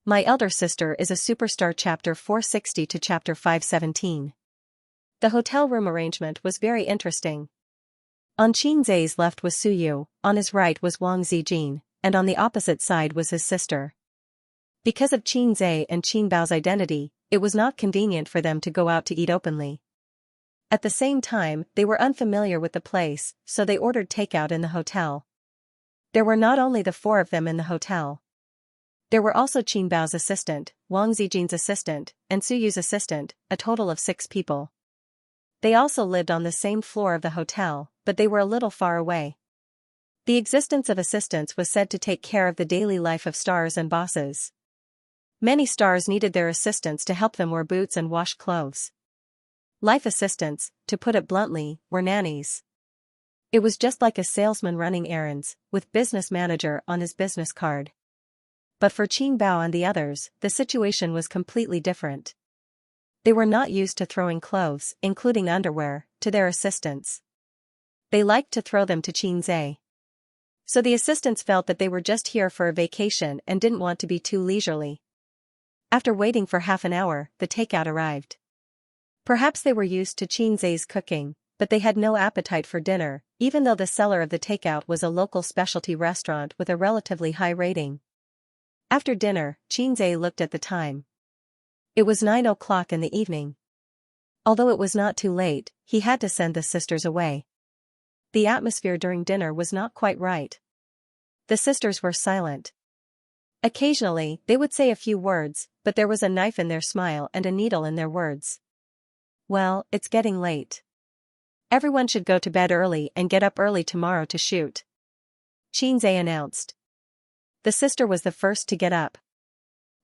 My elder sister is a superstar. Chapter 460 to Chapter 517. The hotel room arrangement was very interesting. On Qinzai's left was Suyu, on his right was Wang Zijin, and on the opposite side was his sister. Because of Qinzai and Qinbao's identity, it was not convenient for them to go out to eat openly. At the same time, they were unfamiliar with the place, so they ordered takeout in the hotel. There were not only the four of them in the hotel. There were also Qinbao's assistant, Wang Zijin's assistant, and Suyu's assistant, a total of 6 people. They also lived on the same floor of the hotel, but they were a little far away. The existence of assistants was said to take care of the daily life of stars and bosses. Many stars needed their assistants to help them wear boots and wash clothes. Life assistants, to put it bluntly, were nannies. It was just like a salesman running errands, with business manager on his business card. But for Qinbao and the others, the situation was completely different. They were not used to throwing clothes, including underwear, to their assistants. They liked to throw them to Qinzai. So the assistants felt that they were just here for a vacation and didn't want to be too leisurely. After waiting for half an hour, the takeout arrived. Perhaps they were used to Qinzai's cooking, but they had no appetite for dinner, even though the seller of the takeout was a local specialty restaurant with a relatively high rating. After dinner, Qinzai looked at the time. It was 9 o'clock in the evening. Although it was not too late, he had to send the sisters away. The atmosphere during dinner was not quite right. The sisters were silent. Occasionally, they would say a few words, but there was a knife in their smile and a needle in their words. Well, it's getting late. Everyone should go to bed early and get up early tomorrow to shoot, Qinzai announced. The sister was the first to get up.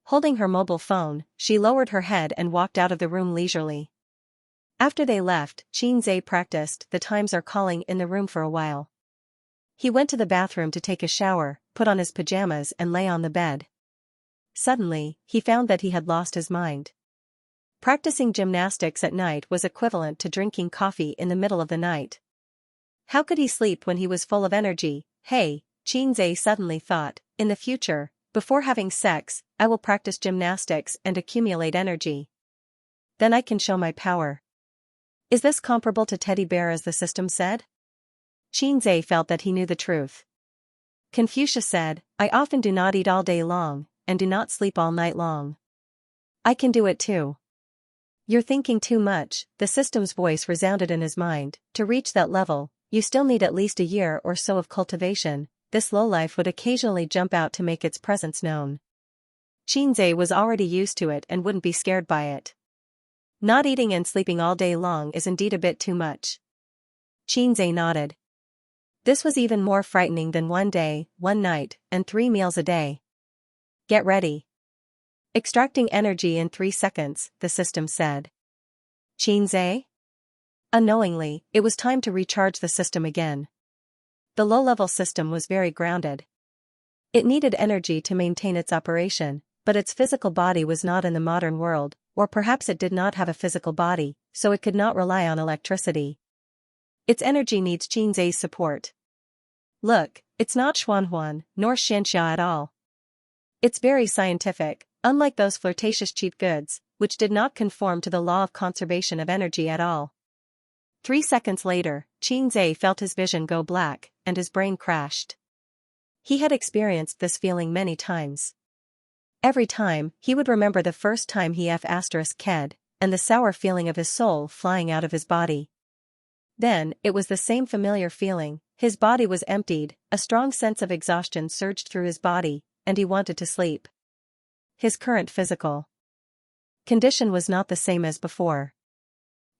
Holding her mobile phone, she lowered her head and walked out of the room leisurely. After they left, Qinzai practiced "the times are calling" in the room for a while. He went to the bathroom to take a shower, put on his pajamas and lay on the bed. Suddenly, he found that he had lost his mind. Practicing gymnastics at night was equivalent to drinking coffee in the middle of the night. How could he sleep when he was full of energy? Hey, Qinzai suddenly thought, in the future, before having sex, I will practice gymnastics and accumulate energy. Then I can show my power. Is this comparable to teddy bear as the system said? Qinzai felt that he knew the truth. Confucius said, I often do not eat all day long, and do not sleep all night long. I can do it too. You're thinking too much, the system's voice resounded in his mind. To reach that level, you still need at least a year or so of cultivation. This lowlife would occasionally jump out to make its presence known. Qinzai was already used to it and wouldn't be scared by it. Not eating and sleeping all day long is indeed a bit too much. Qinzai nodded. This was even more frightening than 1 day, 1 night, and 3 meals a day. Get ready. Extracting energy in 3 seconds, the system said. Qinzai? Unknowingly, it was time to recharge the system again. The low-level system was very grounded. It needed energy to maintain its operation, but its physical body was not in the modern world, or perhaps it did not have a physical body, so it could not rely on electricity. Its energy needs Qinzai's support. Look, it's not Xuanhuan, nor Xianxia at all. It's very scientific, unlike those flirtatious cheap goods, which did not conform to the law of conservation of energy at all. 3 seconds later, Qinzai felt his vision go black, and his brain crashed. He had experienced this feeling many times. Every time, he would remember the first time he ked, and the sour feeling of his soul flying out of his body. Then, it was the same familiar feeling, his body was emptied, a strong sense of exhaustion surged through his body, and he wanted to sleep. His current physical condition was not the same as before.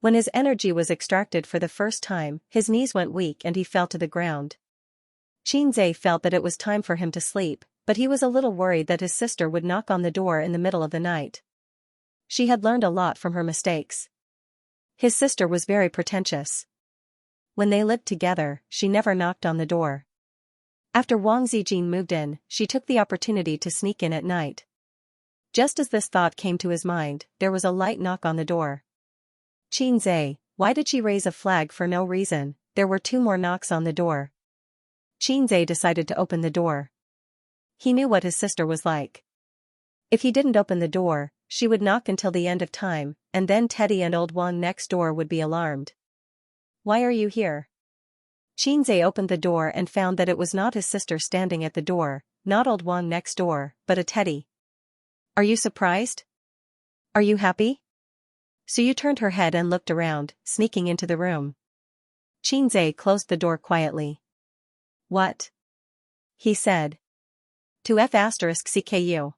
When his energy was extracted for the first time, his knees went weak and he fell to the ground. Qinzai felt that it was time for him to sleep, but he was a little worried that his sister would knock on the door in the middle of the night. She had learned a lot from her mistakes. His sister was very pretentious. When they lived together, she never knocked on the door. After Wang Zijin moved in, she took the opportunity to sneak in at night. Just as this thought came to his mind, there was a light knock on the door. Qinzai, why did she raise a flag for no reason? There were 2 more knocks on the door. Qinzai decided to open the door. He knew what his sister was like. If he didn't open the door, she would knock until the end of time, and then Teddy and old Wang next door would be alarmed. "Why are you here?" Xianxia opened the door and found that it was not his sister standing at the door, not old Wang next door, but a Teddy. "Are you surprised? Are you happy?" Suyu turned her head and looked around, sneaking into the room. Xianxia closed the door quietly. "What?" he said. "To F***CKU.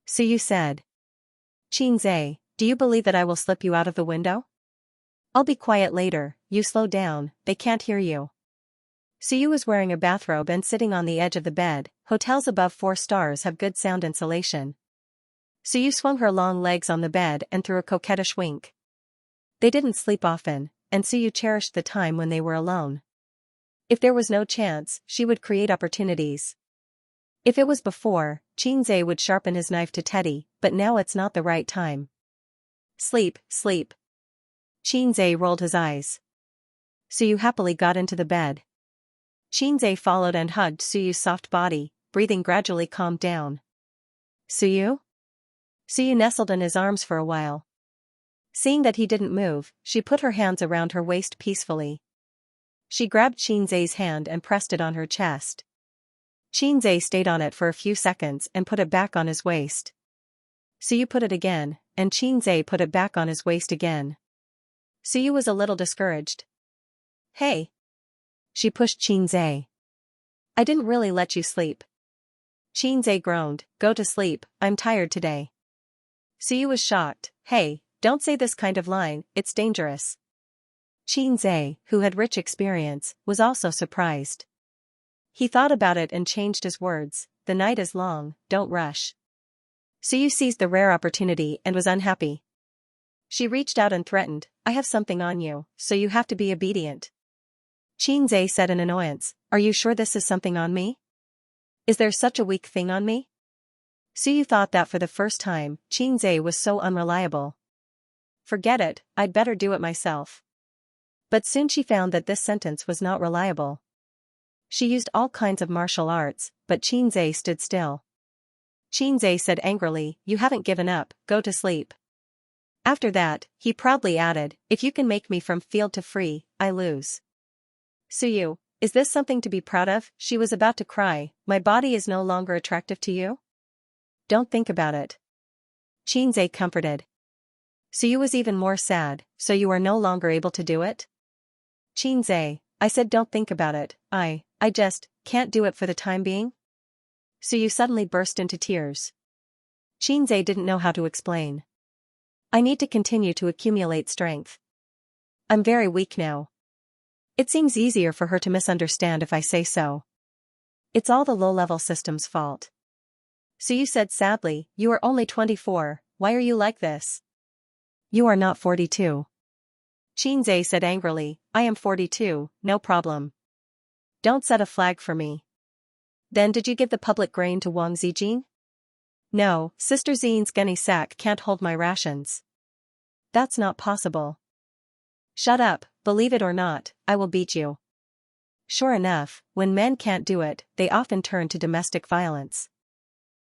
Suyu said. "Xianxia, do you believe that I will slip you out of the window?" "I'll be quiet later, you slow down, they can't hear you." Suyu was wearing a bathrobe and sitting on the edge of the bed. Hotels above 4 stars have good sound insulation. Suyu swung her long legs on the bed and threw a coquettish wink. They didn't sleep often, and Suyu cherished the time when they were alone. If there was no chance, she would create opportunities. If it was before, Xianxia would sharpen his knife to Teddy, but now it's not the right time. "Sleep, sleep." Xianxia rolled his eyes. Suyu happily got into the bed. Xianxia followed and hugged Suyu's soft body, breathing gradually calmed down. "Suyu?" Suyu nestled in his arms for a while. Seeing that he didn't move, she put her hands around her waist peacefully. She grabbed Xianxia's hand and pressed it on her chest. Xianxia stayed on it for a few seconds and put it back on his waist. Suyu put it again, and Xianxia put it back on his waist again. Suyu was a little discouraged. "Hey!" She pushed Xianxia. "I didn't really let you sleep." Xianxia groaned, "Go to sleep, I'm tired today." Suyu was shocked. "Hey, don't say this kind of line, it's dangerous." Xianxia, who had rich experience, was also surprised. He thought about it and changed his words, "The night is long, don't rush." Suyu seized the rare opportunity and was unhappy. She reached out and threatened, "I have something on you, so you have to be obedient." Xianxia said in annoyance, "Are you sure this is something on me? Is there such a weak thing on me?" Suyu thought that for the first time, Xianxia was so unreliable. "Forget it, I'd better do it myself." But soon she found that this sentence was not reliable. She used all kinds of martial arts, but Xianxia stood still. Xianxia said angrily, "You haven't given up, go to sleep." After that, he proudly added, "If you can make me from field to free, I lose." "Suyu, is this something to be proud of?" She was about to cry, "My body is no longer attractive to you?" "Don't think about it." Xianxia comforted. Suyu was even more sad, "So you are no longer able to do it?" "Xianxia, I said don't think about it, I just can't do it for the time being." Suyu suddenly burst into tears. Xianxia didn't know how to explain. "I need to continue to accumulate strength. I'm very weak now." It seems easier for her to misunderstand if I say so. "It's all the low-level system's fault." Suyu said sadly, "You are only 24, why are you like this?" "You are not 42. Xianxia said angrily, "I am 42, no problem. Don't set a flag for me." "Then did you give the public grain to Wang Zijin?" "No, Sister Xian's gunny sack can't hold my rations." "That's not possible." "Shut up, believe it or not, I will beat you." Sure enough, when men can't do it, they often turn to domestic violence.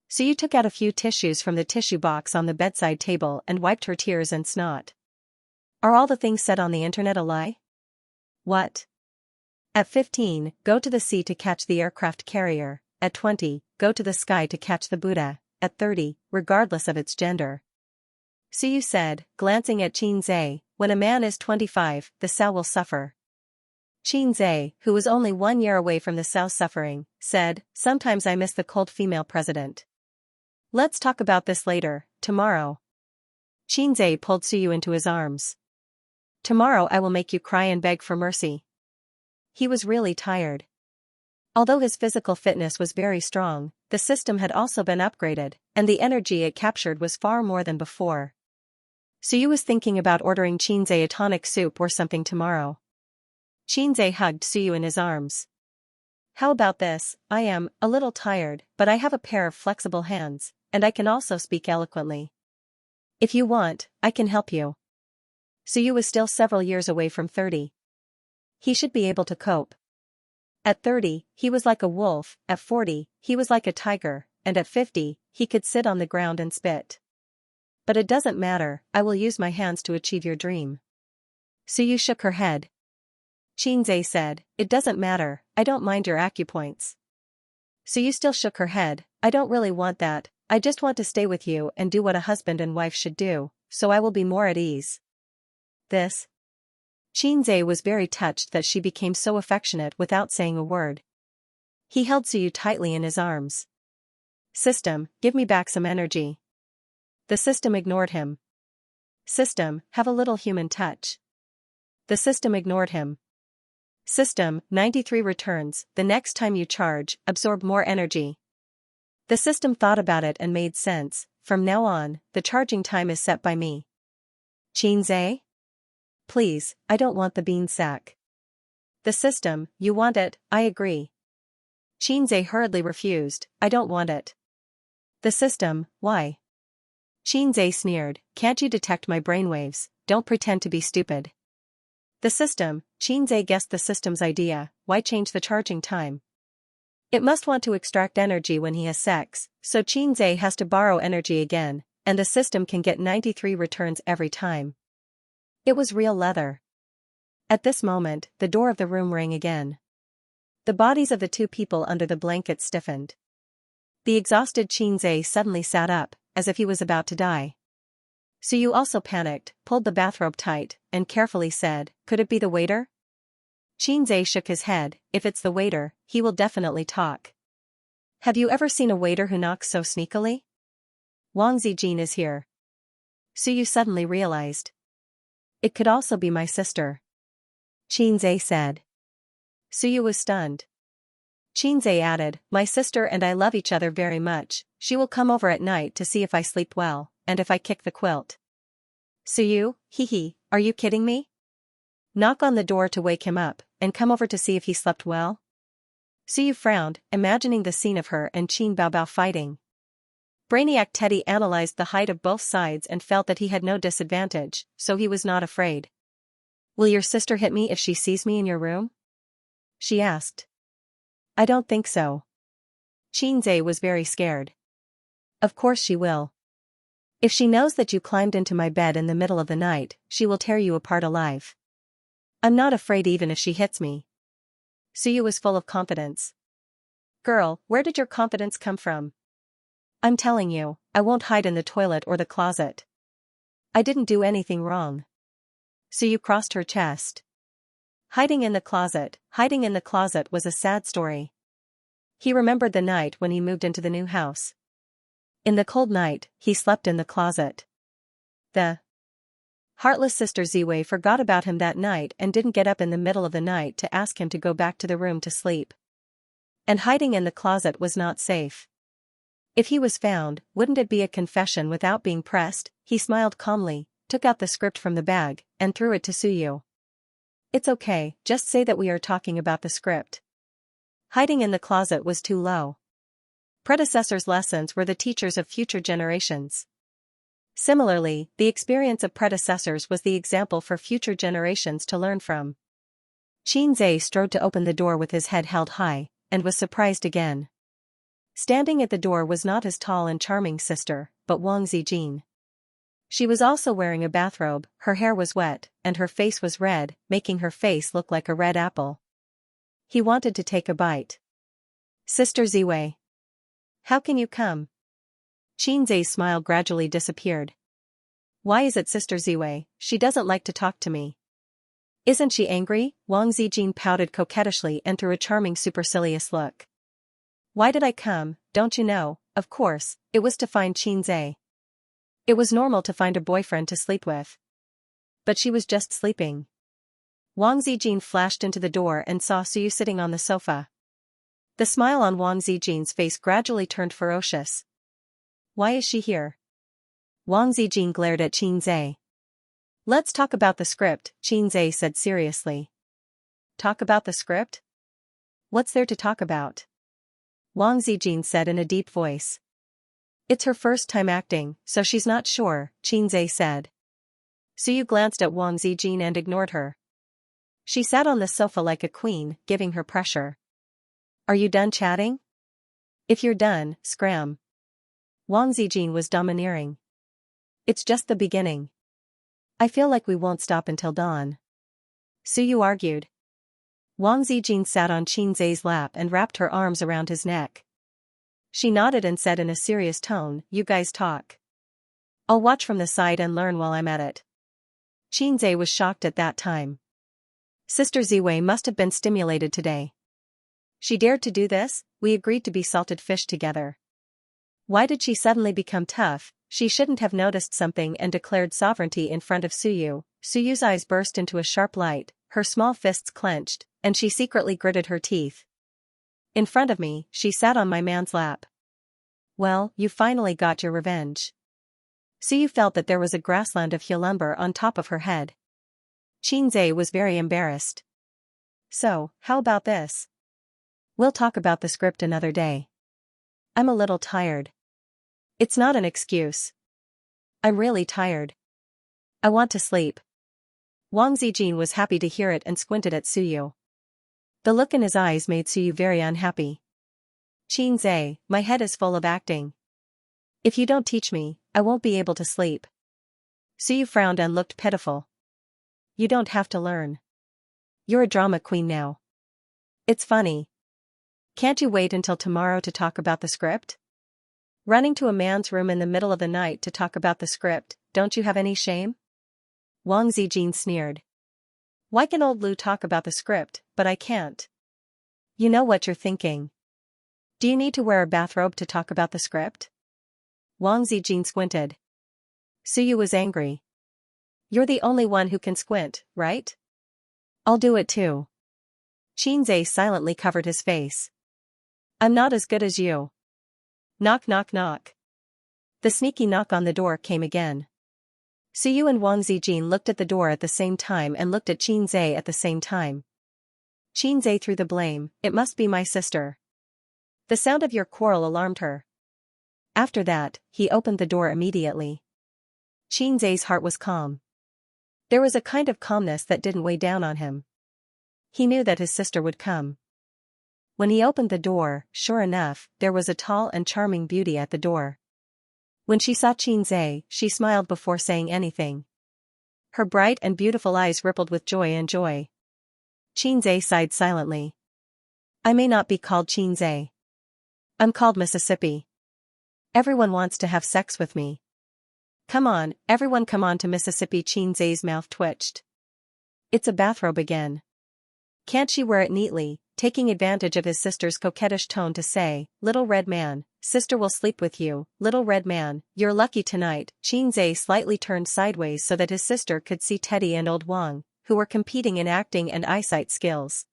Suyu took out a few tissues from the tissue box on the bedside table and wiped her tears and snot. "Are all the things said on the internet a lie?" "What?" "At 15, go to the sea to catch the aircraft carrier, at 20, go to the sky to catch the Buddha, at 30, regardless of its gender." Suyu said, glancing at Xianxia, "When a man is 25, the Sao will suffer." Xianxia, who was only 1 year away from the Sao suffering, said, "Sometimes I miss the cold female president. Let's talk about this later, tomorrow." Xianxia pulled Suyu into his arms. "Tomorrow I will make you cry and beg for mercy." He was really tired. Although his physical fitness was very strong, the system had also been upgraded, and the energy it captured was far more than before. Suyu was thinking about ordering Xianxia a tonic soup or something tomorrow. Xianxia hugged Suyu in his arms. "How about this? I am a little tired, but I have a pair of flexible hands, and I can also speak eloquently. If you want, I can help you." Suyu was still several years away from 30. He should be able to cope. At 30, he was like a wolf, at 40, he was like a tiger, and at 50, he could sit on the ground and spit. But it doesn't matter, I will use my hands to achieve your dream. Suyu shook her head. Xianxia said, it doesn't matter, I don't mind your acupoints. Suyu still shook her head, I don't really want that, I just want to stay with you and do what a husband and wife should do, so I will be more at ease. This. Xianxia was very touched that she became so affectionate without saying a word. He held Suyu tightly in his arms. System, give me back some energy. The system ignored him. System, have a little human touch. The system ignored him. System, 93 returns, the next time you charge, absorb more energy. The system thought about it and made sense, from now on, the charging time is set by me. Xianxia? Please, I don't want the bean sack. The system, you want it, I agree. Xianxia hurriedly refused, I don't want it. The system, why? Xianxia sneered, can't you detect my brainwaves, don't pretend to be stupid. The system, Xianxia guessed the system's idea, why change the charging time? It must want to extract energy when he has sex, so Xianxia has to borrow energy again, and the system can get 93 returns every time. It was real leather. At this moment, the door of the room rang again. The bodies of the two people under the blanket stiffened. The exhausted Xianxia suddenly sat up, as if he was about to die. Suyu also panicked, pulled the bathrobe tight, and carefully said, could it be the waiter? Xianxia shook his head, if it's the waiter, he will definitely talk. Have you ever seen a waiter who knocks so sneakily? Wang Zijin is here. Suyu suddenly realized. It could also be my sister. Xianxia said. Suyu was stunned. Xianxia added, my sister and I love each other very much, she will come over at night to see if I sleep well, and if I kick the quilt. Suyu, are you kidding me? Knock on the door to wake him up, and come over to see if he slept well? Suyu frowned, imagining the scene of her and Qin Baobao fighting. Brainiac Teddy analyzed the height of both sides and felt that he had no disadvantage, so he was not afraid. Will your sister hit me if she sees me in your room? She asked. I don't think so. Xianxia was very scared. Of course she will. If she knows that you climbed into my bed in the middle of the night, she will tear you apart alive. I'm not afraid even if she hits me. Suyu was full of confidence. Girl, where did your confidence come from? I'm telling you, I won't hide in the toilet or the closet. I didn't do anything wrong. Suyu crossed her chest. Hiding in the closet was a sad story. He remembered the night when he moved into the new house. In the cold night, he slept in the closet. The heartless sister Ziwei forgot about him that night and didn't get up in the middle of the night to ask him to go back to the room to sleep. And hiding in the closet was not safe. If he was found, wouldn't it be a confession without being pressed? He smiled calmly, took out the script from the bag, and threw it to Suyu. It's okay, just say that we are talking about the script. Hiding in the closet was too low. Predecessors' lessons were the teachers of future generations. Similarly, the experience of predecessors was the example for future generations to learn from. Xianxia strode to open the door with his head held high, and was surprised again. Standing at the door was not his tall and charming sister, but Wang Zijin. She was also wearing a bathrobe, her hair was wet, and her face was red, making her face look like a red apple. He wanted to take a bite. Sister Ziwei. How can you come? Xianxia's smile gradually disappeared. Why is it Sister Ziwei? She doesn't like to talk to me. Isn't she angry? Wang Zijin pouted coquettishly and threw a charming supercilious look. Why did I come? Don't you know? Of course, it was to find Xianxia. It was normal to find a boyfriend to sleep with. But she was just sleeping. Wang Zijin flashed into the door and saw Suyu sitting on the sofa. The smile on Wang Zijin's face gradually turned ferocious. Why is she here? Wang Zijin glared at Xianxia. Let's talk about the script, Xianxia said seriously. Talk about the script? What's there to talk about? Wang Zijin said in a deep voice. It's her first time acting, so she's not sure, Xianxia said. Suyu glanced at Wang Zijin and ignored her. She sat on the sofa like a queen, giving her pressure. Are you done chatting? If you're done, scram. Wang Zijin was domineering. It's just the beginning. I feel like we won't stop until dawn. Suyu argued. Wang Zijin sat on Qinzai's lap and wrapped her arms around his neck. She nodded and said in a serious tone, "You guys talk. I'll watch from the side and learn while I'm at it." Qinzai was shocked at that time. Sister Ziwei must have been stimulated today. She dared to do this. We agreed to be salted fish together. Why did she suddenly become tough? She shouldn't have noticed something and declared sovereignty in front of Suyu. Suyu's eyes burst into a sharp light, her small fists clenched, and she secretly gritted her teeth. In front of me, she sat on my man's lap. Well, you finally got your revenge. Suyu felt that there was a grassland of lumber on top of her head. Qinzai was very embarrassed. So, how about this? We'll talk about the script another day. I'm a little tired. It's not an excuse. I'm really tired. I want to sleep. Wang Zijin was happy to hear it and squinted at Suyu. The look in his eyes made Suyu very unhappy. Qinzai, my head is full of acting. If you don't teach me, I won't be able to sleep. Suyu frowned and looked pitiful. You don't have to learn. You're a drama queen now. It's funny. Can't you wait until tomorrow to talk about the script? Running to a man's room in the middle of the night to talk about the script, don't you have any shame? Wang Zijin sneered. Why can old Lu talk about the script, but I can't? You know what you're thinking. Do you need to wear a bathrobe to talk about the script? Wang Zijin squinted. Suyu was angry. You're the only one who can squint, right? I'll do it too. Qinzai silently covered his face. I'm not as good as you. Knock knock knock. The sneaky knock on the door came again. Suyu and Wang Zijin looked at the door at the same time and looked at Qinzai at the same time. Qinzai threw the blame, it must be my sister. The sound of your quarrel alarmed her. After that, he opened the door immediately. Qinzai's heart was calm. There was a kind of calmness that didn't weigh down on him. He knew that his sister would come. When he opened the door, sure enough, there was a tall and charming beauty at the door. When she saw Qinzai, she smiled before saying anything. Her bright and beautiful eyes rippled with joy and joy. Qinzai sighed silently. I may not be called Qinzai. I'm called Mississippi. Everyone wants to have sex with me. Come on, everyone come on to Mississippi. Qinzai's mouth twitched. It's a bathrobe again. Can't she wear it neatly, taking advantage of his sister's coquettish tone to say, Little red man, sister will sleep with you, little red man, you're lucky tonight. Qinzai slightly turned sideways so that his sister could see Teddy and old Wang, who were competing in acting and eyesight skills.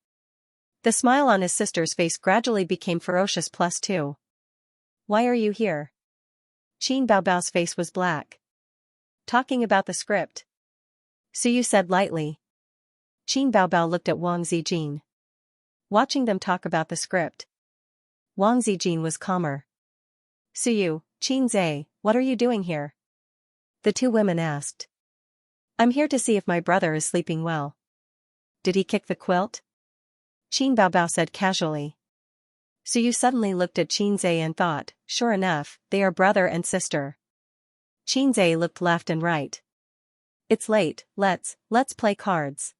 The smile on his sister's face gradually became ferocious +2. Why are you here? Qin Baobao's face was black. Talking about the script. Suyu said lightly. Qin Baobao looked at Wang Zijin. Watching them talk about the script. Wang Zijin was calmer. Suyu, Qinzai, what are you doing here? The two women asked. I'm here to see if my brother is sleeping well. Did he kick the quilt? Qin Baobao said casually. Suyu suddenly looked at Qinzai and thought, sure enough, they are brother and sister. Qinzai looked left and right. It's late, let's play cards.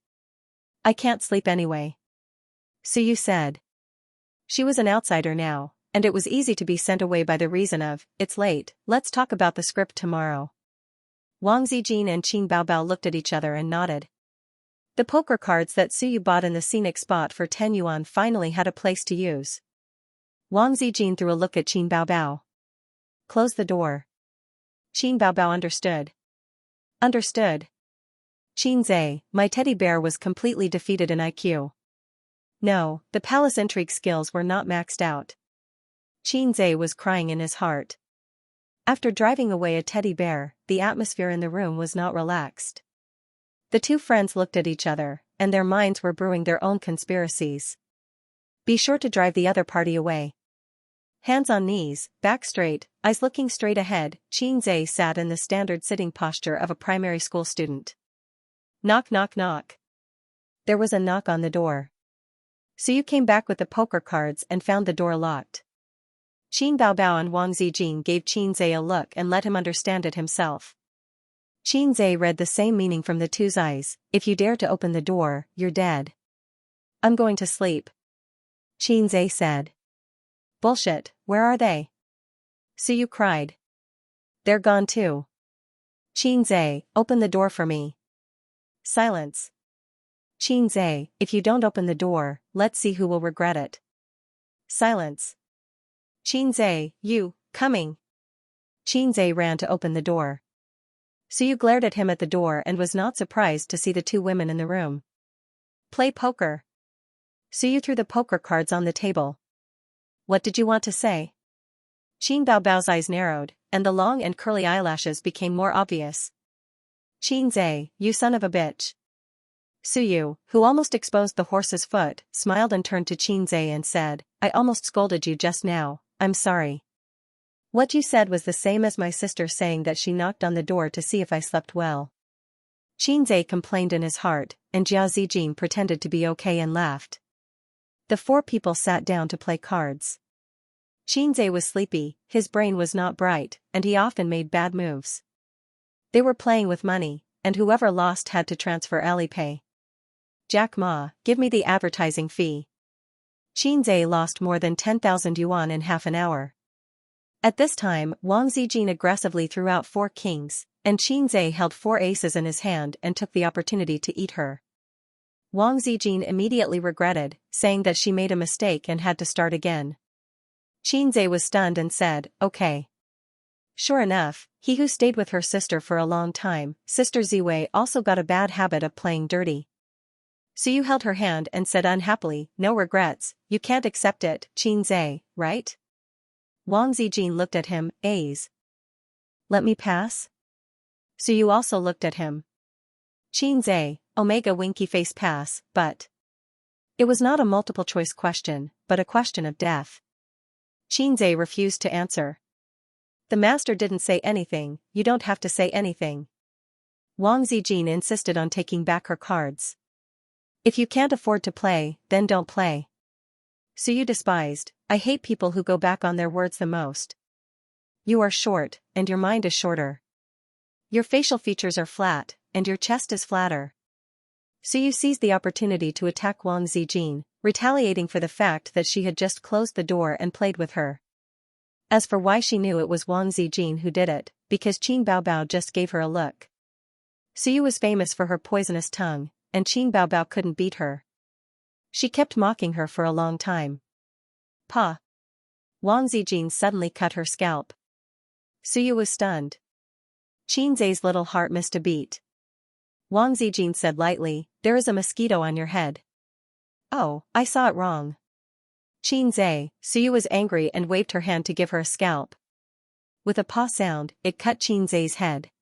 I can't sleep anyway. Suyu said. She was an outsider now, and it was easy to be sent away by the reason of, it's late, let's talk about the script tomorrow. Wang Zijin and Qin Baobao looked at each other and nodded. The poker cards that Suyu bought in the scenic spot for 10 yuan finally had a place to use. Wang Zijin threw a look at Qin Baobao. Close the door. Qin Baobao understood. Understood. Qinzai, my teddy bear was completely defeated in IQ. No, the palace intrigue skills were not maxed out. Qinzai was crying in his heart. After driving away a teddy bear, the atmosphere in the room was not relaxed. The two friends looked at each other, and their minds were brewing their own conspiracies. Be sure to drive the other party away. Hands on knees, back straight, eyes looking straight ahead, Qinzai sat in the standard sitting posture of a primary school student. Knock knock knock. There was a knock on the door. Suyu came back with the poker cards and found the door locked. Qin Baobao and Wang Zijin gave Qin Zhe a look and let him understand it himself. Qin Zhe read the same meaning from the two's eyes. If you dare to open the door, you're dead. I'm going to sleep. Qin Zhe said. Bullshit, where are they? Suyu cried. They're gone too. Qin Zhe, open the door for me. Silence. Qin Zhe, if you don't open the door, let's see who will regret it. Silence. Qin Zhe, you, coming. Qin Zhe ran to open the door. Suyu glared at him at the door and was not surprised to see the two women in the room. Play poker. Suyu threw the poker cards on the table. What did you want to say? Qin Baobao's eyes narrowed, and the long and curly eyelashes became more obvious. Qin Zhe, you son of a bitch. Suyu, who almost exposed the horse's foot, smiled and turned to Qin Zhe and said, I almost scolded you just now, I'm sorry. What you said was the same as my sister saying that she knocked on the door to see if I slept well. Qin Zhe complained in his heart, and Jiao Zijin pretended to be okay and laughed. The four people sat down to play cards. Qin Zhe was sleepy, his brain was not bright, and he often made bad moves. They were playing with money, and whoever lost had to transfer Alipay. Jack Ma, give me the advertising fee. Qin Zhe lost more than 10,000 yuan in half an hour. At this time, Wang Zijin aggressively threw out 4 kings, and Qin Zhe held 4 aces in his hand and took the opportunity to eat her. Wang Zijin immediately regretted, saying that she made a mistake and had to start again. Qin Zhe was stunned and said, okay. Sure enough, he who stayed with her sister for a long time, Sister Ziwei, also got a bad habit of playing dirty. Suyu held her hand and said unhappily, no regrets, you can't accept it, Qin Zhe, right? Wang Zijin looked at him, A's. Let me pass? Suyu also looked at him. Qin Zhe, Omega winky face pass, but. It was not a multiple choice question, but a question of death. Qin Zhe refused to answer. The master didn't say anything, you don't have to say anything. Wang Zijin insisted on taking back her cards. If you can't afford to play, then don't play. Suyu despised, I hate people who go back on their words the most. You are short, and your mind is shorter. Your facial features are flat, and your chest is flatter. Suyu seized the opportunity to attack Wang Zijin, retaliating for the fact that she had just closed the door and played with her. As for why she knew it was Wang Zijin who did it, because Qin Baobao just gave her a look. Suyu was famous for her poisonous tongue, and Qin Baobao couldn't beat her. She kept mocking her for a long time. Pa! Wang Zijin suddenly cut her scalp. Suyu was stunned. Qin Zhe's little heart missed a beat. Wang Zijin said lightly, there is a mosquito on your head. Oh, I saw it wrong. Qin Zhe, Suyu was angry and waved her hand to give her a scalp. With a paw sound, it cut Qin Zhe's head.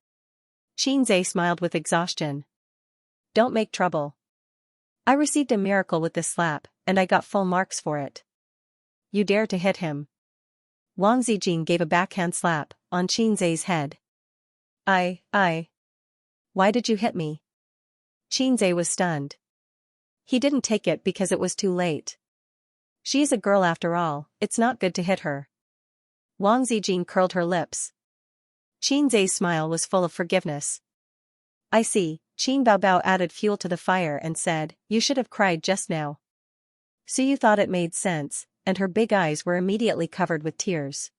Qin Zhe smiled with exhaustion. Don't make trouble. I received a miracle with this slap, and I got full marks for it. You dare to hit him. Wang Zijin gave a backhand slap on Qin Zhe's head. Why did you hit me? Qin Zhe was stunned. He didn't take it because it was too late. She is a girl after all, it's not good to hit her. Wang Zijin curled her lips. Qin Zhe's smile was full of forgiveness. I see, Qin Baobao added fuel to the fire and said, you should have cried just now. Suyu thought it made sense, and her big eyes were immediately covered with tears.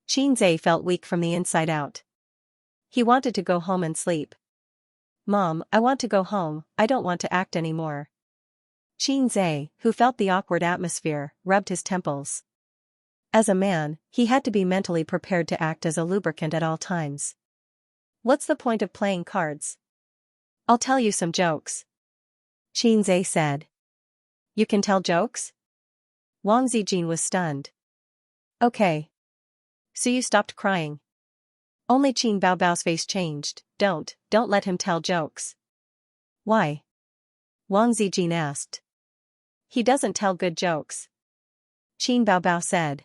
Qin Zhe felt weak from the inside out. He wanted to go home and sleep. Mom, I want to go home, I don't want to act anymore. Qin Zhe, who felt the awkward atmosphere, rubbed his temples. As a man, he had to be mentally prepared to act as a lubricant at all times. What's the point of playing cards? I'll tell you some jokes. Qin Zhe said. You can tell jokes? Wang Zijin was stunned. Okay. Suyu stopped crying. Only Qin Baobao's face changed. Don't let him tell jokes. Why? Wang Zijin asked. He doesn't tell good jokes. Qin Baobao said.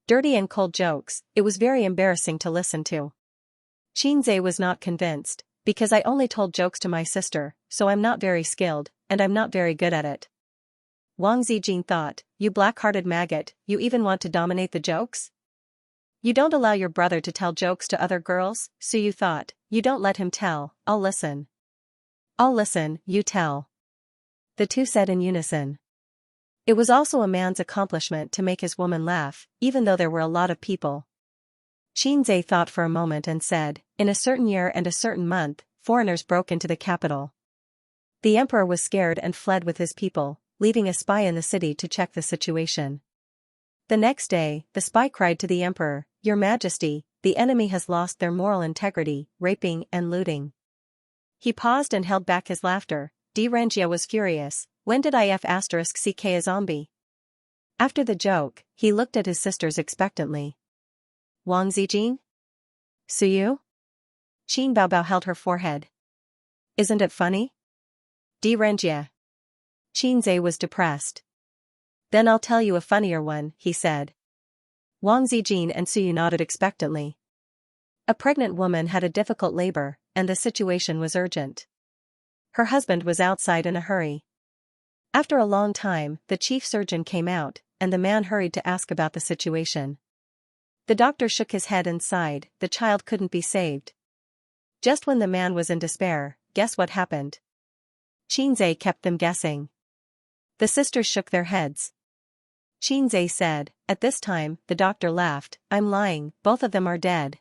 Dirty and cold jokes, it was very embarrassing to listen to. Qin Zhe was not convinced, because I only told jokes to my sister, so I'm not very skilled, and I'm not very good at it. Wang Zijin thought, you black-hearted maggot, you even want to dominate the jokes? You don't allow your brother to tell jokes to other girls, Suyu thought, you don't let him tell, I'll listen. I'll listen, you tell. The two said in unison. It was also a man's accomplishment to make his woman laugh, even though there were a lot of people. Xianxia thought for a moment and said, in a certain year and a certain month, foreigners broke into the capital. The emperor was scared and fled with his people, leaving a spy in the city to check the situation. The next day, the spy cried to the emperor, Your Majesty, the enemy has lost their moral integrity, raping and looting. He paused and held back his laughter. Xianxia was furious. When did IF*CK a zombie? After the joke, he looked at his sisters expectantly. Wang Zijin? Suyu? Qin Baobao held her forehead. Isn't it funny? Xianxia. Xianxia was depressed. Then I'll tell you a funnier one, he said. Wang Zijin and Suyu nodded expectantly. A pregnant woman had a difficult labor, and the situation was urgent. Her husband was outside in a hurry. After a long time, the chief surgeon came out, and the man hurried to ask about the situation. The doctor shook his head and sighed, the child couldn't be saved. Just when the man was in despair, guess what happened? Xianxia kept them guessing. The sisters shook their heads. Xianxia said, at this time, the doctor laughed, I'm lying, both of them are dead.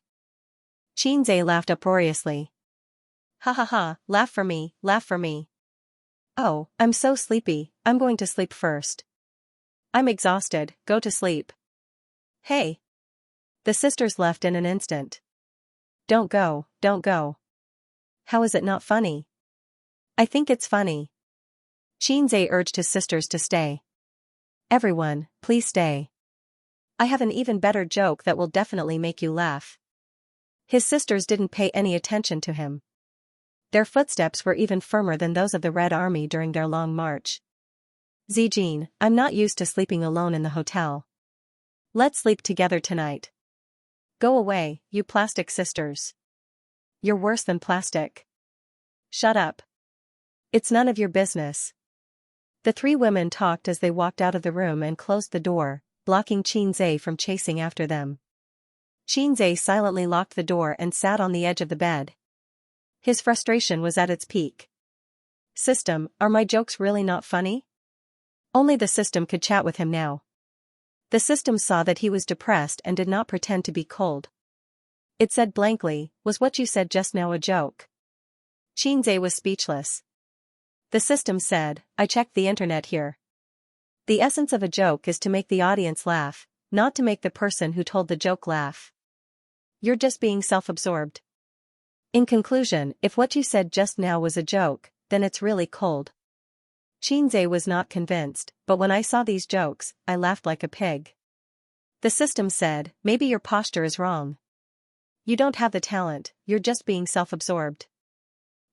Xianxia laughed uproariously. Ha ha ha, laugh for me, laugh for me. Oh, I'm so sleepy, I'm going to sleep first. I'm exhausted, go to sleep. Hey. The sisters left in an instant. Don't go, don't go. How is it not funny? I think it's funny. Xianxia urged his sisters to stay. Everyone, please stay. I have an even better joke that will definitely make you laugh. His sisters didn't pay any attention to him. Their footsteps were even firmer than those of the Red Army during their long march. Zijin, I'm not used to sleeping alone in the hotel. Let's sleep together tonight. Go away, you plastic sisters. You're worse than plastic. Shut up. It's none of your business. The three women talked as they walked out of the room and closed the door, blocking Xianxia from chasing after them. Xianxia silently locked the door and sat on the edge of the bed. His frustration was at its peak. System, are my jokes really not funny? Only the system could chat with him now. The system saw that he was depressed and did not pretend to be cold. It said blankly, was what you said just now a joke? Xianxia was speechless. The system said, I checked the internet here. The essence of a joke is to make the audience laugh, not to make the person who told the joke laugh. You're just being self-absorbed. In conclusion, if what you said just now was a joke, then it's really cold. Xianxia was not convinced, but when I saw these jokes, I laughed like a pig. The system said, maybe your posture is wrong. You don't have the talent, you're just being self-absorbed.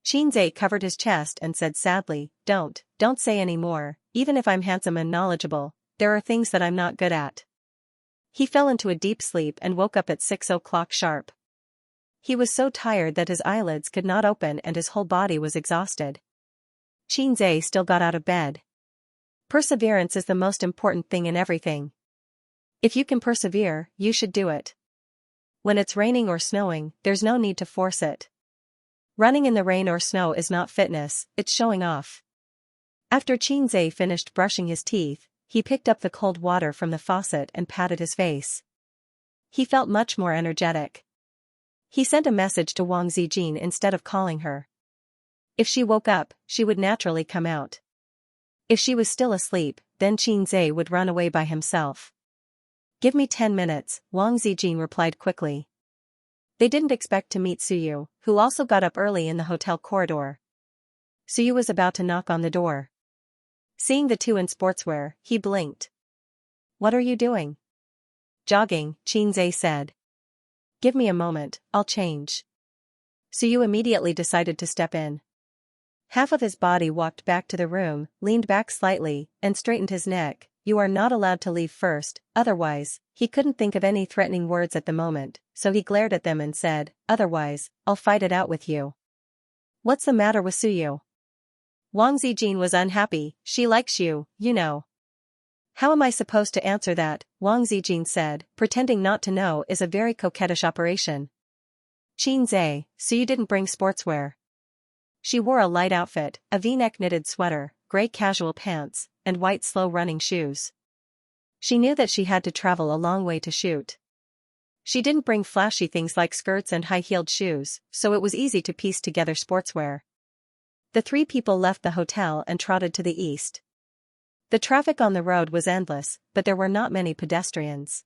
Xianxia covered his chest and said sadly, don't say any more, even if I'm handsome and knowledgeable, there are things that I'm not good at. He fell into a deep sleep and woke up at 6 o'clock sharp. He was so tired that his eyelids could not open and his whole body was exhausted. Xianxia still got out of bed. Perseverance is the most important thing in everything. If you can persevere, you should do it. When it's raining or snowing, there's no need to force it. Running in the rain or snow is not fitness, it's showing off. After Xianxia finished brushing his teeth, he picked up the cold water from the faucet and patted his face. He felt much more energetic. He sent a message to Wang Zijin instead of calling her. If she woke up, she would naturally come out. If she was still asleep, then Xianxia would run away by himself. Give me 10 minutes, Wang Zijin replied quickly. They didn't expect to meet Suyu, who also got up early in the hotel corridor. Suyu was about to knock on the door. Seeing the two in sportswear, he blinked. What are you doing? Jogging, Xianxia said. Give me a moment, I'll change. Suyu immediately decided to step in. Half of his body walked back to the room, leaned back slightly, and straightened his neck. You are not allowed to leave first, otherwise, he couldn't think of any threatening words at the moment, so he glared at them and said, otherwise, I'll fight it out with you. What's the matter with Suyu? Wang Zijin was unhappy, she likes you, you know. How am I supposed to answer that? Wang Zijin said, pretending not to know is a very coquettish operation. Xianxia, so you didn't bring sportswear. She wore a light outfit, a V-neck knitted sweater, gray casual pants, and white slow-running shoes. She knew that she had to travel a long way to shoot. She didn't bring flashy things like skirts and high-heeled shoes, so it was easy to piece together sportswear. The three people left the hotel and trotted to the east. The traffic on the road was endless, but there were not many pedestrians.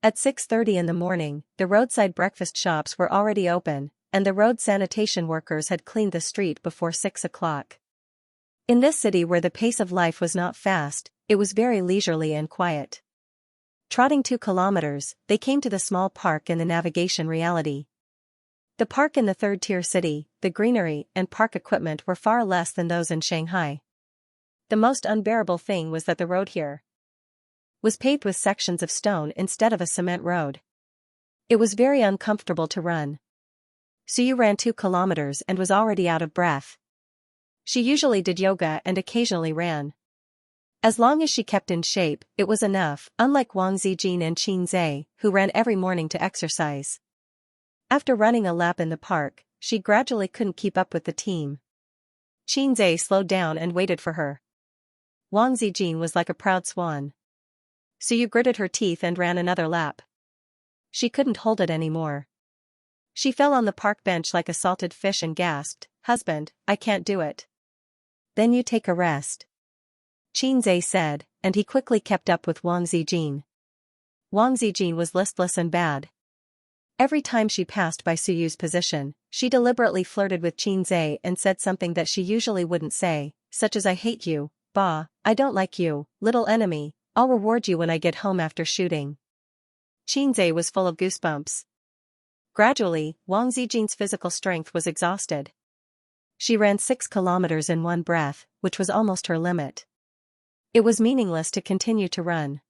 At 6:30 in the morning, the roadside breakfast shops were already open, and the road sanitation workers had cleaned the street before 6 o'clock. In this city where the pace of life was not fast, it was very leisurely and quiet. Trotting 2 kilometers, they came to the small park in the navigation reality. The park in the third-tier city, the greenery and park equipment were far less than those in Shanghai. The most unbearable thing was that the road here was paved with sections of stone instead of a cement road. It was very uncomfortable to run. Suyu ran 2 kilometers and was already out of breath. She usually did yoga and occasionally ran. As long as she kept in shape, it was enough, unlike Wang Zijin and Xianxia, who ran every morning to exercise. After running a lap in the park, she gradually couldn't keep up with the team. Xianxia slowed down and waited for her. Wang Zijin was like a proud swan. Suyu gritted her teeth and ran another lap. She couldn't hold it anymore. She fell on the park bench like a salted fish and gasped, "Husband, I can't do it." "Then you take a rest," Xianxia said, and he quickly kept up with Wang Zijin. Wang Zijin was listless and bad. Every time she passed by Suyu's position, she deliberately flirted with Xianxia and said something that she usually wouldn't say, such as "I hate you, bah, I don't like you, little enemy, I'll reward you when I get home after shooting." Xianxia was full of goosebumps. Gradually, Wang Zijin's physical strength was exhausted. She ran 6 kilometers in one breath, which was almost her limit. It was meaningless to continue to run.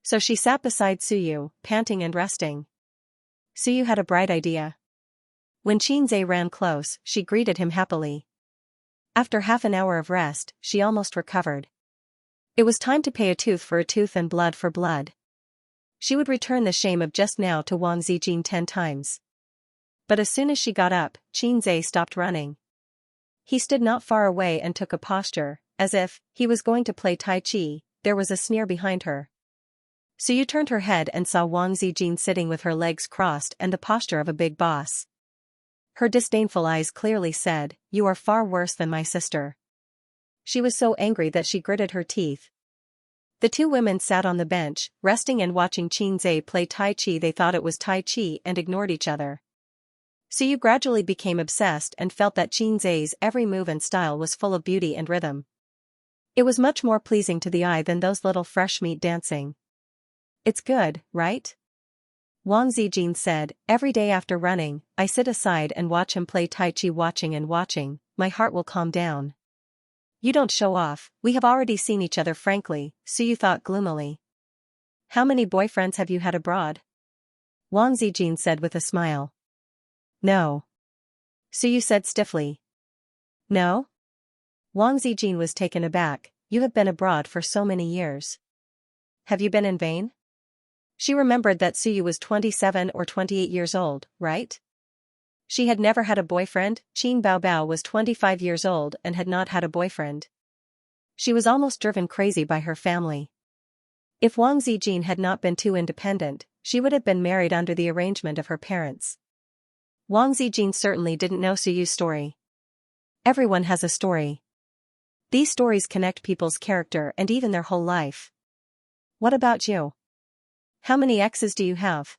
So she sat beside Suyu, panting and resting. Suyu had a bright idea. When Xianxia ran close, she greeted him happily. After half an hour of rest, she almost recovered. It was time to pay a tooth for a tooth and blood for blood. She would return the shame of just now to Wang Zijin 10 times. But as soon as she got up, Xianxia stopped running. He stood not far away and took a posture, as if he was going to play Tai Chi. There was a sneer behind her. Suyu turned her head and saw Wang Zijin sitting with her legs crossed and the posture of a big boss. Her disdainful eyes clearly said, "You are far worse than my sister." She was so angry that she gritted her teeth. The two women sat on the bench, resting and watching Xianxia play Tai Chi. They thought it was Tai Chi and ignored each other. Suyu gradually became obsessed and felt that Xianxia's every move and style was full of beauty and rhythm. It was much more pleasing to the eye than those little fresh meat dancing. "It's good, right?" Wang Zijin said, "Every day after running, I sit aside and watch him play Tai Chi. Watching and watching, my heart will calm down." "You don't show off, we have already seen each other frankly," Suyu thought gloomily. "How many boyfriends have you had abroad?" Wang Zijin said with a smile. "No." Suyu said stiffly. "No?" Wang Zijin was taken aback. "You have been abroad for so many years. Have you been in vain?" She remembered that Suyu was 27 or 28 years old, right? She had never had a boyfriend. Qin Baobao was 25 years old and had not had a boyfriend. She was almost driven crazy by her family. If Wang Zijin had not been too independent, she would have been married under the arrangement of her parents. Wang Zijin certainly didn't know Suyu's story. Everyone has a story. These stories connect people's character and even their whole life. "What about you? How many exes do you have?"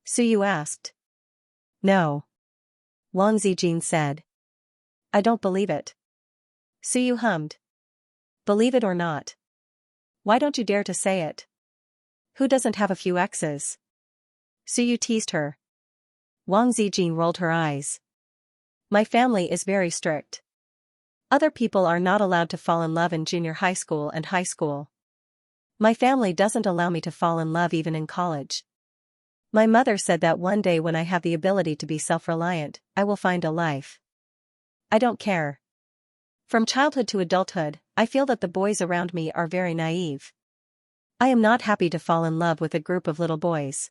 Suyu asked. "No." Wang Zijin said. "I don't believe it." Suyu hummed. "Believe it or not. Why don't you dare to say it? Who doesn't have a few exes?" Suyu teased her. Wang Zijin rolled her eyes. "My family is very strict. Other people are not allowed to fall in love in junior high school and high school. My family doesn't allow me to fall in love even in college. My mother said that one day when I have the ability to be self-reliant, I will find a life. I don't care. From childhood to adulthood, I feel that the boys around me are very naive. I am not happy to fall in love with a group of little boys.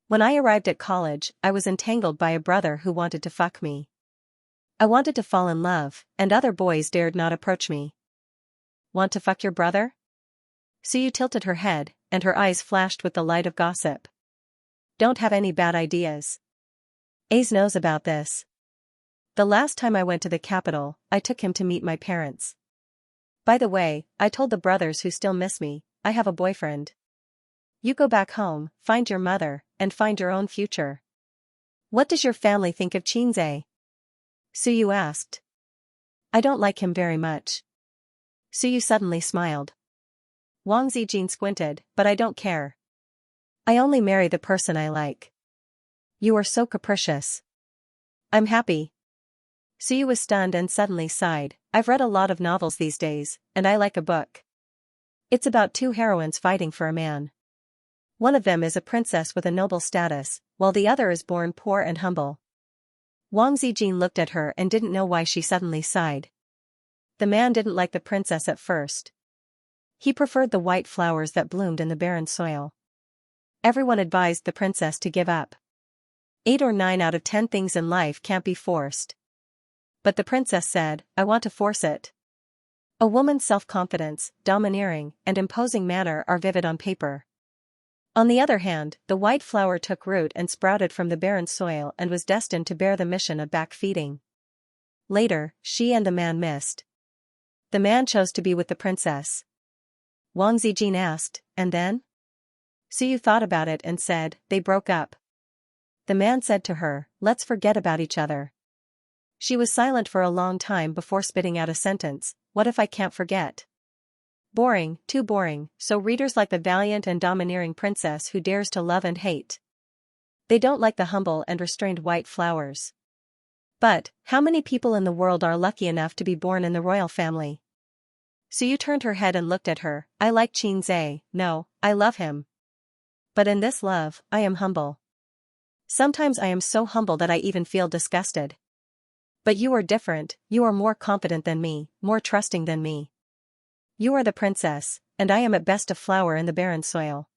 When I arrived at college, I was entangled by a brother who wanted to fuck me. I wanted to fall in love, and other boys dared not approach me. Want to fuck your brother? Suyu tilted her head, and her eyes flashed with the light of gossip. Don't have any bad ideas. Ace knows about this. The last time I went to the capital, I took him to meet my parents. By the way, I told the brothers who still miss me, I have a boyfriend. You go back home, find your mother, and find your own future. What does your family think of Xianxia? Suyu asked. I don't like him very much. Suyu suddenly smiled. Wang Zijin squinted, but I don't care. I only marry the person I like. You are so capricious. I'm happy. Suyu was stunned and suddenly sighed. I've read a lot of novels these days, and I like a book. It's about two heroines fighting for a man. One of them is a princess with a noble status, while the other is born poor and humble. Wang Zijin looked at her and didn't know why she suddenly sighed. The man didn't like the princess at first. He preferred the white flowers that bloomed in the barren soil. Everyone advised the princess to give up. 8 or 9 out of 10 things in life can't be forced. But the princess said, I want to force it. A woman's self-confidence, domineering, and imposing manner are vivid on paper. On the other hand, the white flower took root and sprouted from the barren soil and was destined to bear the mission of backfeeding. Later, she and the man missed. The man chose to be with the princess. Wang Zijin asked, and then? Suyu thought about it and said, they broke up. The man said to her, let's forget about each other. She was silent for a long time before spitting out a sentence, what if I can't forget? Boring, too boring, so readers like the valiant and domineering princess who dares to love and hate. They don't like the humble and restrained white flowers. But, how many people in the world are lucky enough to be born in the royal family? Suyu turned her head and looked at her, I like Xianxia, no, I love him. But in this love, I am humble. Sometimes I am so humble that I even feel disgusted. But you are different, you are more confident than me, more trusting than me. You are the princess, and I am at best a flower in the barren soil.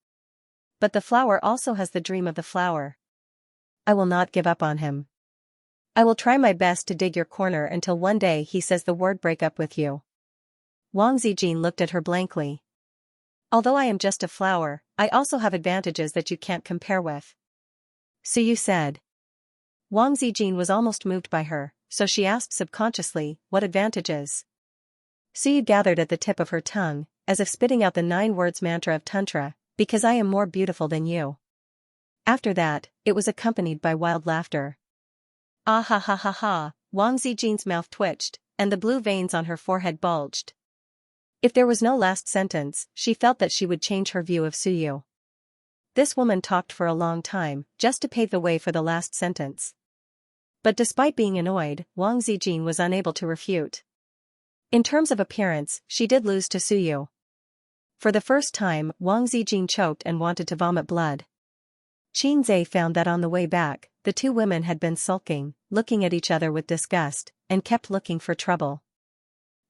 But the flower also has the dream of the flower. I will not give up on him. I will try my best to dig your corner until one day he says the word break up with you. Wang Zijin looked at her blankly. Although I am just a flower, I also have advantages that you can't compare with. Suyu said. Wang Zijin was almost moved by her, so she asked subconsciously, what advantages? Suyu gathered at the tip of her tongue, as if spitting out the 9 words mantra of Tantra, because I am more beautiful than you. After that, it was accompanied by wild laughter. Ah ha ha ha ha, Wang Zijin's mouth twitched, and the blue veins on her forehead bulged. If there was no last sentence, she felt that she would change her view of Suyu. This woman talked for a long time, just to pave the way for the last sentence. But despite being annoyed, Wang Zijin was unable to refute. In terms of appearance, she did lose to Suyu. For the first time, Wang Zijin choked and wanted to vomit blood. Xianxia found that on the way back, the two women had been sulking, looking at each other with disgust, and kept looking for trouble.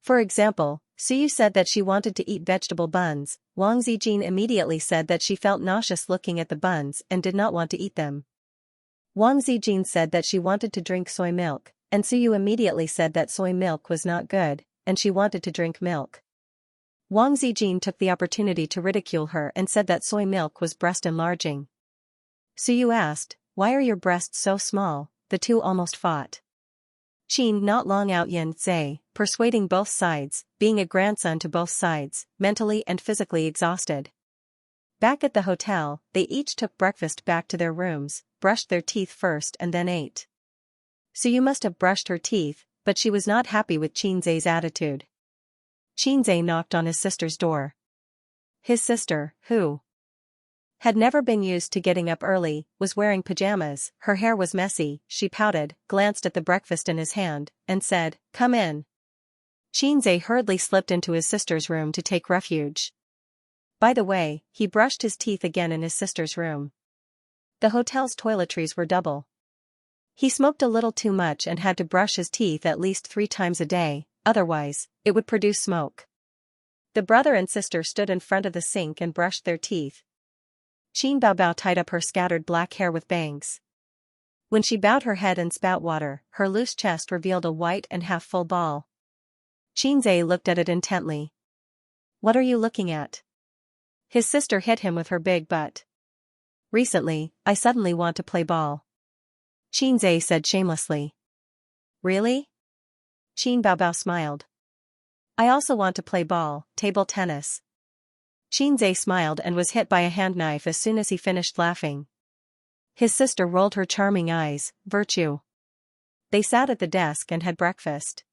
For example, Suyu said that she wanted to eat vegetable buns, Wang Zijin immediately said that she felt nauseous looking at the buns and did not want to eat them. Wang Zijin said that she wanted to drink soy milk, and Suyu immediately said that soy milk was not good, and she wanted to drink milk. Wang Zijin took the opportunity to ridicule her and said that soy milk was breast enlarging. Suyu asked, why are your breasts so small? The two almost fought. Qin not long out Xianxia, persuading both sides, being a grandson to both sides, mentally and physically exhausted. Back at the hotel, they each took breakfast back to their rooms, brushed their teeth first and then ate. Suyu must have brushed her teeth, but she was not happy with Xianxia's attitude. Xianxia knocked on his sister's door. His sister, who had never been used to getting up early, was wearing pajamas, her hair was messy, she pouted, glanced at the breakfast in his hand, and said, come in. Xianxia hurriedly slipped into his sister's room to take refuge. By the way, he brushed his teeth again in his sister's room. The hotel's toiletries were double. He smoked a little too much and had to brush his teeth at least 3 times a day, otherwise, it would produce smoke. The brother and sister stood in front of the sink and brushed their teeth. Qin Baobao tied up her scattered black hair with bangs. When she bowed her head and spat water, her loose chest revealed a white and half-full ball. Qinzhe looked at it intently. "What are you looking at?" His sister hit him with her big butt. "Recently, I suddenly want to play ball," Qinzhe said shamelessly. "Really?" Qin Baobao smiled. "I also want to play ball, table tennis." Qinzhe smiled and was hit by a hand knife as soon as he finished laughing. His sister rolled her charming eyes. Virtue. They sat at the desk and had breakfast.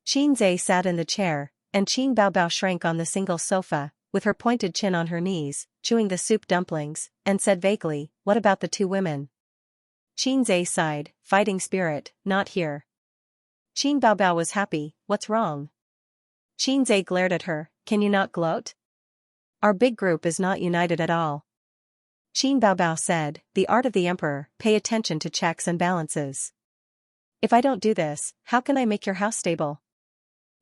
Qinzhe sat in the chair, and Qin Baobao shrank on the single sofa, with her pointed chin on her knees, chewing the soup dumplings, and said vaguely, "What about the two women?" Qinzhe sighed, "Fighting spirit, not here." Qin Baobao was happy. "What's wrong?" Qinzhe glared at her. "Can you not gloat? Our big group is not united at all." Qin Baobao said, "The art of the emperor, pay attention to checks and balances. If I don't do this, how can I make your house stable?"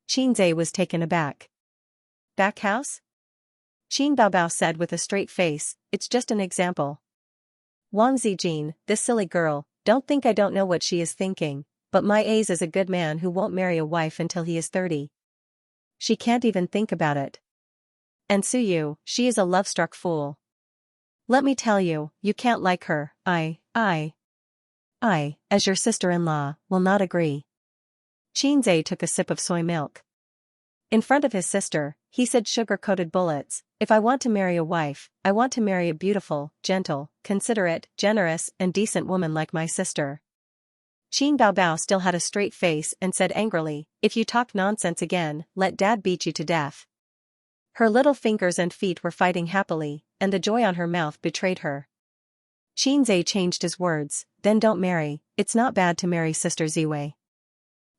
Qinzhe was taken aback. "Back house?" Qin Baobao said with a straight face, "It's just an example. Wang Zijin, this silly girl, don't think I don't know what she is thinking, but my A's is a good man who won't marry a wife until he is 30. She can't even think about it. And Suyu, she is a love-struck fool. Let me tell you, you can't like her. I, as your sister-in-law, will not agree." Qinzhe took a sip of soy milk. In front of his sister, he said sugar-coated bullets, "If I want to marry a wife, I want to marry a beautiful, gentle, considerate, generous, and decent woman like my sister." Qin Baobao still had a straight face and said angrily, "If you talk nonsense again, let Dad beat you to death." Her little fingers and feet were fighting happily, and the joy on her mouth betrayed her. Qinzhe changed his words, "Then don't marry, it's not bad to marry Sister Ziwei."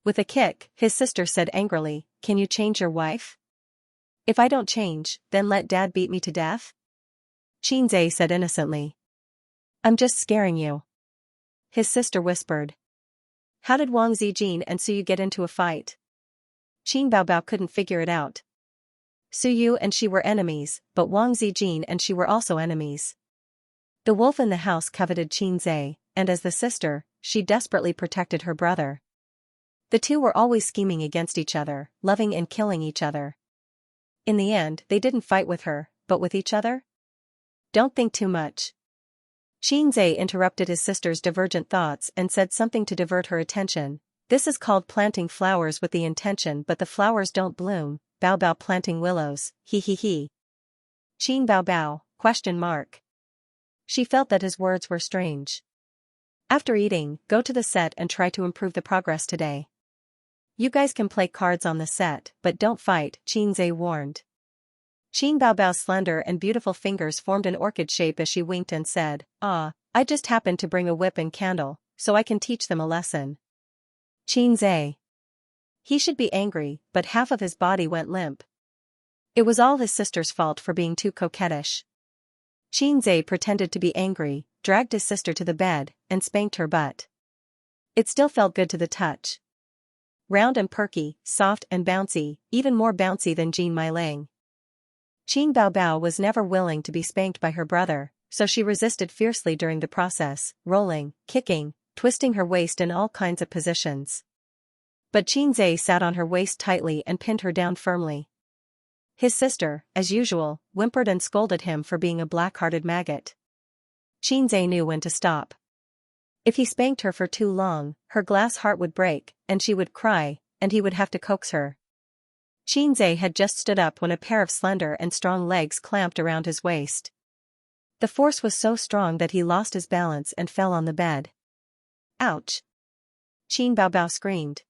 With a kick, his sister said angrily, "Can you change your wife?" "If I don't change, then let Dad beat me to death?" Qinzhe said innocently. "I'm just scaring you." His sister whispered. "How did Wang Zijin and Suyu get into a fight?" Qin Baobao couldn't figure it out. Suyu and she were enemies, but Wang Zijin and she were also enemies. The wolf in the house coveted Qinzhe, and as the sister, she desperately protected her brother. The two were always scheming against each other, loving and killing each other. In the end, they didn't fight with her, but with each other? Don't think too much. Qinzhe interrupted his sister's divergent thoughts and said something to divert her attention. "This is called planting flowers with the intention, but the flowers don't bloom. Baobao planting willows, he. Qin Baobao, question mark. She felt that his words were strange. "After eating, go to the set and try to improve the progress today. You guys can play cards on the set, but don't fight," Qinzhe warned. Qin Baobao's slender and beautiful fingers formed an orchid shape as she winked and said, "Ah, I just happened to bring a whip and candle, so I can teach them a lesson." Qinzhe. He should be angry, but half of his body went limp. It was all his sister's fault for being too coquettish. Qinzhe pretended to be angry, dragged his sister to the bed, and spanked her butt. It still felt good to the touch. Round and perky, soft and bouncy, even more bouncy than Jean Mailang. Qin Baobao was never willing to be spanked by her brother, so she resisted fiercely during the process, rolling, kicking, twisting her waist in all kinds of positions. But Qinzhe sat on her waist tightly and pinned her down firmly. His sister, as usual, whimpered and scolded him for being a black-hearted maggot. Qinzhe knew when to stop. If he spanked her for too long, her glass heart would break, and she would cry, and he would have to coax her. Qinzhe had just stood up when a pair of slender and strong legs clamped around his waist. The force was so strong that he lost his balance and fell on the bed. "Ouch!" Qin Baobao screamed.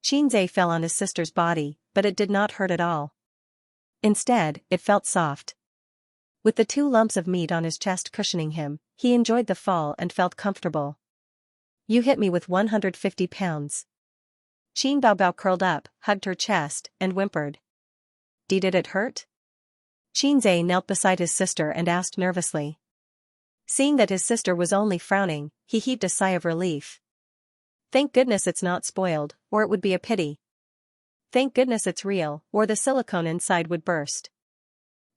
Qinzhe fell on his sister's body, but it did not hurt at all. Instead, it felt soft. With the 2 lumps of meat on his chest cushioning him, he enjoyed the fall and felt comfortable. "You hit me with 150 pounds. Qin Baobao curled up, hugged her chest, and whimpered. "Did it hurt?" Qinzhe knelt beside his sister and asked nervously. Seeing that his sister was only frowning, he heaved a sigh of relief. "Thank goodness it's not spoiled, or it would be a pity." Thank goodness it's real, or the silicone inside would burst.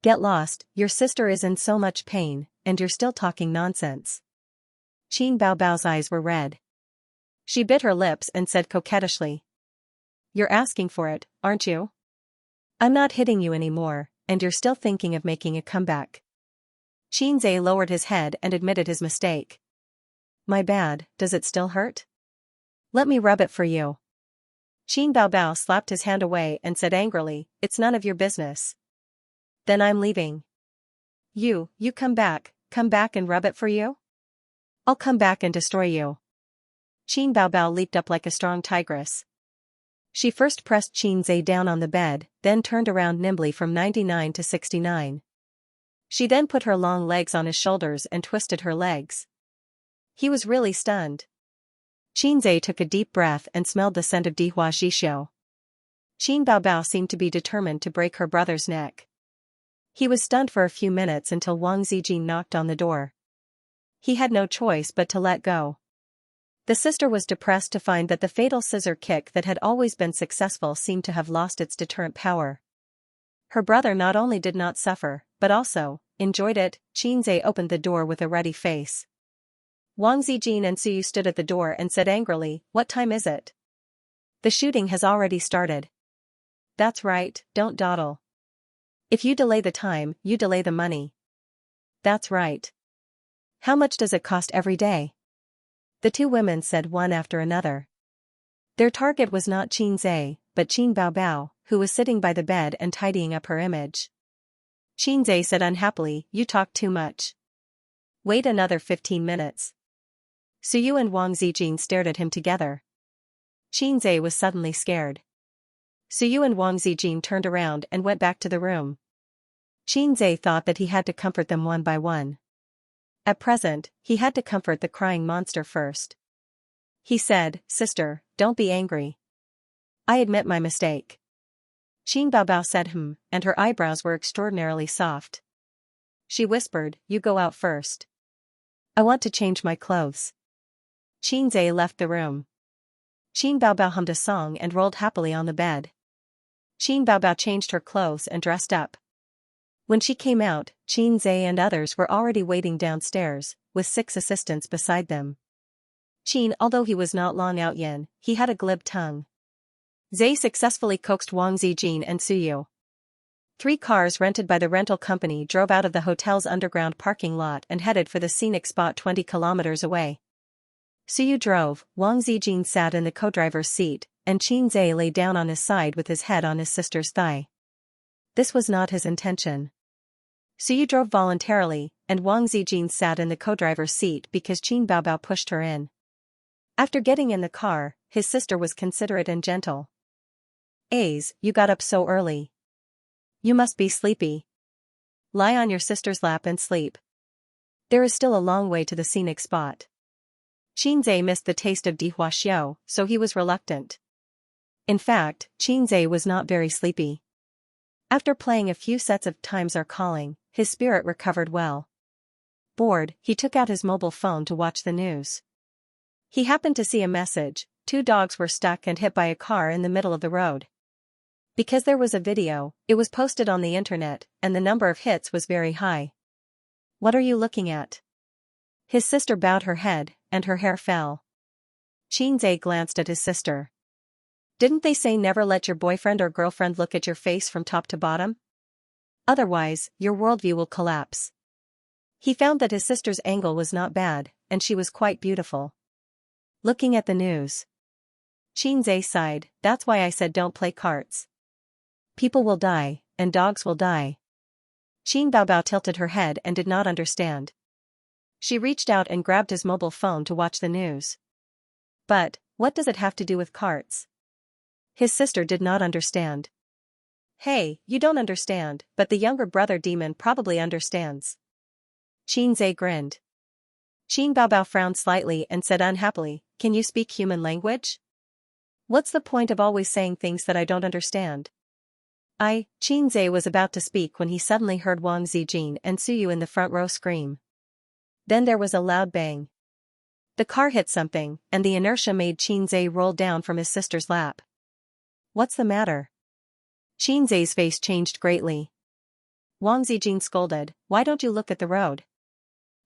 Get lost, your sister is in so much pain, and you're still talking nonsense. Qin Baobao's eyes were red. She bit her lips and said coquettishly. You're asking for it, aren't you? I'm not hitting you anymore, and you're still thinking of making a comeback. Qinzhe lowered his head and admitted his mistake. My bad, does it still hurt? Let me rub it for you. Qin Baobao slapped his hand away and said angrily, it's none of your business. Then I'm leaving. You come back and rub it for you? I'll come back and destroy you. Qin Baobao leaped up like a strong tigress. She first pressed Qinzhe down on the bed, then turned around nimbly from 99 to 69. She then put her long legs on his shoulders and twisted her legs. He was really stunned. Qinzhe took a deep breath and smelled the scent of Dihua Zhishou. Qin Baobao seemed to be determined to break her brother's neck. He was stunned for a few minutes until Wang Zijin knocked on the door. He had no choice but to let go. The sister was depressed to find that the fatal scissor kick that had always been successful seemed to have lost its deterrent power. Her brother not only did not suffer, but also enjoyed it. Qinzhe opened the door with a ruddy face. Wang Zijin and Suyu stood at the door and said angrily, what time is it? The shooting has already started. That's right, don't dawdle. If you delay the time, you delay the money. That's right. How much does it cost every day? The two women said one after another. Their target was not Qinzhe, but Qin Baobao, who was sitting by the bed and tidying up her image. Qinzhe said unhappily, you talk too much. Wait another 15 minutes. Suyu and Wang Zijin stared at him together. Qinzhe was suddenly scared. Suyu and Wang Zijin turned around and went back to the room. Qinzhe thought that he had to comfort them one by one. At present, he had to comfort the crying monster first. He said, Sister, don't be angry. I admit my mistake. Qin Baobao said and her eyebrows were extraordinarily soft. She whispered, you go out first. I want to change my clothes. Qinzhe left the room. Qin Baobao hummed a song and rolled happily on the bed. Qin Baobao changed her clothes and dressed up. When she came out, Qinzhe and others were already waiting downstairs, with 6 assistants beside them. Qin, although he was not long out yin, he had a glib tongue. Zhe successfully coaxed Wang Zijin and Suyu. 3 cars rented by the rental company drove out of the hotel's underground parking lot and headed for the scenic spot 20 kilometers away. Suyu drove, Wang Zijin sat in the co-driver's seat, and Qinzhe lay down on his side with his head on his sister's thigh. This was not his intention. Suyu drove voluntarily, and Wang Zijin sat in the co-driver's seat because Qin Baobao pushed her in. After getting in the car, his sister was considerate and gentle. Aze, you got up so early. You must be sleepy. Lie on your sister's lap and sleep. There is still a long way to the scenic spot. Qinzhe missed the taste of Dihua Xiao, so he was reluctant. In fact, Qinzhe was not very sleepy. After playing a few sets of Times Are Calling, his spirit recovered well. Bored, he took out his mobile phone to watch the news. He happened to see a message: 2 dogs were stuck and hit by a car in the middle of the road. Because there was a video, it was posted on the internet, and the number of hits was very high. What are you looking at? His sister bowed her head, and her hair fell. Qinzhe glanced at his sister. Didn't they say never let your boyfriend or girlfriend look at your face from top to bottom? Otherwise, your worldview will collapse. He found that his sister's angle was not bad, and she was quite beautiful. Looking at the news. Qinzhe sighed, that's why I said don't play carts. People will die, and dogs will die. Qin Baobao tilted her head and did not understand. She reached out and grabbed his mobile phone to watch the news. But, what does it have to do with carts? His sister did not understand. Hey, you don't understand, but the younger brother demon probably understands. Qinzhe grinned. Qin Baobao frowned slightly and said unhappily, can you speak human language? What's the point of always saying things that I don't understand? Qinzhe was about to speak when he suddenly heard Wang Zijin and Suyu in the front row scream. Then there was a loud bang. The car hit something, and the inertia made Qinzhe roll down from his sister's lap. What's the matter? Xianxia's face changed greatly. Wang Zijin scolded, why don't you look at the road?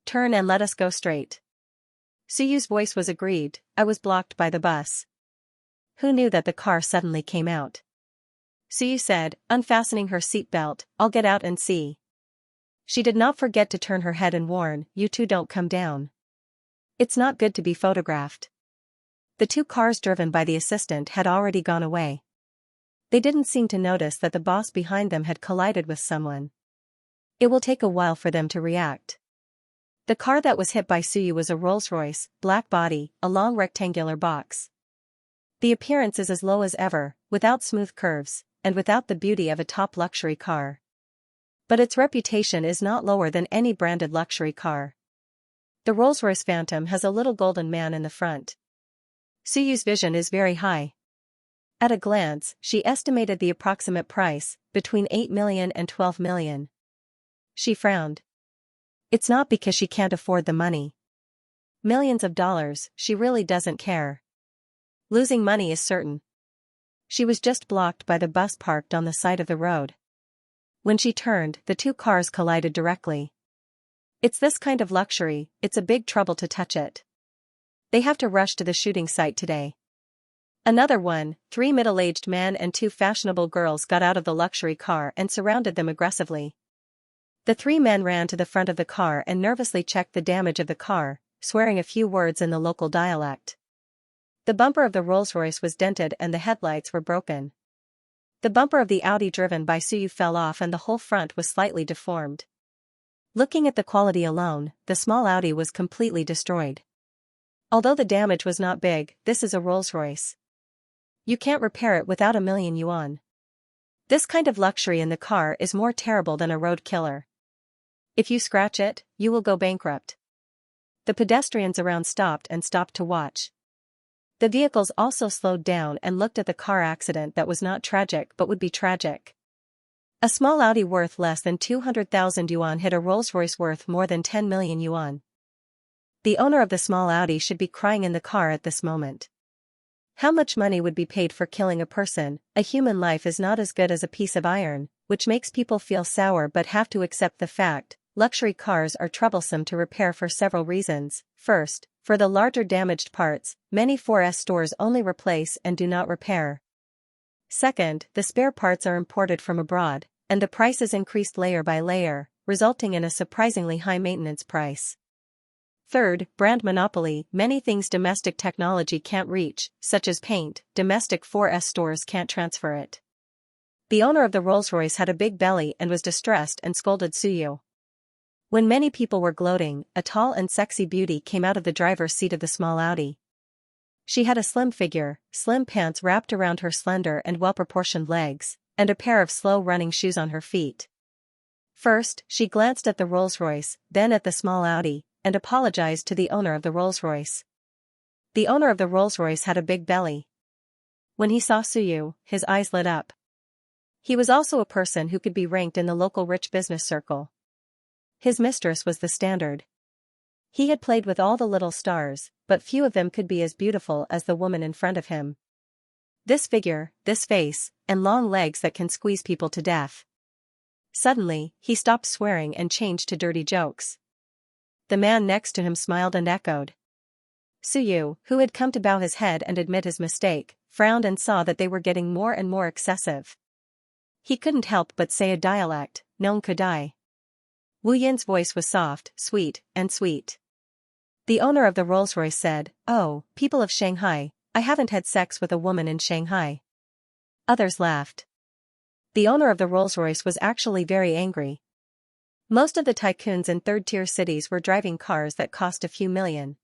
Turn and let us go straight. Suyu's voice was aggrieved, I was blocked by the bus. Who knew that the car suddenly came out? Suyu said, unfastening her seatbelt, I'll get out and see. She did not forget to turn her head and warn, you two don't come down. It's not good to be photographed. The two cars driven by the assistant had already gone away. They didn't seem to notice that the boss behind them had collided with someone. It will take a while for them to react. The car that was hit by Suyu was a Rolls-Royce, black body, a long rectangular box. The appearance is as low as ever, without smooth curves, and without the beauty of a top luxury car. But its reputation is not lower than any branded luxury car. The Rolls-Royce Phantom has a little golden man in the front. Suyu's vision is very high. At a glance, she estimated the approximate price, between 8 million and 12 million. She frowned. It's not because she can't afford the money. Millions of dollars, she really doesn't care. Losing money is certain. She was just blocked by the bus parked on the side of the road. When she turned, the two cars collided directly. It's this kind of luxury, it's a big trouble to touch it. They have to rush to the shooting site today. Another one, 3 middle-aged men and 2 fashionable girls got out of the luxury car and surrounded them aggressively. The 3 men ran to the front of the car and nervously checked the damage of the car, swearing a few words in the local dialect. The bumper of the Rolls-Royce was dented and the headlights were broken. The bumper of the Audi driven by Suyu fell off and the whole front was slightly deformed. Looking at the quality alone, the small Audi was completely destroyed. Although the damage was not big, this is a Rolls-Royce. You can't repair it without 1 million yuan. This kind of luxury in the car is more terrible than a road killer. If you scratch it, you will go bankrupt. The pedestrians around stopped to watch. The vehicles also slowed down and looked at the car accident that was not tragic but would be tragic. A small Audi worth less than 200,000 yuan hit a Rolls-Royce worth more than 10 million yuan. The owner of the small Audi should be crying in the car at this moment. How much money would be paid for killing a person? A human life is not as good as a piece of iron, which makes people feel sour but have to accept the fact. Luxury cars are troublesome to repair for several reasons. First, for the larger damaged parts, many 4S stores only replace and do not repair. Second, the spare parts are imported from abroad, and the price is increased layer by layer, resulting in a surprisingly high maintenance price. Third, brand monopoly. Many things domestic technology can't reach, such as paint, domestic 4S stores can't transfer it. The owner of the Rolls-Royce had a big belly and was distressed and scolded Suyu. When many people were gloating, a tall and sexy beauty came out of the driver's seat of the small Audi. She had a slim figure, slim pants wrapped around her slender and well-proportioned legs, and a pair of slow-running shoes on her feet. First, she glanced at the Rolls-Royce, then at the small Audi, and apologized to the owner of the Rolls-Royce. The owner of the Rolls-Royce had a big belly. When he saw Suyu, his eyes lit up. He was also a person who could be ranked in the local rich business circle. His mistress was the standard. He had played with all the little stars, but few of them could be as beautiful as the woman in front of him. This figure, this face, and long legs that can squeeze people to death. Suddenly, he stopped swearing and changed to dirty jokes. The man next to him smiled and echoed. Suyu, who had come to bow his head and admit his mistake, frowned and saw that they were getting more and more excessive. He couldn't help but say a dialect, non could I. Wu Yin's voice was soft, sweet, and sweet. The owner of the Rolls-Royce said, oh, people of Shanghai, I haven't had sex with a woman in Shanghai. Others laughed. The owner of the Rolls-Royce was actually very angry. Most of the tycoons in third-tier cities were driving cars that cost a few million.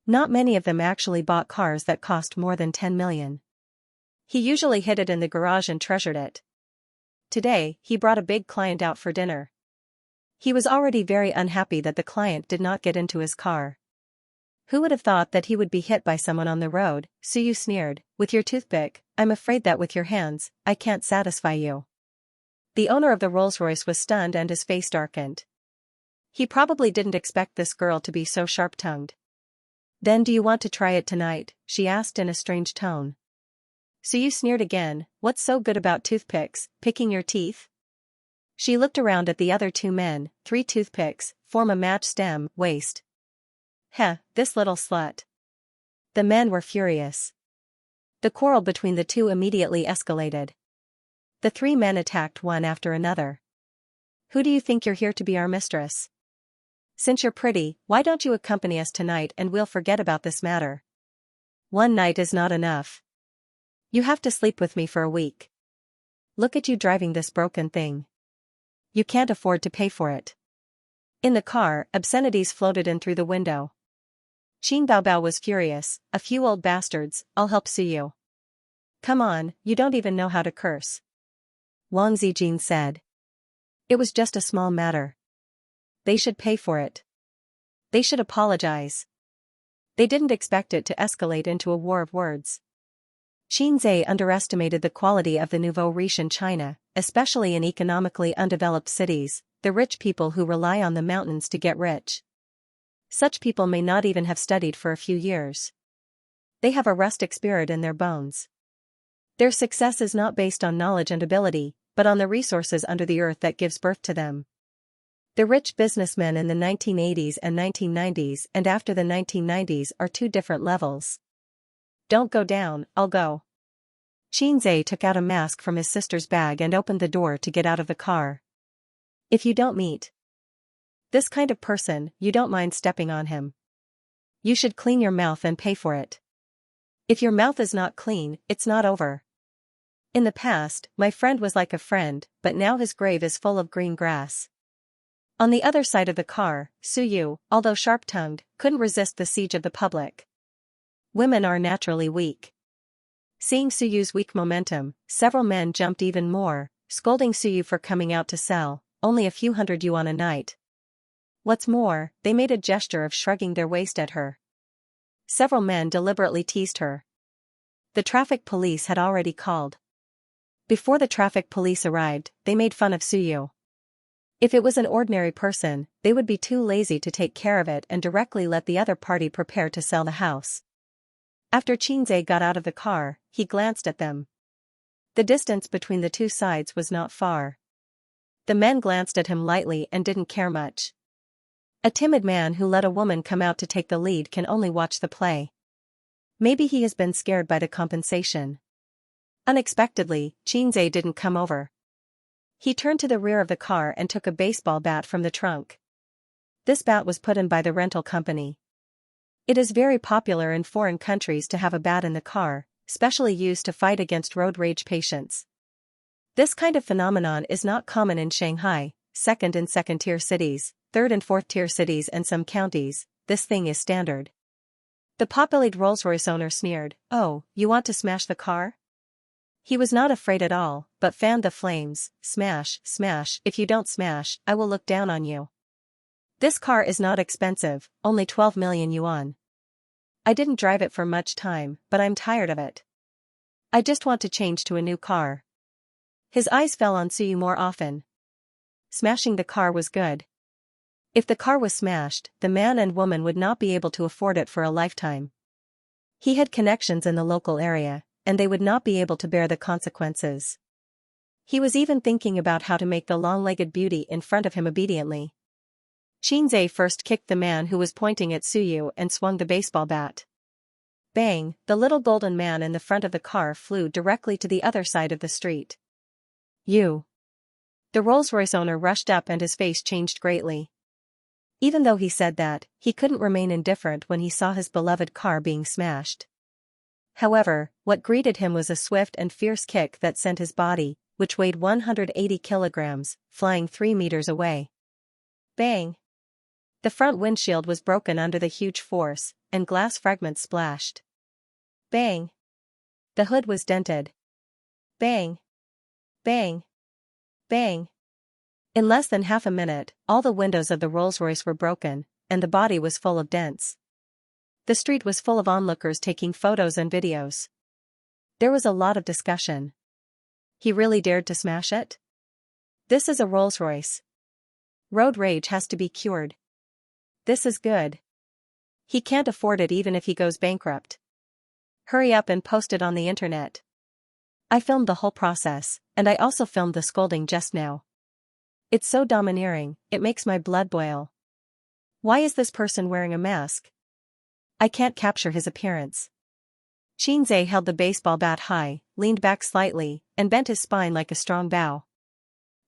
Not many of them actually bought cars that cost more than 10 million. He usually hid it in the garage and treasured it. Today, he brought a big client out for dinner. He was already very unhappy that the client did not get into his car. Who would have thought that he would be hit by someone on the road? Suyu sneered, with your toothpick, I'm afraid that with your hands, I can't satisfy you. The owner of the Rolls-Royce was stunned and his face darkened. He probably didn't expect this girl to be so sharp-tongued. Then do you want to try it tonight? She asked in a strange tone. Suyu sneered again, what's so good about toothpicks, picking your teeth? She looked around at the other two men, 3 toothpicks, form a match stem, waste. Heh, this little slut. The men were furious. The quarrel between the two immediately escalated. The 3 men attacked one after another. Who do you think you're here to be our mistress? Since you're pretty, why don't you accompany us tonight and we'll forget about this matter? One night is not enough. You have to sleep with me for a week. Look at you driving this broken thing. You can't afford to pay for it. In the car, obscenities floated in through the window. Qin Baobao was furious, a few old bastards, I'll help Suyu. Come on, you don't even know how to curse. Wang Zijin said. It was just a small matter. They should pay for it. They should apologize. They didn't expect it to escalate into a war of words. Qin Zhe underestimated the quality of the nouveau riche in China, especially in economically undeveloped cities, the rich people who rely on the mountains to get rich. Such people may not even have studied for a few years. They have a rustic spirit in their bones. Their success is not based on knowledge and ability, but on the resources under the earth that gives birth to them. The rich businessmen in the 1980s and 1990s and after the 1990s are 2 different levels. Don't go down, I'll go. Qin Zhe took out a mask from his sister's bag and opened the door to get out of the car. If you don't meet this kind of person, you don't mind stepping on him. You should clean your mouth and pay for it. If your mouth is not clean, it's not over. In the past, my friend was like a friend, but now his grave is full of green grass. On the other side of the car, Suyu, although sharp-tongued, couldn't resist the siege of the public. Women are naturally weak. Seeing Suyu's weak momentum, several men jumped even more, scolding Suyu for coming out to sell, only a few hundred yuan a night. What's more, they made a gesture of shrugging their waist at her. Several men deliberately teased her. The traffic police had already called. Before the traffic police arrived, they made fun of Suyu. If it was an ordinary person, they would be too lazy to take care of it and directly let the other party prepare to sell the house. After Qin Zhe got out of the car, he glanced at them. The distance between the two sides was not far. The men glanced at him lightly and didn't care much. A timid man who let a woman come out to take the lead can only watch the play. Maybe he has been scared by the compensation. Unexpectedly, Qin Zhe didn't come over. He turned to the rear of the car and took a baseball bat from the trunk. This bat was put in by the rental company. It is very popular in foreign countries to have a bat in the car, specially used to fight against road rage patients. This kind of phenomenon is not common in Shanghai, second and second-tier cities, third and fourth-tier cities and some counties. This thing is standard. The populated Rolls-Royce owner sneered, "Oh, you want to smash the car?" He was not afraid at all, but fanned the flames. Smash, smash, if you don't smash, I will look down on you. This car is not expensive, only 12 million yuan. I didn't drive it for much time, but I'm tired of it. I just want to change to a new car. His eyes fell on Suyu more often. Smashing the car was good. If the car was smashed, the man and woman would not be able to afford it for a lifetime. He had connections in the local area, and they would not be able to bear the consequences. He was even thinking about how to make the long-legged beauty in front of him obediently. Qin Zhe first kicked the man who was pointing at Suyu and swung the baseball bat. Bang, the little golden man in the front of the car flew directly to the other side of the street. You. The Rolls-Royce owner rushed up and his face changed greatly. Even though he said that, he couldn't remain indifferent when he saw his beloved car being smashed. However, what greeted him was a swift and fierce kick that sent his body, which weighed 180 kilograms, flying 3 meters away. Bang! The front windshield was broken under the huge force, and glass fragments splashed. Bang! The hood was dented. Bang! Bang! Bang! In less than half a minute, all the windows of the Rolls-Royce were broken, and the body was full of dents. The street was full of onlookers taking photos and videos. There was a lot of discussion. He really dared to smash it? This is a Rolls-Royce. Road rage has to be cured. This is good. He can't afford it even if he goes bankrupt. Hurry up and post it on the internet. I filmed the whole process, and I also filmed the scolding just now. It's so domineering, it makes my blood boil. Why is this person wearing a mask? I can't capture his appearance. Xianxia held the baseball bat high, leaned back slightly, and bent his spine like a strong bow.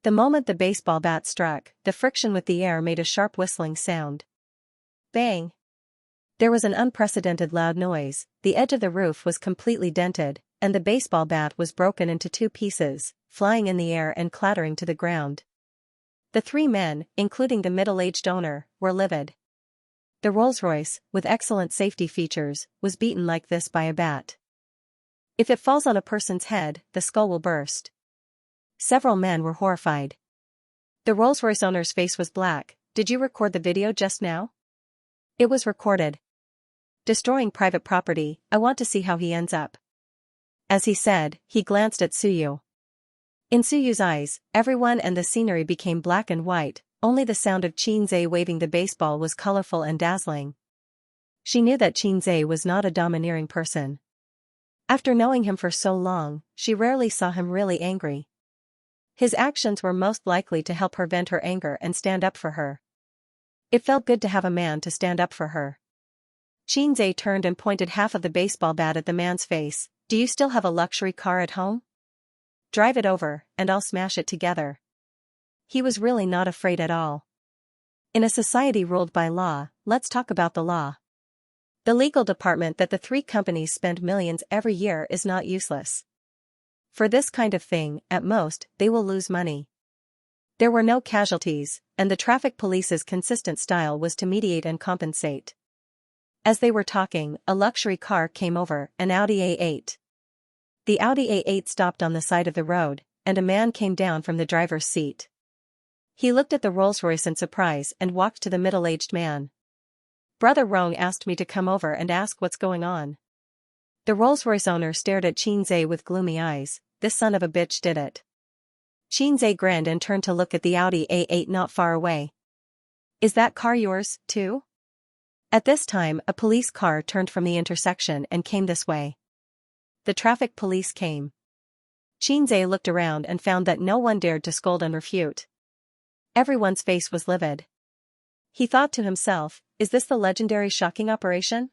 The moment the baseball bat struck, the friction with the air made a sharp whistling sound. Bang! There was an unprecedented loud noise, the edge of the roof was completely dented, and the baseball bat was broken into two pieces, flying in the air and clattering to the ground. The three men, including the middle-aged owner, were livid. The Rolls-Royce, with excellent safety features, was beaten like this by a bat. If it falls on a person's head, the skull will burst. Several men were horrified. The Rolls-Royce owner's face was black. Did you record the video just now? It was recorded. Destroying private property, I want to see how he ends up. As he said, he glanced at Suyu. In Suyu's eyes, everyone and the scenery became black and white, only the sound of Xianxia waving the baseball was colorful and dazzling. She knew that Xianxia was not a domineering person. After knowing him for so long, she rarely saw him really angry. His actions were most likely to help her vent her anger and stand up for her. It felt good to have a man to stand up for her. Xianxia turned and pointed half of the baseball bat at the man's face. Do you still have a luxury car at home? Drive it over, and I'll smash it together. He was really not afraid at all. In a society ruled by law, let's talk about the law. The legal department that the three companies spend millions every year is not useless. For this kind of thing, at most, they will lose money. There were no casualties, and the traffic police's consistent style was to mediate and compensate. As they were talking, a luxury car came over, an Audi A8. The Audi A8 stopped on the side of the road, and a man came down from the driver's seat. He looked at the Rolls-Royce in surprise and walked to the middle-aged man. Brother Rong asked me to come over and ask what's going on. The Rolls-Royce owner stared at Xianxia with gloomy eyes. This son of a bitch did it. Xianxia grinned and turned to look at the Audi A8 not far away. Is that car yours, too? At this time, a police car turned from the intersection and came this way. The traffic police came. Xianxia looked around and found that no one dared to scold and refute. Everyone's face was livid. He thought to himself, is this the legendary shocking operation?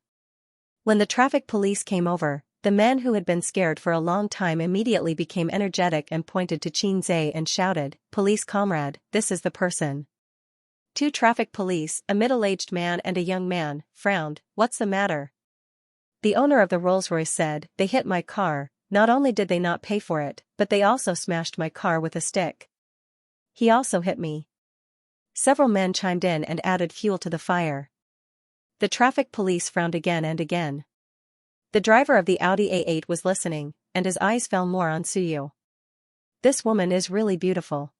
When the traffic police came over, the men who had been scared for a long time immediately became energetic and pointed to Xianxia and shouted, "Police comrade, this is the person." Two traffic police, a middle-aged man and a young man, frowned. What's the matter? The owner of the Rolls-Royce said, they hit my car. Not only did they not pay for it, but they also smashed my car with a stick. He also hit me. Several men chimed in and added fuel to the fire. The traffic police frowned again and again. The driver of the Audi A8 was listening, and his eyes fell more on Suyu. This woman is really beautiful.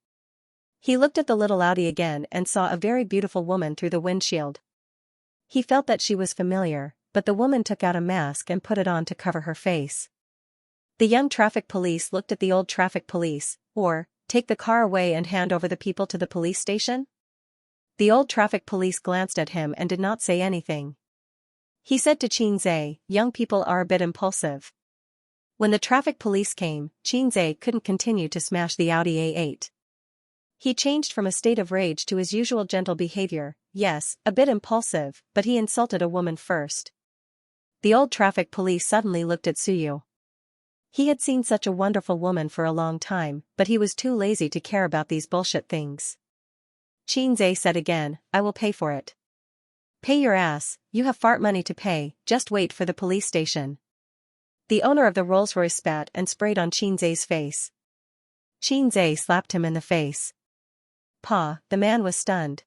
He looked at the little Audi again and saw a very beautiful woman through the windshield. He felt that she was familiar, but the woman took out a mask and put it on to cover her face. The young traffic police looked at the old traffic police, or, take the car away and hand over the people to the police station? The old traffic police glanced at him and did not say anything. He said to Xianxia, young people are a bit impulsive. When the traffic police came, Xianxia couldn't continue to smash the Audi A8. He changed from a state of rage to his usual gentle behavior. Yes, a bit impulsive, but he insulted a woman first. The old traffic police suddenly looked at Suyu. He had seen such a wonderful woman for a long time, but he was too lazy to care about these bullshit things. Xianxia said again, I will pay for it. Pay your ass, you have fart money to pay, just wait for the police station. The owner of the Rolls-Royce spat and sprayed on Xianxia's face. Xianxia slapped him in the face. Pa, the man was stunned.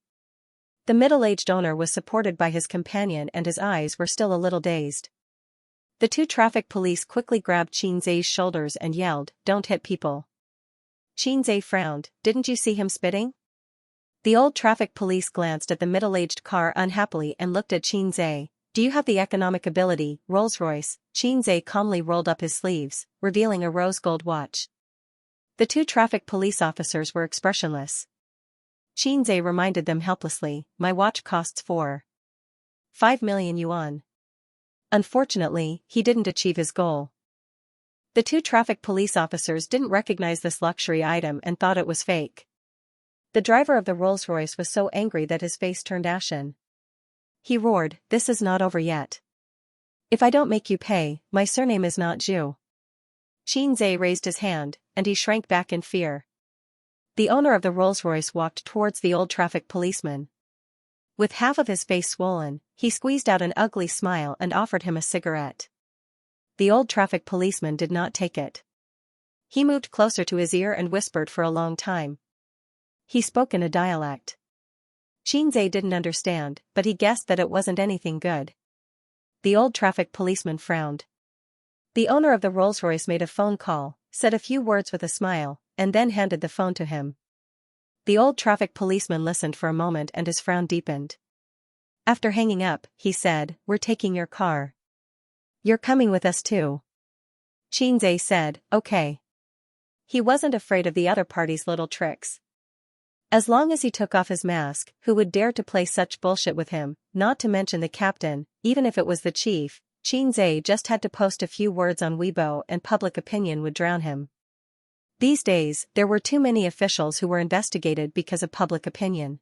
The middle-aged owner was supported by his companion and his eyes were still a little dazed. The two traffic police quickly grabbed Xianxia's shoulders and yelled, don't hit people. Xianxia frowned, didn't you see him spitting? The old traffic police glanced at the middle-aged car unhappily and looked at Xianxia. Do you have the economic ability, Rolls-Royce? Xianxia calmly rolled up his sleeves, revealing a rose gold watch. The two traffic police officers were expressionless. Xianxia reminded them helplessly, my watch costs 4.5 million yuan. Unfortunately, he didn't achieve his goal. The two traffic police officers didn't recognize this luxury item and thought it was fake. The driver of the Rolls-Royce was so angry that his face turned ashen. He roared, "This is not over yet. If I don't make you pay, my surname is not Zhu." Xianxia raised his hand, and he shrank back in fear. The owner of the Rolls-Royce walked towards the old traffic policeman. With half of his face swollen, he squeezed out an ugly smile and offered him a cigarette. The old traffic policeman did not take it. He moved closer to his ear and whispered for a long time. He spoke in a dialect. Xianxia didn't understand, but he guessed that it wasn't anything good. The old traffic policeman frowned. The owner of the Rolls-Royce made a phone call, said a few words with a smile, and then handed the phone to him. The old traffic policeman listened for a moment and his frown deepened. After hanging up, he said, "We're taking your car. You're coming with us too." Xianxia said, "Okay." He wasn't afraid of the other party's little tricks. As long as he took off his mask, who would dare to play such bullshit with him, not to mention the captain, even if it was the chief, Xianxia just had to post a few words on Weibo and public opinion would drown him. These days, there were too many officials who were investigated because of public opinion.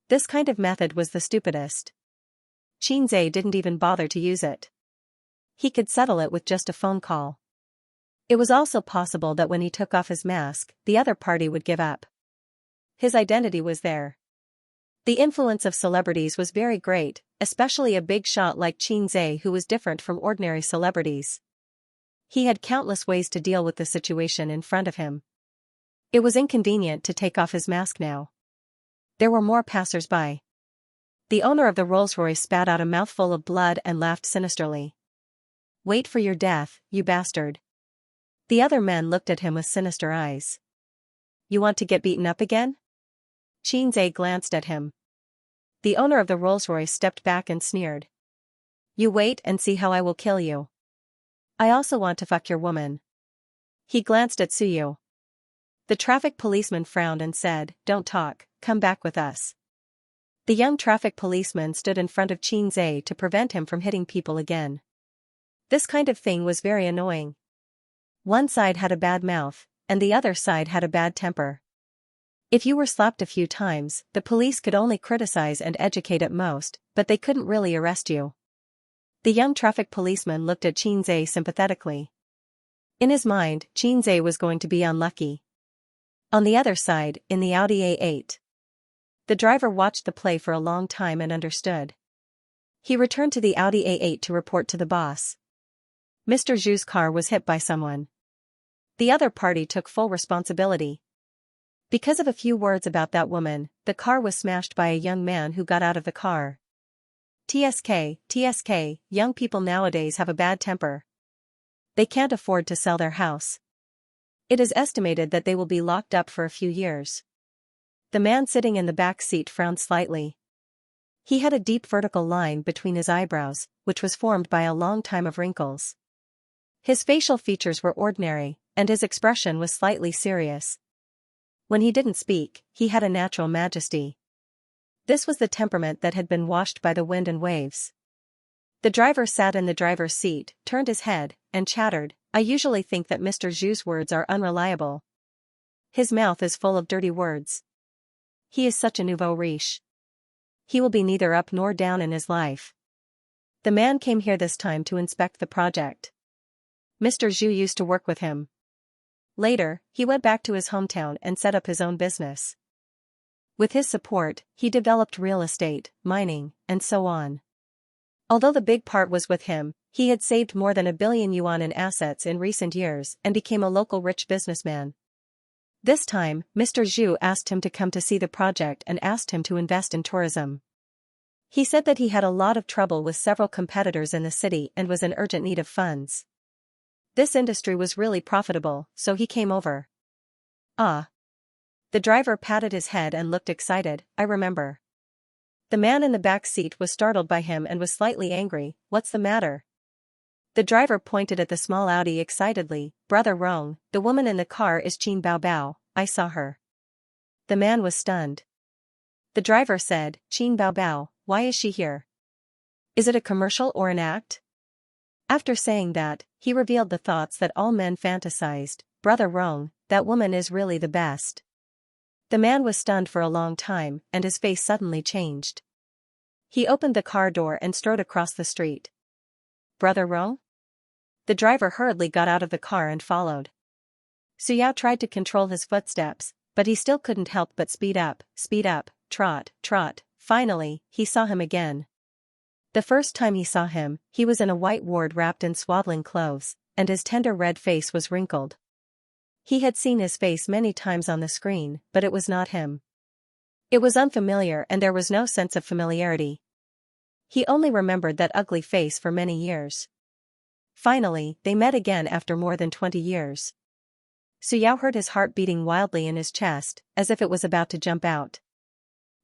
This kind of method was the stupidest. Xianxia didn't even bother to use it. He could settle it with just a phone call. It was also possible that when he took off his mask, the other party would give up. His identity was there. The influence of celebrities was very great, especially a big shot like Xianxia who was different from ordinary celebrities. He had countless ways to deal with the situation in front of him. It was inconvenient to take off his mask now. There were more passers-by. The owner of the Rolls-Royce spat out a mouthful of blood and laughed sinisterly. "Wait for your death, you bastard." The other men looked at him with sinister eyes. "You want to get beaten up again?" Xianxia glanced at him. The owner of the Rolls-Royce stepped back and sneered. "You wait and see how I will kill you. I also want to fuck your woman." He glanced at Suyu. The traffic policeman frowned and said, "Don't talk, come back with us." The young traffic policeman stood in front of Xianxia to prevent him from hitting people again. This kind of thing was very annoying. One side had a bad mouth, and the other side had a bad temper. If you were slapped a few times, the police could only criticize and educate at most, but they couldn't really arrest you. The young traffic policeman looked at Xianxia sympathetically. In his mind, Xianxia was going to be unlucky. On the other side, in the Audi A8. The driver watched the play for a long time and understood. He returned to the Audi A8 to report to the boss. Mr. Zhu's car was hit by someone. The other party took full responsibility. Because of a few words about that woman, the car was smashed by a young man who got out of the car. TSK, young people nowadays have a bad temper. They can't afford to sell their house. It is estimated that they will be locked up for a few years. The man sitting in the back seat frowned slightly. He had a deep vertical line between his eyebrows, which was formed by a long time of wrinkles. His facial features were ordinary, and his expression was slightly serious. When he didn't speak, he had a natural majesty. This was the temperament that had been washed by the wind and waves. The driver sat in the driver's seat, turned his head, and chattered, "I usually think that Mr. Zhu's words are unreliable. His mouth is full of dirty words. He is such a nouveau riche. He will be neither up nor down in his life." The man came here this time to inspect the project. Mr. Zhu used to work with him. Later, he went back to his hometown and set up his own business. With his support, he developed real estate, mining, and so on. Although the big part was with him, he had saved more than 1 billion yuan in assets in recent years and became a local rich businessman. This time, Mr. Zhu asked him to come to see the project and asked him to invest in tourism. He said that he had a lot of trouble with several competitors in the city and was in urgent need of funds. This industry was really profitable, so he came over. "Ah." The driver patted his head and looked excited, "I remember." The man in the back seat was startled by him and was slightly angry. "What's the matter?" The driver pointed at the small Audi excitedly. "Brother Rong, the woman in the car is Qin Baobao, I saw her." The man was stunned. The driver said, "Qin Baobao, why is she here? Is it a commercial or an act?" After saying that, he revealed the thoughts that all men fantasized. Brother Rong, that woman is really the best. The man was stunned for a long time, and his face suddenly changed. He opened the car door and strode across the street. Brother Rong? The driver hurriedly got out of the car and followed. Suyao tried to control his footsteps, but he still couldn't help but speed up, trot, trot. Finally, he saw him again. The first time he saw him, he was in a white ward wrapped in swaddling clothes, and his tender red face was wrinkled. He had seen his face many times on the screen, but it was not him. It was unfamiliar and there was no sense of familiarity. He only remembered that ugly face for many years. Finally, they met again after more than 20 years. Suyao heard his heart beating wildly in his chest, as if it was about to jump out.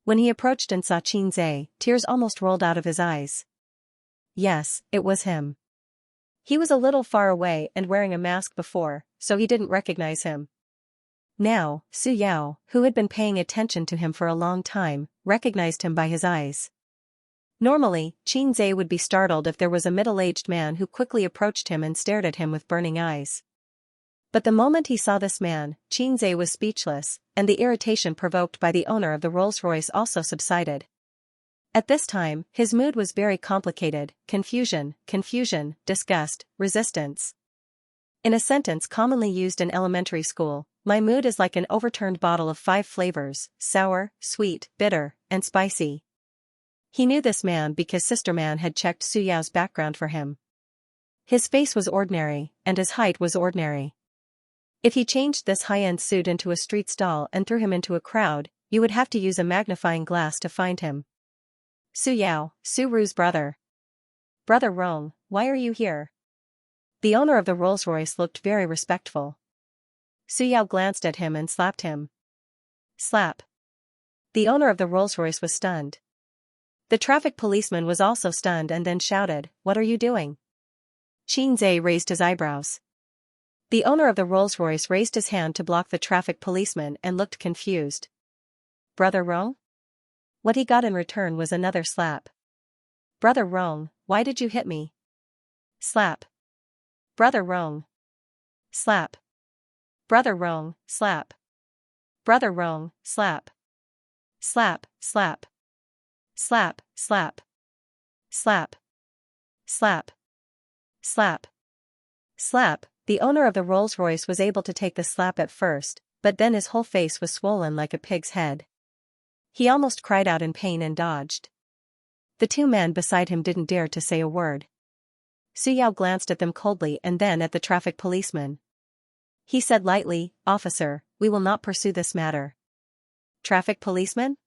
When he approached and saw Xianxia, tears almost rolled out of his eyes. Yes, it was him. He was a little far away and wearing a mask before, so he didn't recognize him. Now, Suyao, who had been paying attention to him for a long time, recognized him by his eyes. Normally, Xianxia would be startled if there was a middle-aged man who quickly approached him and stared at him with burning eyes. But the moment he saw this man, Xianxia was speechless, and the irritation provoked by the owner of the Rolls-Royce also subsided. At this time, his mood was very complicated: confusion, disgust, resistance. In a sentence commonly used in elementary school, my mood is like an overturned bottle of 5 flavors: sour, sweet, bitter, and spicy. He knew this man because Sister Man had checked Suyao's background for him. His face was ordinary, and his height was ordinary. If he changed this high-end suit into a street stall and threw him into a crowd, you would have to use a magnifying glass to find him. Suyao, Su Ru's brother. Brother Rong, why are you here? The owner of the Rolls-Royce looked very respectful. Suyao glanced at him and slapped him. Slap. The owner of the Rolls-Royce was stunned. The traffic policeman was also stunned and then shouted, "What are you doing?" Xianxia raised his eyebrows. The owner of the Rolls-Royce raised his hand to block the traffic policeman and looked confused. Brother Rong? What he got in return was another slap. Brother Rong, why did you hit me? Slap. Brother Rong. Slap. Brother Rong, slap. Brother Rong, slap. Slap, slap. Slap, slap. Slap. Slap. Slap. Slap. The owner of the Rolls-Royce was able to take the slap at first, but then his whole face was swollen like a pig's head. He almost cried out in pain and dodged. The 2 men beside him didn't dare to say a word. Suyao glanced at them coldly and then at the traffic policeman. He said lightly, "Officer, we will not pursue this matter." Traffic policeman?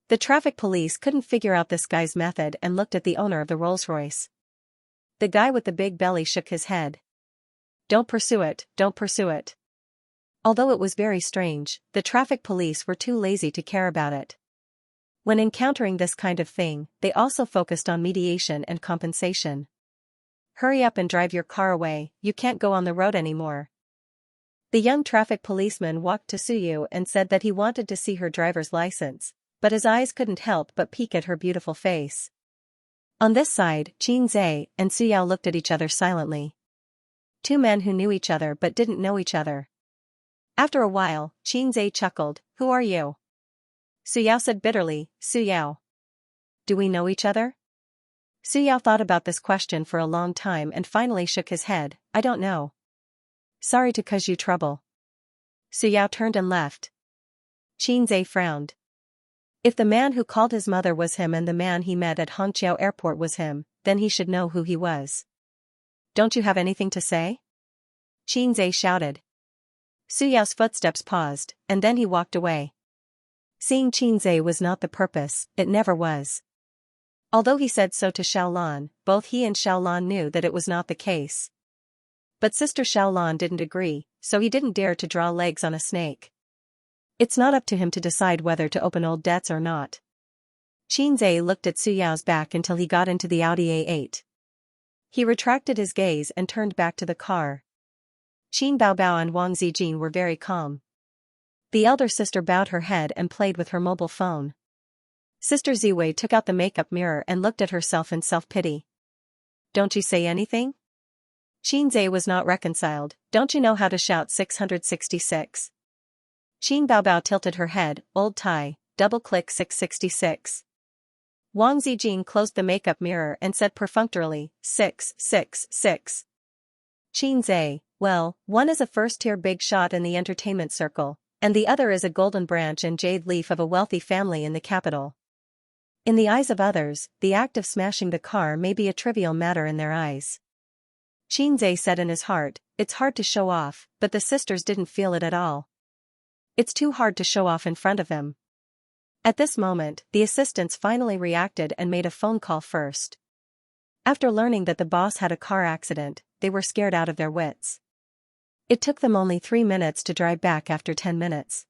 The traffic police couldn't figure out this guy's method and looked at the owner of the Rolls-Royce. The guy with the big belly shook his head. Don't pursue it, don't pursue it. Although it was very strange, the traffic police were too lazy to care about it. When encountering this kind of thing, they also focused on mediation and compensation. Hurry up and drive your car away, you can't go on the road anymore. The young traffic policeman walked to Suyu and said that he wanted to see her driver's license, but his eyes couldn't help but peek at her beautiful face. On this side, Xianxia and Suyao looked at each other silently. 2 men who knew each other but didn't know each other. After a while, Xianxia chuckled, "Who are you?" Suyao said bitterly, "Suyao. Do we know each other?" Suyao thought about this question for a long time and finally shook his head, "I don't know. Sorry to cause you trouble." Suyao turned and left. Xianxia frowned. If the man who called his mother was him and the man he met at Hangzhou airport was him, then he should know who he was. "Don't you have anything to say?" Xianxia shouted. Suyao's footsteps paused, and then he walked away. Seeing Xianxia was not the purpose, it never was. Although he said so to Xiaolan, both he and Xiaolan knew that it was not the case. But Sister Xiaolan didn't agree, so he didn't dare to draw legs on a snake. It's not up to him to decide whether to open old debts or not. Xianxia looked at Suyao's back until he got into the Audi A8. He retracted his gaze and turned back to the car. Qin Baobao and Wang Zijin were very calm. The elder sister bowed her head and played with her mobile phone. Sister Ziwei took out the makeup mirror and looked at herself in self-pity. "Don't you say anything?" Xianxia was not reconciled. Don't you know how to shout 666? Qin Baobao tilted her head, old tie, double-click 666. Wang Zijin closed the makeup mirror and said perfunctorily, 666. Xianxia, well, one is a first-tier big shot in the entertainment circle, and the other is a golden branch and jade leaf of a wealthy family in the capital. In the eyes of others, the act of smashing the car may be a trivial matter in their eyes. Xianxia said in his heart, it's hard to show off, but the sisters didn't feel it at all. It's too hard to show off in front of him. At this moment, the assistants finally reacted and made a phone call first. After learning that the boss had a car accident, they were scared out of their wits. It took them only 3 minutes to drive back after 10 minutes.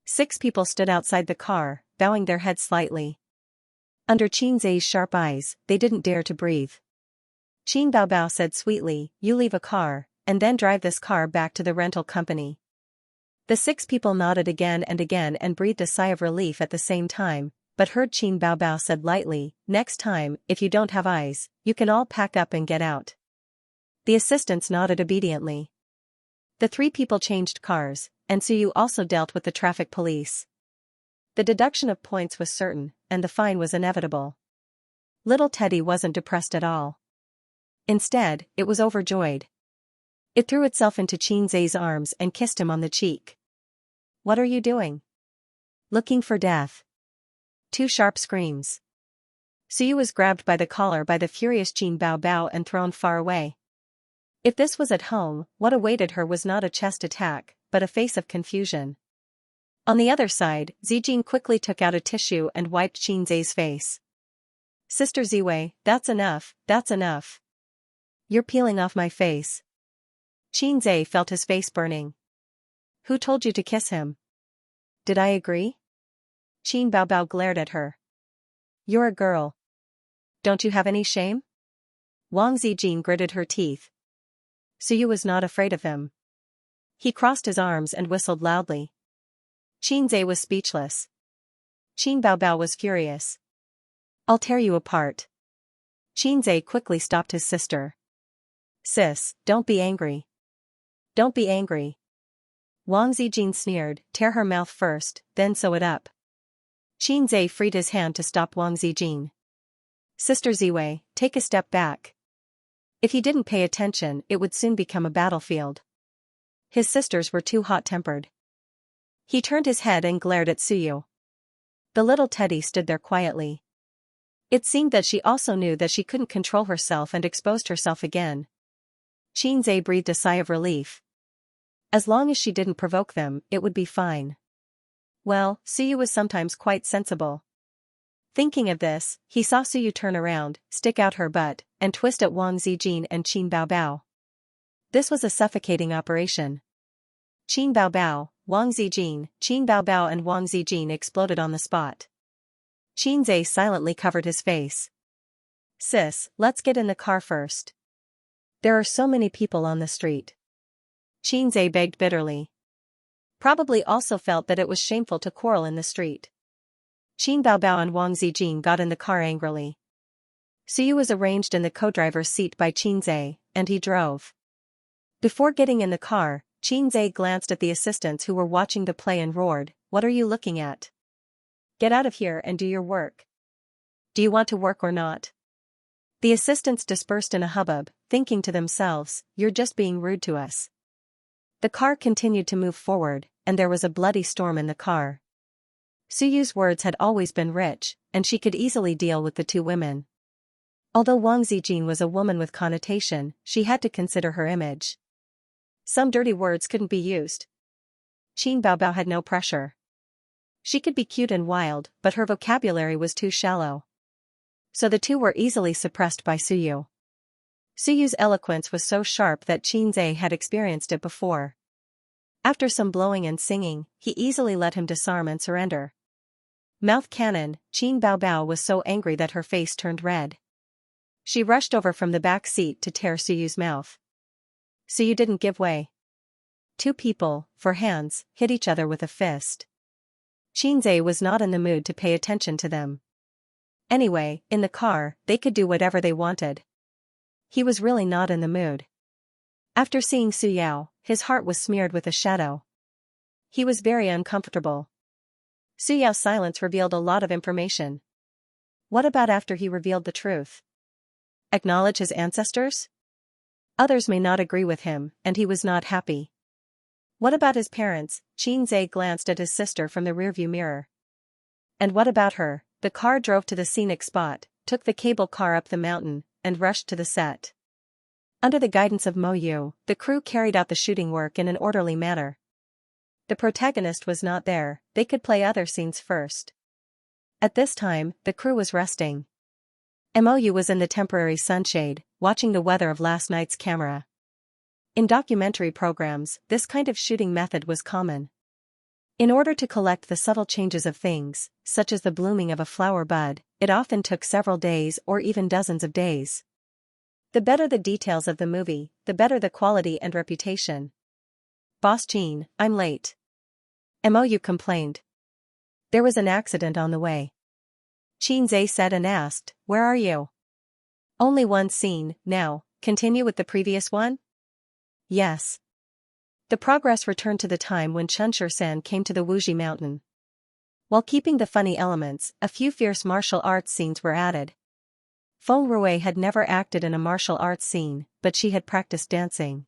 6 people stood outside the car, bowing their heads slightly. Under Xianxia's sharp eyes, they didn't dare to breathe. Qin Baobao said sweetly, you leave a car, and then drive this car back to the rental company. The 6 people nodded again and breathed a sigh of relief at the same time, but heard Qin Baobao said lightly, next time, if you don't have eyes, you can all pack up and get out. The assistants nodded obediently. The 3 people changed cars, and Suyu also dealt with the traffic police. The deduction of points was certain, and the fine was inevitable. Little Teddy wasn't depressed at all. Instead, it was overjoyed. It threw itself into Xianxia's arms and kissed him on the cheek. What are you doing? Looking for death. 2 sharp screams. Suyu was grabbed by the collar by the furious Qin Baobao and thrown far away. If this was at home, what awaited her was not a chest attack, but a face of confusion. On the other side, Zijin quickly took out a tissue and wiped Xianxia's face. Sister Ziwei, that's enough, that's enough. You're peeling off my face. Xianxia felt his face burning. Who told you to kiss him? Did I agree? Qin Baobao glared at her. You're a girl. Don't you have any shame? Wang Zijin gritted her teeth. Suyu was not afraid of him. He crossed his arms and whistled loudly. Xianxia was speechless. Qin Baobao was furious. I'll tear you apart. Xianxia quickly stopped his sister. Sis, don't be angry. Don't be angry. Wang Zijin sneered, tear her mouth first, then sew it up. Xianxia freed his hand to stop Wang Zijin. Sister Ziwei, take a step back. If he didn't pay attention, it would soon become a battlefield. His sisters were too hot-tempered. He turned his head and glared at Suyu. The little Teddy stood there quietly. It seemed that she also knew that she couldn't control herself and exposed herself again. Xianxia breathed a sigh of relief. As long as she didn't provoke them, it would be fine. Well, Suyu was sometimes quite sensible. Thinking of this, he saw Suyu turn around, stick out her butt, and twist at Wang Zijin and Qin Baobao. This was a suffocating operation. Qin Baobao, Wang Zijin, Qin Baobao and Wang Zijin exploded on the spot. Xianxia silently covered his face. Sis, let's get in the car first. There are so many people on the street. Xianxia begged bitterly. Probably also felt that it was shameful to quarrel in the street. Qin Baobao and Wang Zijin got in the car angrily. Suyu was arranged in the co-driver's seat by Xianxia, and he drove. Before getting in the car, Xianxia glanced at the assistants who were watching the play and roared, "What are you looking at? Get out of here and do your work. Do you want to work or not?" The assistants dispersed in a hubbub, thinking to themselves, "You're just being rude to us." The car continued to move forward, and there was a bloody storm in the car. Suyu's words had always been rich, and she could easily deal with the 2 women. Although Wang Zijin was a woman with connotation, she had to consider her image. Some dirty words couldn't be used. Qin Baobao had no pressure. She could be cute and wild, but her vocabulary was too shallow. So the 2 were easily suppressed by Suyu. Suyu's eloquence was so sharp that Xianxia had experienced it before. After some blowing and singing, he easily let him disarm and surrender. Mouth cannon, Qin Baobao was so angry that her face turned red. She rushed over from the back seat to tear Suyu's mouth. Suyu didn't give way. 2 people, for hands, hit each other with a fist. Xianxia was not in the mood to pay attention to them. Anyway, in the car, they could do whatever they wanted. He was really not in the mood. After seeing Su Yao, his heart was smeared with a shadow. He was very uncomfortable. Su Yao's silence revealed a lot of information. What about after he revealed the truth? Acknowledge his ancestors? Others may not agree with him, and he was not happy. What about his parents? Xianxia glanced at his sister from the rearview mirror. And what about her? The car drove to the scenic spot, took the cable car up the mountain, and rushed to the set. Under the guidance of Mo Yu, the crew carried out the shooting work in an orderly manner. The protagonist was not there, they could play other scenes first. At this time, the crew was resting. Mo Yu was in the temporary sunshade, watching the weather of last night's camera. In documentary programs, this kind of shooting method was common. In order to collect the subtle changes of things, such as the blooming of a flower bud, it often took several days or even dozens of days. The better the details of the movie, the better the quality and reputation. Boss Jean, I'm late. Mo Yu complained. There was an accident on the way. Xianxia said and asked, where are you? Only one scene, now, continue with the previous one? Yes. The progress returned to the time when Xianxia came to the Wuji mountain. While keeping the funny elements, a few fierce martial arts scenes were added. Feng Rui had never acted in a martial arts scene, but she had practiced dancing.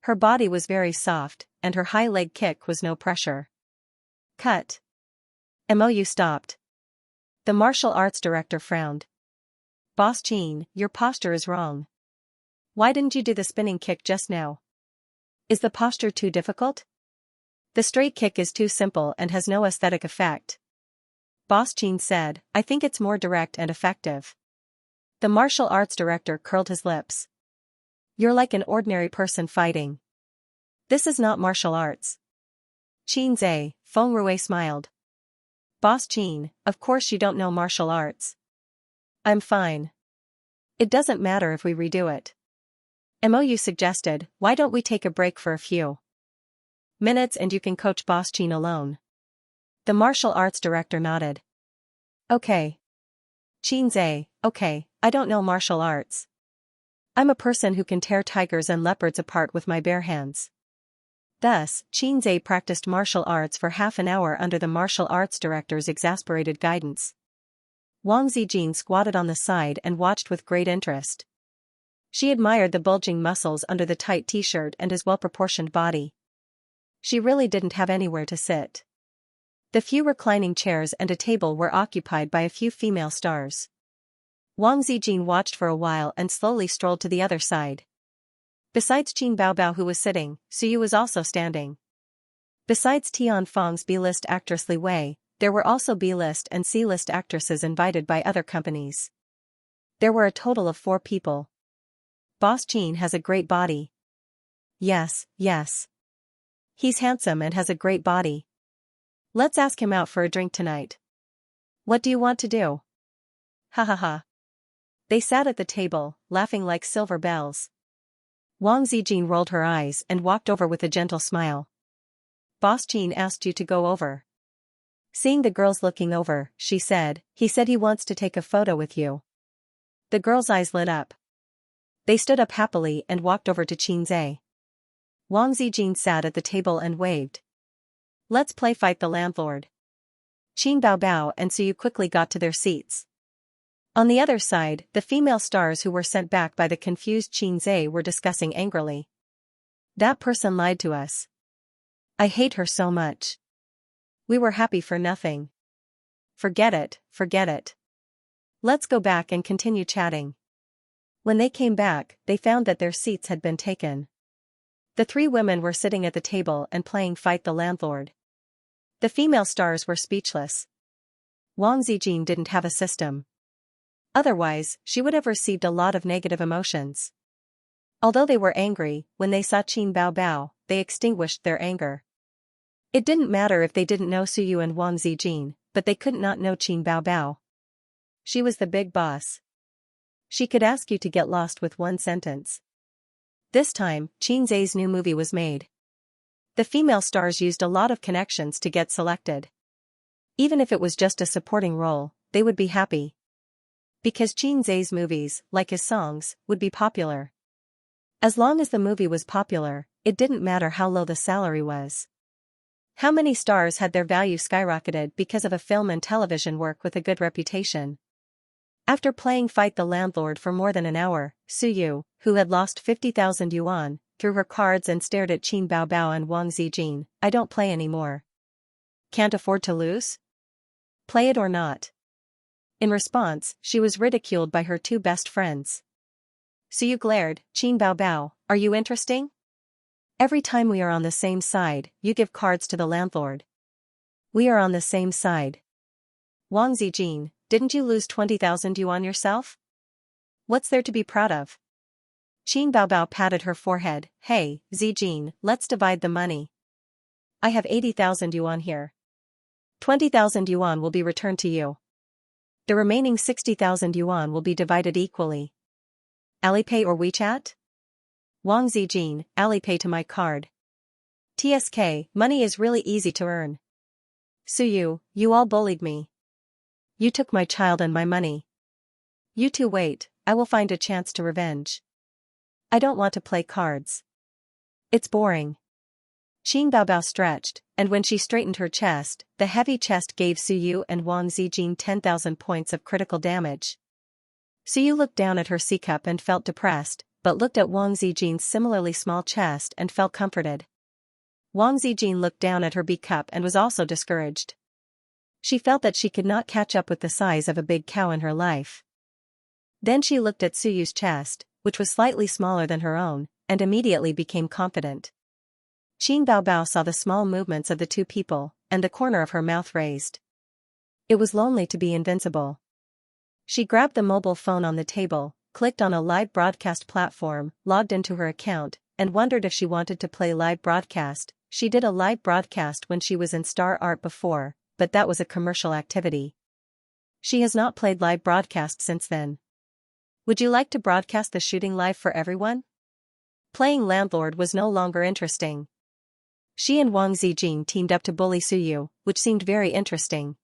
Her body was very soft, and her high leg kick was no pressure. Cut. Mo Yu stopped. The martial arts director frowned. Boss Jean, your posture is wrong. Why didn't you do the spinning kick just now? Is the posture too difficult? The straight kick is too simple and has no aesthetic effect. Boss Jean said, I think it's more direct and effective. The martial arts director curled his lips. You're like an ordinary person fighting. This is not martial arts. Xianxia, Feng Rui smiled. Boss Jean, of course you don't know martial arts. I'm fine. It doesn't matter if we redo it. Mo Yu suggested, why don't we take a break for a few minutes and you can coach Boss Jean alone. The martial arts director nodded. Okay. Xianxia, okay, I don't know martial arts. I'm a person who can tear tigers and leopards apart with my bare hands. Thus, Xianxia practiced martial arts for half an hour under the martial arts director's exasperated guidance. Wang Zijin squatted on the side and watched with great interest. She admired the bulging muscles under the tight t-shirt and his well-proportioned body. She really didn't have anywhere to sit. The few reclining chairs and a table were occupied by a few female stars. Wang Zijin watched for a while and slowly strolled to the other side. Besides Qin Baobao who was sitting, Suyu was also standing. Besides Tian Feng's B-list actress Li Wei, there were also B-list and C-list actresses invited by other companies. There were a total of 4 people. Boss Jean has a great body. Yes, yes. He's handsome and has a great body. Let's ask him out for a drink tonight. What do you want to do? Ha ha ha. They sat at the table, laughing like silver bells. Wang Zijin rolled her eyes and walked over with a gentle smile. Boss Jean asked you to go over. Seeing the girls looking over, she said, he said he wants to take a photo with you. The girls' eyes lit up. They stood up happily and walked over to Xianxia. Wang Zijin sat at the table and waved. Let's play fight the landlord. Qin Baobao and Suyu quickly got to their seats. On the other side, the female stars who were sent back by the confused Xianxia were discussing angrily. That person lied to us. I hate her so much. We were happy for nothing. Forget it, forget it. Let's go back and continue chatting. When they came back, they found that their seats had been taken. The 3 women were sitting at the table and playing Fight the Landlord. The female stars were speechless. Wang Zijin didn't have a system. Otherwise, she would have received a lot of negative emotions. Although they were angry, when they saw Qin Baobao, they extinguished their anger. It didn't matter if they didn't know Suyu and Wang Zijin, but they couldn't not know Qin Baobao. She was the big boss. She could ask you to get lost with one sentence. This time, Xianxia's new movie was made. The female stars used a lot of connections to get selected. Even if it was just a supporting role, they would be happy. Because Xianxia's movies, like his songs, would be popular. As long as the movie was popular, it didn't matter how low the salary was. How many stars had their value skyrocketed because of a film and television work with a good reputation? After playing Fight the Landlord for more than an hour, Suyu, who had lost 50,000 yuan, threw her cards and stared at Qin Baobao and Wang Zijin. I don't play anymore. Can't afford to lose? Play it or not. In response, she was ridiculed by her two best friends. Suyu glared. Qin Baobao, are you interesting? Every time we are on the same side, you give cards to the landlord. We are on the same side. Wang Zijin, didn't you lose 20,000 yuan yourself? What's there to be proud of? Qin Baobao patted her forehead. Hey, Zijin, let's divide the money. I have 80,000 yuan here. 20,000 yuan will be returned to you. The remaining 60,000 yuan will be divided equally. Alipay or WeChat? Wang Zijin, Alipay to my card. TSK, money is really easy to earn. Suyu, you all bullied me. You took my child and my money. You two wait, I will find a chance to revenge. I don't want to play cards. It's boring. Qin Baobao stretched, and when she straightened her chest, the heavy chest gave Suyu and Wang Zijin 10,000 points of critical damage. Suyu looked down at her C-cup and felt depressed, but looked at Wang Zijin's similarly small chest and felt comforted. Wang Zijin looked down at her B-cup and was also discouraged. She felt that she could not catch up with the size of a big cow in her life. Then she looked at Suyu's chest, which was slightly smaller than her own, and immediately became confident. Qin Baobao saw the small movements of the two people, and the corner of her mouth raised. It was lonely to be invincible. She grabbed the mobile phone on the table, clicked on a live broadcast platform, logged into her account, and wondered if she wanted to play live broadcast. She did a live broadcast when she was in Star Art before, but that was a commercial activity. She has not played live broadcast since then. Would you like to broadcast the shooting live for everyone? Playing landlord was no longer interesting. She and Wang Zijin teamed up to bully Suyu, which seemed very interesting.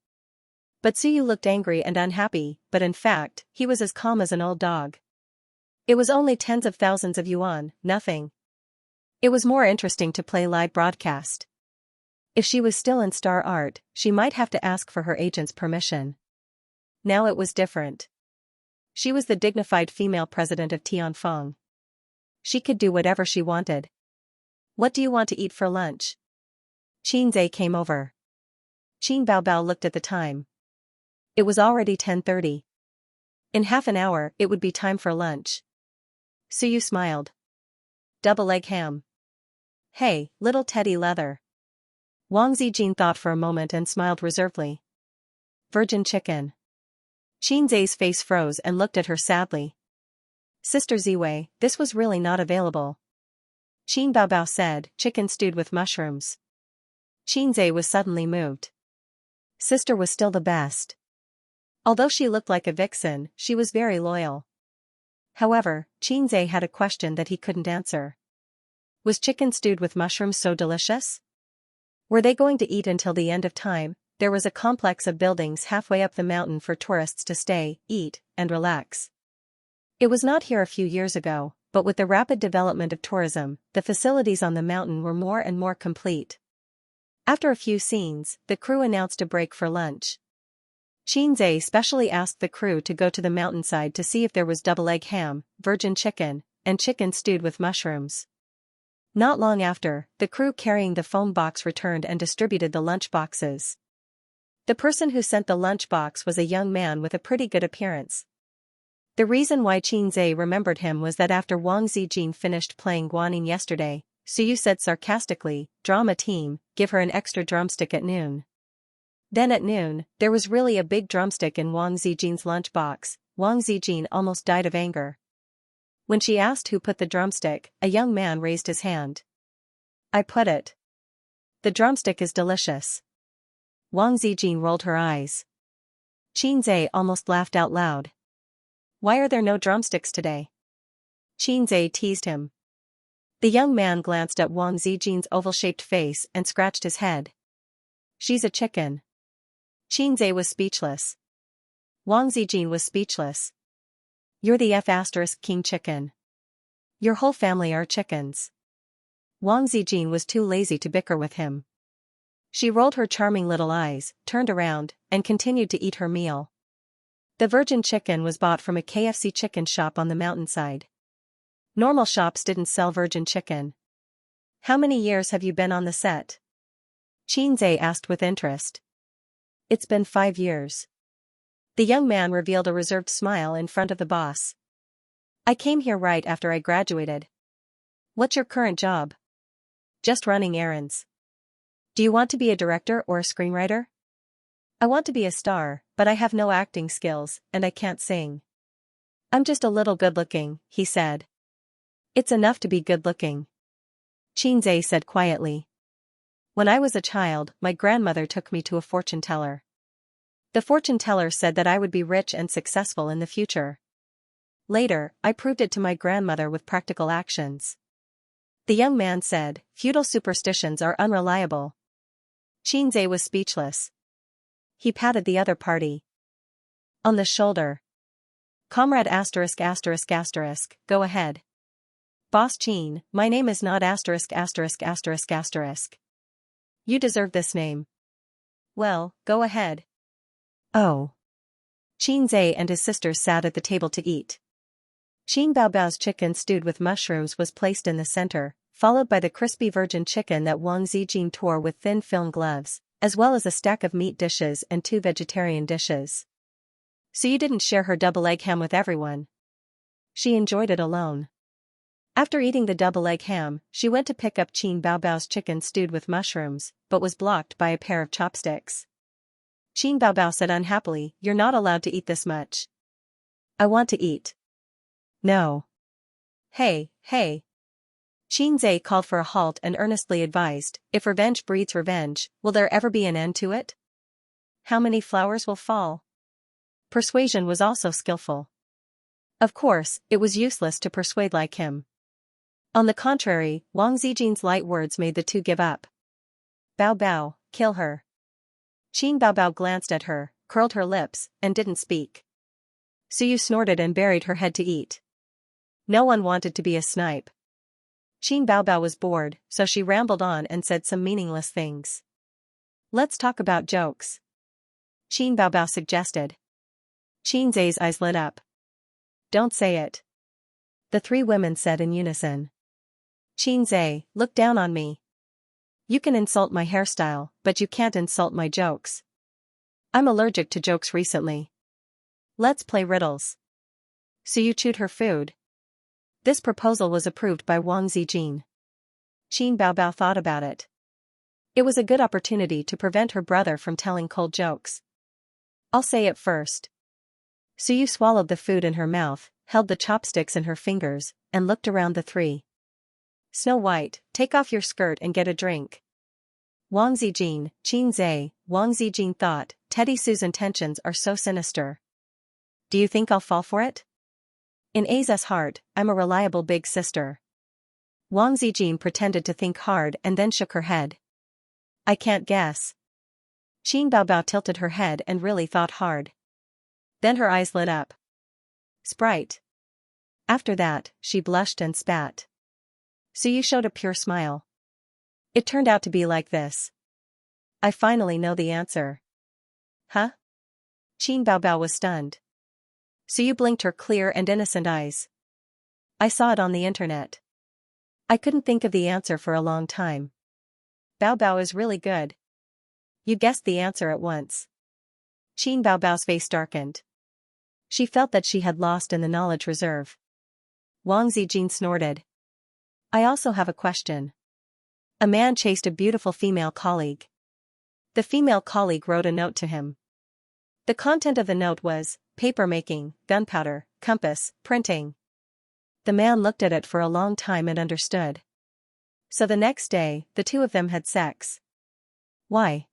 But Suyu looked angry and unhappy, but in fact, he was as calm as an old dog. It was only tens of thousands of yuan, nothing. It was more interesting to play live broadcast. If she was still in Star Art, she might have to ask for her agent's permission. Now it was different. She was the dignified female president of Tianfeng. She could do whatever she wanted. What do you want to eat for lunch? Qinzhe came over. Qin Baobao looked at the time. It was already 10:30. In half an hour, it would be time for lunch. Suyu smiled. Double egg ham. Hey, little teddy leather. Wang Zijin thought for a moment and smiled reservedly. Virgin chicken. Qinzhe's face froze and looked at her sadly. Sister Ziwei, this was really not available. Qin Baobao said, chicken stewed with mushrooms. Qinzhe was suddenly moved. Sister was still the best. Although she looked like a vixen, she was very loyal. However, Qinzhe had a question that he couldn't answer. Was chicken stewed with mushrooms so delicious? Were they going to eat until the end of time? There was a complex of buildings halfway up the mountain for tourists to stay, eat, and relax. It was not here a few years ago, but with the rapid development of tourism, the facilities on the mountain were more and more complete. After a few scenes, the crew announced a break for lunch. Qinzhe specially asked the crew to go to the mountainside to see if there was double egg ham, virgin chicken, and chicken stewed with mushrooms. Not long after, the crew carrying the foam box returned and distributed the lunch boxes. The person who sent the lunch box was a young man with a pretty good appearance. The reason why Qinzhe remembered him was that after Wang Zijin finished playing guanyin yesterday, Suyu said sarcastically, "Drama team, give her an extra drumstick at noon." Then at noon, there was really a big drumstick in Wang Zijin's lunchbox. Wang Zijin almost died of anger. When she asked who put the drumstick, a young man raised his hand. I put it. The drumstick is delicious. Wang Zijin rolled her eyes. Qinzhe almost laughed out loud. Why are there no drumsticks today? Qinzhe teased him. The young man glanced at Wang Zijin's oval-shaped face and scratched his head. She's a chicken. Qinzhe was speechless. Wang Zijin was speechless. You're the F*** king chicken. Your whole family are chickens. Wang Zijin was too lazy to bicker with him. She rolled her charming little eyes, turned around, and continued to eat her meal. The virgin chicken was bought from a KFC chicken shop on the mountainside. Normal shops didn't sell virgin chicken. How many years have you been on the set? Xianxia asked with interest. It's been 5 years. The young man revealed a reserved smile in front of the boss. I came here right after I graduated. What's your current job? Just running errands. Do you want to be a director or a screenwriter? I want to be a star, but I have no acting skills, and I can't sing. I'm just a little good-looking, he said. It's enough to be good-looking. Xianxia said quietly. When I was a child, my grandmother took me to a fortune teller. The fortune teller said that I would be rich and successful in the future. Later, I proved it to my grandmother with practical actions. The young man said, feudal superstitions are unreliable. Xianxia was speechless. He patted the other party on the shoulder. Comrade asterisk asterisk asterisk, go ahead. Boss Qin, my name is not asterisk asterisk asterisk asterisk. You deserve this name. Well, go ahead. Oh. Xianxia and his sisters sat at the table to eat. Qin Baobao's chicken stewed with mushrooms was placed in the center, followed by the crispy virgin chicken that Wang Zijin tore with thin film gloves, as well as a stack of meat dishes and 2 vegetarian dishes. So you didn't share her double egg ham with everyone. She enjoyed it alone. After eating the double egg ham, she went to pick up Qin Baobao's chicken stewed with mushrooms, but was blocked by a pair of chopsticks. Qin Baobao said unhappily, you're not allowed to eat this much. I want to eat. No. Hey. Xianxia called for a halt and earnestly advised, if revenge breeds revenge, will there ever be an end to it? How many flowers will fall? Persuasion was also skillful. Of course, it was useless to persuade like him. On the contrary, Wang Zijin's light words made the two give up. Bao Bao, kill her. Qin Baobao glanced at her, curled her lips, and didn't speak. Suyu snorted and buried her head to eat. No one wanted to be a snipe. Qin Baobao was bored, so she rambled on and said some meaningless things. Let's talk about jokes. Qin Baobao suggested. Xianxia's eyes lit up. Don't say it. The 3 women said in unison. Xianxia, look down on me. You can insult my hairstyle, but you can't insult my jokes. I'm allergic to jokes recently. Let's play riddles. Suyu chewed her food. This proposal was approved by Wang Zijin. Qin Baobao thought about it. It was a good opportunity to prevent her brother from telling cold jokes. I'll say it first. Suyu swallowed the food in her mouth, held the chopsticks in her fingers, and looked around the 3. Snow White, take off your skirt and get a drink. Wang Zijin, Xianxia, Wang Zijin thought, Teddy Sue's intentions are so sinister. Do you think I'll fall for it? In Aza's heart, I'm a reliable big sister. Wang Zijin pretended to think hard and then shook her head. I can't guess. Qin Baobao tilted her head and really thought hard. Then her eyes lit up. Sprite. After that, she blushed and spat. Suyu showed a pure smile. It turned out to be like this. I finally know the answer. Huh? Qin Baobao was stunned. Suyu blinked her clear and innocent eyes. I saw it on the internet. I couldn't think of the answer for a long time. Bao Bao is really good. You guessed the answer at once. Qin Baobao's face darkened. She felt that she had lost in the knowledge reserve. Wang Zijin snorted. I also have a question. A man chased a beautiful female colleague. The female colleague wrote a note to him. The content of the note was, paper making, gunpowder, compass, printing. The man looked at it for a long time and understood. So the next day, the 2 of them had sex. Why?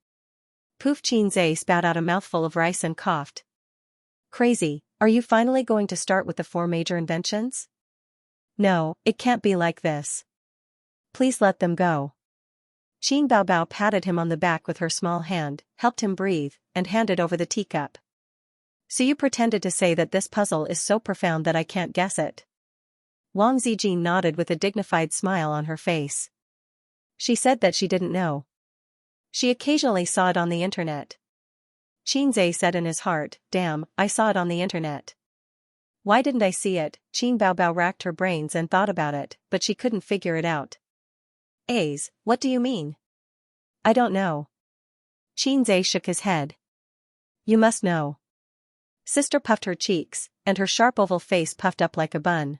Poof Xianxia spat out a mouthful of rice and coughed. Crazy, are you finally going to start with the 4 major inventions? No, it can't be like this. Please let them go. Qin Baobao patted him on the back with her small hand, helped him breathe, and handed over the teacup. So you pretended to say that this puzzle is so profound that I can't guess it. Wang Zijin nodded with a dignified smile on her face. She said that she didn't know. She occasionally saw it on the internet. Xianxia said in his heart, damn, I saw it on the internet. Why didn't I see it? Qin Baobao racked her brains and thought about it, but she couldn't figure it out. A's, what do you mean? I don't know. Xianxia shook his head. You must know. Sister puffed her cheeks, and her sharp oval face puffed up like a bun.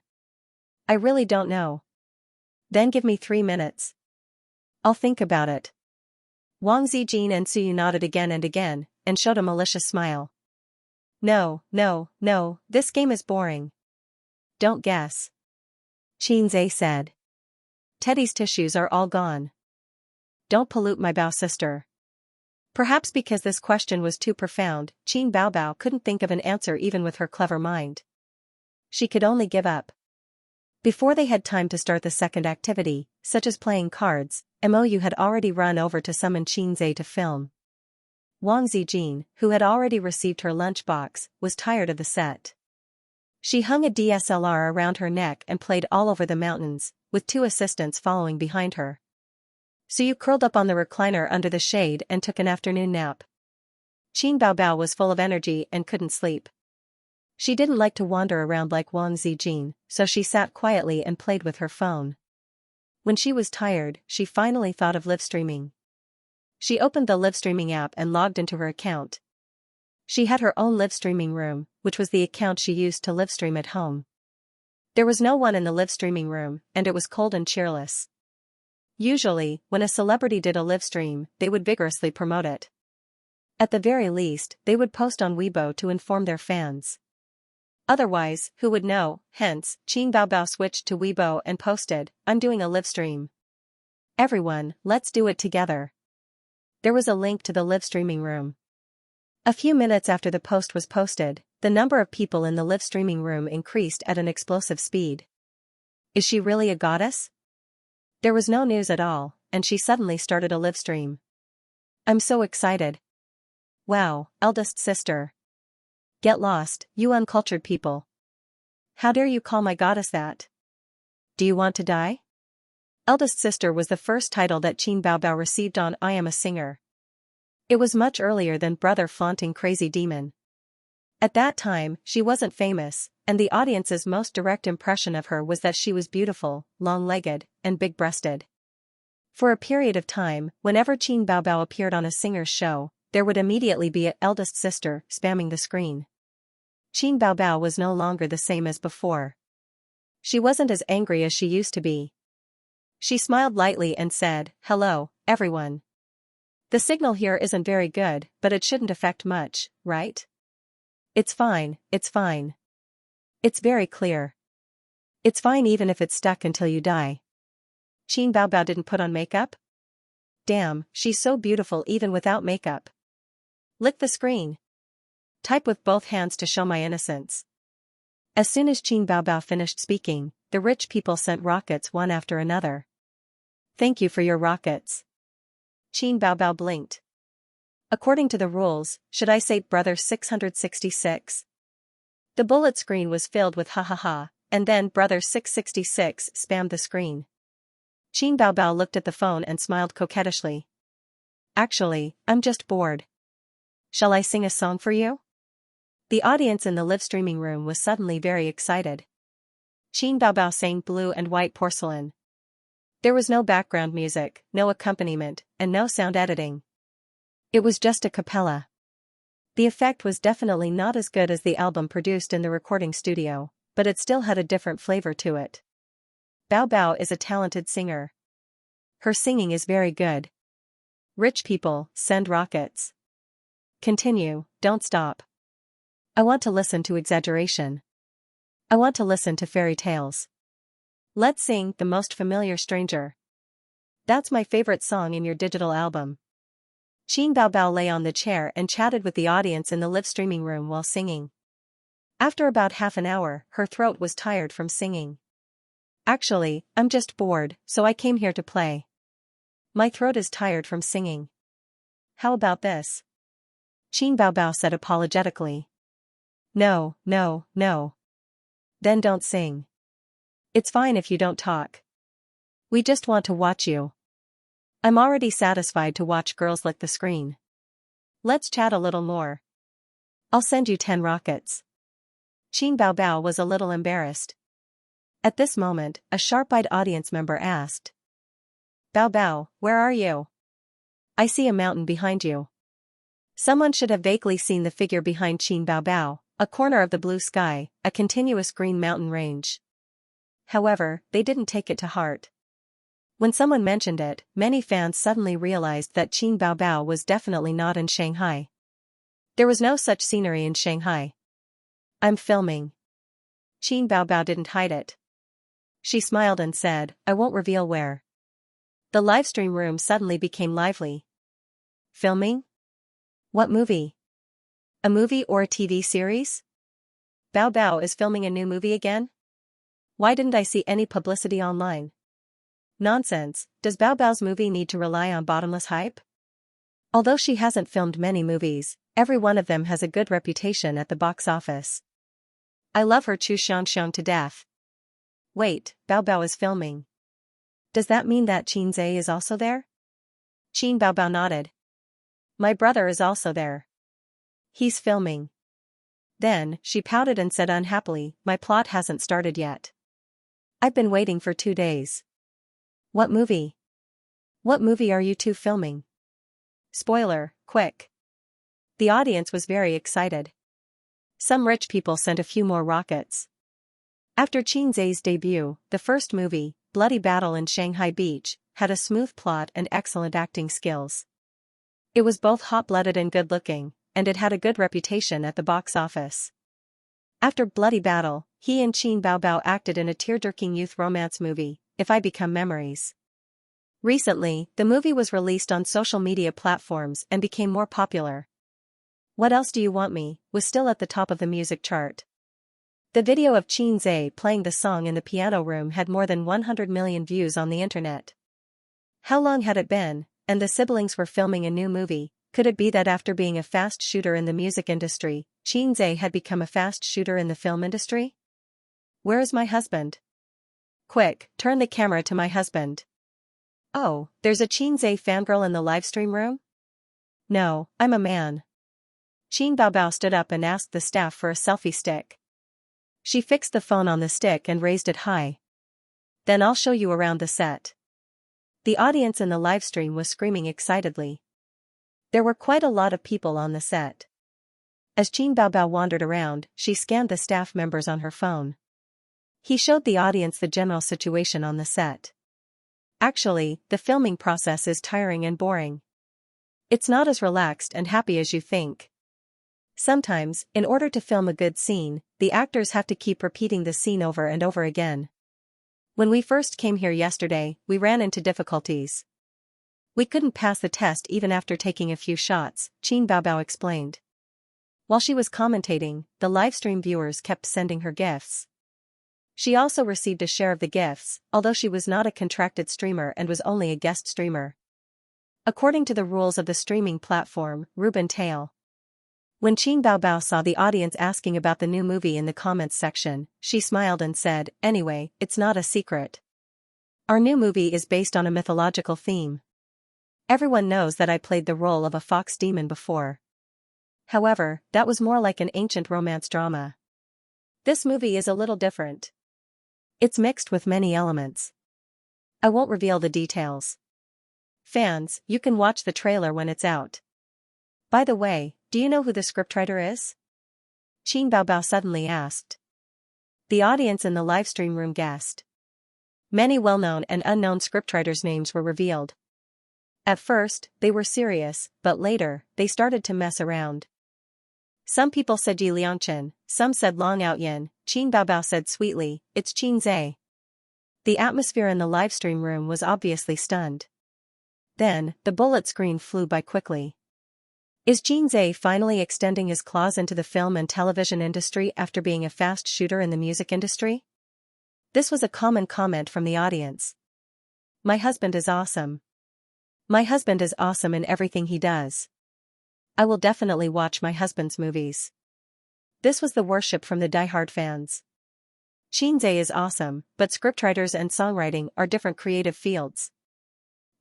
I really don't know. Then give me 3 minutes. I'll think about it. Wang Zijin and Suyu nodded again and showed a malicious smile. No, this game is boring. Don't guess. Xianxia said. Teddy's tissues are all gone. Don't pollute my Bao sister. Perhaps because this question was too profound, Qin Baobao couldn't think of an answer even with her clever mind. She could only give up. Before they had time to start the second activity, such as playing cards, Mou had already run over to summon Xianxia to film. Wang Zijin, who had already received her lunchbox, was tired of the set. She hung a DSLR around her neck and played all over the mountains, with 2 assistants following behind her. Suyu curled up on the recliner under the shade and took an afternoon nap. Qin Baobao was full of energy and couldn't sleep. She didn't like to wander around like Wang Zijin, so she sat quietly and played with her phone. When she was tired, she finally thought of live streaming. She opened the live streaming app and logged into her account. She had her own live streaming room, which was the account she used to live stream at home. There was no one in the live streaming room, and it was cold and cheerless. Usually, when a celebrity did a live stream, they would vigorously promote it. At the very least, they would post on Weibo to inform their fans. Otherwise, who would know? Hence, Qin Baobao switched to Weibo and posted, I'm doing a live stream. Everyone, let's do it together. There was a link to the live streaming room. A few minutes after the post was posted, the number of people in the live streaming room increased at an explosive speed. Is she really a goddess? There was no news at all, and she suddenly started a live stream. I'm so excited. Wow, eldest sister. Get lost, you uncultured people. How dare you call my goddess that? Do you want to die? Eldest sister was the first title that Qin Baobao received on I Am a Singer. It was much earlier than brother flaunting crazy demon. At that time, she wasn't famous, and the audience's most direct impression of her was that she was beautiful, long-legged, and big-breasted. For a period of time, whenever Qin Baobao appeared on a singer's show, there would immediately be an eldest sister spamming the screen. Qin Baobao was no longer the same as before. She wasn't as angry as she used to be. She smiled lightly and said, hello, everyone. The signal here isn't very good, but it shouldn't affect much, right? It's fine, it's fine. It's very clear. It's fine even if it's stuck until you die. Qin Baobao didn't put on makeup? Damn, she's so beautiful even without makeup. Lick the screen. Type with both hands to show my innocence. As soon as Qin Baobao finished speaking, the rich people sent rockets one after another. Thank you for your rockets. Qin Baobao blinked. According to the rules, should I say brother 666? The bullet screen was filled with ha ha ha, and then brother 666 spammed the screen. Qin Baobao looked at the phone and smiled coquettishly. Actually, I'm just bored. Shall I sing a song for you? The audience in the live streaming room was suddenly very excited. Qin Baobao sang Blue and White Porcelain. There was no background music, no accompaniment, and no sound editing. It was just a cappella. The effect was definitely not as good as the album produced in the recording studio, but it still had a different flavor to it. Bao Bao is a talented singer. Her singing is very good. Rich people, send rockets. Continue, don't stop. I want to listen to exaggeration. I want to listen to fairy tales. Let's sing The Most Familiar Stranger. That's my favorite song in your digital album. Qin Baobao lay on the chair and chatted with the audience in the live streaming room while singing. After about half an hour, her throat was tired from singing. Actually, I'm just bored, so I came here to play. My throat is tired from singing. How about this? Qin Baobao said apologetically. No. Then don't sing. It's fine if you don't talk. We just want to watch you. I'm already satisfied to watch girls lick the screen. Let's chat a little more. I'll send you 10 rockets. Qin Baobao was a little embarrassed. At this moment, a sharp-eyed audience member asked. Baobao, where are you? I see a mountain behind you. Someone should have vaguely seen the figure behind Qin Baobao, a corner of the blue sky, a continuous green mountain range. However, they didn't take it to heart. When someone mentioned it, many fans suddenly realized that Qin Baobao was definitely not in Shanghai. There was no such scenery in Shanghai. I'm filming. Qin Baobao didn't hide it. She smiled and said, I won't reveal where. The livestream room suddenly became lively. Filming? What movie? A movie or a TV series? Baobao is filming a new movie again? Why didn't I see any publicity online? Nonsense, does Baobao's movie need to rely on bottomless hype? Although she hasn't filmed many movies, every one of them has a good reputation at the box office. I love her Xianxia to death. Wait, Baobao is filming. Does that mean that Xianxia is also there? Qin Baobao nodded. My brother is also there. He's filming. Then, she pouted and said unhappily, my plot hasn't started yet. I've been waiting for 2 days. What movie? What movie are you two filming? Spoiler, quick. The audience was very excited. Some rich people sent a few more rockets. After Xianxia's debut, the first movie, Bloody Battle in Shanghai Beach, had a smooth plot and excellent acting skills. It was both hot-blooded and good-looking, and it had a good reputation at the box office. After Bloody Battle, he and Qin Baobao acted in a tear-jerking youth romance movie, If I Become Memories. Recently, the movie was released on social media platforms and became more popular. What Else Do You Want Me was still at the top of the music chart. The video of Xianxia playing the song in the piano room had more than 100 million views on the internet. How long had it been, and the siblings were filming a new movie? Could it be that after being a fast shooter in the music industry, Xianxia had become a fast shooter in the film industry? Where is my husband? Quick, turn the camera to my husband. Oh, there's a Xianxia fangirl in the livestream room? No, I'm a man. Qin Baobao stood up and asked the staff for a selfie stick. She fixed the phone on the stick and raised it high. Then I'll show you around the set. The audience in the livestream was screaming excitedly. There were quite a lot of people on the set. As Qin Baobao wandered around, she scanned the staff members on her phone. He showed the audience the general situation on the set. Actually, the filming process is tiring and boring. It's not as relaxed and happy as you think. Sometimes, in order to film a good scene, the actors have to keep repeating the scene over and over again. When we first came here yesterday, we ran into difficulties. We couldn't pass the test even after taking a few shots, Qin Baobao explained. While she was commentating, the livestream viewers kept sending her gifts. She also received a share of the gifts, although she was not a contracted streamer and was only a guest streamer. According to the rules of the streaming platform, Ruben Tail. When Qin Baobao saw the audience asking about the new movie in the comments section, she smiled and said, anyway, it's not a secret. Our new movie is based on a mythological theme. Everyone knows that I played the role of a fox demon before. However, that was more like an ancient romance drama. This movie is a little different. It's mixed with many elements. I won't reveal the details. Fans, you can watch the trailer when it's out. By the way, do you know who the scriptwriter is? Qin Baobao suddenly asked. The audience in the livestream room guessed. Many well-known and unknown scriptwriters' names were revealed. At first, they were serious, but later, they started to mess around. Some people said Yi Liangchen, some said Long Outyin, Qin Baobao said sweetly, it's Xianxia. The atmosphere in the livestream room was obviously stunned. Then, the bullet screen flew by quickly. Is Xianxia finally extending his claws into the film and television industry after being a fast shooter in the music industry? This was a common comment from the audience. My husband is awesome. My husband is awesome in everything he does. I will definitely watch my husband's movies. This was the worship from the diehard fans. Xianxia is awesome, but scriptwriters and songwriting are different creative fields.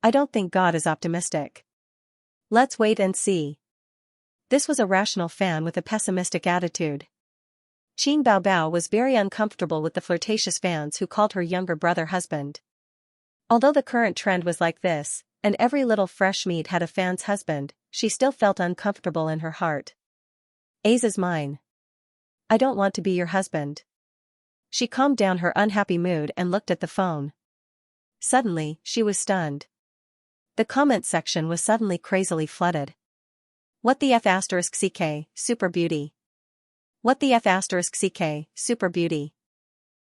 I don't think God is optimistic. Let's wait and see. This was a rational fan with a pessimistic attitude. Qin Baobao was very uncomfortable with the flirtatious fans who called her younger brother husband. Although the current trend was like this, and every little fresh meat had a fan's husband, she still felt uncomfortable in her heart. Ace is mine. I don't want to be your husband. She calmed down her unhappy mood and looked at the phone. Suddenly, she was stunned. The comment section was suddenly crazily flooded. What the F asterisk CK, super beauty. What the F asterisk CK, super beauty.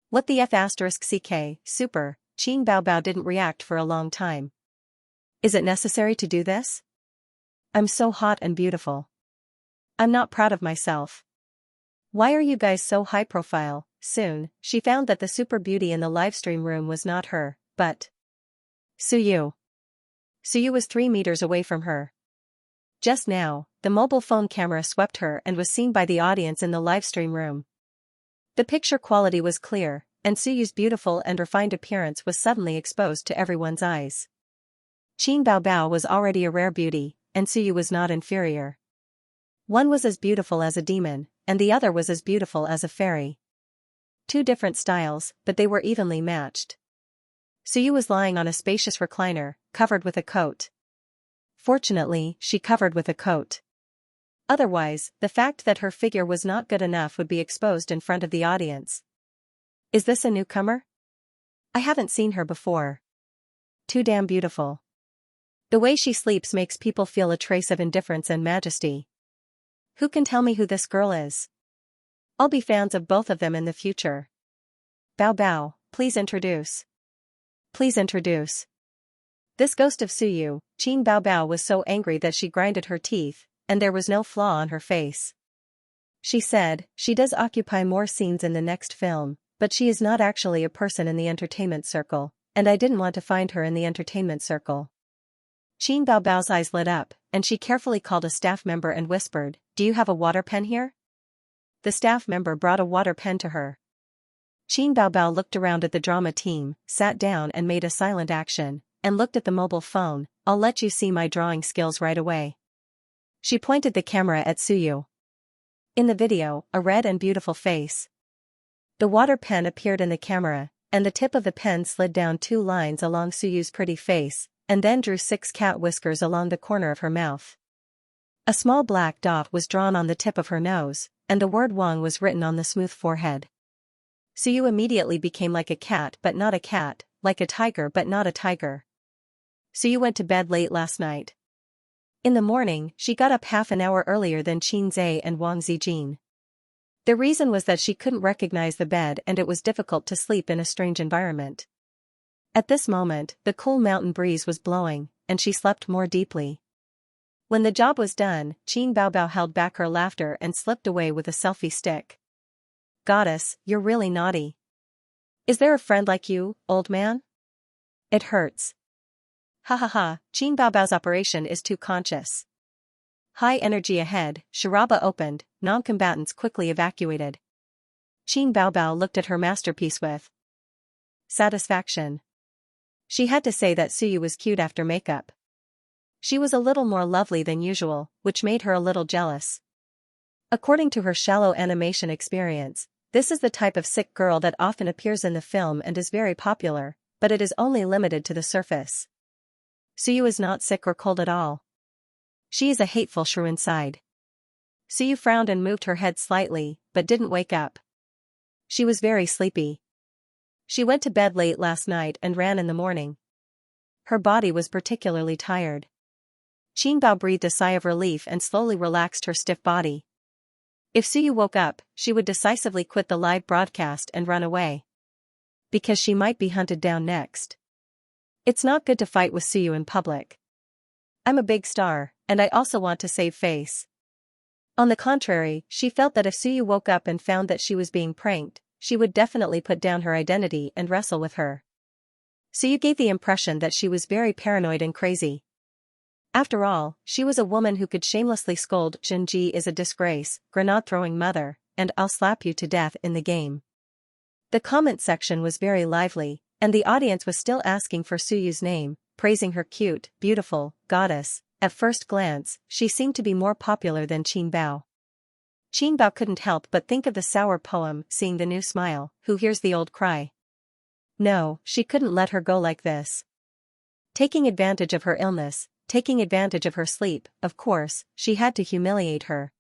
What the F asterisk CK, super. Qin Baobao didn't react for a long time. Is it necessary to do this? I'm so hot and beautiful. I'm not proud of myself. Why are you guys so high profile? Soon, she found that the super beauty in the livestream room was not her, but Suyu. Suyu was 3 meters away from her. Just now, the mobile phone camera swept her and was seen by the audience in the livestream room. The picture quality was clear, and Suyu's beautiful and refined appearance was suddenly exposed to everyone's eyes. Qin Baobao was already a rare beauty, and Suyu was not inferior. One was as beautiful as a demon, and the other was as beautiful as a fairy. 2 different styles, but they were evenly matched. Suyu was lying on a spacious recliner, covered with a coat. Fortunately, she covered with a coat. Otherwise, the fact that her figure was not good enough would be exposed in front of the audience. Is this a newcomer? I haven't seen her before. Too damn beautiful. The way she sleeps makes people feel a trace of indifference and majesty. Who can tell me who this girl is? I'll be fans of both of them in the future. Bao Bao, please introduce. Please introduce. This ghost of Suyu, Qin Baobao was so angry that she grinded her teeth, and there was no flaw on her face. She said, she does occupy more scenes in the next film, but she is not actually a person in the entertainment circle, and I didn't want to find her in the entertainment circle. Qin Baobao's eyes lit up, and she carefully called a staff member and whispered, "Do you have a water pen here?" The staff member brought a water pen to her. Qin Baobao looked around at the drama team, sat down and made a silent action, and looked at the mobile phone. I'll let you see my drawing skills right away. She pointed the camera at Suyu. In the video, a red and beautiful face. The water pen appeared in the camera, and the tip of the pen slid down 2 lines along Suyu's pretty face, and then drew 6 cat whiskers along the corner of her mouth. A small black dot was drawn on the tip of her nose, and the word Wang was written on the smooth forehead. Suyu immediately became like a cat but not a cat, like a tiger but not a tiger. Suyu went to bed late last night. In the morning, she got up half an hour earlier than Qin Zhe and Wang Zijin. The reason was that she couldn't recognize the bed and it was difficult to sleep in a strange environment. At this moment, the cool mountain breeze was blowing, and she slept more deeply. When the job was done, Qin Baobao held back her laughter and slipped away with a selfie stick. Goddess, you're really naughty. Is there a friend like you, old man? It hurts. Ha ha ha, Qin Baobao's operation is too conscious. High energy ahead, Sharaba opened, non-combatants quickly evacuated. Qin Baobao looked at her masterpiece with satisfaction. She had to say that Suyu was cute after makeup. She was a little more lovely than usual, which made her a little jealous. According to her shallow animation experience, this is the type of sick girl that often appears in the film and is very popular, but it is only limited to the surface. Suyu is not sick or cold at all. She is a hateful shrew inside. Suyu frowned and moved her head slightly, but didn't wake up. She was very sleepy. She went to bed late last night and ran in the morning. Her body was particularly tired. Qin Bao breathed a sigh of relief and slowly relaxed her stiff body. If Suyu woke up, she would decisively quit the live broadcast and run away. Because she might be hunted down next. It's not good to fight with Suyu in public. I'm a big star, and I also want to save face. On the contrary, she felt that if Suyu woke up and found that she was being pranked, she would definitely put down her identity and wrestle with her. Suyu gave the impression that she was very paranoid and crazy. After all, she was a woman who could shamelessly scold Zhenji is a disgrace, grenade-throwing mother, and I'll slap you to death in the game. The comment section was very lively, and the audience was still asking for Suyu's name, praising her cute, beautiful, goddess. At first glance, she seemed to be more popular than Qin Bao. Qin Bao couldn't help but think of the sour poem, seeing the new smile, who hears the old cry. No, she couldn't let her go like this. Taking advantage of her illness, taking advantage of her sleep, of course, she had to humiliate her.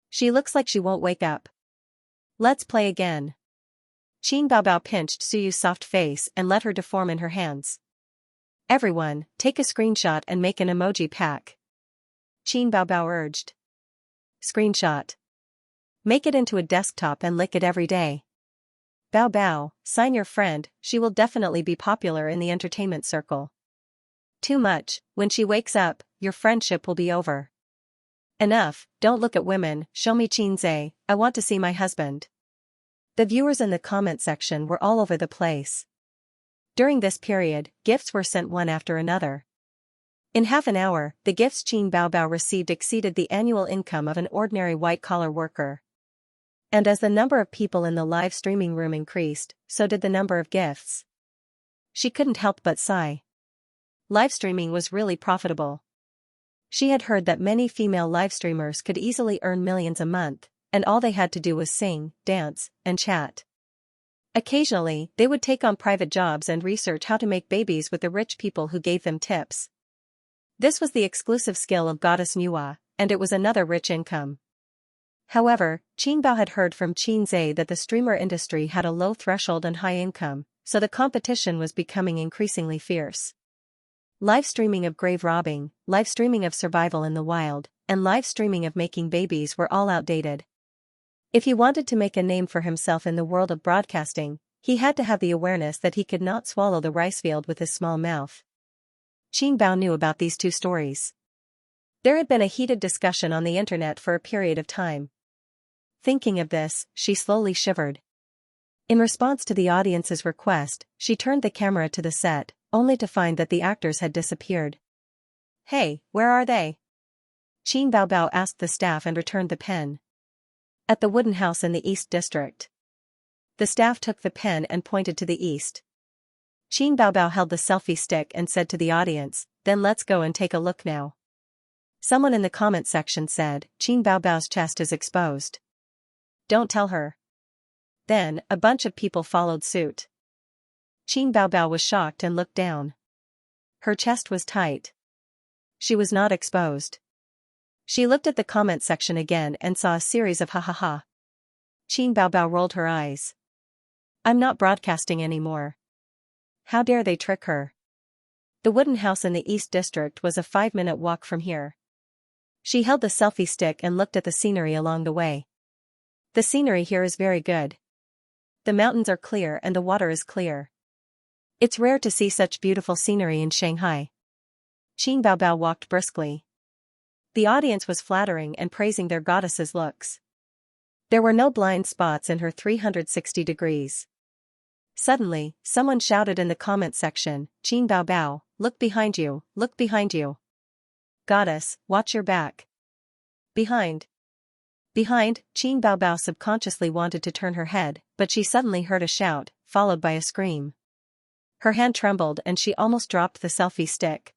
She looks like she won't wake up. Let's play again. Qin Baobao pinched Suyu's soft face and let her deform in her hands. Everyone, take a screenshot and make an emoji pack. Qin Baobao urged. Screenshot. Make it into a desktop and lick it every day. Bao Bao, sign your friend, she will definitely be popular in the entertainment circle. Too much, when she wakes up, your friendship will be over. Enough, don't look at women, show me Xianxia, I want to see my husband. The viewers in the comment section were all over the place. During this period, gifts were sent one after another. In half an hour, the gifts Qin Baobao received exceeded the annual income of an ordinary white-collar worker. And as the number of people in the live streaming room increased, so did the number of gifts. She couldn't help but sigh. Live streaming was really profitable. She had heard that many female live streamers could easily earn millions a month, and all they had to do was sing, dance, and chat. Occasionally, they would take on private jobs and research how to make babies with the rich people who gave them tips. This was the exclusive skill of Goddess Nuwa, and it was another rich income. However, Qin Bao had heard from Xianxia that the streamer industry had a low threshold and high income, so the competition was becoming increasingly fierce. Live streaming of grave robbing, live streaming of survival in the wild, and live streaming of making babies were all outdated. If he wanted to make a name for himself in the world of broadcasting, he had to have the awareness that he could not swallow the rice field with his small mouth. Qin Bao knew about these two stories. There had been a heated discussion on the internet for a period of time. Thinking of this, she slowly shivered. In response to the audience's request, she turned the camera to the set, only to find that the actors had disappeared. Hey, where are they? Qin Baobao asked the staff and returned the pen. At the wooden house in the East District. The staff took the pen and pointed to the east. Qin Baobao held the selfie stick and said to the audience, then let's go and take a look now. Someone in the comment section said, Qin Baobao's chest is exposed. Don't tell her. Then, a bunch of people followed suit. Qin Baobao was shocked and looked down. Her chest was tight. She was not exposed. She looked at the comment section again and saw a series of ha-ha-ha. Qin Baobao rolled her eyes. I'm not broadcasting anymore. How dare they trick her? The wooden house in the East District was a 5-minute walk from here. She held the selfie stick and looked at the scenery along the way. The scenery here is very good. The mountains are clear and the water is clear. It's rare to see such beautiful scenery in Shanghai. Qin Baobao walked briskly. The audience was flattering and praising their goddess's looks. There were no blind spots in her 360 degrees. Suddenly, someone shouted in the comment section, Qin Baobao, look behind you, look behind you. Goddess, watch your back. Behind. Behind, Qin Baobao subconsciously wanted to turn her head, but she suddenly heard a shout, followed by a scream. Her hand trembled and she almost dropped the selfie stick.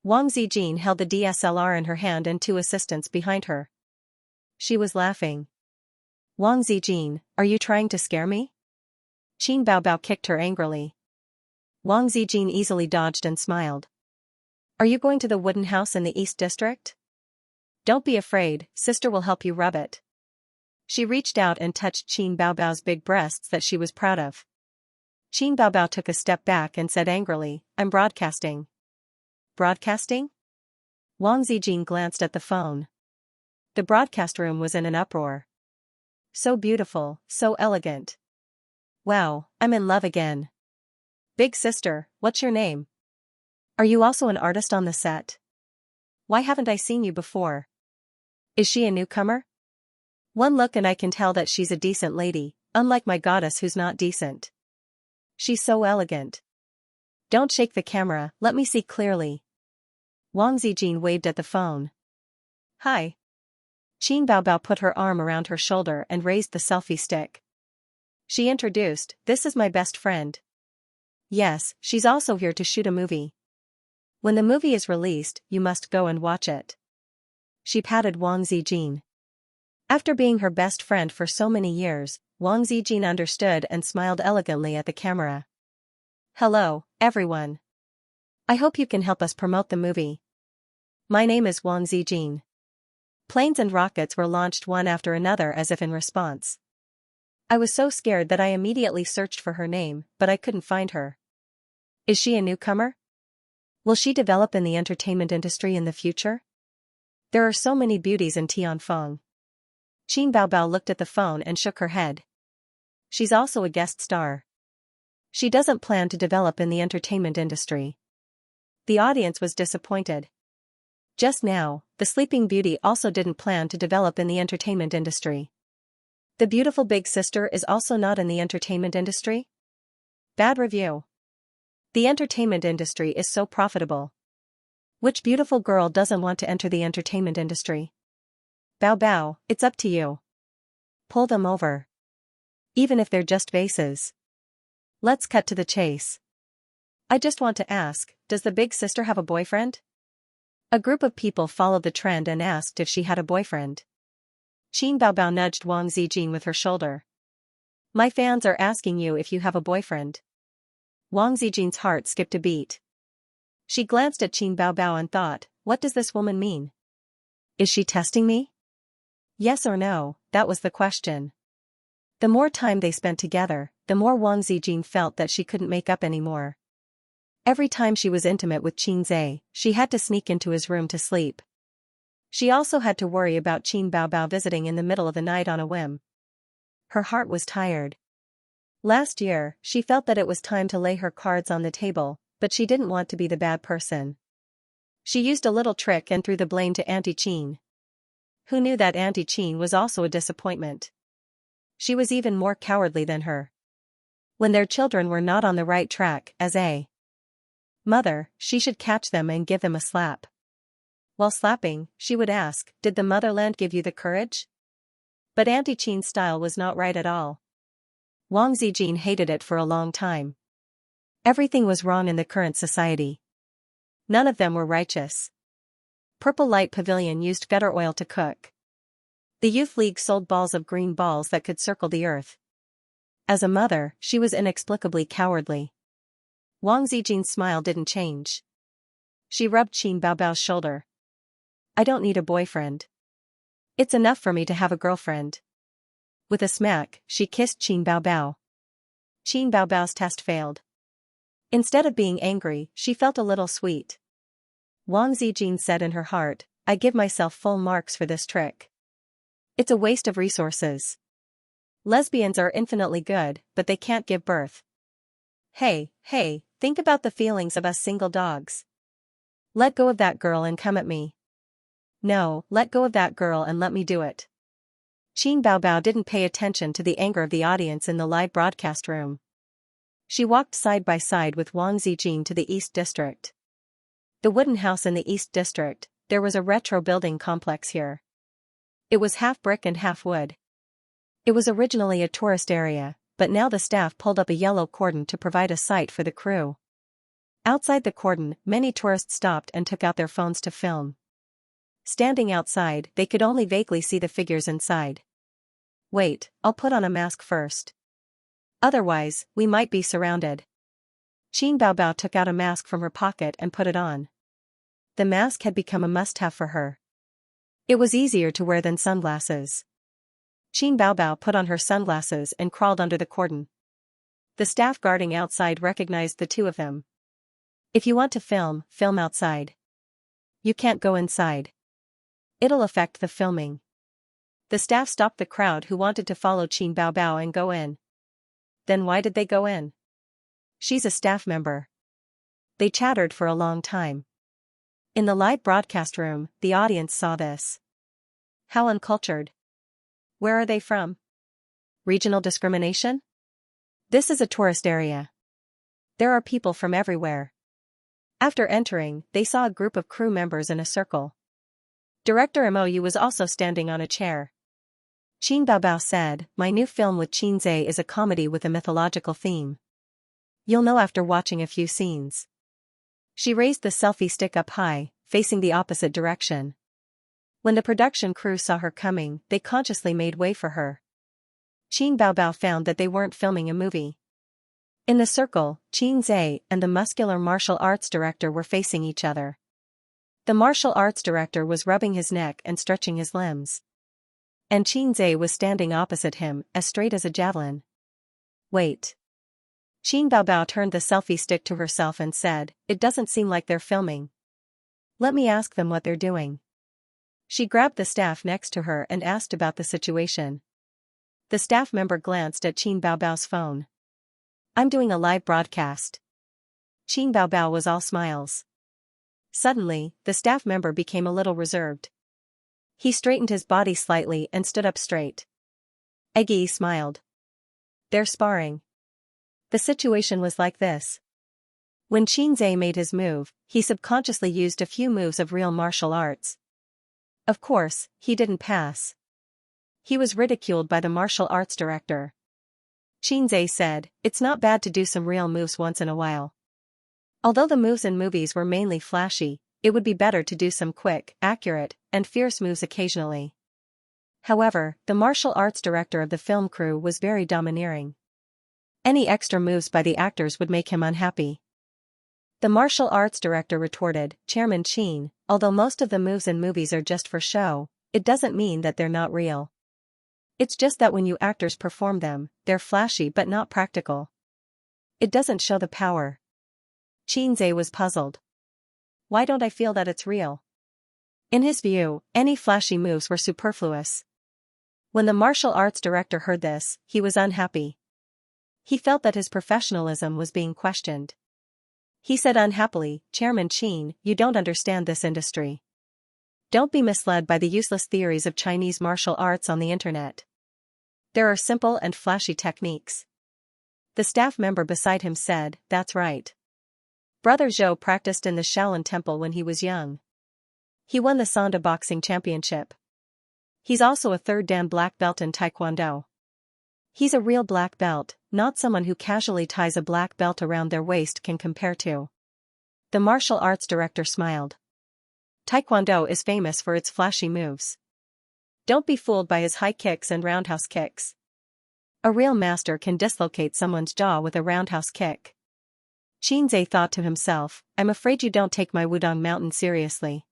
Wang Zijin held the DSLR in her hand and 2 assistants behind her. She was laughing. Wang Zijin, are you trying to scare me? Qin Baobao kicked her angrily. Wang Zijin easily dodged and smiled. Are you going to the wooden house in the East District? Don't be afraid, sister will help you rub it. She reached out and touched Qin Baobao's big breasts that she was proud of. Qin Baobao took a step back and said angrily, I'm broadcasting. Broadcasting? Wang Zijin glanced at the phone. The broadcast room was in an uproar. So beautiful, so elegant. Wow, I'm in love again. Big sister, what's your name? Are you also an artist on the set? Why haven't I seen you before? Is she a newcomer? One look and I can tell that she's a decent lady, unlike my goddess who's not decent. She's so elegant. Don't shake the camera, let me see clearly. Wang Zijin waved at the phone. Hi. Qin Baobao put her arm around her shoulder and raised the selfie stick. She introduced, "This is my best friend. Yes, she's also here to shoot a movie. When the movie is released, you must go and watch it." She patted Wang Zijin. After being her best friend for so many years, Wang Zijin understood and smiled elegantly at the camera. "Hello, everyone. I hope you can help us promote the movie. My name is Wang Zijin." Planes and rockets were launched one after another as if in response. I was so scared that I immediately searched for her name, but I couldn't find her. Is she a newcomer? Will she develop in the entertainment industry in the future? There are so many beauties in Tianfeng. Qin Baobao looked at the phone and shook her head. She's also a guest star. She doesn't plan to develop in the entertainment industry. The audience was disappointed. Just now, the Sleeping Beauty also didn't plan to develop in the entertainment industry. The beautiful big sister is also not in the entertainment industry? Bad review. The entertainment industry is so profitable. Which beautiful girl doesn't want to enter the entertainment industry? Bao Bao, it's up to you. Pull them over. Even if they're just vases. Let's cut to the chase. I just want to ask, does the big sister have a boyfriend? A group of people followed the trend and asked if she had a boyfriend. Qin Baobao nudged Wang Zijin with her shoulder. My fans are asking you if you have a boyfriend. Wang Zijin's heart skipped a beat. She glanced at Qin Baobao and thought, what does this woman mean? Is she testing me? Yes or no, that was the question. The more time they spent together, the more Wang Zijin felt that she couldn't make up anymore. Every time she was intimate with Qin Zhe, she had to sneak into his room to sleep. She also had to worry about Qin Baobao visiting in the middle of the night on a whim. Her heart was tired. Last year, she felt that it was time to lay her cards on the table, but she didn't want to be the bad person. She used a little trick and threw the blame to Auntie Qin. Who knew that Auntie Qin was also a disappointment? She was even more cowardly than her. When their children were not on the right track, as a mother, she should catch them and give them a slap. While slapping, she would ask, did the motherland give you the courage? But Auntie Qin's style was not right at all. Wang Zijin hated it for a long time. Everything was wrong in the current society. None of them were righteous. Purple Light Pavilion used gutter oil to cook. The Youth League sold balls of green balls that could circle the earth. As a mother, she was inexplicably cowardly. Wang Zijin's smile didn't change. She rubbed Qin Baobao's shoulder. I don't need a boyfriend. It's enough for me to have a girlfriend. With a smack, she kissed Qin Baobao. Qin Baobao's test failed. Instead of being angry, she felt a little sweet. Wang Zijin said in her heart, I give myself full marks for this trick. It's a waste of resources. Lesbians are infinitely good, but they can't give birth. Hey, think about the feelings of us single dogs. Let go of that girl and come at me. No, let go of that girl and let me do it. Qin Baobao didn't pay attention to the anger of the audience in the live broadcast room. She walked side by side with Wang Zijin to the East District. The wooden house in the East District, there was a retro building complex here. It was half brick and half wood. It was originally a tourist area, but now the staff pulled up a yellow cordon to provide a site for the crew. Outside the cordon, many tourists stopped and took out their phones to film. Standing outside, they could only vaguely see the figures inside. Wait, I'll put on a mask first. Otherwise, we might be surrounded. Qin Baobao took out a mask from her pocket and put it on. The mask had become a must-have for her. It was easier to wear than sunglasses. Qin Baobao put on her sunglasses and crawled under the cordon. The staff guarding outside recognized the two of them. If you want to film, film outside. You can't go inside. It'll affect the filming. The staff stopped the crowd who wanted to follow Qin Baobao and go in. Then why did they go in? She's a staff member. They chattered for a long time. In the live broadcast room, the audience saw this. How uncultured. Where are they from? Regional discrimination? This is a tourist area. There are people from everywhere. After entering, they saw a group of crew members in a circle. Director Mou was also standing on a chair. Qin Baobao said, my new film with Xianxia is a comedy with a mythological theme. You'll know after watching a few scenes. She raised the selfie stick up high, facing the opposite direction. When the production crew saw her coming, they consciously made way for her. Qin Baobao found that they weren't filming a movie. In the circle, Xianxia and the muscular martial arts director were facing each other. The martial arts director was rubbing his neck and stretching his limbs. And Xianxia was standing opposite him, as straight as a javelin. Wait. Qin Baobao turned the selfie stick to herself and said, it doesn't seem like they're filming. Let me ask them what they're doing. She grabbed the staff next to her and asked about the situation. The staff member glanced at Qin Baobao's phone. I'm doing a live broadcast. Qin Baobao was all smiles. Suddenly, the staff member became a little reserved. He straightened his body slightly and stood up straight. Eggy smiled. They're sparring. The situation was like this. When Xianxia made his move, he subconsciously used a few moves of real martial arts. Of course, he didn't pass. He was ridiculed by the martial arts director. Xianxia said, it's not bad to do some real moves once in a while. Although the moves in movies were mainly flashy, it would be better to do some quick, accurate, and fierce moves occasionally. However, the martial arts director of the film crew was very domineering. Any extra moves by the actors would make him unhappy. The martial arts director retorted, Chairman Qin, although most of the moves in movies are just for show, it doesn't mean that they're not real. It's just that when you actors perform them, they're flashy but not practical. It doesn't show the power. Xianxia was puzzled. Why don't I feel that it's real? In his view, any flashy moves were superfluous. When the martial arts director heard this, he was unhappy. He felt that his professionalism was being questioned. He said unhappily, Chairman Qin, you don't understand this industry. Don't be misled by the useless theories of Chinese martial arts on the internet. There are simple and flashy techniques. The staff member beside him said, that's right. Brother Zhou practiced in the Shaolin Temple when he was young. He won the Sanda Boxing Championship. He's also a third Dan black belt in Taekwondo. He's a real black belt, not someone who casually ties a black belt around their waist can compare to. The martial arts director smiled. Taekwondo is famous for its flashy moves. Don't be fooled by his high kicks and roundhouse kicks. A real master can dislocate someone's jaw with a roundhouse kick. Xianxia thought to himself, I'm afraid you don't take my Wudong Mountain seriously.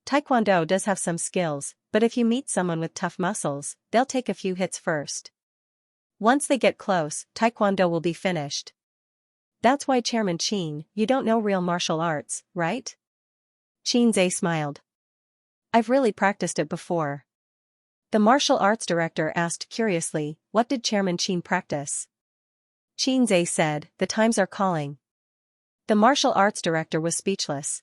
Taekwondo does have some skills, but if you meet someone with tough muscles, they'll take a few hits first. Once they get close, Taekwondo will be finished. That's why Chairman Qin, you don't know real martial arts, right? Xianxia smiled. I've really practiced it before. The martial arts director asked curiously, what did Chairman Qin practice? Xianxia said, the times are calling. The martial arts director was speechless.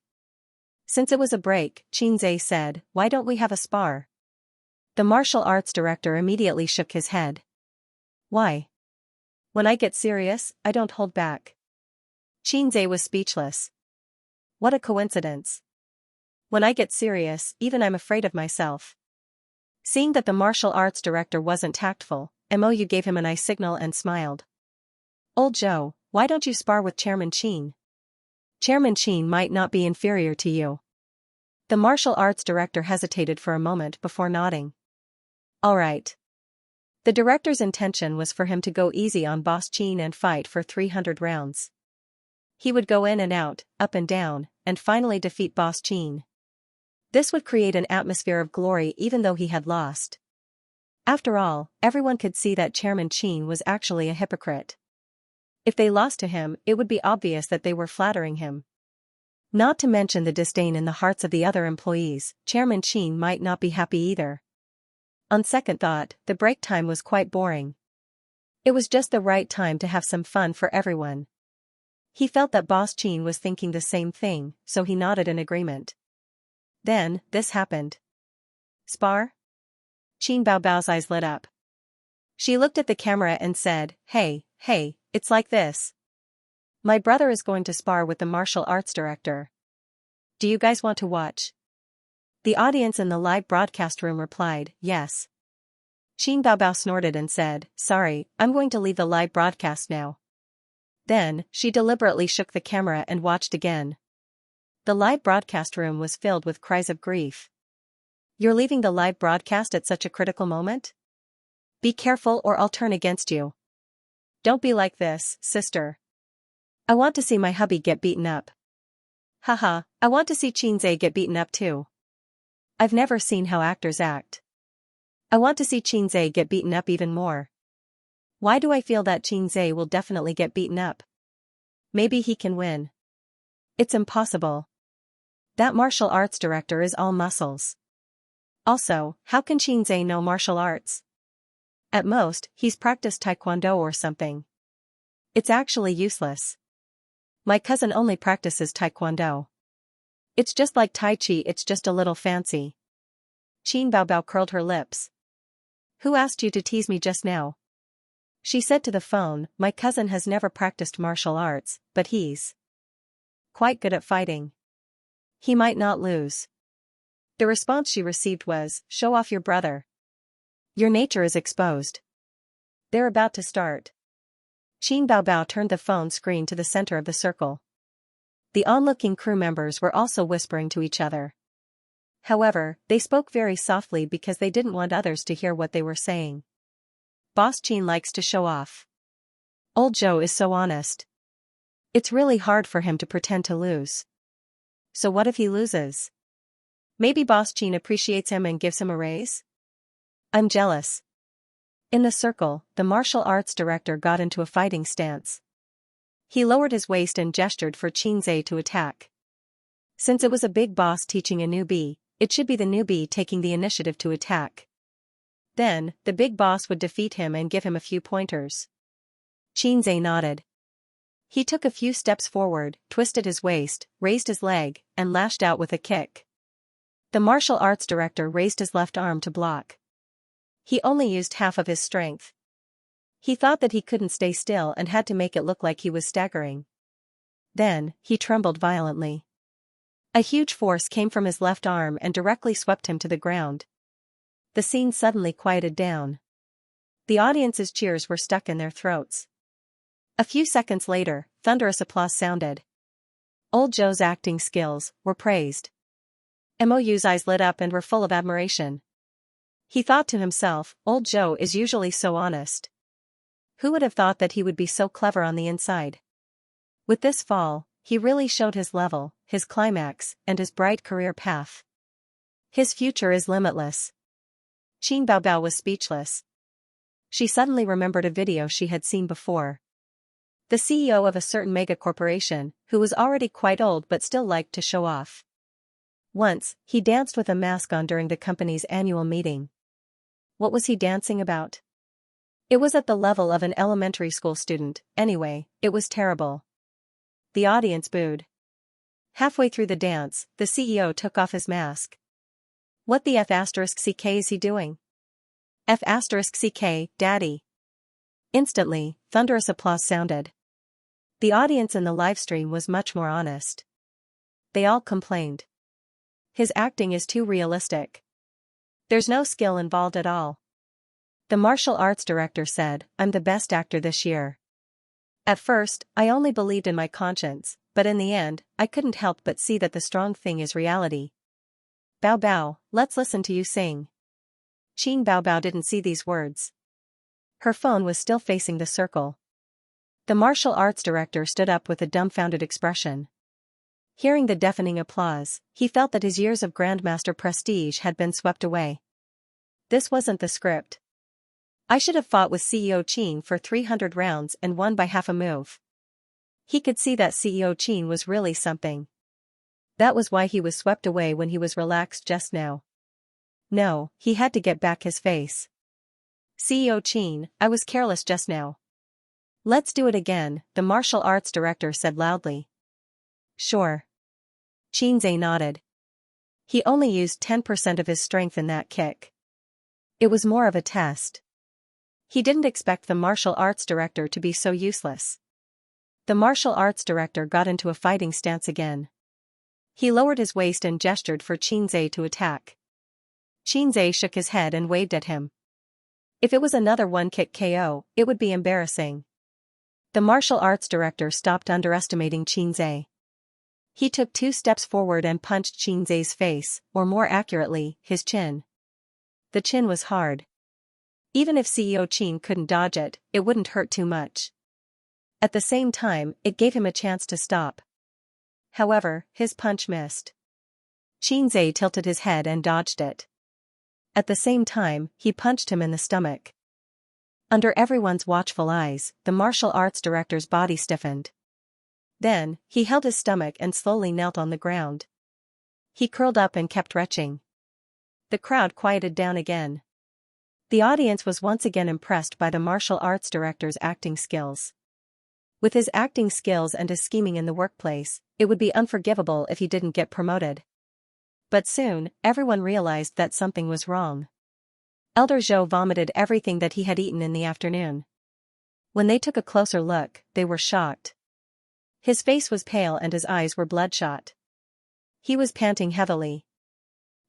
Since it was a break, Xianxia said, why don't we have a spar? The martial arts director immediately shook his head. Why? When I get serious, I don't hold back. Xianxia was speechless. What a coincidence. When I get serious, even I'm afraid of myself. Seeing that the martial arts director wasn't tactful, Mou gave him an eye signal and smiled. Old Zhou, why don't you spar with Chairman Qin? Chairman Qin might not be inferior to you. The martial arts director hesitated for a moment before nodding. All right. The director's intention was for him to go easy on Boss Qin and fight for 300 rounds. He would go in and out, up and down, and finally defeat Boss Qin. This would create an atmosphere of glory even though he had lost. After all, everyone could see that Chairman Qin was actually a hypocrite. If they lost to him, it would be obvious that they were flattering him. Not to mention the disdain in the hearts of the other employees, Chairman Qin might not be happy either. On second thought, the break time was quite boring. It was just the right time to have some fun for everyone. He felt that Boss Qin was thinking the same thing, so he nodded in agreement. Then, this happened. Spar? Qin Baobao's eyes lit up. She looked at the camera and said, hey, it's like this. My brother is going to spar with the martial arts director. Do you guys want to watch? The audience in the live broadcast room replied, yes. Qin Baobao snorted and said, "Sorry, I'm going to leave the live broadcast now." Then, she deliberately shook the camera and watched again. The live broadcast room was filled with cries of grief. "You're leaving the live broadcast at such a critical moment? Be careful or I'll turn against you. Don't be like this, sister. I want to see my hubby get beaten up." "Haha, I want to see Xianxia get beaten up too. I've never seen how actors act. I want to see Xianxia get beaten up even more. Why do I feel that Xianxia will definitely get beaten up? Maybe he can win. It's impossible. That martial arts director is all muscles. Also, how can Xianxia know martial arts? At most, he's practiced taekwondo or something. It's actually useless. My cousin only practices taekwondo. It's just like tai chi, it's just a little fancy." Qin Baobao curled her lips. "Who asked you to tease me just now?" She said to the phone, "My cousin has never practiced martial arts, but he's quite good at fighting. He might not lose." The response she received was, "Show off your brother. Your nature is exposed. They're about to start." Qin Baobao turned the phone screen to the center of the circle. The onlooking crew members were also whispering to each other. However, they spoke very softly because they didn't want others to hear what they were saying. "Boss Qin likes to show off. Old Joe is so honest. It's really hard for him to pretend to lose. So what if he loses? Maybe Boss Qin appreciates him and gives him a raise? I'm jealous." In the circle, the martial arts director got into a fighting stance. He lowered his waist and gestured for Xianxia to attack. Since it was a big boss teaching a newbie, it should be the newbie taking the initiative to attack. Then, the big boss would defeat him and give him a few pointers. Xianxia nodded. He took a few steps forward, twisted his waist, raised his leg, and lashed out with a kick. The martial arts director raised his left arm to block. He only used half of his strength. He thought that he couldn't stay still and had to make it look like he was staggering. Then, he trembled violently. A huge force came from his left arm and directly swept him to the ground. The scene suddenly quieted down. The audience's cheers were stuck in their throats. A few seconds later, thunderous applause sounded. Old Joe's acting skills were praised. Mou's eyes lit up and were full of admiration. He thought to himself, "Old Joe is usually so honest. Who would have thought that he would be so clever on the inside?" With this fall, he really showed his level, his climax, and his bright career path. His future is limitless. Qin Baobao was speechless. She suddenly remembered a video she had seen before. The CEO of a certain mega corporation, who was already quite old but still liked to show off. Once, he danced with a mask on during the company's annual meeting. What was he dancing about? It was at the level of an elementary school student, anyway, it was terrible. The audience booed. Halfway through the dance, the CEO took off his mask. "What the F***ck is he doing? F***ck, daddy." Instantly, thunderous applause sounded. The audience in the livestream was much more honest. They all complained. "His acting is too realistic. There's no skill involved at all." The martial arts director said, "I'm the best actor this year. At first, I only believed in my conscience, but in the end, I couldn't help but see that the strong thing is reality. Bao Bao, let's listen to you sing." Qin Baobao didn't see these words. Her phone was still facing the circle. The martial arts director stood up with a dumbfounded expression. Hearing the deafening applause, he felt that his years of grandmaster prestige had been swept away. This wasn't the script. I should have fought with CEO Qin for 300 rounds and won by half a move. He could see that CEO Qin was really something. That was why he was swept away when he was relaxed just now. No, he had to get back his face. "CEO Qin, I was careless just now. Let's do it again," the martial arts director said loudly. "Sure." Xianxia nodded. He only used 10% of his strength in that kick. It was more of a test. He didn't expect the martial arts director to be so useless. The martial arts director got into a fighting stance again. He lowered his waist and gestured for Xianxia to attack. Xianxia shook his head and waved at him. If it was another one-kick KO, it would be embarrassing. The martial arts director stopped underestimating Xianxia. He took 2 steps forward and punched Xianxia's face, or more accurately, his chin. The chin was hard. Even if CEO Qin couldn't dodge it, it wouldn't hurt too much. At the same time, it gave him a chance to stop. However, his punch missed. Xianxia tilted his head and dodged it. At the same time, he punched him in the stomach. Under everyone's watchful eyes, the martial arts director's body stiffened. Then, he held his stomach and slowly knelt on the ground. He curled up and kept retching. The crowd quieted down again. The audience was once again impressed by the martial arts director's acting skills. With his acting skills and his scheming in the workplace, it would be unforgivable if he didn't get promoted. But soon, everyone realized that something was wrong. Elder Zhou vomited everything that he had eaten in the afternoon. When they took a closer look, they were shocked. His face was pale and his eyes were bloodshot. He was panting heavily.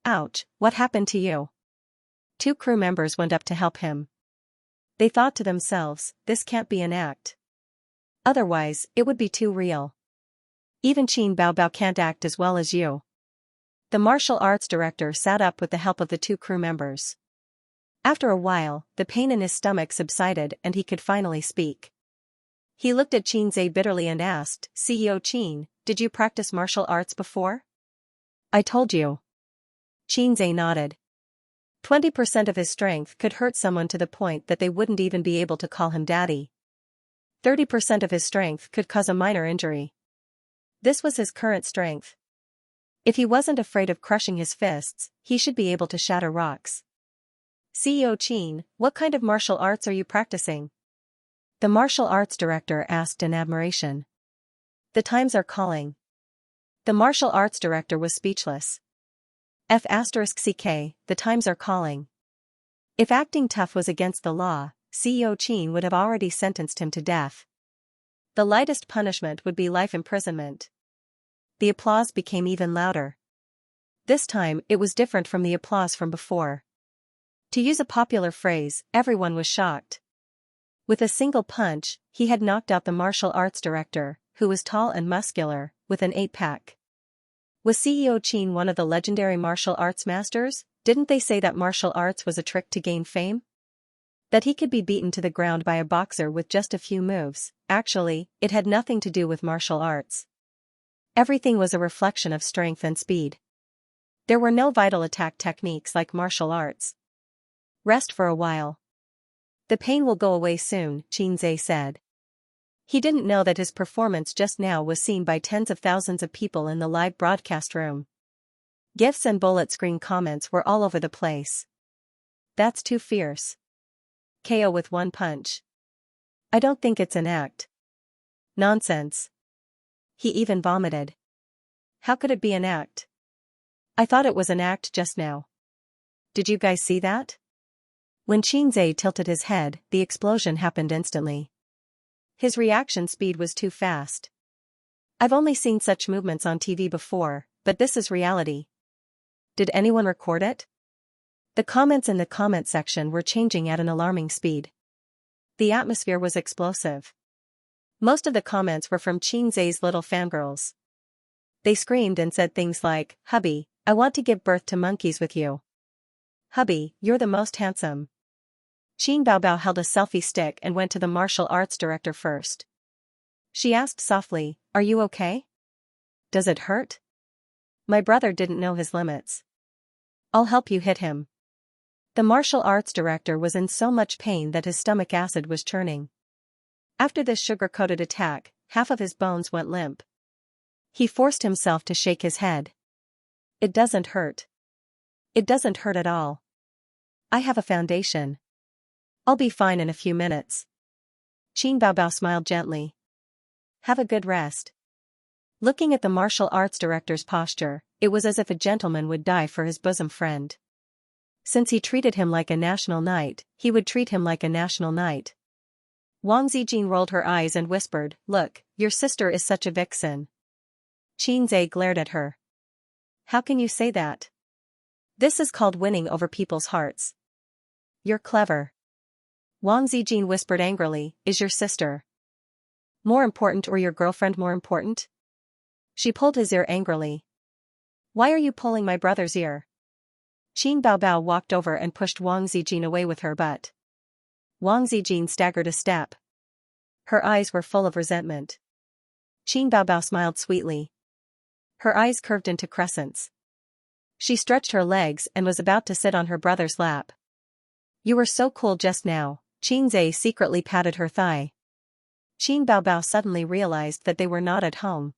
Ouch, what happened to you? 2 crew members went up to help him. They thought to themselves, this can't be an act. Otherwise, it would be too real. Even Qin Baobao can't act as well as you. The martial arts director sat up with the help of the 2 crew members. After a while, the pain in his stomach subsided and he could finally speak. He looked at Xianxia bitterly and asked, CEO Qin, did you practice martial arts before? I told you. Xianxia nodded. 20% of his strength could hurt someone to the point that they wouldn't even be able to call him daddy. 30% of his strength could cause a minor injury. This was his current strength. If he wasn't afraid of crushing his fists, he should be able to shatter rocks. CEO Qin, what kind of martial arts are you practicing? The martial arts director asked in admiration. The times are calling. The martial arts director was speechless. F*CK, the times are calling. If acting tough was against the law, CEO Qin would have already sentenced him to death. The lightest punishment would be life imprisonment. The applause became even louder. This time, it was different from the applause from before. To use a popular phrase, everyone was shocked. With a single punch, he had knocked out the martial arts director, who was tall and muscular, with an 8-pack. Was CEO Qin one of the legendary martial arts masters? Didn't they say that martial arts was a trick to gain fame? That he could be beaten to the ground by a boxer with just a few moves. Actually, it had nothing to do with martial arts. Everything was a reflection of strength and speed. There were no vital attack techniques like martial arts. Rest for a while. The pain will go away soon, Xianxia said. He didn't know that his performance just now was seen by tens of thousands of people in the live broadcast room. GIFs and bullet screen comments were all over the place. That's too fierce. KO with 1 punch. I don't think it's an act. Nonsense. He even vomited. How could it be an act? I thought it was an act just now. Did you guys see that? When Xianxia tilted his head, the explosion happened instantly. His reaction speed was too fast. I've only seen such movements on TV before, but this is reality. Did anyone record it? The comments in the comment section were changing at an alarming speed. The atmosphere was explosive. Most of the comments were from Xianxia's little fangirls. They screamed and said things like, "Hubby, I want to give birth to monkeys with you. Hubby, you're the most handsome." Qin Baobao held a selfie stick and went to the martial arts director first. She asked softly, "Are you okay? Does it hurt?" My brother didn't know his limits. I'll help you hit him. The martial arts director was in so much pain that his stomach acid was churning. After this sugar-coated attack, half of his bones went limp. He forced himself to shake his head. It doesn't hurt. It doesn't hurt at all. I have a foundation. I'll be fine in a few minutes. Qin Baobao smiled gently. Have a good rest. Looking at the martial arts director's posture, it was as if a gentleman would die for his bosom friend. Since he treated him like a national knight, he would treat him like a national knight. Wang Zijin rolled her eyes and whispered, "Look, your sister is such a vixen." Xianxia glared at her. How can you say that? This is called winning over people's hearts. You're clever. Wang Zijin whispered angrily, is your sister more important or your girlfriend more important? She pulled his ear angrily. Why are you pulling my brother's ear? Qin Baobao walked over and pushed Wang Zijin away with her butt. Wang Zijin staggered a step. Her eyes were full of resentment. Qin Baobao smiled sweetly. Her eyes curved into crescents. She stretched her legs and was about to sit on her brother's lap. You were so cool just now, Qin Zhe secretly patted her thigh. Qin Baobao suddenly realized that they were not at home.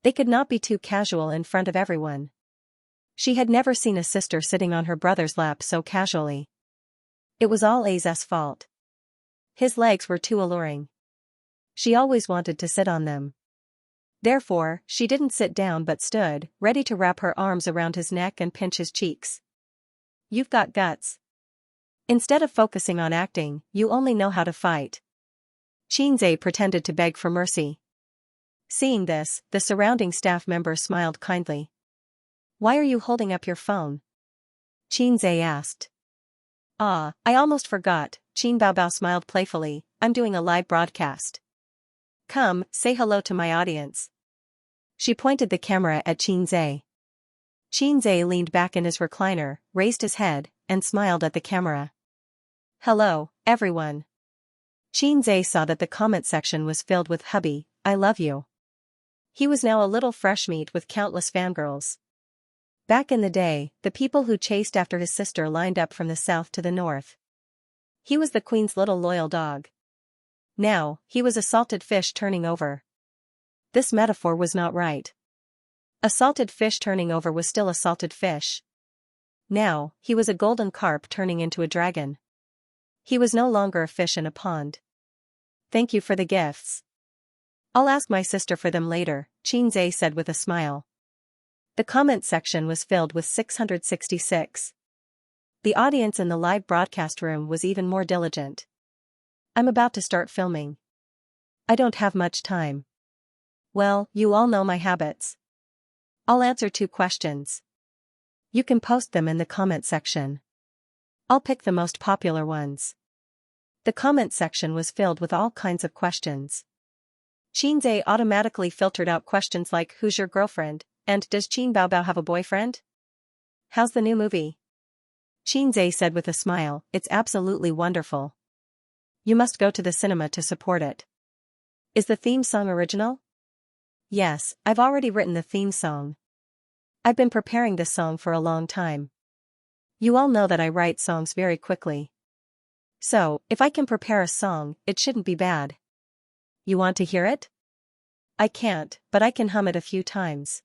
They could not be too casual in front of everyone. She had never seen a sister sitting on her brother's lap so casually. It was all A's fault. His legs were too alluring. She always wanted to sit on them. Therefore, she didn't sit down but stood, ready to wrap her arms around his neck and pinch his cheeks. You've got guts. Instead of focusing on acting, you only know how to fight. Qin Zhe pretended to beg for mercy. Seeing this, the surrounding staff members smiled kindly. Why are you holding up your phone? Qin Zhe asked. I almost forgot, Qin Baobao smiled playfully, I'm doing a live broadcast. Come, say hello to my audience. She pointed the camera at Qin Zhe. Qin Zhe leaned back in his recliner, raised his head, and smiled at the camera. Hello, everyone. Qin Zhe saw that the comment section was filled with hubby, I love you. He was now a little fresh meat with countless fangirls. Back in the day, the people who chased after his sister lined up from the south to the north. He was the queen's little loyal dog. Now, he was a salted fish turning over. This metaphor was not right. A salted fish turning over was still a salted fish. Now, he was a golden carp turning into a dragon. He was no longer a fish in a pond. Thank you for the gifts. I'll ask my sister for them later, Qin Zhe said with a smile. The comment section was filled with 666. The audience in the live broadcast room was even more diligent. I'm about to start filming. I don't have much time. Well, you all know my habits. I'll answer 2 questions. You can post them in the comment section. I'll pick the most popular ones. The comment section was filled with all kinds of questions. Qin Zhe automatically filtered out questions like who's your girlfriend, and does Qin Baobao have a boyfriend? How's the new movie? Qin Zhe said with a smile, it's absolutely wonderful. You must go to the cinema to support it. Is the theme song original? Yes, I've already written the theme song. I've been preparing this song for a long time. You all know that I write songs very quickly. So, if I can prepare a song, it shouldn't be bad. You want to hear it? I can't, but I can hum it a few times.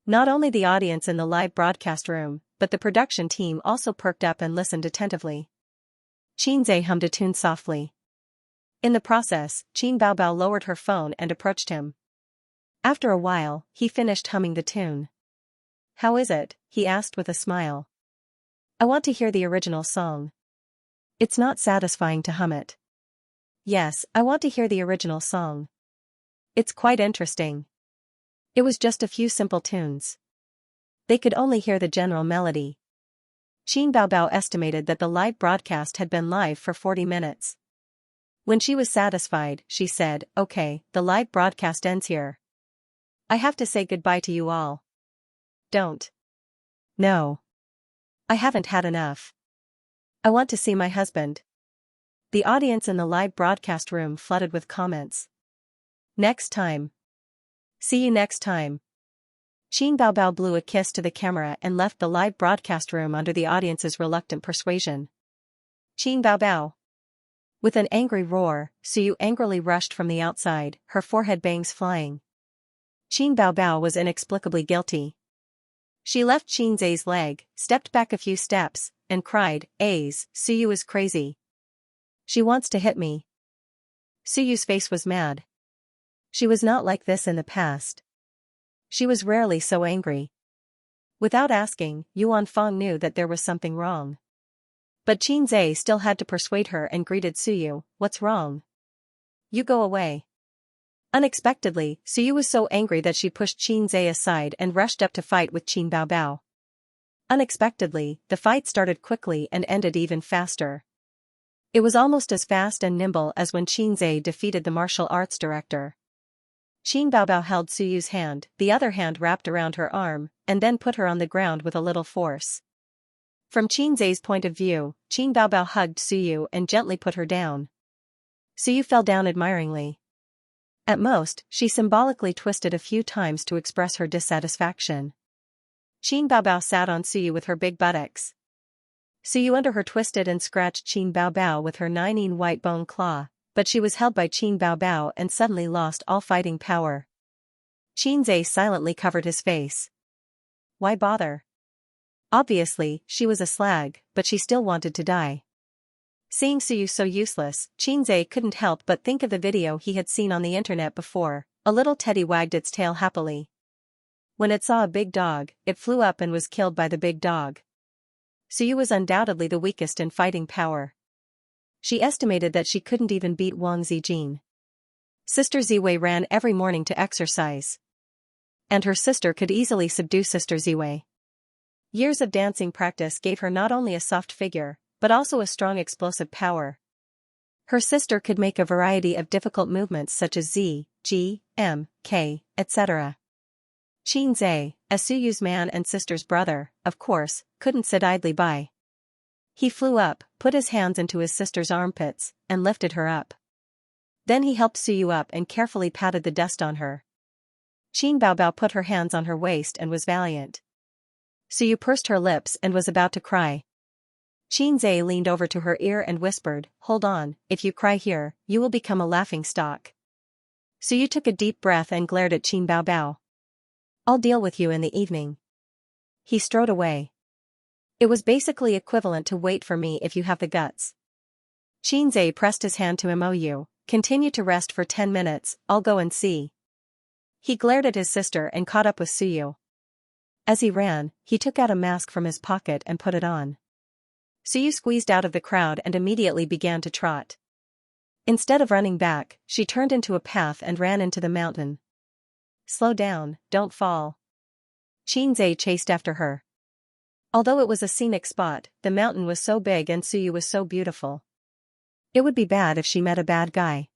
Not only the audience in the live broadcast room, but the production team also perked up and listened attentively. Qin Zhe hummed a tune softly. In the process, Qin Baobao lowered her phone and approached him. After a while, he finished humming the tune. How is it? He asked with a smile. I want to hear the original song. It's not satisfying to hum it. Yes, I want to hear the original song. It's quite interesting. It was just a few simple tunes. They could only hear the general melody. Qin Baobao estimated that the live broadcast had been live for 40 minutes. When she was satisfied, she said, okay, the live broadcast ends here. I have to say goodbye to you all. Don't. No. I haven't had enough. I want to see my husband. The audience in the live broadcast room flooded with comments. Next time. See you next time. Qin Baobao blew a kiss to the camera and left the live broadcast room under the audience's reluctant persuasion. Qin Baobao. With an angry roar, Suyu angrily rushed from the outside, her forehead bangs flying. Qin Baobao was inexplicably guilty. She left Qin Zhe's leg, stepped back a few steps, and cried, Suyu is crazy. She wants to hit me. Suyu's face was mad. She was not like this in the past. She was rarely so angry. Without asking, Yuan Fong knew that there was something wrong. But Qin Zhe still had to persuade her and greeted Suyu, what's wrong? You go away. Unexpectedly, Suyu was so angry that she pushed Qin Zhe aside and rushed up to fight with Qin Baobao. Unexpectedly, the fight started quickly and ended even faster. It was almost as fast and nimble as when Xianxia defeated the martial arts director. Qin Baobao held Suyu's hand, the other hand wrapped around her arm, and then put her on the ground with a little force. From Xianxia's point of view, Qin Baobao hugged Suyu and gently put her down. Suyu fell down admiringly. At most, she symbolically twisted a few times to express her dissatisfaction. Qin Baobao sat on Suyu with her big buttocks. Suyu under her twisted and scratched Qin Baobao with her 9 white bone claw, but she was held by Qin Baobao and suddenly lost all fighting power. Xianxia silently covered his face. Why bother? Obviously, she was a slag, but she still wanted to die. Seeing Suyu so useless, Xianxia couldn't help but think of the video he had seen on the internet before. A little teddy wagged its tail happily. When it saw a big dog, it flew up and was killed by the big dog. Suyu was undoubtedly the weakest in fighting power. She estimated that she couldn't even beat Wang Zijin. Sister Ziwei ran every morning to exercise. And her sister could easily subdue Sister Ziwei. Years of dancing practice gave her not only a soft figure, but also a strong explosive power. Her sister could make a variety of difficult movements such as Z, G, M, K, etc. Xianxia, as Suyu's man and sister's brother, of course, couldn't sit idly by. He flew up, put his hands into his sister's armpits, and lifted her up. Then he helped Suyu up and carefully patted the dust on her. Qin Baobao put her hands on her waist and was valiant. Suyu pursed her lips and was about to cry. Xianxia leaned over to her ear and whispered, "Hold on, if you cry here, you will become a laughingstock." Suyu took a deep breath and glared at Qin Baobao. "I'll deal with you in the evening." He strode away. "It was basically equivalent to wait for me if you have the guts." Xianxia pressed his hand to Mou. "Continue to rest for 10 minutes, I'll go and see." He glared at his sister and caught up with Suyu. As he ran, he took out a mask from his pocket and put it on. Suyu squeezed out of the crowd and immediately began to trot. Instead of running back, she turned into a path and ran into the mountain. "Slow down, don't fall." Xianxia chased after her. Although it was a scenic spot, the mountain was so big and Suyu was so beautiful. It would be bad if she met a bad guy.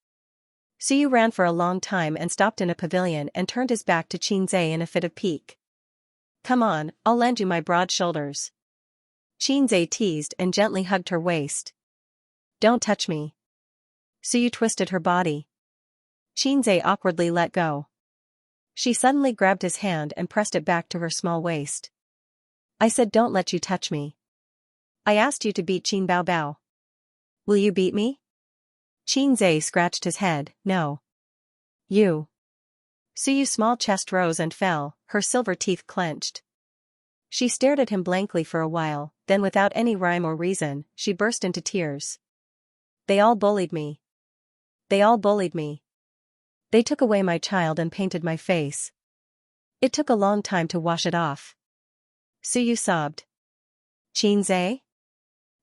Suyu ran for a long time and stopped in a pavilion and turned his back to Xianxia in a fit of pique. "Come on, I'll lend you my broad shoulders." Xianxia teased and gently hugged her waist. "Don't touch me." Suyu twisted her body. Xianxia awkwardly let go. She suddenly grabbed his hand and pressed it back to her small waist. "I said don't let you touch me. I asked you to beat Qin Baobao. Will you beat me?" Xianxia scratched his head, "No. You." Suyu's small chest rose and fell, her silver teeth clenched. She stared at him blankly for a while, then without any rhyme or reason, she burst into tears. "They all bullied me. They all bullied me. They took away my child and painted my face. It took a long time to wash it off." Suyu sobbed. "Xianxia?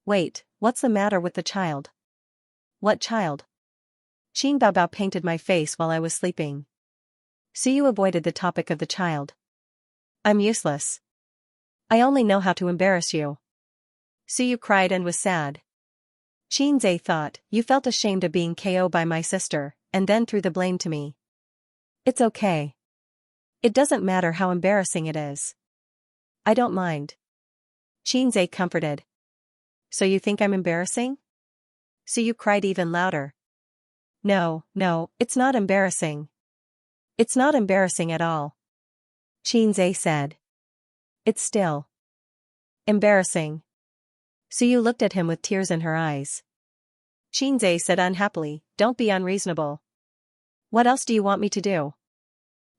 Wait, what's the matter with the child?" "What child?" "Qin Baobao painted my face while I was sleeping." Suyu avoided the topic of the child. "I'm useless. I only know how to embarrass you." Suyu cried and was sad. Xianxia thought, "You felt ashamed of being KO'd by my sister, and then threw the blame to me." "It's okay. It doesn't matter how embarrassing it is. I don't mind." Xianxia comforted. "So you think I'm embarrassing?" Suyu cried even louder. No, it's not embarrassing. It's not embarrassing at all." Xianxia said. "It's still embarrassing." Suyu looked at him with tears in her eyes. Xianxia said unhappily, "Don't be unreasonable. What else do you want me to do?"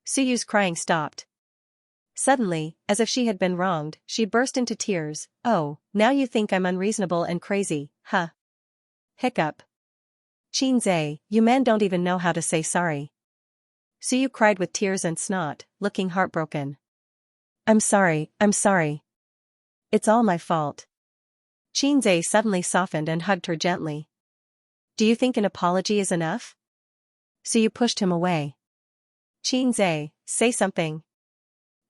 Suyu's crying stopped. Suddenly, as if she had been wronged, she burst into tears. "Oh, now you think I'm unreasonable and crazy, huh?" Hiccup. "Xianxia, you men don't even know how to say sorry." Suyu cried with tears and snot, looking heartbroken. I'm sorry. It's all my fault." Xianxia suddenly softened and hugged her gently. "Do you think an apology is enough?" Suyu pushed him away. "Xianxia, say something."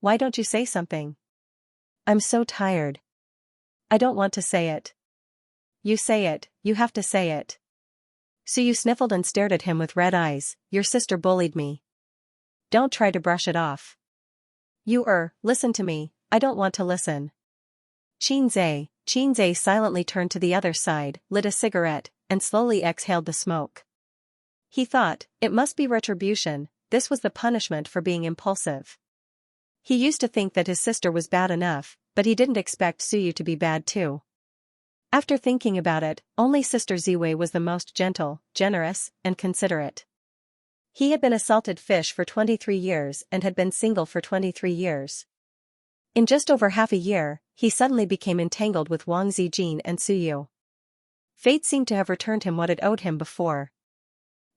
"Why don't you say something?" "I'm so tired. I don't want to say it." you say it, you have to say it. Suyu sniffled and stared at him with red eyes. Your sister bullied me. Don't try to brush it off. Listen to me, I don't want to listen. Xianxia silently turned to the other side, lit a cigarette, and slowly exhaled the smoke. He thought, it must be retribution, this was the punishment for being impulsive. He used to think that his sister was bad enough, but he didn't expect Suyu to be bad too. After thinking about it, only Sister Ziwei was the most gentle, generous, and considerate. He had been a salted fish for 23 years and had been single for 23 years. In just over half a year, he suddenly became entangled with Wang Zijin and Suyu. Fate seemed to have returned him what it owed him before.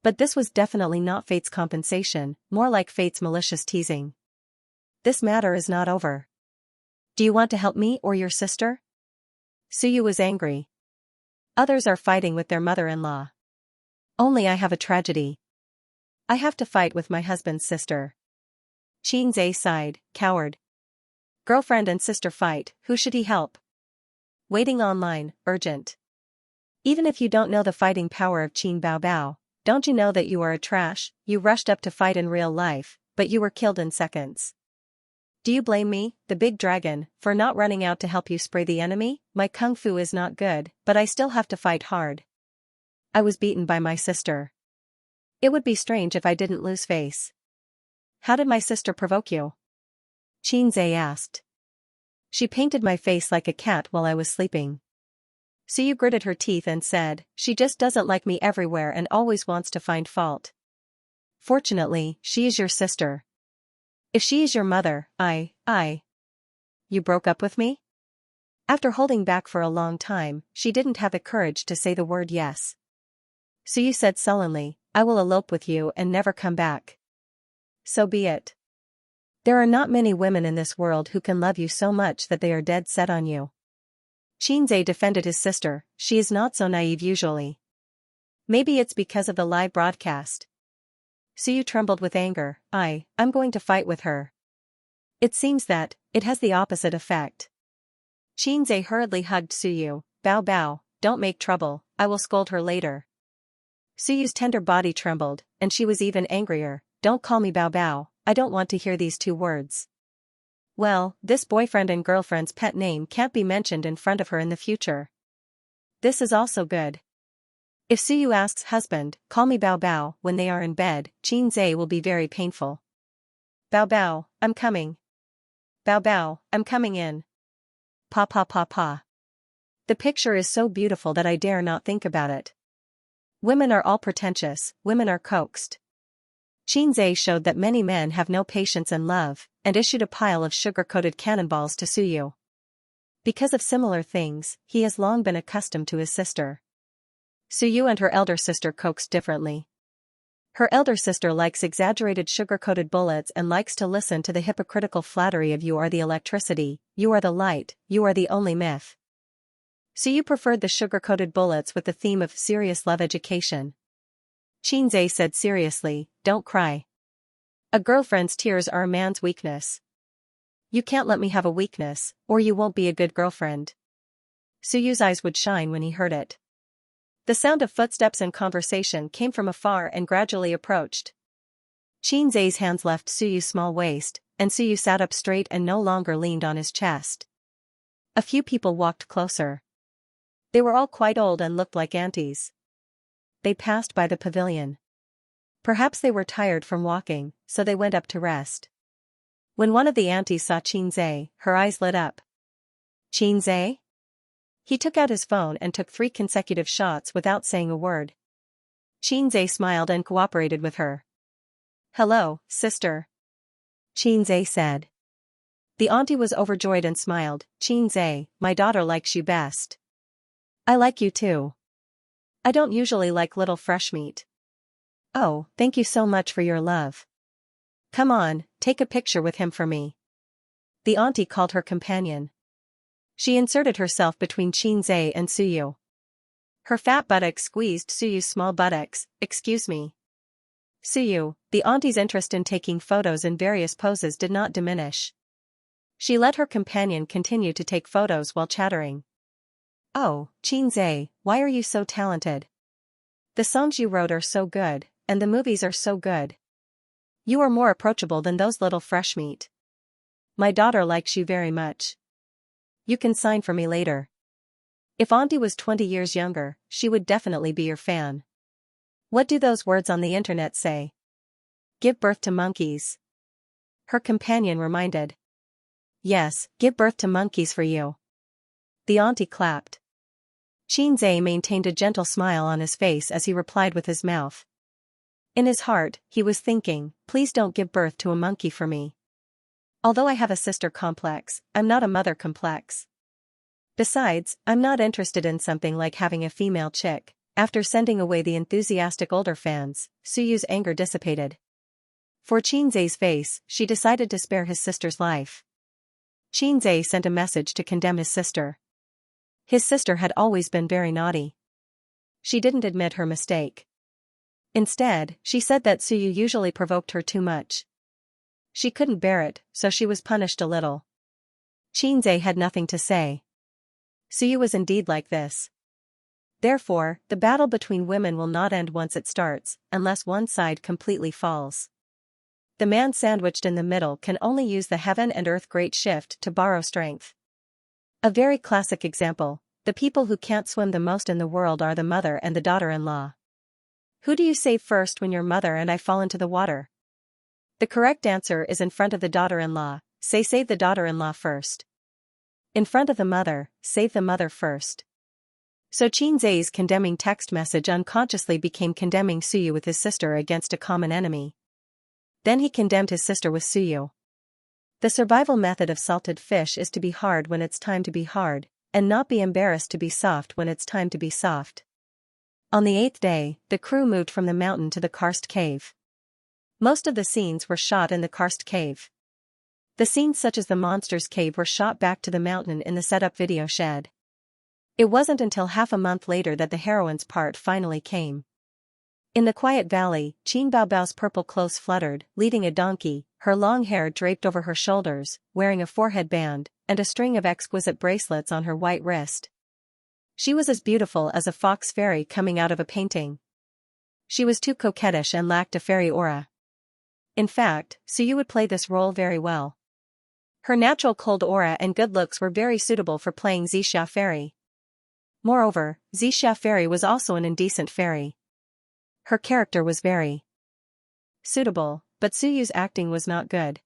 But this was definitely not fate's compensation, more like fate's malicious teasing. This matter is not over. Do you want to help me or your sister? Suyu was angry. Others are fighting with their mother-in-law. Only I have a tragedy. I have to fight with my husband's sister. Xianxia sighed, coward. Girlfriend and sister fight, who should he help? Waiting online, urgent. Even if you don't know the fighting power of Qin Bao Bao, don't you know that you are a trash? You rushed up to fight in real life, but you were killed in seconds. Do you blame me, the big dragon, for not running out to help you spray the enemy? My kung fu is not good, but I still have to fight hard. I was beaten by my sister. It would be strange if I didn't lose face. How did my sister provoke you? Xianxia asked. She painted my face like a cat while I was sleeping. Suyu gritted her teeth and said, she just doesn't like me everywhere and always wants to find fault. Fortunately, she is your sister. If she is your mother, You broke up with me? After holding back for a long time, she didn't have the courage to say the word yes. Suyu said sullenly, I will elope with you and never come back. So be it. There are not many women in this world who can love you so much that they are dead set on you. Xianxia defended his sister, she is not so naive usually. Maybe it's because of the live broadcast. Suyu trembled with anger, I'm going to fight with her. It seems that, it has the opposite effect. Xianxia hurriedly hugged Suyu, Bao Bao, don't make trouble, I will scold her later. Suyu's tender body trembled, and she was even angrier, don't call me Bao Bao, I don't want to hear these two words. Well, this boyfriend and girlfriend's pet name can't be mentioned in front of her in the future. This is also good. If Suyu asks husband, call me Bao Bao, when they are in bed, Xianxia will be very painful. Bao Bao, I'm coming. Bao Bao, I'm coming in. Pa pa pa pa. The picture is so beautiful that I dare not think about it. Women are all pretentious, women are coaxed. Xianxia showed that many men have no patience and love, and issued a pile of sugar-coated cannonballs to Suyu. Because of similar things, he has long been accustomed to his sister. Suyu and her elder sister coaxed differently. Her elder sister likes exaggerated sugar-coated bullets and likes to listen to the hypocritical flattery of you are the electricity, you are the light, you are the only myth. Suyu preferred the sugar-coated bullets with the theme of serious love education. Xianxia said seriously, don't cry. A girlfriend's tears are a man's weakness. You can't let me have a weakness, or you won't be a good girlfriend. Suyu's eyes would shine when he heard it. The sound of footsteps and conversation came from afar and gradually approached. Xianxia's hands left Suyu's small waist, and Suyu sat up straight and no longer leaned on his chest. A few people walked closer. They were all quite old and looked like aunties. They passed by the pavilion. Perhaps they were tired from walking, so they went up to rest. When one of the aunties saw Xianxia, her eyes lit up. Xianxia? He took out his phone and took 3 consecutive shots without saying a word. Xianxia smiled and cooperated with her. Hello, sister. Xianxia said. The auntie was overjoyed and smiled, Xianxia, my daughter likes you best. I like you too. I don't usually like little fresh meat. Oh, thank you so much for your love. Come on, take a picture with him for me. The auntie called her companion. She inserted herself between Xianxia and Suyu. Her fat buttocks squeezed Suyu's small buttocks, excuse me. Suyu, the auntie's interest in taking photos in various poses did not diminish. She let her companion continue to take photos while chattering. Oh, Xianxia, why are you so talented? The songs you wrote are so good, and the movies are so good. You are more approachable than those little fresh meat. My daughter likes you very much. You can sign for me later. If Auntie was 20 years younger, she would definitely be your fan. What do those words on the internet say? Give birth to monkeys. Her companion reminded. Yes, give birth to monkeys for you. The auntie clapped. Xianxia maintained a gentle smile on his face as he replied with his mouth. In his heart, he was thinking, please don't give birth to a monkey for me. Although I have a sister complex, I'm not a mother complex. Besides, I'm not interested in something like having a female chick. After sending away the enthusiastic older fans, Suyu's anger dissipated. For Xianxia's face, she decided to spare his sister's life. Xianxia sent a message to condemn his sister. His sister had always been very naughty. She didn't admit her mistake. Instead, she said that Suyu usually provoked her too much. She couldn't bear it, so she was punished a little. Xianxia had nothing to say. Suyu was indeed like this. Therefore, the battle between women will not end once it starts, unless one side completely falls. The man sandwiched in the middle can only use the heaven and earth great shift to borrow strength. A very classic example, the people who can't swim the most in the world are the mother and the daughter-in-law. Who do you save first when your mother and I fall into the water? The correct answer is in front of the daughter-in-law, save the daughter-in-law first. In front of the mother, save the mother first. So Xianxia's condemning text message unconsciously became condemning Suyu with his sister against a common enemy. Then he condemned his sister with Suyu. The survival method of salted fish is to be hard when it's time to be hard, and not be embarrassed to be soft when it's time to be soft. On the 8th day, the crew moved from the mountain to the karst cave. Most of the scenes were shot in the karst cave. The scenes such as the monster's cave were shot back to the mountain in the setup video shed. It wasn't until half a month later that the heroine's part finally came. In the quiet valley, Qin Baobao's purple clothes fluttered, leading a donkey, her long hair draped over her shoulders, wearing a forehead band, and a string of exquisite bracelets on her white wrist. She was as beautiful as a fox fairy coming out of a painting. She was too coquettish and lacked a fairy aura. In fact, Suyu would play this role very well. Her natural cold aura and good looks were very suitable for playing Xianxia fairy. Moreover, Xianxia fairy was also an indecent fairy. Her character was very suitable, but Suyu's acting was not good.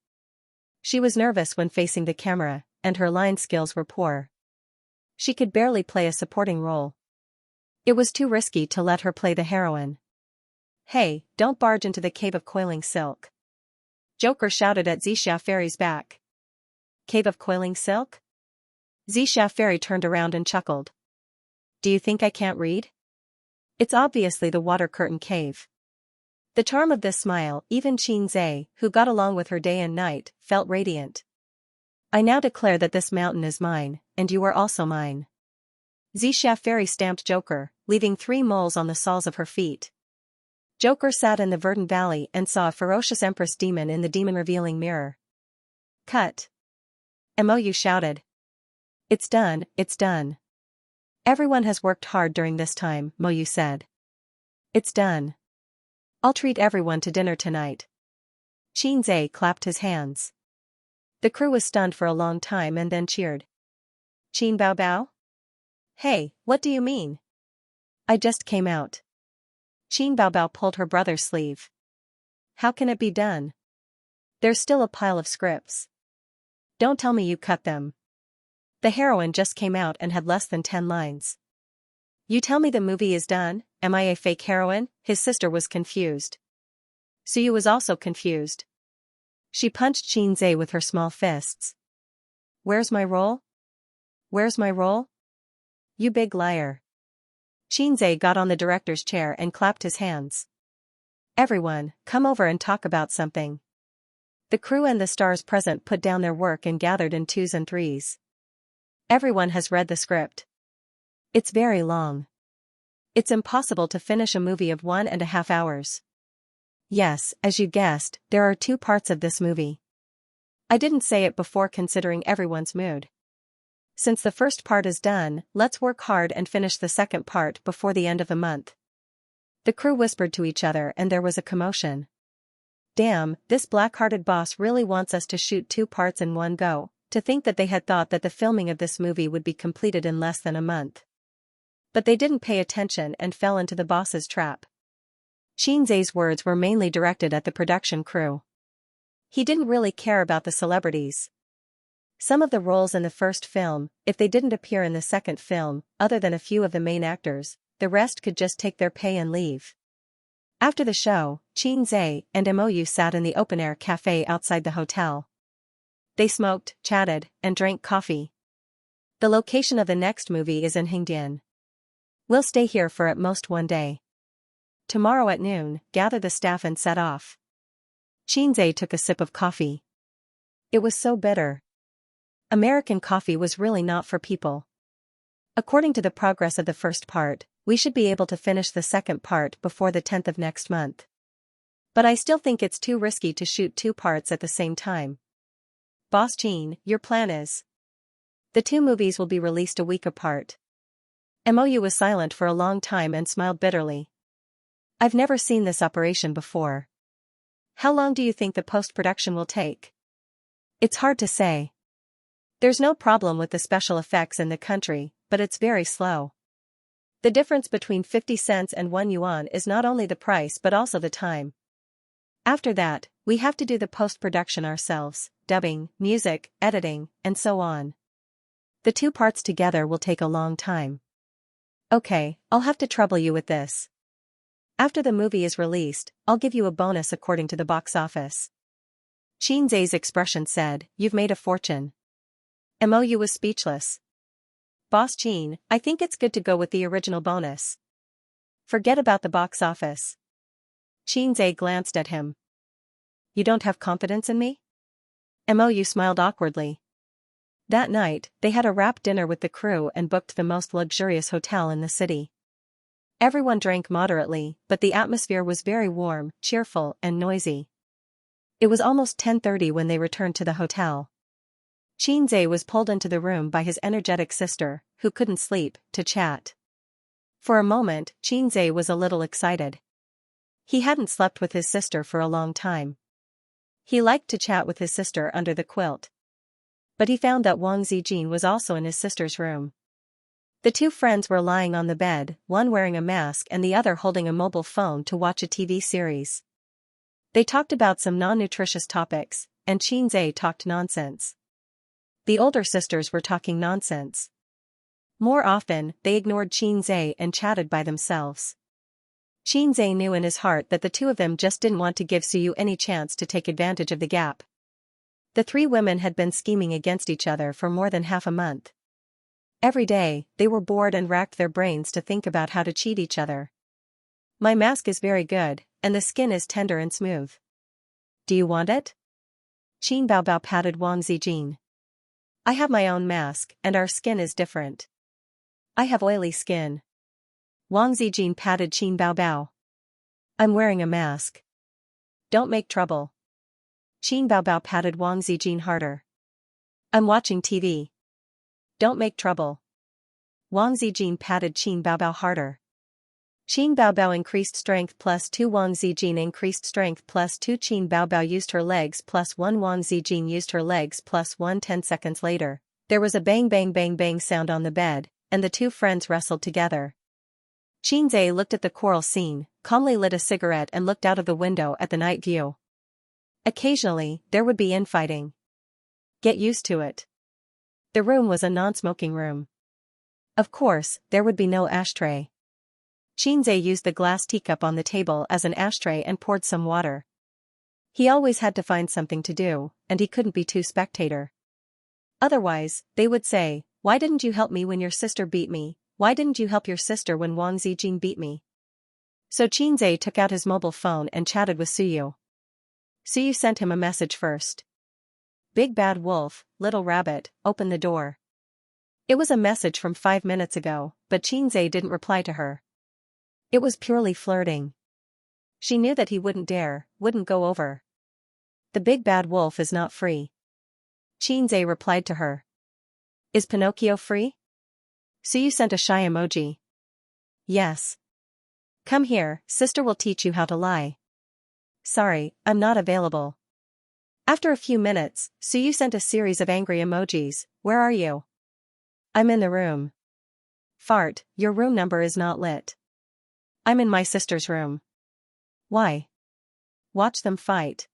She was nervous when facing the camera, and her line skills were poor. She could barely play a supporting role. It was too risky to let her play the heroine. Hey, don't barge into the cave of coiling silk. Joker shouted at Xianxia fairy's back. Cave of coiling silk? Xianxia fairy turned around and chuckled. Do you think I can't read? It's obviously the water curtain cave. The charm of this smile, even Xianxia, who got along with her day and night, felt radiant. I now declare that this mountain is mine, and you are also mine. Xianxia fairy stamped Joker, leaving 3 moles on the soles of her feet. Joker sat in the verdant valley and saw a ferocious empress demon in the demon-revealing mirror. Cut. Mou shouted. It's done, it's done. Everyone has worked hard during this time, Mou said. It's done. I'll treat everyone to dinner tonight. Xianxia clapped his hands. The crew was stunned for a long time and then cheered. Qin Baobao? Hey, what do you mean? I just came out. Qin Baobao pulled her brother's sleeve. How can it be done? There's still a pile of scripts. Don't tell me you cut them. The heroine just came out and had less than 10 lines. You tell me the movie is done, am I a fake heroine? His sister was confused. Suyu was also confused. She punched Xianxia with her small fists. Where's my role? Where's my role? You big liar. Xianxia got on the director's chair and clapped his hands. Everyone, come over and talk about something. The crew and the stars present put down their work and gathered in 2s and 3s. Everyone has read the script. It's very long. It's impossible to finish a movie of 1.5 hours. Yes, as you guessed, there are 2 parts of this movie. I didn't say it before considering everyone's mood. Since the first part is done, let's work hard and finish the second part before the end of the month. The crew whispered to each other and there was a commotion. Damn, this black-hearted boss really wants us to shoot 2 parts in one go. To think that they had thought that the filming of this movie would be completed in less than a month. But they didn't pay attention and fell into the boss's trap. Xianxia's words were mainly directed at the production crew. He didn't really care about the celebrities. Some of the roles in the first film, if they didn't appear in the second film, other than a few of the main actors, the rest could just take their pay and leave. After the show, Xianxia and Mou sat in the open-air cafe outside the hotel. They smoked, chatted, and drank coffee. The location of the next movie is in Hengdian. We'll stay here for at most 1 day. Tomorrow at noon, gather the staff and set off. Xianxia took a sip of coffee. It was so bitter. American coffee was really not for people. According to the progress of the first part, we should be able to finish the second part before the 10th of next month. But I still think it's too risky to shoot 2 parts at the same time. Boss Jean, your plan is? The 2 movies will be released a week apart. Mou was silent for a long time and smiled bitterly. I've never seen this operation before. How long do you think the post-production will take? It's hard to say. There's no problem with the special effects in the country, but it's very slow. The difference between 50 cents and 1 yuan is not only the price but also the time. After that, we have to do the post-production ourselves, dubbing, music, editing, and so on. The 2 parts together will take a long time. Okay, I'll have to trouble you with this. After the movie is released, I'll give you a bonus according to the box office. Xianxia's expression said, "You've made a fortune." Mou was speechless. Boss Jean, I think it's good to go with the original bonus. Forget about the box office. Xianxia glanced at him. You don't have confidence in me? Mou smiled awkwardly. That night, they had a wrap dinner with the crew and booked the most luxurious hotel in the city. Everyone drank moderately, but the atmosphere was very warm, cheerful, and noisy. It was almost 10:30 when they returned to the hotel. Xianxia was pulled into the room by his energetic sister, who couldn't sleep, to chat. For a moment, Xianxia was a little excited. He hadn't slept with his sister for a long time. He liked to chat with his sister under the quilt. But he found that Wang Zijin was also in his sister's room. The 2 friends were lying on the bed, one wearing a mask and the other holding a mobile phone to watch a TV series. They talked about some non-nutritious topics, and Xianxia talked nonsense. The older sisters were talking nonsense. More often, they ignored Xianxia and chatted by themselves. Xianxia knew in his heart that the 2 of them just didn't want to give Suyu any chance to take advantage of the gap. The 3 women had been scheming against each other for more than half a month. Every day, they were bored and racked their brains to think about how to cheat each other. My mask is very good, and the skin is tender and smooth. Do you want it? Qin Baobao patted Wang Zijin. I have my own mask, and our skin is different. I have oily skin. Wang Zijin patted Qin Baobao. I'm wearing a mask. Don't make trouble. Qin Baobao patted Wang Zijin harder. I'm watching TV. Don't make trouble. Wang Zijin patted Qin Baobao harder. Qin Baobao increased strength +2. Wang Zijin increased strength +2. Qin Baobao used her legs +1. Wang Zijin used her legs +1. 10 seconds later, there was a bang bang bang bang sound on the bed, and the 2 friends wrestled together. Xianxia looked at the quarrel scene, calmly lit a cigarette and looked out of the window at the night view. Occasionally, there would be infighting. Get used to it. The room was a non-smoking room. Of course, there would be no ashtray. Xianxia used the glass teacup on the table as an ashtray and poured some water. He always had to find something to do, and he couldn't be too spectator. Otherwise, they would say, "Why didn't you help me when your sister beat me? Why didn't you help your sister when Wang Zijin beat me?" So Xianxia took out his mobile phone and chatted with Suyu. Suyu sent him a message first. Big Bad Wolf, Little Rabbit, open the door. It was a message from 5 minutes ago, but Xianxia didn't reply to her. It was purely flirting. She knew that he wouldn't go over. The Big Bad Wolf is not free. Xianxia replied to her. Is Pinocchio free? Suyu sent a shy emoji. Yes. Come here, sister will teach you how to lie. Sorry, I'm not available. After a few minutes, Suyu sent a series of angry emojis. Where are you? I'm in the room. Fart, your room number is not lit. I'm in my sister's room. Why? Watch them fight.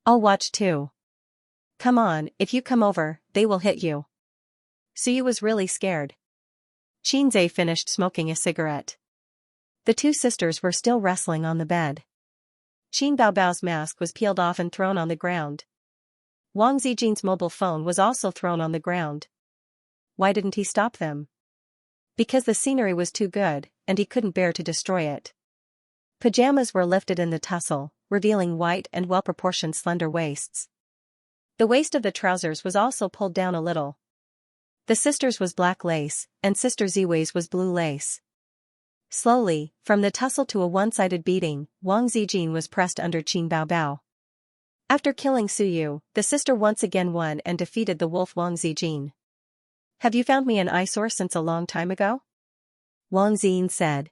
I'll watch too. Come on, if you come over, they will hit you. Suyu was really scared. Xianxia finished smoking a cigarette. The two sisters were still wrestling on the bed. Qin Baobao's mask was peeled off and thrown on the ground. Wang Zijin's mobile phone was also thrown on the ground. Why didn't he stop them? Because the scenery was too good, and he couldn't bear to destroy it. Pajamas were lifted in the tussle, revealing white and well-proportioned slender waists. The waist of the trousers was also pulled down a little. The sister's was black lace, and Sister Ziwei's was blue lace. Slowly, from the tussle to a one-sided beating, Wang Zijin was pressed under Qin Baobao. After killing Suyu, the sister once again won and defeated the wolf Wang Zijin. Have you found me an eyesore since a long time ago? Wang Zijin said.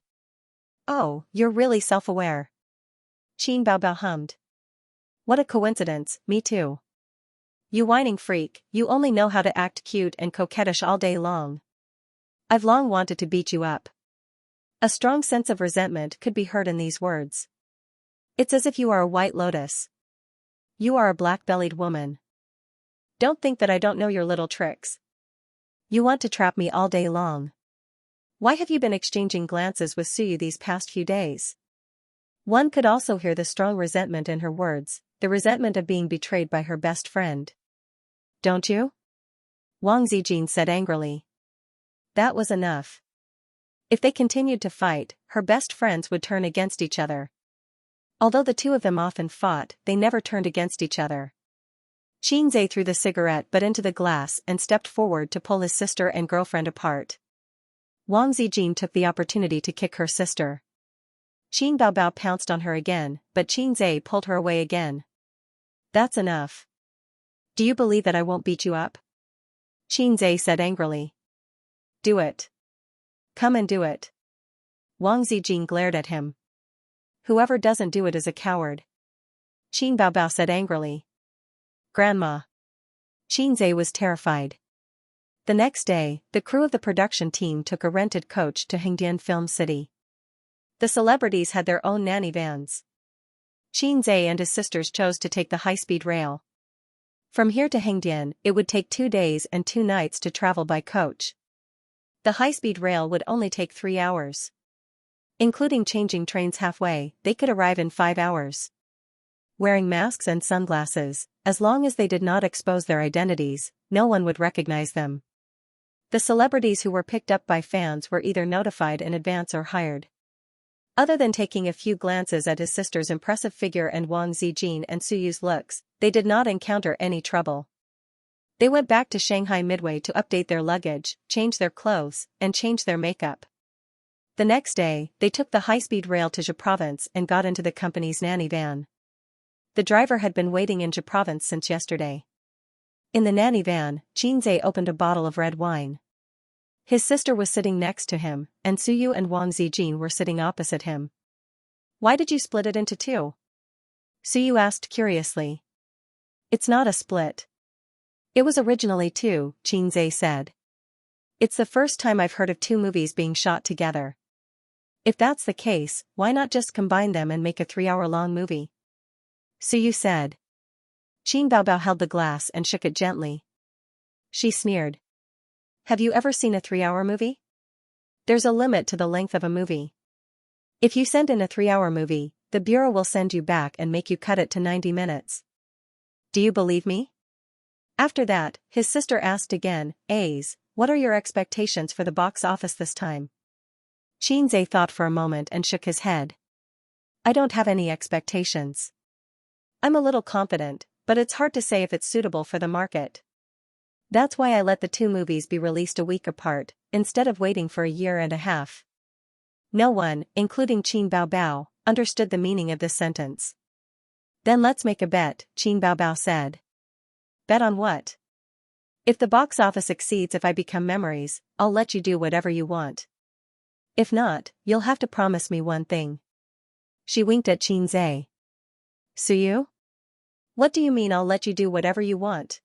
Oh, you're really self-aware. Qin Baobao hummed. What a coincidence, me too. You whining freak, you only know how to act cute and coquettish all day long. I've long wanted to beat you up. A strong sense of resentment could be heard in these words. It's as if you are a white lotus. You are a black-bellied woman. Don't think that I don't know your little tricks. You want to trap me all day long. Why have you been exchanging glances with Suyu these past few days? One could also hear the strong resentment in her words, the resentment of being betrayed by her best friend. Don't you? Wang Zijin said angrily. That was enough. If they continued to fight, her best friends would turn against each other. Although the two of them often fought, they never turned against each other. Xianxia threw the cigarette butt into the glass and stepped forward to pull his sister and girlfriend apart. Wang Zijin took the opportunity to kick her sister. Qin Baobao pounced on her again, but Xianxia pulled her away again. That's enough. Do you believe that I won't beat you up? Xianxia said angrily. Do it. Come and do it. Wang Zijin glared at him. Whoever doesn't do it is a coward. Qin Baobao said angrily. Grandma. Xianxia was terrified. The next day, the crew of the production team took a rented coach to Hengdian Film City. The celebrities had their own nanny vans. Xianxia and his sisters chose to take the high-speed rail. From here to Hengdian, it would take 2 days and 2 nights to travel by coach. The high-speed rail would only take 3 hours. Including changing trains halfway, they could arrive in 5 hours. Wearing masks and sunglasses, as long as they did not expose their identities, no one would recognize them. The celebrities who were picked up by fans were either notified in advance or hired. Other than taking a few glances at his sister's impressive figure and Wang Zijin and Suyu's looks, they did not encounter any trouble. They went back to Shanghai midway to update their luggage, change their clothes, and change their makeup. The next day, they took the high-speed rail to Province and got into the company's nanny van. The driver had been waiting in Province since yesterday. In the nanny van, Xianxia opened a bottle of red wine. His sister was sitting next to him, and Suyu and Wang Zijin were sitting opposite him. Why did you split it into 2? Suyu asked curiously. It's not a split. It was originally 2, Xianxia said. It's the first time I've heard of 2 movies being shot together. If that's the case, why not just combine them and make a 3-hour-long movie? Suyu said. Qin Baobao held the glass and shook it gently. She sneered. Have you ever seen a 3-hour movie? There's a limit to the length of a movie. If you send in a 3-hour movie, the bureau will send you back and make you cut it to 90 minutes. Do you believe me? After that, his sister asked again, A's, what are your expectations for the box office this time? Xianxia thought for a moment and shook his head. I don't have any expectations. I'm a little confident, but it's hard to say if it's suitable for the market. That's why I let the 2 movies be released a week apart, instead of waiting for a year and a half. No one, including Qin Baobao, understood the meaning of this sentence. Then let's make a bet, Qin Baobao said. Bet on what? If the box office exceeds if I become memories, I'll let you do whatever you want. If not, you'll have to promise me one thing. She winked at Xianxia. Suyu? What do you mean I'll let you do whatever you want?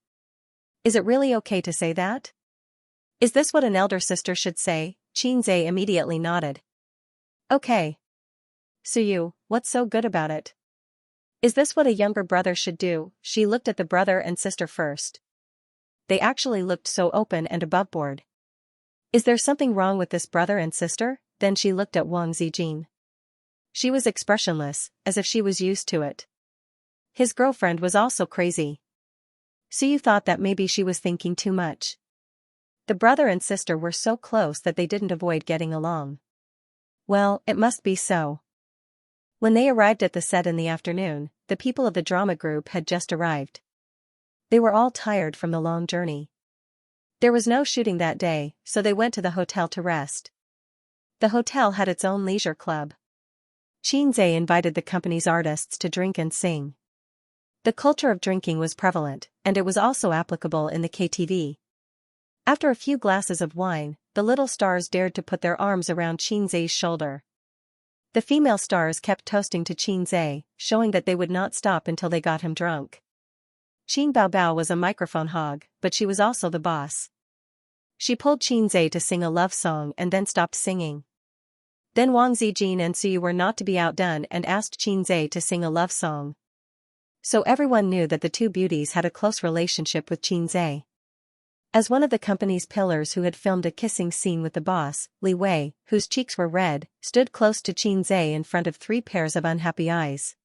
Is it really okay to say that? Is this what an elder sister should say? Xianxia immediately nodded. Okay. Suyu, what's so good about it? Is this what a younger brother should do? She looked at the brother and sister first. They actually looked so open and aboveboard. Is there something wrong with this brother and sister? Then she looked at Wang Zijin. She was expressionless, as if she was used to it. His girlfriend was also crazy. Suyu thought that maybe she was thinking too much. The brother and sister were so close that they didn't avoid getting along. Well, it must be so. When they arrived at the set in the afternoon, the people of the drama group had just arrived. They were all tired from the long journey. There was no shooting that day, so they went to the hotel to rest. The hotel had its own leisure club. Xianxia invited the company's artists to drink and sing. The culture of drinking was prevalent, and it was also applicable in the KTV. After a few glasses of wine, the little stars dared to put their arms around Xianxia's shoulder. The female stars kept toasting to Xianxia, showing that they would not stop until they got him drunk. Qin Baobao was a microphone hog, but she was also the boss. She pulled Xianxia to sing a love song and then stopped singing. Then Wang Zijin and Suyu were not to be outdone and asked Xianxia to sing a love song. So everyone knew that the two beauties had a close relationship with Xianxia. As one of the company's pillars who had filmed a kissing scene with the boss, Li Wei, whose cheeks were red, stood close to Xianxia in front of 3 pairs of unhappy eyes.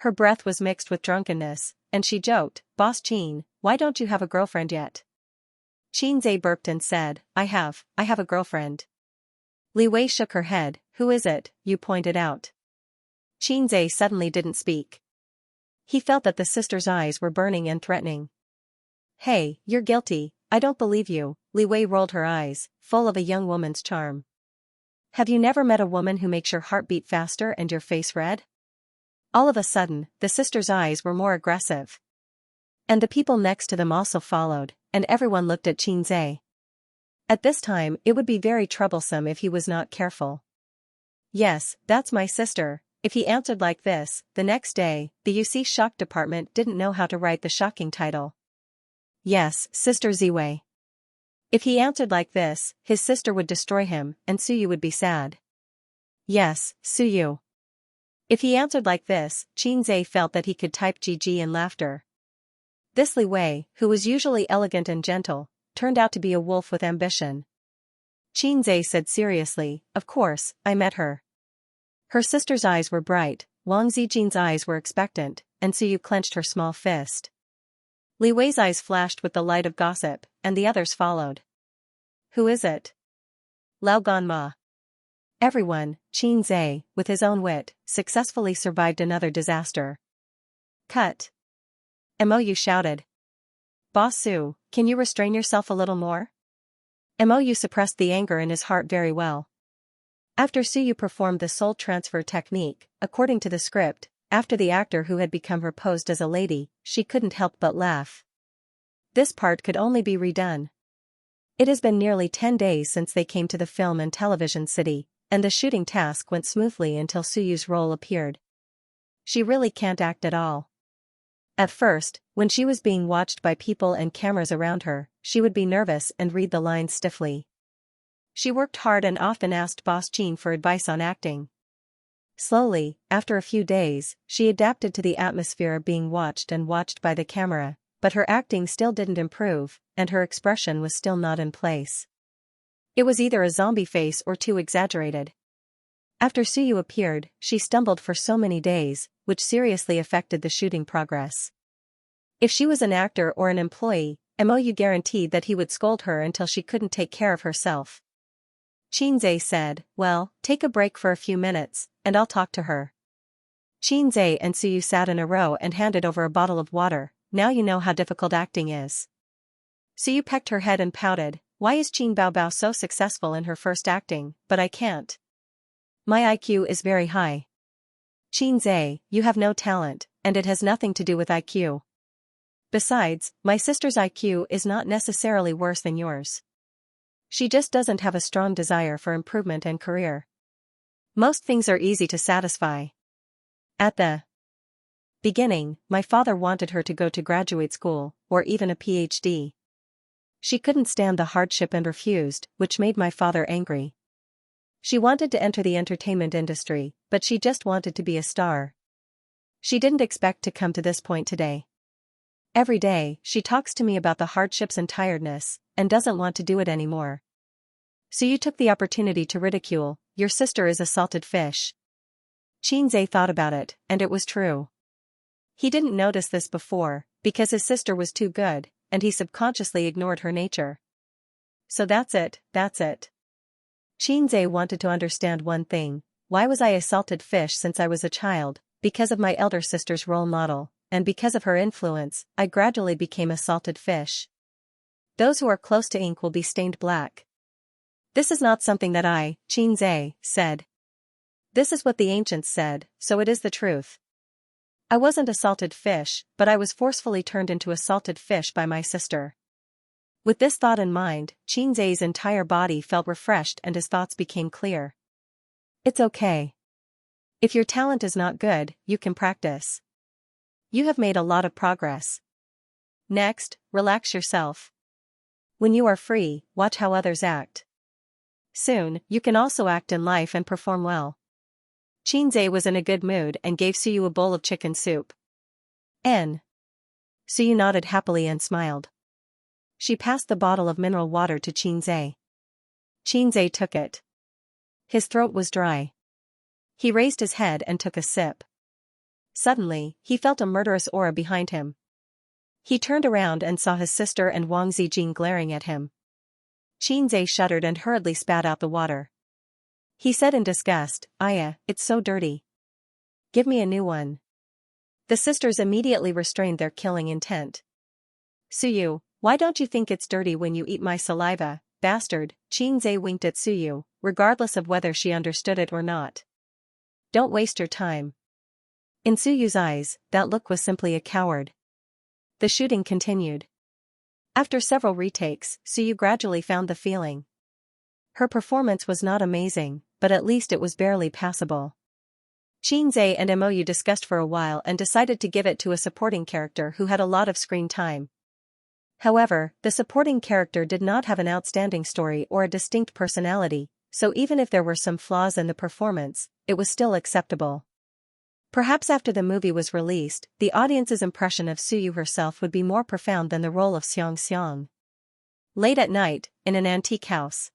Her breath was mixed with drunkenness, and she joked, "Boss Qin, why don't you have a girlfriend yet?" Xianxia burped and said, I have a girlfriend." Li Wei shook her head. "Who is it?" you pointed out. Xianxia suddenly didn't speak. He felt that the sister's eyes were burning and threatening. "Hey, you're guilty, I don't believe you." Li Wei rolled her eyes, full of a young woman's charm. "Have you never met a woman who makes your heart beat faster and your face red?" All of a sudden, the sister's eyes were more aggressive. And the people next to them also followed, and everyone looked at Xianxia. At this time, it would be very troublesome if he was not careful. "Yes, that's my sister." If he answered like this, the next day, the UC shock department didn't know how to write the shocking title. "Yes, Sister Ziwei." If he answered like this, his sister would destroy him, and Suyu would be sad. "Yes, Suyu." If he answered like this, Xianxia felt that he could type GG in laughter. This Li Wei, who was usually elegant and gentle, turned out to be a wolf with ambition. Xianxia said seriously, "Of course, I met her." Her sister's eyes were bright, Wang Zijin's eyes were expectant, and Suyu clenched her small fist. Li Wei's eyes flashed with the light of gossip, and the others followed. "Who is it?" "Lao Ganma." Everyone, Xianxia, with his own wit, successfully survived another disaster. "Cut." Mou shouted. "Boss Su, can you restrain yourself a little more?" Mou suppressed the anger in his heart very well. After Suyu performed the soul transfer technique, according to the script, after the actor who had become her posed as a lady, she couldn't help but laugh. This part could only be redone. It has been nearly 10 days since they came to the film and television city, and the shooting task went smoothly until Suyu's role appeared. She really can't act at all. At first, when she was being watched by people and cameras around her, she would be nervous and read the lines stiffly. She worked hard and often asked Boss Qin for advice on acting. Slowly, after a few days, she adapted to the atmosphere of being watched and watched by the camera, but her acting still didn't improve, and her expression was still not in place. It was either a zombie face or too exaggerated. After Suyu appeared, she stumbled for so many days, which seriously affected the shooting progress. If she was an actor or an employee, Mou guaranteed that he would scold her until she couldn't take care of herself. Xianxia said, "Well, take a break for a few minutes, and I'll talk to her." Xianxia and Suyu sat in a row and handed over a bottle of water. "Now you know how difficult acting is." Suyu pecked her head and pouted, "Why is Qin Baobao so successful in her first acting, but I can't? My IQ is very high." "Xianxia, you have no talent, and it has nothing to do with IQ. Besides, my sister's IQ is not necessarily worse than yours. She just doesn't have a strong desire for improvement and career. Most things are easy to satisfy. At the beginning, my father wanted her to go to graduate school, or even a PhD. She couldn't stand the hardship and refused, which made my father angry. She wanted to enter the entertainment industry, but she just wanted to be a star. She didn't expect to come to this point today. Every day, she talks to me about the hardships and tiredness, and doesn't want to do it anymore. So you took the opportunity to ridicule, your sister is a salted fish. Xianxia thought about it, and it was true. He didn't notice this before, because his sister was too good, and he subconsciously ignored her nature. So that's it. Xianxia wanted to understand one thing: why was I a salted fish since I was a child? Because of my elder sister's role model, and because of her influence, I gradually became a salted fish. Those who are close to ink will be stained black. This is not something that Xianxia, said. This is what the ancients said, so it is the truth. I wasn't a salted fish, but I was forcefully turned into a salted fish by my sister. With this thought in mind, Xianxia's entire body felt refreshed and his thoughts became clear. It's okay. If your talent is not good, you can practice. You have made a lot of progress. Next, relax yourself. When you are free, watch how others act. Soon, you can also act in life and perform well. Xianxia was in a good mood and gave Suyu a bowl of chicken soup. Suyu nodded happily and smiled. She passed the bottle of mineral water to Xianxia. Xianxia took it. His throat was dry. He raised his head and took a sip. Suddenly, he felt a murderous aura behind him. He turned around and saw his sister and Wang Zijing glaring at him. Xianxia shuddered and hurriedly spat out the water. He said in disgust, "Aya, it's so dirty. Give me a new one." The sisters immediately restrained their killing intent. "Suyu, why don't you think it's dirty when you eat my saliva, bastard?" Xianxia winked at Suyu, regardless of whether she understood it or not. "Don't waste your time." In Suyu's eyes, that look was simply a coward. The shooting continued. After several retakes, Suyu gradually found the feeling. Her performance was not amazing, but at least it was barely passable. Xianxia and Mou discussed for a while and decided to give it to a supporting character who had a lot of screen time. However, the supporting character did not have an outstanding story or a distinct personality, so even if there were some flaws in the performance, it was still acceptable. Perhaps after the movie was released, the audience's impression of Suyu herself would be more profound than the role of Xianxia. Late at night, in an antique house,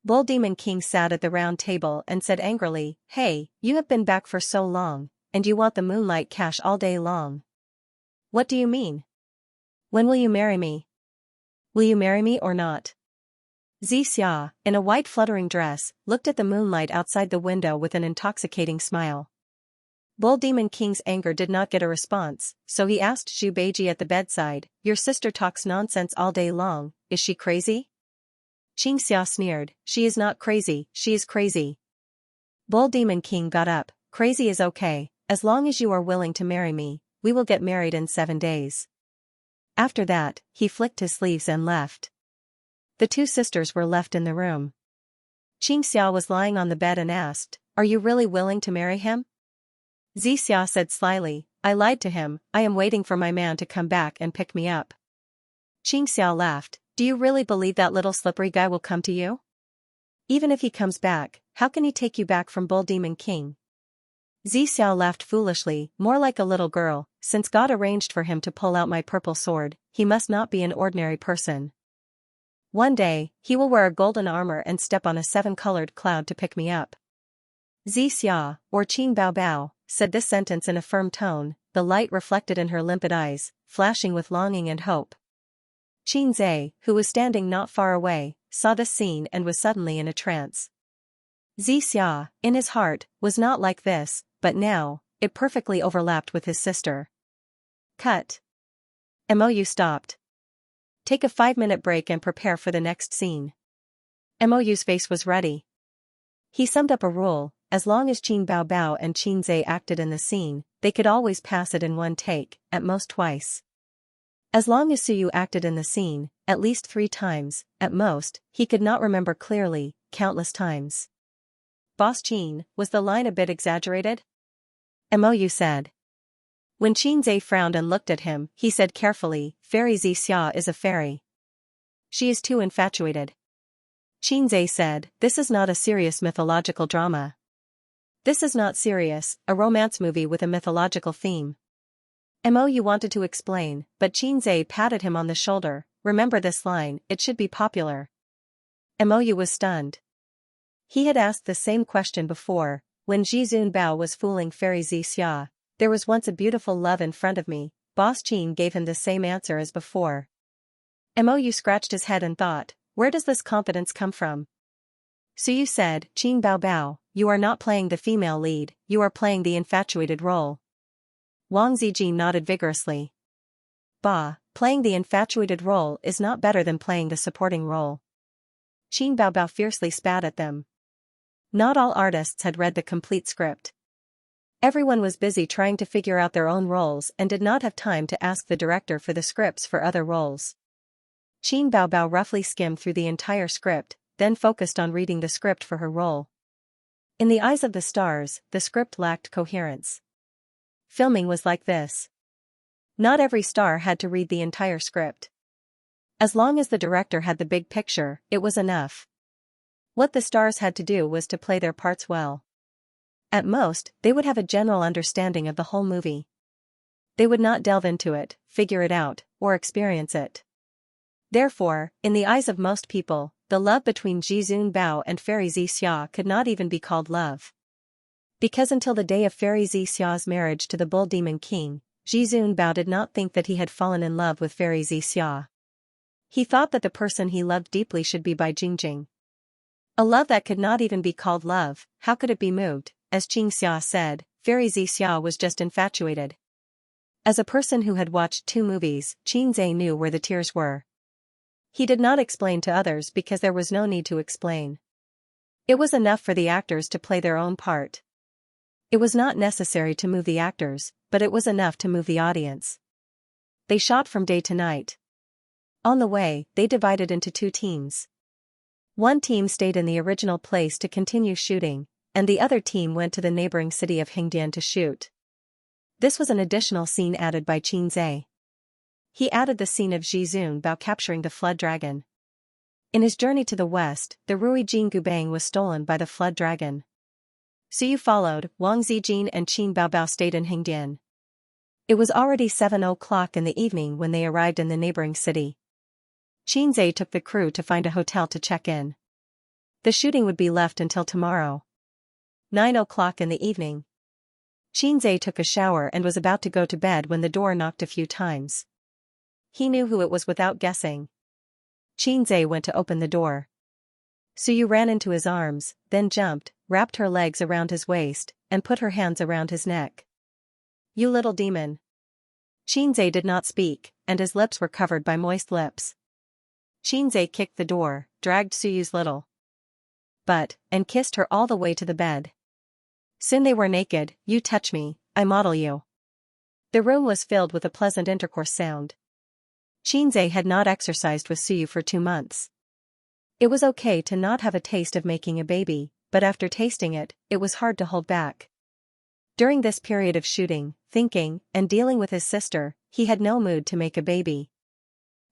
Bull Demon King sat at the round table and said angrily, "Hey, you have been back for so long, and you want the moonlight cash all day long. What do you mean? When will you marry me? Will you marry me or not?" Xianxia, in a white fluttering dress, looked at the moonlight outside the window with an intoxicating smile. Bull Demon King's anger did not get a response, so he asked Zhu Beiji at the bedside, "Your sister talks nonsense all day long, is she crazy?" Xianxia sneered, "She is not crazy, she is crazy." Bull Demon King got up, "Crazy is okay, as long as you are willing to marry me, we will get married in 7 days. After that, he flicked his sleeves and left. The two sisters were left in the room. Xianxia was lying on the bed and asked, "Are you really willing to marry him?" Xianxia said slyly, "I lied to him, I am waiting for my man to come back and pick me up." Xianxia laughed, "Do you really believe that little slippery guy will come to you? Even if he comes back, how can he take you back from Bull Demon King?" Xianxia laughed foolishly, "More like a little girl, since God arranged for him to pull out my purple sword, he must not be an ordinary person. One day, he will wear a golden armor and step on a 7-colored cloud to pick me up." Xianxia, or Qin Bao Bao, said this sentence in a firm tone, the light reflected in her limpid eyes, flashing with longing and hope. Xianxia, who was standing not far away, saw this scene and was suddenly in a trance. Xianxia, in his heart, was not like this, but now, it perfectly overlapped with his sister. Cut. Mou stopped. Take a 5-minute break and prepare for the next scene. Mou's face was ready. He summed up a rule: as long as Qin Bao Bao and Xianxia acted in the scene, they could always pass it in one take, at most twice. As long as Suyu acted in the scene, at least 3 times, at most, he could not remember clearly, countless times. Boss Qin, was the line a bit exaggerated? Mou said. When Xianxia frowned and looked at him, he said carefully, Fairy Xianxia is a fairy. She is too infatuated. Xianxia said, this is not a serious mythological drama. This is not serious, a romance movie with a mythological theme. Mou wanted to explain, but Xianxia patted him on the shoulder, remember this line, it should be popular. Mou was stunned. He had asked the same question before, when Zhizun Bao was fooling Fairy Xianxia. There was once a beautiful love in front of me. Boss Qin gave him the same answer as before. Mou scratched his head and thought, where does this confidence come from? Suyu said, Qin Bao Bao, you are not playing the female lead, you are playing the infatuated role. Wang Zijin nodded vigorously. Bah, playing the infatuated role is not better than playing the supporting role. Qin Bao Bao fiercely spat at them. Not all artists had read the complete script. Everyone was busy trying to figure out their own roles and did not have time to ask the director for the scripts for other roles. Qin Bao Bao roughly skimmed through the entire script, then focused on reading the script for her role. In the eyes of the stars, the script lacked coherence. Filming was like this. Not every star had to read the entire script. As long as the director had the big picture, it was enough. What the stars had to do was to play their parts well. At most, they would have a general understanding of the whole movie. They would not delve into it, figure it out, or experience it. Therefore, in the eyes of most people, the love between Zhizun Bao and Fairy Xianxia could not even be called love. Because until the day of Fairy Xianxia's marriage to the Bull Demon King, Zhizun Bao did not think that he had fallen in love with Fairy Xianxia. He thought that the person he loved deeply should be Bai Jingjing. A love that could not even be called love, how could it be moved? As Xianxia said, Fairy Xianxia was just infatuated. As a person who had watched 2 movies, Xianxia knew where the tears were. He did not explain to others because there was no need to explain. It was enough for the actors to play their own part. It was not necessary to move the actors, but it was enough to move the audience. They shot from day to night. On the way, they divided into 2 teams. One team stayed in the original place to continue shooting, and the other team went to the neighboring city of Hengdian to shoot. This was an additional scene added by Xianxia. He added the scene of Zhizun Bao capturing the flood dragon. In his journey to the west, the Rui Jing Gubang was stolen by the flood dragon. Suyu followed, Wang Zijin and Qin Bao Bao stayed in Hengdian. It was already 7 o'clock in the evening when they arrived in the neighboring city. Xianxia took the crew to find a hotel to check in. The shooting would be left until tomorrow. 9 o'clock in the evening. Xianxia took a shower and was about to go to bed when the door knocked a few times. He knew who it was without guessing. Xianxia went to open the door. Suyu ran into his arms, then jumped, wrapped her legs around his waist, and put her hands around his neck. You little demon. Xianxia did not speak, and his lips were covered by moist lips. Xianxia kicked the door, dragged Suyu's little butt, and kissed her all the way to the bed. Soon they were naked. You touch me, I model you. The room was filled with a pleasant intercourse sound. Xianxia had not exercised with Suyu for 2 months. It was okay to not have a taste of making a baby, but after tasting it, it was hard to hold back. During this period of shooting, thinking, and dealing with his sister, he had no mood to make a baby.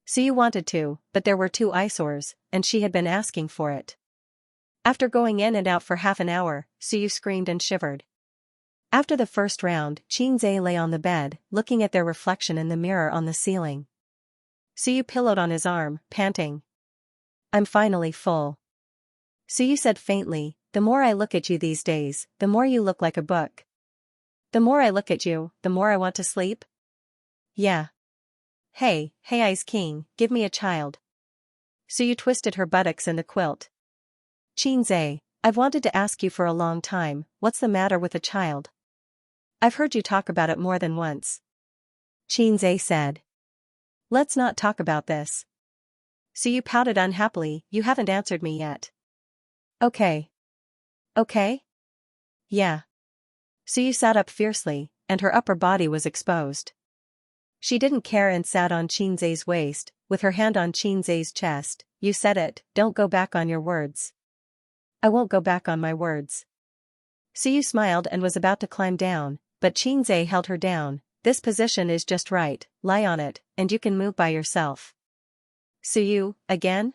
Suyu wanted to, but there were 2 eyesores, and she had been asking for it. After going in and out for half an hour, Suyu screamed and shivered. After the first round, Xianxia lay on the bed, looking at their reflection in the mirror on the ceiling. Suyu pillowed on his arm, panting. I'm finally full. Suyu said faintly, the more I look at you these days, the more you look like a book. The more I look at you, the more I want to sleep? Yeah. Hey, Ice King, give me a child. Suyu twisted her buttocks in the quilt. Xianxia, I've wanted to ask you for a long time, what's the matter with a child? I've heard you talk about it more than once. Xianxia said. Let's not talk about this. Suyu pouted unhappily, you haven't answered me yet. Okay. Okay? Yeah. Suyu sat up fiercely, and her upper body was exposed. She didn't care and sat on Xianxia's waist, with her hand on Xianxia's chest. You said it, don't go back on your words. I won't go back on my words. Suyu smiled and was about to climb down, but Xianxia held her down. This position is just right, lie on it, and you can move by yourself. Suyu, again?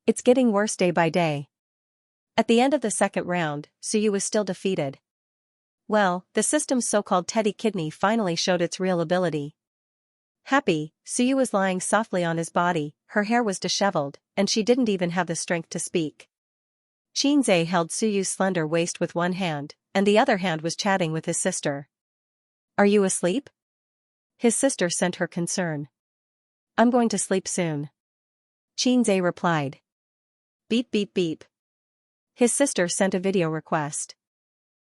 It's getting worse day by day. At the end of the second round, Suyu was still defeated. Well, the system's so-called teddy kidney finally showed its real ability. Happy, Suyu was lying softly on his body, her hair was disheveled, and she didn't even have the strength to speak. Xianxia held Suyu's slender waist with one hand, and the other hand was chatting with his sister. Are you asleep? His sister sent her concern. I'm going to sleep soon. Xianxia replied. Beep beep beep. His sister sent a video request.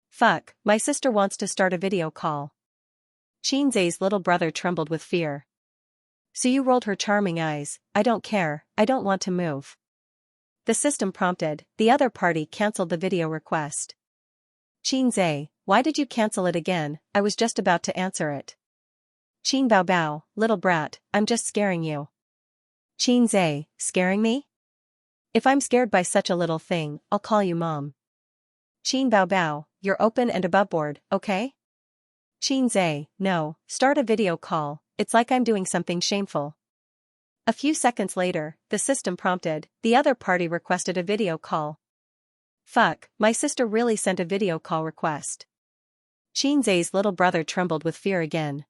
Fuck, my sister wants to start a video call. Xianxia's little brother trembled with fear. Suyu rolled her charming eyes. I don't care, I don't want to move. The system prompted, the other party cancelled the video request. Xianxia, why did you cancel it again? I was just about to answer it. Qin Bao Bao, little brat, I'm just scaring you. Xianxia, scaring me? If I'm scared by such a little thing, I'll call you mom. Qin Bao Bao, you're open and aboveboard, okay? Xianxia, no, start a video call, it's like I'm doing something shameful. A few seconds later, the system prompted, the other party requested a video call. Fuck, my sister really sent a video call request. Xianxia's little brother trembled with fear again.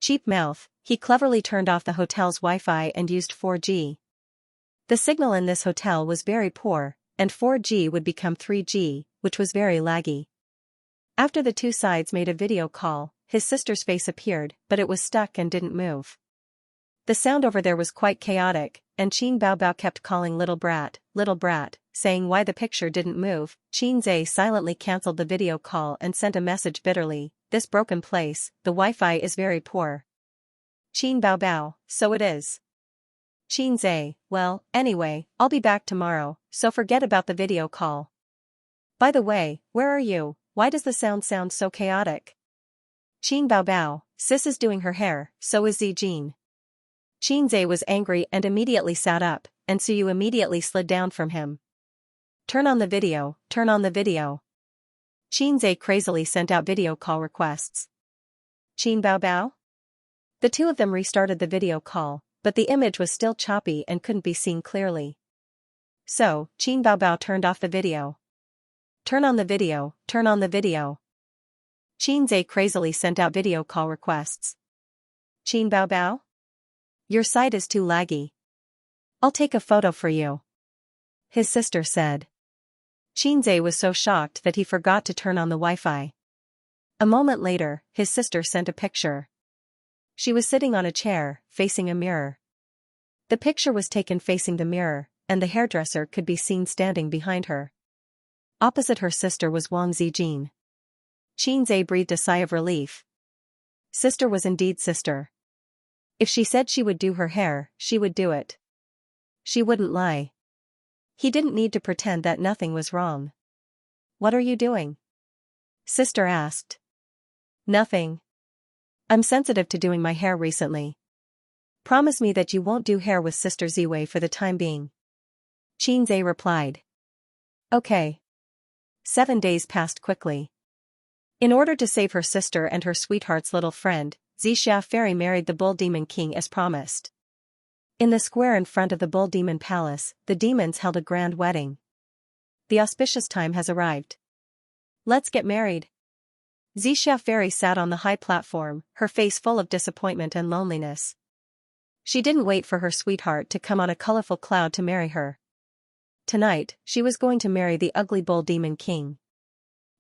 Cheap mouth, he cleverly turned off the hotel's Wi-Fi and used 4G. The signal in this hotel was very poor, and 4G would become 3G, which was very laggy. After the two sides made a video call, his sister's face appeared, but it was stuck and didn't move. The sound over there was quite chaotic, and Qin Bao Bao kept calling little brat, saying why the picture didn't move. Xianxia silently cancelled the video call and sent a message bitterly, this broken place, the Wi-Fi is very poor. Qin Bao Bao, so it is. Xianxia, well, anyway, I'll be back tomorrow, so forget about the video call. By the way, where are you? Why does the sound so chaotic? Qin Bao Bao, sis is doing her hair, so is Zijin. Xianxia was angry and immediately sat up, and Suyu immediately slid down from him. Turn on the video, turn on the video. Xianxia crazily sent out video call requests. Qin Bao Bao? The two of them restarted the video call, but the image was still choppy and couldn't be seen clearly. So, Qin Bao Bao turned off the video. Turn on the video, turn on the video. Xianxia crazily sent out video call requests. Qin Bao Bao? Your site is too laggy. I'll take a photo for you. His sister said. Xianxia was so shocked that he forgot to turn on the Wi-Fi. A moment later, his sister sent a picture. She was sitting on a chair, facing a mirror. The picture was taken facing the mirror, and the hairdresser could be seen standing behind her. Opposite her sister was Wang Zijin. Xianxia breathed a sigh of relief. Sister was indeed sister. If she said she would do her hair, she would do it. She wouldn't lie. He didn't need to pretend that nothing was wrong. What are you doing? Sister asked. Nothing. I'm sensitive to doing my hair recently. Promise me that you won't do hair with Sister Ziwei for the time being. Xianxia replied. Okay. 7 days passed quickly. In order to save her sister and her sweetheart's little friend, Xianxia Fairy married the Bull Demon King as promised. In the square in front of the Bull Demon Palace, the demons held a grand wedding. The auspicious time has arrived. Let's get married. Xianxia Fairy sat on the high platform, her face full of disappointment and loneliness. She didn't wait for her sweetheart to come on a colorful cloud to marry her. Tonight, she was going to marry the ugly Bull Demon King.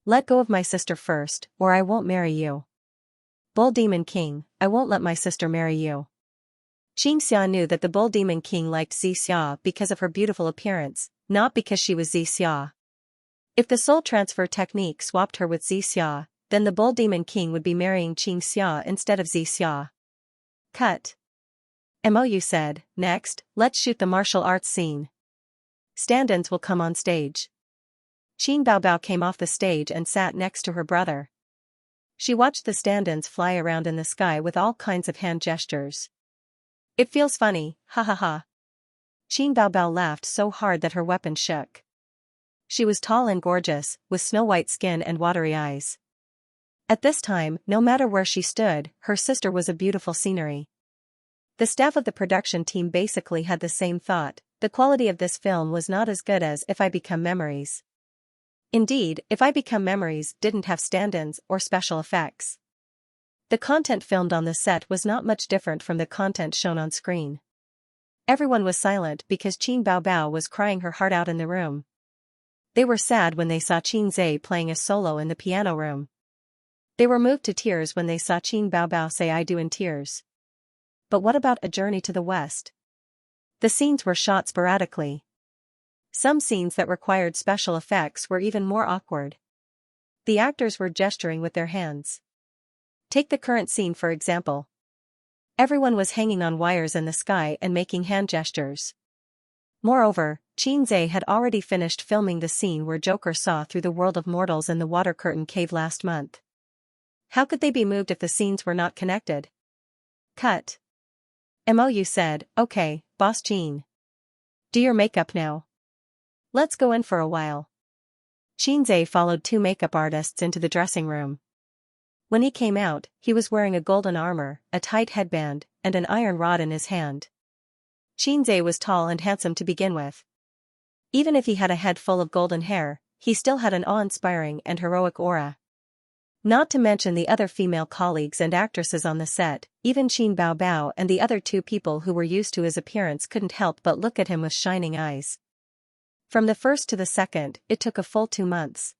Let go of my sister first, or I won't marry you. Bull Demon King, I won't let my sister marry you. Xianxia knew that the Bull Demon King liked Xianxia because of her beautiful appearance, not because she was Xianxia. If the soul transfer technique swapped her with Xianxia, then the Bull Demon King would be marrying Xianxia instead of Xianxia. Cut. MOU said, next, let's shoot the martial arts scene. Stand-ins will come on stage. Qin Bao Bao came off the stage and sat next to her brother. She watched the stand-ins fly around in the sky with all kinds of hand gestures. It feels funny, ha ha ha. Qin Baobao laughed so hard that her weapon shook. She was tall and gorgeous, with snow-white skin and watery eyes. At this time, no matter where she stood, her sister was a beautiful scenery. The staff of the production team basically had the same thought: the quality of this film was not as good as If I Become Memories. Indeed, If I Become Memories didn't have stand-ins or special effects. The content filmed on the set was not much different from the content shown on screen. Everyone was silent because Qin Baobao was crying her heart out in the room. They were sad when they saw Qin Zhe playing a solo in the piano room. They were moved to tears when they saw Qin Baobao say "I do" in tears. But what about A Journey to the West? The scenes were shot sporadically. Some scenes that required special effects were even more awkward. The actors were gesturing with their hands. Take the current scene for example. Everyone was hanging on wires in the sky and making hand gestures. Moreover, Qin Zhe had already finished filming the scene where Joker saw through the world of mortals in the Water Curtain Cave last month. How could they be moved if the scenes were not connected? Cut. Mou said, "Okay, Boss Qin. Do your makeup now. Let's go in for a while." Qin Zhe followed 2 makeup artists into the dressing room. When he came out, he was wearing a golden armor, a tight headband, and an iron rod in his hand. Qin Zhe was tall and handsome to begin with. Even if he had a head full of golden hair, he still had an awe-inspiring and heroic aura. Not to mention the other female colleagues and actresses on the set, even Qin Baobao and the other 2 people who were used to his appearance couldn't help but look at him with shining eyes. From the first to the second, it took a full 2 months.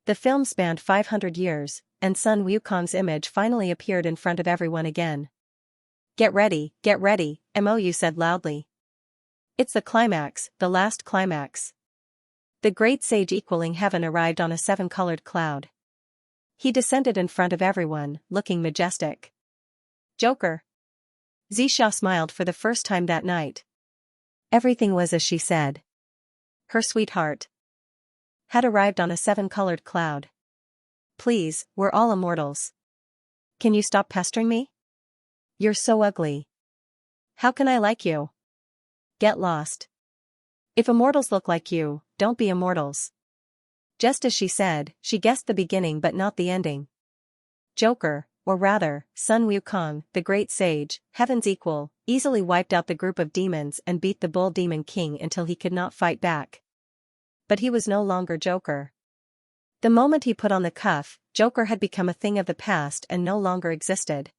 The film spanned 500 years, and Sun Wukong's image finally appeared in front of everyone again. Get ready, Mou said loudly. It's the climax, the last climax. The great sage equaling heaven arrived on a 7-colored cloud. He descended in front of everyone, looking majestic. Joker. Xianxia smiled for the first time that night. Everything was as she said. Her sweetheart had arrived on a 7-colored cloud. Please, we're all immortals. Can you stop pestering me? You're so ugly. How can I like you? Get lost. If immortals look like you, don't be immortals. Just as she said, she guessed the beginning but not the ending. Joker, or rather, Sun Wukong, the great sage, heaven's equal, easily wiped out the group of demons and beat the Bull Demon King until he could not fight back. But he was no longer Joker. The moment he put on the cuff, Joker had become a thing of the past and no longer existed.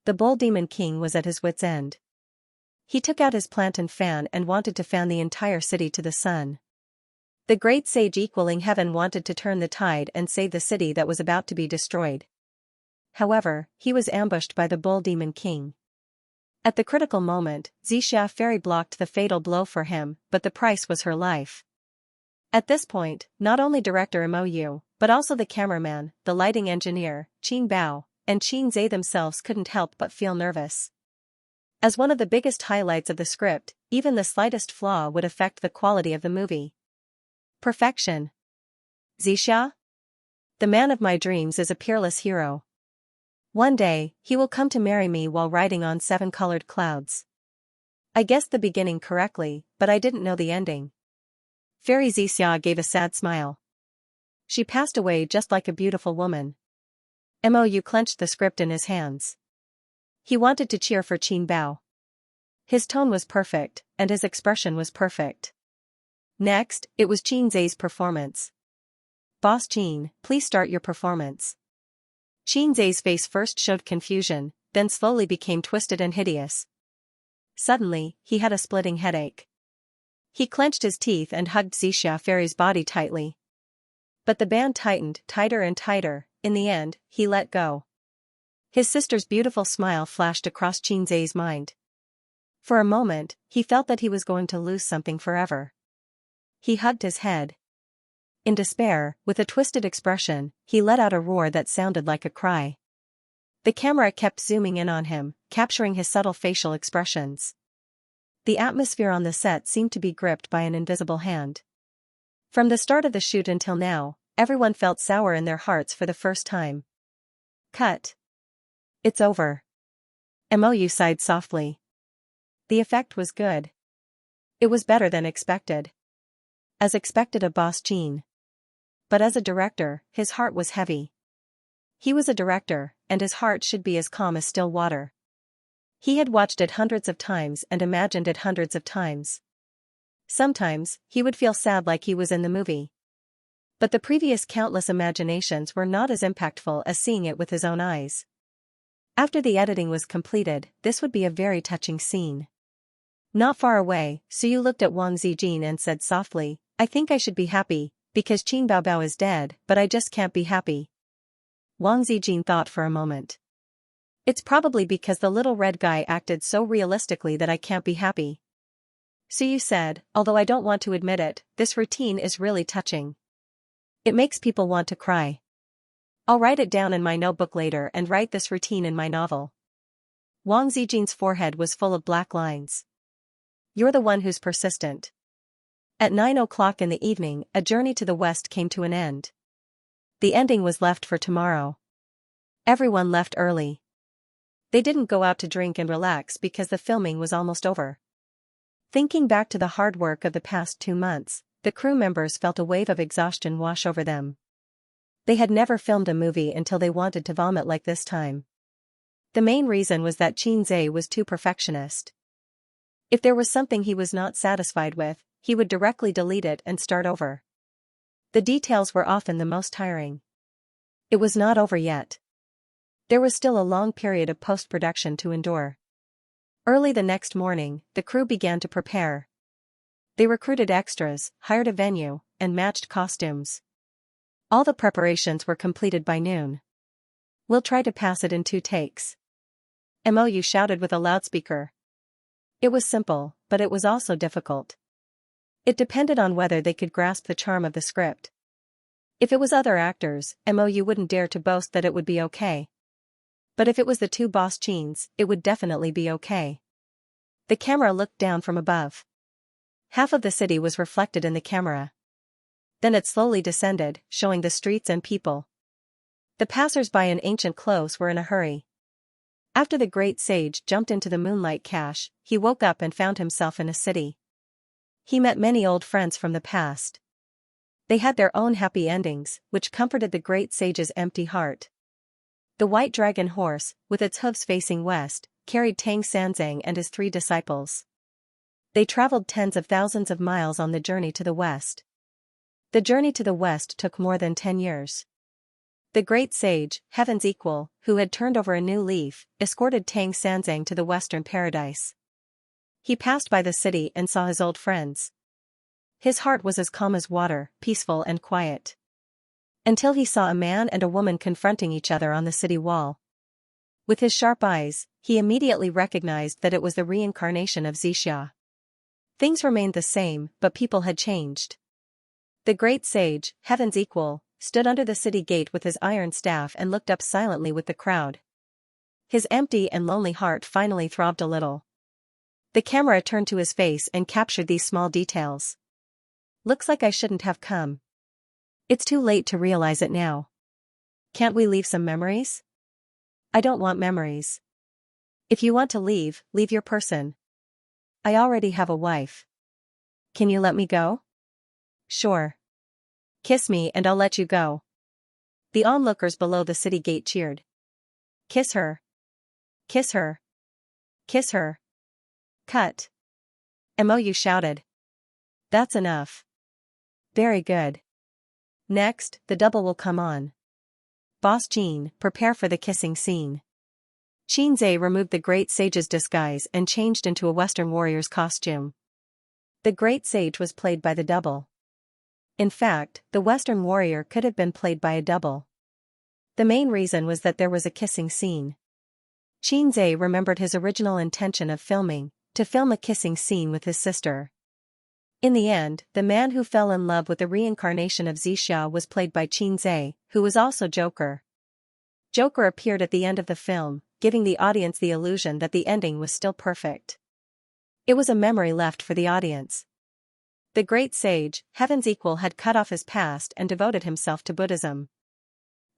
The Bull Demon King was at his wits' end. He took out his plantain fan and wanted to fan the entire city to the sun. The great sage equaling heaven wanted to turn the tide and save the city that was about to be destroyed. However, he was ambushed by the Bull Demon King. At the critical moment, Xianxia Fairy blocked the fatal blow for him, but the price was her life. At this point, not only director Mou, but also the cameraman, the lighting engineer, Qin Bao, and Qin Zhe themselves couldn't help but feel nervous. As one of the biggest highlights of the script, even the slightest flaw would affect the quality of the movie. Perfection. Xianxia? The man of my dreams is a peerless hero. One day, he will come to marry me while riding on 7-colored clouds. I guessed the beginning correctly, but I didn't know the ending. Fairy Xianxia gave a sad smile. She passed away just like a beautiful woman. Mou clenched the script in his hands. He wanted to cheer for Qin Bao. His tone was perfect, and his expression was perfect. Next, it was Qin Zhe's performance. Boss Qin, please start your performance. Qin Zhe's face first showed confusion, then slowly became twisted and hideous. Suddenly, he had a splitting headache. He clenched his teeth and hugged Xianxia Fairy's body tightly. But the band tightened, tighter and tighter. In the end, he let go. His sister's beautiful smile flashed across Qin Zhe's mind. For a moment, he felt that he was going to lose something forever. He hugged his head. In despair, with a twisted expression, he let out a roar that sounded like a cry. The camera kept zooming in on him, capturing his subtle facial expressions. The atmosphere on the set seemed to be gripped by an invisible hand. From the start of the shoot until now, everyone felt sour in their hearts for the first time. Cut. It's over. Mou sighed softly. The effect was good. It was better than expected. As expected of Boss Jean. But as a director, his heart was heavy. He was a director, and his heart should be as calm as still water. He had watched it hundreds of times and imagined it hundreds of times. Sometimes, he would feel sad like he was in the movie. But the previous countless imaginations were not as impactful as seeing it with his own eyes. After the editing was completed, this would be a very touching scene. Not far away, Suyu looked at Wang Zijin and said softly, I think I should be happy, because Qin Baobao is dead, but I just can't be happy. Wang Zijin thought for a moment. It's probably because the little red guy acted so realistically that I can't be happy. Suyu said, although I don't want to admit it, this routine is really touching. It makes people want to cry. I'll write it down in my notebook later and write this routine in my novel. Wang Zijin's forehead was full of black lines. You're the one who's persistent. At 9 o'clock in the evening, A Journey to the West came to an end. The ending was left for tomorrow. Everyone left early. They didn't go out to drink and relax because the filming was almost over. Thinking back to the hard work of the past 2 months, the crew members felt a wave of exhaustion wash over them. They had never filmed a movie until they wanted to vomit like this time. The main reason was that Xianxia was too perfectionist. If there was something he was not satisfied with, he would directly delete it and start over. The details were often the most tiring. It was not over yet. There was still a long period of post-production to endure. Early the next morning, the crew began to prepare. They recruited extras, hired a venue, and matched costumes. All the preparations were completed by noon. We'll try to pass it in 2 takes. Mou shouted with a loudspeaker. It was simple, but it was also difficult. It depended on whether they could grasp the charm of the script. If it was other actors, Mou wouldn't dare to boast that it would be okay. But if it was the 2 Boss Jeans, it would definitely be okay. The camera looked down from above. Half of the city was reflected in the camera. Then it slowly descended, showing the streets and people. The passers-by in ancient clothes were in a hurry. After the great sage jumped into the moonlight cache, he woke up and found himself in a city. He met many old friends from the past. They had their own happy endings, which comforted the great sage's empty heart. The white dragon horse, with its hooves facing west, carried Tang Sanzang and his 3 disciples. They traveled tens of thousands of miles on the journey to the west. The journey to the west took more than 10 years. The great sage, Heaven's Equal, who had turned over a new leaf, escorted Tang Sanzang to the western paradise. He passed by the city and saw his old friends. His heart was as calm as water, peaceful and quiet. Until he saw a man and a woman confronting each other on the city wall. With his sharp eyes, he immediately recognized that it was the reincarnation of Xianxia. Things remained the same, but people had changed. The great sage, Heaven's Equal, stood under the city gate with his iron staff and looked up silently with the crowd. His empty and lonely heart finally throbbed a little. The camera turned to his face and captured these small details. Looks like I shouldn't have come. It's too late to realize it now. Can't we leave some memories? I don't want memories. If you want to leave, leave your person. I already have a wife. Can you let me go? Sure. Kiss me and I'll let you go. The onlookers below the city gate cheered. Kiss her. Kiss her. Kiss her. Cut. Mou shouted. That's enough. Very good. Next, the double will come on. Boss Jean, prepare for the kissing scene. Xianxia removed the great sage's disguise and changed into a Western warrior's costume. The great sage was played by the double. In fact, the Western warrior could have been played by a double. The main reason was that there was a kissing scene. Xianxia remembered his original intention of filming, to film a kissing scene with his sister. In the end, the man who fell in love with the reincarnation of Xianxia was played by Xianxia, who was also Joker. Joker appeared at the end of the film, giving the audience the illusion that the ending was still perfect. It was a memory left for the audience. The great sage, Heaven's Equal, had cut off his past and devoted himself to Buddhism.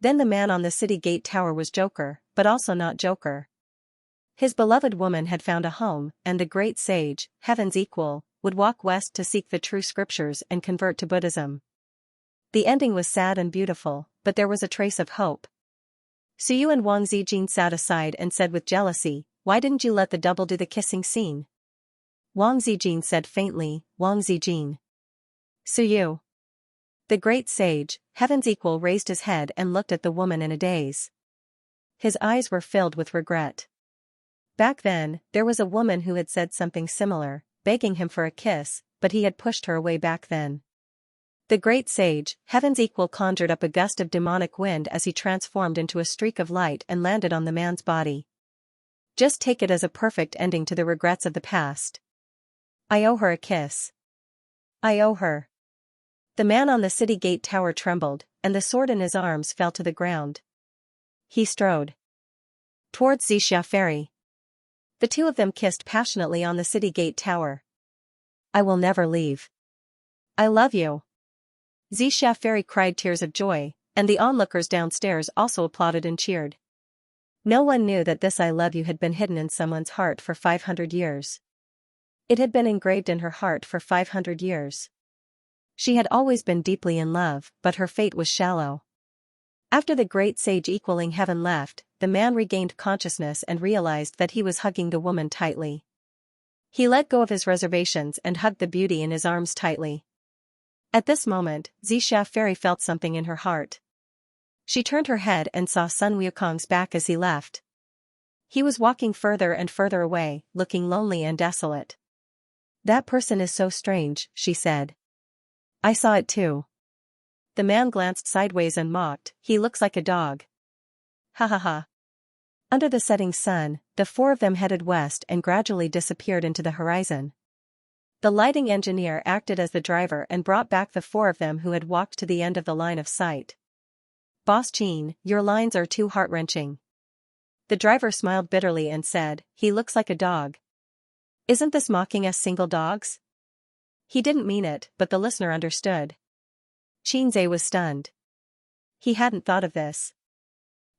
Then the man on the city gate tower was Joker, but also not Joker. His beloved woman had found a home, and the great sage, heaven's equal, would walk west to seek the true scriptures and convert to Buddhism. The ending was sad and beautiful, but there was a trace of hope. Suyu and Wang Zijin sat aside and said with jealousy, "Why didn't you let the double do the kissing scene?" Wang Zijin said faintly, "Wang Zijin. Suyu." The great sage, heaven's equal, raised his head and looked at the woman in a daze. His eyes were filled with regret. Back then, there was a woman who had said something similar, begging him for a kiss, but he had pushed her away back then. The great sage, heaven's equal, conjured up a gust of demonic wind as he transformed into a streak of light and landed on the man's body. Just take it as a perfect ending to the regrets of the past. I owe her a kiss. I owe her. The man on the city gate tower trembled, and the sword in his arms fell to the ground. He strode towards Xianxia ferry. The two of them kissed passionately on the city gate tower. I will never leave. I love you. Xianxia ferry cried tears of joy, and the onlookers downstairs also applauded and cheered. No one knew that this "I love you" had been hidden in someone's heart for 500 years. It had been engraved in her heart for 500 years. She had always been deeply in love, but her fate was shallow. After the great sage equaling heaven left, the man regained consciousness and realized that he was hugging the woman tightly. He let go of his reservations and hugged the beauty in his arms tightly. At this moment, Xianxia ferry felt something in her heart. She turned her head and saw Sun Wukong's back as he left. He was walking further and further away, looking lonely and desolate. That person is so strange, she said. I saw it too. The man glanced sideways and mocked, he looks like a dog. Ha ha ha. Under the setting sun, the four of them headed west and gradually disappeared into the horizon. The lighting engineer acted as the driver and brought back the four of them who had walked to the end of the line of sight. Boss Jean, your lines are too heart-wrenching. The driver smiled bitterly and said, he looks like a dog. Isn't this mocking us single dogs? He didn't mean it, but the listener understood. Xianxia was stunned. He hadn't thought of this.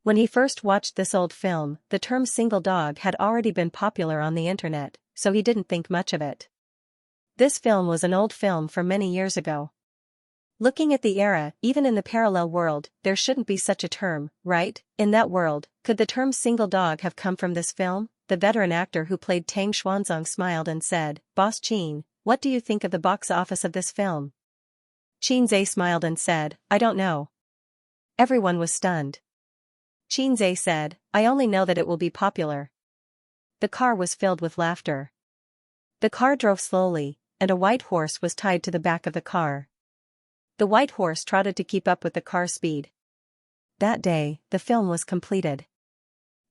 When he first watched this old film, the term single dog had already been popular on the internet, so he didn't think much of it. This film was an old film from many years ago. Looking at the era, even in the parallel world, there shouldn't be such a term, right? In that world, could the term single dog have come from this film? The veteran actor who played Tang Xuanzong smiled and said, Boss Qin, what do you think of the box office of this film? Xianxia smiled and said, I don't know. Everyone was stunned. Xianxia said, I only know that it will be popular. The car was filled with laughter. The car drove slowly, and a white horse was tied to the back of the car. The white horse trotted to keep up with the car's speed. That day, the film was completed.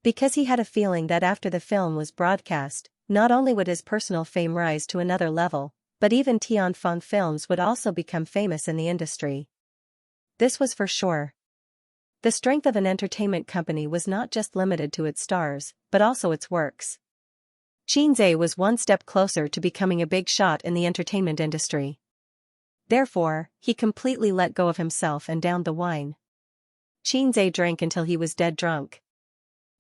Because he had a feeling that after the film was broadcast, not only would his personal fame rise to another level, but even Tianfeng films would also become famous in the industry. This was for sure. The strength of an entertainment company was not just limited to its stars, but also its works. Xianxia was one step closer to becoming a big shot in the entertainment industry. Therefore, he completely let go of himself and downed the wine. Xianxia drank until he was dead drunk.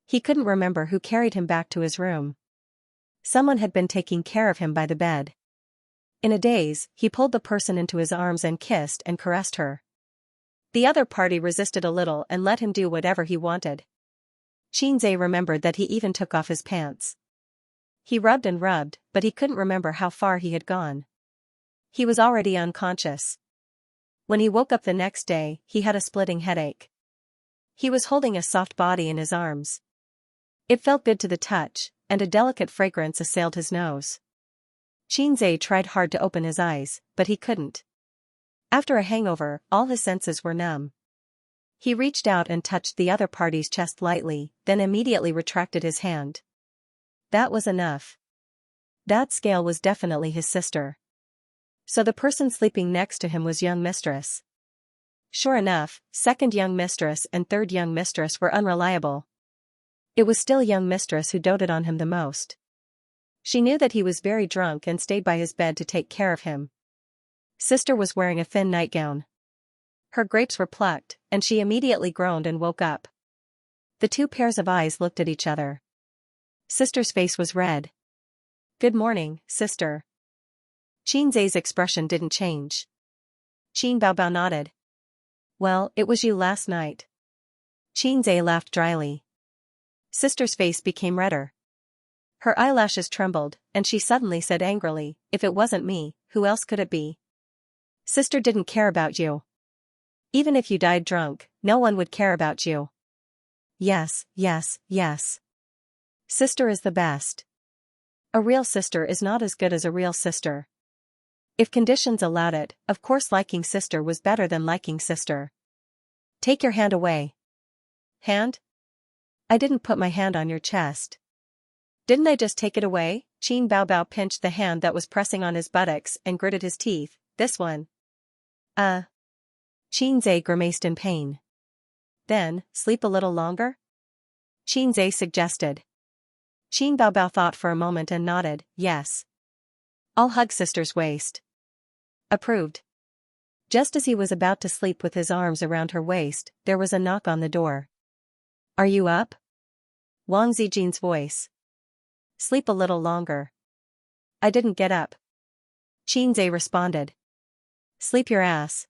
He couldn't remember who carried him back to his room. Someone had been taking care of him by the bed. In a daze, he pulled the person into his arms and kissed and caressed her. The other party resisted a little and let him do whatever he wanted. Xianxia remembered that he even took off his pants. He rubbed and rubbed, but he couldn't remember how far he had gone. He was already unconscious. When he woke up the next day, he had a splitting headache. He was holding a soft body in his arms. It felt good to the touch, and a delicate fragrance assailed his nose. Xianxia tried hard to open his eyes, but he couldn't. After a hangover, all his senses were numb. He reached out and touched the other party's chest lightly, then immediately retracted his hand. That was enough. That scale was definitely his sister. So the person sleeping next to him was young mistress. Sure enough, second young mistress and third young mistress were unreliable. It was still young mistress who doted on him the most. She knew that he was very drunk and stayed by his bed to take care of him. Sister was wearing a thin nightgown. Her grapes were plucked, and she immediately groaned and woke up. The two pairs of eyes looked at each other. Sister's face was red. "Good morning, sister." Xianxia's expression didn't change. Qin Baobao nodded. "Well, it was you last night." Xianxia laughed dryly. Sister's face became redder. Her eyelashes trembled, and she suddenly said angrily, "If it wasn't me, who else could it be? Sister didn't care about you. Even if you died drunk, no one would care about you." "Yes, yes, yes. Sister is the best. A real sister is not as good as a real sister. If conditions allowed it, of course liking sister was better than liking sister." "Take your hand away." "Hand? I didn't put my hand on your chest." "Didn't I just take it away?" Qin Baobao pinched the hand that was pressing on his buttocks and gritted his teeth. "This one." Xianxia grimaced in pain. "Then, sleep a little longer?" Xianxia suggested. Qin Baobao thought for a moment and nodded, "Yes. I'll hug sister's waist." "Approved." Just as he was about to sleep with his arms around her waist, there was a knock on the door. "Are you up?" Wang Zijin's voice. "Sleep a little longer." "I didn't get up." Xianxia responded. "Sleep your ass.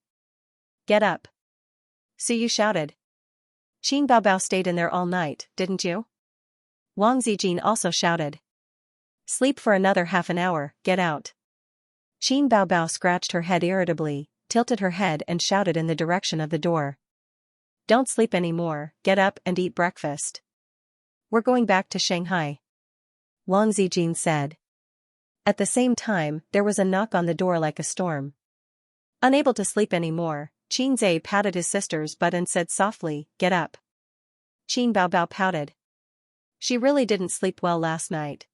Get up." Suyu shouted. "Qin Baobao stayed in there all night, didn't you?" Wang Zijin also shouted. "Sleep for another half an hour, get out." Qin Baobao scratched her head irritably, tilted her head and shouted in the direction of the door. "Don't sleep anymore, get up and eat breakfast. We're going back to Shanghai." Wang Zijin said. At the same time, there was a knock on the door like a storm. Unable to sleep anymore, Xianxia patted his sister's butt and said softly, "Get up." Qin Baobao pouted. She really didn't sleep well last night.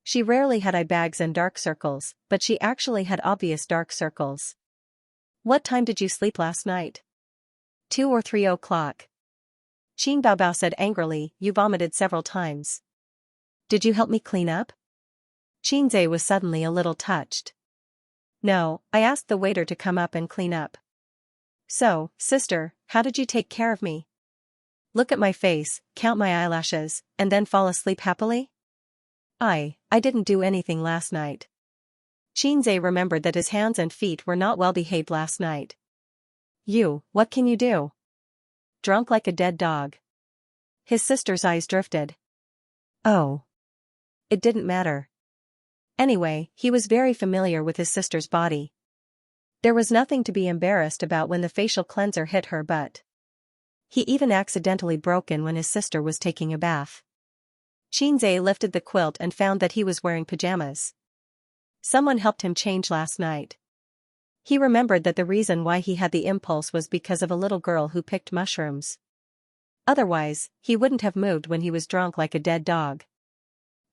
She rarely had eye bags and dark circles, but she actually had obvious dark circles. "What time did you sleep last night?" 2 or 3 o'clock. Qin Baobao said angrily, "You vomited several times. Did you help me clean up?" Xianxia was suddenly a little touched. "No, I asked the waiter to come up and clean up." "So, sister, how did you take care of me? Look at my face, count my eyelashes, and then fall asleep happily?" I didn't do anything last night." Xianxia remembered that his hands and feet were not well behaved last night. What can you do? Drunk like a dead dog." His sister's eyes drifted. Oh. It didn't matter. Anyway, he was very familiar with his sister's body. There was nothing to be embarrassed about when the facial cleanser hit her butt. He even accidentally broke in when his sister was taking a bath. Xianxia lifted the quilt and found that he was wearing pajamas. Someone helped him change last night. He remembered that the reason why he had the impulse was because of a little girl who picked mushrooms. Otherwise, he wouldn't have moved when he was drunk like a dead dog.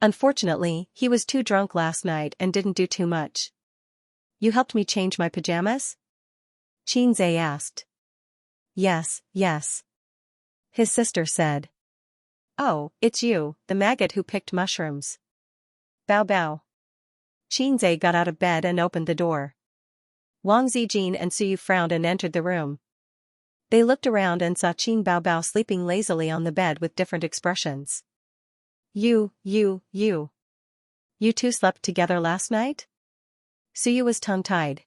Unfortunately, he was too drunk last night and didn't do too much. "You helped me change my pajamas?" Xianxia asked. Yes, yes. His sister said. "Oh, it's you, the maggot who picked mushrooms." "Bao bao." Xianxia got out of bed and opened the door. Wang Zijin and Suyu frowned and entered the room. They looked around and saw Qin Baobao sleeping lazily on the bed with different expressions. You two slept together last night?" Suyu was tongue-tied.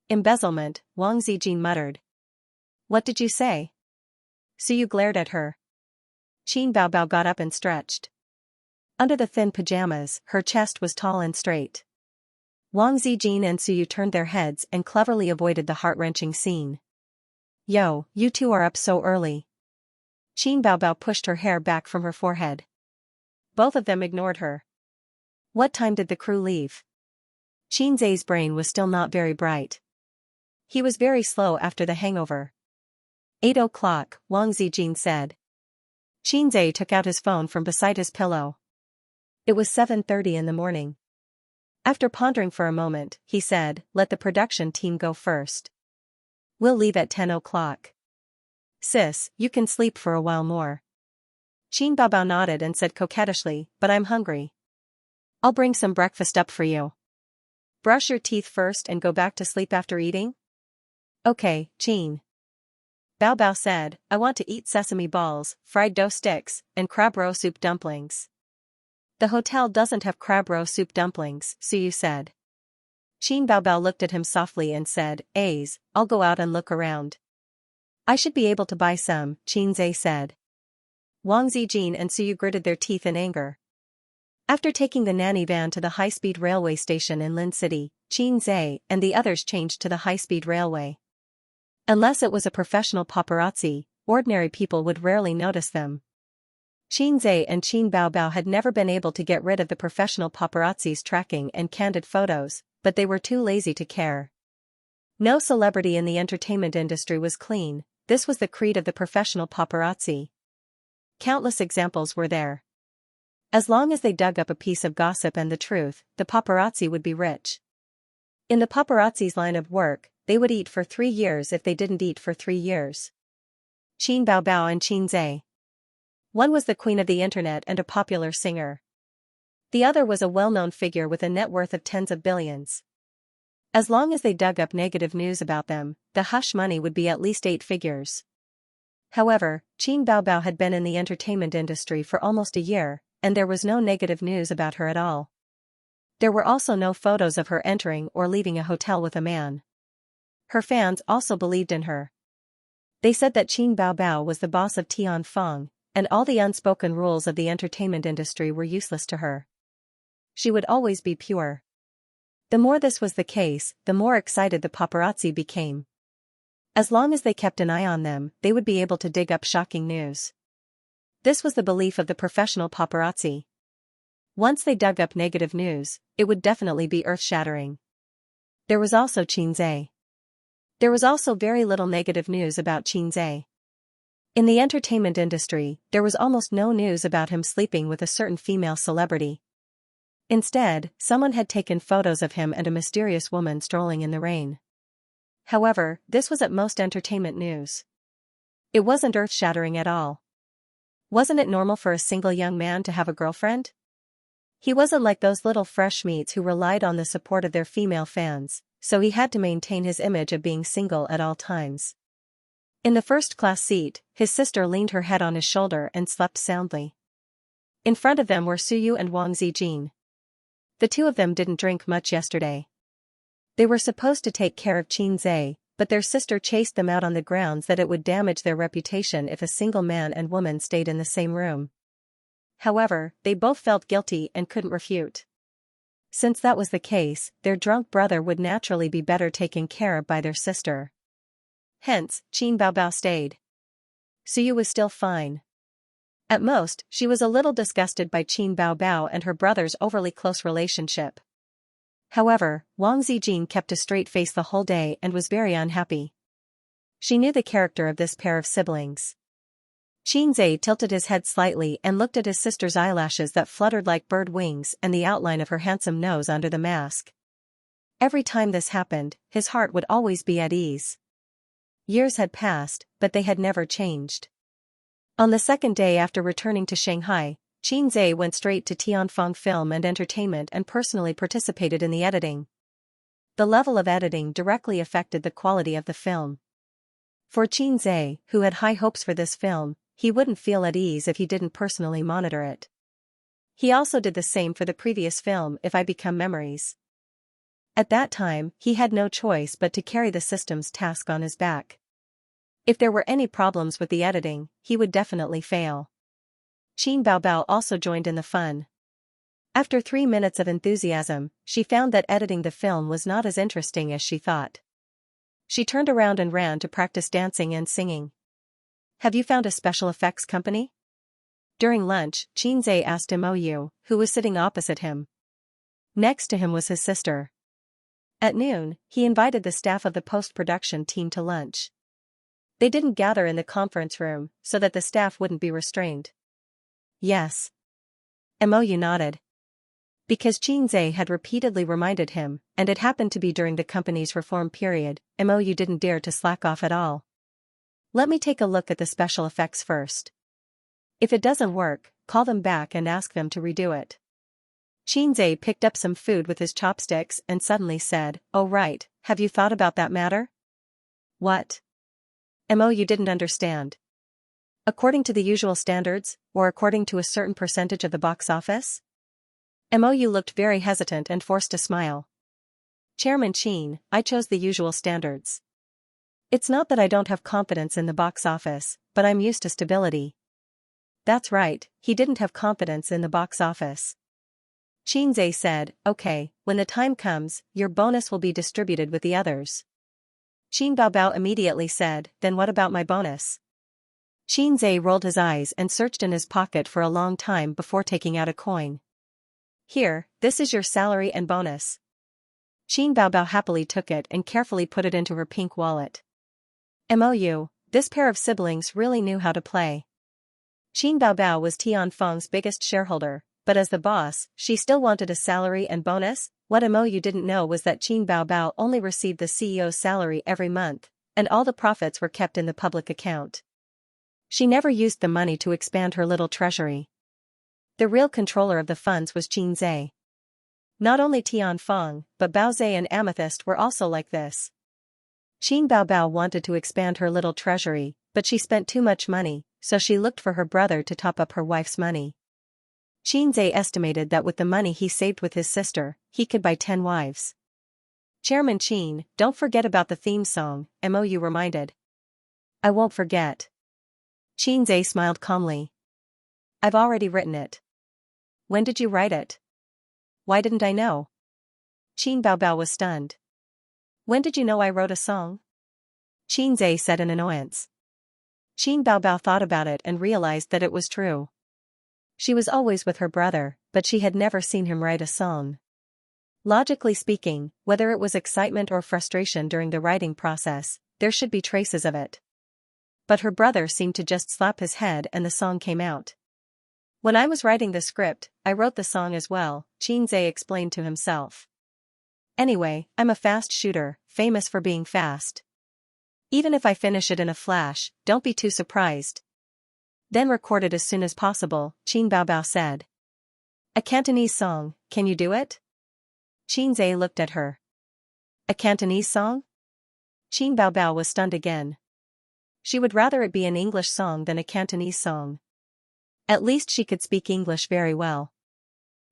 "Embezzlement," Wang Zijin muttered. "What did you say?" Suyu glared at her. Qin Baobao got up and stretched. Under the thin pajamas, her chest was tall and straight. Wang Zijin and Suyu turned their heads and cleverly avoided the heart-wrenching scene. "Yo, you two are up so early." Qin Baobao pushed her hair back from her forehead. Both of them ignored her. "What time did the crew leave?" Xianxia's brain was still not very bright. He was very slow after the hangover. 8 o'clock, Wang Zijin said. Xianxia took out his phone from beside his pillow. It was 7:30 in the morning. After pondering for a moment, he said, "Let the production team go first. We'll leave at 10 o'clock. Sis, you can sleep for a while more." Qin Baobao nodded and said coquettishly, "But I'm hungry. I'll bring some breakfast up for you. Brush your teeth first and go back to sleep after eating?" "Okay, Qin." Bao Bao said, I want to eat sesame balls, fried dough sticks, and crab roe soup dumplings. The hotel doesn't have crab roe soup dumplings, Suyu said. Qin Bao Bao looked at him softly and said, I'll go out and look around. I should be able to buy some, Qin Zhe said. Wang Zijin and Suyu gritted their teeth in anger. After taking the nanny van to the high-speed railway station in Lin City, Qin Zhe and the others changed to the high-speed railway. Unless it was a professional paparazzi, ordinary people would rarely notice them. Qin Zhe and Qin Bao Bao had never been able to get rid of the professional paparazzi's tracking and candid photos, but they were too lazy to care. No celebrity in the entertainment industry was clean, this was the creed of the professional paparazzi. Countless examples were there. As long as they dug up a piece of gossip and the truth, the paparazzi would be rich. In the paparazzi's line of work, they would eat for 3 years if they didn't eat for 3 years. Qin Bao Bao and Qin Zhe. One was the queen of the internet and a popular singer. The other was a well-known figure with a net worth of tens of billions. As long as they dug up negative news about them, the hush money would be at least 8 figures. However, Qin Bao Bao had been in the entertainment industry for almost a year, and there was no negative news about her at all. There were also no photos of her entering or leaving a hotel with a man. Her fans also believed in her. They said that Qin Bao Bao was the boss of Tianfeng, and all the unspoken rules of the entertainment industry were useless to her. She would always be pure. The more this was the case, the more excited the paparazzi became. As long as they kept an eye on them, they would be able to dig up shocking news. This was the belief of the professional paparazzi. Once they dug up negative news, it would definitely be earth-shattering. There was also Qin Zhe. There was also very little negative news about Qin Zhe. In the entertainment industry, there was almost no news about him sleeping with a certain female celebrity. Instead, someone had taken photos of him and a mysterious woman strolling in the rain. However, this was at most entertainment news. It wasn't earth-shattering at all. Wasn't it normal for a single young man to have a girlfriend? He wasn't like those little fresh meats who relied on the support of their female fans, so he had to maintain his image of being single at all times. In the first-class seat, his sister leaned her head on his shoulder and slept soundly. In front of them were Suyu and Wang Zijin. The two of them didn't drink much yesterday. They were supposed to take care of Qin Zhe, but their sister chased them out on the grounds that it would damage their reputation if a single man and woman stayed in the same room. However, they both felt guilty and couldn't refute. Since that was the case, their drunk brother would naturally be better taken care of by their sister. Hence, Qin Bao Bao stayed. Suyu was still fine. At most, she was a little disgusted by Qin Bao Bao and her brother's overly close relationship. However, Wang Zijin kept a straight face the whole day and was very unhappy. She knew the character of this pair of siblings. Qin Zhe tilted his head slightly and looked at his sister's eyelashes that fluttered like bird wings and the outline of her handsome nose under the mask. Every time this happened, his heart would always be at ease. Years had passed, but they had never changed. On the second day after returning to Shanghai, Qin Zhe went straight to Tianfeng Film and Entertainment and personally participated in the editing. The level of editing directly affected the quality of the film. For Qin Zhe, who had high hopes for this film, he wouldn't feel at ease if he didn't personally monitor it. He also did the same for the previous film If I Become Memories. At that time, he had no choice but to carry the system's task on his back. If there were any problems with the editing, he would definitely fail. Qin Bao Bao also joined in the fun. After 3 minutes of enthusiasm, she found that editing the film was not as interesting as she thought. She turned around and ran to practice dancing and singing. Have you found a special effects company? During lunch, Qin Zhe asked Mou, who was sitting opposite him. Next to him was his sister. At noon, he invited the staff of the post-production team to lunch. They didn't gather in the conference room, so that the staff wouldn't be restrained. Yes. Mou nodded. Because Qin Zhe had repeatedly reminded him, and it happened to be during the company's reform period, Mou didn't dare to slack off at all. Let me take a look at the special effects first. If it doesn't work, call them back and ask them to redo it. Qin Zhe picked up some food with his chopsticks and suddenly said, "Oh right, have you thought about that matter?" What? Mo, you didn't understand. According to the usual standards, or according to a certain percentage of the box office? Mo, you looked very hesitant and forced a smile. Chairman Qin, I chose the usual standards. It's not that I don't have confidence in the box office, but I'm used to stability. That's right, he didn't have confidence in the box office. Xianxia said, okay, when the time comes, your bonus will be distributed with the others. Qin Baobao immediately said, then what about my bonus? Xianxia rolled his eyes and searched in his pocket for a long time before taking out a coin. Here, this is your salary and bonus. Qin Baobao happily took it and carefully put it into her pink wallet. MOU, this pair of siblings really knew how to play. Qin Baobao was Tianfeng's biggest shareholder, but as the boss, she still wanted a salary and bonus. What MOU didn't know was that Qin Baobao only received the CEO's salary every month, and all the profits were kept in the public account. She never used the money to expand her little treasury. The real controller of the funds was Xianxia. Not only Tianfeng, but Baozhe and Amethyst were also like this. Qin Baobao wanted to expand her little treasury, but she spent too much money, so she looked for her brother to top up her wife's money. Xianxia estimated that with the money he saved with his sister, he could buy 10 wives. Chairman Qin, don't forget about the theme song, MOU reminded. I won't forget. Xianxia smiled calmly. I've already written it. When did you write it? Why didn't I know? Qin Baobao was stunned. When did you know I wrote a song? Xianxia said in annoyance. Qin Baobao thought about it and realized that it was true. She was always with her brother, but she had never seen him write a song. Logically speaking, whether it was excitement or frustration during the writing process, there should be traces of it. But her brother seemed to just slap his head and the song came out. When I was writing the script, I wrote the song as well, Xianxia explained to himself. Anyway, I'm a fast shooter, famous for being fast. Even if I finish it in a flash, don't be too surprised. Then record it as soon as possible, Qin Baobao said. A Cantonese song, can you do it? Xianxia looked at her. A Cantonese song? Qin Baobao was stunned again. She would rather it be an English song than a Cantonese song. At least she could speak English very well.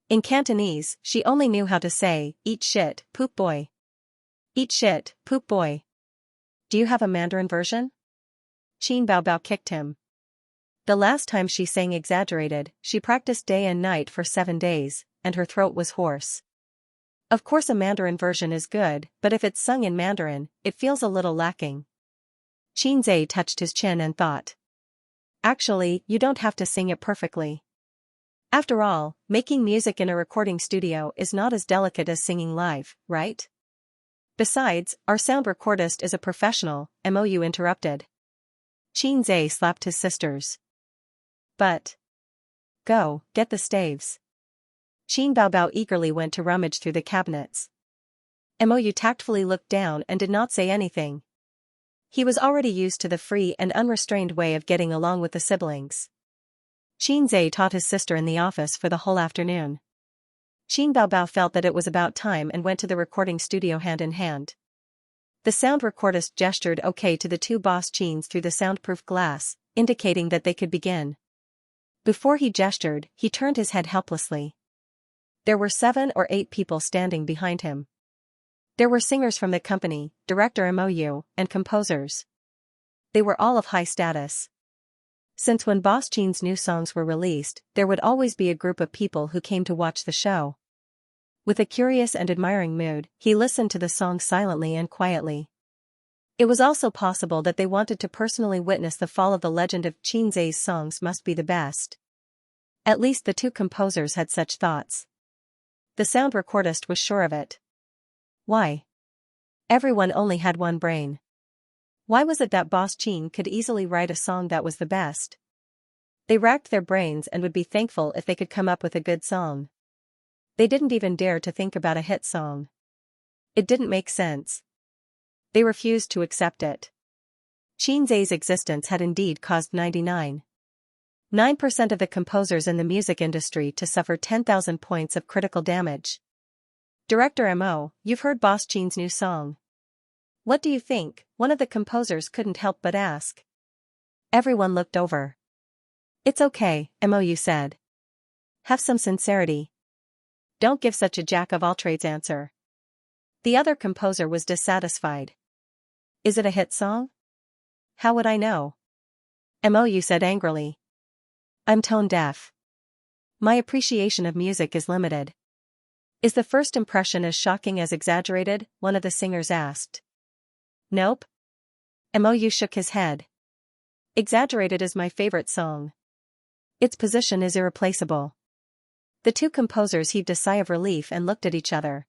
In Cantonese, she only knew how to say, eat shit, poop boy. Eat shit, poop boy. Do you have a Mandarin version? Qin Baobao kicked him. The last time she sang exaggerated, she practiced day and night for 7 days, and her throat was hoarse. Of course a Mandarin version is good, but if it's sung in Mandarin, it feels a little lacking. Xianxia touched his chin and thought. Actually, you don't have to sing it perfectly. After all, making music in a recording studio is not as delicate as singing live, right? Besides, our sound recordist is a professional, MOU interrupted. Xianxia slapped his sisters. But. Go, get the staves. Qin Baobao eagerly went to rummage through the cabinets. MOU tactfully looked down and did not say anything. He was already used to the free and unrestrained way of getting along with the siblings. Xianxia taught his sister in the office for the whole afternoon. Qin Baobao felt that it was about time and went to the recording studio hand in hand. The sound recordist gestured okay to the two boss Qins through the soundproof glass, indicating that they could begin. Before he gestured, he turned his head helplessly. There were 7 or 8 people standing behind him. There were singers from the company, director MOU, and composers. They were all of high status. Since when Boss Qin's new songs were released, there would always be a group of people who came to watch the show. With a curious and admiring mood, he listened to the song silently and quietly. It was also possible that they wanted to personally witness the fall of the legend of Xianxia's songs must be the best. At least the two composers had such thoughts. The sound recordist was sure of it. Why? Everyone only had one brain. Why was it that Boss Qin could easily write a song that was the best? They racked their brains and would be thankful if they could come up with a good song. They didn't even dare to think about a hit song. It didn't make sense. They refused to accept it. Xianxia's existence had indeed caused 99.9% of the composers in the music industry to suffer 10,000 points of critical damage. Director MO, you've heard Boss Qin's new song. What do you think? One of the composers couldn't help but ask. Everyone looked over. It's okay, Mou said. Have some sincerity. Don't give such a jack-of-all-trades answer. The other composer was dissatisfied. Is it a hit song? How would I know? Mou said angrily. I'm tone deaf. My appreciation of music is limited. Is the first impression as shocking as exaggerated? One of the singers asked. Nope. Mou shook his head. Exaggerated is my favorite song. Its position is irreplaceable. The two composers heaved a sigh of relief and looked at each other.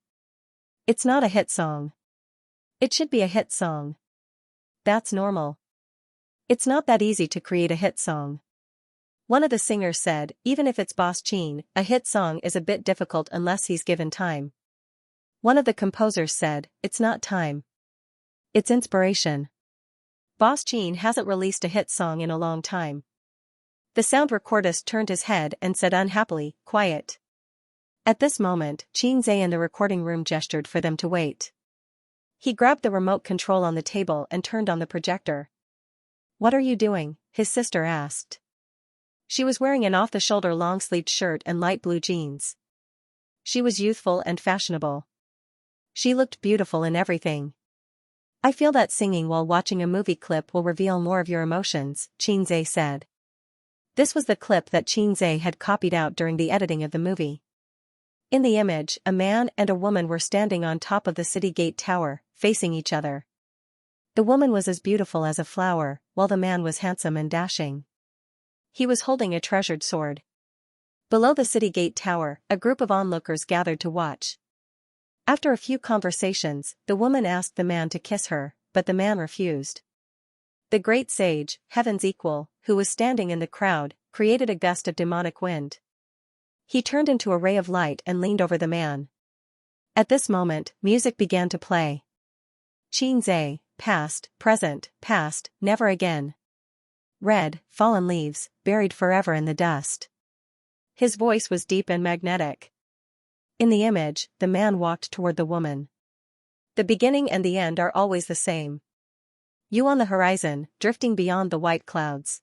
It's not a hit song. It should be a hit song. That's normal. It's not that easy to create a hit song. One of the singers said, even if it's Boss Chin, a hit song is a bit difficult unless he's given time. One of the composers said, it's not time. It's inspiration. Boss Chin hasn't released a hit song in a long time. The sound recordist turned his head and said unhappily, quiet. At this moment, Xianxia in the recording room gestured for them to wait. He grabbed the remote control on the table and turned on the projector. What are you doing? His sister asked. She was wearing an off-the-shoulder long-sleeved shirt and light blue jeans. She was youthful and fashionable. She looked beautiful in everything. I feel that singing while watching a movie clip will reveal more of your emotions, Xianxia said. This was the clip that Xianxia had copied out during the editing of the movie. In the image, a man and a woman were standing on top of the city gate tower, facing each other. The woman was as beautiful as a flower, while the man was handsome and dashing. He was holding a treasured sword. Below the city gate tower, a group of onlookers gathered to watch. After a few conversations, the woman asked the man to kiss her, but the man refused. The great sage, Heaven's equal, who was standing in the crowd, created a gust of demonic wind. He turned into a ray of light and leaned over the man. At this moment, music began to play. Xianxia, past, present, past, never again. Red, fallen leaves, buried forever in the dust. His voice was deep and magnetic. In the image, the man walked toward the woman. The beginning and the end are always the same. You on the horizon, drifting beyond the white clouds.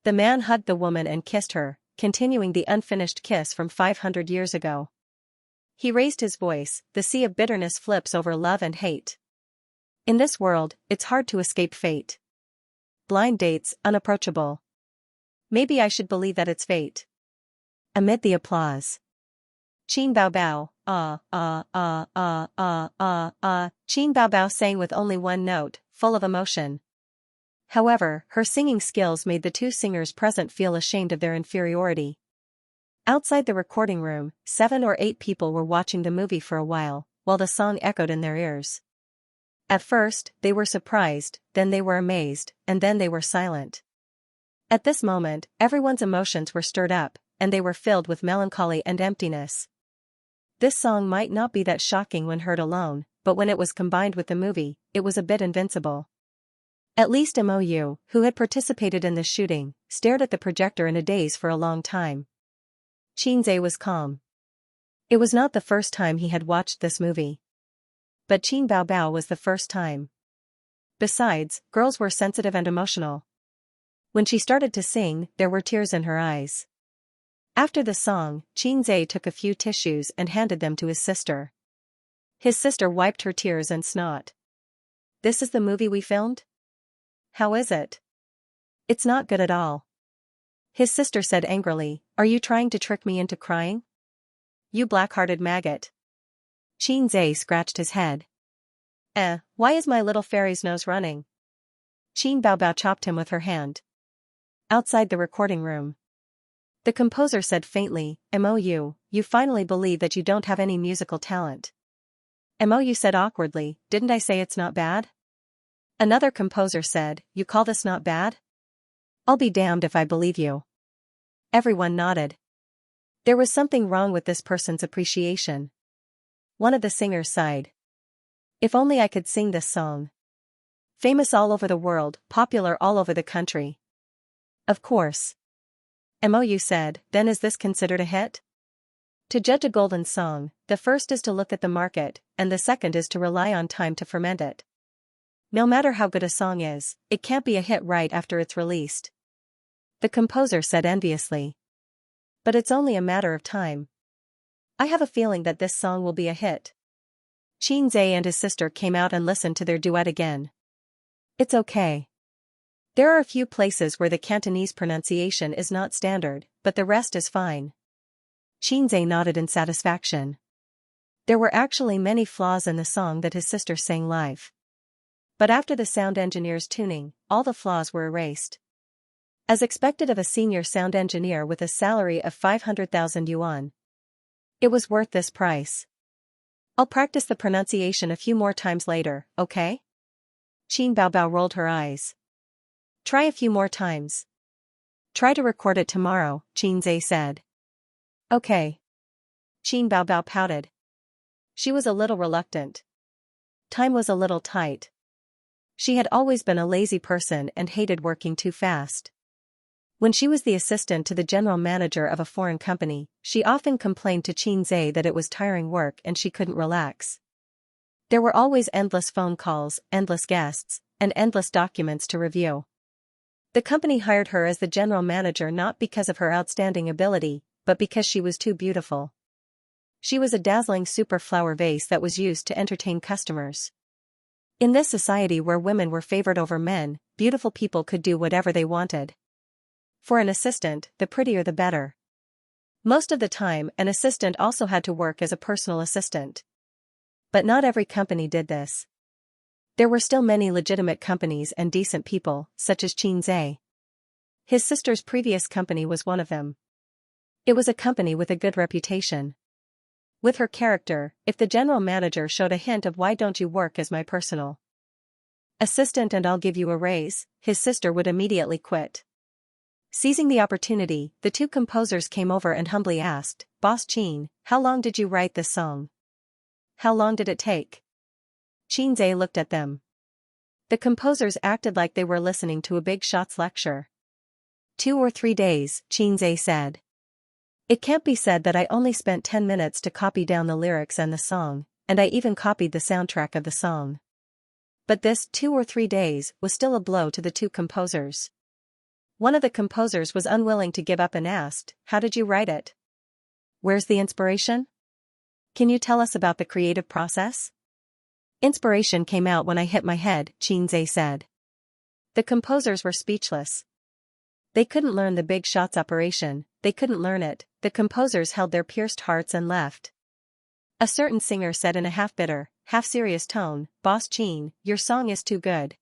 The man hugged the woman and kissed her, continuing the unfinished kiss from 500 years ago. He raised his voice, the sea of bitterness flips over love and hate. In this world, it's hard to escape fate. Blind dates, unapproachable. Maybe I should believe that it's fate. Amid the applause. Qin Bao Bao, Qin Bao Bao sang with only one note, full of emotion. However, her singing skills made the two singers present feel ashamed of their inferiority. Outside the recording room, 7 or 8 people were watching the movie for a while the song echoed in their ears. At first, they were surprised, then they were amazed, and then they were silent. At this moment, everyone's emotions were stirred up, and they were filled with melancholy and emptiness. This song might not be that shocking when heard alone, but when it was combined with the movie, it was a bit invincible. At least Mou, who had participated in the shooting, stared at the projector in a daze for a long time. Xianxia was calm. It was not the first time he had watched this movie. But Qin Bao Bao was the first time. Besides, girls were sensitive and emotional. When she started to sing, there were tears in her eyes. After the song, Xianxia took a few tissues and handed them to his sister. His sister wiped her tears and snot. This is the movie we filmed? How is it? It's not good at all. His sister said angrily, are you trying to trick me into crying? You black-hearted maggot. Xianxia scratched his head. Why is my little fairy's nose running? Qin Bao Bao chopped him with her hand. Outside the recording room. The composer said faintly, Mou, you finally believe that you don't have any musical talent. Mou said awkwardly, didn't I say it's not bad? Another composer said, you call this not bad? I'll be damned if I believe you. Everyone nodded. There was something wrong with this person's appreciation. One of the singers sighed. If only I could sing this song. Famous all over the world, popular all over the country. Of course. Mou said, then is this considered a hit? To judge a golden song, the first is to look at the market, and the second is to rely on time to ferment it. No matter how good a song is, it can't be a hit right after it's released. The composer said enviously. But it's only a matter of time. I have a feeling that this song will be a hit. Xianxia and his sister came out and listened to their duet again. It's okay. There are a few places where the Cantonese pronunciation is not standard, but the rest is fine. Xianxia nodded in satisfaction. There were actually many flaws in the song that his sister sang live. But after the sound engineer's tuning, all the flaws were erased. As expected of a senior sound engineer with a salary of 500,000 yuan. It was worth this price. I'll practice the pronunciation a few more times later, okay? Qin Baobao rolled her eyes. Try a few more times. Try to record it tomorrow, Xianxia said. Okay. Qin Baobao pouted. She was a little reluctant. Time was a little tight. She had always been a lazy person and hated working too fast. When she was the assistant to the general manager of a foreign company, she often complained to Xianxia that it was tiring work and she couldn't relax. There were always endless phone calls, endless guests, and endless documents to review. The company hired her as the general manager not because of her outstanding ability, but because she was too beautiful. She was a dazzling super flower vase that was used to entertain customers. In this society where women were favored over men, beautiful people could do whatever they wanted. For an assistant, the prettier the better. Most of the time, an assistant also had to work as a personal assistant. But not every company did this. There were still many legitimate companies and decent people, such as Xianxia. His sister's previous company was one of them. It was a company with a good reputation. With her character, if the general manager showed a hint of "why don't you work as my personal assistant and I'll give you a raise," his sister would immediately quit. Seizing the opportunity, the two composers came over and humbly asked, "Boss Qin, how long did you write this song? How long did it take?" Xianxia looked at them. The composers acted like they were listening to a big shot's lecture. 2 or 3 days, Xianxia said. It can't be said that I only spent 10 minutes to copy down the lyrics and the song, and I even copied the soundtrack of the song. But this 2 or 3 days was still a blow to the two composers. One of the composers was unwilling to give up and asked, "How did you write it? Where's the inspiration? Can you tell us about the creative process?" "Inspiration came out when I hit my head," Xianxia said. The composers were speechless. They couldn't learn the big shots operation, they couldn't learn it, the composers held their pierced hearts and left. A certain singer said in a half-bitter, half-serious tone, "Boss Qin, your song is too good.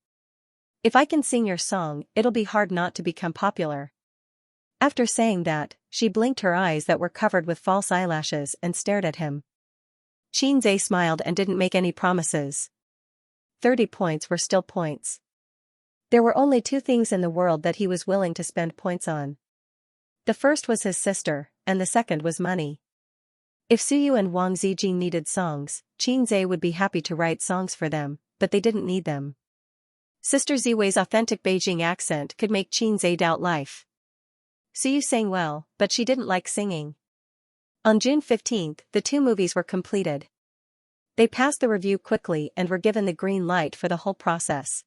If I can sing your song, it'll be hard not to become popular." After saying that, she blinked her eyes that were covered with false eyelashes and stared at him. Xianxia smiled and didn't make any promises. 30 points were still points. There were only 2 things in the world that he was willing to spend points on. The first was his sister, and the second was money. If Suyu and Wang Zijing needed songs, Xianxia would be happy to write songs for them, but they didn't need them. Sister Ziwei's authentic Beijing accent could make Xianxia doubt life. Suyu sang well, but she didn't like singing. On June 15, the 2 movies were completed. They passed the review quickly and were given the green light for the whole process.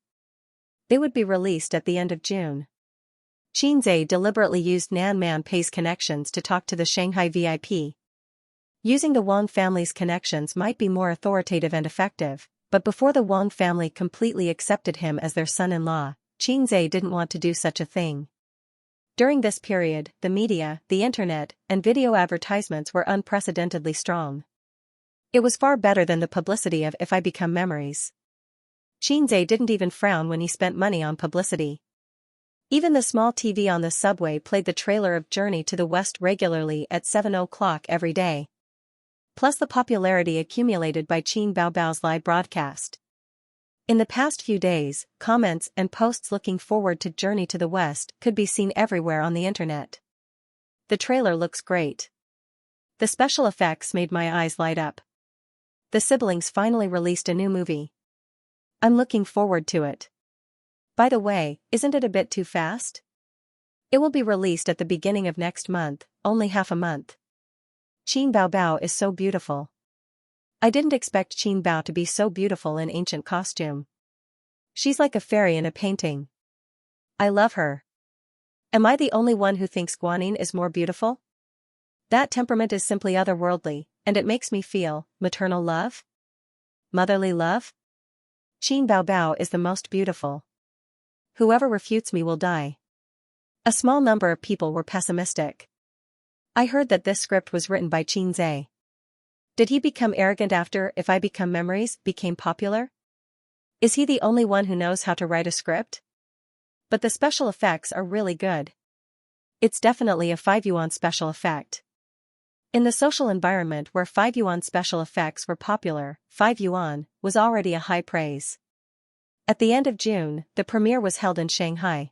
They would be released at the end of June. Xianxia deliberately used Nan Man Pei's connections to talk to the Shanghai VIP. Using the Wang family's connections might be more authoritative and effective, but before the Wang family completely accepted him as their son-in-law, Xianxia didn't want to do such a thing. During this period, the media, the internet, and video advertisements were unprecedentedly strong. It was far better than the publicity of "If I Become Memories." Xianxia didn't even frown when he spent money on publicity. Even the small TV on the subway played the trailer of Journey to the West regularly at 7 o'clock every day. Plus the popularity accumulated by Qin Baobao's live broadcast. In the past few days, comments and posts looking forward to Journey to the West could be seen everywhere on the internet. The trailer looks great. The special effects made my eyes light up. The siblings finally released a new movie. I'm looking forward to it. By the way, isn't it a bit too fast? It will be released at the beginning of next month, only half a month. Qin Baobao is so beautiful. I didn't expect Qin Bao to be so beautiful in ancient costume. She's like a fairy in a painting. I love her. Am I the only one who thinks Guanyin is more beautiful? That temperament is simply otherworldly, and it makes me feel maternal love? Motherly love? Qin Baobao is the most beautiful. Whoever refutes me will die. A small number of people were pessimistic. I heard that this script was written by Qin Zhe. Did he become arrogant after If I Become Memories became popular? Is he the only one who knows how to write a script? But the special effects are really good. It's definitely a 5 yuan special effect. In the social environment where 5 yuan special effects were popular, 5 yuan was already a high praise. At the end of June, the premiere was held in Shanghai.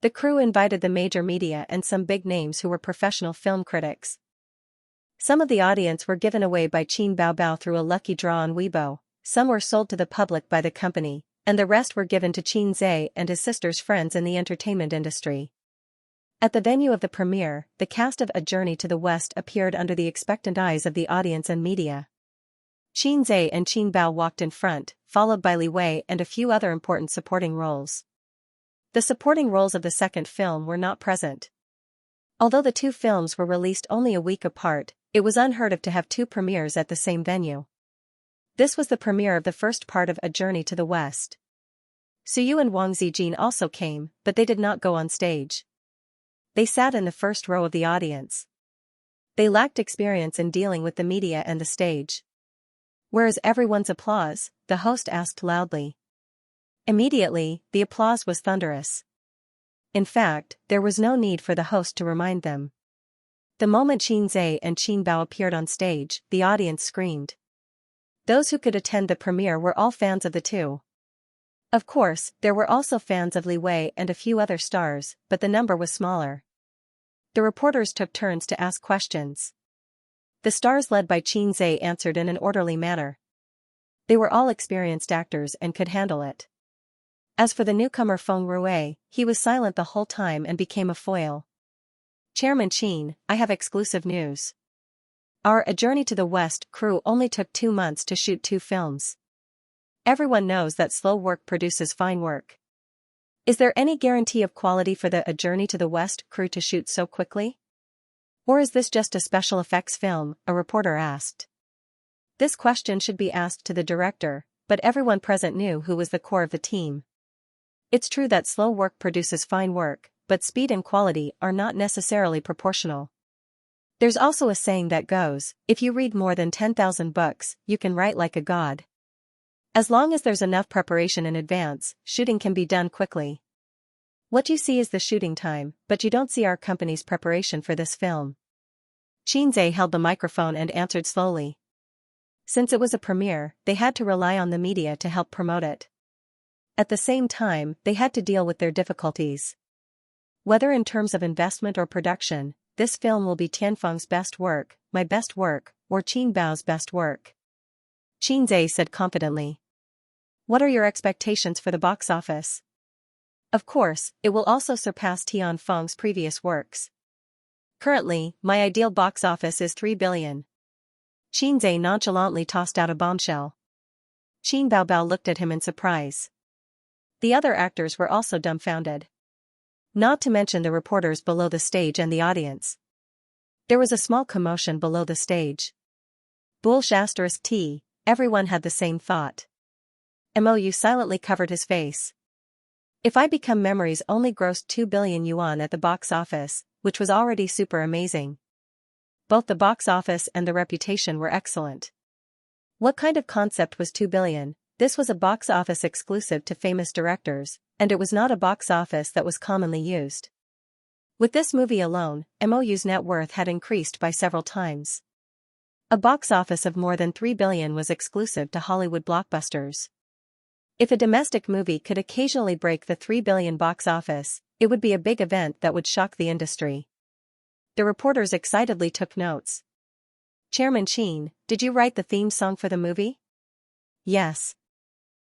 The crew invited the major media and some big names who were professional film critics. Some of the audience were given away by Qin Baobao through a lucky draw on Weibo, some were sold to the public by the company, and the rest were given to Qin Zhe and his sister's friends in the entertainment industry. At the venue of the premiere, the cast of A Journey to the West appeared under the expectant eyes of the audience and media. Qin Zhe and Qin Bao walked in front, followed by Li Wei and a few other important supporting roles. The supporting roles of the second film were not present. Although the two films were released only a week apart, it was unheard of to have two premieres at the same venue. This was the premiere of the first part of A Journey to the West. Suyu and Wang Zijin also came, but they did not go on stage. They sat in the first row of the audience. They lacked experience in dealing with the media and the stage. "Where is everyone's applause?" the host asked loudly. Immediately, the applause was thunderous. In fact, there was no need for the host to remind them. The moment Qin Zhe and Qin Bao appeared on stage, the audience screamed. Those who could attend the premiere were all fans of the two. Of course, there were also fans of Li Wei and a few other stars, but the number was smaller. The reporters took turns to ask questions. The stars led by Qin Zhe answered in an orderly manner. They were all experienced actors and could handle it. As for the newcomer Feng Rue, he was silent the whole time and became a foil. "Chairman Qin, I have exclusive news. Our A Journey to the West crew only took 2 months to shoot 2 films. Everyone knows that slow work produces fine work. Is there any guarantee of quality for the A Journey to the West crew to shoot so quickly? Or is this just a special effects film?" a reporter asked. This question should be asked to the director, but everyone present knew who was the core of the team. It's true that slow work produces fine work, but speed and quality are not necessarily proportional. There's also a saying that goes, if you read more than 10,000 books, you can write like a god. As long as there's enough preparation in advance, shooting can be done quickly. What you see is the shooting time, but you don't see our company's preparation for this film. Qin Zhe held the microphone and answered slowly. Since it was a premiere, they had to rely on the media to help promote it. At the same time, they had to deal with their difficulties. Whether in terms of investment or production, this film will be Tianfeng's best work, my best work, or Qin Bao's best work. Qin Zhe said confidently. What are your expectations for the box office? Of course, it will also surpass Tianfeng's previous works. Currently, my ideal box office is 3 billion. Qin Zhe nonchalantly tossed out a bombshell. Qin Baobao looked at him in surprise. The other actors were also dumbfounded. Not to mention the reporters below the stage and the audience. There was a small commotion below the stage. *T, everyone had the same thought. Mou silently covered his face. If I Become Memories only grossed 2 billion yuan at the box office, which was already super amazing. Both the box office and the reputation were excellent. What kind of concept was 2 billion? This was a box office exclusive to famous directors, and it was not a box office that was commonly used. With this movie alone, Mou's net worth had increased by several times. A box office of more than 3 billion was exclusive to Hollywood blockbusters. If a domestic movie could occasionally break the 3 billion box office, it would be a big event that would shock the industry. The reporters excitedly took notes. Chairman Qin, did you write the theme song for the movie? Yes.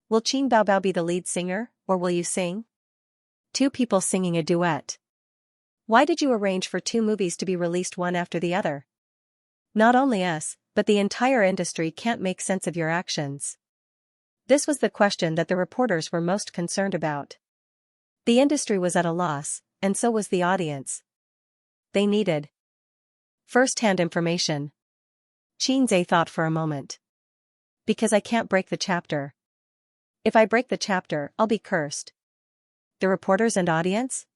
Will Qin Baobao be the lead singer, or will you sing? 2 people singing a duet. Why did you arrange for 2 movies to be released one after the other? Not only us, but the entire industry can't make sense of your actions. This was the question that the reporters were most concerned about. The industry was at a loss, and so was the audience. They needed first-hand information. Xianxia thought for a moment. Because I can't break the chapter. If I break the chapter, I'll be cursed. The reporters and audience?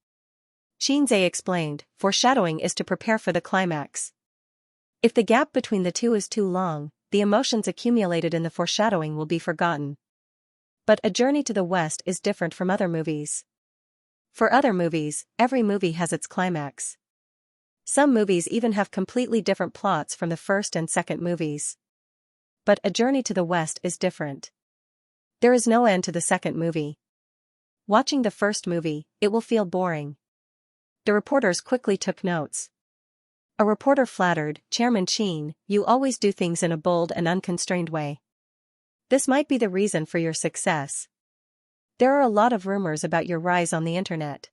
Xianxia explained, foreshadowing is to prepare for the climax. If the gap between the two is too long, the emotions accumulated in the foreshadowing will be forgotten. But A Journey to the West is different from other movies. For other movies, every movie has its climax. Some movies even have completely different plots from the first and second movies. But A Journey to the West is different. There is no end to the second movie. Watching the first movie, it will feel boring. The reporters quickly took notes. A reporter flattered, Chairman Qin, you always do things in a bold and unconstrained way. This might be the reason for your success. There are a lot of rumors about your rise on the internet.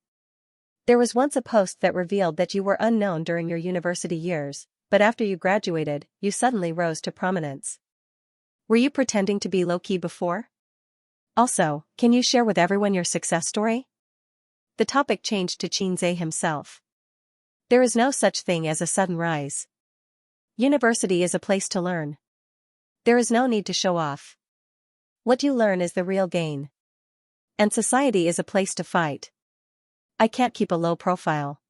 There was once a post that revealed that you were unknown during your university years, but after you graduated, you suddenly rose to prominence. Were you pretending to be low-key before? Also, can you share with everyone your success story? The topic changed to Xianxia himself. There is no such thing as a sudden rise. University is a place to learn. There is no need to show off. What you learn is the real gain. And society is a place to fight. I can't keep a low profile.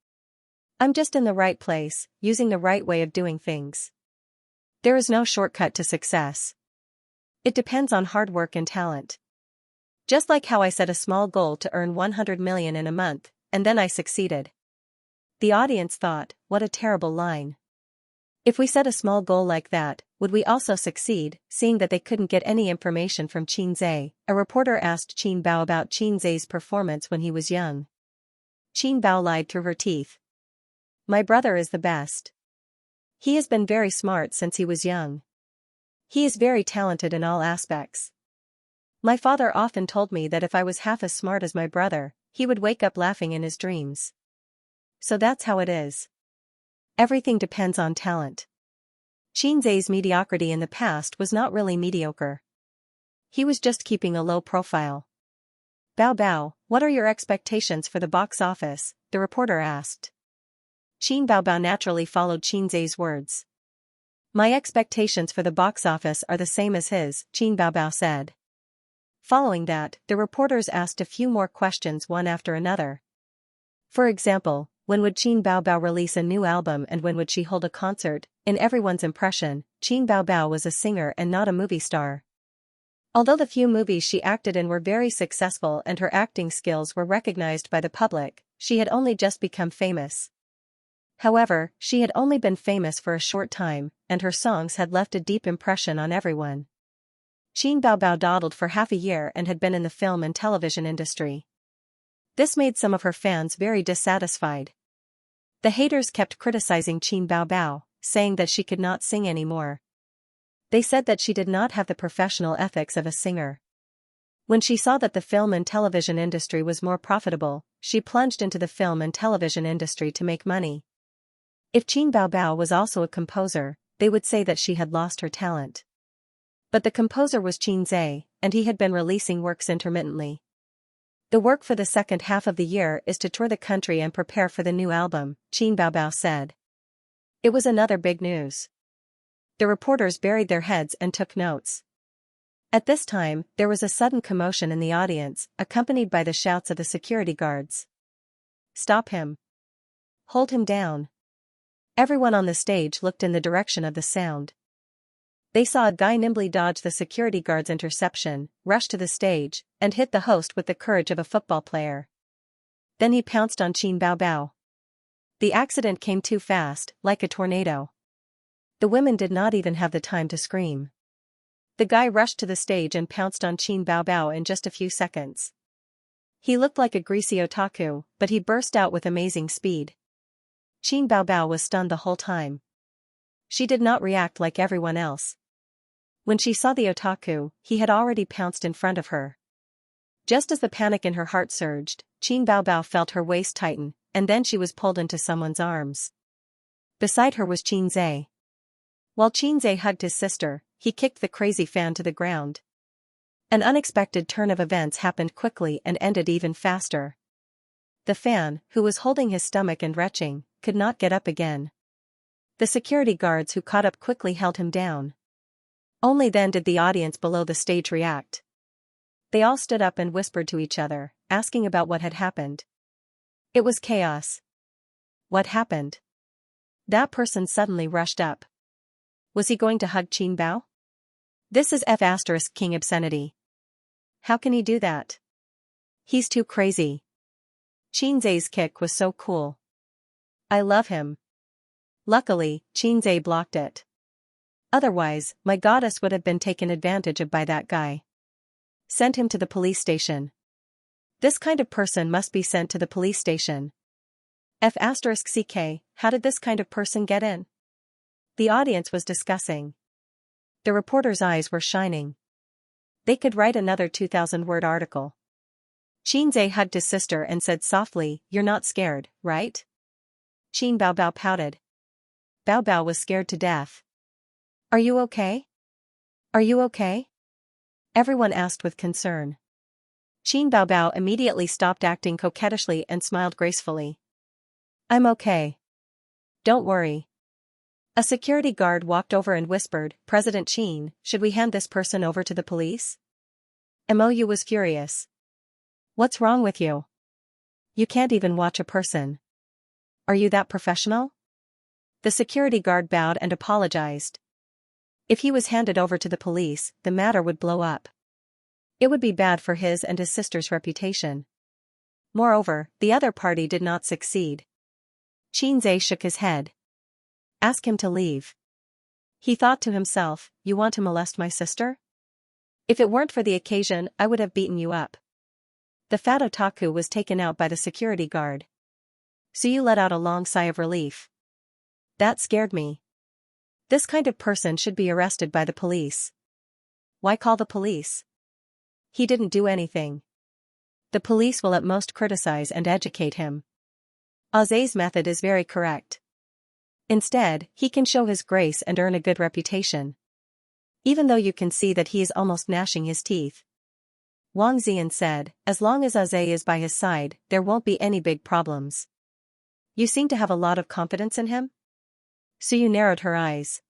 I'm just in the right place, using the right way of doing things. There is no shortcut to success. It depends on hard work and talent. Just like how I set a small goal to earn 100 million in a month, and then I succeeded. The audience thought, what a terrible line. If we set a small goal like that, would we also succeed? Seeing that they couldn't get any information from Xianxia, a reporter asked Qin Bao about Xianxia's performance when he was young. Qin Bao lied through her teeth. My brother is the best. He has been very smart since he was young. He is very talented in all aspects. My father often told me that if I was half as smart as my brother, he would wake up laughing in his dreams. So that's how it is. Everything depends on talent. Xianxia's mediocrity in the past was not really mediocre. He was just keeping a low profile. Bao Bao, what are your expectations for the box office? The reporter asked. Qin Bao Bao naturally followed Xianxia's words. My expectations for the box office are the same as his, Qin Bao Bao said. Following that, the reporters asked a few more questions one after another. For example, when would Qin Bao Bao release a new album and when would she hold a concert? In everyone's impression, Qin Bao Bao was a singer and not a movie star. Although the few movies she acted in were very successful and her acting skills were recognized by the public, she had only just become famous. However, she had only been famous for a short time, and her songs had left a deep impression on everyone. Qin Bao Bao dawdled for half a year and had been in the film and television industry. This made some of her fans very dissatisfied. The haters kept criticizing Qin Bao Bao, saying that she could not sing anymore. They said that she did not have the professional ethics of a singer. When she saw that the film and television industry was more profitable, she plunged into the film and television industry to make money. If Qin Bao Bao was also a composer, they would say that she had lost her talent. But the composer was Xianxia, and he had been releasing works intermittently. The work for the second half of the year is to tour the country and prepare for the new album, Qin Bao Bao said. It was another big news. The reporters buried their heads and took notes. At this time, there was a sudden commotion in the audience, accompanied by the shouts of the security guards. Stop him. Hold him down. Everyone on the stage looked in the direction of the sound. They saw a guy nimbly dodge the security guard's interception, rush to the stage, and hit the host with the courage of a football player. Then he pounced on Qin Bao Bao. The accident came too fast, like a tornado. The women did not even have the time to scream. The guy rushed to the stage and pounced on Qin Bao Bao in just a few seconds. He looked like a greasy otaku, but he burst out with amazing speed. Qin Bao Bao was stunned the whole time. She did not react like everyone else. When she saw the otaku, he had already pounced in front of her. Just as the panic in her heart surged, Qin Bao Bao felt her waist tighten, and then she was pulled into someone's arms. Beside her was Xianxia. While Xianxia hugged his sister, he kicked the crazy fan to the ground. An unexpected turn of events happened quickly and ended even faster. The fan, who was holding his stomach and retching, could not get up again. The security guards who caught up quickly held him down. Only then did the audience below the stage react. They all stood up and whispered to each other, asking about what had happened. It was chaos. What happened? That person suddenly rushed up. Was he going to hug Qin Bao? This is King obscenity. How can he do that? He's too crazy. Qinzai's kick was so cool. I love him. Luckily, Qinzai blocked it. Otherwise, my goddess would have been taken advantage of by that guy. Send him to the police station. This kind of person must be sent to the police station. CK, how did this kind of person get in? The audience was discussing. The reporter's eyes were shining. They could write another 2,000-word article. Qinzai hugged his sister and said softly, "You're not scared, right?" Qin Bao pouted. Bao was scared to death. Are you okay? Are you okay? Everyone asked with concern. Qin Bao immediately stopped acting coquettishly and smiled gracefully. I'm okay. Don't worry. A security guard walked over and whispered, President Qin, should we hand this person over to the police? Mou was furious. What's wrong with you? You can't even watch a person. Are you that professional? The security guard bowed and apologized. If he was handed over to the police, the matter would blow up. It would be bad for his and his sister's reputation. Moreover, the other party did not succeed. Qinzai shook his head. Ask him to leave. He thought to himself, you want to molest my sister? If it weren't for the occasion, I would have beaten you up. The fat otaku was taken out by the security guard. Suyu let out a long sigh of relief. That scared me. This kind of person should be arrested by the police. Why call the police? He didn't do anything. The police will at most criticize and educate him. Aze's method is very correct. Instead, he can show his grace and earn a good reputation. Even though you can see that he is almost gnashing his teeth. Wang Ziyan said, as long as Aze is by his side, there won't be any big problems. You seem to have a lot of confidence in him? Suyu narrowed her eyes.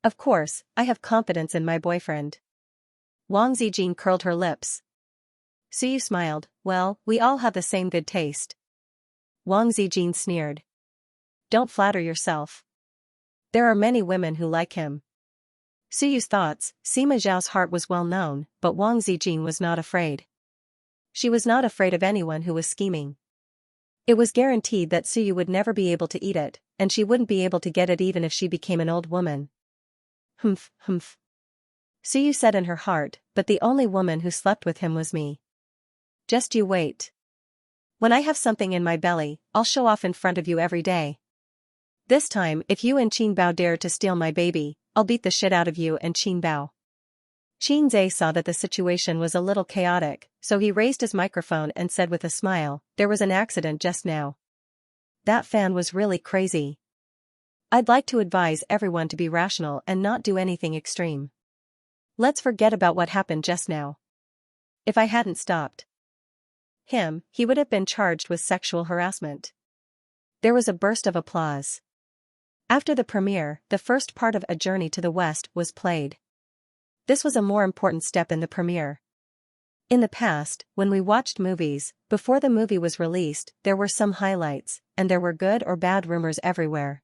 Of course, I have confidence in my boyfriend. Wang Zijin curled her lips. Suyu smiled, well, we all have the same good taste. Wang Zijin sneered. Don't flatter yourself. There are many women who like him. Suyu's thoughts, Sima Zhao's heart was well known, but Wang Zijin was not afraid. She was not afraid of anyone who was scheming. It was guaranteed that Suyu would never be able to eat it, and she wouldn't be able to get it even if she became an old woman. Humph. Suyu said in her heart, but the only woman who slept with him was me. Just you wait. When I have something in my belly, I'll show off in front of you every day. This time, if you and Qin Bao dare to steal my baby, I'll beat the shit out of you and Qin Bao. Qinzai saw that the situation was a little chaotic, so he raised his microphone and said with a smile, there was an accident just now. That fan was really crazy. I'd like to advise everyone to be rational and not do anything extreme. Let's forget about what happened just now. If I hadn't stopped him, he would have been charged with sexual harassment. There was a burst of applause. After the premiere, the first part of A Journey to the West was played. This was a more important step in the premiere. In the past, when we watched movies, before the movie was released, there were some highlights, and there were good or bad rumors everywhere.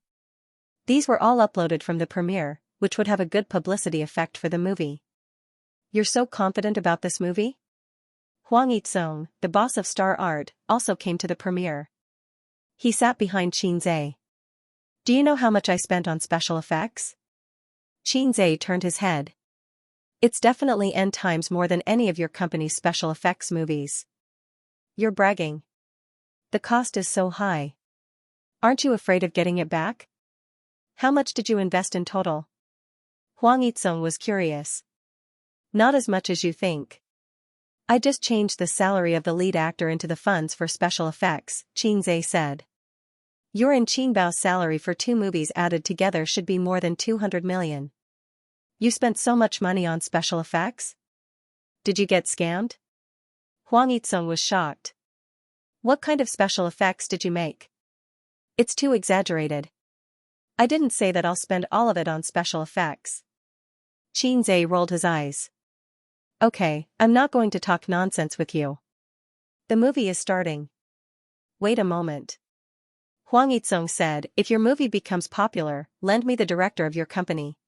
These were all uploaded from the premiere, which would have a good publicity effect for the movie. You're so confident about this movie? Huang Yizong, the boss of Star Art, also came to the premiere. He sat behind Qinzai. Do you know how much I spent on special effects? Qinzai turned his head. It's definitely n times more than any of your company's special effects movies. You're bragging. The cost is so high. Aren't you afraid of getting it back? How much did you invest in total? Huang Yizong was curious. Not as much as you think. I just changed the salary of the lead actor into the funds for special effects, Qinzai said. Your and Qin Bao's salary for 2 movies added together should be more than 200 million. You spent so much money on special effects? Did you get scammed? Huang Yitsong was shocked. What kind of special effects did you make? It's too exaggerated. I didn't say that I'll spend all of it on special effects. Qinzhe rolled his eyes. Okay, I'm not going to talk nonsense with you. The movie is starting. Wait a moment. Huang Yitsong said, if your movie becomes popular, lend me the director of your company.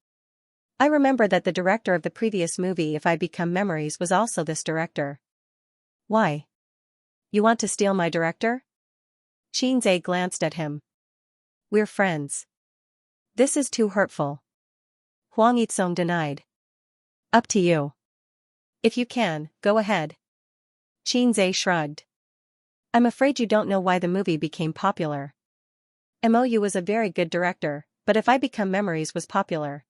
I remember that the director of the previous movie If I Become Memories was also this director. Why? You want to steal my director? Qinzhe glanced at him. We're friends. This is too hurtful. Huang Yitsong denied. Up to you. If you can, go ahead. Qinzhe shrugged. I'm afraid you don't know why the movie became popular. MOU was a very good director, but If I Become Memories was popular.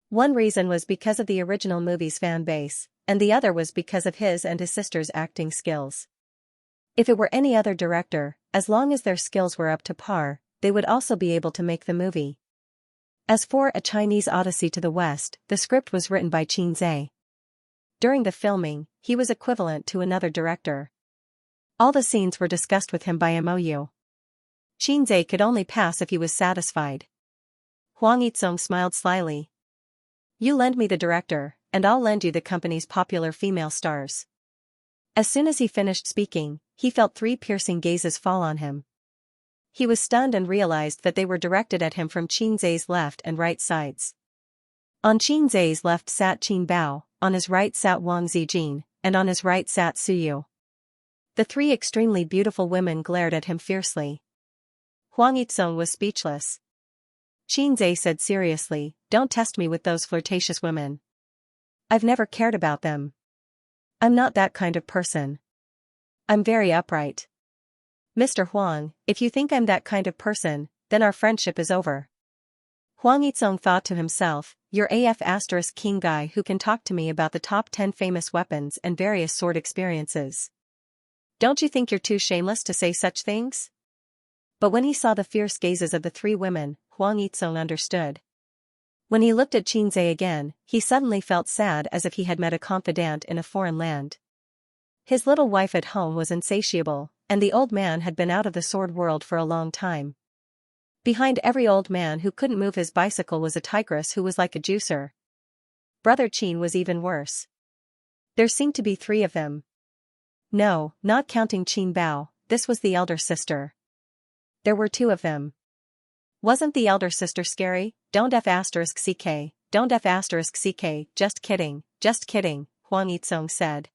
One reason was because of the original movie's fan base, and the other was because of his and his sister's acting skills. If it were any other director, as long as their skills were up to par, they would also be able to make the movie. As for A Chinese Odyssey to the West, the script was written by Qinzhe. During the filming, he was equivalent to another director. All the scenes were discussed with him by MOU. Qinzhe could only pass if he was satisfied. Huang Yitsong smiled slyly. You lend me the director, and I'll lend you the company's popular female stars. As soon as he finished speaking, he felt 3 piercing gazes fall on him. He was stunned and realized that they were directed at him from Qinzhe's left and right sides. On Qinzhe's left sat Qin Bao, on his right sat Wang Zijin, and on his right sat Suyu. The 3 extremely beautiful women glared at him fiercely. Huang Yitsong was speechless. Qinzhe said seriously, don't test me with those flirtatious women. I've never cared about them. I'm not that kind of person. I'm very upright. Mr. Huang, if you think I'm that kind of person, then our friendship is over. Huang Yitsong thought to himself, you're AF * king guy who can talk to me about the top 10 famous weapons and various sword experiences. Don't you think you're too shameless to say such things? But when he saw the fierce gazes of the 3 women, Huang Yitsong understood. When he looked at Qinzhe again, he suddenly felt sad as if he had met a confidant in a foreign land. His little wife at home was insatiable, and the old man had been out of the sword world for a long time. Behind every old man who couldn't move his bicycle was a tigress who was like a juicer. Brother Qin was even worse. There seemed to be 3 of them. No, not counting Qin Bao, this was the elder sister. There were 2 of them. Wasn't the elder sister scary? Don't F * CK, don't F * CK, just kidding, Huang Yitsong said.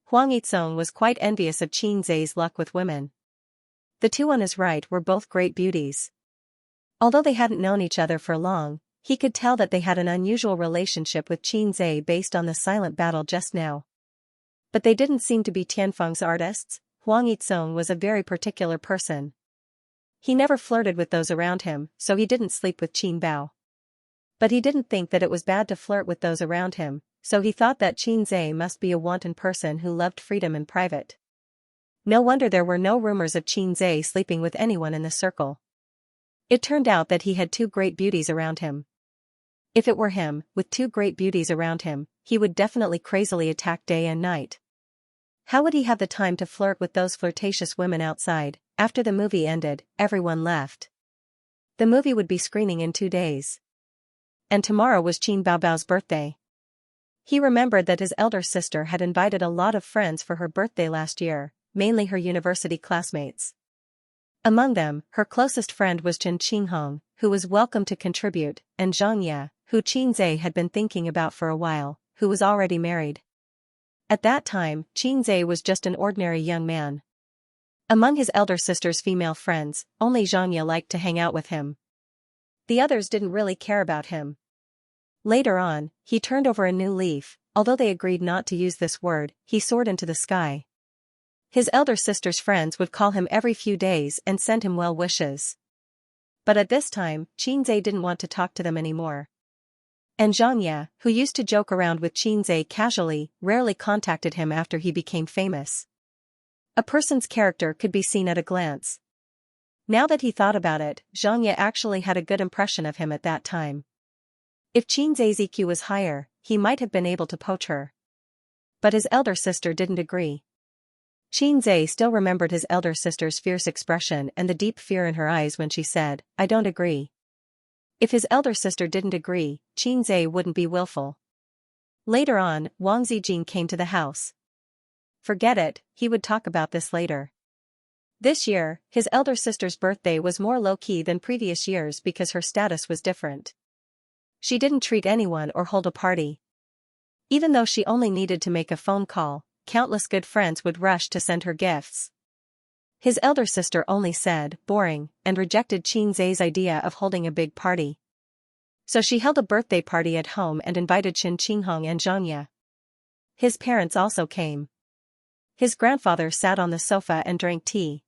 Huang Yitsong was quite envious of Qinzhe's luck with women. The 2 on his right were both great beauties. Although they hadn't known each other for long, he could tell that they had an unusual relationship with Qinzhe based on the silent battle just now. But they didn't seem to be Tianfeng's artists. Huang Yitsong was a very particular person. He never flirted with those around him, so he didn't sleep with Qin Bao. But he didn't think that it was bad to flirt with those around him, so he thought that Qinzhe must be a wanton person who loved freedom in private. No wonder there were no rumors of Qinzhe sleeping with anyone in the circle. It turned out that he had 2 great beauties around him. If it were him, with 2 great beauties around him, he would definitely crazily attack day and night. How would he have the time to flirt with those flirtatious women outside? After the movie ended, everyone left. The movie would be screening in 2 days. And tomorrow was Qin Baobao's birthday. He remembered that his elder sister had invited a lot of friends for her birthday last year, mainly her university classmates. Among them, her closest friend was Chen Qinghong, who was welcome to contribute, and Xianxia, who Qinzhe had been thinking about for a while, who was already married. At that time, Qinzhe was just an ordinary young man. Among his elder sister's female friends, only Xianxia liked to hang out with him. The others didn't really care about him. Later on, he turned over a new leaf. Although they agreed not to use this word, he soared into the sky. His elder sister's friends would call him every few days and send him well wishes. But at this time, Qinzhe didn't want to talk to them anymore. And Xianxia, who used to joke around with Qinzhe casually, rarely contacted him after he became famous. A person's character could be seen at a glance. Now that he thought about it, Xianxia actually had a good impression of him at that time. If Qinzhe's EQ was higher, he might have been able to poach her. But his elder sister didn't agree. Xianxia still remembered his elder sister's fierce expression and the deep fear in her eyes when she said, "I don't agree." If his elder sister didn't agree, Xianxia wouldn't be willful. Later on, Wang Zijin came to the house. Forget it, he would talk about this later. This year, his elder sister's birthday was more low-key than previous years because her status was different. She didn't treat anyone or hold a party. Even though she only needed to make a phone call, countless good friends would rush to send her gifts. His elder sister only said, "boring," and rejected Xianxia's idea of holding a big party. So she held a birthday party at home and invited Qinqinghong and Xianxia. His parents also came. His grandfather sat on the sofa and drank tea.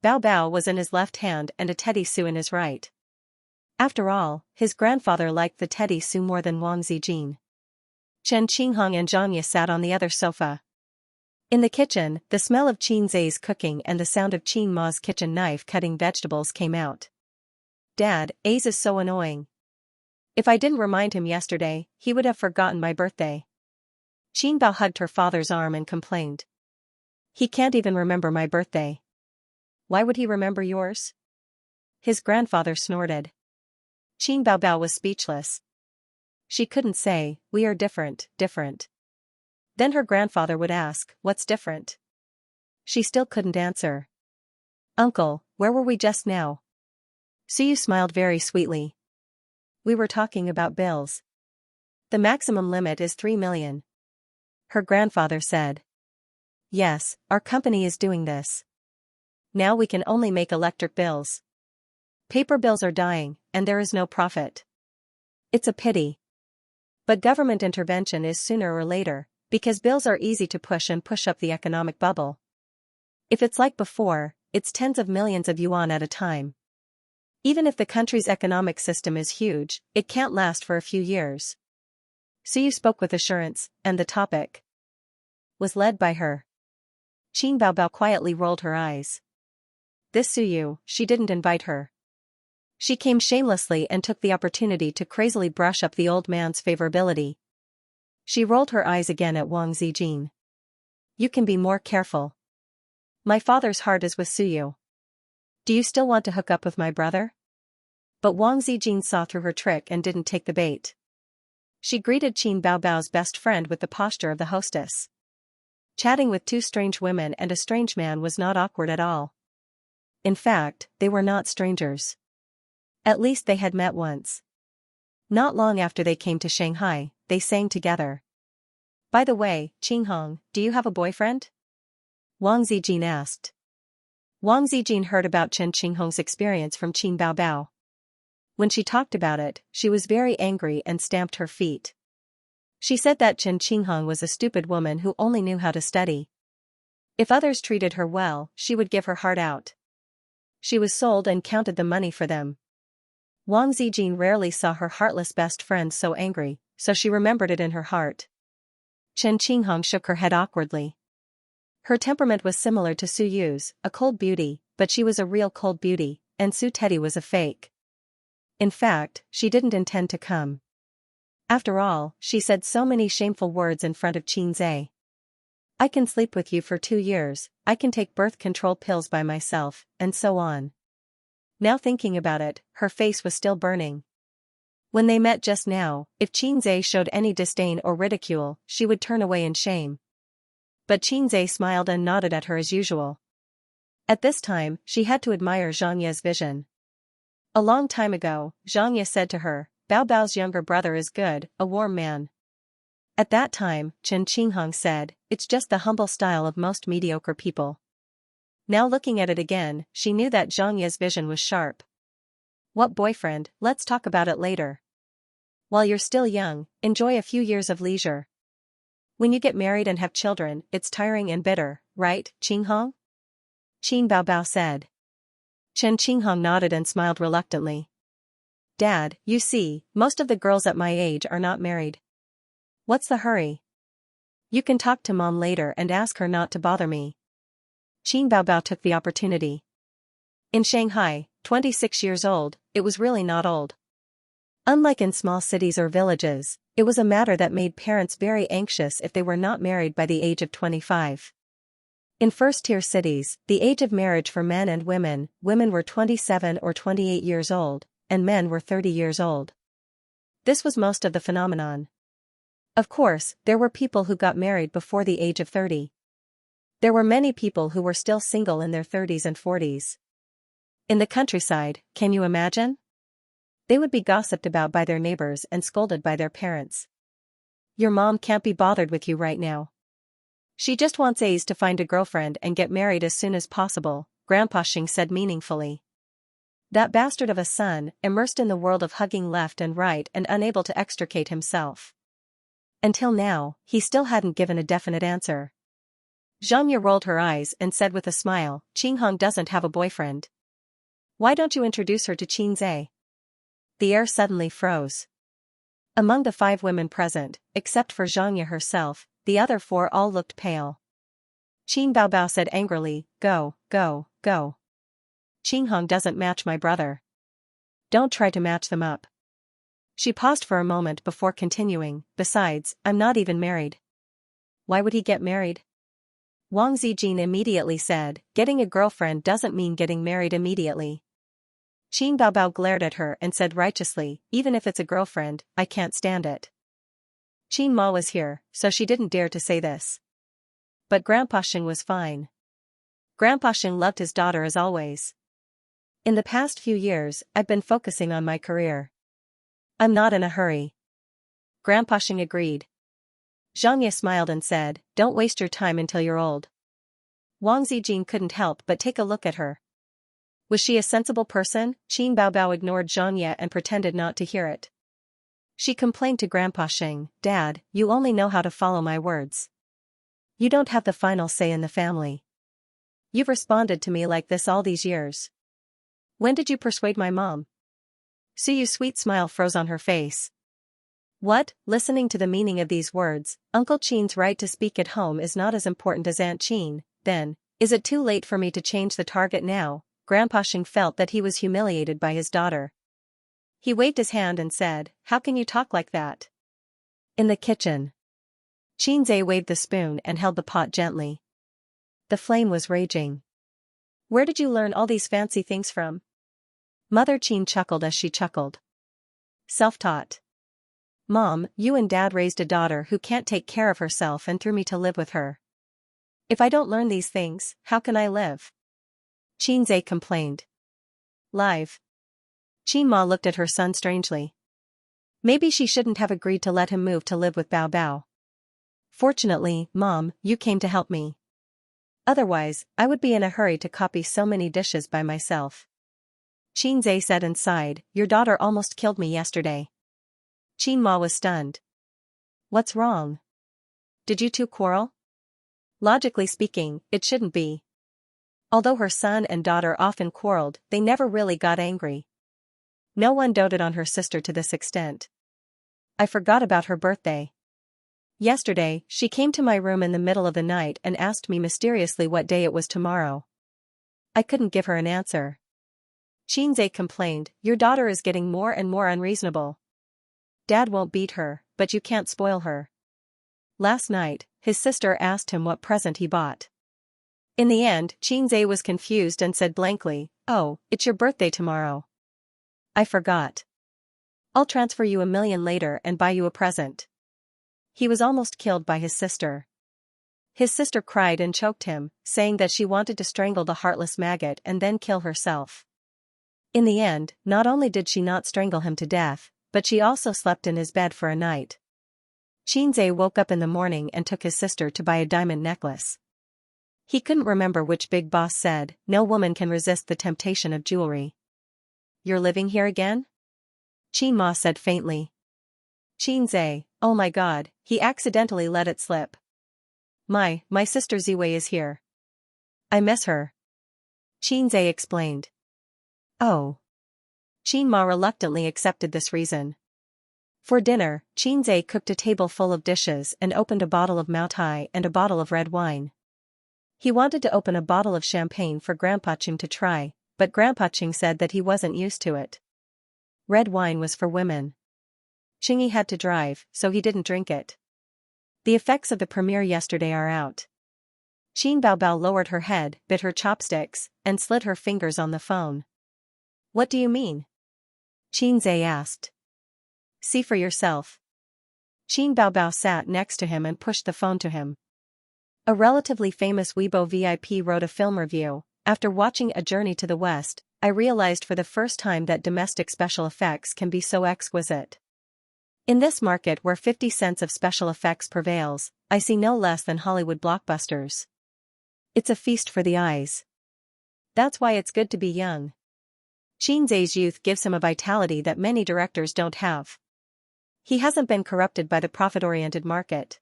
Bao Bao was in his left hand and a teddy Su in his right. After all, his grandfather liked the teddy Su more than Wang Zijin. Qinqinghong and Xianxia sat on the other sofa. In the kitchen, the smell of Xianxia's cooking and the sound of Qin Ma's kitchen knife cutting vegetables came out. "Dad, Ace is so annoying. If I didn't remind him yesterday, he would have forgotten my birthday." Qin Bao hugged her father's arm and complained. "He can't even remember my birthday. Why would he remember yours?" His grandfather snorted. Qin Bao Bao was speechless. She couldn't say, "We are different, different." Then her grandfather would ask, "What's different?" She still couldn't answer. "Uncle, where were we just now?" Suyu smiled very sweetly. "We were talking about bills. The maximum limit is 3 million. Her grandfather said. "Yes, our company is doing this. Now we can only make electric bills. Paper bills are dying, and there is no profit. It's a pity. But government intervention is sooner or later, because bills are easy to push up the economic bubble. If it's like before, it's tens of millions of yuan at a time. Even if the country's economic system is huge, it can't last for a few years." Suyu spoke with assurance, and the topic was led by her. Qin Bao Bao quietly rolled her eyes. This Suyu, she didn't invite her. She came shamelessly and took the opportunity to crazily brush up the old man's favorability. She rolled her eyes again at Wang Zijin. "You can be more careful. My father's heart is with Suyu. Do you still want to hook up with my brother?" But Wang Zijin saw through her trick and didn't take the bait. She greeted Qin Bao Bao's best friend with the posture of the hostess. Chatting with two strange women and a strange man was not awkward at all. In fact, they were not strangers. At least they had met once. Not long after they came to Shanghai, they sang together. "By the way, Qinghong, do you have a boyfriend?" Wang Zijin asked. Wang Zijin heard about Chen Qinghong's experience from Qin Bao Bao. When she talked about it, she was very angry and stamped her feet. She said that Chen Qinghong was a stupid woman who only knew how to study. If others treated her well, she would give her heart out. She was sold and counted the money for them. Wang Zijin rarely saw her heartless best friend so angry, so she remembered it in her heart. Chen Qinghong shook her head awkwardly. Her temperament was similar to Su Yu's, a cold beauty, but she was a real cold beauty, and Su Teddy was a fake. In fact, she didn't intend to come. After all, she said so many shameful words in front of Xianxia. "I can sleep with you for 2 years, I can take birth control pills by myself," and so on. Now thinking about it, her face was still burning. When they met just now, if Xianxia showed any disdain or ridicule, she would turn away in shame. But Xianxia smiled and nodded at her as usual. At this time, she had to admire Xianxia's vision. A long time ago, Xianxia said to her, "Bao Bao's younger brother is good, a warm man." At that time, Chen Qinghong said, "It's just the humble style of most mediocre people." Now looking at it again, she knew that Xianxia's vision was sharp. "What boyfriend? Let's talk about it later. While you're still young, enjoy a few years of leisure. When you get married and have children, it's tiring and bitter, right, Qinghong?" Qin Bao Bao said. Chen Qinghong nodded and smiled reluctantly. "Dad, you see, most of the girls at my age are not married. What's the hurry? You can talk to Mom later and ask her not to bother me." Qin Bao Bao took the opportunity. In Shanghai, 26 years old, it was really not old. Unlike in small cities or villages, It was a matter that made parents very anxious if they were not married by the age of 25. In first-tier cities, the age of marriage for men and women were 27 or 28 years old, and men were 30 years old. This was most of the phenomenon. Of course, there were people who got married before the age of 30. There were many people who were still single in their 30s and 40s. In the countryside, can you imagine? They would be gossiped about by their neighbors and scolded by their parents. Your mom can't be bothered with you right now. She just wants Ace to find a girlfriend and get married as soon as possible, Grandpa Xing said meaningfully. That bastard of a son, immersed in the world of hugging left and right and unable to extricate himself. Until now, he still hadn't given a definite answer. Xianxia rolled her eyes and said with a smile, Qinghong doesn't have a boyfriend. Why don't you introduce her to Qinzai? The air suddenly froze. Among the 5 women present, except for Xianxia herself, the other 4 all looked pale. Qin Baobao said angrily, go, go, go. Qinghong doesn't match my brother. Don't try to match them up. She paused for a moment before continuing, besides, I'm not even married. Why would he get married? Wang Zijin immediately said, getting a girlfriend doesn't mean getting married immediately. Qin Baobao glared at her and said righteously, even if it's a girlfriend, I can't stand it. Qin Ma was here, so she didn't dare to say this. But Grandpa Xing was fine. Grandpa Xing loved his daughter as always. In the past few years, I've been focusing on my career. I'm not in a hurry. Grandpa Xing agreed. Xianxia smiled and said, don't waste your time until you're old. Wang Zijin couldn't help but take a look at her. Was she a sensible person? Qin Baobao ignored Xianxia and pretended not to hear it. She complained to Grandpa Xing, Dad, you only know how to follow my words. You don't have the final say in the family. You've responded to me like this all these years. When did you persuade my mom? Suyu's sweet smile froze on her face. What? Listening to the meaning of these words, Uncle Qin's right to speak at home is not as important as Aunt Qin, then, is it too late for me to change the target now? Grandpa Xing felt that he was humiliated by his daughter. He waved his hand and said, how can you talk like that? In the kitchen. Qinzai waved the spoon and held the pot gently. The flame was raging. Where did you learn all these fancy things from? Mother Qin chuckled as she chuckled. Self-taught. Mom, you and Dad raised a daughter who can't take care of herself and threw me to live with her. If I don't learn these things, how can I live? Qinzai complained. Live. Qin Ma looked at her son strangely. Maybe she shouldn't have agreed to let him move to live with Bao Bao. Fortunately, Mom, you came to help me. Otherwise, I would be in a hurry to copy so many dishes by myself. Qinzai said and sighed, your daughter almost killed me yesterday. Qin Ma was stunned. What's wrong? Did you two quarrel? Logically speaking, it shouldn't be. Although her son and daughter often quarreled, they never really got angry. No one doted on her sister to this extent. I forgot about her birthday. Yesterday, she came to my room in the middle of the night and asked me mysteriously what day it was tomorrow. I couldn't give her an answer. Qinzai complained, your daughter is getting more and more unreasonable. Dad won't beat her, but you can't spoil her. Last night, his sister asked him what present he bought. In the end, Qinzai was confused and said blankly, oh, it's your birthday tomorrow. I forgot. I'll transfer you $1 million later and buy you a present. He was almost killed by his sister. His sister cried and choked him, saying that she wanted to strangle the heartless maggot and then kill herself. In the end, not only did she not strangle him to death, but she also slept in his bed for a night. Qinzai woke up in the morning and took his sister to buy a diamond necklace. He couldn't remember which big boss said, no woman can resist the temptation of jewelry. You're living here again? Qin Ma said faintly. Qinzai, oh my god, he accidentally let it slip. My sister Ziwei is here. I miss her. Qinzai explained. Oh. Qin Ma reluctantly accepted this reason. For dinner, Qinzai cooked a table full of dishes and opened a bottle of Maotai and a bottle of red wine. He wanted to open a bottle of champagne for Grandpa Qing to try, but Grandpa Qing said that he wasn't used to it. Red wine was for women. Chingy had to drive, so he didn't drink it. The effects of the premiere yesterday are out. Qin Baobao lowered her head, bit her chopsticks, and slid her fingers on the phone. What do you mean? Qin Zhe asked. See for yourself. Qin Baobao sat next to him and pushed the phone to him. A relatively famous Weibo VIP wrote a film review. After watching A Journey to the West, I realized for the first time that domestic special effects can be so exquisite. In this market where 50 cents of special effects prevails, I see no less than Hollywood blockbusters. It's a feast for the eyes. That's why it's good to be young. Qin Zhe's youth gives him a vitality that many directors don't have. He hasn't been corrupted by the profit-oriented market.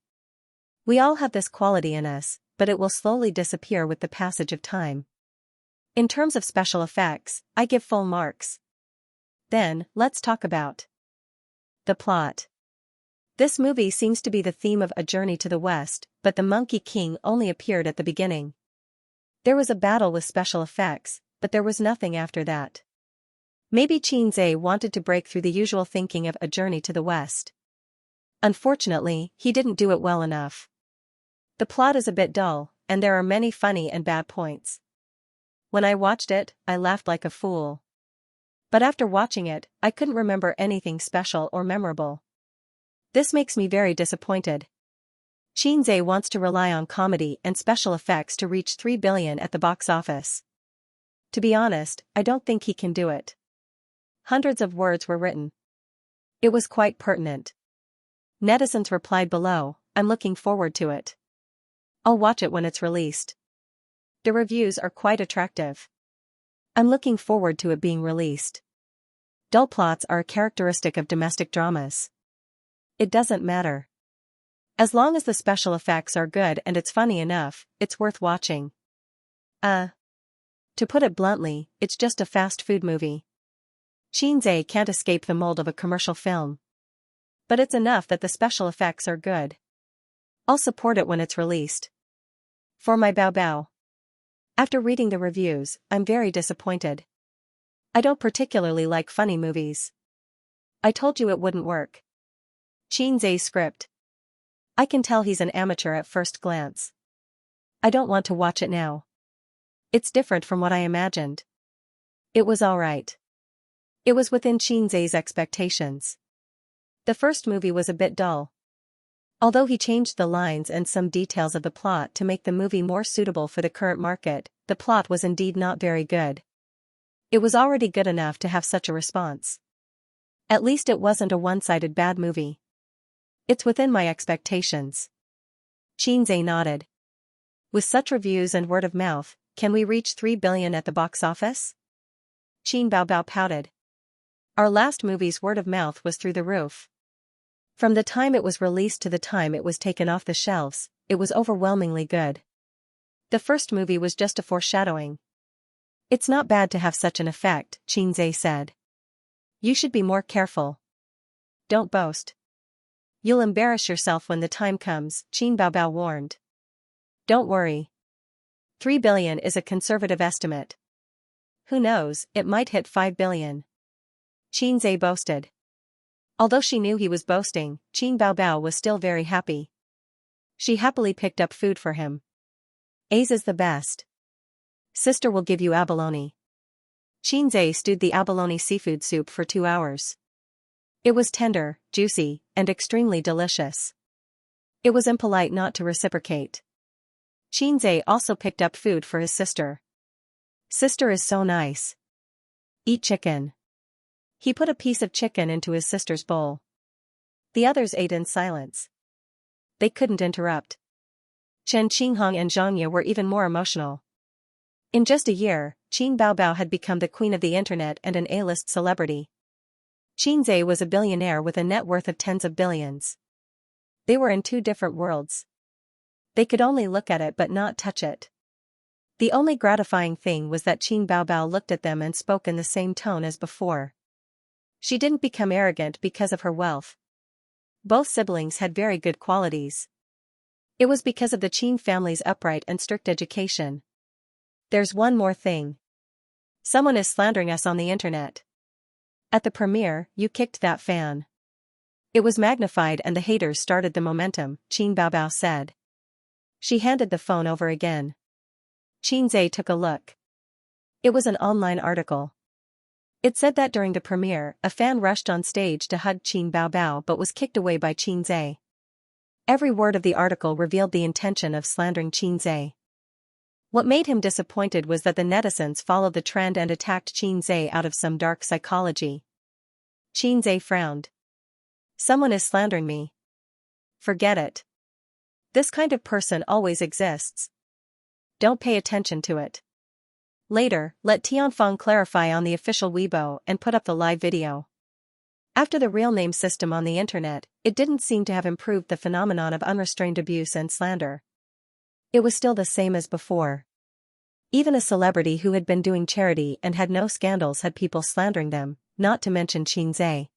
We all have this quality in us, but it will slowly disappear with the passage of time. In terms of special effects, I give full marks. Then, let's talk about the plot. This movie seems to be the theme of A Journey to the West, but the Monkey King only appeared at the beginning. There was a battle with special effects, but there was nothing after that. Maybe Qin Zhe wanted to break through the usual thinking of A Journey to the West. Unfortunately, he didn't do it well enough. The plot is a bit dull, and there are many funny and bad points. When I watched it, I laughed like a fool. But after watching it, I couldn't remember anything special or memorable. This makes me very disappointed. Qin Zhe wants to rely on comedy and special effects to reach 3 billion at the box office. To be honest, I don't think he can do it. Hundreds of words were written. It was quite pertinent. Netizens replied below, I'm looking forward to it. I'll watch it when it's released. The reviews are quite attractive. I'm looking forward to it being released. Dull plots are a characteristic of domestic dramas. It doesn't matter. As long as the special effects are good and it's funny enough, it's worth watching. To put it bluntly, it's just a fast food movie. Qin Zhe can't escape the mold of a commercial film. But it's enough that the special effects are good. I'll support it when it's released. For my Bao Bao. After reading the reviews, I'm very disappointed. I don't particularly like funny movies. I told you it wouldn't work. Qin Zhe's script. I can tell he's an amateur at first glance. I don't want to watch it now. It's different from what I imagined. It was alright. It was within Qin Zhe's expectations. The first movie was a bit dull. Although he changed the lines and some details of the plot to make the movie more suitable for the current market, the plot was indeed not very good. It was already good enough to have such a response. At least it wasn't a one-sided bad movie. It's within my expectations. Qin Zhe nodded. With such reviews and word of mouth, can we reach 3 billion at the box office? Qin Baobao pouted. Our last movie's word of mouth was through the roof. From the time it was released to the time it was taken off the shelves, it was overwhelmingly good. The first movie was just a foreshadowing. It's not bad to have such an effect, Qin Zhe said. You should be more careful. Don't boast. You'll embarrass yourself when the time comes, Qin Baobao warned. Don't worry. 3 billion is a conservative estimate. Who knows, it might hit 5 billion. Qin Zhe boasted. Although she knew he was boasting, Qin Baobao was still very happy. She happily picked up food for him. A's is the best. Sister will give you abalone. Qin Zhe stewed the abalone seafood soup for 2 hours. It was tender, juicy, and extremely delicious. It was impolite not to reciprocate. Qin Zhe also picked up food for his sister. Sister is so nice. Eat chicken. He put a piece of chicken into his sister's bowl. The others ate in silence. They couldn't interrupt. Chen Qinghong and Xianxia were even more emotional. In just a year, Qin Baobao had become the queen of the internet and an A-list celebrity. Qin Zhe was a billionaire with a net worth of tens of billions. They were in 2 different worlds. They could only look at it but not touch it. The only gratifying thing was that Qin Baobao looked at them and spoke in the same tone as before. She didn't become arrogant because of her wealth. Both siblings had very good qualities. It was because of the Qin family's upright and strict education. There's one more thing. Someone is slandering us on the internet. At the premiere, you kicked that fan. It was magnified and the haters started the momentum, Qin Baobao said. She handed the phone over again. Qinzhe took a look. It was an online article. It said that during the premiere, a fan rushed on stage to hug Qin Baobao but was kicked away by Qinzhe. Every word of the article revealed the intention of slandering Qinzhe. What made him disappointed was that the netizens followed the trend and attacked Qinzhe out of some dark psychology. Qinzhe frowned. Someone is slandering me. Forget it. This kind of person always exists. Don't pay attention to it. Later, let Tianfeng clarify on the official Weibo and put up the live video. After the real name system on the internet, it didn't seem to have improved the phenomenon of unrestrained abuse and slander. It was still the same as before. Even a celebrity who had been doing charity and had no scandals had people slandering them, not to mention Qinzhe.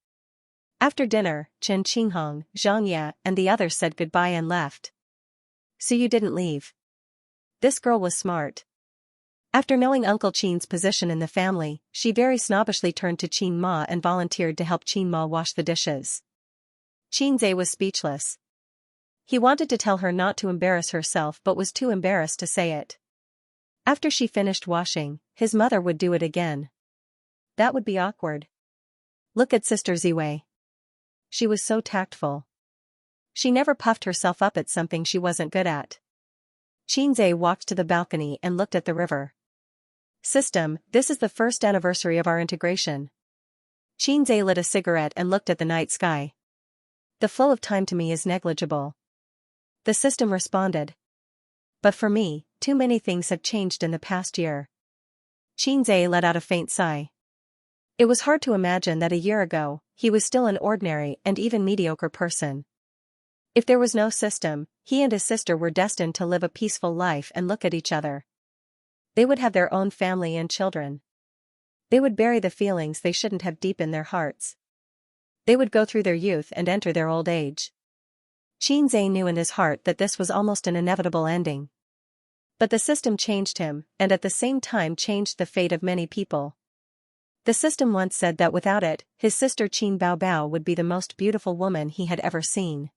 After dinner, Chen Qinghong, Xianxia, and the others said goodbye and left. So you didn't leave. This girl was smart. After knowing Uncle Qin's position in the family, she very snobbishly turned to Qin Ma and volunteered to help Qin Ma wash the dishes. Qinzhe was speechless. He wanted to tell her not to embarrass herself but was too embarrassed to say it. After she finished washing, his mother would do it again. That would be awkward. Look at Sister Ziwei. She was so tactful. She never puffed herself up at something she wasn't good at. Qinzhe walked to the balcony and looked at the river. System, this is the first anniversary of our integration. Qinzhe lit a cigarette and looked at the night sky. The flow of time to me is negligible. The system responded. But for me, too many things have changed in the past year. Qinzhe let out a faint sigh. It was hard to imagine that a year ago, he was still an ordinary and even mediocre person. If there was no system, he and his sister were destined to live a peaceful life and look at each other. They would have their own family and children. They would bury the feelings they shouldn't have deep in their hearts. They would go through their youth and enter their old age. Qinzhe knew in his heart that this was almost an inevitable ending. But the system changed him, and at the same time changed the fate of many people. The system once said that without it, his sister Qin Baobao would be the most beautiful woman he had ever seen.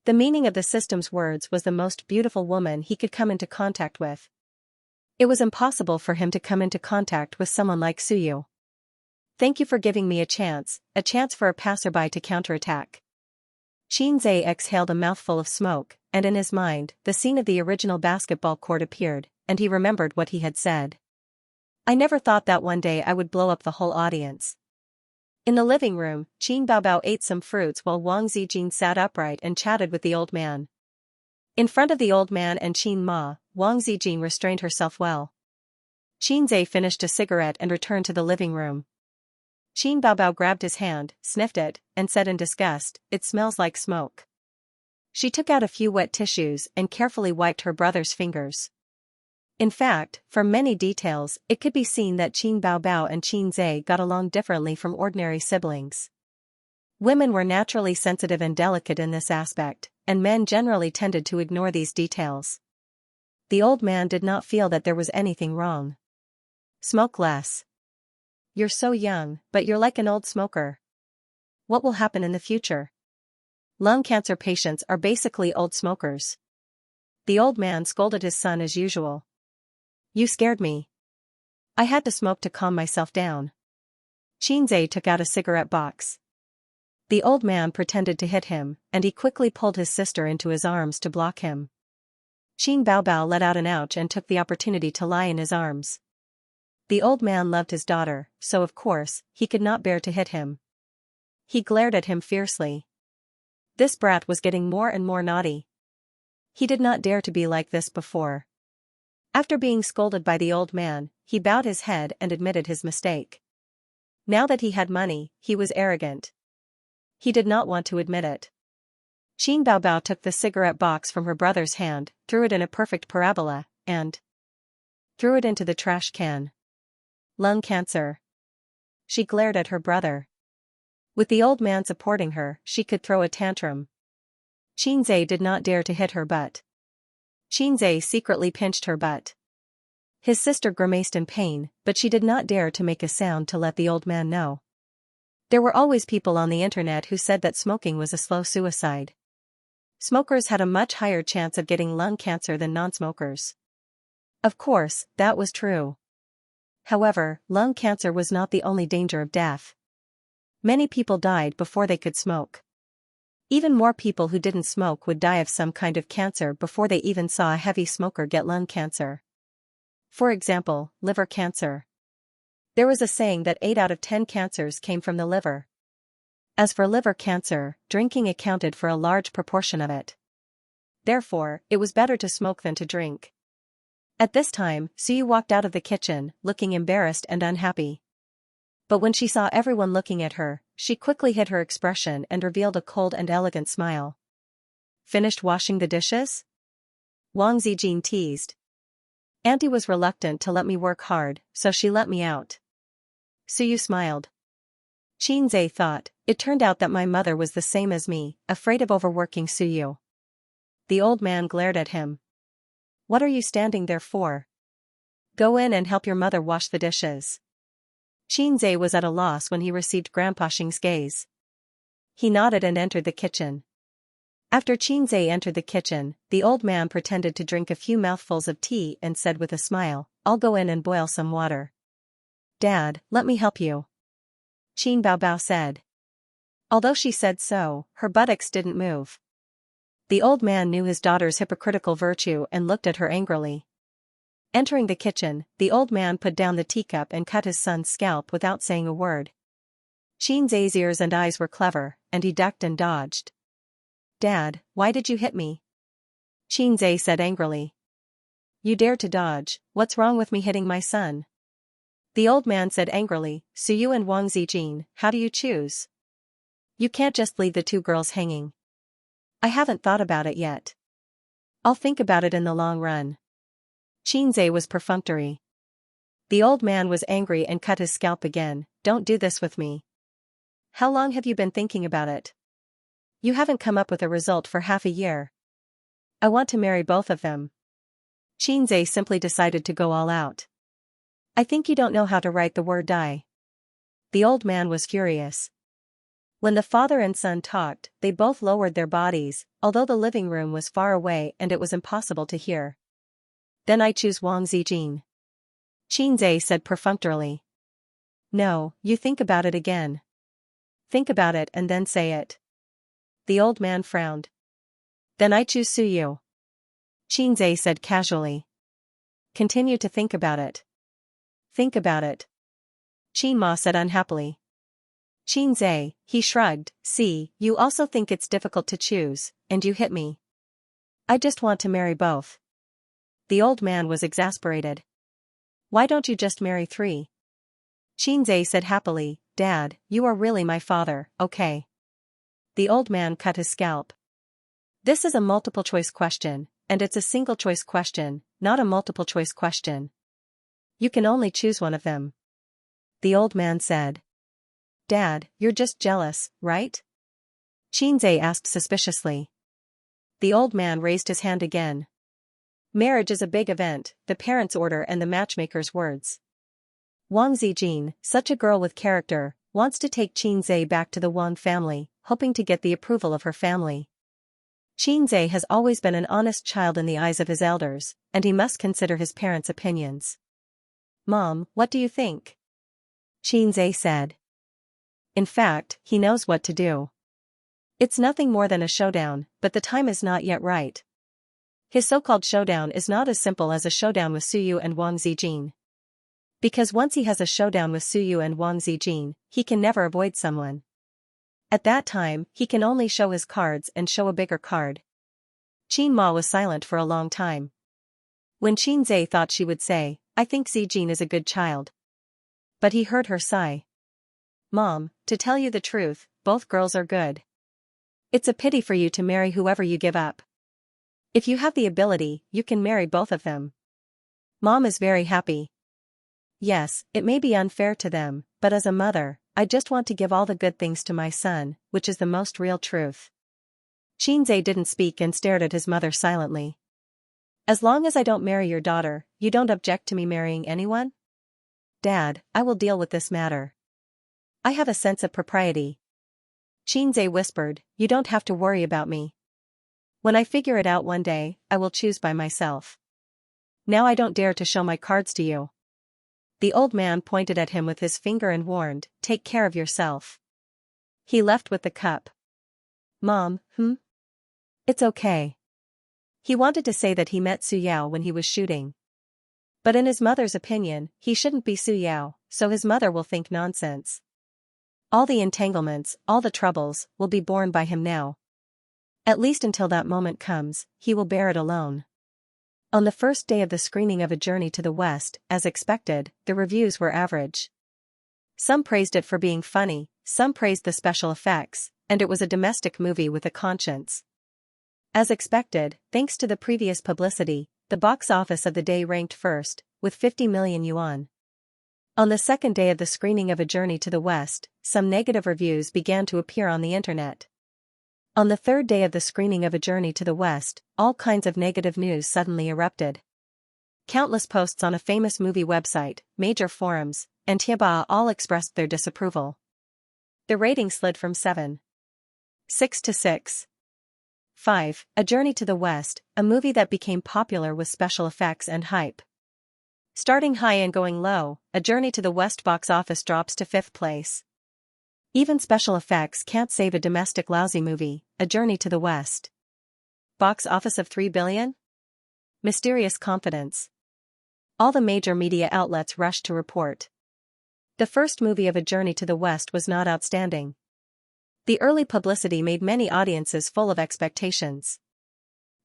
The meaning of the system's words was the most beautiful woman he could come into contact with. It was impossible for him to come into contact with someone like Suyu. Thank you for giving me a chance for a passerby to counterattack. Qinzhe exhaled a mouthful of smoke, and in his mind, the scene of the original basketball court appeared, and he remembered what he had said. I never thought that one day I would blow up the whole audience. In the living room, Qin Baobao ate some fruits while Wang Zijin sat upright and chatted with the old man. In front of the old man and Qin Ma, Wang Zijin restrained herself well. Qinzhe finished a cigarette and returned to the living room. Qin Baobao grabbed his hand, sniffed it, and said in disgust, "It smells like smoke." She took out a few wet tissues and carefully wiped her brother's fingers. In fact, from many details, it could be seen that Qin Baobao and Qinzhe got along differently from ordinary siblings. Women were naturally sensitive and delicate in this aspect, and men generally tended to ignore these details. The old man did not feel that there was anything wrong. Smoke less. You're so young, but you're like an old smoker. What will happen in the future? Lung cancer patients are basically old smokers. The old man scolded his son as usual. You scared me. I had to smoke to calm myself down. Qinzhe took out a cigarette box. The old man pretended to hit him, and he quickly pulled his sister into his arms to block him. Qin Baobao let out an ouch and took the opportunity to lie in his arms. The old man loved his daughter, so of course, he could not bear to hit him. He glared at him fiercely. This brat was getting more and more naughty. He did not dare to be like this before. After being scolded by the old man, he bowed his head and admitted his mistake. Now that he had money, he was arrogant. He did not want to admit it. Qin Baobao took the cigarette box from her brother's hand, threw it in a perfect parabola, and threw it into the trash can. Lung cancer. She glared at her brother. With the old man supporting her, she could throw a tantrum. Qinzhe did not dare to hit her butt. Qinzhe secretly pinched her butt. His sister grimaced in pain, but she did not dare to make a sound to let the old man know. There were always people on the internet who said that smoking was a slow suicide. Smokers had a much higher chance of getting lung cancer than non-smokers. Of course, that was true. However, lung cancer was not the only danger of death. Many people died before they could smoke. Even more people who didn't smoke would die of some kind of cancer before they even saw a heavy smoker get lung cancer. For example, liver cancer. There was a saying that 8 out of 10 cancers came from the liver. As for liver cancer, drinking accounted for a large proportion of it. Therefore, it was better to smoke than to drink. At this time, Suyu walked out of the kitchen, looking embarrassed and unhappy. But when she saw everyone looking at her, she quickly hid her expression and revealed a cold and elegant smile. Finished washing the dishes? Wang Zijin teased. Auntie was reluctant to let me work hard, so she let me out. Suyu smiled. Xianxia thought, it turned out that my mother was the same as me, afraid of overworking Suyu. The old man glared at him. What are you standing there for? Go in and help your mother wash the dishes. Xianxia was at a loss when he received Grandpa Xing's gaze. He nodded and entered the kitchen. After Xianxia entered the kitchen, the old man pretended to drink a few mouthfuls of tea and said with a smile, I'll go in and boil some water. Dad, let me help you. Qin Baobao said. Although she said so, her buttocks didn't move. The old man knew his daughter's hypocritical virtue and looked at her angrily. Entering the kitchen, the old man put down the teacup and cut his son's scalp without saying a word. Xianxia's ears and eyes were clever, and he ducked and dodged. Dad, why did you hit me? Xianxia said angrily. You dared to dodge, what's wrong with me hitting my son? The old man said angrily, Suyu and Wang Zijin, how do you choose? You can't just leave the two girls hanging. I haven't thought about it yet. I'll think about it in the long run. Xianxia was perfunctory. The old man was angry and cut his scalp again. Don't do this with me. How long have you been thinking about it? You haven't come up with a result for half a year. I want to marry both of them. Xianxia simply decided to go all out. I think you don't know how to write the word die. The old man was furious. When the father and son talked, they both lowered their bodies, although the living room was far away and it was impossible to hear. Then I choose Wang Zijin. Xianxia said perfunctorily. No, you think about it again. Think about it and then say it. The old man frowned. Then I choose Suyu. Xianxia said casually. Continue to think about it. Think about it. Qin Ma said unhappily. Xianxia, he shrugged, see, you also think it's difficult to choose, and you hit me. I just want to marry both. The old man was exasperated. Why don't you just marry 3? Xianxia said happily, Dad, you are really my father, okay. The old man cut his scalp. This is a multiple choice question, and it's a single choice question, not a multiple choice question. You can only choose one of them. The old man said. Dad, you're just jealous, right? Xianxia asked suspiciously. The old man raised his hand again. Marriage is a big event, the parents' order and the matchmaker's words. Wang Zijin, such a girl with character, wants to take Xianxia back to the Wang family, hoping to get the approval of her family. Xianxia has always been an honest child in the eyes of his elders, and he must consider his parents' opinions. Mom, what do you think? Xianxia said. In fact, he knows what to do. It's nothing more than a showdown, but the time is not yet right. His so-called showdown is not as simple as a showdown with Suyu and Wang Zijin. Because once he has a showdown with Suyu and Wang Zijin, he can never avoid someone. At that time, he can only show his cards and show a bigger card. Qin Ma was silent for a long time. When Xianxia thought she would say, I think Zijin is a good child. But he heard her sigh. Mom, to tell you the truth, both girls are good. It's a pity for you to marry whoever you give up. If you have the ability, you can marry both of them. Mom is very happy. Yes, it may be unfair to them, but as a mother, I just want to give all the good things to my son, which is the most real truth. Xianxia didn't speak and stared at his mother silently. As long as I don't marry your daughter, you don't object to me marrying anyone? Dad, I will deal with this matter. I have a sense of propriety. Xianxia whispered, you don't have to worry about me. When I figure it out one day, I will choose by myself. Now I don't dare to show my cards to you. The old man pointed at him with his finger and warned, take care of yourself. He left with the cup. Mom, It's okay. He wanted to say that he met Su Yao when he was shooting. But in his mother's opinion, he shouldn't be Su Yao, so his mother will think nonsense. All the entanglements, all the troubles, will be borne by him now. At least until that moment comes, he will bear it alone. On the first day of the screening of A Journey to the West, as expected, the reviews were average. Some praised it for being funny, some praised the special effects, and it was a domestic movie with a conscience. As expected, thanks to the previous publicity, the box office of the day ranked first, with 50 million yuan. On the second day of the screening of A Journey to the West, some negative reviews began to appear on the internet. On the third day of the screening of A Journey to the West, all kinds of negative news suddenly erupted. Countless posts on a famous movie website, major forums, and Tieba all expressed their disapproval. The rating slid from 7.6 to 6.5. A Journey to the West, a movie that became popular with special effects and hype. Starting high and going low, A Journey to the West box office drops to 5th place. Even special effects can't save a domestic lousy movie, A Journey to the West. Box office of 3 billion? Mysterious confidence. All the major media outlets rushed to report. The first movie of A Journey to the West was not outstanding. The early publicity made many audiences full of expectations.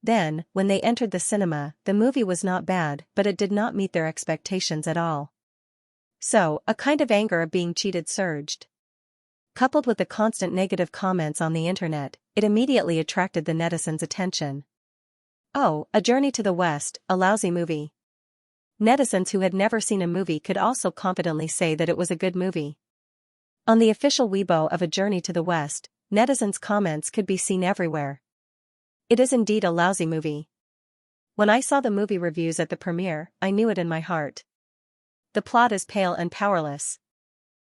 Then, when they entered the cinema, the movie was not bad, but it did not meet their expectations at all. So, a kind of anger of being cheated surged. Coupled with the constant negative comments on the internet, it immediately attracted the netizens' attention. Oh, A Journey to the West, a lousy movie. Netizens who had never seen a movie could also confidently say that it was a good movie. On the official Weibo of A Journey to the West, netizens' comments could be seen everywhere. It is indeed a lousy movie. When I saw the movie reviews at the premiere, I knew it in my heart. The plot is pale and powerless.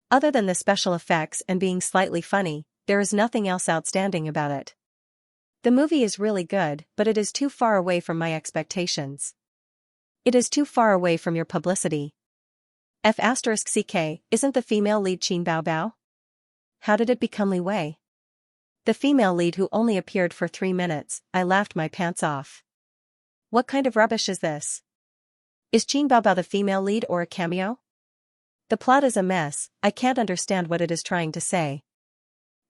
Other than the special effects and being slightly funny, there is nothing else outstanding about it. The movie is really good, but it is too far away from my expectations. It is too far away from your publicity. F*CK, isn't the female lead Qin Baobao? How did it become Li Wei? The female lead who only appeared for 3 minutes, I laughed my pants off. What kind of rubbish is this? Is Qin Baobao the female lead or a cameo? The plot is a mess, I can't understand what it is trying to say.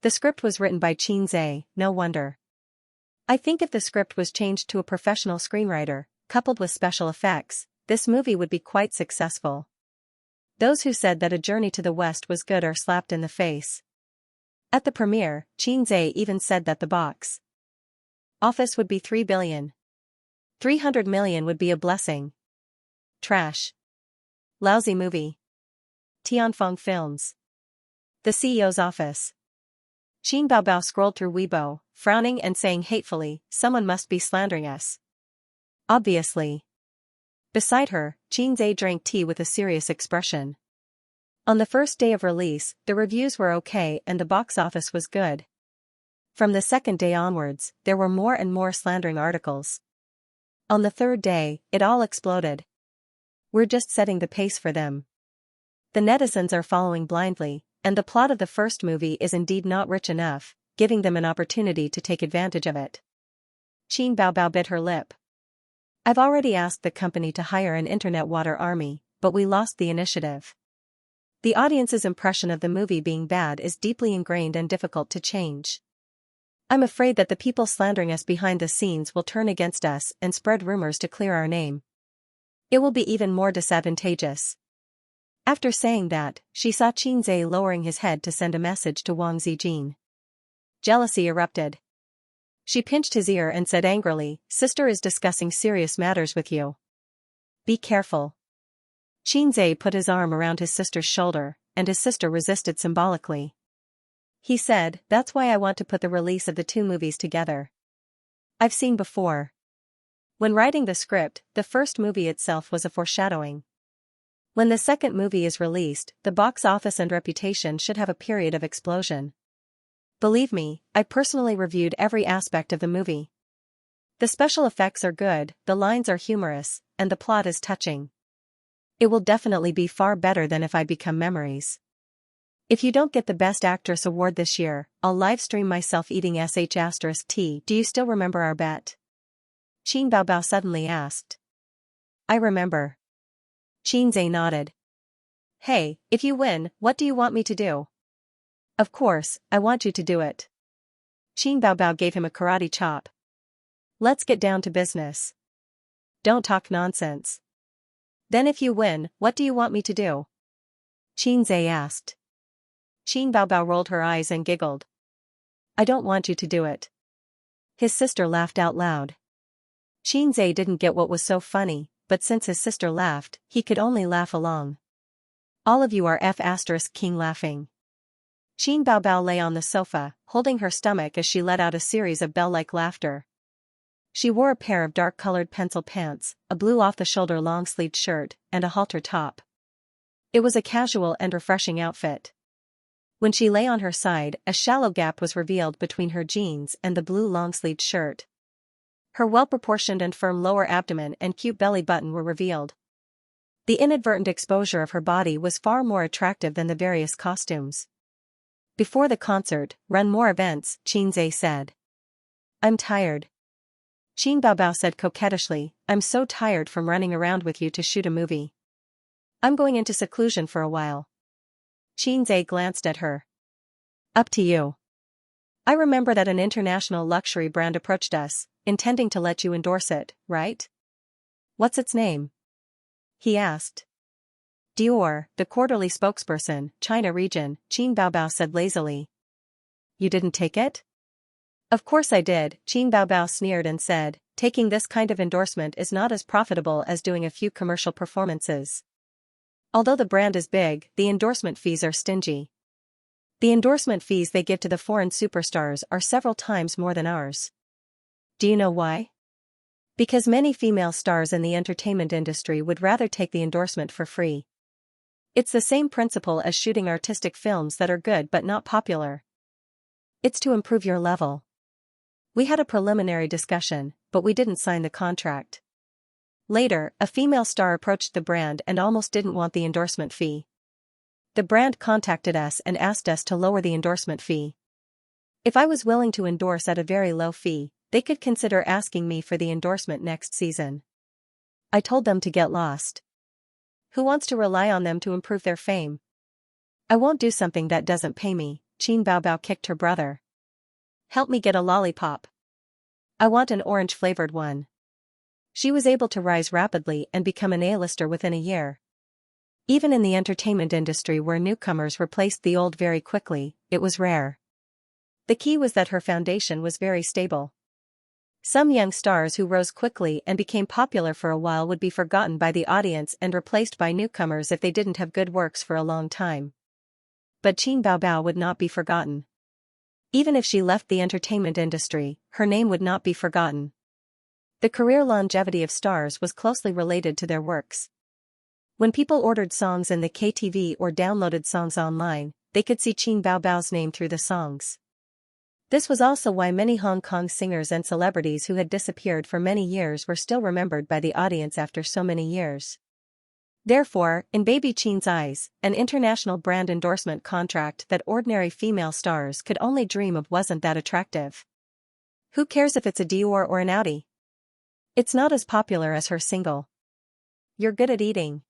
The script was written by Xianxia, no wonder. I think if the script was changed to a professional screenwriter, coupled with special effects, this movie would be quite successful. Those who said that A Journey to the West was good are slapped in the face. At the premiere, Xianxia even said that the box office would be 3 billion. 300 million would be a blessing. Trash. Lousy movie. Tianfeng Films. The CEO's office. Qin Baobao scrolled through Weibo, frowning and saying hatefully, someone must be slandering us. Obviously. Beside her, Xianxia drank tea with a serious expression. On the first day of release, the reviews were okay and the box office was good. From the second day onwards, there were more and more slandering articles. On the third day, it all exploded. We're just setting the pace for them. The netizens are following blindly, and the plot of the first movie is indeed not rich enough, giving them an opportunity to take advantage of it. Qin Baobao bit her lip. I've already asked the company to hire an internet water army, but we lost the initiative. The audience's impression of the movie being bad is deeply ingrained and difficult to change. I'm afraid that the people slandering us behind the scenes will turn against us and spread rumors to clear our name. It will be even more disadvantageous. After saying that, she saw Xianxia lowering his head to send a message to Wang Zijin. Jealousy erupted. She pinched his ear and said angrily, "Sister is discussing serious matters with you. Be careful." Xianxia put his arm around his sister's shoulder, and his sister resisted symbolically. He said, "That's why I want to put the release of the 2 movies together. I've seen before. When writing the script, the first movie itself was a foreshadowing. When the second movie is released, the box office and reputation should have a period of explosion. Believe me, I personally reviewed every aspect of the movie. The special effects are good, the lines are humorous, and the plot is touching. It will definitely be far better than If I Become Memories. If you don't get the Best Actress award this year, I'll livestream myself eating sh*t. Do you still remember our bet? Qin Baobao suddenly asked. I remember. Xianxia nodded. Hey, if you win, what do you want me to do? Of course, I want you to do it. Qin Baobao gave him a karate chop. Let's get down to business. Don't talk nonsense. Then if you win, what do you want me to do? Xianxia asked. Qin Baobao rolled her eyes and giggled. I don't want you to do it. His sister laughed out loud. Xianxia didn't get what was so funny, but since his sister laughed, he could only laugh along. All of you are King laughing. Qin Baobao lay on the sofa, holding her stomach as she let out a series of bell-like laughter. She wore a pair of dark-colored pencil pants, a blue off-the-shoulder long-sleeved shirt, and a halter top. It was a casual and refreshing outfit. When she lay on her side, a shallow gap was revealed between her jeans and the blue long-sleeved shirt. Her well-proportioned and firm lower abdomen and cute belly button were revealed. The inadvertent exposure of her body was far more attractive than the various costumes. Before the concert, run more events, Xianxia said. I'm tired. Qin Baobao said coquettishly, I'm so tired from running around with you to shoot a movie. I'm going into seclusion for a while. Xianxia glanced at her. Up to you. I remember that an international luxury brand approached us, intending to let you endorse it, right? What's its name? He asked. Dior, the quarterly spokesperson, China region, Qin Baobao said lazily. You didn't take it? Of course I did, Qin Baobao sneered and said, taking this kind of endorsement is not as profitable as doing a few commercial performances. Although the brand is big, the endorsement fees are stingy. The endorsement fees they give to the foreign superstars are several times more than ours. Do you know why? Because many female stars in the entertainment industry would rather take the endorsement for free. It's the same principle as shooting artistic films that are good but not popular. It's to improve your level. We had a preliminary discussion, but we didn't sign the contract. Later, a female star approached the brand and almost didn't want the endorsement fee. The brand contacted us and asked us to lower the endorsement fee. If I was willing to endorse at a very low fee, they could consider asking me for the endorsement next season. I told them to get lost. Who wants to rely on them to improve their fame? I won't do something that doesn't pay me, Qin Baobao kicked her brother. Help me get a lollipop. I want an orange-flavored one. She was able to rise rapidly and become an A-lister within a year. Even in the entertainment industry where newcomers replaced the old very quickly, it was rare. The key was that her foundation was very stable. Some young stars who rose quickly and became popular for a while would be forgotten by the audience and replaced by newcomers if they didn't have good works for a long time. But Qin Baobao would not be forgotten. Even if she left the entertainment industry, her name would not be forgotten. The career longevity of stars was closely related to their works. When people ordered songs in the KTV or downloaded songs online, they could see Qin Baobao's name through the songs. This was also why many Hong Kong singers and celebrities who had disappeared for many years were still remembered by the audience after so many years. Therefore, in Baby Qin's eyes, an international brand endorsement contract that ordinary female stars could only dream of wasn't that attractive. Who cares if it's a Dior or an Audi? It's not as popular as her single. You're good at eating.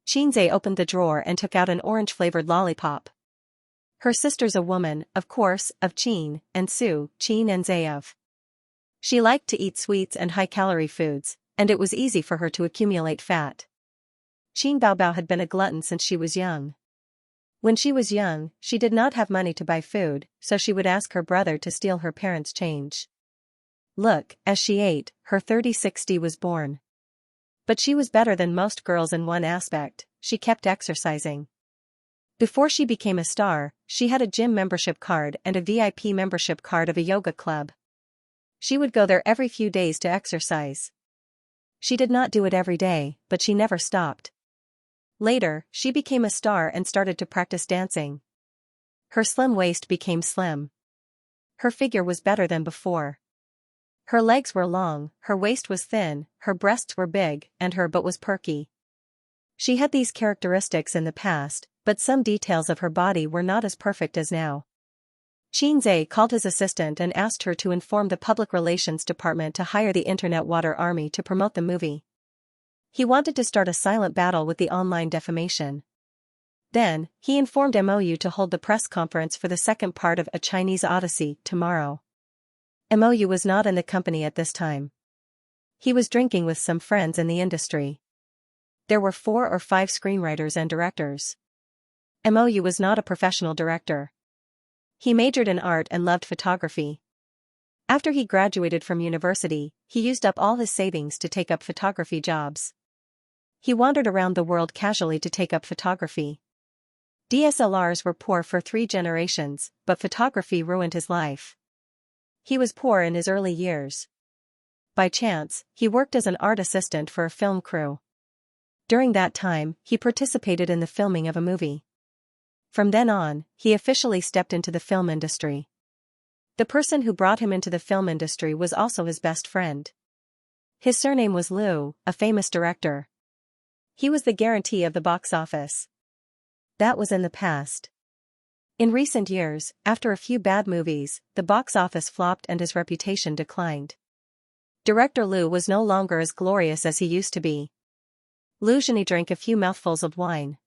Xianxia opened the drawer and took out an orange-flavored lollipop. Her sister's a woman, of course, of Qin and Su, Qin and Zayev. She liked to eat sweets and high-calorie foods, and it was easy for her to accumulate fat. Qin Baobao had been a glutton since she was young. When she was young, she did not have money to buy food, so she would ask her brother to steal her parents' change. Look, as she ate, her 3060 was born. But she was better than most girls in one aspect: she kept exercising. Before she became a star, she had a gym membership card and a VIP membership card of a yoga club. She would go there every few days to exercise. She did not do it every day, but she never stopped. Later, she became a star and started to practice dancing. Her slim waist became slim. Her figure was better than before. Her legs were long, her waist was thin, her breasts were big, and her butt was perky. She had these characteristics in the past, but some details of her body were not as perfect as now. Xianxia called his assistant and asked her to inform the public relations department to hire the Internet Water Army to promote the movie. He wanted to start a silent battle with the online defamation. Then, he informed Mou to hold the press conference for the second part of A Chinese Odyssey tomorrow. Mou was not in the company at this time. He was drinking with some friends in the industry. There were 4 or 5 screenwriters and directors. Mou was not a professional director. He majored in art and loved photography. After he graduated from university, he used up all his savings to take up photography jobs. He wandered around the world casually to take up photography. DSLRs were poor for 3 generations, but photography ruined his life. He was poor in his early years. By chance, he worked as an art assistant for a film crew. During that time, he participated in the filming of a movie. From then on, he officially stepped into the film industry. The person who brought him into the film industry was also his best friend. His surname was Liu, a famous director. He was the guarantee of the box office. That was in the past. In recent years, after a few bad movies, the box office flopped and his reputation declined. Director Liu was no longer as glorious as he used to be. Liu drank a few mouthfuls of wine.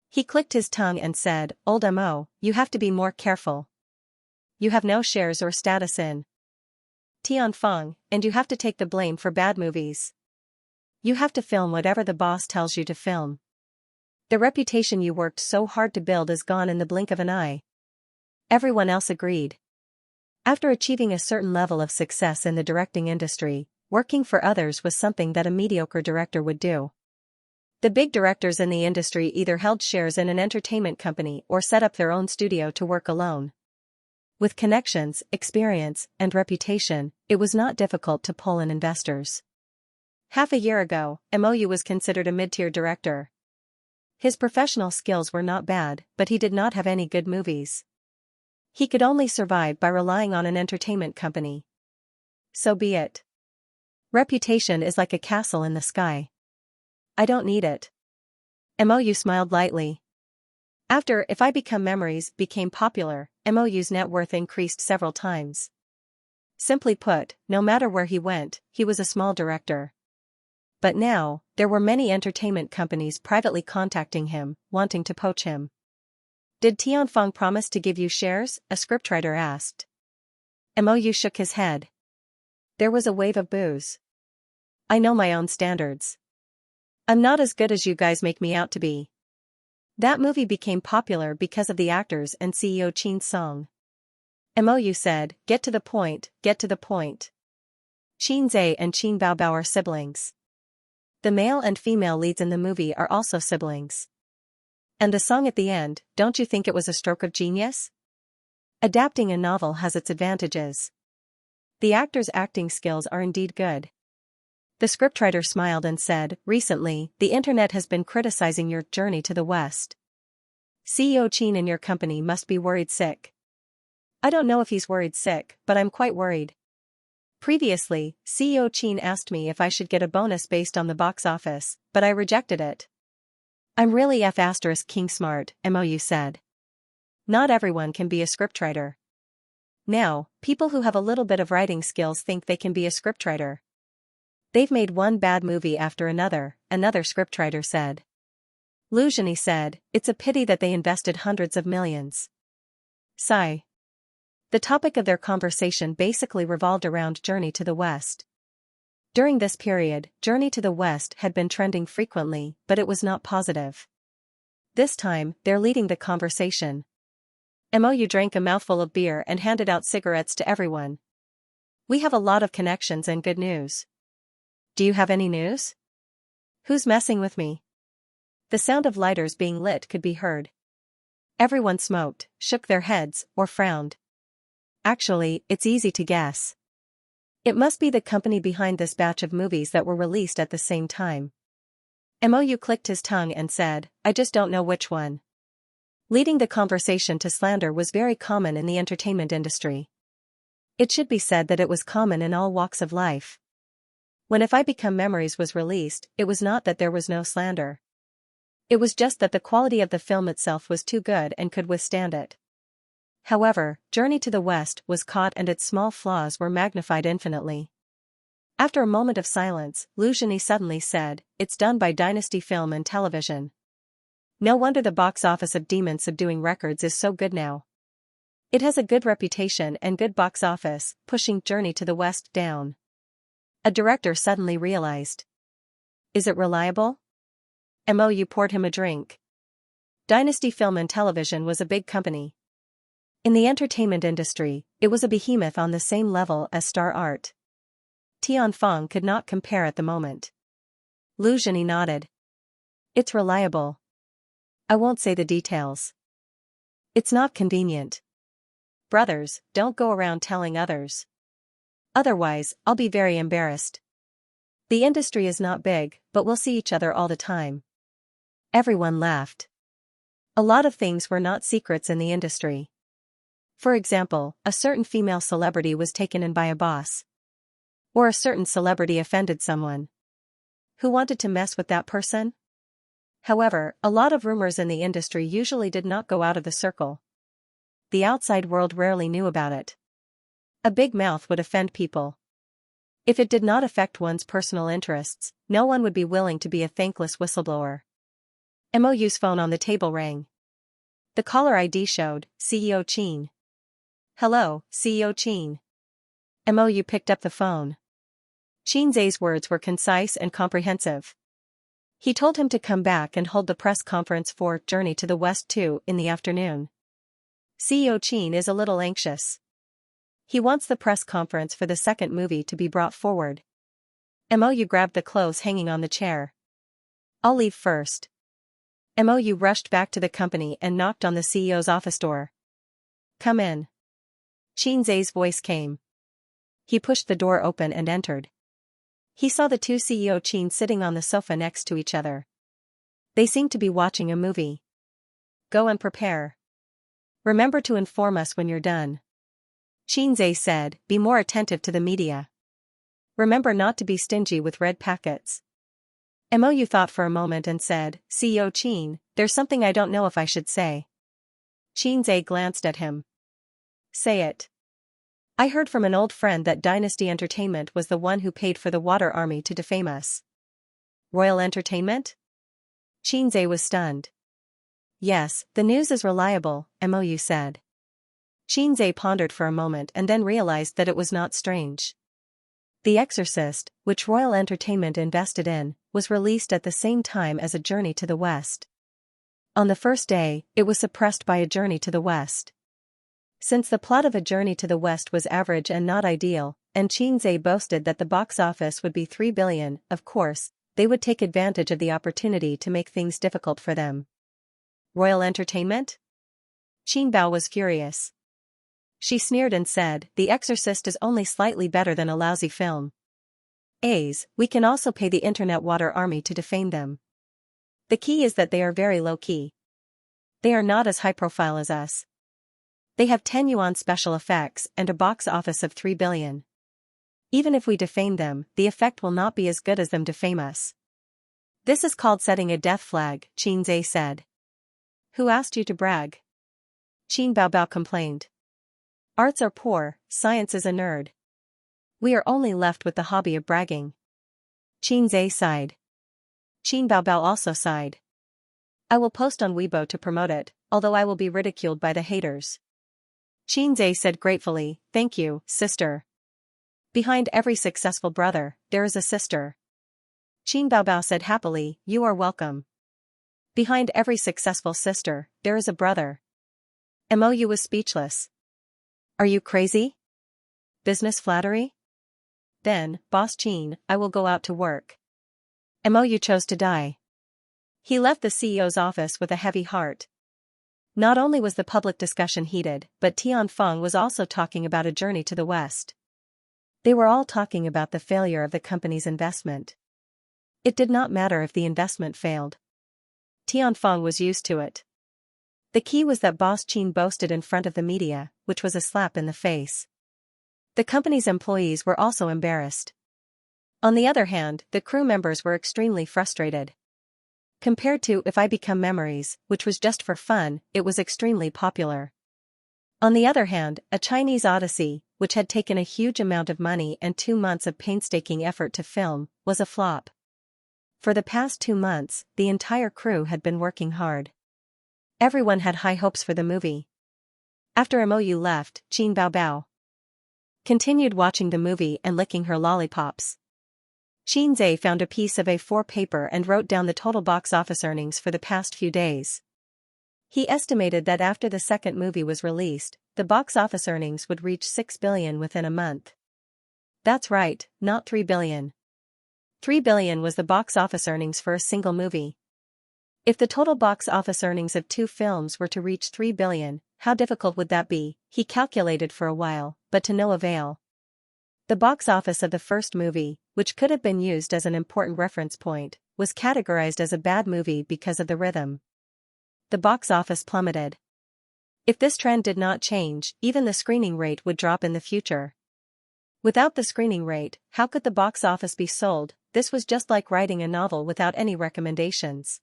He clicked his tongue and said, "Old Mo, you have to be more careful. You have no shares or status in Tianfeng, and you have to take the blame for bad movies. You have to film whatever the boss tells you to film. The reputation you worked so hard to build is gone in the blink of an eye." Everyone else agreed. After achieving a certain level of success in the directing industry, working for others was something that a mediocre director would do. The big directors in the industry either held shares in an entertainment company or set up their own studio to work alone. With connections, experience, and reputation, it was not difficult to pull in investors. Half a year ago, Mou was considered a mid-tier director. His professional skills were not bad, but he did not have any good movies. He could only survive by relying on an entertainment company. So be it. Reputation is like a castle in the sky. I don't need it. Mou smiled lightly. After If I Become Memories became popular, Mou's net worth increased several times. Simply put, no matter where he went, he was a small director. But now, there were many entertainment companies privately contacting him, wanting to poach him. "Did Tianfeng promise to give you shares?" a scriptwriter asked. Mou shook his head. There was a wave of boos. "I know my own standards. I'm not as good as you guys make me out to be." That movie became popular because of the actors and CEO Qin's song. Mou said, "Get to the point, get to the point." Xianxia and Qin Baobao are siblings. The male and female leads in the movie are also siblings. And the song at the end, don't you think it was a stroke of genius? Adapting a novel has its advantages. The actors' acting skills are indeed good. The scriptwriter smiled and said, "Recently, the internet has been criticizing your journey to the West. CEO Qin in your company must be worried sick." "I don't know if he's worried sick, but I'm quite worried. Previously, CEO Qin asked me if I should get a bonus based on the box office, but I rejected it." "I'm really King smart," Mou said. "Not everyone can be a scriptwriter. Now, people who have a little bit of writing skills think they can be a scriptwriter. They've made one bad movie after another," another scriptwriter said. Liu said, "It's a pity that they invested hundreds of millions." Sigh. The topic of their conversation basically revolved around Journey to the West. During this period, Journey to the West had been trending frequently, but it was not positive. This time, they're leading the conversation. Mou drank a mouthful of beer and handed out cigarettes to everyone. "We have a lot of connections and good news. Do you have any news? Who's messing with me?" The sound of lighters being lit could be heard. Everyone smoked, shook their heads, or frowned. Actually, it's easy to guess. It must be the company behind this batch of movies that were released at the same time. Mou clicked his tongue and said, I just don't know which one. Leading the conversation to slander was very common in the entertainment industry. It should be said that it was common in all walks of life. When If I Become Memories was released, it was not that there was no slander. It was just that the quality of the film itself was too good and could withstand it. However, Journey to the West was caught and its small flaws were magnified infinitely. After a moment of silence, Lu Zhini suddenly said, It's done by Dynasty Film and Television. No wonder the box office of Demon Subduing Records is so good now. It has a good reputation and good box office, pushing Journey to the West down. A director suddenly realized. Is it reliable? Mou poured him a drink. Dynasty Film and Television was a big company. In the entertainment industry, it was a behemoth on the same level as Star Art. Tianfeng could not compare at the moment. Lu Zhini nodded. It's reliable. I won't say the details. It's not convenient. Brothers, don't go around telling others. Otherwise, I'll be very embarrassed. The industry is not big, but we'll see each other all the time. Everyone laughed. A lot of things were not secrets in the industry. For example, a certain female celebrity was taken in by a boss. Or a certain celebrity offended someone. Who wanted to mess with that person? However, a lot of rumors in the industry usually did not go out of the circle. The outside world rarely knew about it. A big mouth would offend people. If it did not affect one's personal interests, no one would be willing to be a thankless whistleblower. Mou's phone on the table rang. The caller ID showed, CEO Qin. Hello, CEO Qin. Mou picked up the phone. Qin Zai's words were concise and comprehensive. He told him to come back and hold the press conference for Journey to the West 2 in the afternoon. CEO Qin is a little anxious. He wants the press conference for the second movie to be brought forward. Mou grabbed the clothes hanging on the chair. I'll leave first. Mou rushed back to the company and knocked on the CEO's office door. Come in. Qin Zai's voice came. He pushed the door open and entered. He saw the two CEO Qin sitting on the sofa next to each other. They seemed to be watching a movie. Go and prepare. Remember to inform us when you're done. Qin Zai said, be more attentive to the media. Remember not to be stingy with red packets. Mou thought for a moment and said, CEO Qin, there's something I don't know if I should say. Qin Zai glanced at him. Say it. I heard from an old friend that Dynasty Entertainment was the one who paid for the Water Army to defame us. Royal Entertainment? Qin Zai was stunned. Yes, the news is reliable, Mou said. Qin Zai pondered for a moment and then realized that it was not strange. The Exorcist, which Royal Entertainment invested in, was released at the same time as A Journey to the West. On the first day, it was suppressed by A Journey to the West. Since the plot of A Journey to the West was average and not ideal, and Qin Zai boasted that the box office would be 3 billion, of course, they would take advantage of the opportunity to make things difficult for them. Royal Entertainment? Qin Bao was furious. She sneered and said, The Exorcist is only slightly better than a lousy film. We can also pay the Internet Water Army to defame them. The key is that they are very low-key. They are not as high-profile as us. They have 10 yuan special effects and a box office of 3 billion. Even if we defame them, the effect will not be as good as them defame us. This is called setting a death flag, Qin Zai said. Who asked you to brag? Qin Baobao complained. Arts are poor, science is a nerd. We are only left with the hobby of bragging. Qin Zai sighed. Qin Baobao also sighed. I will post on Weibo to promote it, although I will be ridiculed by the haters. Qin Zai said gratefully, Thank you, sister. Behind every successful brother, there is a sister. Qin Baobao said happily, You are welcome. Behind every successful sister, there is a brother. Mou was speechless. Are you crazy? Business flattery? Then, Boss Qin, I will go out to work. Mou chose to die. He left the CEO's office with a heavy heart. Not only was the public discussion heated, but Tianfeng was also talking about A Journey to the West. They were all talking about the failure of the company's investment. It did not matter if the investment failed. Tianfeng was used to it. The key was that Boss Qin boasted in front of the media, which was a slap in the face. The company's employees were also embarrassed. On the other hand, the crew members were extremely frustrated. Compared to If I Become Memories, which was just for fun, it was extremely popular. On the other hand, A Chinese Odyssey, which had taken a huge amount of money and 2 months of painstaking effort to film, was a flop. For the past 2 months, the entire crew had been working hard. Everyone had high hopes for the movie. After Mou left, Qin Baobao continued watching the movie and licking her lollipops. Xianxia found a piece of A4 paper and wrote down the total box office earnings for the past few days. He estimated that after the second movie was released, the box office earnings would reach 6 billion within a month. That's right, not 3 billion. 3 billion was the box office earnings for a single movie. If the total box office earnings of 2 films were to reach 3 billion, how difficult would that be? He calculated for a while, but to no avail. The box office of the first movie, which could have been used as an important reference point, was categorized as a bad movie because of the rhythm. The box office plummeted. If this trend did not change, even the screening rate would drop in the future. Without the screening rate, how could the box office be sold? This was just like writing a novel without any recommendations.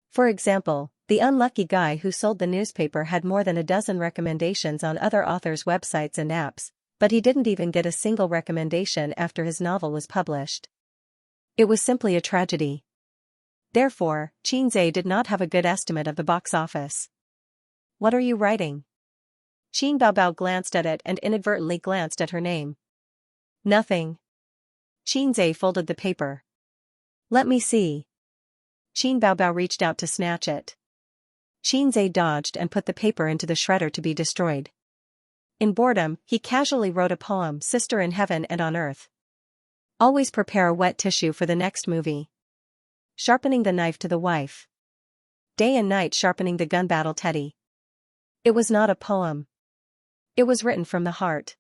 For example, the unlucky guy who sold the newspaper had more than a dozen recommendations on other authors' websites and apps, but he didn't even get a single recommendation after his novel was published. It was simply a tragedy. Therefore, Xianxia did not have a good estimate of the box office. What are you writing? Qin Baobao glanced at it and inadvertently glanced at her name. Nothing. Xianxia folded the paper. Let me see. Qin Baobao reached out to snatch it. Xianxia dodged and put the paper into the shredder to be destroyed. In boredom, he casually wrote a poem, Sister in Heaven and on Earth. Always prepare a wet tissue for the next movie. Sharpening the knife to the wife. Day and night sharpening the gun battle Teddy. It was not a poem. It was written from the heart.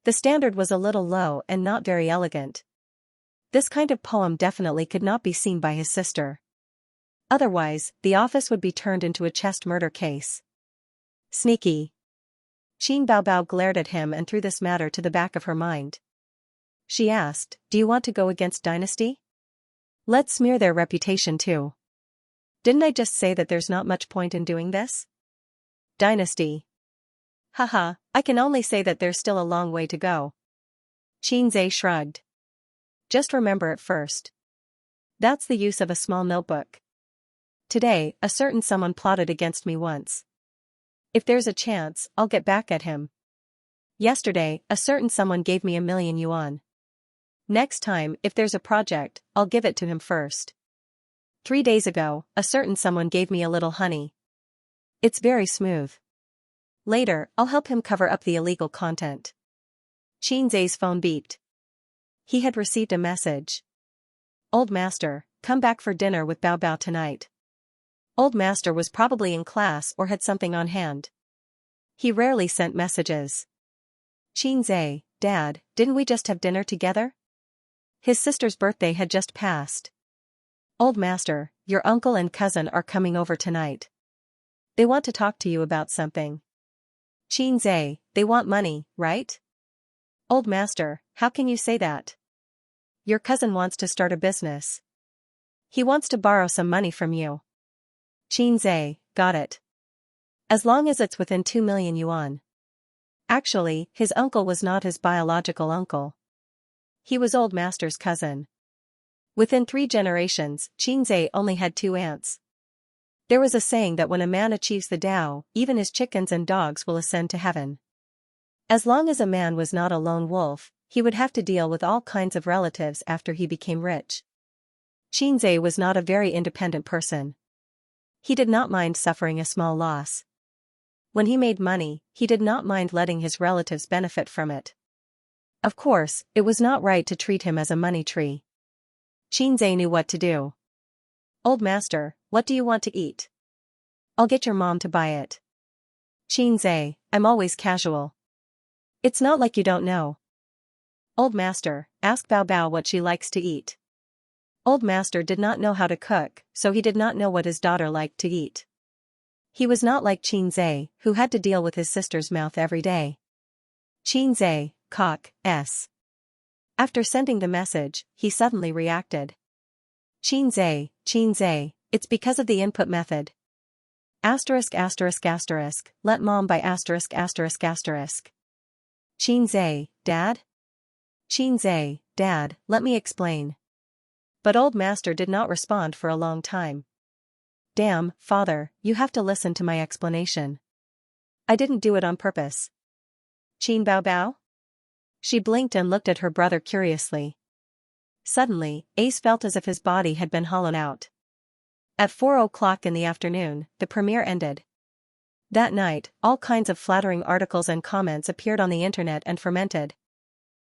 The standard was a little low and not very elegant. This kind of poem definitely could not be seen by his sister. Otherwise, the office would be turned into a chest murder case. Sneaky. Qin Baobao glared at him and threw this matter to the back of her mind. She asked, do you want to go against Dynasty? Let's smear their reputation too. Didn't I just say that there's not much point in doing this? Dynasty. Haha, I can only say that there's still a long way to go. Xianxia shrugged. Just remember it first. That's the use of a small notebook. Today, a certain someone plotted against me once. If there's a chance, I'll get back at him. Yesterday, a certain someone gave me 1,000,000 yuan. Next time, if there's a project, I'll give it to him first. 3 days ago, a certain someone gave me a little honey. It's very smooth. Later, I'll help him cover up the illegal content. Xianxia's phone beeped. He had received a message. Old Master, come back for dinner with Bao Bao tonight. Old Master was probably in class or had something on hand. He rarely sent messages. Xianxia, Dad, didn't we just have dinner together? His sister's birthday had just passed. Old Master, your uncle and cousin are coming over tonight. They want to talk to you about something. Xianxia, they want money, right? Old Master, how can you say that? Your cousin wants to start a business. He wants to borrow some money from you. Xianxia, got it. As long as it's within 2 million yuan. Actually, his uncle was not his biological uncle. He was Old Master's cousin. Within 3 generations, Xianxia only had 2 aunts. There was a saying that when a man achieves the Tao, even his chickens and dogs will ascend to heaven. As long as a man was not a lone wolf, he would have to deal with all kinds of relatives after he became rich. Xianxia was not a very independent person. He did not mind suffering a small loss. When he made money, he did not mind letting his relatives benefit from it. Of course, it was not right to treat him as a money tree. Xianxia knew what to do. Old Master, what do you want to eat? I'll get your mom to buy it. Xianxia, I'm always casual. It's not like you don't know. Old Master, ask Bao Bao what she likes to eat. Old master did not know how to cook, so he did not know what his daughter liked to eat. He was not like Xianxia, who had to deal with his sister's mouth every day. Xianxia, cock, s. After sending the message, he suddenly reacted. Xianxia, it's because of the input method. Asterisk asterisk asterisk, let mom buy asterisk asterisk asterisk. Xianxia, dad? Xianxia, dad, let me explain. But old master did not respond for a long time. Damn, father, you have to listen to my explanation. I didn't do it on purpose. Qin Bao Bao? She blinked and looked at her brother curiously. Suddenly, Ace felt as if his body had been hollowed out. At 4 o'clock in the afternoon, the premiere ended. That night, all kinds of flattering articles and comments appeared on the internet and fermented.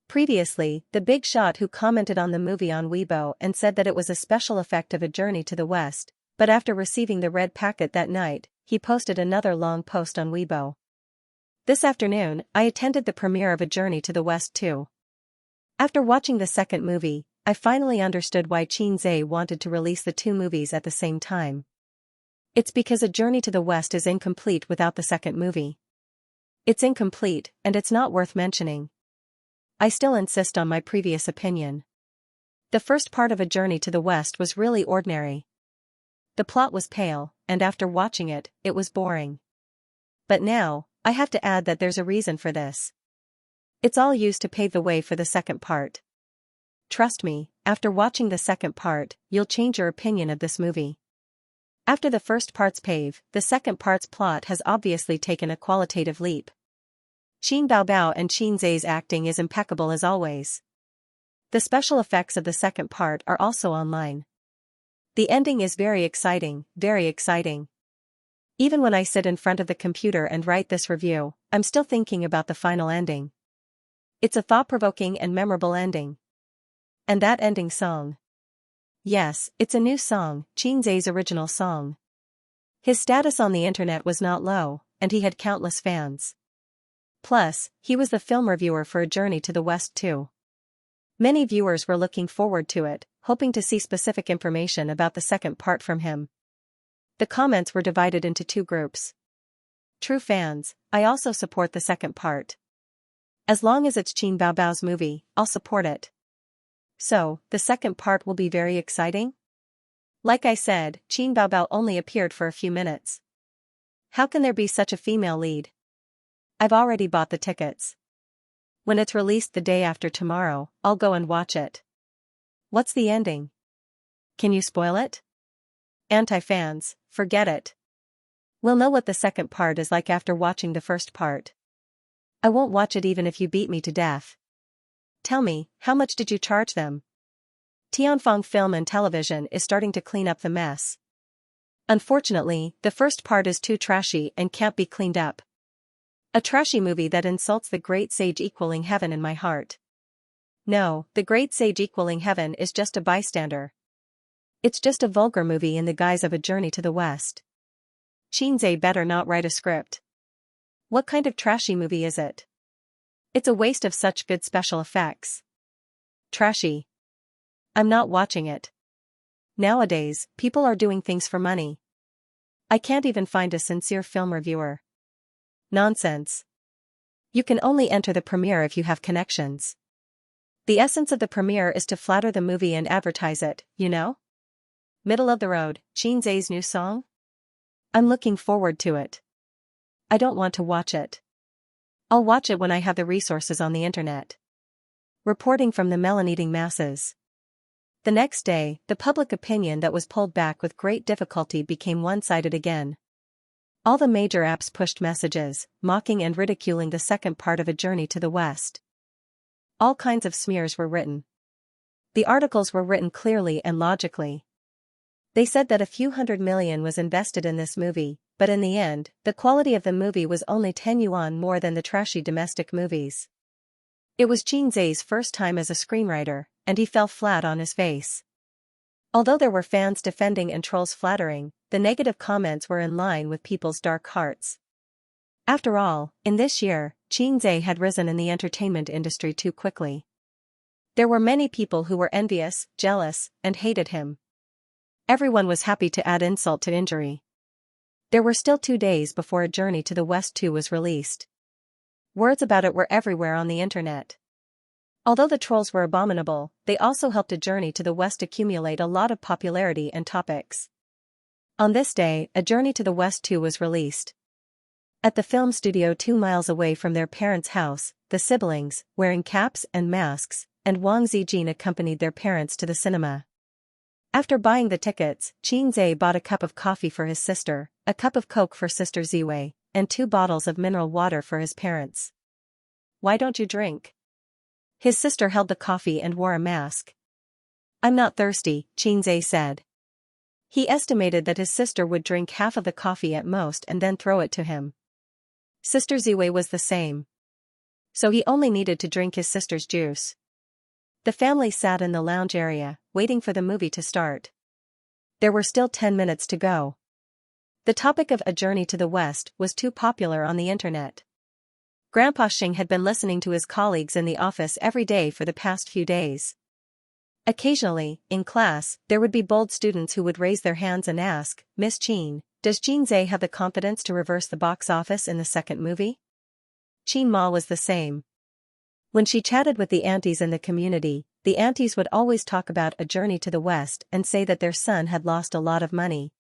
Previously, the big shot who commented on the movie on Weibo and said that it was a special effect of A Journey to the West, but after receiving the red packet that night, he posted another long post on Weibo. This afternoon, I attended the premiere of A Journey to the West too. After watching the second movie, I finally understood why Xianxia wanted to release the two movies at the same time. It's because A Journey to the West is incomplete without the second movie. It's incomplete, and it's not worth mentioning. I still insist on my previous opinion. The first part of A Journey to the West was really ordinary. The plot was pale, and after watching it, it was boring. But now, I have to add that there's a reason for this. It's all used to pave the way for the second part. Trust me, after watching the second part, you'll change your opinion of this movie. After the first part's pave, the second part's plot has obviously taken a qualitative leap. Qin Bao Bao and Xianxia's acting is impeccable as always. The special effects of the second part are also online. The ending is very exciting, very exciting. Even when I sit in front of the computer and write this review, I'm still thinking about the final ending. It's a thought-provoking and memorable ending. And that ending song. Yes, it's a new song, Xianxia's original song. His status on the internet was not low, and he had countless fans. Plus, he was the film reviewer for A Journey to the West too. Many viewers were looking forward to it, hoping to see specific information about the second part from him. The comments were divided into two groups. True fans, I also support the second part. As long as it's Qin Bao Bao's movie, I'll support it. So, the second part will be very exciting? Like I said, Qin Bao Bao only appeared for a few minutes. How can there be such a female lead? I've already bought the tickets. When it's released the day after tomorrow, I'll go and watch it. What's the ending? Can you spoil it? Anti-fans, forget it. We'll know what the second part is like after watching the first part. I won't watch it even if you beat me to death. Tell me, how much did you charge them? Tianfeng Film and Television is starting to clean up the mess. Unfortunately, the first part is too trashy and can't be cleaned up. A trashy movie that insults the great sage equaling heaven in my heart. No, the great sage equaling heaven is just a bystander. It's just a vulgar movie in the guise of A Journey to the West. Xianxia better not write a script. What kind of trashy movie is it? It's a waste of such good special effects. Trashy. I'm not watching it. Nowadays, people are doing things for money. I can't even find a sincere film reviewer. Nonsense. You can only enter the premiere if you have connections. The essence of the premiere is to flatter the movie and advertise it, you know? Middle of the road, Xianxia's new song? I'm looking forward to it. I don't want to watch it. I'll watch it when I have the resources on the internet. Reporting from the melon-eating masses. The next day, the public opinion that was pulled back with great difficulty became one-sided again. All the major apps pushed messages, mocking and ridiculing the second part of A Journey to the West. All kinds of smears were written. The articles were written clearly and logically. They said that a few $100 million was invested in this movie, but in the end, the quality of the movie was only 10 yuan more than the trashy domestic movies. It was Xianxia's first time as a screenwriter, and he fell flat on his face. Although there were fans defending and trolls flattering, the negative comments were in line with people's dark hearts. After all, in this year, Xianxia had risen in the entertainment industry too quickly. There were many people who were envious, jealous, and hated him. Everyone was happy to add insult to injury. There were still 2 days before A Journey to the West 2 was released. Words about it were everywhere on the internet. Although the trolls were abominable, they also helped A Journey to the West accumulate a lot of popularity and topics. On this day, A Journey to the West 2 was released. At the film studio 2 miles away from their parents' house, the siblings, wearing caps and masks, and Wang Zijin accompanied their parents to the cinema. After buying the tickets, Xianxia bought a cup of coffee for his sister, a cup of Coke for Sister Ziwei, and 2 bottles of mineral water for his parents. "Why don't you drink?" His sister held the coffee and wore a mask. "I'm not thirsty," Xianxia said. He estimated that his sister would drink half of the coffee at most and then throw it to him. Sister Ziwei was the same. So he only needed to drink his sister's juice. The family sat in the lounge area, waiting for the movie to start. There were still 10 minutes to go. The topic of A Journey to the West was too popular on the internet. Grandpa Xing had been listening to his colleagues in the office every day for the past few days. Occasionally, in class, there would be bold students who would raise their hands and ask, "Miss Qin, does Xianxia have the confidence to reverse the box office in the second movie?" Qin Ma was the same. When she chatted with the aunties in the community, the aunties would always talk about A Journey to the West and say that their son had lost a lot of money.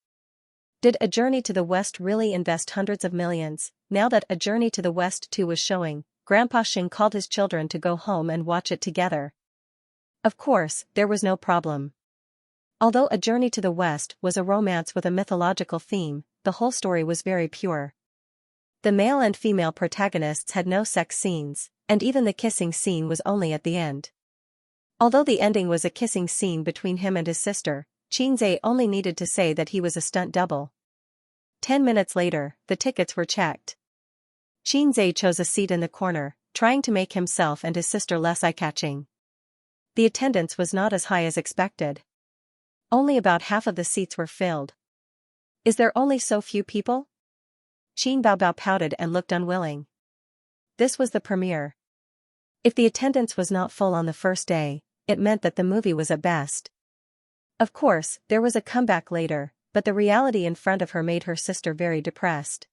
Did A Journey to the West really invest hundreds of millions? Now that A Journey to the West 2 was showing, Grandpa Xing called his children to go home and watch it together. Of course, there was no problem. Although A Journey to the West was a romance with a mythological theme, the whole story was very pure. The male and female protagonists had no sex scenes, and even the kissing scene was only at the end. Although the ending was a kissing scene between him and his sister, Xianxia only needed to say that he was a stunt double. 10 minutes later, the tickets were checked. Xianxia chose a seat in the corner, trying to make himself and his sister less eye-catching. The attendance was not as high as expected. Only about half of the seats were filled. "Is there only so few people?" Qin Baobao pouted and looked unwilling. This was the premiere. If the attendance was not full on the first day, it meant that the movie was at best. Of course, there was a comeback later, but the reality in front of her made her sister very depressed.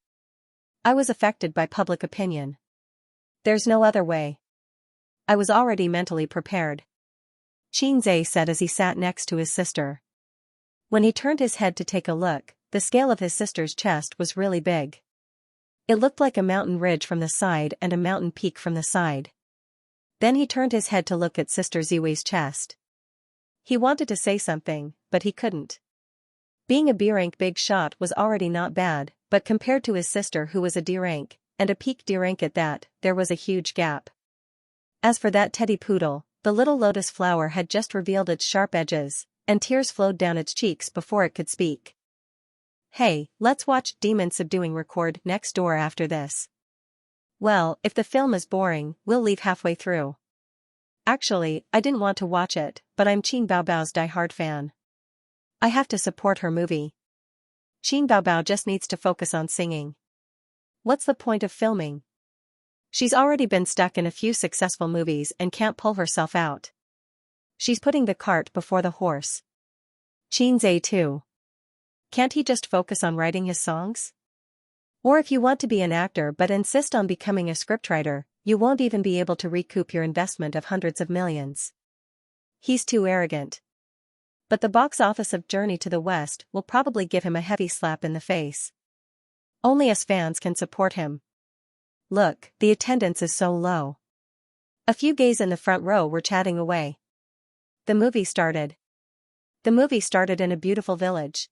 "I was affected by public opinion. There's no other way. I was already mentally prepared," Xianxia said as he sat next to his sister. When he turned his head to take a look, the scale of his sister's chest was really big. It looked like a mountain ridge from the side and a mountain peak from the side. Then he turned his head to look at Sister Ziwei's chest. He wanted to say something, but he couldn't. Being a B-rank big shot was already not bad, but compared to his sister who was a D-rank, and a peak D-rank at that, there was a huge gap. As for that teddy poodle, the little lotus flower had just revealed its sharp edges, and tears flowed down its cheeks before it could speak. "Hey, let's watch Demon Subduing Record next door after this." "Well, if the film is boring, we'll leave halfway through." "Actually, I didn't want to watch it, but I'm Qin Baobao's die-hard fan. I have to support her movie. Qin Baobao just needs to focus on singing. What's the point of filming? She's already been stuck in a few successful movies and can't pull herself out. She's putting the cart before the horse." Xianxia too. Can't he just focus on writing his songs? Or if you want to be an actor but insist on becoming a scriptwriter, you won't even be able to recoup your investment of hundreds of millions. He's too arrogant. But the box office of Journey to the West will probably give him a heavy slap in the face. Only us fans can support him. Look, the attendance is so low. A few gays in the front row were chatting away. The movie started. The movie started in a beautiful village.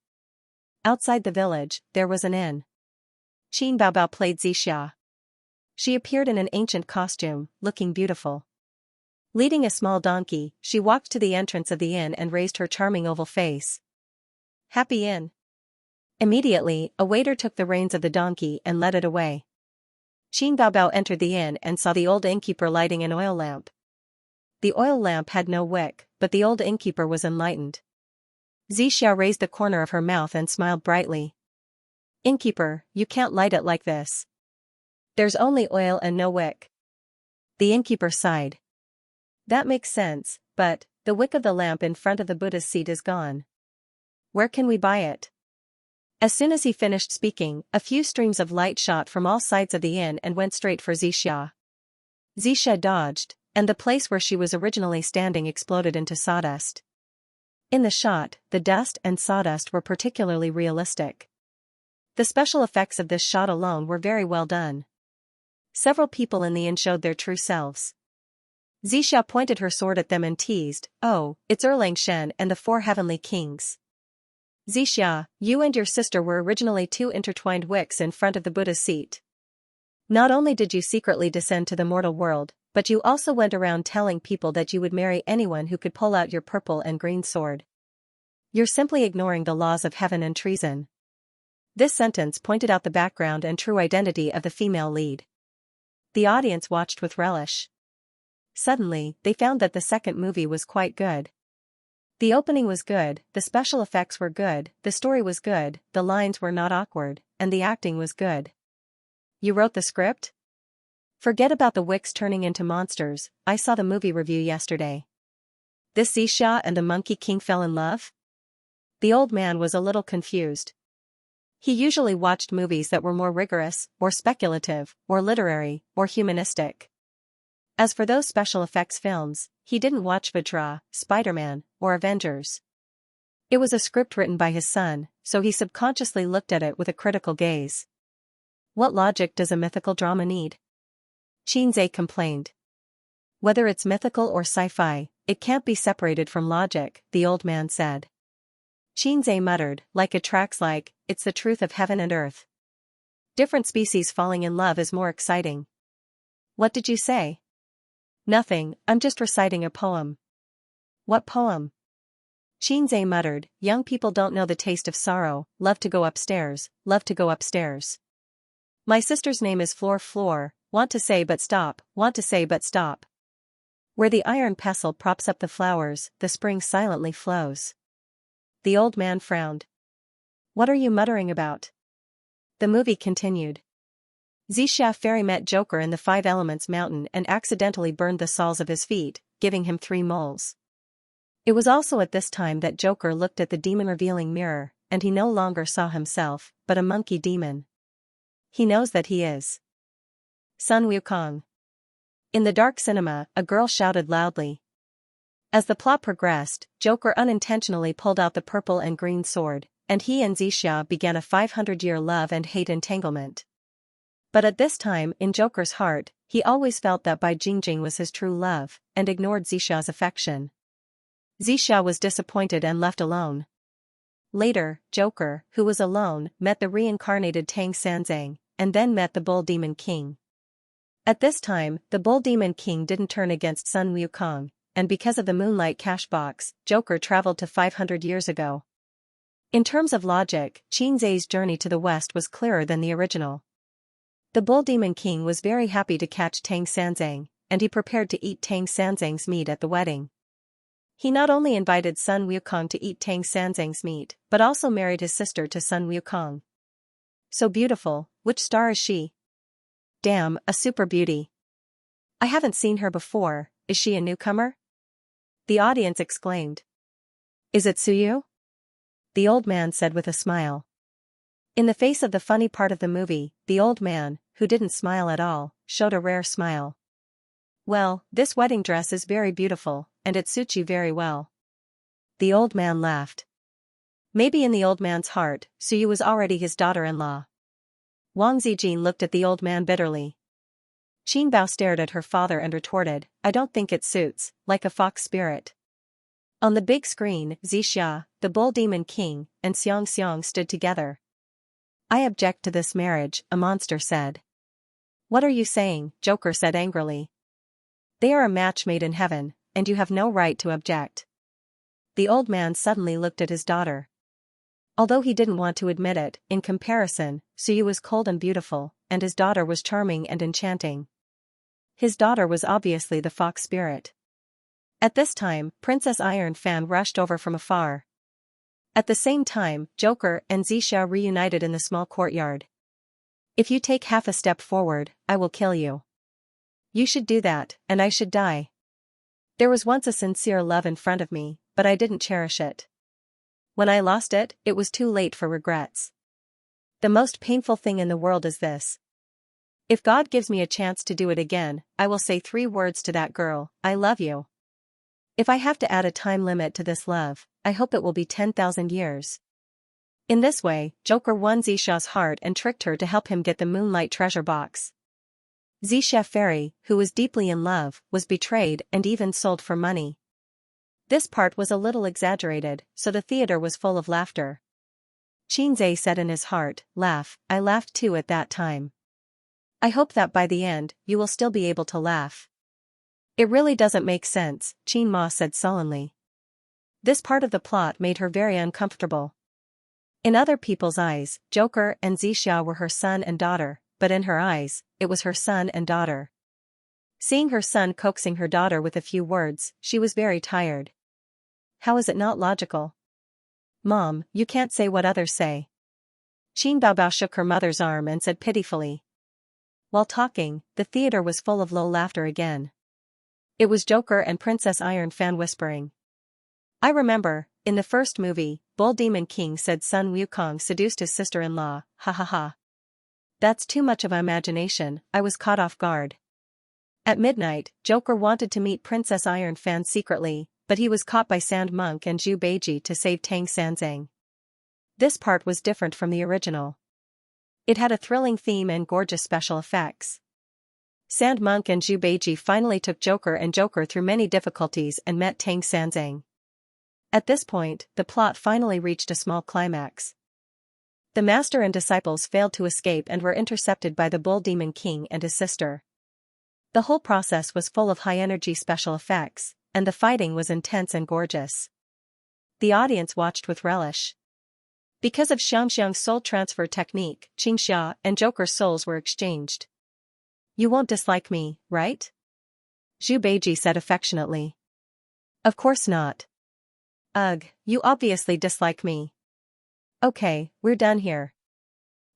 Outside the village, there was an inn. Qin Baobao played Xianxia. She appeared in an ancient costume, looking beautiful. Leading a small donkey, she walked to the entrance of the inn and raised her charming oval face. "Happy Inn." Immediately, a waiter took the reins of the donkey and led it away. Qin Baobao entered the inn and saw the old innkeeper lighting an oil lamp. The oil lamp had no wick, but the old innkeeper was enlightened. Xianxia raised the corner of her mouth and smiled brightly. "Innkeeper, you can't light it like this. There's only oil and no wick." The innkeeper sighed. That makes sense, but the wick of the lamp in front of the Buddha's seat is gone. Where can we buy it? As soon as he finished speaking, a few streams of light shot from all sides of the inn and went straight for Xianxia. Xianxia dodged, and the place where she was originally standing exploded into sawdust. In the shot, the dust and sawdust were particularly realistic. The special effects of this shot alone were very well done. Several people in the inn showed their true selves. Xianxia pointed her sword at them and teased, "Oh, it's Erlang Shen and the four heavenly kings. Xianxia, you and your sister were originally two intertwined wicks in front of the Buddha's seat. Not only did you secretly descend to the mortal world, but you also went around telling people that you would marry anyone who could pull out your purple and green sword. You're simply ignoring the laws of heaven and treason." This sentence pointed out the background and true identity of the female lead. The audience watched with relish. Suddenly, they found that the second movie was quite good. The opening was good, the special effects were good, the story was good, the lines were not awkward, and the acting was good. You wrote the script? Forget about the wicks turning into monsters, I saw the movie review yesterday. This Xianxia and the Monkey King fell in love? The old man was a little confused. He usually watched movies that were more rigorous, or speculative, or literary, or humanistic. As for those special effects films, he didn't watch Vajra, Spider-Man, or Avengers. It was a script written by his son, so he subconsciously looked at it with a critical gaze. What logic does a mythical drama need? Xianxia complained. Whether it's mythical or sci-fi, it can't be separated from logic, the old man said. Xianxia muttered, like it tracks like, it's the truth of heaven and earth. Different species falling in love is more exciting. What did you say? Nothing, I'm just reciting a poem. What poem? Xianxia muttered, young people don't know the taste of sorrow, love to go upstairs, love to go upstairs. My sister's name is Floor, want to say but stop, want to say but stop. Where the iron pestle props up the flowers, the spring silently flows. The old man frowned. What are you muttering about? The movie continued. Xianxia Fairy met Joker in the Five Elements mountain and accidentally burned the soles of his feet, giving him 3 moles. It was also at this time that Joker looked at the demon-revealing mirror, and he no longer saw himself, but a monkey demon. He knows that he is Sun Wukong. In the dark cinema, a girl shouted loudly. As the plot progressed, Joker unintentionally pulled out the purple and green sword, and he and Xianxia began a 500-year love and hate entanglement. But at this time, in Joker's heart, he always felt that Bai Jingjing was his true love, and ignored Xixia's affection. Xianxia was disappointed and left alone. Later, Joker, who was alone, met the reincarnated Tang Sanzang, and then met the Bull Demon King. At this time, the Bull Demon King didn't turn against Sun Wukong, and because of the Moonlight Cash Box, Joker traveled to 500 years ago. In terms of logic, Xianxia's journey to the west was clearer than the original. The Bull Demon King was very happy to catch Tang Sanzang, and he prepared to eat Tang Sanzang's meat at the wedding. He not only invited Sun Wukong to eat Tang Sanzang's meat, but also married his sister to Sun Wukong. So beautiful, which star is she? Damn, a super beauty. I haven't seen her before, is she a newcomer? The audience exclaimed. Is it Suyu? The old man said with a smile. In the face of the funny part of the movie, the old man, who didn't smile at all, showed a rare smile. Well, this wedding dress is very beautiful, and it suits you very well. The old man laughed. Maybe in the old man's heart, Suyu was already his daughter-in-law. Wang Zijin looked at the old man bitterly. Qin Bao stared at her father and retorted, I don't think it suits, like a fox spirit. On the big screen, Xianxia, the Bull Demon King, and Xianxia stood together. I object to this marriage, a monster said. What are you saying? Joker said angrily. They are a match made in heaven, and you have no right to object. The old man suddenly looked at his daughter. Although he didn't want to admit it, in comparison, Suyu was cold and beautiful, and his daughter was charming and enchanting. His daughter was obviously the fox spirit. At this time, Princess Iron Fan rushed over from afar. At the same time, Joker and Xianxia reunited in the small courtyard. If you take half a step forward, I will kill you. You should do that, and I should die. There was once a sincere love in front of me, but I didn't cherish it. When I lost it, it was too late for regrets. The most painful thing in the world is this. If God gives me a chance to do it again, I will say 3 words to that girl: I love you. If I have to add a time limit to this love, I hope it will be 10,000 years. In this way, Joker won Xiaxia's heart and tricked her to help him get the Moonlight treasure box. Xiaxia Fairy, who was deeply in love, was betrayed and even sold for money. This part was a little exaggerated, so the theater was full of laughter. Xianxia said in his heart, "Laugh, I laughed too at that time. I hope that by the end, you will still be able to laugh." "It really doesn't make sense," Qin Ma said sullenly. This part of the plot made her very uncomfortable. In other people's eyes, Joker and Xiaxia were her son and daughter, but in her eyes, it was her son and daughter. Seeing her son coaxing her daughter with a few words, she was very tired. How is it not logical? "Mom, you can't say what others say." Qin Baobao shook her mother's arm and said pitifully. While talking, the theater was full of low laughter again. It was Joker and Princess Iron Fan whispering. "I remember, in the first movie, Bull Demon King said Sun Wukong seduced his sister-in-law, ha ha ha. That's too much of imagination, I was caught off guard." At midnight, Joker wanted to meet Princess Iron Fan secretly, but he was caught by Sand Monk and Zhu Beiji to save Tang Sanzang. This part was different from the original. It had a thrilling theme and gorgeous special effects. Sand Monk and Zhu Beiji finally took Joker and Joker through many difficulties and met Tang Sanzang. At this point, the plot finally reached a small climax. The master and disciples failed to escape and were intercepted by the Bull Demon King and his sister. The whole process was full of high-energy special effects, and the fighting was intense and gorgeous. The audience watched with relish. Because of Xianxia's soul transfer technique, Xianxia and Joker's souls were exchanged. "You won't dislike me, right?" Zhu Beiji said affectionately. "Of course not." "Ugh, you obviously dislike me." "Okay, we're done here.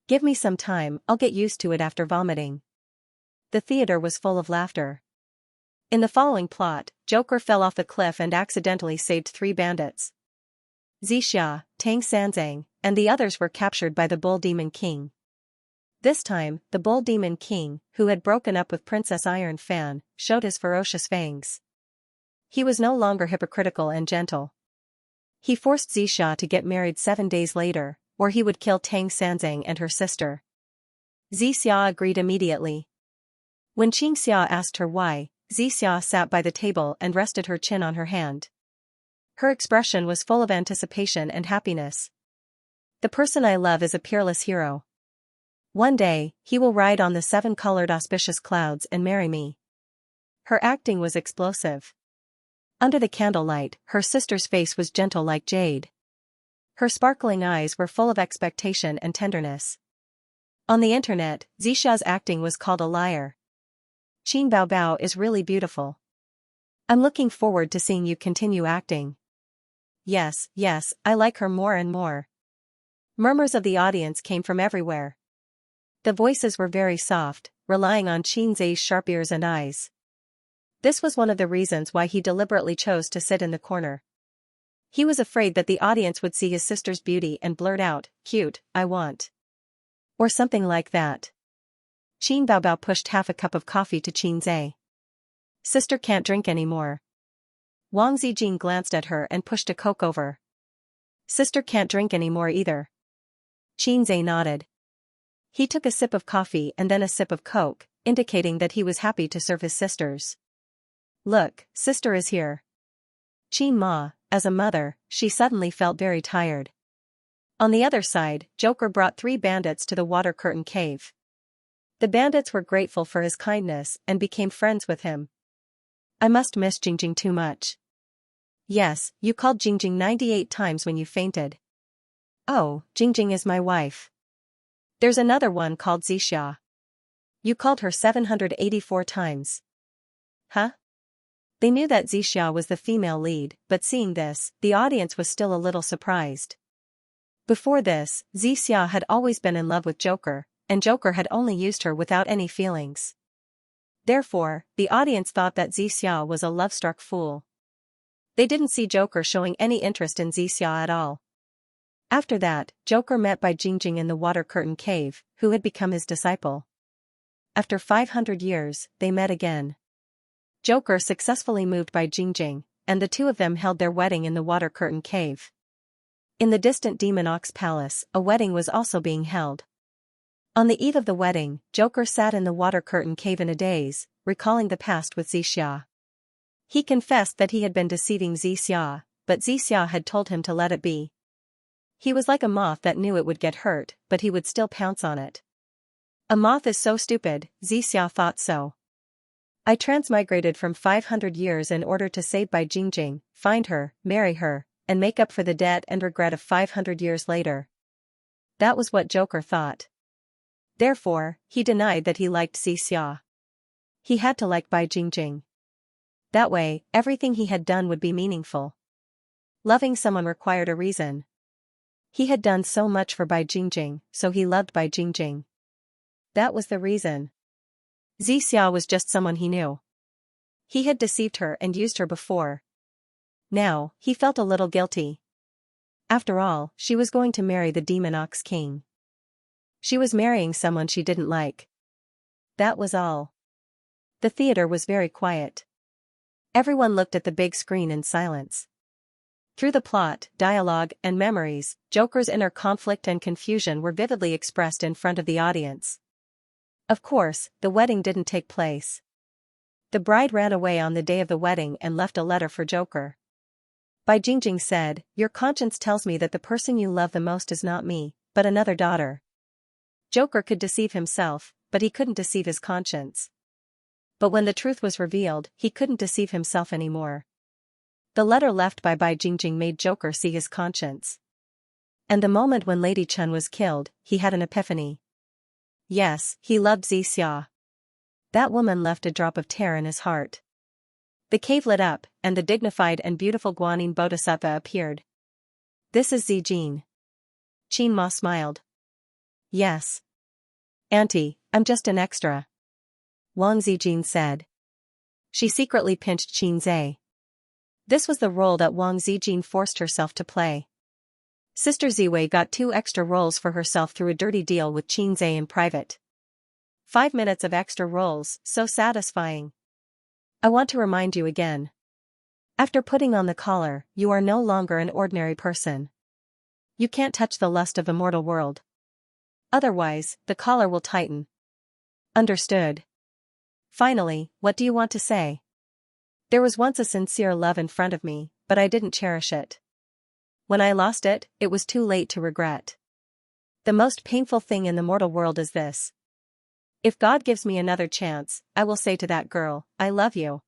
Give me some time, I'll get used to it after vomiting." The theater was full of laughter. In the following plot, Joker fell off the cliff and accidentally saved 3 bandits. Xiaxia, Tang Sanzang, and the others were captured by the Bull Demon King. This time, the Bull Demon King, who had broken up with Princess Iron Fan, showed his ferocious fangs. He was no longer hypocritical and gentle. He forced Xiaxia to get married 7 days later, or he would kill Tang Sanzang and her sister. Xiaxia agreed immediately. When Xianxia asked her why, Xiaxia sat by the table and rested her chin on her hand. Her expression was full of anticipation and happiness. "The person I love is a peerless hero. One day, he will ride on the 7-colored auspicious clouds and marry me." Her acting was explosive. Under the candlelight, her sister's face was gentle like jade. Her sparkling eyes were full of expectation and tenderness. On the internet, Xiaxia's acting was called a liar. "Qin Baobao is really beautiful. I'm looking forward to seeing you continue acting." Yes, I like her more and more." Murmurs of the audience came from everywhere. The voices were very soft, relying on Xianxia's sharp ears and eyes. This was one of the reasons why he deliberately chose to sit in the corner. He was afraid that the audience would see his sister's beauty and blurt out, "Cute, I want." Or something like that. Qin Baobao pushed half a cup of coffee to Xianxia. "Sister can't drink anymore." Wang Zijing glanced at her and pushed a Coke over. "Sister can't drink anymore either." Xianxia nodded. He took a sip of coffee and then a sip of Coke, indicating that he was happy to serve his sisters. "Look, sister is here." Qin Ma, as a mother, she suddenly felt very tired. On the other side, Joker brought 3 bandits to the water curtain cave. The bandits were grateful for his kindness and became friends with him. "I must miss Jingjing too much." "Yes, you called Jingjing 98 times when you fainted." "Oh, Jingjing is my wife." "There's another one called Xiaxia." "You called her 784 times." "Huh?" They knew that Xiaxia was the female lead, but seeing this, the audience was still a little surprised. Before this, Xiaxia had always been in love with Joker, and Joker had only used her without any feelings. Therefore, the audience thought that Xianxia was a love-struck fool. They didn't see Joker showing any interest in Xianxia at all. After that, Joker met Bai Jingjing in the water curtain cave, who had become his disciple. After 500 years, they met again. Joker successfully moved Bai Jingjing, and the two of them held their wedding in the water curtain cave. In the distant Demon Ox Palace, a wedding was also being held. On the eve of the wedding, Joker sat in the water curtain cave in a daze, recalling the past with Xianxia. He confessed that he had been deceiving Xianxia, but Xianxia had told him to let it be. He was like a moth that knew it would get hurt, but he would still pounce on it. A moth is so stupid, Xianxia thought so. I transmigrated from 500 years in order to save Bai Jingjing, find her, marry her, and make up for the debt and regret of 500 years later. That was what Joker thought. Therefore, he denied that he liked Xianxia. He had to like Bai Jingjing. That way, everything he had done would be meaningful. Loving someone required a reason. He had done so much for Bai Jingjing, so he loved Bai Jingjing. That was the reason. Xianxia was just someone he knew. He had deceived her and used her before. Now, he felt a little guilty. After all, she was going to marry the Demon Ox King. She was marrying someone she didn't like. That was all. The theater was very quiet. Everyone looked at the big screen in silence. Through the plot, dialogue, and memories, Joker's inner conflict and confusion were vividly expressed in front of the audience. Of course, the wedding didn't take place. The bride ran away on the day of the wedding and left a letter for Joker. Bai Jingjing said, "Your conscience tells me that the person you love the most is not me, but another daughter." Joker could deceive himself, but he couldn't deceive his conscience. But when the truth was revealed, he couldn't deceive himself anymore. The letter left by Bai Jingjing made Joker see his conscience. And the moment when Lady Chen was killed, he had an epiphany. Yes, he loved Xianxia. That woman left a drop of terror in his heart. The cave lit up, and the dignified and beautiful Guanyin Bodhisattva appeared. "This is Zijin." Qin Ma smiled. "Yes. Auntie, I'm just an extra," Wang Zijin said. She secretly pinched Qin Zhe. This was the role that Wang Zijin forced herself to play. Sister Ziwei got 2 extra roles for herself through a dirty deal with Qin Zhe in private. 5 minutes of extra roles, so satisfying. I want to remind you again. After putting on the collar, you are no longer an ordinary person. You can't touch the lust of the mortal world. Otherwise, the collar will tighten. Understood. Finally, what do you want to say? There was once a sincere love in front of me, but I didn't cherish it. When I lost it, it was too late to regret. The most painful thing in the mortal world is this. If God gives me another chance, I will say to that girl, I love you.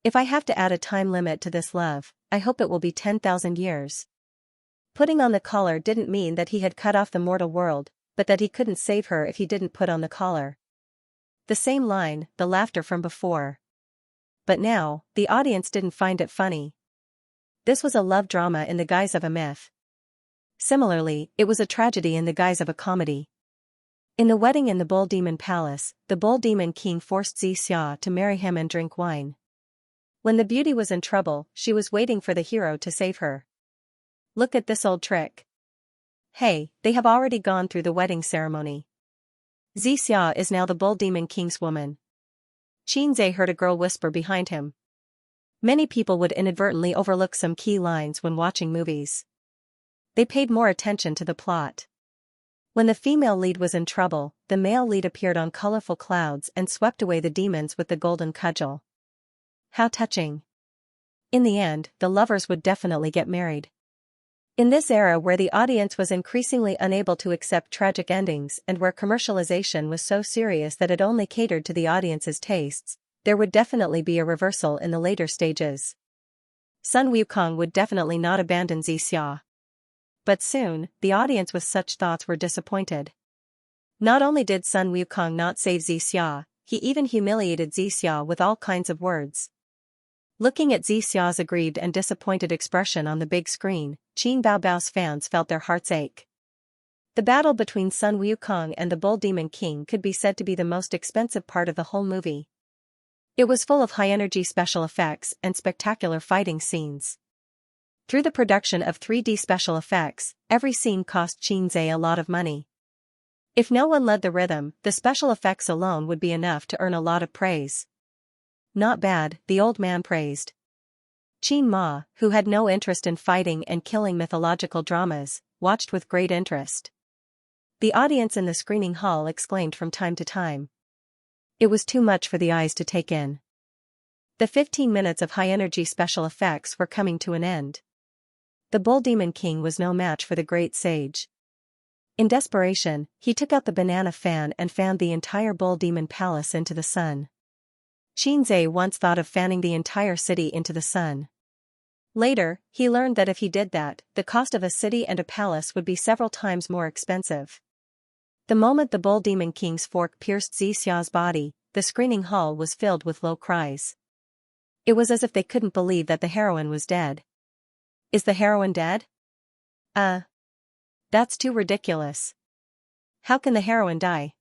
If I have to add a time limit to this love, I hope it will be 10,000 years. Putting on the collar didn't mean that he had cut off the mortal world, but that he couldn't save her if he didn't put on the collar. The same line, the laughter from before. But now, the audience didn't find it funny. This was a love drama in the guise of a myth. Similarly, it was a tragedy in the guise of a comedy. In the wedding in the Bull Demon Palace, the Bull Demon King forced Xianxia to marry him and drink wine. When the beauty was in trouble, she was waiting for the hero to save her. Look at this old trick. Hey, they have already gone through the wedding ceremony. Xianxia is now the Bull Demon King's woman. Qin Zhe heard a girl whisper behind him. Many people would inadvertently overlook some key lines when watching movies. They paid more attention to the plot. When the female lead was in trouble, the male lead appeared on colorful clouds and swept away the demons with the golden cudgel. How touching. In the end, the lovers would definitely get married. In this era where the audience was increasingly unable to accept tragic endings and where commercialization was so serious that it only catered to the audience's tastes, there would definitely be a reversal in the later stages. Sun Wukong would definitely not abandon Xianxia. But soon, the audience with such thoughts were disappointed. Not only did Sun Wukong not save Xianxia, he even humiliated Xianxia with all kinds of words. Looking at Xixia's aggrieved and disappointed expression on the big screen, Qin Baobao's fans felt their hearts ache. The battle between Sun Wukong and the Bull Demon King could be said to be the most expensive part of the whole movie. It was full of high-energy special effects and spectacular fighting scenes. Through the production of 3D special effects, every scene cost Xianxia a lot of money. If no one led the rhythm, the special effects alone would be enough to earn a lot of praise. Not bad, the old man praised. Qin Ma, who had no interest in fighting and killing mythological dramas, watched with great interest. The audience in the screening hall exclaimed from time to time. It was too much for the eyes to take in. The 15 minutes of high-energy special effects were coming to an end. The Bull Demon King was no match for the great sage. In desperation, he took out the banana fan and fanned the entire Bull Demon Palace into the sun. Xianxia once thought of fanning the entire city into the sun. Later, he learned that if he did that, the cost of a city and a palace would be several times more expensive. The moment the Bull Demon King's fork pierced Xiaxia's body, the screening hall was filled with low cries. It was as if they couldn't believe that the heroine was dead. Is the heroine dead? That's too ridiculous. How can the heroine die?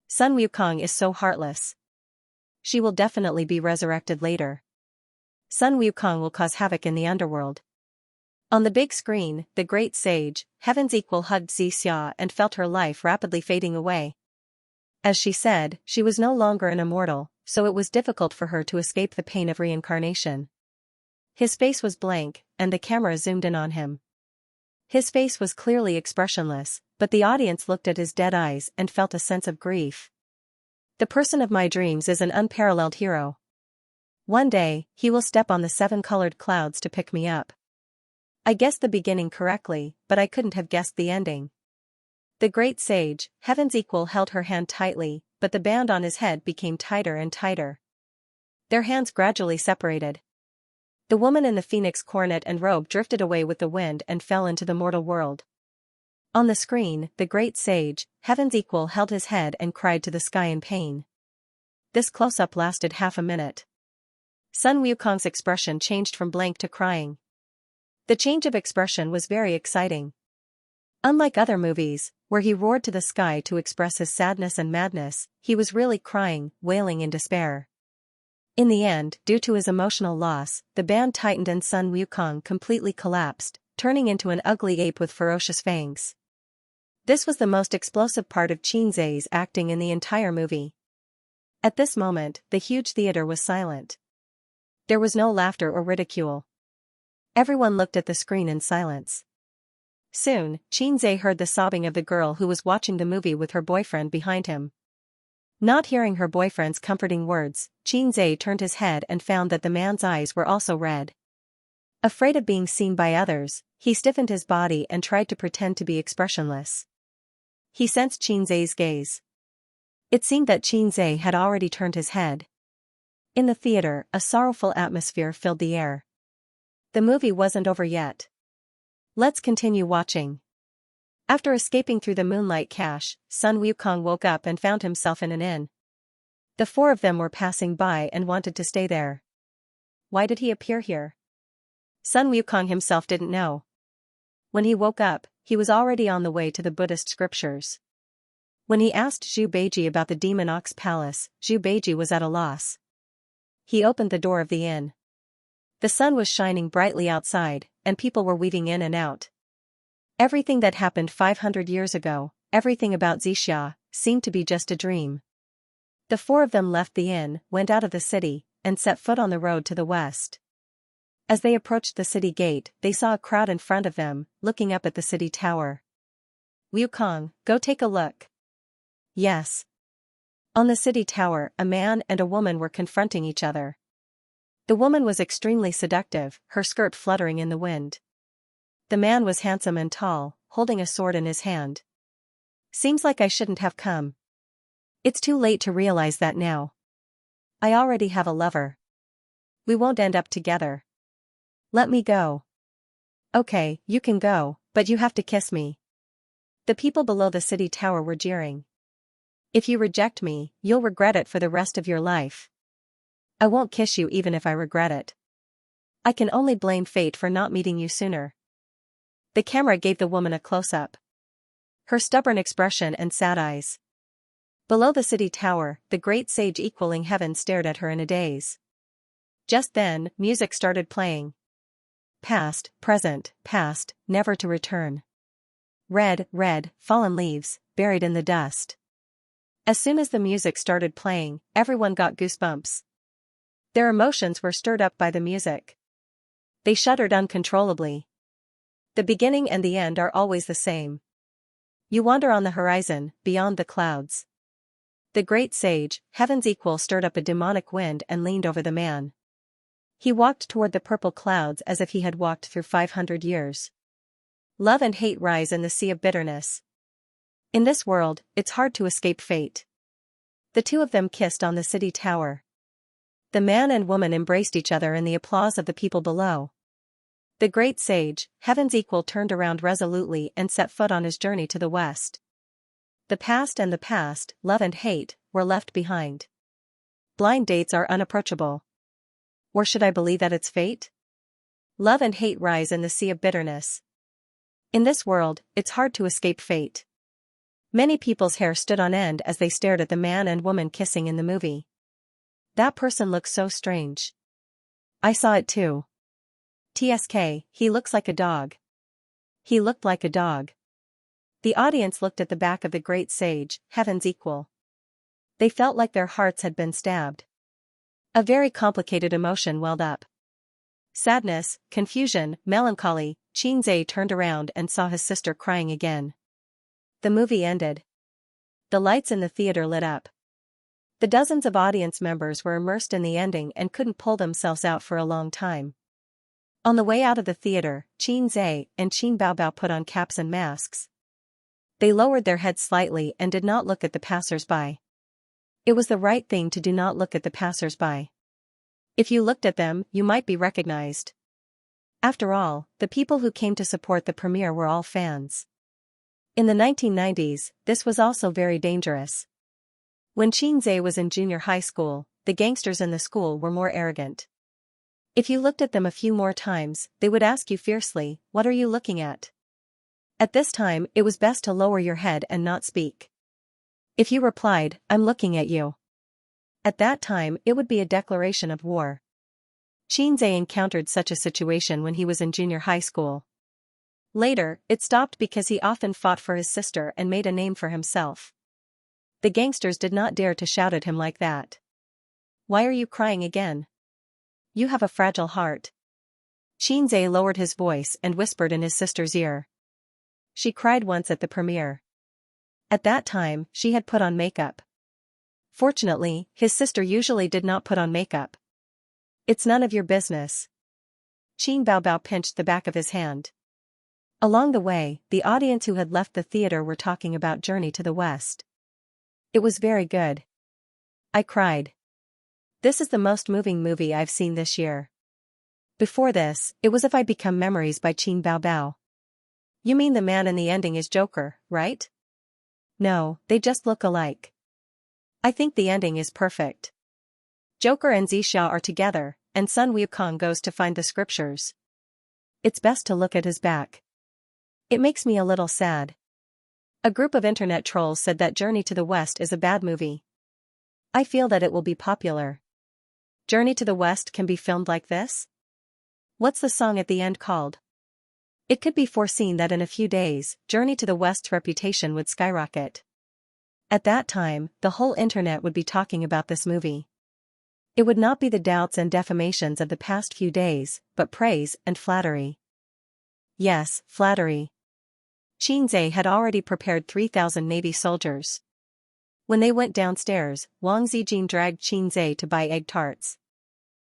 Sun Wukong is so heartless. She will definitely be resurrected later. Sun Wukong will cause havoc in the underworld. On the big screen, the great sage, Heaven's Equal, hugged Xianxia and felt her life rapidly fading away. As she said, she was no longer an immortal, so it was difficult for her to escape the pain of reincarnation. His face was blank, and the camera zoomed in on him. His face was clearly expressionless, but the audience looked at his dead eyes and felt a sense of grief. The person of my dreams is an unparalleled hero. One day, he will step on the 7-colored clouds to pick me up. I guessed the beginning correctly, but I couldn't have guessed the ending. The great sage, Heaven's Equal, held her hand tightly, but the band on his head became tighter and tighter. Their hands gradually separated. The woman in the phoenix coronet and robe drifted away with the wind and fell into the mortal world. On the screen, the great sage, Heaven's Equal, held his head and cried to the sky in pain. This close-up lasted half a minute. Sun Wukong's expression changed from blank to crying. The change of expression was very exciting. Unlike other movies, where he roared to the sky to express his sadness and madness, he was really crying, wailing in despair. In the end, due to his emotional loss, the band tightened and Sun Wukong completely collapsed, turning into an ugly ape with ferocious fangs. This was the most explosive part of Xianxia's acting in the entire movie. At this moment, the huge theater was silent. There was no laughter or ridicule. Everyone looked at the screen in silence. Soon, Xianxia heard the sobbing of the girl who was watching the movie with her boyfriend behind him. Not hearing her boyfriend's comforting words, Xianxia turned his head and found that the man's eyes were also red. Afraid of being seen by others, he stiffened his body and tried to pretend to be expressionless. He sensed Xianxia's gaze. It seemed that Xianxia had already turned his head. In the theater, a sorrowful atmosphere filled the air. The movie wasn't over yet. Let's continue watching. After escaping through the moonlight cache, Sun Wukong woke up and found himself in an inn. The 4 of them were passing by and wanted to stay there. Why did he appear here? Sun Wukong himself didn't know. When he woke up, he was already on the way to the Buddhist scriptures. When he asked Zhu Beiji about the Demon Ox Palace, Zhu Beiji was at a loss. He opened the door of the inn. The sun was shining brightly outside, and people were weaving in and out. Everything that happened 500 years ago, everything about Xianxia, seemed to be just a dream. The 4 of them left the inn, went out of the city, and set foot on the road to the west. As they approached the city gate, they saw a crowd in front of them, looking up at the city tower. Wukong, go take a look. Yes. On the city tower, a man and a woman were confronting each other. The woman was extremely seductive, her skirt fluttering in the wind. The man was handsome and tall, holding a sword in his hand. Seems like I shouldn't have come. It's too late to realize that now. I already have a lover. We won't end up together. Let me go. Okay, you can go, but you have to kiss me. The people below the city tower were jeering. If you reject me, you'll regret it for the rest of your life. I won't kiss you even if I regret it. I can only blame fate for not meeting you sooner. The camera gave the woman a close-up. Her stubborn expression and sad eyes. Below the city tower, the great sage equaling heaven stared at her in a daze. Just then, music started playing. Past, never to return. Red, fallen leaves, buried in the dust. As soon as the music started playing, everyone got goosebumps. Their emotions were stirred up by the music. They shuddered uncontrollably. The beginning and the end are always the same. You wander on the horizon, beyond the clouds. The great sage, heaven's equal, stirred up a demonic wind and leaned over the man. He walked toward the purple clouds as if he had walked through 500 years. Love and hate rise in the sea of bitterness. In this world, it's hard to escape fate. The two of them kissed on the city tower. The man and woman embraced each other in the applause of the people below. The great sage, heaven's equal, turned around resolutely and set foot on his journey to the west. The past and the past, love and hate, were left behind. Blind dates are unapproachable. Or should I believe that it's fate? Love and hate rise in the sea of bitterness. In this world, it's hard to escape fate. Many people's hair stood on end as they stared at the man and woman kissing in the movie. That person looks so strange. I saw it too. TSK, he looks like a dog. He looked like a dog. The audience looked at the back of the great sage, heaven's equal. They felt like their hearts had been stabbed. A very complicated emotion welled up. Sadness, confusion, melancholy. Xianxia turned around and saw his sister crying again. The movie ended. The lights in the theater lit up. The dozens of audience members were immersed in the ending and couldn't pull themselves out for a long time. On the way out of the theater, Xianxia and Qin Baobao put on caps and masks. They lowered their heads slightly and did not look at the passers-by. It was the right thing to do not look at the passers-by. If you looked at them, you might be recognized. After all, the people who came to support the premiere were all fans. In the 1990s, this was also very dangerous. When Xianxia was in junior high school, the gangsters in the school were more arrogant. If you looked at them a few more times, they would ask you fiercely, "What are you looking at?" At this time, it was best to lower your head and not speak. If you replied, "I'm looking at you," at that time it would be a declaration of war. Xianxia encountered such a situation when he was in junior high school. Later, it stopped because he often fought for his sister and made a name for himself. The gangsters did not dare to shout at him like that. "Why are you crying again? You have a fragile heart." Xianxia lowered his voice and whispered in his sister's ear. She cried once at the premiere. At that time, she had put on makeup. Fortunately, his sister usually did not put on makeup. "It's none of your business." Qin Baobao pinched the back of his hand. Along the way, the audience who had left the theater were talking about Journey to the West. It was very good. I cried. This is the most moving movie I've seen this year. Before this, it was If I Become Memories by Qin Baobao. You mean the man in the ending is Joker, right? No, they just look alike. I think the ending is perfect. Joker and Xianxia are together, and Sun Wukong goes to find the scriptures. It's best to look at his back. It makes me a little sad. A group of internet trolls said that Journey to the West is a bad movie. I feel that it will be popular. Journey to the West can be filmed like this? What's the song at the end called? It could be foreseen that in a few days, Journey to the West's reputation would skyrocket. At that time, the whole internet would be talking about this movie. It would not be the doubts and defamations of the past few days, but praise and flattery. Yes, flattery. Xianxia had already prepared 3,000 Navy soldiers. When they went downstairs, Wang Zijin dragged Xianxia to buy egg tarts.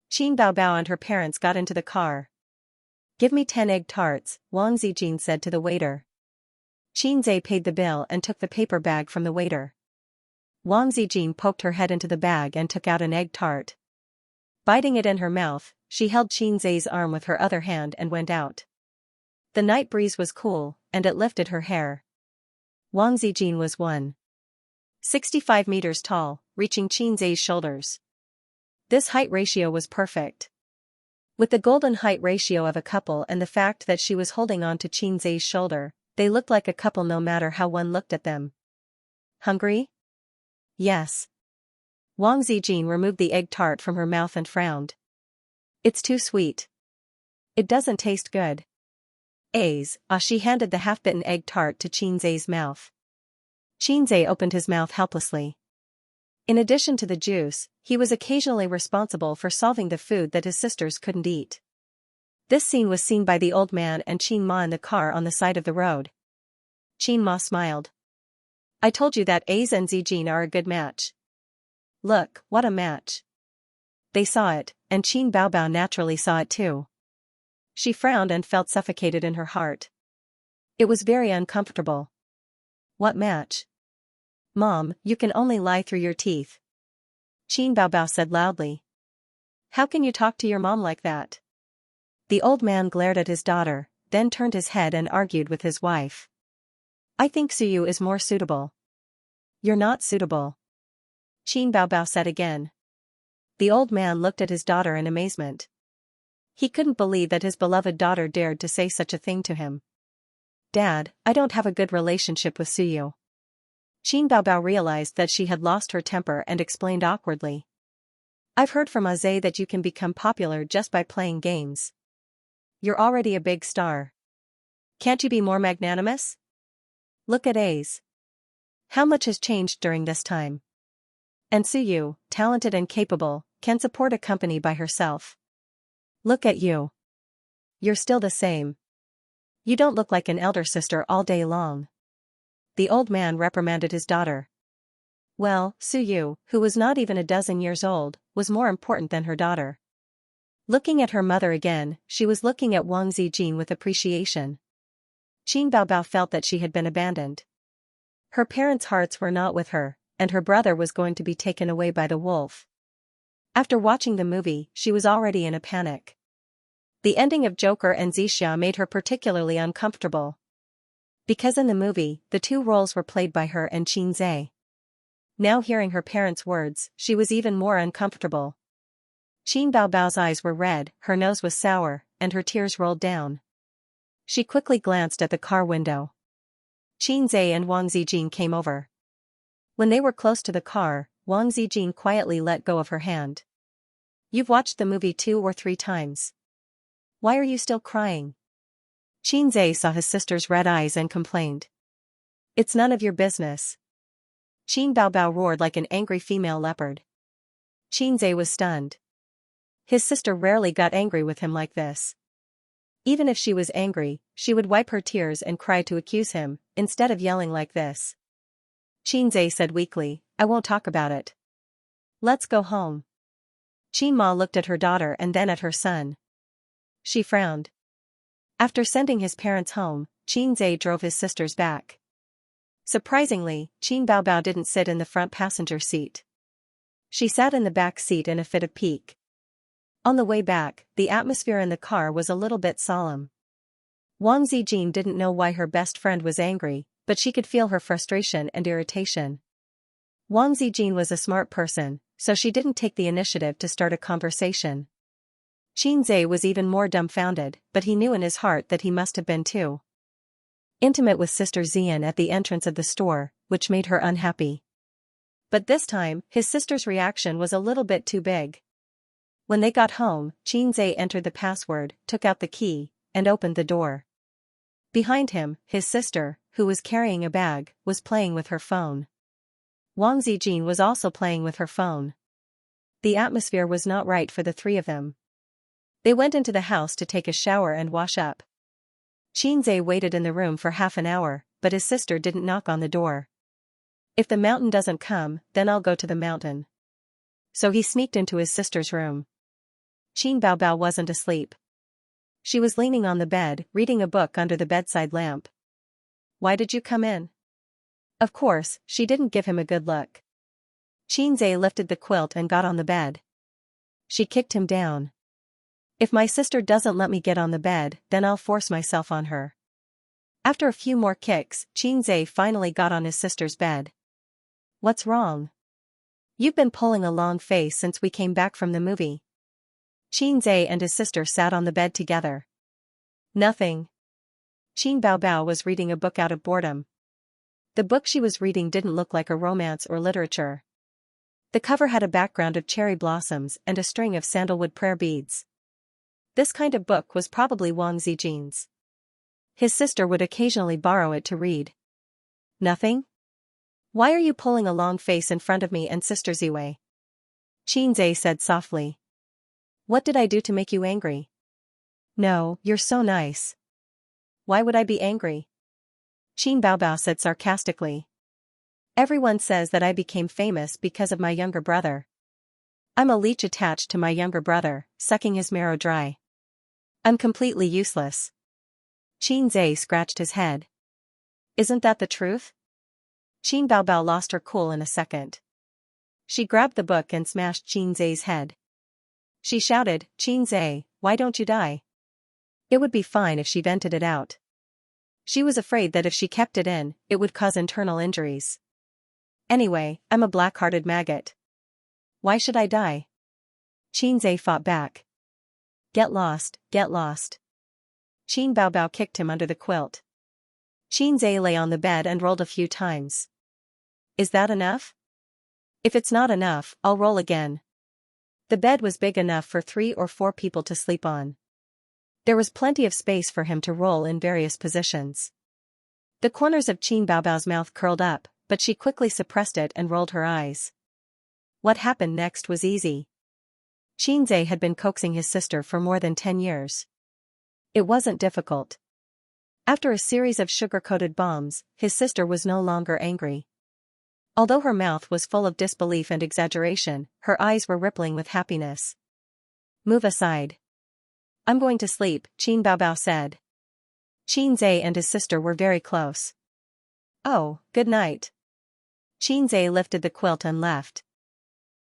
Qin Baobao and her parents got into the car. "Give me 10 egg tarts," Wang Zijin said to the waiter. Xianxia paid the bill and took the paper bag from the waiter. Wang Zijin poked her head into the bag and took out an egg tart. Biting it in her mouth, she held Xianxia's arm with her other hand and went out. The night breeze was cool, and it lifted her hair. Wang Zijin was 165 meters tall, reaching Xianxia's shoulders. This height ratio was perfect. With the golden height ratio of a couple and the fact that she was holding on to Xianxia's shoulder, they looked like a couple no matter how one looked at them. Hungry? Yes. Wang Zijin removed the egg tart from her mouth and frowned. It's too sweet. It doesn't taste good. She handed the half-bitten egg tart to Qinzai's mouth. Qinzai opened his mouth helplessly. In addition to the juice, he was occasionally responsible for solving the food that his sisters couldn't eat. This scene was seen by the old man and Qin Ma in the car on the side of the road. Qin Ma smiled. I told you that A's and Zijin are a good match. Look, what a match. They saw it, and Qin Baobao naturally saw it too. She frowned and felt suffocated in her heart. It was very uncomfortable. What match? Mom, you can only lie through your teeth. Qin Baobao said loudly. How can you talk to your mom like that? The old man glared at his daughter, then turned his head and argued with his wife. I think Suyu is more suitable. You're not suitable. Qin Baobao said again. The old man looked at his daughter in amazement. He couldn't believe that his beloved daughter dared to say such a thing to him. Dad, I don't have a good relationship with Suyu. Qin Baobao realized that she had lost her temper and explained awkwardly. I've heard from Aze that you can become popular just by playing games. You're already a big star. Can't you be more magnanimous? Look at A's. How much has changed during this time? And Suyu, talented and capable, can support a company by herself. Look at you. You're still the same. You don't look like an elder sister all day long. The old man reprimanded his daughter. Well, Suyu, who was not even a dozen years old, was more important than her daughter. Looking at her mother again, she was looking at Wang Zijin with appreciation. Qin Baobao felt that she had been abandoned. Her parents' hearts were not with her, and her brother was going to be taken away by the wolf. After watching the movie, she was already in a panic. The ending of Joker and Xianxia made her particularly uncomfortable. Because in the movie, the two roles were played by her and Qinzai. Now hearing her parents' words, she was even more uncomfortable. Qin Baobao's eyes were red, her nose was sour, and her tears rolled down. She quickly glanced at the car window. Qinzai and Wang Zijin came over. When they were close to the car, Wang Zijin quietly let go of her hand. You've watched the movie 2 or 3 times. Why are you still crying? Qinzai saw his sister's red eyes and complained. It's none of your business. Qin Baobao roared like an angry female leopard. Qinzai was stunned. His sister rarely got angry with him like this. Even if she was angry, she would wipe her tears and cry to accuse him, instead of yelling like this. Qinzai said weakly, I won't talk about it. Let's go home. Qin Ma looked at her daughter and then at her son. She frowned. After sending his parents home, Qinzai drove his sisters back. Surprisingly, Qin Baobao didn't sit in the front passenger seat. She sat in the back seat in a fit of pique. On the way back, the atmosphere in the car was a little bit solemn. Wang Zijin didn't know why her best friend was angry, but she could feel her frustration and irritation. Wang Zijin was a smart person, so she didn't take the initiative to start a conversation. Qinzai was even more dumbfounded, but he knew in his heart that he must have been too intimate with Sister Xian at the entrance of the store, which made her unhappy. But this time, his sister's reaction was a little bit too big. When they got home, Qinzai entered the password, took out the key, and opened the door. Behind him, his sister, who was carrying a bag, was playing with her phone. Wang Zijin was also playing with her phone. The atmosphere was not right for the three of them. They went into the house to take a shower and wash up. Qinzai waited in the room for half an hour, but his sister didn't knock on the door. If the mountain doesn't come, then I'll go to the mountain. So he sneaked into his sister's room. Qin Baobao wasn't asleep. She was leaning on the bed, reading a book under the bedside lamp. Why did you come in? Of course, she didn't give him a good look. Qinzai lifted the quilt and got on the bed. She kicked him down. If my sister doesn't let me get on the bed, then I'll force myself on her. After a few more kicks, Qinzai finally got on his sister's bed. What's wrong? You've been pulling a long face since we came back from the movie. Qinzai and his sister sat on the bed together. Nothing. Qin Baobao was reading a book out of boredom. The book she was reading didn't look like a romance or literature. The cover had a background of cherry blossoms and a string of sandalwood prayer beads. This kind of book was probably Wang Zijin's. His sister would occasionally borrow it to read. Nothing? Why are you pulling a long face in front of me and Sister Ziwei? Xianxia said softly. What did I do to make you angry? No, you're so nice. Why would I be angry? Qin Baobao said sarcastically. Everyone says that I became famous because of my younger brother. I'm a leech attached to my younger brother, sucking his marrow dry. I'm completely useless. Xianxia scratched his head. Isn't that the truth? Qin Baobao lost her cool in a second. She grabbed the book and smashed Xianxia's head. She shouted, Xianxia, why don't you die? It would be fine if she vented it out. She was afraid that if she kept it in, it would cause internal injuries. Anyway, I'm a black-hearted maggot. Why should I die? Xianxia fought back. Get lost, get lost. Qin Baobao kicked him under the quilt. Xianxia lay on the bed and rolled a few times. Is that enough? If it's not enough, I'll roll again. The bed was big enough for 3 or 4 people to sleep on. There was plenty of space for him to roll in various positions. The corners of Qin Baobao's mouth curled up, but she quickly suppressed it and rolled her eyes. What happened next was easy. Xianxia had been coaxing his sister for more than 10 years. It wasn't difficult. After a series of sugar-coated bombs, his sister was no longer angry. Although her mouth was full of disbelief and exaggeration, her eyes were rippling with happiness. Move aside. I'm going to sleep, Qin Baobao said. Xianxia and his sister were very close. Oh, good night. Xianxia lifted the quilt and left.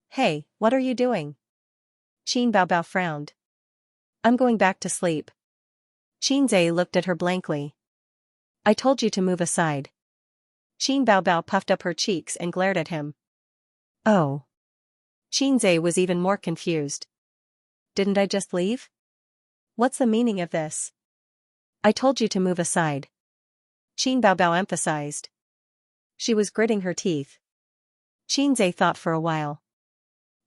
Hey, what are you doing? Qin Baobao frowned. I'm going back to sleep. Xianxia looked at her blankly. I told you to move aside. Qin Baobao puffed up her cheeks and glared at him. Oh. Xianxia was even more confused. Didn't I just leave? What's the meaning of this? I told you to move aside. Qin Baobao emphasized. She was gritting her teeth. Xianxia thought for a while.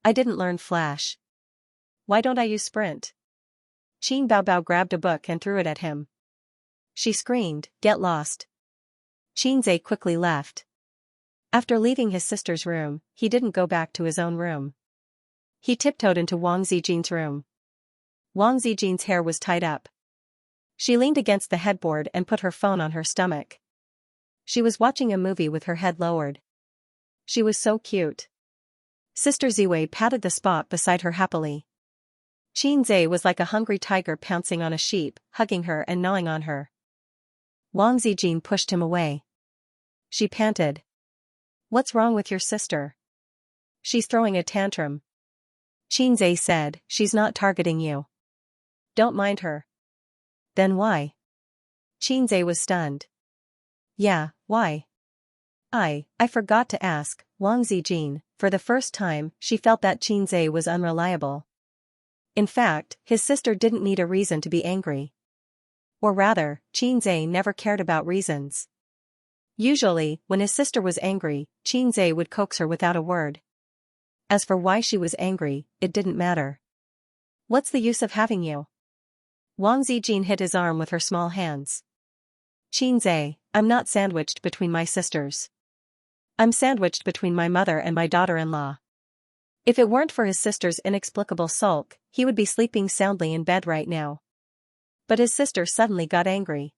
I didn't learn Flash. Why don't I use Sprint? Qin Baobao grabbed a book and threw it at him. She screamed, get lost. Xianxia quickly left. After leaving his sister's room, he didn't go back to his own room. He tiptoed into Wang Zijin's room. Wang Zijin's hair was tied up. She leaned against the headboard and put her phone on her stomach. She was watching a movie with her head lowered. She was so cute. Sister Ziwei patted the spot beside her happily. Xianxia was like a hungry tiger pouncing on a sheep, hugging her and gnawing on her. Wang Zijin pushed him away. She panted. What's wrong with your sister? She's throwing a tantrum. Xianxia said, she's not targeting you. Don't mind her. Then why? Xianxia was stunned. Yeah, why? I forgot to ask, Wang Zijin. For the first time, she felt that Xianxia was unreliable. In fact, his sister didn't need a reason to be angry. Or rather, Xianxia never cared about reasons. Usually, when his sister was angry, Xianxia would coax her without a word. As for why she was angry, it didn't matter. What's the use of having you? Wang Zijin hit his arm with her small hands. Xianxia, I'm not sandwiched between my sisters. I'm sandwiched between my mother and my daughter-in-law. If it weren't for his sister's inexplicable sulk, he would be sleeping soundly in bed right now. But his sister suddenly got angry.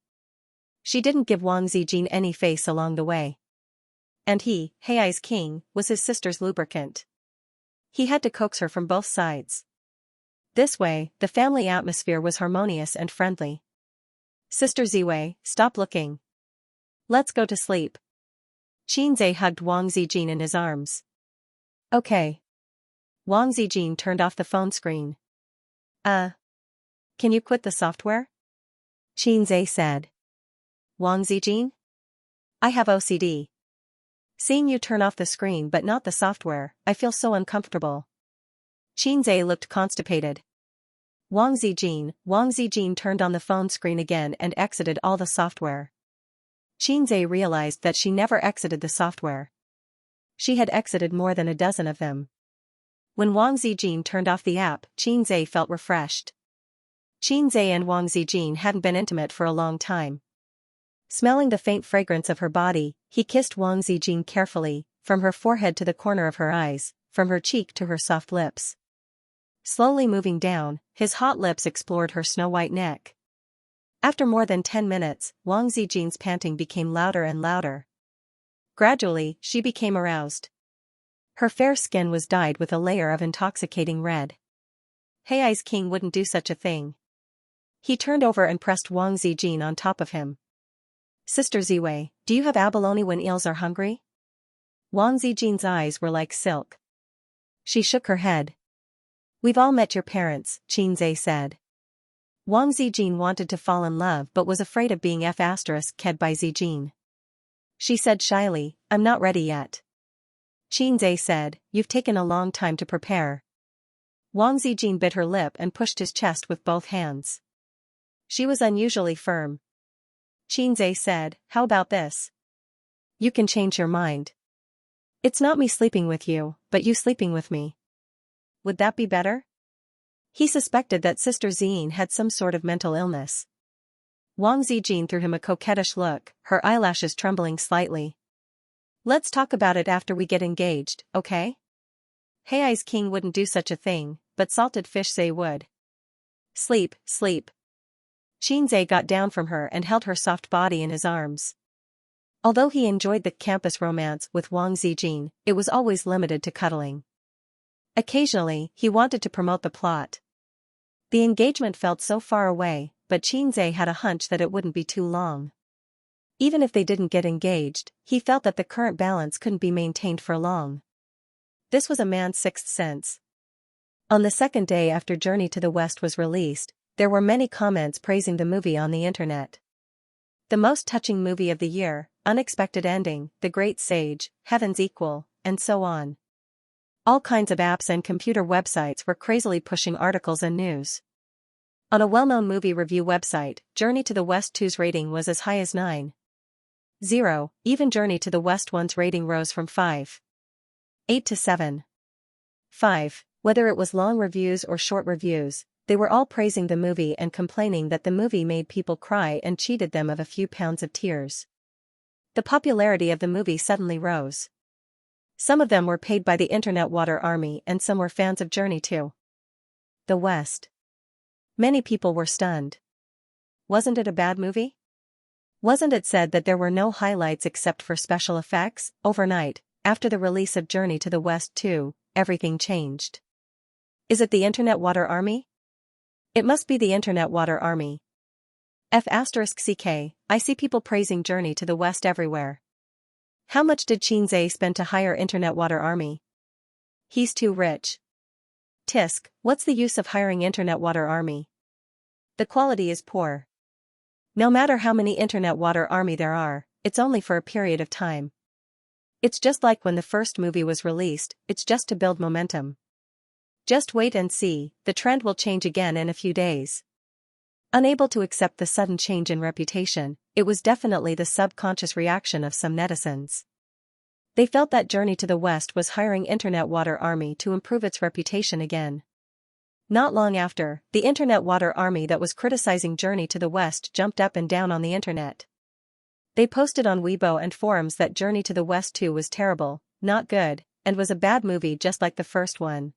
She didn't give Wang Zijin any face along the way. And he, Hei's king, was his sister's lubricant. He had to coax her from both sides. This way, the family atmosphere was harmonious and friendly. Sister Ziwei, stop looking. Let's go to sleep. Xianxia hugged Wang Zijin in his arms. Okay. Wang Zijin turned off the phone screen. Can you quit the software? Xianxia said. Wang Zijin? I have OCD. Seeing you turn off the screen but not the software, I feel so uncomfortable. Xianxia looked constipated. Wang Zijin turned on the phone screen again and exited all the software. Xianxia realized that she never exited the software. She had exited more than a dozen of them. When Wang Zijin turned off the app, Xianxia felt refreshed. Xianxia and Wang Zijin hadn't been intimate for a long time. Smelling the faint fragrance of her body, he kissed Wang Zijin carefully, from her forehead to the corner of her eyes, from her cheek to her soft lips. Slowly moving down, his hot lips explored her snow-white neck. After more than 10 minutes, Wang Zijin's panting became louder and louder. Gradually, she became aroused. Her fair skin was dyed with a layer of intoxicating red. Hei's king wouldn't do such a thing. He turned over and pressed Wang Zijin on top of him. Sister Ziwei, do you have abalone when eels are hungry? Wang Zijin's eyes were like silk. She shook her head. We've all met your parents, Xianxia said. Wang Zijin wanted to fall in love but was afraid of being f***ed by Zijin. She said shyly, I'm not ready yet. Xianxia said, you've taken a long time to prepare. Wang Zijin bit her lip and pushed his chest with both hands. She was unusually firm. Xianxia said, how about this? You can change your mind. It's not me sleeping with you, but you sleeping with me. Would that be better? He suspected that Sister Ziyin had some sort of mental illness. Wang Zijin threw him a coquettish look, her eyelashes trembling slightly. Let's talk about it after we get engaged, okay? Hei's king wouldn't do such a thing, but salted fish say would. Sleep, sleep. Xianxia got down from her and held her soft body in his arms. Although he enjoyed the campus romance with Wang Zijin, it was always limited to cuddling. Occasionally, he wanted to promote the plot. The engagement felt so far away, but Xianxia had a hunch that it wouldn't be too long. Even if they didn't get engaged, he felt that the current balance couldn't be maintained for long. This was a man's sixth sense. On the second day after Journey to the West was released, there were many comments praising the movie on the internet. The most touching movie of the year, unexpected ending, the great sage, heaven's equal, and so on. All kinds of apps and computer websites were crazily pushing articles and news. On a well-known movie review website, Journey to the West 2's rating was as high as 9.0, even Journey to the West 1's rating rose from 5.8 to 7.5. Whether it was long reviews or short reviews, they were all praising the movie and complaining that the movie made people cry and cheated them of a few pounds of tears. The popularity of the movie suddenly rose. Some of them were paid by the Internet Water Army and some were fans of Journey to the West. Many people were stunned. Wasn't it a bad movie? Wasn't it said that there were no highlights except for special effects? Overnight, after the release of Journey to the West 2, everything changed. Is it the Internet Water Army? It must be the Internet Water Army. F***ck, I see people praising Journey to the West everywhere. How much did Xianxia spend to hire Internet Water Army? He's too rich. Tisk, what's the use of hiring Internet Water Army? The quality is poor. No matter how many Internet Water Army there are, it's only for a period of time. It's just like when the first movie was released, it's just to build momentum. Just wait and see, the trend will change again in a few days. Unable to accept the sudden change in reputation, it was definitely the subconscious reaction of some netizens. They felt that Journey to the West was hiring Internet Water Army to improve its reputation again. Not long after, the Internet Water Army that was criticizing Journey to the West jumped up and down on the internet. They posted on Weibo and forums that Journey to the West 2 was terrible, not good, and was a bad movie just like the first one.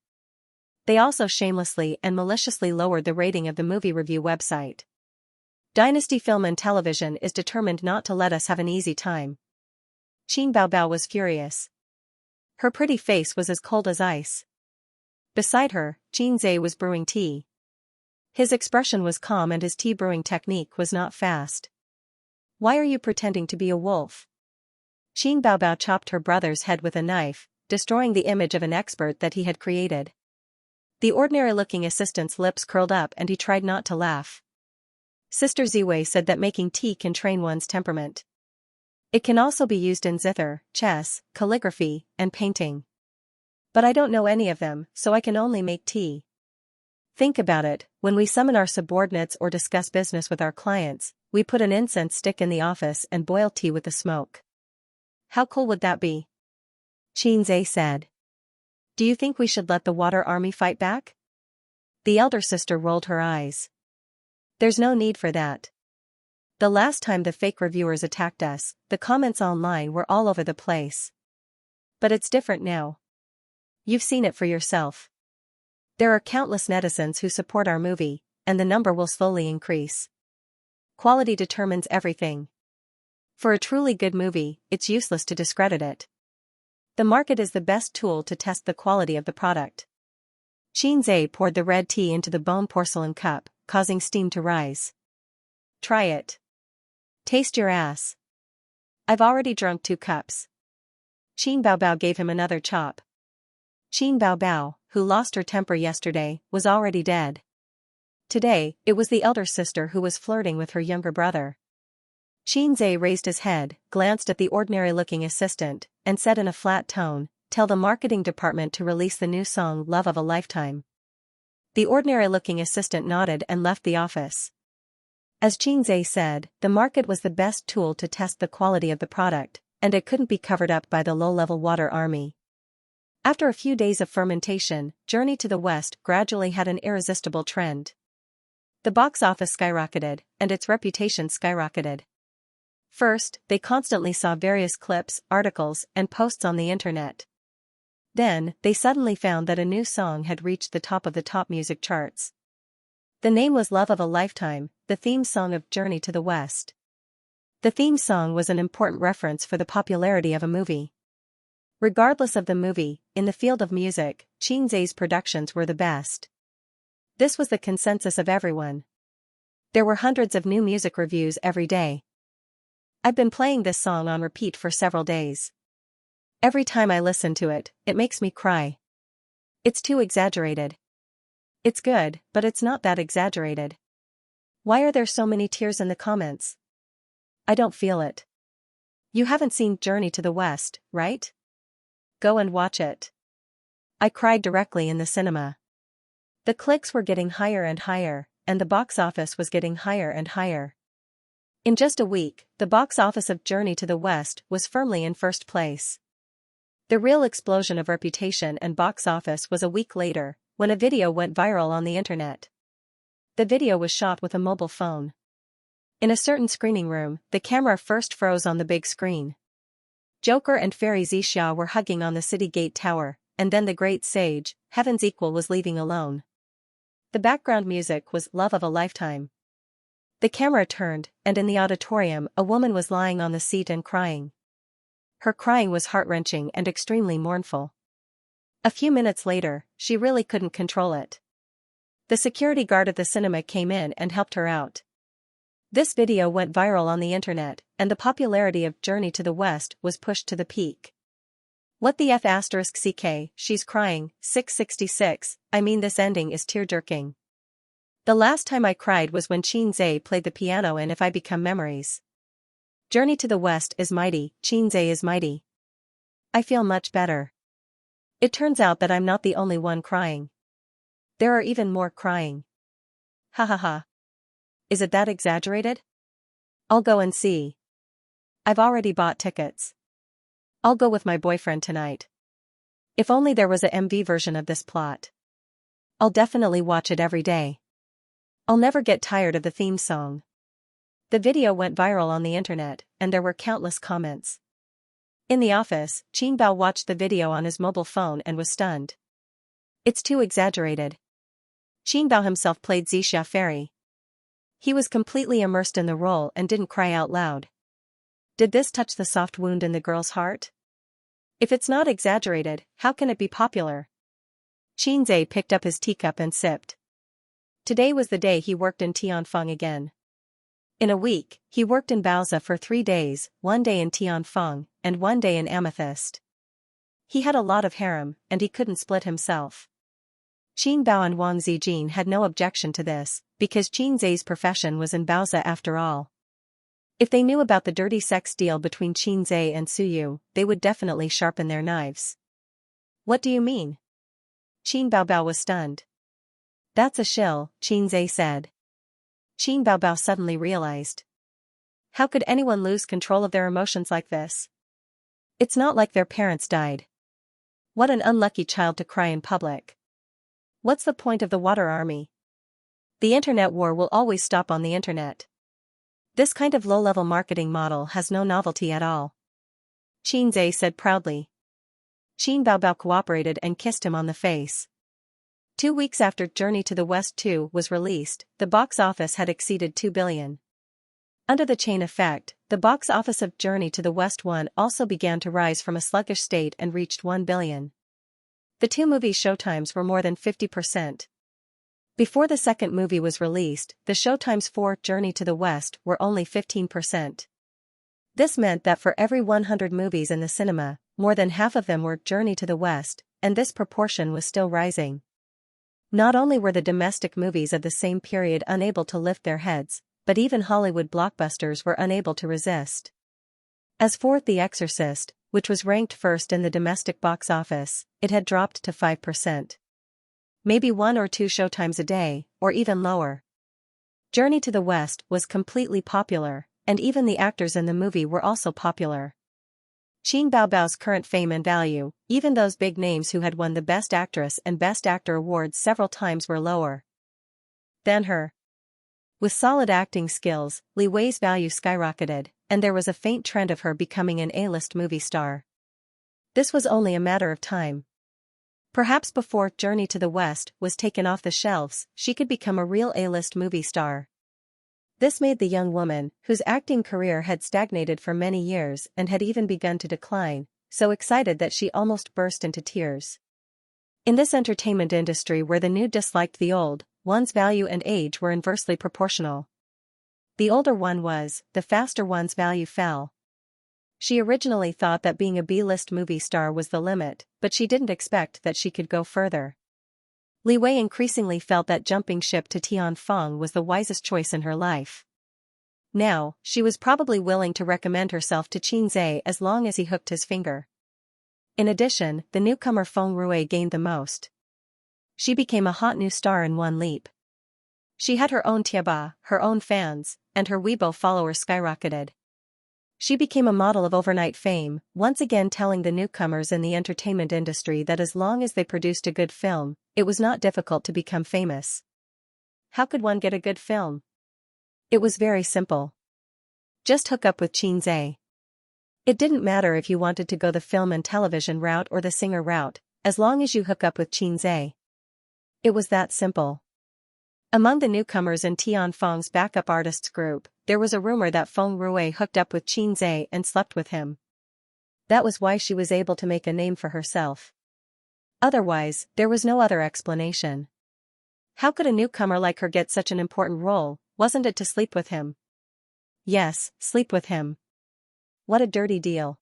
They also shamelessly and maliciously lowered the rating of the movie review website. Dynasty Film and Television is determined not to let us have an easy time. Qin Baobao was furious. Her pretty face was as cold as ice. Beside her, Xianxia was brewing tea. His expression was calm and his tea brewing technique was not fast. Why are you pretending to be a wolf? Qin Baobao chopped her brother's head with a knife, destroying the image of an expert that he had created. The ordinary-looking assistant's lips curled up and he tried not to laugh. Sister Ziwei said that making tea can train one's temperament. It can also be used in zither, chess, calligraphy, and painting. But I don't know any of them, so I can only make tea. Think about it, when we summon our subordinates or discuss business with our clients, we put an incense stick in the office and boil tea with the smoke. How cool would that be? Xianxia said. Do you think we should let the water army fight back? The elder sister rolled her eyes. There's no need for that. The last time the fake reviewers attacked us, the comments online were all over the place. But it's different now. You've seen it for yourself. There are countless netizens who support our movie, and the number will slowly increase. Quality determines everything. For a truly good movie, it's useless to discredit it. The market is the best tool to test the quality of the product. Xianxia poured the red tea into the bone porcelain cup, causing steam to rise. Try it. Taste your ass. I've already drunk 2 cups. Qin Baobao gave him another chop. Qin Baobao, who lost her temper yesterday, was already dead. Today, it was the elder sister who was flirting with her younger brother. Xianxia raised his head, glanced at the ordinary-looking assistant, and said in a flat tone, "Tell the marketing department to release the new song Love of a Lifetime." The ordinary-looking assistant nodded and left the office. As Xianxia said, the market was the best tool to test the quality of the product, and it couldn't be covered up by the low-level water army. After a few days of fermentation, Journey to the West gradually had an irresistible trend. The box office skyrocketed, and its reputation skyrocketed. First, they constantly saw various clips, articles, and posts on the internet. Then, they suddenly found that a new song had reached the top of the top music charts. The name was Love of a Lifetime, the theme song of Journey to the West. The theme song was an important reference for the popularity of a movie. Regardless of the movie, in the field of music, Xianxia's productions were the best. This was the consensus of everyone. There were hundreds of new music reviews every day. I've been playing this song on repeat for several days. Every time I listen to it, it makes me cry. It's too exaggerated. It's good, but it's not that exaggerated. Why are there so many tears in the comments? I don't feel it. You haven't seen Journey to the West, right? Go and watch it. I cried directly in the cinema. The clicks were getting higher and higher, and the box office was getting higher and higher. In just a week, the box office of Journey to the West was firmly in first place. The real explosion of reputation and box office was a week later, when a video went viral on the internet. The video was shot with a mobile phone. In a certain screening room, the camera first froze on the big screen. Joker and Fairy Xianxia were hugging on the city gate tower, and then the great sage, Heaven's Equal, was leaving alone. The background music was Love of a Lifetime. The camera turned, and in the auditorium a woman was lying on the seat and crying. Her crying was heart-wrenching and extremely mournful. A few minutes later, she really couldn't control it. The security guard at the cinema came in and helped her out. This video went viral on the internet, and the popularity of Journey to the West was pushed to the peak. What the F***ck, she's crying, 666, I mean this ending is tear-jerking. The last time I cried was when Xianxia played the piano in If I Become Memories. Journey to the West is mighty, Xianxia is mighty. I feel much better. It turns out that I'm not the only one crying. There are even more crying. Ha ha ha. Is it that exaggerated? I'll go and see. I've already bought tickets. I'll go with my boyfriend tonight. If only there was a MV version of this plot. I'll definitely watch it every day. I'll never get tired of the theme song. The video went viral on the internet, and there were countless comments. In the office, Qin Bao watched the video on his mobile phone and was stunned. It's too exaggerated. Qin Bao himself played Xianxia Fairy. He was completely immersed in the role and didn't cry out loud. Did this touch the soft wound in the girl's heart? If it's not exaggerated, how can it be popular? Xianxia picked up his teacup and sipped. Today was the day he worked in Tianfeng again. In a week, he worked in Baozi for 3 days, 1 day in Tianfeng, and 1 day in Amethyst. He had a lot of harem, and he couldn't split himself. Qin Bao and Wang Zijin had no objection to this, because Xianxia's profession was in Baozi after all. If they knew about the dirty sex deal between Xianxia and Suyu, they would definitely sharpen their knives. What do you mean? Qin Baobao was stunned. That's a shill, Xianxia said. Qin Baobao suddenly realized. How could anyone lose control of their emotions like this? It's not like their parents died. What an unlucky child to cry in public. What's the point of the water army? The internet war will always stop on the internet. This kind of low-level marketing model has no novelty at all. Xianxia said proudly. Qin Baobao cooperated and kissed him on the face. 2 weeks after Journey to the West 2 was released, the box office had exceeded 2 billion. Under the chain effect, the box office of Journey to the West 1 also began to rise from a sluggish state and reached 1 billion. The two movies' showtimes were more than 50%. Before the second movie was released, the showtimes for Journey to the West were only 15%. This meant that for every 100 movies in the cinema, more than half of them were Journey to the West, and this proportion was still rising. Not only were the domestic movies of the same period unable to lift their heads, but even Hollywood blockbusters were unable to resist. As for The Exorcist, which was ranked first in the domestic box office, it had dropped to 5%. Maybe 1 or 2 showtimes a day, or even lower. Journey to the West was completely popular, and even the actors in the movie were also popular. Qin Baobao's current fame and value, even those big names who had won the Best Actress and Best Actor awards several times, were lower than her. With solid acting skills, Li Wei's value skyrocketed, and there was a faint trend of her becoming an A-list movie star. This was only a matter of time. Perhaps before Journey to the West was taken off the shelves, she could become a real A-list movie star. This made the young woman, whose acting career had stagnated for many years and had even begun to decline, so excited that she almost burst into tears. In this entertainment industry where the new disliked the old, one's value and age were inversely proportional. The older one was, the faster one's value fell. She originally thought that being a B-list movie star was the limit, but she didn't expect that she could go further. Li Wei increasingly felt that jumping ship to Tianfeng was the wisest choice in her life. Now, she was probably willing to recommend herself to Xianxia as long as he hooked his finger. In addition, the newcomer Feng Rui gained the most. She became a hot new star in one leap. She had her own tieba, her own fans, and her Weibo followers skyrocketed. She became a model of overnight fame, once again telling the newcomers in the entertainment industry that as long as they produced a good film, it was not difficult to become famous. How could one get a good film? It was very simple. Just hook up with Xianxia. It didn't matter if you wanted to go the film and television route or the singer route, as long as you hook up with Xianxia. It was that simple. Among the newcomers in Tianfeng's backup artists group, there was a rumor that Feng Rui hooked up with Xianxia and slept with him. That was why she was able to make a name for herself. Otherwise, there was no other explanation. How could a newcomer like her get such an important role? Wasn't it to sleep with him? Yes, sleep with him. What a dirty deal.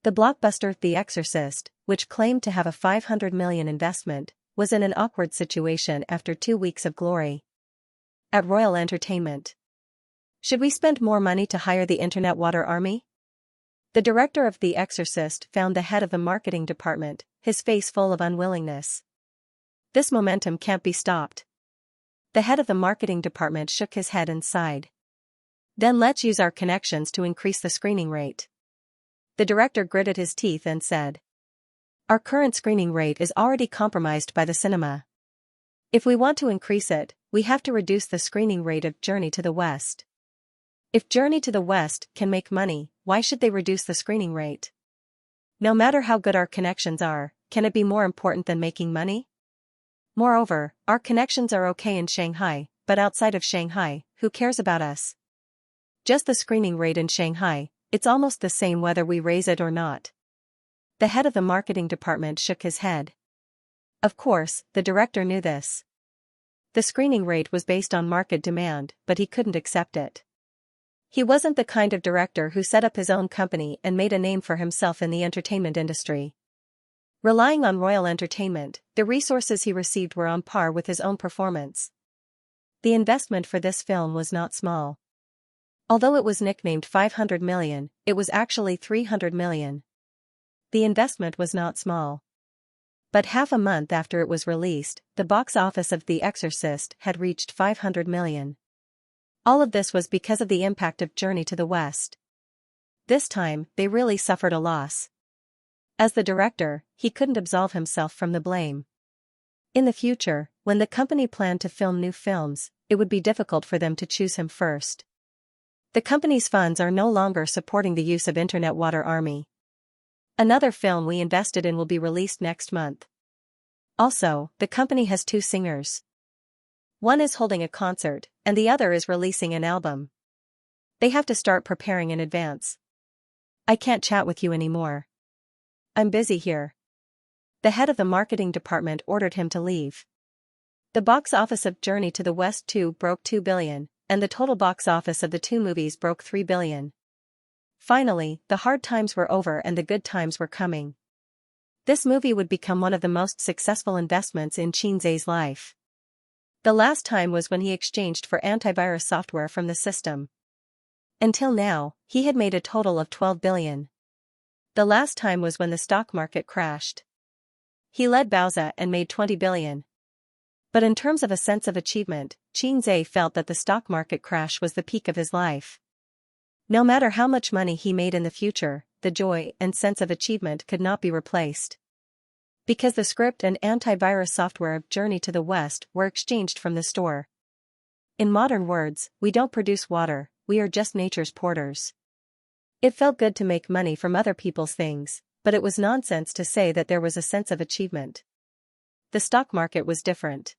The blockbuster The Exorcist, which claimed to have a 500 million investment, was in an awkward situation after 2 weeks of glory. At Royal Entertainment. Should we spend more money to hire the Internet Water Army? The director of The Exorcist found the head of the marketing department, his face full of unwillingness. This momentum can't be stopped. The head of the marketing department shook his head and sighed. Then let's use our connections to increase the screening rate. The director gritted his teeth and said, our current screening rate is already compromised by the cinema. If we want to increase it, we have to reduce the screening rate of Journey to the West. If Journey to the West can make money, why should they reduce the screening rate? No matter how good our connections are, can it be more important than making money? Moreover, our connections are okay in Shanghai, but outside of Shanghai, who cares about us? Just the screening rate in Shanghai, it's almost the same whether we raise it or not. The head of the marketing department shook his head. Of course, the director knew this. The screening rate was based on market demand, but he couldn't accept it. He wasn't the kind of director who set up his own company and made a name for himself in the entertainment industry. Relying on Royal Entertainment, the resources he received were on par with his own performance. The investment for this film was not small. Although it was nicknamed 500 million, it was actually 300 million. The investment was not small. But half a month after it was released, the box office of The Exorcist had reached 500 million. All of this was because of the impact of Journey to the West. This time, they really suffered a loss. As the director, he couldn't absolve himself from the blame. In the future, when the company planned to film new films, it would be difficult for them to choose him first. The company's funds are no longer supporting the use of Internet Water Army. Another film we invested in will be released next month. Also, the company has 2 singers. One is holding a concert, and the other is releasing an album. They have to start preparing in advance. I can't chat with you anymore. I'm busy here. The head of the marketing department ordered him to leave. The box office of Journey to the West 2 broke $2 billion, and the total box office of the 2 movies broke $3 billion. Finally, the hard times were over and the good times were coming. This movie would become one of the most successful investments in Xianxia's life. The last time was when he exchanged for antivirus software from the system. Until now, he had made a total of $12 billion. The last time was when the stock market crashed. He led Bowser and made $20 billion. But in terms of a sense of achievement, Xianxia felt that the stock market crash was the peak of his life. No matter how much money he made in the future, the joy and sense of achievement could not be replaced. Because the script and antivirus software of Journey to the West were exchanged from the store. In modern words, we don't produce water, we are just nature's porters. It felt good to make money from other people's things, but it was nonsense to say that there was a sense of achievement. The stock market was different.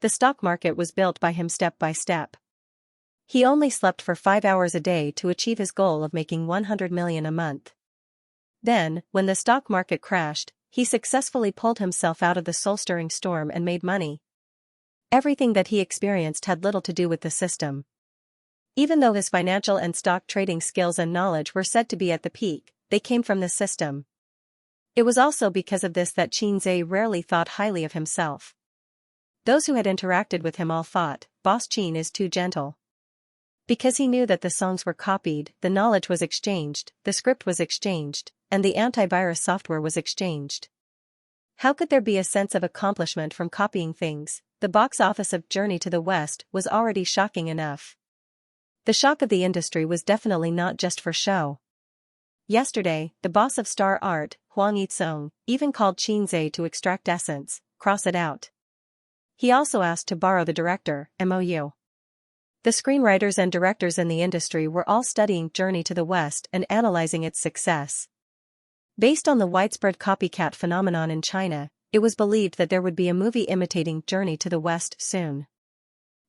The stock market was built by him step by step. He only slept for 5 hours a day to achieve his goal of making $100 million a month. Then, when the stock market crashed, he successfully pulled himself out of the soul-stirring storm and made money. Everything that he experienced had little to do with the system. Even though his financial and stock trading skills and knowledge were said to be at the peak, they came from the system. It was also because of this that Xianxia rarely thought highly of himself. Those who had interacted with him all thought, Boss Xian is too gentle. Because he knew that the songs were copied, the knowledge was exchanged, the script was exchanged, and the antivirus software was exchanged. How could there be a sense of accomplishment from copying things? The box office of Journey to the West was already shocking enough. The shock of the industry was definitely not just for show. Yesterday, the boss of Star Art, Huang Yitsong, even called Xianxia to extract essence, cross it out. He also asked to borrow the director, MOU. The screenwriters and directors in the industry were all studying Journey to the West and analyzing its success. Based on the widespread copycat phenomenon in China, it was believed that there would be a movie imitating Journey to the West soon.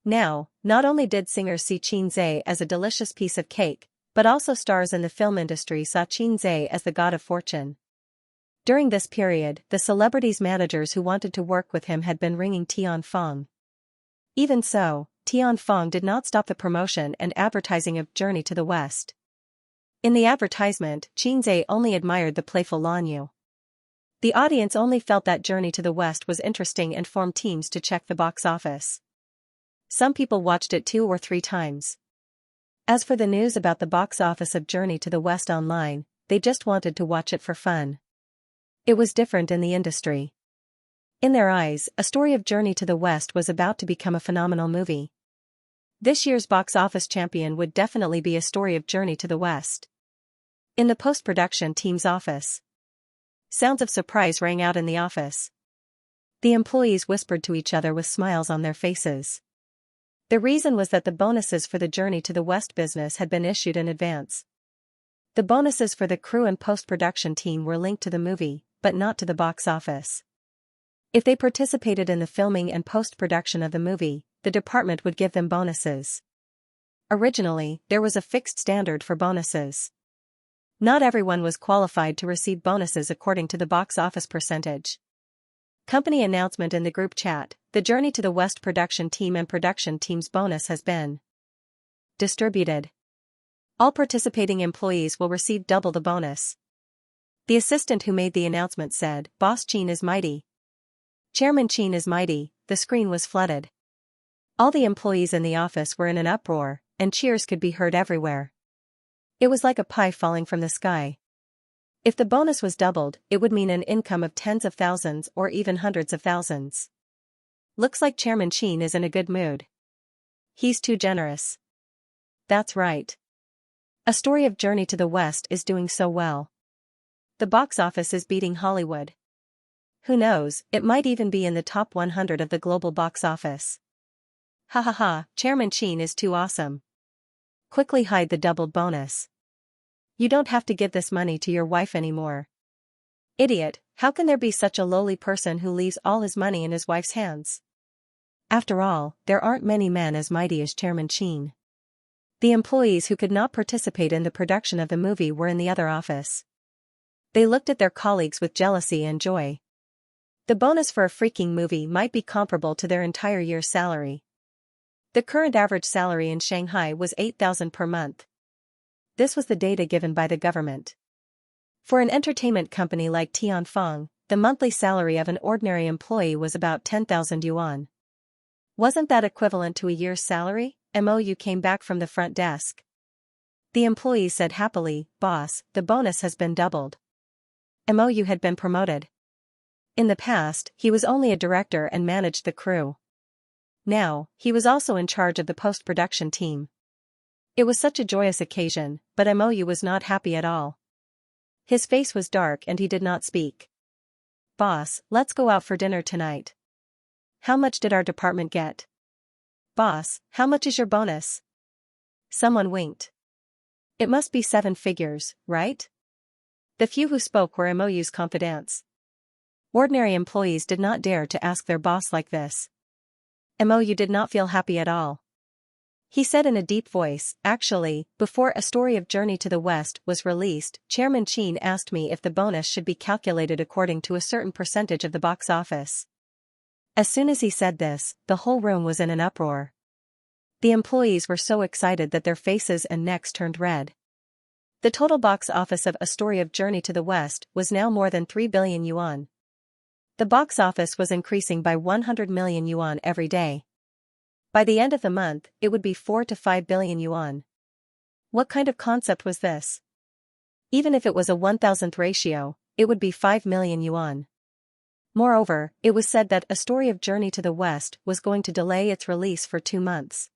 Now, not only did singers see Xianxia as a delicious piece of cake, but also stars in the film industry saw Xianxia as the god of fortune. During this period, the celebrities' managers who wanted to work with him had been ringing Tian Feng. Even so, Tian Feng did not stop the promotion and advertising of Journey to the West. In the advertisement, Xianxia only admired the playful Lanyu. The audience only felt that Journey to the West was interesting and formed teams to check the box office. Some people watched it 2 or 3 times. As for the news about the box office of Journey to the West online, they just wanted to watch it for fun. It was different in the industry. In their eyes, a story of Journey to the West was about to become a phenomenal movie. This year's box office champion would definitely be a story of Journey to the West. In the post-production team's office, sounds of surprise rang out in the office. The employees whispered to each other with smiles on their faces. The reason was that the bonuses for the Journey to the West business had been issued in advance. The bonuses for the crew and post-production team were linked to the movie, but not to the box office. If they participated in the filming and post-production of the movie, the department would give them bonuses. Originally, there was a fixed standard for bonuses. Not everyone was qualified to receive bonuses according to the box office percentage. Company announcement in the group chat: the Journey to the West production team and production team's bonus has been distributed. All participating employees will receive double the bonus. The assistant who made the announcement said, "Boss Xian is mighty. Chairman Xian is mighty." The screen was flooded. All the employees in the office were in an uproar, and cheers could be heard everywhere. It was like a pie falling from the sky. If the bonus was doubled, it would mean an income of tens of thousands or even hundreds of thousands. Looks like Chairman Xian is in a good mood. He's too generous. That's right. A story of Journey to the West is doing so well. The box office is beating Hollywood. Who knows, it might even be in the top 100 of the global box office. Ha ha ha, Chairman Chin is too awesome. Quickly hide the doubled bonus. You don't have to give this money to your wife anymore. Idiot, how can there be such a lowly person who leaves all his money in his wife's hands? After all, there aren't many men as mighty as Chairman Chin. The employees who could not participate in the production of the movie were in the other office. They looked at their colleagues with jealousy and joy. The bonus for a freaking movie might be comparable to their entire year's salary. The current average salary in Shanghai was 8,000 per month. This was the data given by the government. For an entertainment company like Tianfeng, the monthly salary of an ordinary employee was about 10,000 yuan. Wasn't that equivalent to a year's salary? MOU came back from the front desk. The employee said happily, "Boss, the bonus has been doubled." MOU had been promoted. In the past, he was only a director and managed the crew. Now, he was also in charge of the post-production team. It was such a joyous occasion, but MOU was not happy at all. His face was dark and he did not speak. "Boss, let's go out for dinner tonight." "How much did our department get?" "Boss, how much is your bonus?" Someone winked. "It must be 7 figures, right?" The few who spoke were MOU's confidants. Ordinary employees did not dare to ask their boss like this. MOU did not feel happy at all. He said in a deep voice, "Actually, before A Story of Journey to the West was released, Chairman Chin asked me if the bonus should be calculated according to a certain percentage of the box office." As soon as he said this, the whole room was in an uproar. The employees were so excited that their faces and necks turned red. The total box office of A Story of Journey to the West was now more than 3 billion yuan. The box office was increasing by 100 million yuan every day. By the end of the month, it would be 4 to 5 billion yuan. What kind of concept was this? Even if it was a 1,000th ratio, it would be 5 million yuan. Moreover, it was said that A Story of Journey to the West was going to delay its release for 2 months.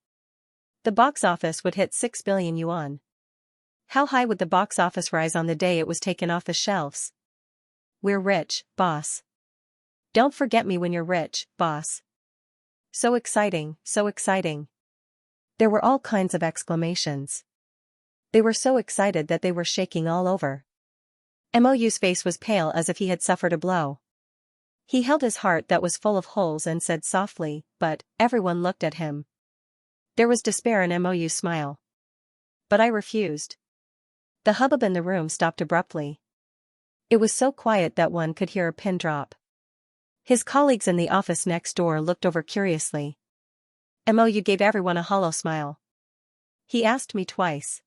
The box office would hit 6 billion yuan. How high would the box office rise on the day it was taken off the shelves? "We're rich, boss." "Don't forget me when you're rich, boss." So exciting, so exciting. There were all kinds of exclamations. They were so excited that they were shaking all over. MOU's face was pale as if he had suffered a blow. He held his heart that was full of holes and said softly, "But," everyone looked at him. There was despair in MOU's smile. "But I refused." The hubbub in the room stopped abruptly. It was so quiet that one could hear a pin drop. His colleagues in the office next door looked over curiously. MOU gave everyone a hollow smile. "He asked me twice."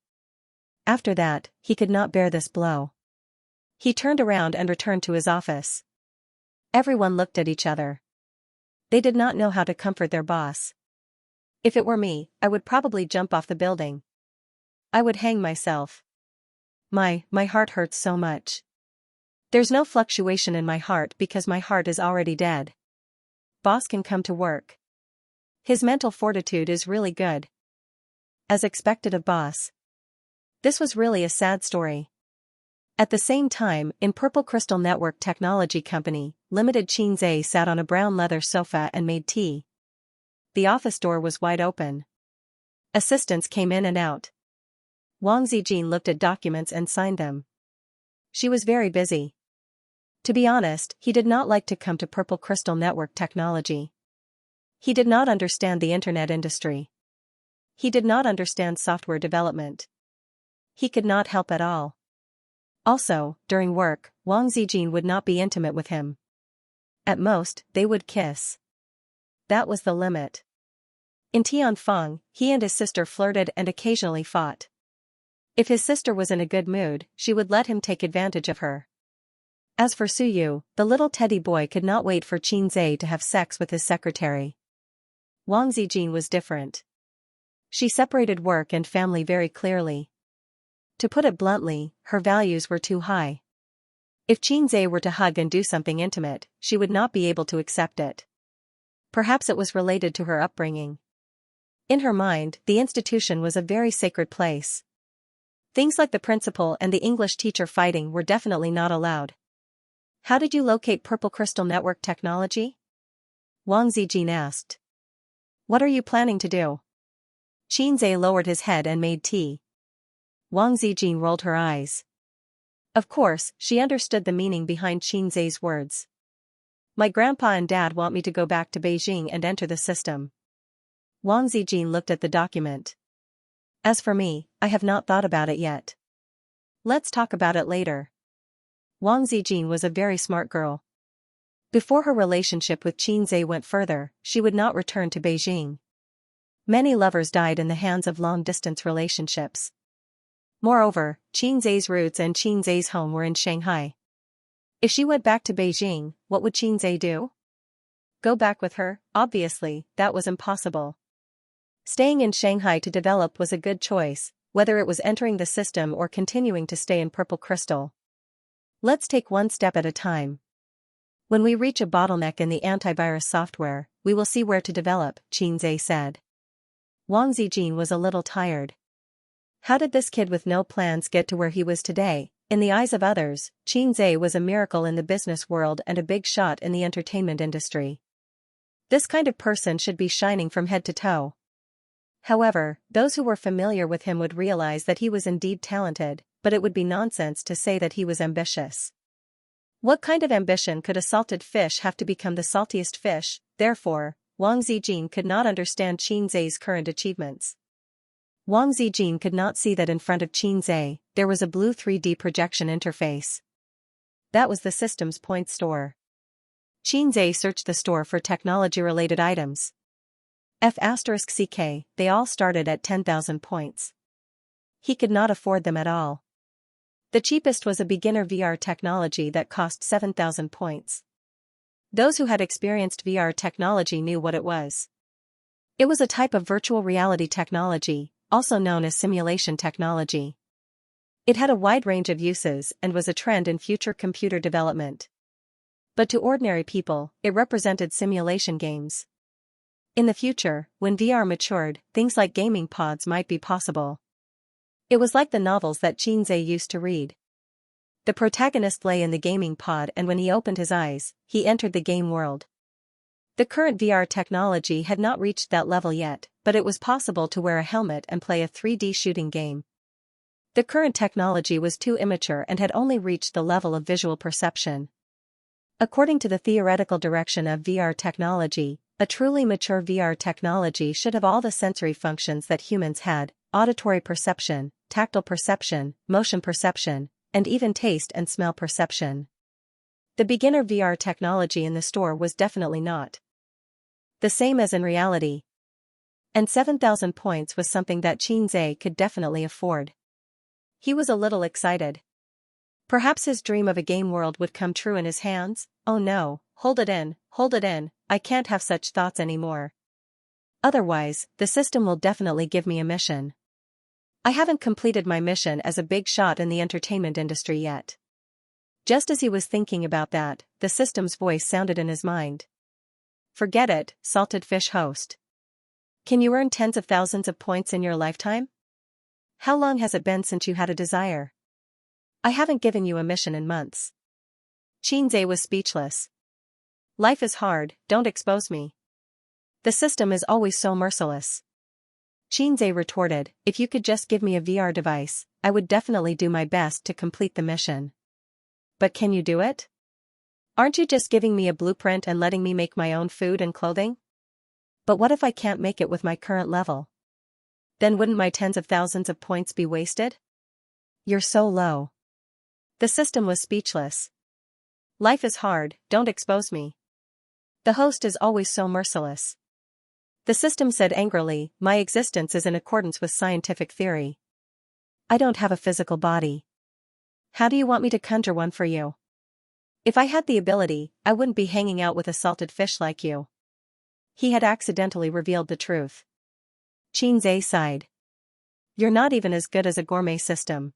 After that, he could not bear this blow. He turned around and returned to his office. Everyone looked at each other. They did not know how to comfort their boss. "If it were me, I would probably jump off the building. I would hang myself. My heart hurts so much. There's no fluctuation in my heart because my heart is already dead. Boss can come to work. His mental fortitude is really good." As expected of boss. This was really a sad story. At the same time, in Purple Crystal Network Technology Company, Limited, Xianxia sat on a brown leather sofa and made tea. The office door was wide open. Assistants came in and out. Wang Zijin looked at documents and signed them. She was very busy. To be honest, he did not like to come to Purple Crystal Network Technology. He did not understand the internet industry. He did not understand software development. He could not help at all. Also, during work, Wang Zijin would not be intimate with him. At most, they would kiss. That was the limit. In Tianfeng, he and his sister flirted and occasionally fought. If his sister was in a good mood, she would let him take advantage of her. As for Suyu, the little teddy boy could not wait for Xianxia to have sex with his secretary. Wang Zijin was different. She separated work and family very clearly. To put it bluntly, her values were too high. If Xianxia were to hug and do something intimate, she would not be able to accept it. Perhaps it was related to her upbringing. In her mind, the institution was a very sacred place. Things like the principal and the English teacher fighting were definitely not allowed. How did you locate Purple Crystal Network technology? Wang Zijin asked. What are you planning to do? Xianxia lowered his head and made tea. Wang Zijin rolled her eyes. Of course, she understood the meaning behind Xianxia's words. My grandpa and dad want me to go back to Beijing and enter the system. Wang Zijin looked at the document. As for me, I have not thought about it yet. Let's talk about it later. Wang Zijin was a very smart girl. Before her relationship with Xianxia went further, she would not return to Beijing. Many lovers died in the hands of long-distance relationships. Moreover, Xianxia's roots and Xianxia's home were in Shanghai. If she went back to Beijing, what would Xianxia do? Go back with her? Obviously, that was impossible. Staying in Shanghai to develop was a good choice, whether it was entering the system or continuing to stay in Purple Crystal. Let's take one step at a time. When we reach a bottleneck in the antivirus software, we will see where to develop, Xianxia said. Wang Zijin was a little tired. How did this kid with no plans get to where he was today? In the eyes of others, Xianxia was a miracle in the business world and a big shot in the entertainment industry. This kind of person should be shining from head to toe. However, those who were familiar with him would realize that he was indeed talented, but it would be nonsense to say that he was ambitious. What kind of ambition could a salted fish have to become the saltiest fish? Therefore, Wang Zijin could not understand Xianxia's current achievements. Wang Zijin could not see that in front of Xianxia, there was a blue 3D projection interface. That was the system's point store. Xianxia searched the store for technology-related items. F***CK, they all started at 10,000 points. He could not afford them at all. The cheapest was a beginner VR technology that cost 7,000 points. Those who had experienced VR technology knew what it was. It was a type of virtual reality technology, also known as simulation technology. It had a wide range of uses and was a trend in future computer development. But to ordinary people, it represented simulation games. In the future, when VR matured, things like gaming pods might be possible. It was like the novels that Xianxia used to read. The protagonist lay in the gaming pod and when he opened his eyes, he entered the game world. The current VR technology had not reached that level yet, but it was possible to wear a helmet and play a 3D shooting game. The current technology was too immature and had only reached the level of visual perception. According to the theoretical direction of VR technology, a truly mature VR technology should have all the sensory functions that humans had: auditory perception, tactile perception, motion perception, and even taste and smell perception. The beginner VR technology in the store was definitely not the same as in reality. And 7,000 points was something that Xianxia could definitely afford. He was a little excited. Perhaps his dream of a game world would come true in his hands. Oh no, hold it in, I can't have such thoughts anymore. Otherwise, the system will definitely give me a mission. I haven't completed my mission as a big shot in the entertainment industry yet. Just as he was thinking about that, the system's voice sounded in his mind. Forget it, salted fish host. Can you earn tens of thousands of points in your lifetime? How long has it been since you had a desire? I haven't given you a mission in months. Xianxia was speechless. Life is hard, don't expose me. The system is always so merciless. Xianxia retorted, if you could just give me a VR device, I would definitely do my best to complete the mission. But can you do it? Aren't you just giving me a blueprint and letting me make my own food and clothing? But what if I can't make it with my current level? Then wouldn't my tens of thousands of points be wasted? You're so low. The system was speechless. Life is hard, don't expose me. The host is always so merciless. The system said angrily, my existence is in accordance with scientific theory. I don't have a physical body. How do you want me to conjure one for you? If I had the ability, I wouldn't be hanging out with a salted fish like you. He had accidentally revealed the truth. Xianxia sighed. You're not even as good as a gourmet system.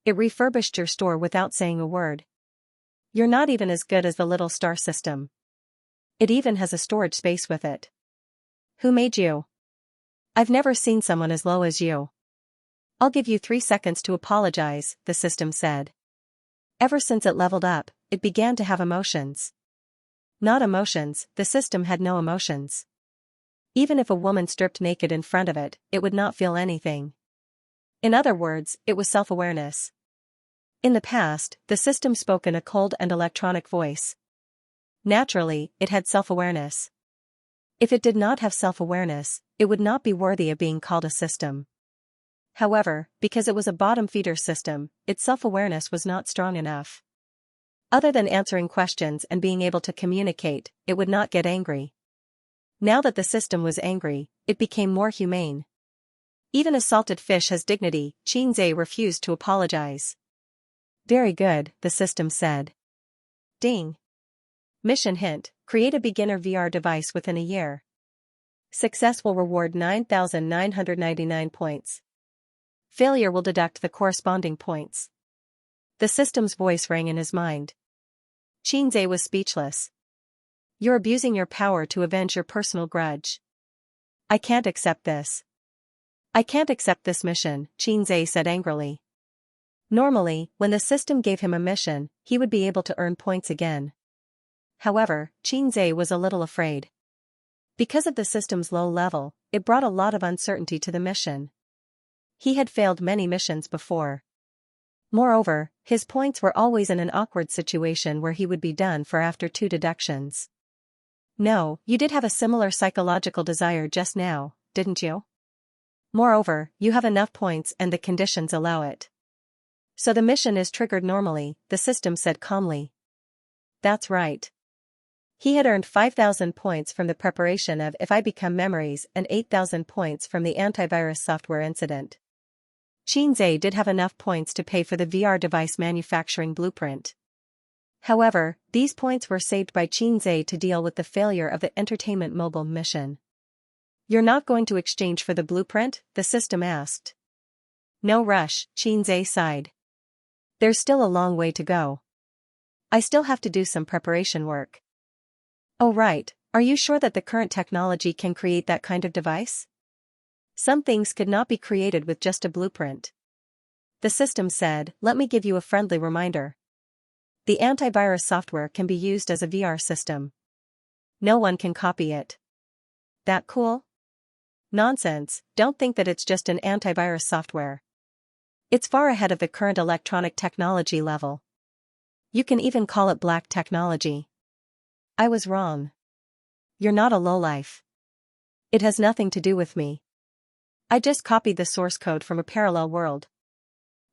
It refurbished your store without saying a word. You're not even as good as the little star system. It even has a storage space with it. Who made you? I've never seen someone as low as you. I'll give you 3 seconds to apologize, the system said. Ever since it leveled up, it began to have emotions. Not emotions, the system had no emotions. Even if a woman stripped naked in front of it, it would not feel anything. In other words, it was self-awareness. In the past, the system spoke in a cold and electronic voice. Naturally, it had self-awareness. If it did not have self-awareness, it would not be worthy of being called a system. However, because it was a bottom-feeder system, its self-awareness was not strong enough. Other than answering questions and being able to communicate, it would not get angry. Now that the system was angry, it became more humane. Even a salted fish has dignity, Xianxia refused to apologize. Very good, the system said. Ding. Mission hint, create a beginner VR device within a year. Success will reward 9,999 points. Failure will deduct the corresponding points. The system's voice rang in his mind. Xianxia was speechless. You're abusing your power to avenge your personal grudge. I can't accept this. I can't accept this mission, Xianxia said angrily. Normally, when the system gave him a mission, he would be able to earn points again. However, Xianxia was a little afraid. Because of the system's low level, it brought a lot of uncertainty to the mission. He had failed many missions before. Moreover, his points were always in an awkward situation where he would be done for after 2 deductions. No, you did have a similar psychological desire just now, didn't you? Moreover, you have enough points and the conditions allow it. So the mission is triggered normally, the system said calmly. That's right. He had earned 5,000 points from the preparation of If I Become Memories and 8,000 points from the antivirus software incident. Xianxia did have enough points to pay for the VR device manufacturing blueprint. However, these points were saved by Xianxia to deal with the failure of the entertainment mobile mission. You're not going to exchange for the blueprint? The system asked. No rush, Xianxia sighed. There's still a long way to go. I still have to do some preparation work. Oh right, are you sure that the current technology can create that kind of device? Some things could not be created with just a blueprint. The system said, let me give you a friendly reminder. The antivirus software can be used as a VR system. No one can copy it. That cool? Nonsense, don't think that it's just an antivirus software. It's far ahead of the current electronic technology level. You can even call it black technology. I was wrong. You're not a lowlife. It has nothing to do with me. I just copied the source code from a parallel world.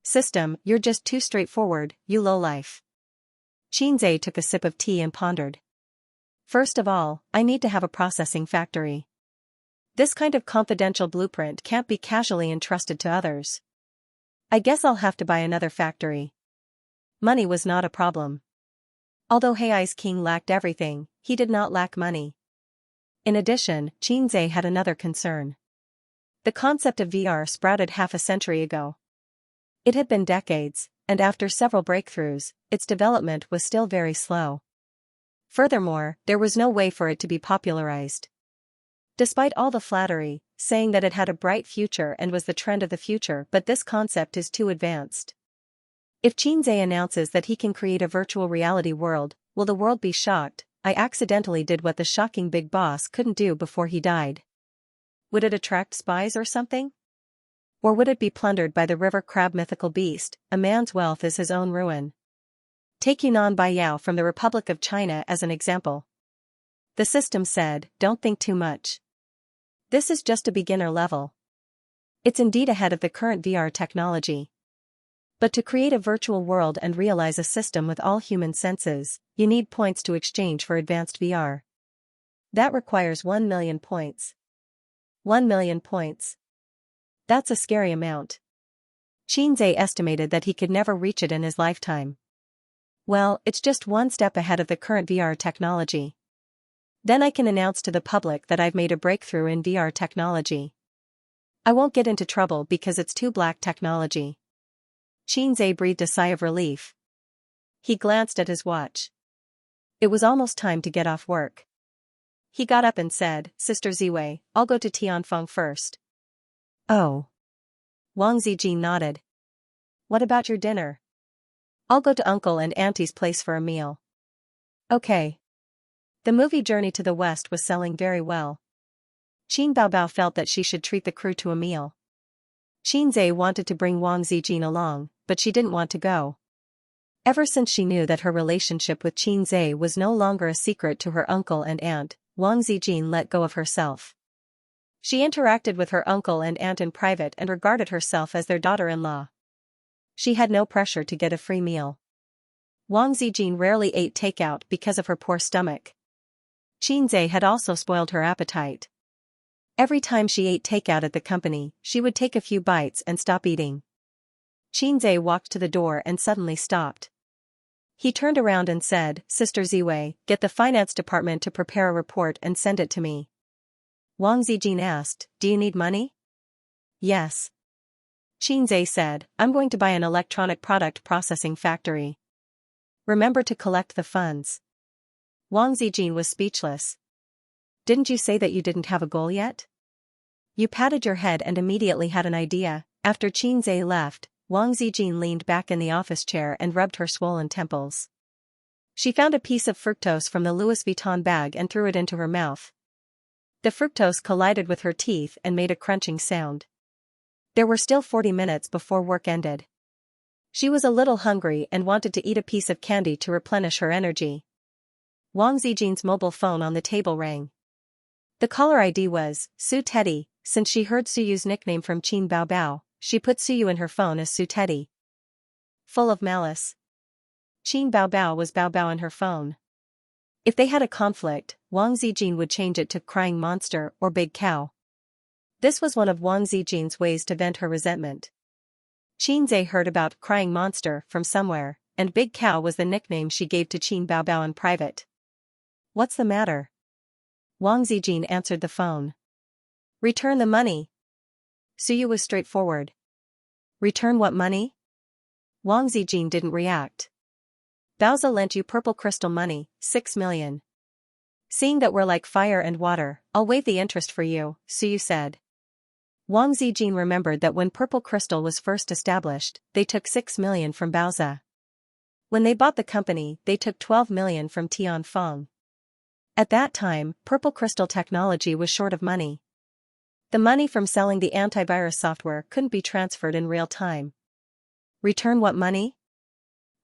System, you're just too straightforward, you lowlife. Xianxia took a sip of tea and pondered. First of all, I need to have a processing factory. This kind of confidential blueprint can't be casually entrusted to others. I guess I'll have to buy another factory. Money was not a problem. Although Hei's king lacked everything, he did not lack money. In addition, Xianxia had another concern. The concept of VR sprouted half a century ago. It had been decades, and after several breakthroughs, its development was still very slow. Furthermore, there was no way for it to be popularized. Despite all the flattery, saying that it had a bright future and was the trend of the future, but this concept is too advanced. If Xianxia announces that he can create a virtual reality world, will the world be shocked? I accidentally did what the shocking big boss couldn't do before he died. Would it attract spies or something? Or would it be plundered by the river crab mythical beast? A man's wealth is his own ruin. Take Yunnan Baiyao from the Republic of China as an example. The system said, don't think too much. This is just a beginner level. It's indeed ahead of the current VR technology. But to create a virtual world and realize a system with all human senses, you need points to exchange for advanced VR. That requires 1 million points. 1 million points. That's a scary amount. Xianxia estimated that he could never reach it in his lifetime. Well, it's just one step ahead of the current VR technology. Then I can announce to the public that I've made a breakthrough in VR technology. I won't get into trouble because it's too black technology. Xianxia breathed a sigh of relief. He glanced at his watch. It was almost time to get off work. He got up and said, Sister Ziwei, I'll go to Tianfeng first. Oh. Wang Zijin nodded. What about your dinner? I'll go to Uncle and Auntie's place for a meal. Okay. The movie Journey to the West was selling very well. Qin Baobao felt that she should treat the crew to a meal. Qin Zhe wanted to bring Wang Zijin along, but she didn't want to go. Ever since she knew that her relationship with Qin Zhe was no longer a secret to her uncle and aunt, Wang Zijin let go of herself. She interacted with her uncle and aunt in private and regarded herself as their daughter-in-law. She had no pressure to get a free meal. Wang Zijin rarely ate takeout because of her poor stomach. Qin Zhe had also spoiled her appetite. Every time she ate takeout at the company, she would take a few bites and stop eating. Qin Zhe walked to the door and suddenly stopped. He turned around and said, Sister Ziwei, get the finance department to prepare a report and send it to me. Wang Zijin asked, do you need money? Yes. Qin Zhe said, I'm going to buy an electronic product processing factory. Remember to collect the funds. Wang Zijin was speechless. Didn't you say that you didn't have a goal yet? You patted your head and immediately had an idea. After Qin Zhe left, Wang Zijin leaned back in the office chair and rubbed her swollen temples. She found a piece of fructose from the Louis Vuitton bag and threw it into her mouth. The fructose collided with her teeth and made a crunching sound. There were still 40 minutes before work ended. She was a little hungry and wanted to eat a piece of candy to replenish her energy. Wang Zijin's mobile phone on the table rang. The caller ID was Su Teddy. Since she heard Suyu's nickname from Qin Baobao, she put Suyu in her phone as Su Teddy. Full of malice. Qin Baobao was Baobao in her phone. If they had a conflict, Wang Zijin would change it to Crying Monster or Big Cow. This was one of Wang Zijin's ways to vent her resentment. Qin Zhe heard about Crying Monster from somewhere, and Big Cow was the nickname she gave to Qin Baobao in private. What's the matter? Wang Zijin answered the phone. Return the money. Suyu was straightforward. Return what money? Wang Zijin didn't react. Baoza lent you purple crystal money, 6 million. Seeing that we're like fire and water, I'll waive the interest for you, Suyu said. Wang Zijin remembered that when purple crystal was first established, they took 6 million from Baoza. When they bought the company, they took 12 million from Tianfeng. At that time, purple crystal technology was short of money. The money from selling the antivirus software couldn't be transferred in real time. Return what money?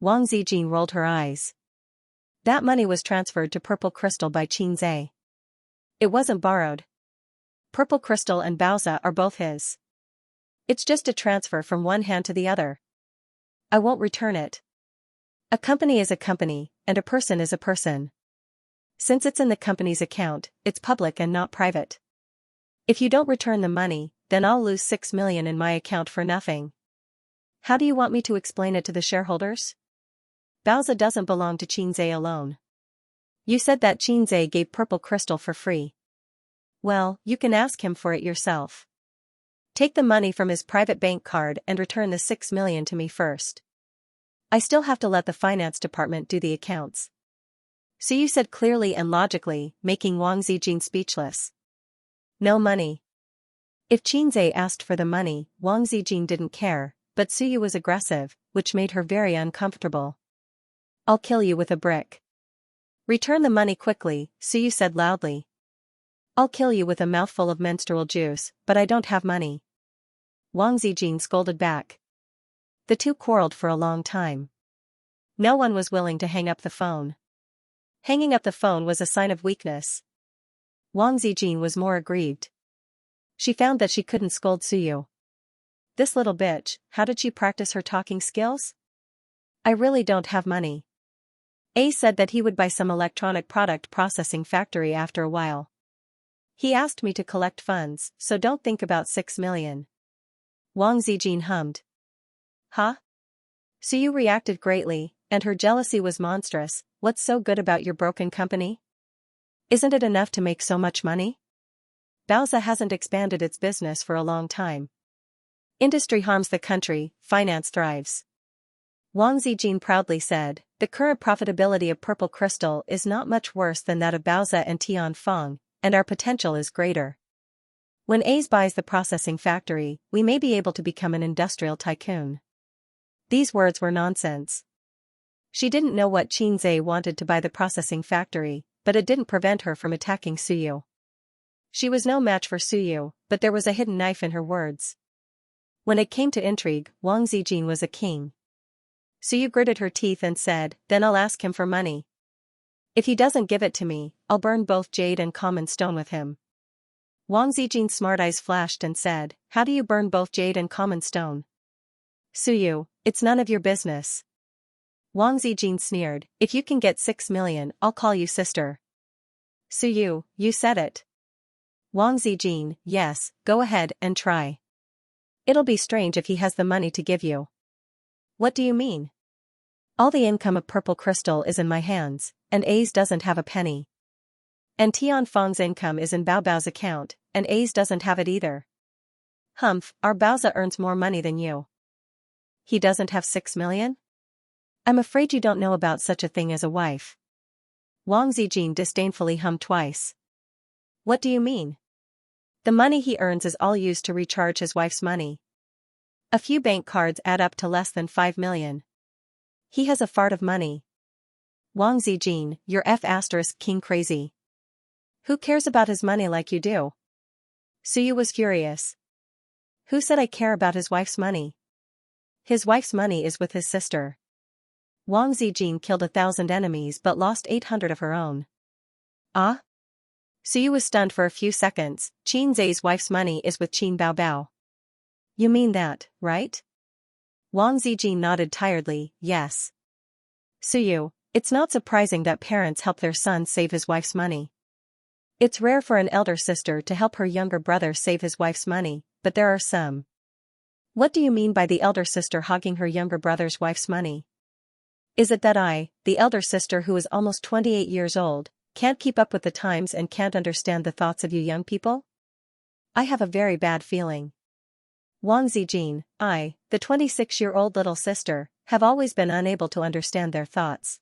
Wang Zijin rolled her eyes. That money was transferred to Purple Crystal by Qin Zhe. It wasn't borrowed. Purple Crystal and Baoza are both his. It's just a transfer from one hand to the other. I won't return it. A company is a company, and a person is a person. Since it's in the company's account, it's public and not private. If you don't return the money, then I'll lose 6 million in my account for nothing. How do you want me to explain it to the shareholders? Baoza doesn't belong to Qin Zhe alone. You said that Qin Zhe gave Purple Crystal for free. Well, you can ask him for it yourself. Take the money from his private bank card and return the 6 million to me first. I still have to let the finance department do the accounts. So you said clearly and logically, making Wang Zijin speechless. No money. If Qin Zhe asked for the money, Wang Zijin didn't care, but Suyu was aggressive, which made her very uncomfortable. I'll kill you with a brick. Return the money quickly, Suyu said loudly. I'll kill you with a mouthful of menstrual juice, but I don't have money. Wang Zijin scolded back. The two quarreled for a long time. No one was willing to hang up the phone. Hanging up the phone was a sign of weakness. Wang Zijin was more aggrieved. She found that she couldn't scold Suyu. This little bitch, how did she practice her talking skills? I really don't have money. A said that he would buy some electronic product processing factory after a while. He asked me to collect funds, so don't think about 6 million. Wang Zijin hummed. Huh? Suyu reacted greatly, and her jealousy was monstrous. What's so good about your broken company? Isn't it enough to make so much money? Baoza hasn't expanded its business for a long time. Industry harms the country, finance thrives. Wang Zijin proudly said, the current profitability of Purple Crystal is not much worse than that of Baoza and Tianfeng, and our potential is greater. When A's buys the processing factory, we may be able to become an industrial tycoon. These words were nonsense. She didn't know what Xianxia wanted to buy the processing factory, but it didn't prevent her from attacking Suyu. She was no match for Suyu, but there was a hidden knife in her words. When it came to intrigue, Wang Zijin was a king. Suyu gritted her teeth and said, "Then I'll ask him for money. If he doesn't give it to me, I'll burn both jade and common stone with him." Wang Zijin's smart eyes flashed and said, "How do you burn both jade and common stone?" "Suyu, it's none of your business." Wang Zijin sneered, "If you can get 6 million, I'll call you sister." "Suyu, you said it." Wang Zijin, "Yes, go ahead and try. It'll be strange if he has the money to give you." "What do you mean?" "All the income of Purple Crystal is in my hands, and A's doesn't have a penny. And Tianfeng's income is in Baobao's account, and A's doesn't have it either." "Humph, our Baoza earns more money than you." "He doesn't have 6 million? I'm afraid you don't know about such a thing as a wife." Wang Zijin disdainfully hummed twice. "What do you mean?" "The money he earns is all used to recharge his wife's money. A few bank cards add up to less than 5 million. He has a fart of money." "Wang Zijin, you're king crazy. Who cares about his money like you do?" Suyu was furious. "Who said I care about his wife's money? His wife's money is with his sister." Wang Zijin killed 1,000 enemies but lost 800 of her own. "Ah?" Suyu was stunned for a few seconds. "Xianxia's wife's money is with Qin Baobao. You mean that, right?" Wang Zijin nodded tiredly, "Yes." "Suyu, it's not surprising that parents help their sons save his wife's money. It's rare for an elder sister to help her younger brother save his wife's money, but there are some." "What do you mean by the elder sister hogging her younger brother's wife's money? Is it that I, the elder sister who is almost 28 years old, can't keep up with the times and can't understand the thoughts of you young people? I have a very bad feeling. Wang Zijin, I, the 26-year-old little sister, have always been unable to understand their thoughts."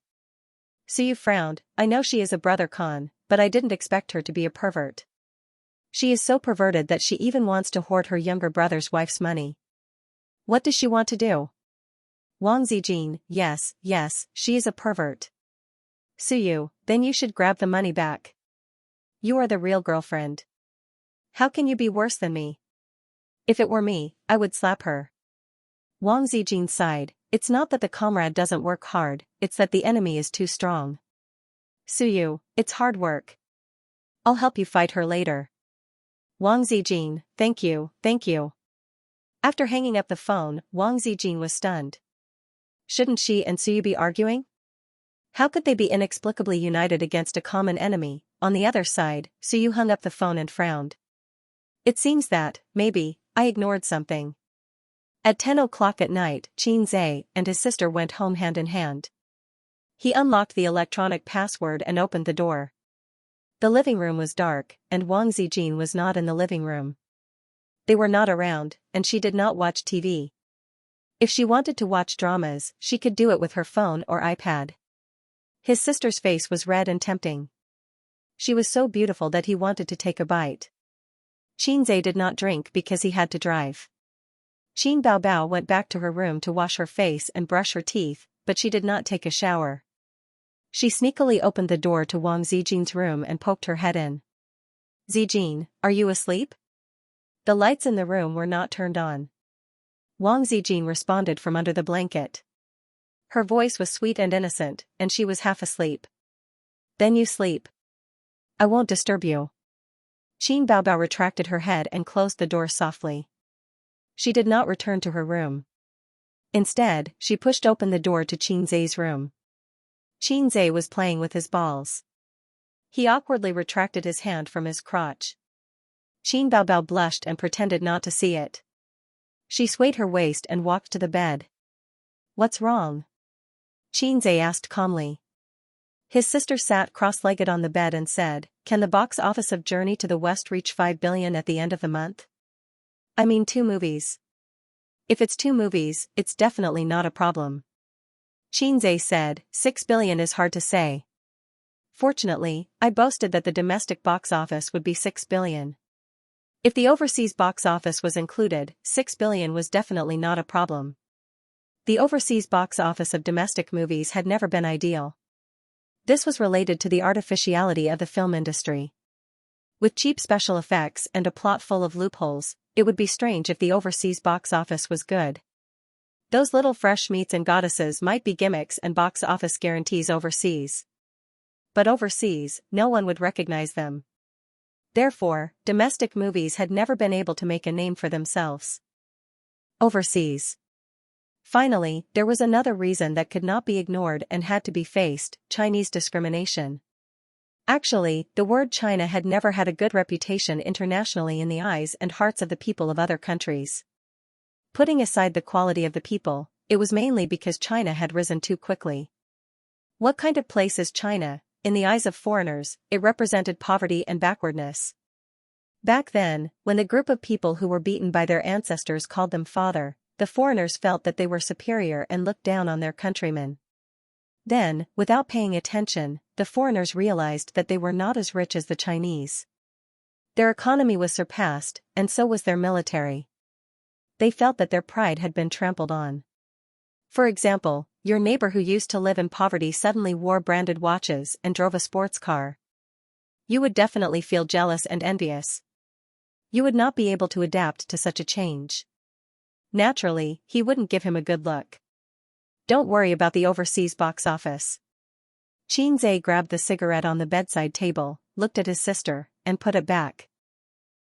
Suyu frowned. "I know she is a brother Khan, but I didn't expect her to be a pervert. She is so perverted that she even wants to hoard her younger brother's wife's money." "What does she want to do?" Wang Zijin, yes, she is a pervert." "Suyu, then you should grab the money back. You are the real girlfriend. How can you be worse than me? If it were me, I would slap her." Wang Zijin sighed. "It's not that the comrade doesn't work hard, it's that the enemy is too strong. Suyu, it's hard work. I'll help you fight her later." Wang Zijin, thank you. After hanging up the phone, Wang Zijin was stunned. Shouldn't she and Suyu be arguing? How could they be inexplicably united against a common enemy? On the other side, Suyu hung up the phone and frowned. "It seems that, maybe, I ignored something." At 10 o'clock at night, Xianxia and his sister went home hand in hand. He unlocked the electronic password and opened the door. The living room was dark, and Wang Zijin was not in the living room. They were not around, and she did not watch TV. If she wanted to watch dramas, she could do it with her phone or iPad. His sister's face was red and tempting. She was so beautiful that he wanted to take a bite. Xianxia did not drink because he had to drive. Qin Baobao went back to her room to wash her face and brush her teeth, but she did not take a shower. She sneakily opened the door to Wang Zijin's room and poked her head in. "Zijin, are you asleep?" The lights in the room were not turned on. Wang Zijin responded from under the blanket. Her voice was sweet and innocent, and she was half asleep. "Then you sleep. I won't disturb you." Qin Baobao retracted her head and closed the door softly. She did not return to her room. Instead, she pushed open the door to Xianxia's room. Xianxia was playing with his balls. He awkwardly retracted his hand from his crotch. Qin Baobao blushed and pretended not to see it. She swayed her waist and walked to the bed. "What's wrong?" Xianxia asked calmly. His sister sat cross-legged on the bed and said, "Can the box office of Journey to the West reach 5 billion at the end of the month? I mean 2 movies. If it's 2 movies, it's definitely not a problem." Xianxia said, 6 billion is hard to say. Fortunately, I boasted that the domestic box office would be 6 billion. If the overseas box office was included, 6 billion was definitely not a problem. The overseas box office of domestic movies had never been ideal. This was related to the artificiality of the film industry. With cheap special effects and a plot full of loopholes, it would be strange if the overseas box office was good. Those little fresh meats and goddesses might be gimmicks and box office guarantees overseas. But overseas, no one would recognize them. Therefore, domestic movies had never been able to make a name for themselves. Overseas. Finally, there was another reason that could not be ignored and had to be faced: Chinese discrimination. Actually, the word China had never had a good reputation internationally in the eyes and hearts of the people of other countries. Putting aside the quality of the people, it was mainly because China had risen too quickly. What kind of place is China? In the eyes of foreigners, it represented poverty and backwardness. Back then, when the group of people who were beaten by their ancestors called them father, the foreigners felt that they were superior and looked down on their countrymen. Then, without paying attention, the foreigners realized that they were not as rich as the Chinese. Their economy was surpassed, and so was their military. They felt that their pride had been trampled on. For example, your neighbor who used to live in poverty suddenly wore branded watches and drove a sports car. You would definitely feel jealous and envious. You would not be able to adapt to such a change. Naturally, he wouldn't give him a good look. Don't worry about the overseas box office. Xianxia grabbed the cigarette on the bedside table, looked at his sister, and put it back.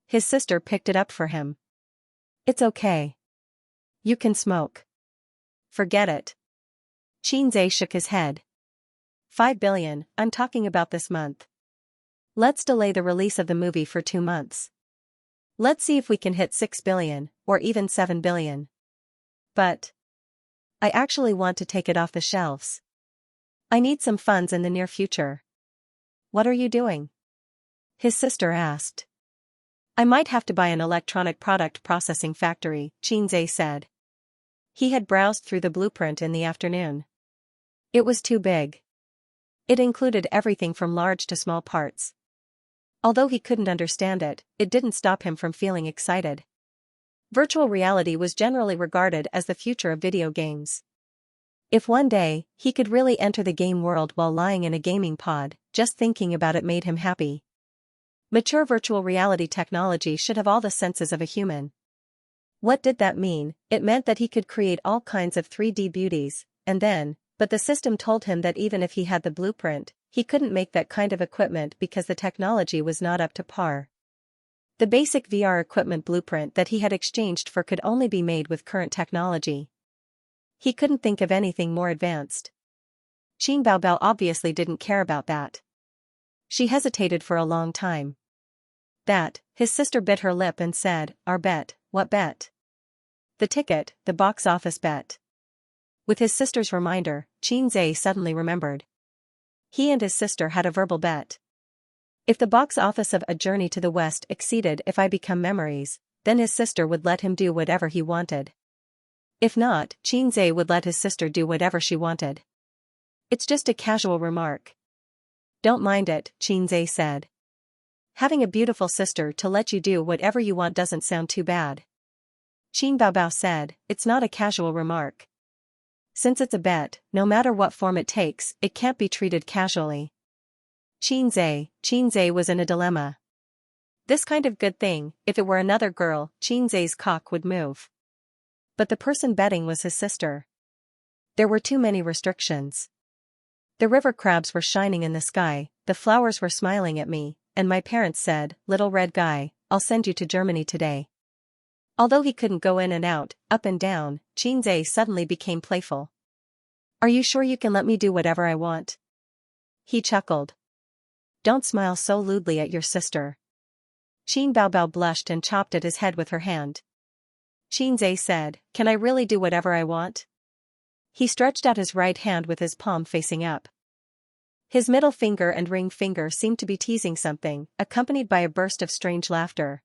His sister picked it up for him. It's okay. You can smoke. Forget it. Xianxia shook his head. 5 billion, I'm talking about this month. Let's delay the release of the movie for 2 months. Let's see if we can hit 6 billion, or even 7 billion. But I actually want to take it off the shelves. I need some funds in the near future. What are you doing? His sister asked. I might have to buy an electronic product processing factory, Xianxia said. He had browsed through the blueprint in the afternoon. It was too big. It included everything from large to small parts. Although he couldn't understand it, it didn't stop him from feeling excited. Virtual reality was generally regarded as the future of video games. If one day, he could really enter the game world while lying in a gaming pod, just thinking about it made him happy. Mature virtual reality technology should have all the senses of a human. What did that mean? It meant that he could create all kinds of 3D beauties, but the system told him that even if he had the blueprint, he couldn't make that kind of equipment because the technology was not up to par. The basic VR equipment blueprint that he had exchanged for could only be made with current technology. He couldn't think of anything more advanced. Qin Baobao obviously didn't care about that. She hesitated for a long time. His sister bit her lip and said, Our bet. What bet? The ticket, the box office bet. With his sister's reminder, Xianxia suddenly remembered. He and his sister had a verbal bet. If the box office of A Journey to the West exceeded If I Become Memories, then his sister would let him do whatever he wanted. If not, Xianxia would let his sister do whatever she wanted. It's just a casual remark. Don't mind it, Xianxia said. Having a beautiful sister to let you do whatever you want doesn't sound too bad. Qin Baobao said, It's not a casual remark. Since it's a bet, no matter what form it takes, it can't be treated casually. Xianxia was in a dilemma. This kind of good thing, if it were another girl, Xianxia's cock would move. But the person betting was his sister. There were too many restrictions. The river crabs were shining in the sky, the flowers were smiling at me, and my parents said, Little red guy, I'll send you to Germany today. Although he couldn't go in and out, up and down, Xianxia suddenly became playful. Are you sure you can let me do whatever I want? He chuckled. Don't smile so lewdly at your sister. Qin Baobao blushed and chopped at his head with her hand. Xianxia said, Can I really do whatever I want? He stretched out his right hand with his palm facing up. His middle finger and ring finger seemed to be teasing something, accompanied by a burst of strange laughter.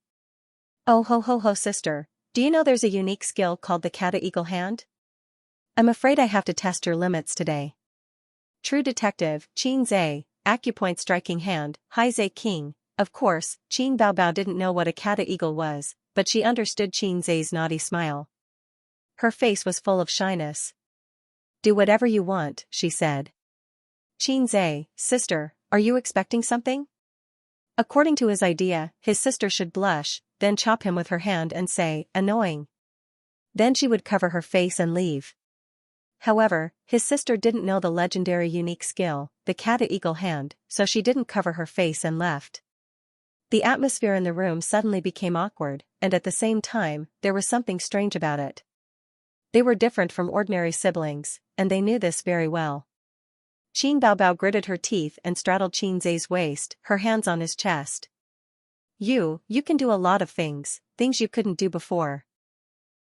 Oh ho ho ho sister, do you know there's a unique skill called the Kata-eagle hand? I'm afraid I have to test your limits today. True detective, Xianxia, acupoint striking hand, Hai Zhe King, Of course, Qin Baobao didn't know what a kata eagle was, but she understood Qin Zai's naughty smile. Her face was full of shyness. "Do whatever you want," she said. "Qin Zai, sister, are you expecting something?" According to his idea, his sister should blush, then chop him with her hand and say, "Annoying." Then she would cover her face and leave. However, his sister didn't know the legendary unique skill, the kata eagle hand, so she didn't cover her face and left. The atmosphere in the room suddenly became awkward, and at the same time, there was something strange about it. They were different from ordinary siblings, and they knew this very well. Qin Baobao gritted her teeth and straddled Qin Zai's waist, her hands on his chest. You can do a lot of things you couldn't do before."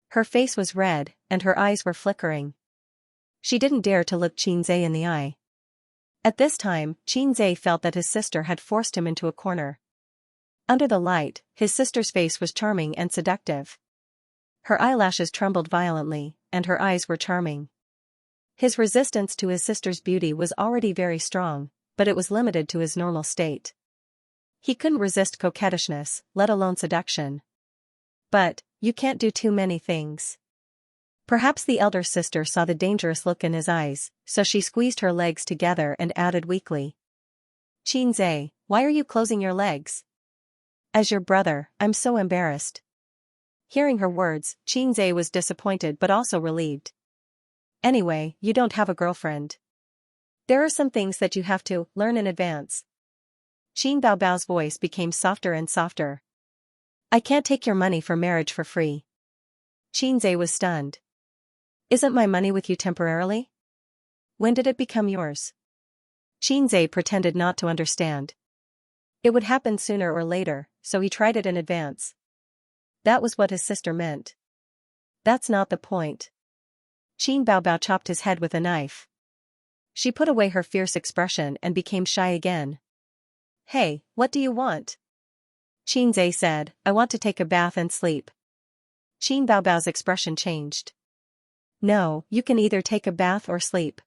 Her face was red, and her eyes were flickering. She didn't dare to look Qin Zai in the eye. At this time, Qin Zai felt that his sister had forced him into a corner. Under the light, his sister's face was charming and seductive. Her eyelashes trembled violently, and her eyes were charming. His resistance to his sister's beauty was already very strong, but it was limited to his normal state. He couldn't resist coquettishness, let alone seduction. But, you can't do too many things. Perhaps the elder sister saw the dangerous look in his eyes, so she squeezed her legs together and added weakly. "Qin Zai, why are you closing your legs? As your brother, I'm so embarrassed." Hearing her words, Qin Zai was disappointed but also relieved. "Anyway, you don't have a girlfriend. There are some things that you have to learn in advance." Qin Baobao's voice became softer and softer. "I can't take your money for marriage for free." Qin Zai was stunned. "Isn't my money with you temporarily? When did it become yours?" Qin Zai pretended not to understand. It would happen sooner or later, so he tried it in advance. That was what his sister meant. "That's not the point." Qin Baobao chopped his head with a knife. She put away her fierce expression and became shy again. "Hey, what do you want?" Qin Zai said, "I want to take a bath and sleep." Qin Baobao's expression changed. "No, you can either take a bath or sleep."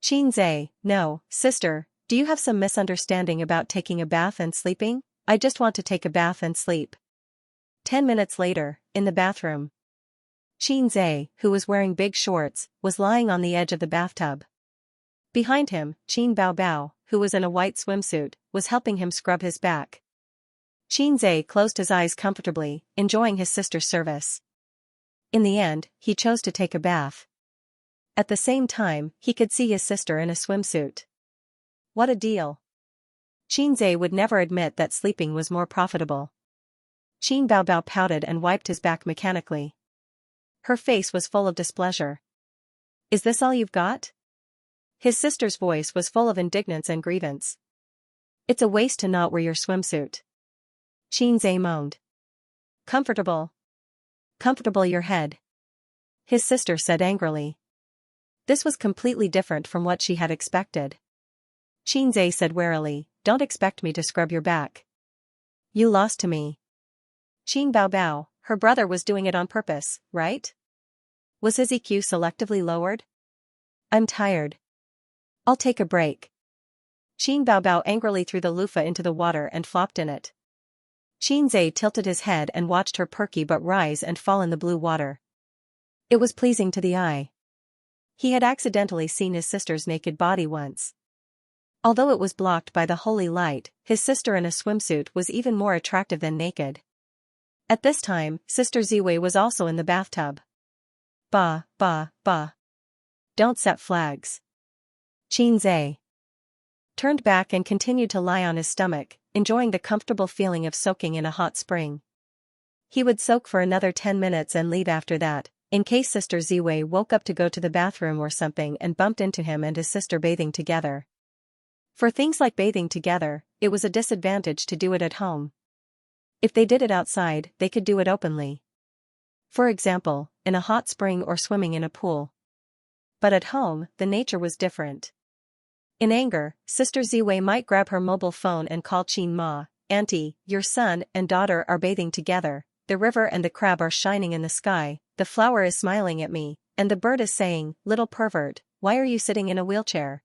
Qin Zai, "No, sister, do you have some misunderstanding about taking a bath and sleeping? I just want to take a bath and sleep." 10 minutes later, in the bathroom. Qin Zai, who was wearing big shorts, was lying on the edge of the bathtub. Behind him, Qin Baobao, who was in a white swimsuit, was helping him scrub his back. Qin Zai closed his eyes comfortably, enjoying his sister's service. In the end, he chose to take a bath. At the same time, he could see his sister in a swimsuit. What a deal. Qin Zai would never admit that sleeping was more profitable. Qin Baobao pouted and wiped his back mechanically. Her face was full of displeasure. "Is this all you've got?" His sister's voice was full of indignance and grievance. "It's a waste to not wear your swimsuit." Qin Zai moaned. Comfortable. Comfortable your head," his sister said angrily. This was completely different from what she had expected. Qin Zai said warily, "Don't expect me to scrub your back. You lost to me." Qin Baobao, her brother was doing it on purpose, right? Was his EQ selectively lowered? "I'm tired. I'll take a break." Qin Baobao angrily threw the loofah into the water and flopped in it. Qin Zai tilted his head and watched her perky but rise and fall in the blue water. It was pleasing to the eye. He had accidentally seen his sister's naked body once. Although it was blocked by the holy light, his sister in a swimsuit was even more attractive than naked. At this time, Sister Ziwei was also in the bathtub. Bah, bah, bah. Don't set flags. Qin Zai turned back and continued to lie on his stomach, enjoying the comfortable feeling of soaking in a hot spring. He would soak for another 10 minutes and leave after that, in case Sister Ziwei woke up to go to the bathroom or something and bumped into him and his sister bathing together. For things like bathing together, it was a disadvantage to do it at home. If they did it outside, they could do it openly. For example, in a hot spring or swimming in a pool. But at home, the nature was different. In anger, Sister Ziwei might grab her mobile phone and call Qin Ma, "Auntie, your son and daughter are bathing together, the river and the crab are shining in the sky, the flower is smiling at me, and the bird is saying, 'Little pervert, why are you sitting in a wheelchair?'"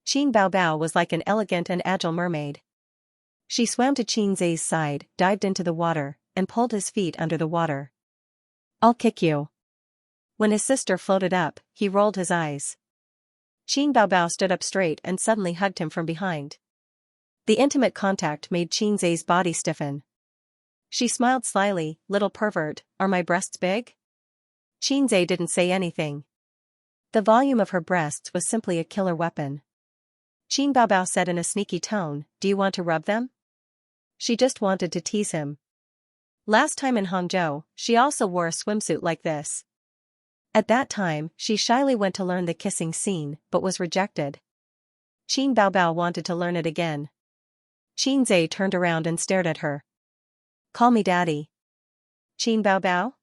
Qin Baobao was like an elegant and agile mermaid. She swam to Qin Zai's side, dived into the water, and pulled his feet under the water. "I'll kick you." When his sister floated up, he rolled his eyes. Qin Baobao stood up straight and suddenly hugged him from behind. The intimate contact made Qin Zai's body stiffen. She smiled slyly. "Little pervert, are my breasts big?" Qin Zai didn't say anything. The volume of her breasts was simply a killer weapon. Qin Baobao said in a sneaky tone, "Do you want to rub them?" She just wanted to tease him. Last time in Hangzhou, she also wore a swimsuit like this. At that time, she shyly went to learn the kissing scene, but was rejected. Qin Baobao wanted to learn it again. Qin Zai turned around and stared at her. "Call me daddy." "Qin Baobao?"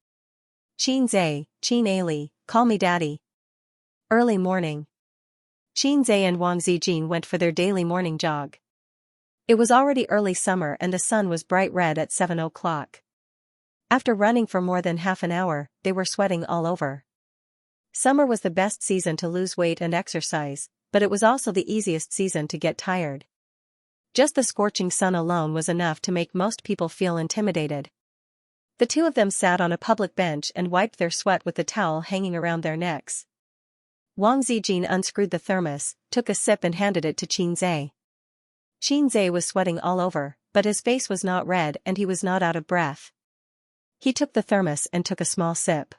"Qin Zai, Qin Ali, call me daddy." Early morning. Qin Zai and Wang Zijin went for their daily morning jog. It was already early summer and the sun was bright red at 7 o'clock. After running for more than half an hour, they were sweating all over. Summer was the best season to lose weight and exercise, but it was also the easiest season to get tired. Just the scorching sun alone was enough to make most people feel intimidated. The two of them sat on a public bench and wiped their sweat with the towel hanging around their necks. Wang Zijin unscrewed the thermos, took a sip and handed it to Qin Zai. Qin Zai was sweating all over, but his face was not red and he was not out of breath. He took the thermos and took a small sip.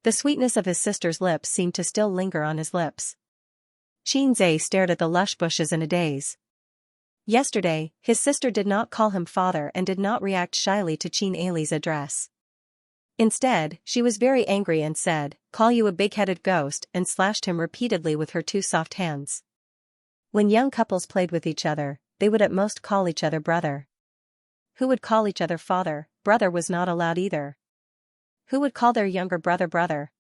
The sweetness of his sister's lips seemed to still linger on his lips. Qin Zai stared at the lush bushes in a daze. Yesterday, his sister did not call him father and did not react shyly to Qin Ali's address. Instead, she was very angry and said, "Call you a big-headed ghost," and slashed him repeatedly with her two soft hands. When young couples played with each other, they would at most call each other brother. Who would call each other father? Brother was not allowed either. Who would call their younger brother brother?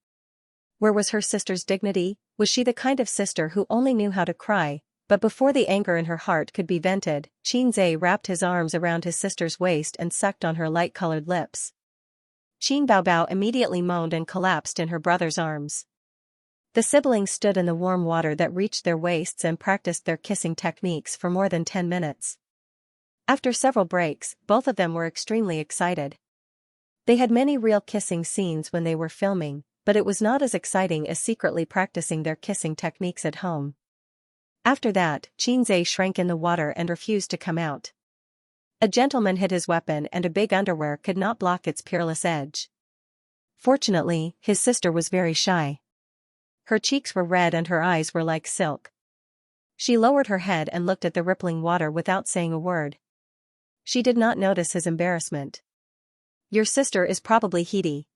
Where was her sister's dignity? Was she the kind of sister who only knew how to cry? But before the anger in her heart could be vented, Qin Zai wrapped his arms around his sister's waist and sucked on her light-colored lips. Qin Baobao immediately moaned and collapsed in her brother's arms. The siblings stood in the warm water that reached their waists and practiced their kissing techniques for more than 10 minutes. After several breaks, both of them were extremely excited. They had many real kissing scenes when they were filming, but it was not as exciting as secretly practicing their kissing techniques at home. After that, Qin Zai shrank in the water and refused to come out. A gentleman hid his weapon and a big underwear could not block its peerless edge. Fortunately, his sister was very shy. Her cheeks were red and her eyes were like silk. She lowered her head and looked at the rippling water without saying a word. She did not notice his embarrassment. "Your sister is probably heady.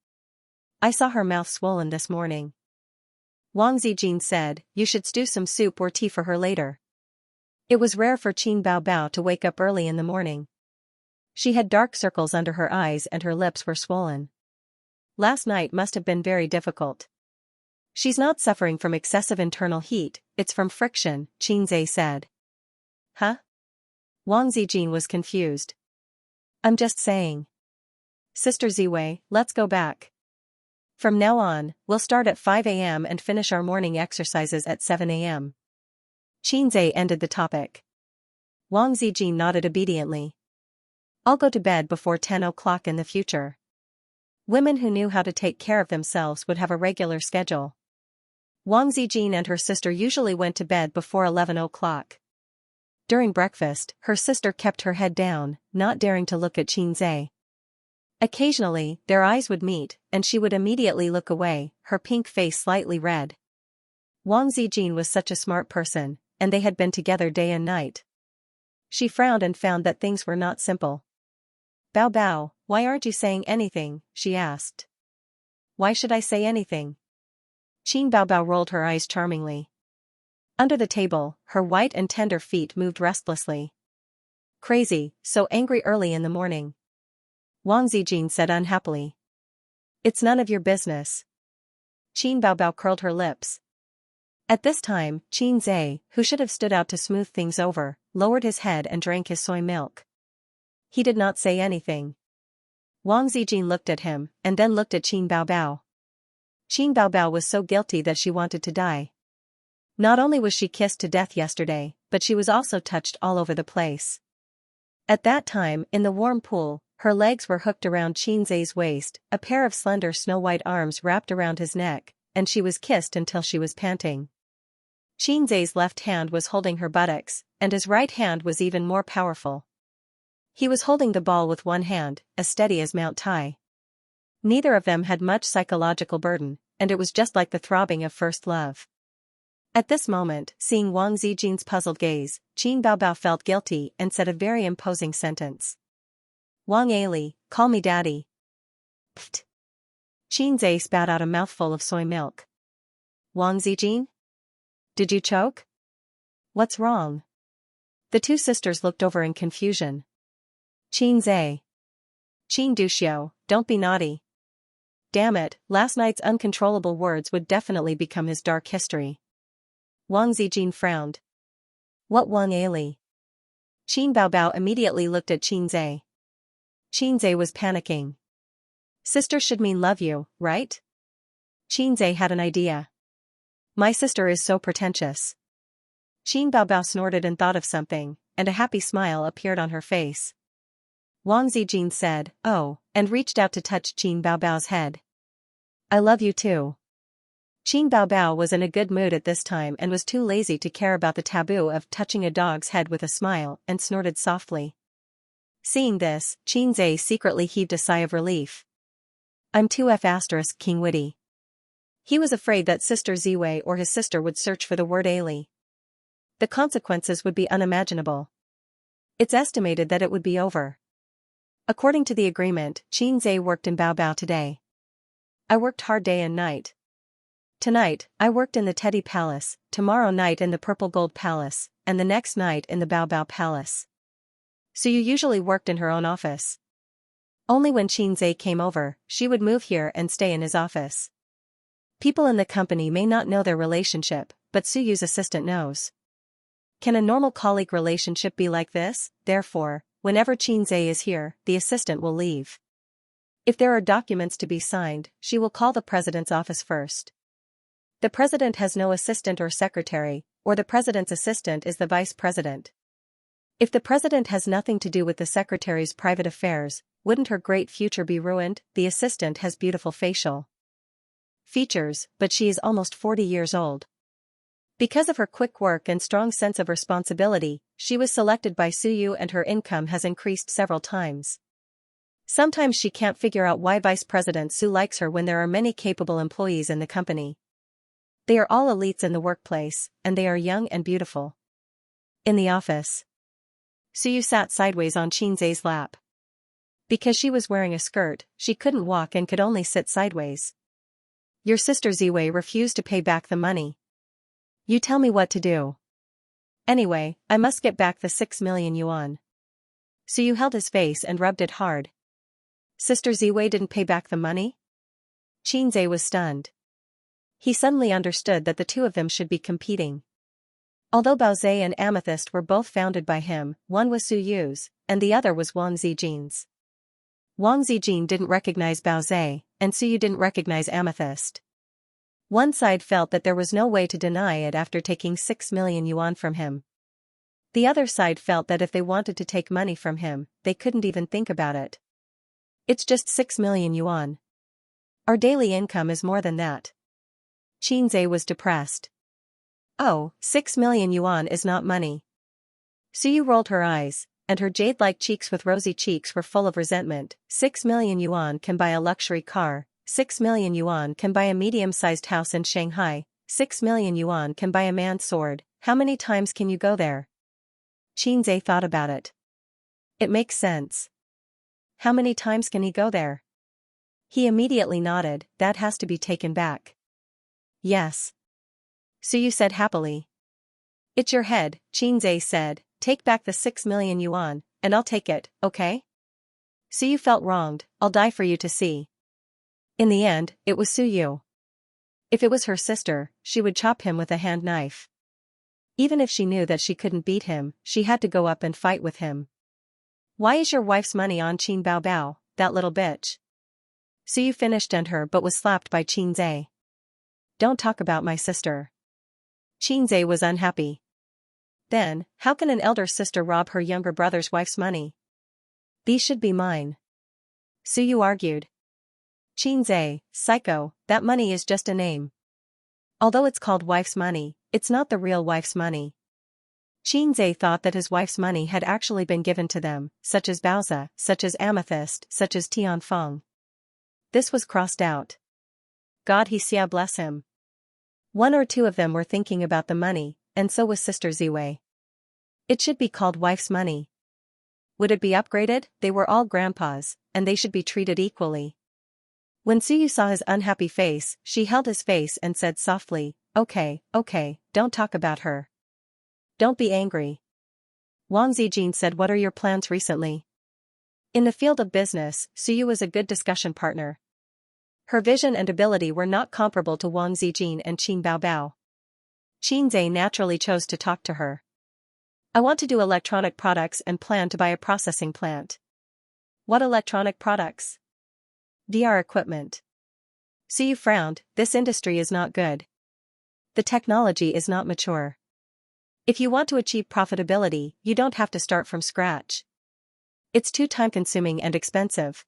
I saw her mouth swollen this morning." Wang Zijin said, "You should stew some soup or tea for her later." It was rare for Qin Baobao to wake up early in the morning. She had dark circles under her eyes and her lips were swollen. Last night must have been very difficult. "She's not suffering from excessive internal heat, it's from friction," Qin Zai said. "Huh?" Wang Zijin was confused. "I'm just saying." "Sister Ziwei, let's go back. From now on, we'll start at 5 a.m. and finish our morning exercises at 7 a.m. Qin Zai ended the topic. Wang Zijin nodded obediently. "I'll go to bed before 10 o'clock in the future." Women who knew how to take care of themselves would have a regular schedule. Wang Zijin and her sister usually went to bed before 11 o'clock. During breakfast, her sister kept her head down, not daring to look at Qin Zai. Occasionally, their eyes would meet, and she would immediately look away, her pink face slightly red. Wang Zijin was such a smart person, and they had been together day and night. She frowned and found that things were not simple. "Bao Bao, why aren't you saying anything?" she asked. "Why should I say anything?" Qin Baobao rolled her eyes charmingly. Under the table, her white and tender feet moved restlessly. "Crazy, so angry early in the morning," Wang Zijin said unhappily. "It's none of your business." Qin Baobao curled her lips. At this time, Qin Zai, who should have stood out to smooth things over, lowered his head and drank his soy milk. He did not say anything. Wang Zijin looked at him, and then looked at Qin Baobao. Qin Baobao was so guilty that she wanted to die. Not only was she kissed to death yesterday, but she was also touched all over the place. At that time, in the warm pool, her legs were hooked around Xianxia's waist, a pair of slender snow-white arms wrapped around his neck, and she was kissed until she was panting. Xianxia's left hand was holding her buttocks, and his right hand was even more powerful. He was holding the ball with one hand, as steady as Mount Tai. Neither of them had much psychological burden, and it was just like the throbbing of first love. At this moment, seeing Wang Zijin's puzzled gaze, Qin Baobao felt guilty and said a very imposing sentence. "Wang Ali, call me daddy." Pfft. Qinzai spat out a mouthful of soy milk. "Wang Zijin? Did you choke? What's wrong?" The two sisters looked over in confusion. "Qinzai. Qin Duxiu, don't be naughty." Damn it, last night's uncontrollable words would definitely become his dark history. Wang Zijin frowned. "What Wang Ali?" Qin Baobao immediately looked at Qinzai. Qinzai was panicking. "Sister should mean love you, right?" Qinzai had an idea. "My sister is so pretentious." Qin Baobao snorted and thought of something, and a happy smile appeared on her face. Wang Zijin said, "Oh," and reached out to touch Qin Baobao's head. "I love you too." Qin Baobao was in a good mood at this time and was too lazy to care about the taboo of touching a dog's head with a smile, and snorted softly. Seeing this, Qinzai secretly heaved a sigh of relief. "I'm too King witty." He was afraid that Sister Ziwei or his sister would search for the word Ali. The consequences would be unimaginable. It's estimated that it would be over. According to the agreement, Qinzai worked in Baobao today. "I worked hard day and night. Tonight, I worked in the Teddy Palace, tomorrow night in the Purple Gold Palace, and the next night in the Baobao Palace." So you usually worked in her own office. Only when Qinzai came over, she would move here and stay in his office. People in the company may not know their relationship, but Suyu's assistant knows. Can a normal colleague relationship be like this? Therefore, whenever Qinzai is here, the assistant will leave. If there are documents to be signed, she will call the president's office first. The president has no assistant or secretary, or the president's assistant is the vice president. If the president has nothing to do with the secretary's private affairs, wouldn't her great future be ruined? The assistant has beautiful facial features, but she is almost 40 years old. Because of her quick work and strong sense of responsibility, she was selected by Suyu and her income has increased several times. Sometimes she can't figure out why Vice President Su likes her when there are many capable employees in the company. They are all elites in the workplace, and they are young and beautiful. In the office, Suyu sat sideways on Qinzai's lap. Because she was wearing a skirt, she couldn't walk and could only sit sideways. "Your sister Ziwei refused to pay back the money. You tell me what to do. Anyway, I must get back the 6 million yuan." Suyu held his face and rubbed it hard. Sister Ziwei didn't pay back the money? Qinzai was stunned. He suddenly understood that the two of them should be competing. Although Baozhe and Amethyst were both founded by him, one was Suyu's, and the other was Wang Zijin's. Wang Zijin didn't recognize Baozhe, and Suyu didn't recognize Amethyst. One side felt that there was no way to deny it after taking 6 million yuan from him. The other side felt that if they wanted to take money from him, they couldn't even think about it. "It's just 6 million yuan. Our daily income is more than that." Qinzai was depressed. "Oh, 6 million yuan is not money." Suyu rolled her eyes, and her jade-like cheeks with rosy cheeks were full of resentment. 6 million yuan can buy a luxury car, 6 million yuan can buy a medium-sized house in Shanghai, 6 million yuan can buy a man's sword. How many times can you go there? Qinzai thought about it. It makes sense. How many times can he go there? He immediately nodded. That has to be taken back. Yes. Suyu said happily. It's your head, Qinzai said. Take back the 6 million yuan, and I'll take it, okay? Suyu felt wronged. I'll die for you to see. In the end, it was Suyu. If it was her sister, she would chop him with a hand knife. Even if she knew that she couldn't beat him, she had to go up and fight with him. Why is your wife's money on Qin Baobao, that little bitch? Suyu finished and her but was slapped by Qinzai. Don't talk about my sister. Qinzai was unhappy. Then, how can an elder sister rob her younger brother's wife's money? These should be mine. Suyu argued. Xianxia, psycho, that money is just a name. Although it's called wife's money, it's not the real wife's money. Xianxia thought that his wife's money had actually been given to them, such as Baozi, such as Amethyst, such as Tianfeng. This was crossed out. God Xianxia bless him. One or two of them were thinking about the money, and so was Sister Ziwei. It should be called wife's money. Would it be upgraded? They were all grandpas, and they should be treated equally. When Suyu saw his unhappy face, she held his face and said softly, okay, don't talk about her. Don't be angry. Wang Zijin said, what are your plans recently? In the field of business, Suyu was a good discussion partner. Her vision and ability were not comparable to Wang Zijin and Qin Baobao. Xianxia naturally chose to talk to her. I want to do electronic products and plan to buy a processing plant. What electronic products? VR equipment. Suyu frowned, this industry is not good. The technology is not mature. If you want to achieve profitability, you don't have to start from scratch. It's too time-consuming and expensive.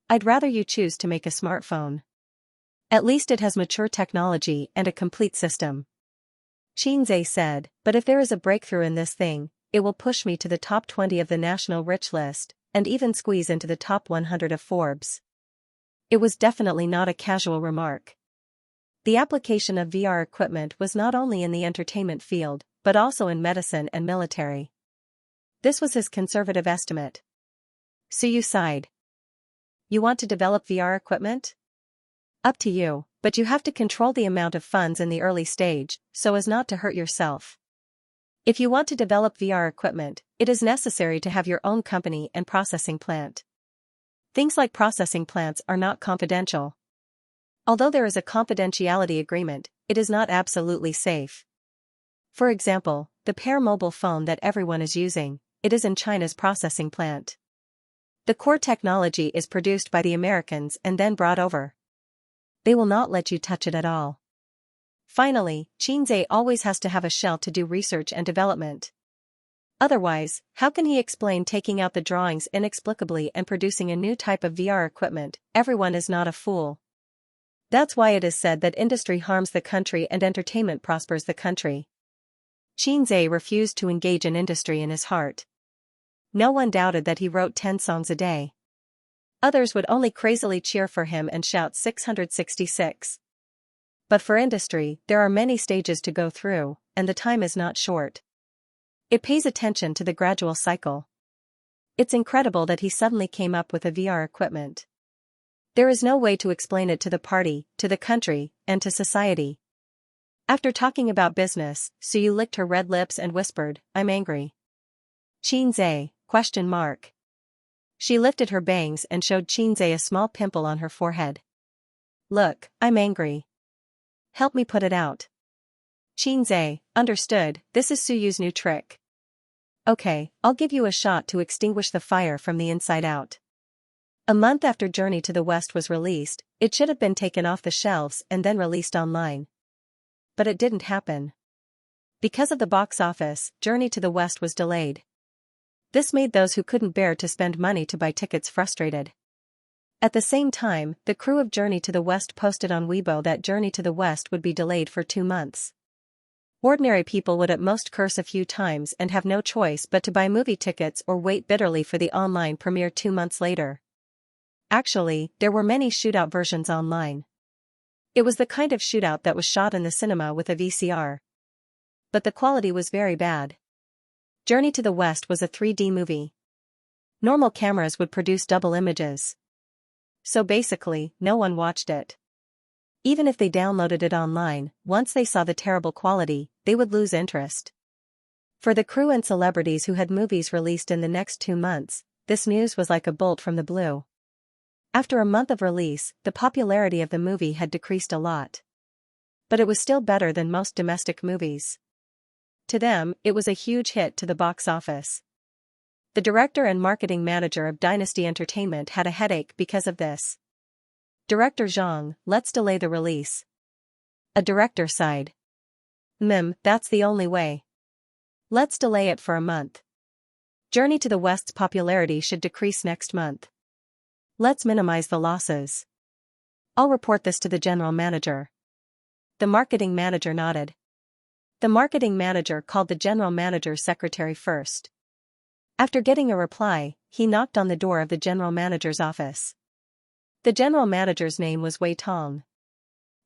I'd rather you choose to make a smartphone. At least it has mature technology and a complete system. Xianxia said, but if there is a breakthrough in this thing, it will push me to the top 20 of the national rich list, and even squeeze into the top 100 of Forbes. It was definitely not a casual remark. The application of VR equipment was not only in the entertainment field, but also in medicine and military. This was his conservative estimate. Suyu sighed. You want to develop VR equipment? Up to you, but you have to control the amount of funds in the early stage, so as not to hurt yourself. If you want to develop VR equipment, it is necessary to have your own company and processing plant. Things like processing plants are not confidential. Although there is a confidentiality agreement, it is not absolutely safe. For example, the Pear mobile phone that everyone is using, it is in China's processing plant. The core technology is produced by the Americans and then brought over. They will not let you touch it at all. Finally, Xianxia always has to have a shell to do research and development. Otherwise, how can he explain taking out the drawings inexplicably and producing a new type of VR equipment? Everyone is not a fool. That's why it is said that industry harms the country and entertainment prospers the country. Xianxia refused to engage in industry in his heart. No one doubted that he wrote 10 songs a day. Others would only crazily cheer for him and shout 666. But for industry, there are many stages to go through, and the time is not short. It pays attention to the gradual cycle. It's incredible that he suddenly came up with a VR equipment. There is no way to explain it to the party, to the country, and to society. After talking about business, Suyu licked her red lips and whispered, I'm angry. Xianxia, ? She lifted her bangs and showed Xianxia a small pimple on her forehead. Look, I'm angry. Help me put it out. Xianxia, understood, this is Suyu's new trick. Okay, I'll give you a shot to extinguish the fire from the inside out. A month after Journey to the West was released, it should have been taken off the shelves and then released online. But it didn't happen. Because of the box office, Journey to the West was delayed. This made those who couldn't bear to spend money to buy tickets frustrated. At the same time, the crew of Journey to the West posted on Weibo that Journey to the West would be delayed for 2 months. Ordinary people would at most curse a few times and have no choice but to buy movie tickets or wait bitterly for the online premiere 2 months later. Actually, there were many shootout versions online. It was the kind of shootout that was shot in the cinema with a VCR. But the quality was very bad. Journey to the West was a 3D movie. Normal cameras would produce double images. So basically, no one watched it. Even if they downloaded it online, once they saw the terrible quality, they would lose interest. For the crew and celebrities who had movies released in the next 2 months, this news was like a bolt from the blue. After a month of release, the popularity of the movie had decreased a lot. But it was still better than most domestic movies. To them, it was a huge hit to the box office. The director and marketing manager of Dynasty Entertainment had a headache because of this. Director Zhang, let's delay the release. A director sighed. That's the only way. Let's delay it for a month. Journey to the West's popularity should decrease next month. Let's minimize the losses. I'll report this to the general manager. The marketing manager nodded. The marketing manager called the general manager's secretary first. After getting a reply, he knocked on the door of the general manager's office. The general manager's name was Wei Tong.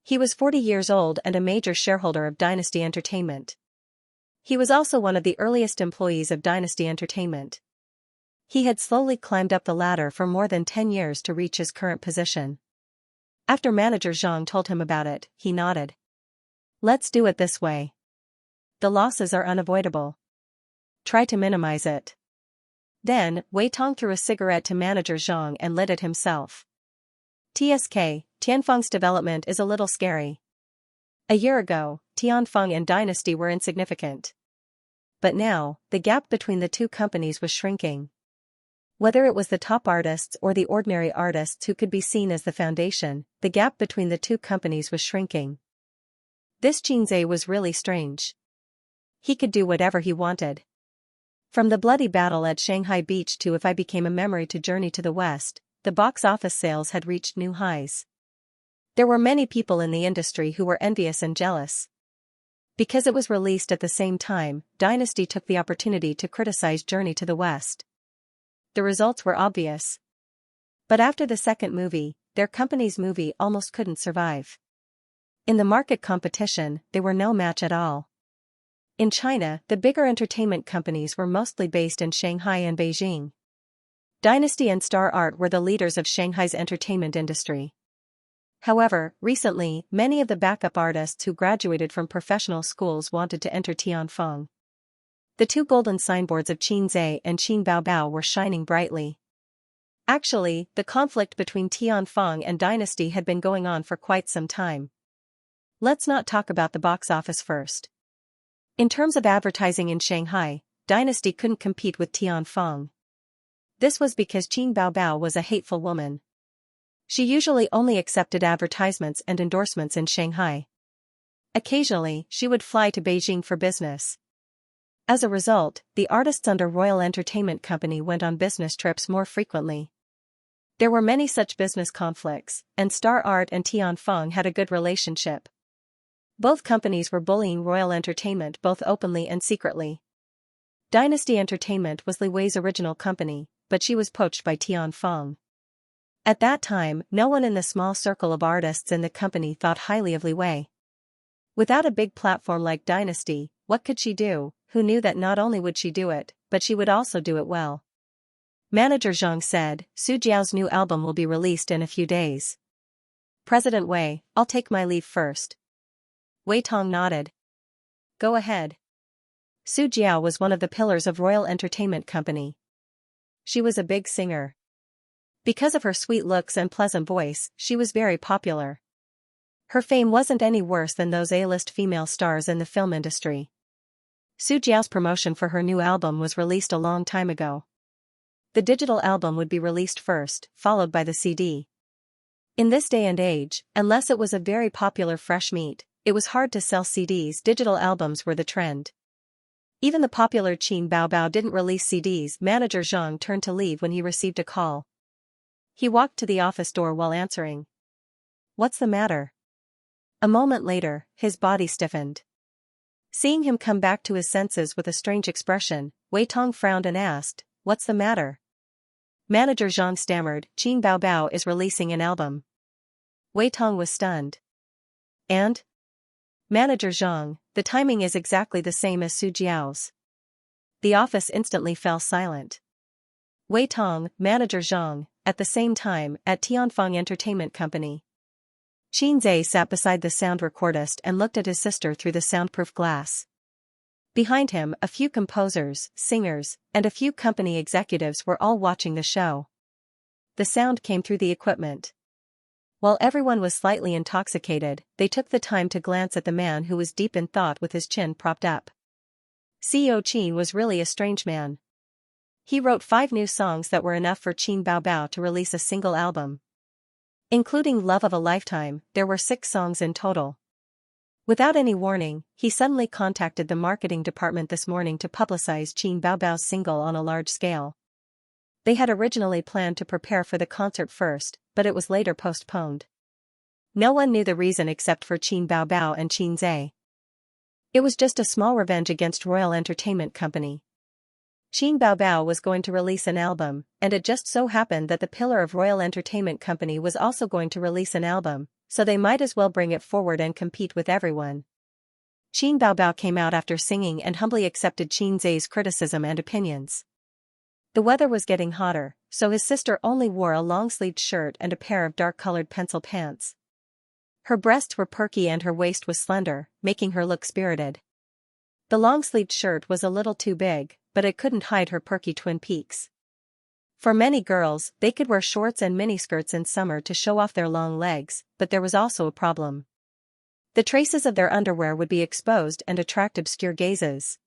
He was 40 years old and a major shareholder of Dynasty Entertainment. He was also one of the earliest employees of Dynasty Entertainment. He had slowly climbed up the ladder for more than 10 years to reach his current position. After manager Zhang told him about it, he nodded. Let's do it this way. The losses are unavoidable. Try to minimize it. Then, Wei Tong threw a cigarette to manager Zhang and lit it himself. TSK, Tianfeng's development is a little scary. A year ago, Tianfeng and Dynasty were insignificant. But now, the gap between the two companies was shrinking. Whether it was the top artists or the ordinary artists who could be seen as the foundation, the gap between the two companies was shrinking. This Xianxia was really strange. He could do whatever he wanted. From the bloody battle at Shanghai Beach to If I Became a Memory to Journey to the West, the box office sales had reached new highs. There were many people in the industry who were envious and jealous. Because it was released at the same time, Dynasty took the opportunity to criticize Journey to the West. The results were obvious. But after the second movie, their company's movie almost couldn't survive. In the market competition, they were no match at all. In China, the bigger entertainment companies were mostly based in Shanghai and Beijing. Dynasty and Star Art were the leaders of Shanghai's entertainment industry. However, recently, many of the backup artists who graduated from professional schools wanted to enter Tianfeng. The two golden signboards of Xianxia and Qin Baobao were shining brightly. Actually, the conflict between Tianfeng and Dynasty had been going on for quite some time. Let's not talk about the box office first. In terms of advertising in Shanghai, Dynasty couldn't compete with Tianfeng. This was because Qin Baobao was a hateful woman. She usually only accepted advertisements and endorsements in Shanghai. Occasionally, she would fly to Beijing for business. As a result, the artists under Royal Entertainment Company went on business trips more frequently. There were many such business conflicts, and Star Art and Tianfeng had a good relationship. Both companies were bullying Royal Entertainment both openly and secretly. Dynasty Entertainment was Li Wei's original company, but she was poached by Tianfeng. At that time, no one in the small circle of artists in the company thought highly of Li Wei. Without a big platform like Dynasty, what could she do? Who knew that not only would she do it, but she would also do it well? Manager Zhang said, Su Jiao's new album will be released in a few days. President Wei, I'll take my leave first. Wei Tong nodded. Go ahead. Su Jiao was one of the pillars of Royal Entertainment Company. She was a big singer. Because of her sweet looks and pleasant voice, she was very popular. Her fame wasn't any worse than those A-list female stars in the film industry. Su Jiao's promotion for her new album was released a long time ago. The digital album would be released first, followed by the CD. In this day and age, unless it was a very popular fresh meat, it was hard to sell CDs. Digital albums were the trend. Even the popular Qin Baobao didn't release CDs. Manager Zhang turned to leave when he received a call. He walked to the office door while answering. What's the matter? A moment later, his body stiffened. Seeing him come back to his senses with a strange expression, Wei Tong frowned and asked, What's the matter? Manager Zhang stammered, Qin Baobao is releasing an album. Wei Tong was stunned. And? Manager Zhang, the timing is exactly the same as Su Jiao's. The office instantly fell silent. Wei Tong, Manager Zhang, at the same time, at Tianfeng Entertainment Company. Xianxia sat beside the sound recordist and looked at his sister through the soundproof glass. Behind him, a few composers, singers, and a few company executives were all watching the show. The sound came through the equipment. While everyone was slightly intoxicated, they took the time to glance at the man who was deep in thought with his chin propped up. CEO Qin was really a strange man. He wrote 5 new songs that were enough for Qin Baobao to release a single album. Including Love of a Lifetime, there were 6 songs in total. Without any warning, he suddenly contacted the marketing department this morning to publicize Qin Baobao's single on a large scale. They had originally planned to prepare for the concert first, but it was later postponed. No one knew the reason except for Qin Baobao and Xianxia. It was just a small revenge against Royal Entertainment Company. Qin Baobao was going to release an album, and it just so happened that the pillar of Royal Entertainment Company was also going to release an album, so they might as well bring it forward and compete with everyone. Qin Baobao came out after singing and humbly accepted Xianxia's criticism and opinions. The weather was getting hotter, so his sister only wore a long-sleeved shirt and a pair of dark-colored pencil pants. Her breasts were perky and her waist was slender, making her look spirited. The long-sleeved shirt was a little too big, but it couldn't hide her perky twin peaks. For many girls, they could wear shorts and miniskirts in summer to show off their long legs, but there was also a problem. The traces of their underwear would be exposed and attract obscure gazes.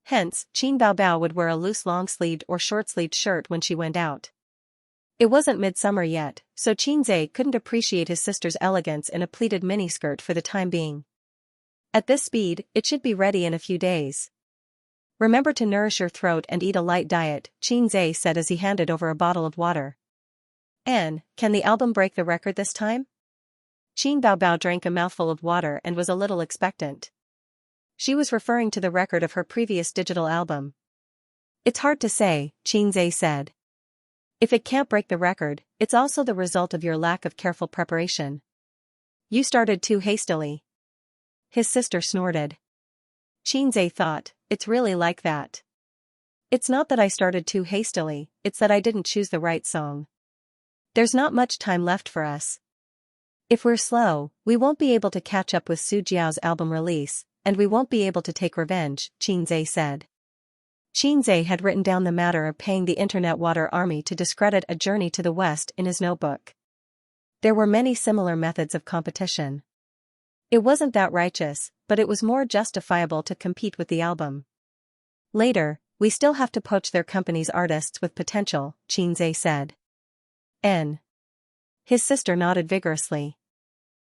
Hence, Qin Baobao would wear a loose long-sleeved or short-sleeved shirt when she went out. It wasn't midsummer yet, so Xianxia couldn't appreciate his sister's elegance in a pleated miniskirt for the time being. At this speed, it should be ready in a few days. Remember to nourish your throat and eat a light diet, Xianxia said as he handed over a bottle of water. Anne, can the album break the record this time? Qin Baobao drank a mouthful of water and was a little expectant. She was referring to the record of her previous digital album. It's hard to say, Xianxia said. If it can't break the record, it's also the result of your lack of careful preparation. You started too hastily. His sister snorted. Xianxia thought, it's really like that. It's not that I started too hastily, it's that I didn't choose the right song. There's not much time left for us. If we're slow, we won't be able to catch up with Su Jiao's album release, and we won't be able to take revenge, Xianxia said. Xianxia had written down the matter of paying the Internet Water Army to discredit A Journey to the West in his notebook. There were many similar methods of competition. It wasn't that righteous, but it was more justifiable to compete with the album. Later, we still have to poach their company's artists with potential, Xianxia said. His sister nodded vigorously.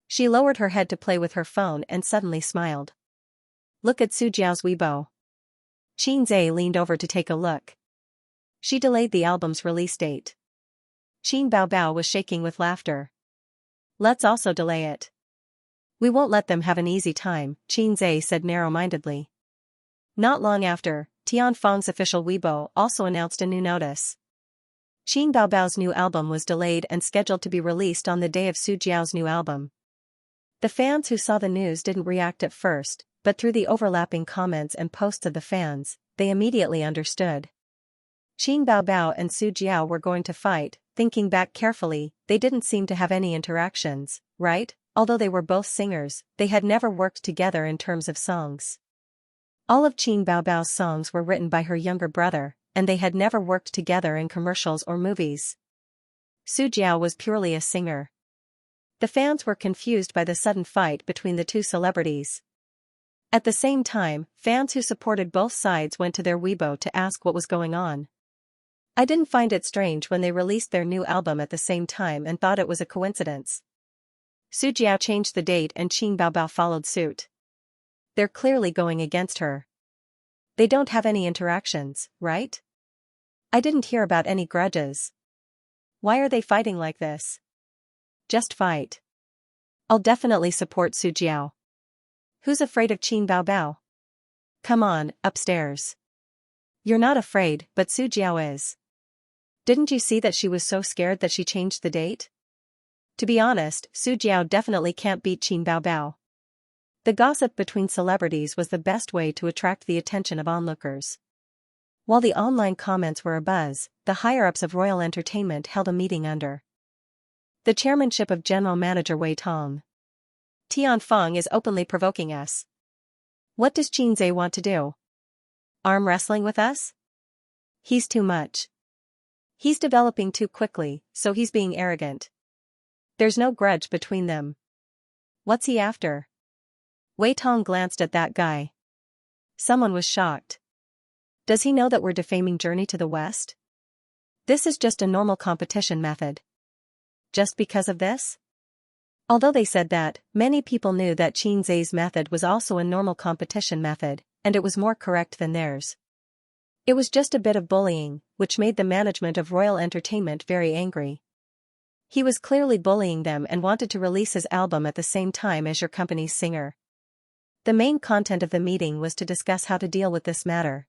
She lowered her head to play with her phone and suddenly smiled. Look at Su Jiao's Weibo. Xianxia leaned over to take a look. She delayed the album's release date. Qin Baobao was shaking with laughter. Let's also delay it. We won't let them have an easy time, Xianxia said narrow-mindedly. Not long after, Tianfeng's official Weibo also announced a new notice. Qin Baobao's new album was delayed and scheduled to be released on the day of Su Jiao's new album. The fans who saw the news didn't react at first, but through the overlapping comments and posts of the fans, they immediately understood. Qin Baobao and Su Jiao were going to fight. Thinking back carefully, they didn't seem to have any interactions, right? Although they were both singers, they had never worked together in terms of songs. All of Qin Baobao's songs were written by her younger brother, and they had never worked together in commercials or movies. Su Jiao was purely a singer. The fans were confused by the sudden fight between the two celebrities. At the same time, fans who supported both sides went to their Weibo to ask what was going on. I didn't find it strange when they released their new album at the same time and thought it was a coincidence. Su Jiao changed the date and Qin Baobao followed suit. They're clearly going against her. They don't have any interactions, right? I didn't hear about any grudges. Why are they fighting like this? Just fight. I'll definitely support Su Jiao. Who's afraid of Qin Baobao? Come on, upstairs. You're not afraid, but Su Jiao is. Didn't you see that she was so scared that she changed the date? To be honest, Su Jiao definitely can't beat Qin Baobao. The gossip between celebrities was the best way to attract the attention of onlookers. While the online comments were abuzz, the higher-ups of Royal Entertainment held a meeting under the chairmanship of General Manager Wei Tong. Tianfeng is openly provoking us. What does Xianxia want to do? Arm wrestling with us? He's too much. He's developing too quickly, so he's being arrogant. There's no grudge between them. What's he after? Wei Tong glanced at that guy. Someone was shocked. Does he know that we're defaming Journey to the West? This is just a normal competition method. Just because of this? Although they said that, many people knew that Xianxia's method was also a normal competition method, and it was more correct than theirs. It was just a bit of bullying, which made the management of Royal Entertainment very angry. He was clearly bullying them and wanted to release his album at the same time as your company's singer. The main content of the meeting was to discuss how to deal with this matter.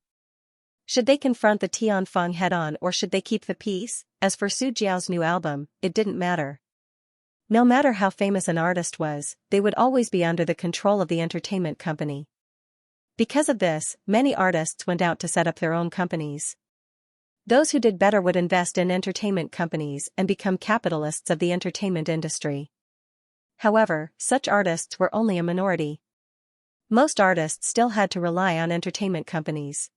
Should they confront the Tianfeng head-on or should they keep the peace? As for Su Jiao's new album, it didn't matter. No matter how famous an artist was, they would always be under the control of the entertainment company. Because of this, many artists went out to set up their own companies. Those who did better would invest in entertainment companies and become capitalists of the entertainment industry. However, such artists were only a minority. Most artists still had to rely on entertainment companies.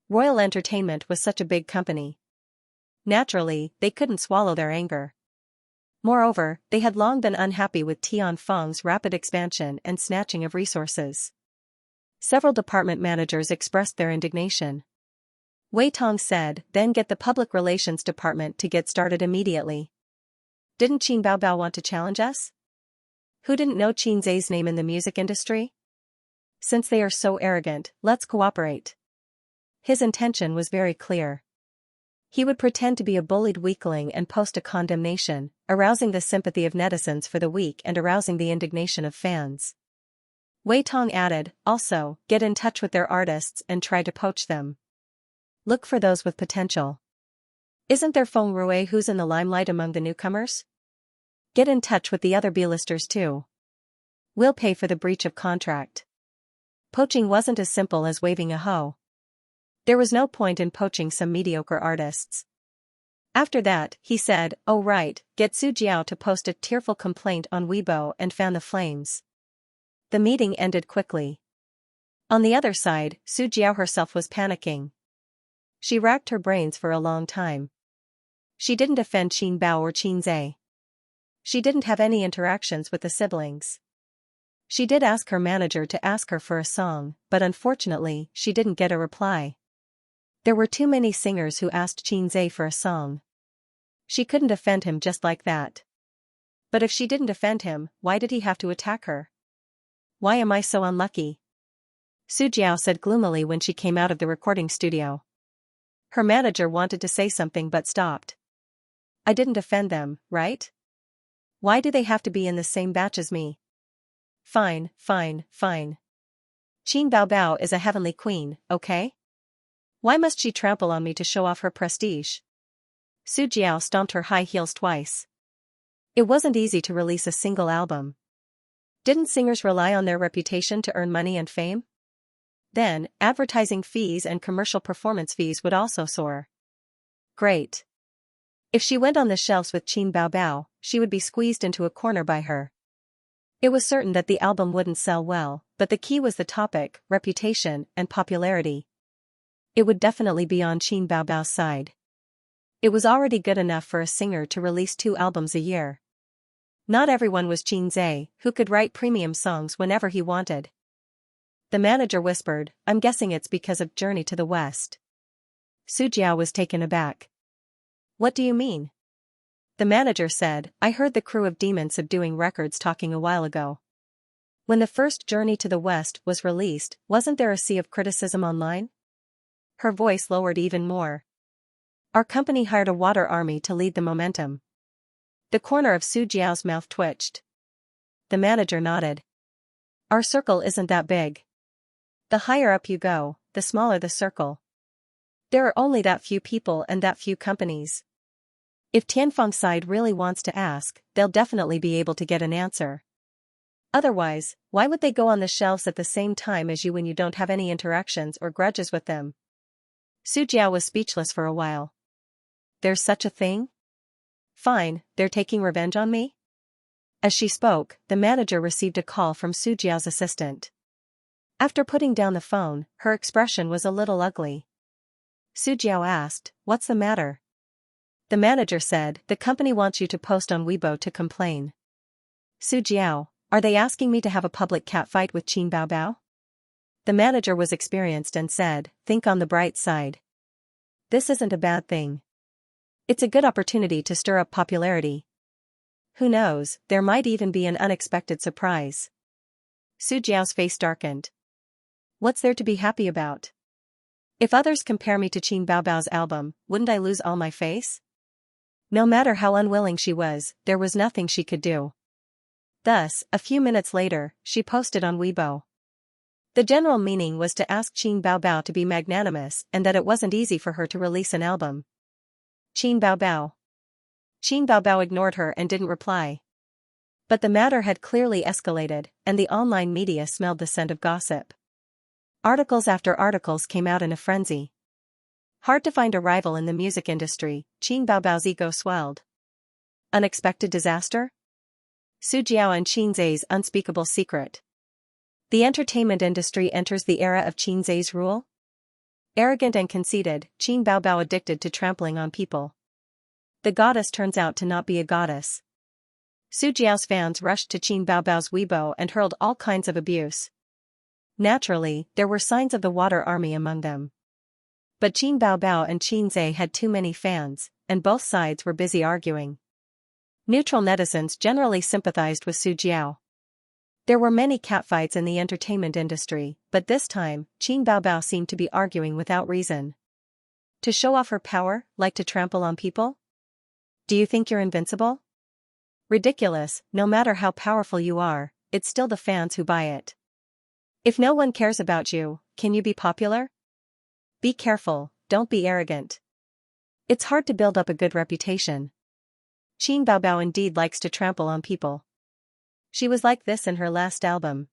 Royal Entertainment was such a big company. Naturally, they couldn't swallow their anger. Moreover, they had long been unhappy with Tianfeng's rapid expansion and snatching of resources. Several department managers expressed their indignation. Wei Tong said, "Then get the public relations department to get started immediately. Didn't Qin Baobao want to challenge us? Who didn't know Qin Zai's name in the music industry? Since they are so arrogant, let's cooperate." His intention was very clear. He would pretend to be a bullied weakling and post a condemnation, arousing the sympathy of netizens for the weak and arousing the indignation of fans. Wei Tong added, "Also, get in touch with their artists and try to poach them. Look for those with potential. Isn't there Feng Rui who's in the limelight among the newcomers? Get in touch with the other B-listers too. We'll pay for the breach of contract." Poaching wasn't as simple as waving a hoe. There was no point in poaching some mediocre artists. After that, he said, "Oh right, get Su Jiao to post a tearful complaint on Weibo and fan the flames." The meeting ended quickly. On the other side, Su Jiao herself was panicking. She racked her brains for a long time. She didn't offend Qin Bao or Qin Zai. She didn't have any interactions with the siblings. She did ask her manager to ask her for a song, but unfortunately, she didn't get a reply. There were too many singers who asked Qin Zai for a song. She couldn't offend him just like that. But if she didn't offend him, why did he have to attack her? "Why am I so unlucky?" Su Jiao said gloomily when she came out of the recording studio. Her manager wanted to say something but stopped. "I didn't offend them, right? Why do they have to be in the same batch as me? Fine, fine, fine. Qin Baobao is a heavenly queen, okay? Why must she trample on me to show off her prestige?" Su Jiao stomped her high heels twice. It wasn't easy to release a single album. Didn't singers rely on their reputation to earn money and fame? Then, advertising fees and commercial performance fees would also soar. Great. If she went on the shelves with Qin Baobao, she would be squeezed into a corner by her. It was certain that the album wouldn't sell well, but the key was the topic, reputation, and popularity. It would definitely be on Qin Baobao's side. It was already good enough for a singer to release 2 albums a year. Not everyone was Qin Zai, who could write premium songs whenever he wanted. The manager whispered, "I'm guessing it's because of Journey to the West." Su Jiao was taken aback. "What do you mean?" The manager said, "I heard the crew of Demon Subduing Records talking a while ago. When the first Journey to the West was released, wasn't there a sea of criticism online?" Her voice lowered even more. "Our company hired a water army to lead the momentum." The corner of Su Jiao's mouth twitched. The manager nodded. "Our circle isn't that big. The higher up you go, the smaller the circle. There are only that few people and that few companies. If Tianfeng's side really wants to ask, they'll definitely be able to get an answer. Otherwise, why would they go on the shelves at the same time as you when you don't have any interactions or grudges with them?" Su Jiao was speechless for a while. "There's such a thing? Fine, they're taking revenge on me?" As she spoke, the manager received a call from Su Jiao's assistant. After putting down the phone, her expression was a little ugly. Su Jiao asked, "What's the matter?" The manager said, "The company wants you to post on Weibo to complain." Su Jiao, "Are they asking me to have a public catfight with Qin Baobao?" The manager was experienced and said, "Think on the bright side. This isn't a bad thing. It's a good opportunity to stir up popularity. Who knows, there might even be an unexpected surprise. Su Jiao's face darkened. What's there to be happy about? If others compare me to Qin Baobao's album, wouldn't I lose all my face? No matter how unwilling she was, there was nothing she could do. Thus, a few minutes later, she posted on Weibo. The general meaning was to ask Qin Baobao to be magnanimous and that it wasn't easy for her to release an album. Qin Baobao. Qin Baobao ignored her and didn't reply. But the matter had clearly escalated, and the online media smelled the scent of gossip. Articles after articles came out in a frenzy. Hard to find a rival in the music industry, Qin Baobao's ego swelled. Unexpected disaster? Su Jiao and Qin Zhe's unspeakable secret. The entertainment industry enters the era of Qin Zhe's rule? Arrogant and conceited, Qin Baobao addicted to trampling on people. The goddess turns out to not be a goddess. Su Jiao's fans rushed to Qin Baobao's Weibo and hurled all kinds of abuse. Naturally, there were signs of the water army among them. But Qin Baobao and Qin Zhe had too many fans, and both sides were busy arguing. Neutral netizens generally sympathized with Su Jiao. There were many catfights in the entertainment industry, but this time, Qin Baobao seemed to be arguing without reason. To show off her power, like to trample on people? Do you think you're invincible? Ridiculous, no matter how powerful you are, it's still the fans who buy it. If no one cares about you, can you be popular? Be careful, don't be arrogant. It's hard to build up a good reputation. Qin Baobao indeed likes to trample on people. She was like this in her last album.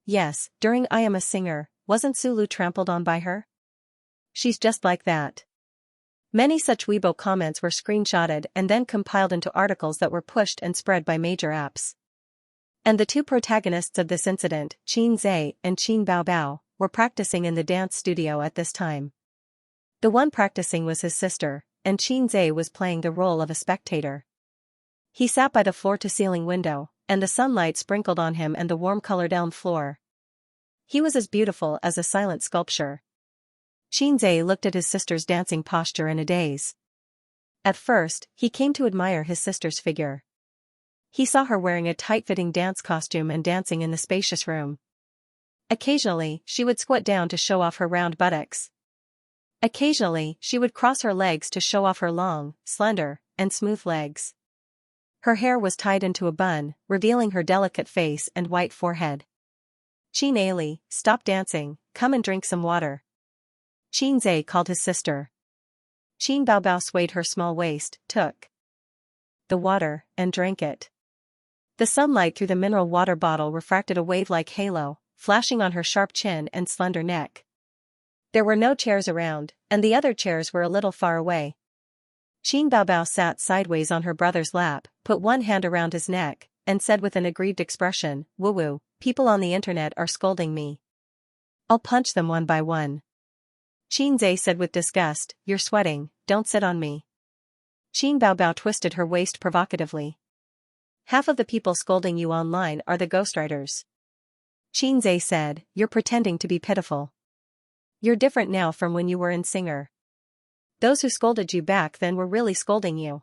Yes, during I Am a Singer, wasn't Sulu trampled on by her? She's just like that. Many such Weibo comments were screenshotted and then compiled into articles that were pushed and spread by major apps. And the two protagonists of this incident, Qin Zhe and Qin Baobao, were practicing in the dance studio at this time. The one practicing was his sister, and Qin Zhe was playing the role of a spectator. He sat by the floor-to-ceiling window, and the sunlight sprinkled on him and the warm-colored elm floor. He was as beautiful as a silent sculpture. Qin Zhe looked at his sister's dancing posture in a daze. At first, he came to admire his sister's figure. He saw her wearing a tight-fitting dance costume and dancing in the spacious room. Occasionally, she would squat down to show off her round buttocks. Occasionally, she would cross her legs to show off her long, slender, and smooth legs. Her hair was tied into a bun, revealing her delicate face and white forehead. Qin Ali, stop dancing, come and drink some water. Qin Zhe called his sister. Qin Baobao swayed her small waist, took the water, and drank it. The sunlight through the mineral water bottle refracted a wave-like halo, flashing on her sharp chin and slender neck. There were no chairs around, and the other chairs were a little far away. Qin Baobao sat sideways on her brother's lap, put one hand around his neck, and said with an aggrieved expression, "Woo-woo, people on the internet are scolding me. I'll punch them one by one." Qin Zhe said with disgust, "You're sweating, don't sit on me." Qin Baobao twisted her waist provocatively. "Half of the people scolding you online are the ghostwriters." Qin Zhe said, "You're pretending to be pitiful. You're different now from when you were in Singer. Those who scolded you back then were really scolding you.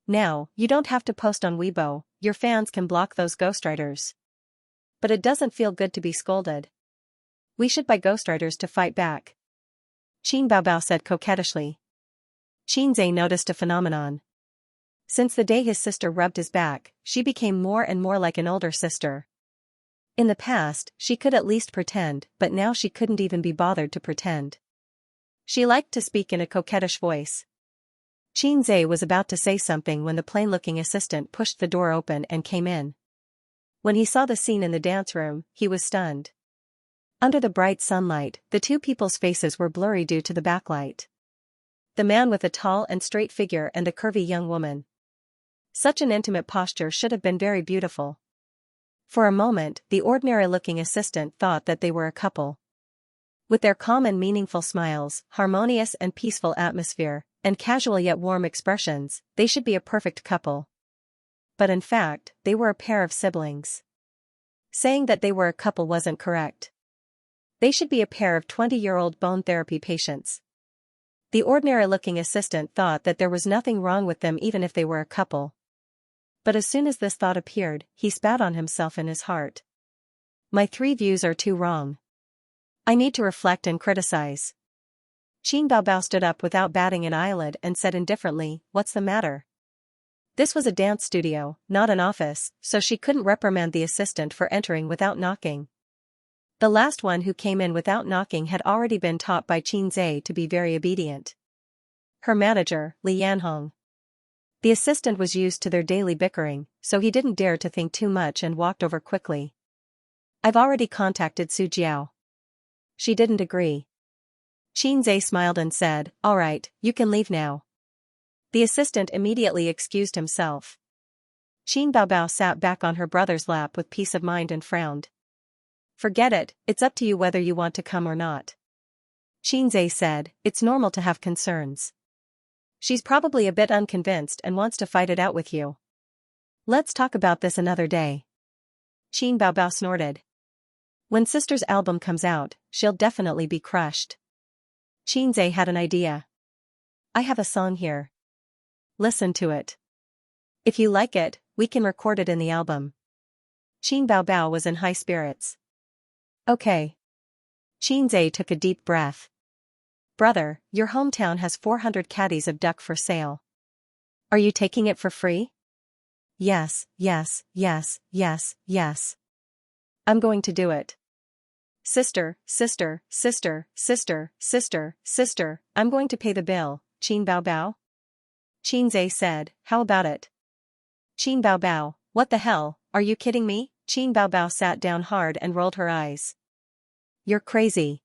Now, you don't have to post on Weibo, your fans can block those ghostwriters. But it doesn't feel good to be scolded. We should buy ghostwriters to fight back." Qin Baobao said coquettishly. Qin Zhe noticed a phenomenon. Since the day his sister rubbed his back, she became more and more like an older sister. In the past, she could at least pretend, but now she couldn't even be bothered to pretend. She liked to speak in a coquettish voice. Qin Zhe was about to say something when the plain-looking assistant pushed the door open and came in. When he saw the scene in the dance room, he was stunned. Under the bright sunlight, the two people's faces were blurry due to the backlight. The man with a tall and straight figure and the curvy young woman. Such an intimate posture should have been very beautiful. For a moment, the ordinary-looking assistant thought that they were a couple. With their calm and meaningful smiles, harmonious and peaceful atmosphere, and casual yet warm expressions, they should be a perfect couple. But in fact, they were a pair of siblings. Saying that they were a couple wasn't correct. They should be a pair of 20-year-old bone therapy patients. The ordinary-looking assistant thought that there was nothing wrong with them even if they were a couple. But as soon as this thought appeared, he spat on himself in his heart. My 3 views are too wrong. I need to reflect and criticize. Qin Baobao stood up without batting an eyelid and said indifferently, "What's the matter?" This was a dance studio, not an office, so she couldn't reprimand the assistant for entering without knocking. The last one who came in without knocking had already been taught by Qin Zhe to be very obedient. Her manager, Li Yanhong. The assistant was used to their daily bickering, so he didn't dare to think too much and walked over quickly. "I've already contacted Su Jiao." She didn't agree. Qin Zhe smiled and said, "All right, you can leave now." The assistant immediately excused himself. Qin Baobao sat back on her brother's lap with peace of mind and frowned. "Forget it, it's up to you whether you want to come or not." Qin Zhe said, "It's normal to have concerns. She's probably a bit unconvinced and wants to fight it out with you. Let's talk about this another day." Qin Baobao snorted. "When Sister's album comes out, she'll definitely be crushed." Qin Zhe had an idea. "I have a song here. Listen to it. If you like it, we can record it in the album." Qin Baobao was in high spirits. "Okay." Qin Zhe took a deep breath. "Brother, your hometown has 400 caddies of duck for sale. Are you taking it for free?" "Yes, yes, yes, yes, yes. I'm going to do it." Sister, sister, sister, sister, sister, sister, I'm going to pay the bill, Qin Baobao." Qin Zhe said, "How about it?" Qin Baobao, "What the hell, are you kidding me?" Qin Baobao sat down hard and rolled her eyes. "You're crazy."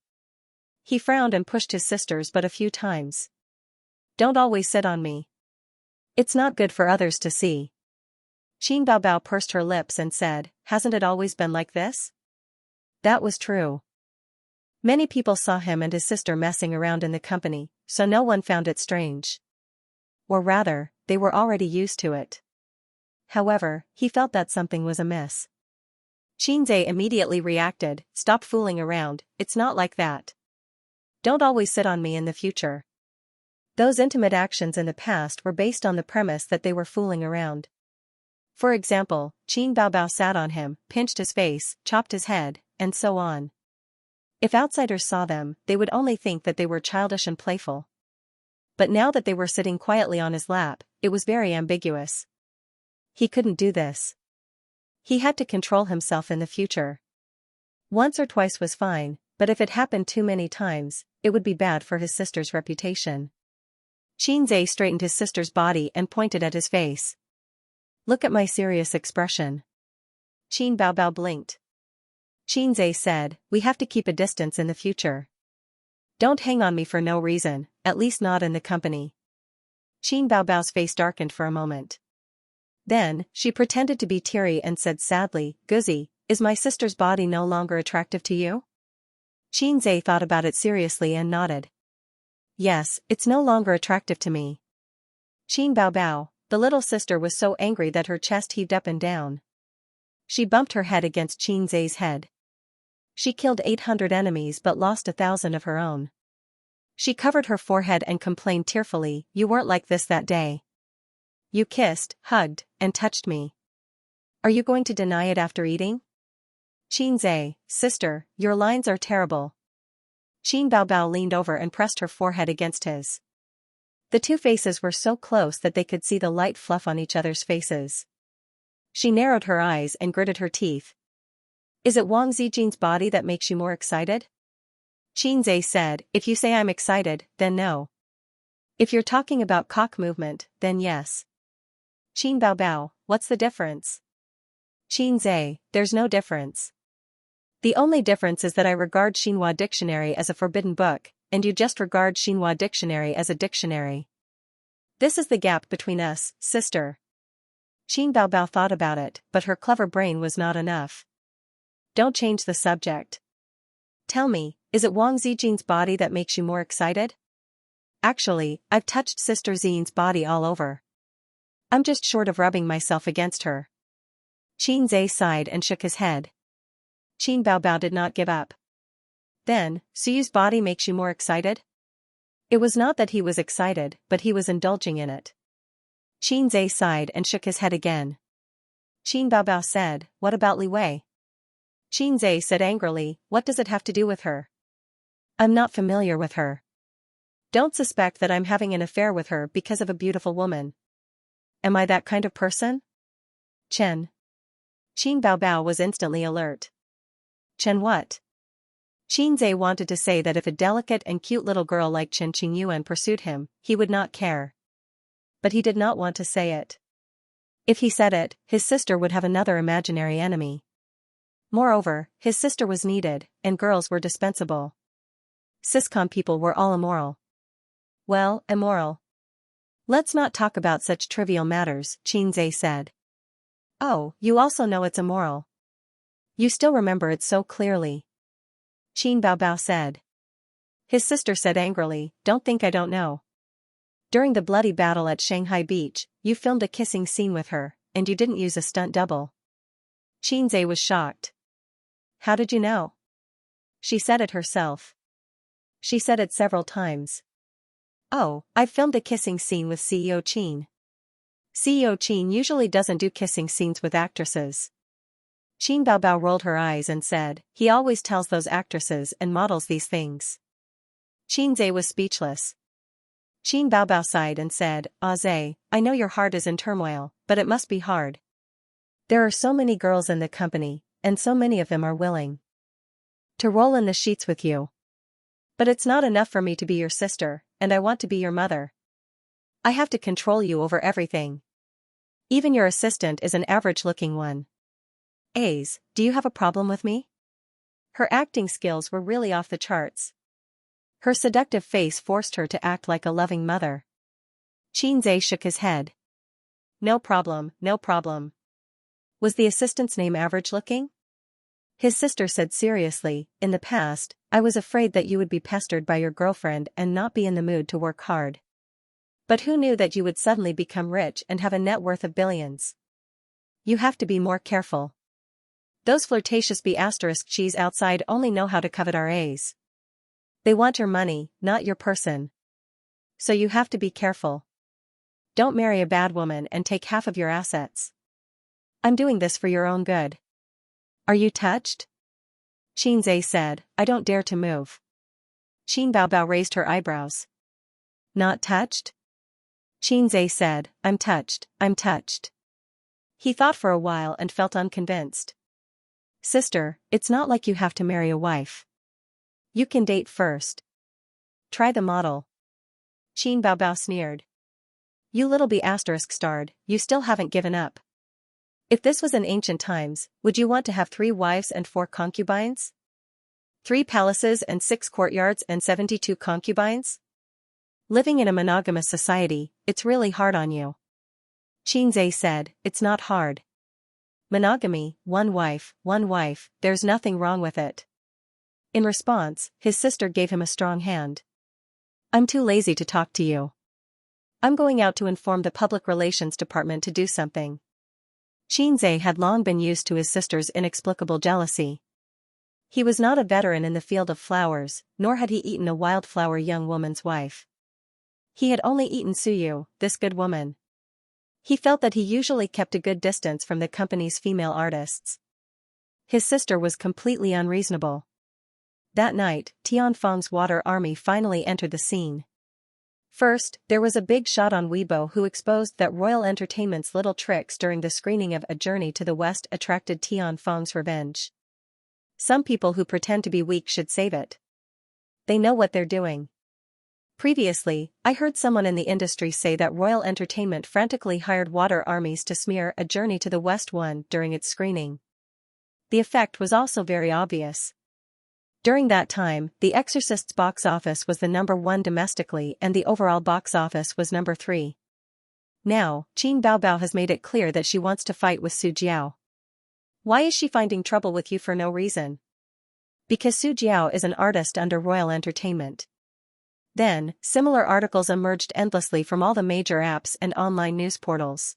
He frowned and pushed his sisters but a few times. "Don't always sit on me. It's not good for others to see." Qin Baobao pursed her lips and said, "Hasn't it always been like this?" That was true. Many people saw him and his sister messing around in the company, so no one found it strange. Or rather, they were already used to it. However, he felt that something was amiss. Qin Zhe immediately reacted, "Stop fooling around, it's not like that. Don't always sit on me in the future." Those intimate actions in the past were based on the premise that they were fooling around. For example, Qin Baobao sat on him, pinched his face, chopped his head, and so on. If outsiders saw them, they would only think that they were childish and playful. But now that they were sitting quietly on his lap, it was very ambiguous. He couldn't do this. He had to control himself in the future. Once or twice was fine, but if it happened too many times, it would be bad for his sister's reputation. Qin Zhe straightened his sister's body and pointed at his face. "Look at my serious expression." Qin Baobao blinked. Qin Zhe said, "We have to keep a distance in the future. Don't hang on me for no reason, at least not in the company." Qin Baobao's face darkened for a moment. Then, she pretended to be teary and said sadly, "Guzzi, is my sister's body no longer attractive to you?" Qin Zhe thought about it seriously and nodded. "Yes, it's no longer attractive to me." Qin Baobao, the little sister was so angry that her chest heaved up and down. She bumped her head against Qin Zhe's head. She killed 800 enemies but lost 1,000 of her own. She covered her forehead and complained tearfully, "You weren't like this that day. You kissed, hugged, and touched me. Are you going to deny it after eating?" Qin Zhe, "Sister, your lines are terrible." Qin Baobao leaned over and pressed her forehead against his. The two faces were so close that they could see the light fluff on each other's faces. She narrowed her eyes and gritted her teeth. "Is it Wang Zijin's body that makes you more excited?" Qin Zhe said, "If you say I'm excited, then no. If you're talking about cock movement, then yes." Qin Baobao, "What's the difference?" Qin Zhe, "There's no difference. The only difference is that I regard Xinhua Dictionary as a forbidden book, and you just regard Xinhua Dictionary as a dictionary. This is the gap between us, sister." Qin Baobao thought about it, but her clever brain was not enough. "Don't change the subject. Tell me, is it Wang Zijin's body that makes you more excited?" "Actually, I've touched Sister Xian's body all over. I'm just short of rubbing myself against her." Qin Zhe sighed and shook his head. Qin Baobao did not give up. "Then, Suyu's body makes you more excited?" It was not that he was excited, but he was indulging in it. Qin Zhe sighed and shook his head again. Qin Baobao said, what about Li Wei? Xianxia said angrily, what does it have to do with her? I'm not familiar with her. Don't suspect that I'm having an affair with her because of a beautiful woman. Am I that kind of person? Chen. Qin Baobao was instantly alert. Chen what? Xianxia wanted to say that if a delicate and cute little girl like Chen Qingyuan pursued him, he would not care. But he did not want to say it. If he said it, his sister would have another imaginary enemy. Moreover, his sister was needed, and girls were dispensable. Siscom people were all immoral. Well, immoral. Let's not talk about such trivial matters, Xianxia said. Oh, you also know it's immoral. You still remember it so clearly. Qin Baobao said. His sister said angrily, don't think I don't know. During the bloody battle at Shanghai Beach, you filmed a kissing scene with her, and you didn't use a stunt double. Xianxia was shocked. How did you know? She said it herself. She said it several times. Oh, I filmed a kissing scene with CEO Qin. CEO Qin usually doesn't do kissing scenes with actresses. Qin Baobao rolled her eyes and said, he always tells those actresses and models these things. Xianxia was speechless. Qin Baobao sighed and said, Zhe, I know your heart is in turmoil, but it must be hard. There are so many girls in the company, and so many of them are willing to roll in the sheets with you. But it's not enough for me to be your sister, and I want to be your mother. I have to control you over everything. Even your assistant is an average-looking one. Aze, do you have a problem with me? Her acting skills were really off the charts. Her seductive face forced her to act like a loving mother. Xianxia shook his head. No problem, no problem. Was the assistant's name average-looking? His sister said seriously, in the past, I was afraid that you would be pestered by your girlfriend and not be in the mood to work hard. But who knew that you would suddenly become rich and have a net worth of billions? You have to be more careful. Those flirtatious B*****s outside only know how to covet our A's. They want your money, not your person. So you have to be careful. Don't marry a bad woman and take half of your assets. I'm doing this for your own good. Are you touched? Xianxia said, I don't dare to move. Qin Baobao raised her eyebrows. Not touched? Xianxia said, I'm touched, I'm touched. He thought for a while and felt unconvinced. Sister, it's not like you have to marry a wife. You can date first. Try the model. Qin Baobao sneered. You little B*****starred, you still haven't given up. If this was in ancient times, would you want to have 3 wives and 4 concubines? 3 palaces and 6 courtyards and 72 concubines? Living in a monogamous society, it's really hard on you. Xianxia said, it's not hard. Monogamy, one wife, there's nothing wrong with it. In response, his sister gave him a strong hand. I'm too lazy to talk to you. I'm going out to inform the public relations department to do something. Xianxia had long been used to his sister's inexplicable jealousy. He was not a veteran in the field of flowers, nor had he eaten a wildflower young woman's wife. He had only eaten Suyu, this good woman. He felt that he usually kept a good distance from the company's female artists. His sister was completely unreasonable. That night, Tianfeng's water army finally entered the scene. First, there was a big shot on Weibo who exposed that Royal Entertainment's little tricks during the screening of A Journey to the West attracted Tianfeng's revenge. Some people who pretend to be weak should save it. They know what they're doing. Previously, I heard someone in the industry say that Royal Entertainment frantically hired water armies to smear A Journey to the West 1 during its screening. The effect was also very obvious. During that time, The Exorcist's box office was the number 1 domestically and the overall box office was number 3. Now, Qin Baobao has made it clear that she wants to fight with Su Jiao. Why is she finding trouble with you for no reason? Because Su Jiao is an artist under Royal Entertainment. Then, similar articles emerged endlessly from all the major apps and online news portals.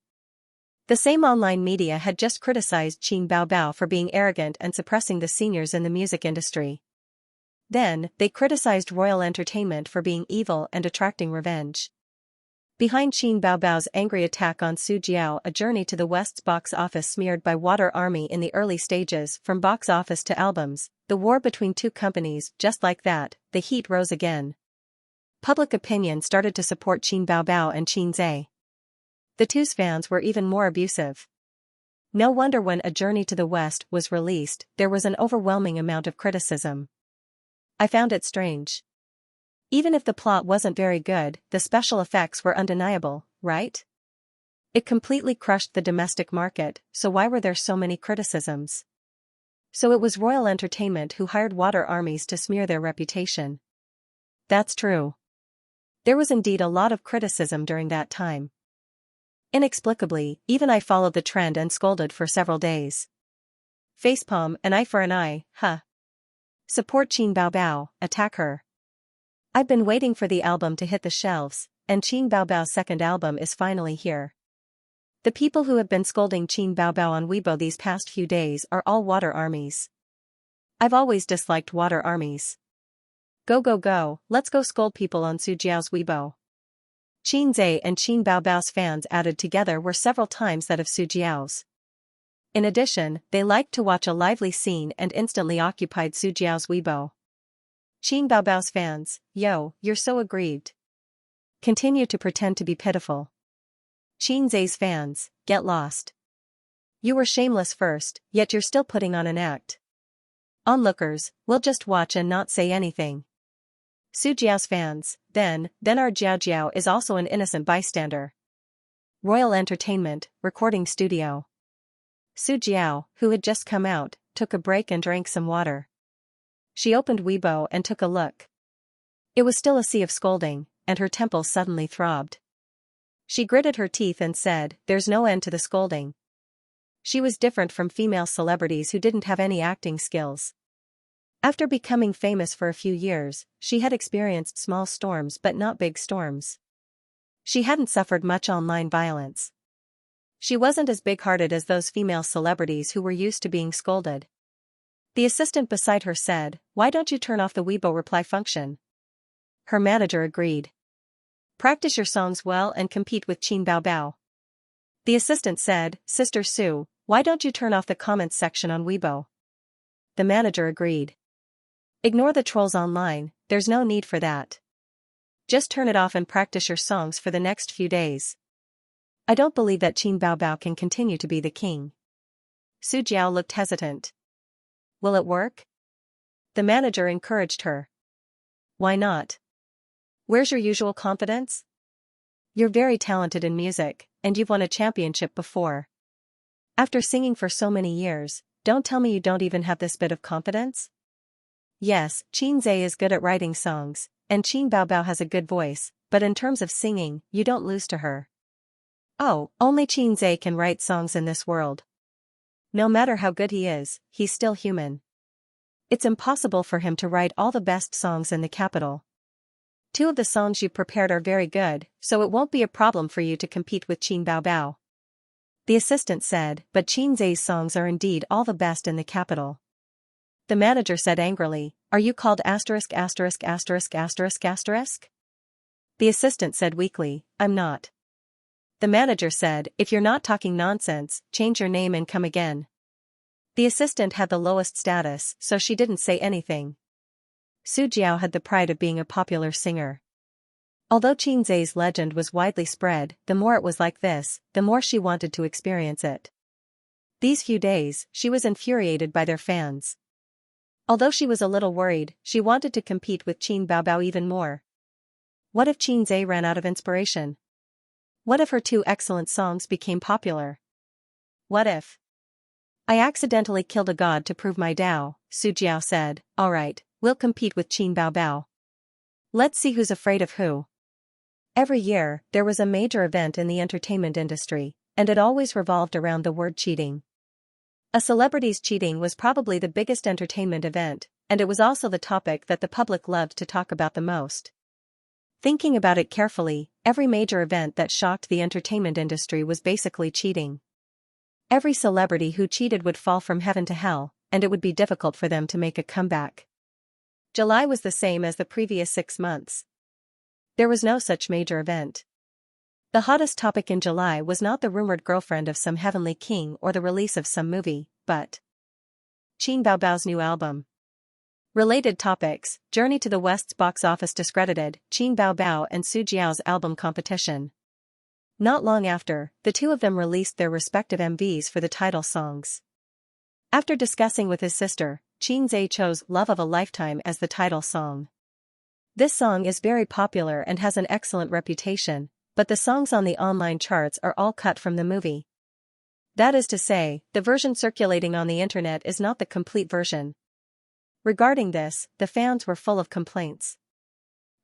The same online media had just criticized Qin Baobao for being arrogant and suppressing the seniors in the music industry. Then, they criticized Royal Entertainment for being evil and attracting revenge. Behind Qin Baobao's angry attack on Su Jiao, A Journey to the West's box office smeared by Water Army in the early stages. From box office to albums, the war between two companies. Just like that, the heat rose again. Public opinion started to support Qin Baobao and Xianxia. The two's fans were even more abusive. No wonder when A Journey to the West was released, there was an overwhelming amount of criticism. I found it strange. Even if the plot wasn't very good, the special effects were undeniable, right? It completely crushed the domestic market, so why were there so many criticisms? So it was Royal Entertainment who hired Water Armies to smear their reputation. That's true. There was indeed a lot of criticism during that time. Inexplicably, even I followed the trend and scolded for several days. Facepalm, an eye for an eye, huh? Support Qin Baobao, attack her. I've been waiting for the album to hit the shelves, and Qin Baobao's second album is finally here. The people who have been scolding Qin Baobao on Weibo these past few days are all Water Armies. I've always disliked Water Armies. Go go go, let's go scold people on Su Jiao's Weibo. Xianxia and Qin Baobao's fans added together were several times that of Su Jiao's. In addition, they liked to watch a lively scene and instantly occupied Su Jiao's Weibo. Qin Baobao's fans, yo, you're so aggrieved. Continue to pretend to be pitiful. Xianxia's fans, get lost. You were shameless first, yet you're still putting on an act. Onlookers, we'll just watch and not say anything. Su Jiao's fans, then our Jiao Jiao is also an innocent bystander. Royal Entertainment, recording studio. Su Jiao, who had just come out, took a break and drank some water. She opened Weibo and took a look. It was still a sea of scolding, and her temples suddenly throbbed. She gritted her teeth and said, "There's no end to the scolding." She was different from female celebrities who didn't have any acting skills. After becoming famous for a few years, she had experienced small storms but not big storms. She hadn't suffered much online violence. She wasn't as big-hearted as those female celebrities who were used to being scolded. The assistant beside her said, "Why don't you turn off the Weibo reply function?" Her manager agreed. "Practice your songs well and compete with Qin Baobao." The assistant said, "Sister Su, why don't you turn off the comments section on Weibo?" The manager agreed. "Ignore the trolls online, there's no need for that. Just turn it off and practice your songs for the next few days." I don't believe that Qin Baobao can continue to be the king. Su Jiao looked hesitant. Will it work? The manager encouraged her. Why not? Where's your usual confidence? You're very talented in music, and you've won a championship before. After singing for so many years, don't tell me you don't even have this bit of confidence? Yes, Xianxia is good at writing songs, and Qin Baobao has a good voice, but in terms of singing, you don't lose to her. Oh, only Xianxia can write songs in this world. No matter how good he is, he's still human. It's impossible for him to write all the best songs in the capital. 2 of the songs you've prepared are very good, so it won't be a problem for you to compete with Qin Baobao. The assistant said, but Xianxia's songs are indeed all the best in the capital. The manager said angrily, "Are you called asterisk asterisk asterisk asterisk asterisk?" The assistant said weakly, "I'm not." The manager said, "If you're not talking nonsense, change your name and come again." The assistant had the lowest status, so she didn't say anything. Su Jiao had the pride of being a popular singer. Although Xianxia's legend was widely spread, the more it was like this, the more she wanted to experience it. These few days, she was infuriated by their fans. Although she was a little worried, she wanted to compete with Qin Baobao even more. What if Xianxia ran out of inspiration? What if her 2 excellent songs became popular? What if I accidentally killed a god to prove my Tao? Su Jiao said, "Alright, we'll compete with Qin Baobao. Let's see who's afraid of who." Every year, there was a major event in the entertainment industry, and it always revolved around the word cheating. A celebrity's cheating was probably the biggest entertainment event, and it was also the topic that the public loved to talk about the most. Thinking about it carefully, every major event that shocked the entertainment industry was basically cheating. Every celebrity who cheated would fall from heaven to hell, and it would be difficult for them to make a comeback. July was the same as the previous 6 months. There was no such major event. The hottest topic in July was not the rumored girlfriend of some heavenly king or the release of some movie, but Qin Baobao's new album. Related topics: Journey to the West's box office discredited, Qin Baobao and Su Jiao's album competition. Not long after, the two of them released their respective MVs for the title songs. After discussing with his sister, Xianxia chose Love of a Lifetime as the title song. This song is very popular and has an excellent reputation, but the songs on the online charts are all cut from the movie. That is to say, the version circulating on the internet is not the complete version. Regarding this, the fans were full of complaints.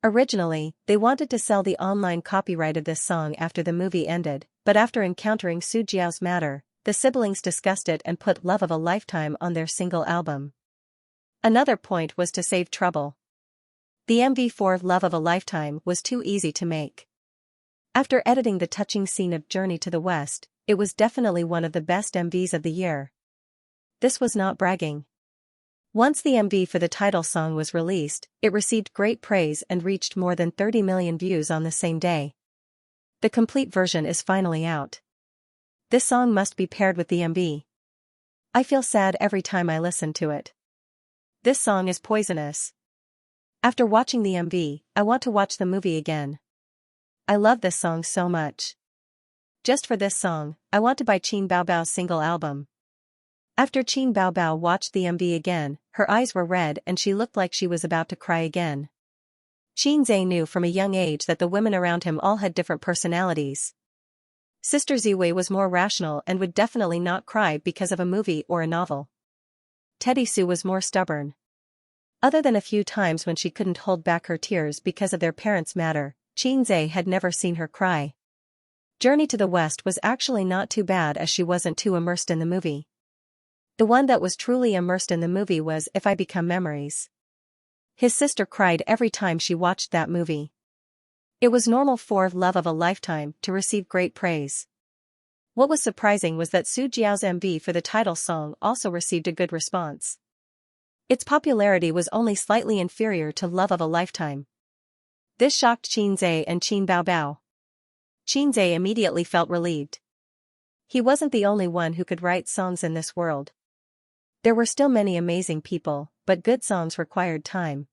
Originally, they wanted to sell the online copyright of this song after the movie ended, but after encountering Su Jiao's matter, the siblings discussed it and put Love of a Lifetime on their single album. Another point was to save trouble. The MV for Love of a Lifetime was too easy to make. After editing the touching scene of Journey to the West, it was definitely one of the best MVs of the year. This was not bragging. Once the MV for the title song was released, it received great praise and reached more than 30 million views on the same day. The complete version is finally out. This song must be paired with the MV. I feel sad every time I listen to it. This song is poisonous. After watching the MV, I want to watch the movie again. I love this song so much. Just for this song, I want to buy Qin Baobao's single album. After Qin Baobao watched the MV again, her eyes were red and she looked like she was about to cry again. Xianxia knew from a young age that the women around him all had different personalities. Sister Ziwei was more rational and would definitely not cry because of a movie or a novel. Teddy Sue was more stubborn. Other than a few times when she couldn't hold back her tears because of their parents' matter, Xianxia had never seen her cry. Journey to the West was actually not too bad as she wasn't too immersed in the movie. The one that was truly immersed in the movie was If I Become Memories. His sister cried every time she watched that movie. It was normal for Love of a Lifetime to receive great praise. What was surprising was that Su Jiao's MV for the title song also received a good response. Its popularity was only slightly inferior to Love of a Lifetime. This shocked Xianxia and Qin Baobao. Xianxia immediately felt relieved. He wasn't the only one who could write songs in this world. There were still many amazing people, but good songs required time.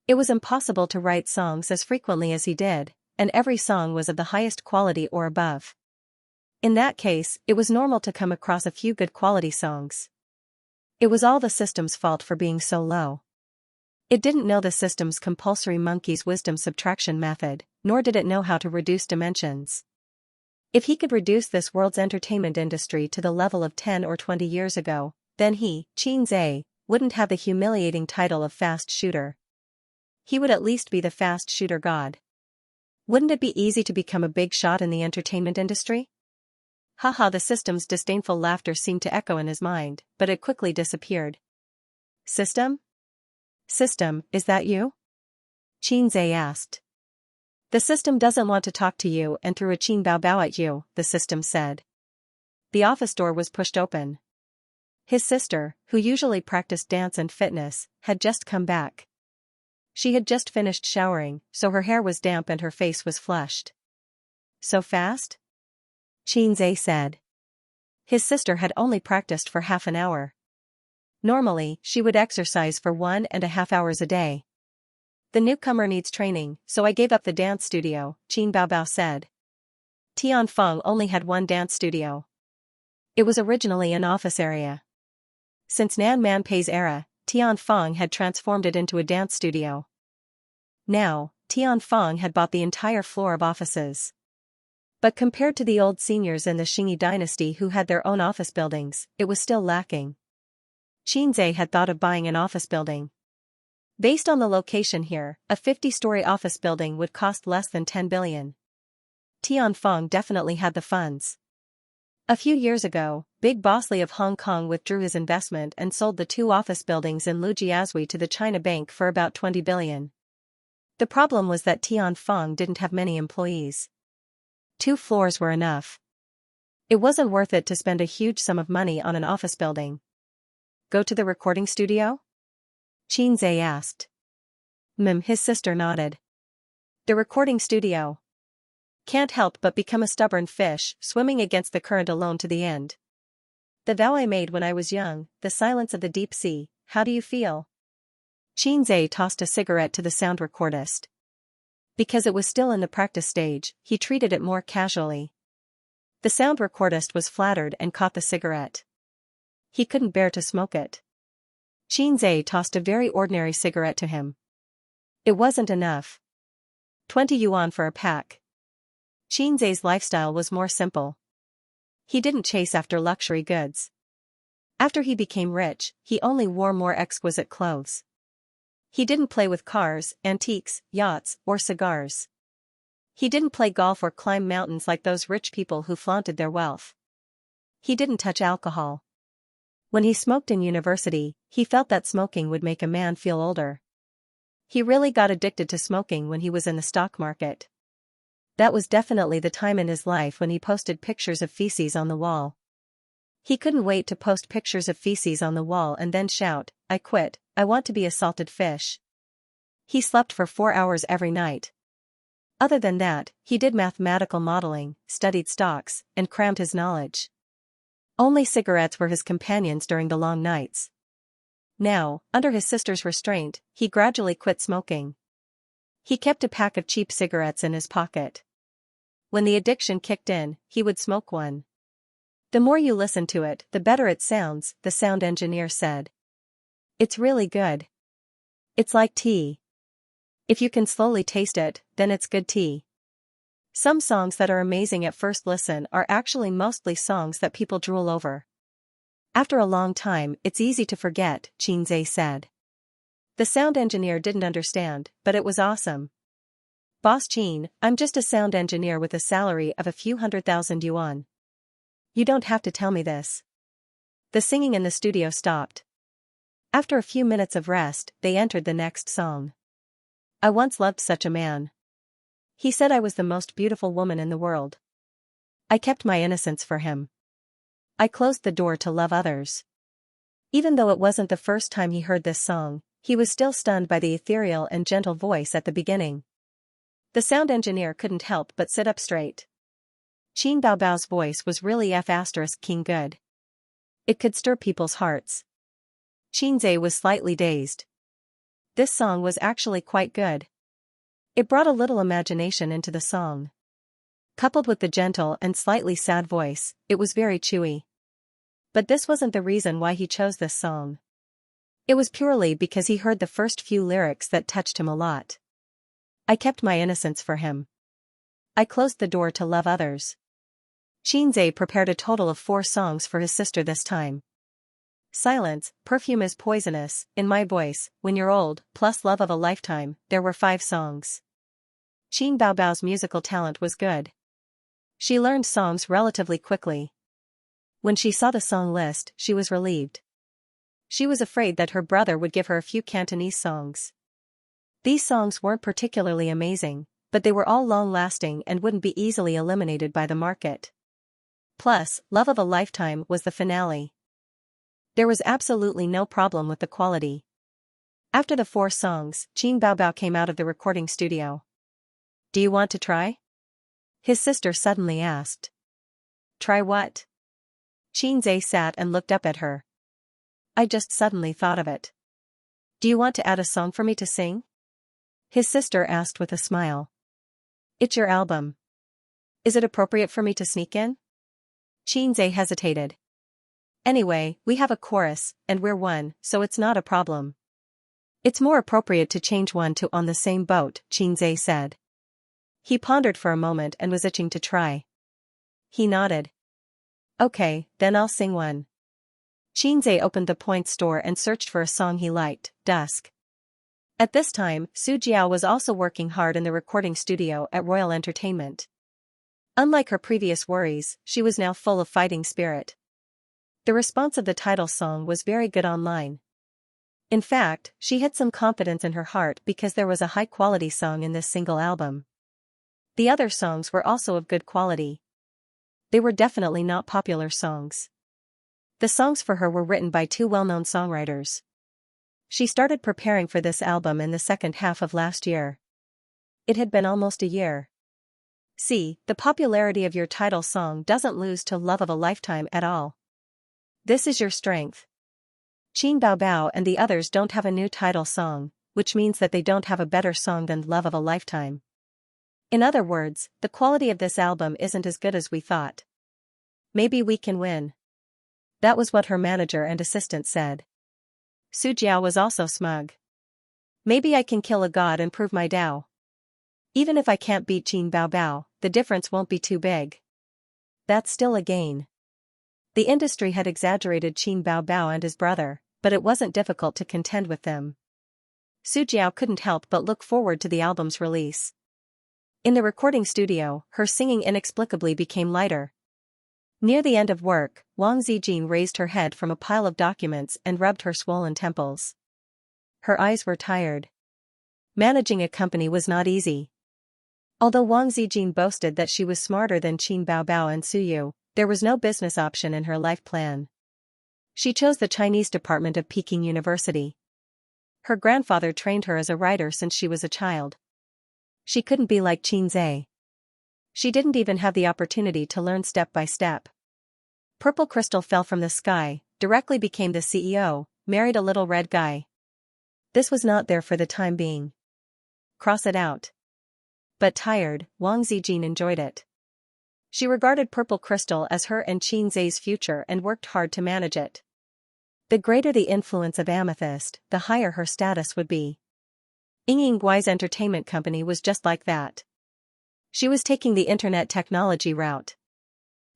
It was impossible to write songs as frequently as he did, and every song was of the highest quality or above. In that case, it was normal to come across a few good quality songs. It was all the system's fault for being so low. It didn't know the system's compulsory monkey's wisdom subtraction method, nor did it know how to reduce dimensions. If he could reduce this world's entertainment industry to the level of 10 or 20 years ago, then he, Xianxia, wouldn't have the humiliating title of fast shooter. He would at least be the fast shooter god. Wouldn't it be easy to become a big shot in the entertainment industry? Haha, the system's disdainful laughter seemed to echo in his mind, but it quickly disappeared. System? System, is that you? Xianxia asked. The system doesn't want to talk to you and threw a Qin Baobao at you, the system said. The office door was pushed open. His sister, who usually practiced dance and fitness, had just come back. She had just finished showering, so her hair was damp and her face was flushed. So fast? Xianxia said. His sister had only practiced for half an hour. Normally, she would exercise for 1.5 hours a day. The newcomer needs training, so I gave up the dance studio, Qin Baobao said. Tianfeng only had one dance studio. It was originally an office area. Since Nan Manpei's era, Tianfeng had transformed it into a dance studio. Now, Tianfeng had bought the entire floor of offices. But compared to the old seniors in the Qingyi dynasty who had their own office buildings, it was still lacking. Xianxia had thought of buying an office building. Based on the location here, a 50-story office building would cost less than 10 billion. Tianfeng definitely had the funds. A few years ago, Big Boss Li of Hong Kong withdrew his investment and sold the 2 office buildings in Lujiazui to the China Bank for about 20 billion. The problem was that Tianfeng didn't have many employees. 2 floors were enough. It wasn't worth it to spend a huge sum of money on an office building. Go to the recording studio? Xianxia asked. His sister nodded. The recording studio. Can't help but become a stubborn fish, swimming against the current alone to the end. The vow I made when I was young, the silence of the deep sea, how do you feel? Xianxia tossed a cigarette to the sound recordist. Because it was still in the practice stage, he treated it more casually. The sound recordist was flattered and caught the cigarette. He couldn't bear to smoke it. Xianxia tossed a very ordinary cigarette to him. It wasn't enough. 20 yuan for a pack. Xianxia's lifestyle was more simple. He didn't chase after luxury goods. After he became rich, he only wore more exquisite clothes. He didn't play with cars, antiques, yachts, or cigars. He didn't play golf or climb mountains like those rich people who flaunted their wealth. He didn't touch alcohol. When he smoked in university, he felt that smoking would make a man feel older. He really got addicted to smoking when he was in the stock market. That was definitely the time in his life when he posted pictures of feces on the wall. He couldn't wait to post pictures of feces on the wall and then shout, "I quit, I want to be a salted fish." He slept for 4 hours every night. Other than that, he did mathematical modeling, studied stocks, and crammed his knowledge. Only cigarettes were his companions during the long nights. Now, under his sister's restraint, he gradually quit smoking. He kept a pack of cheap cigarettes in his pocket. When the addiction kicked in, he would smoke one. The more you listen to it, the better it sounds, the sound engineer said. It's really good. It's like tea. If you can slowly taste it, then it's good tea. Some songs that are amazing at first listen are actually mostly songs that people drool over. After a long time, it's easy to forget, Xianxia said. The sound engineer didn't understand, but it was awesome. Boss Qin, I'm just a sound engineer with a salary of a few 100,000 yuan. You don't have to tell me this. The singing in the studio stopped. After a few minutes of rest, they entered the next song. I once loved such a man. He said I was the most beautiful woman in the world. I kept my innocence for him. I closed the door to love others. Even though it wasn't the first time he heard this song, he was still stunned by the ethereal and gentle voice at the beginning. The sound engineer couldn't help but sit up straight. Qin Baobao's voice was really King good. It could stir people's hearts. Xianxia was slightly dazed. This song was actually quite good. It brought a little imagination into the song. Coupled with the gentle and slightly sad voice, it was very chewy. But this wasn't the reason why he chose this song. It was purely because he heard the first few lyrics that touched him a lot. I kept my innocence for him. I closed the door to love others. Xianxia prepared a total of 4 songs for his sister this time. Silence, Perfume is Poisonous, In My Voice, When You're Old, plus Love of a Lifetime, there were 5 songs. Qin Baobao's musical talent was good. She learned songs relatively quickly. When she saw the song list, she was relieved. She was afraid that her brother would give her a few Cantonese songs. These songs weren't particularly amazing, but they were all long-lasting and wouldn't be easily eliminated by the market. Plus, Love of a Lifetime was the finale. There was absolutely no problem with the quality. After the 4 songs, Qin Baobao came out of the recording studio. Do you want to try? His sister suddenly asked. Try what? Xianxia sat and looked up at her. I just suddenly thought of it. Do you want to add a song for me to sing? His sister asked with a smile. It's your album. Is it appropriate for me to sneak in? Xianxia hesitated. Anyway, we have a chorus, and we're one, so it's not a problem. It's more appropriate to change one to On the Same Boat, Xianxia said. He pondered for a moment and was itching to try. He nodded. Okay, then I'll sing one. Xianxia opened the Point store and searched for a song he liked, Dusk. At this time, Su Jiao was also working hard in the recording studio at Royal Entertainment. Unlike her previous worries, she was now full of fighting spirit. The response of the title song was very good online. In fact, she had some confidence in her heart because there was a high-quality song in this single album. The other songs were also of good quality. They were definitely not popular songs. The songs for her were written by 2 well-known songwriters. She started preparing for this album in the second half of last year. It had been almost a year. See, the popularity of your title song doesn't lose to love of a lifetime at all. This is your strength. Qin Bao Bao and the others don't have a new title song, which means that they don't have a better song than Love of a Lifetime. In other words, the quality of this album isn't as good as we thought. Maybe we can win. That was what her manager and assistant said. Su Jiao was also smug. Maybe I can kill a god and prove my Dao. Even if I can't beat Qin Bao Bao, the difference won't be too big. That's still a gain. The industry had exaggerated Qin Bao Bao and his brother, but it wasn't difficult to contend with them. Su Jiao couldn't help but look forward to the album's release. In the recording studio, her singing inexplicably became lighter. Near the end of work, Wang Zijin raised her head from a pile of documents and rubbed her swollen temples. Her eyes were tired. Managing a company was not easy. Although Wang Zijin boasted that she was smarter than Qin Bao Bao and Su Yu, there was no business option in her life plan. She chose the Chinese department of Peking University. Her grandfather trained her as a writer since she was a child. She couldn't be like Qin Zhe. She didn't even have the opportunity to learn step by step. Purple Crystal fell from the sky, directly became the CEO, married a little red guy. This was not there for the time being. Cross it out. But tired, Wang Zijin enjoyed it. She regarded Purple Crystal as her and Qin Zhe's future and worked hard to manage it. The greater the influence of Amethyst, the higher her status would be. Ying Gui's entertainment company was just like that. She was taking the internet technology route.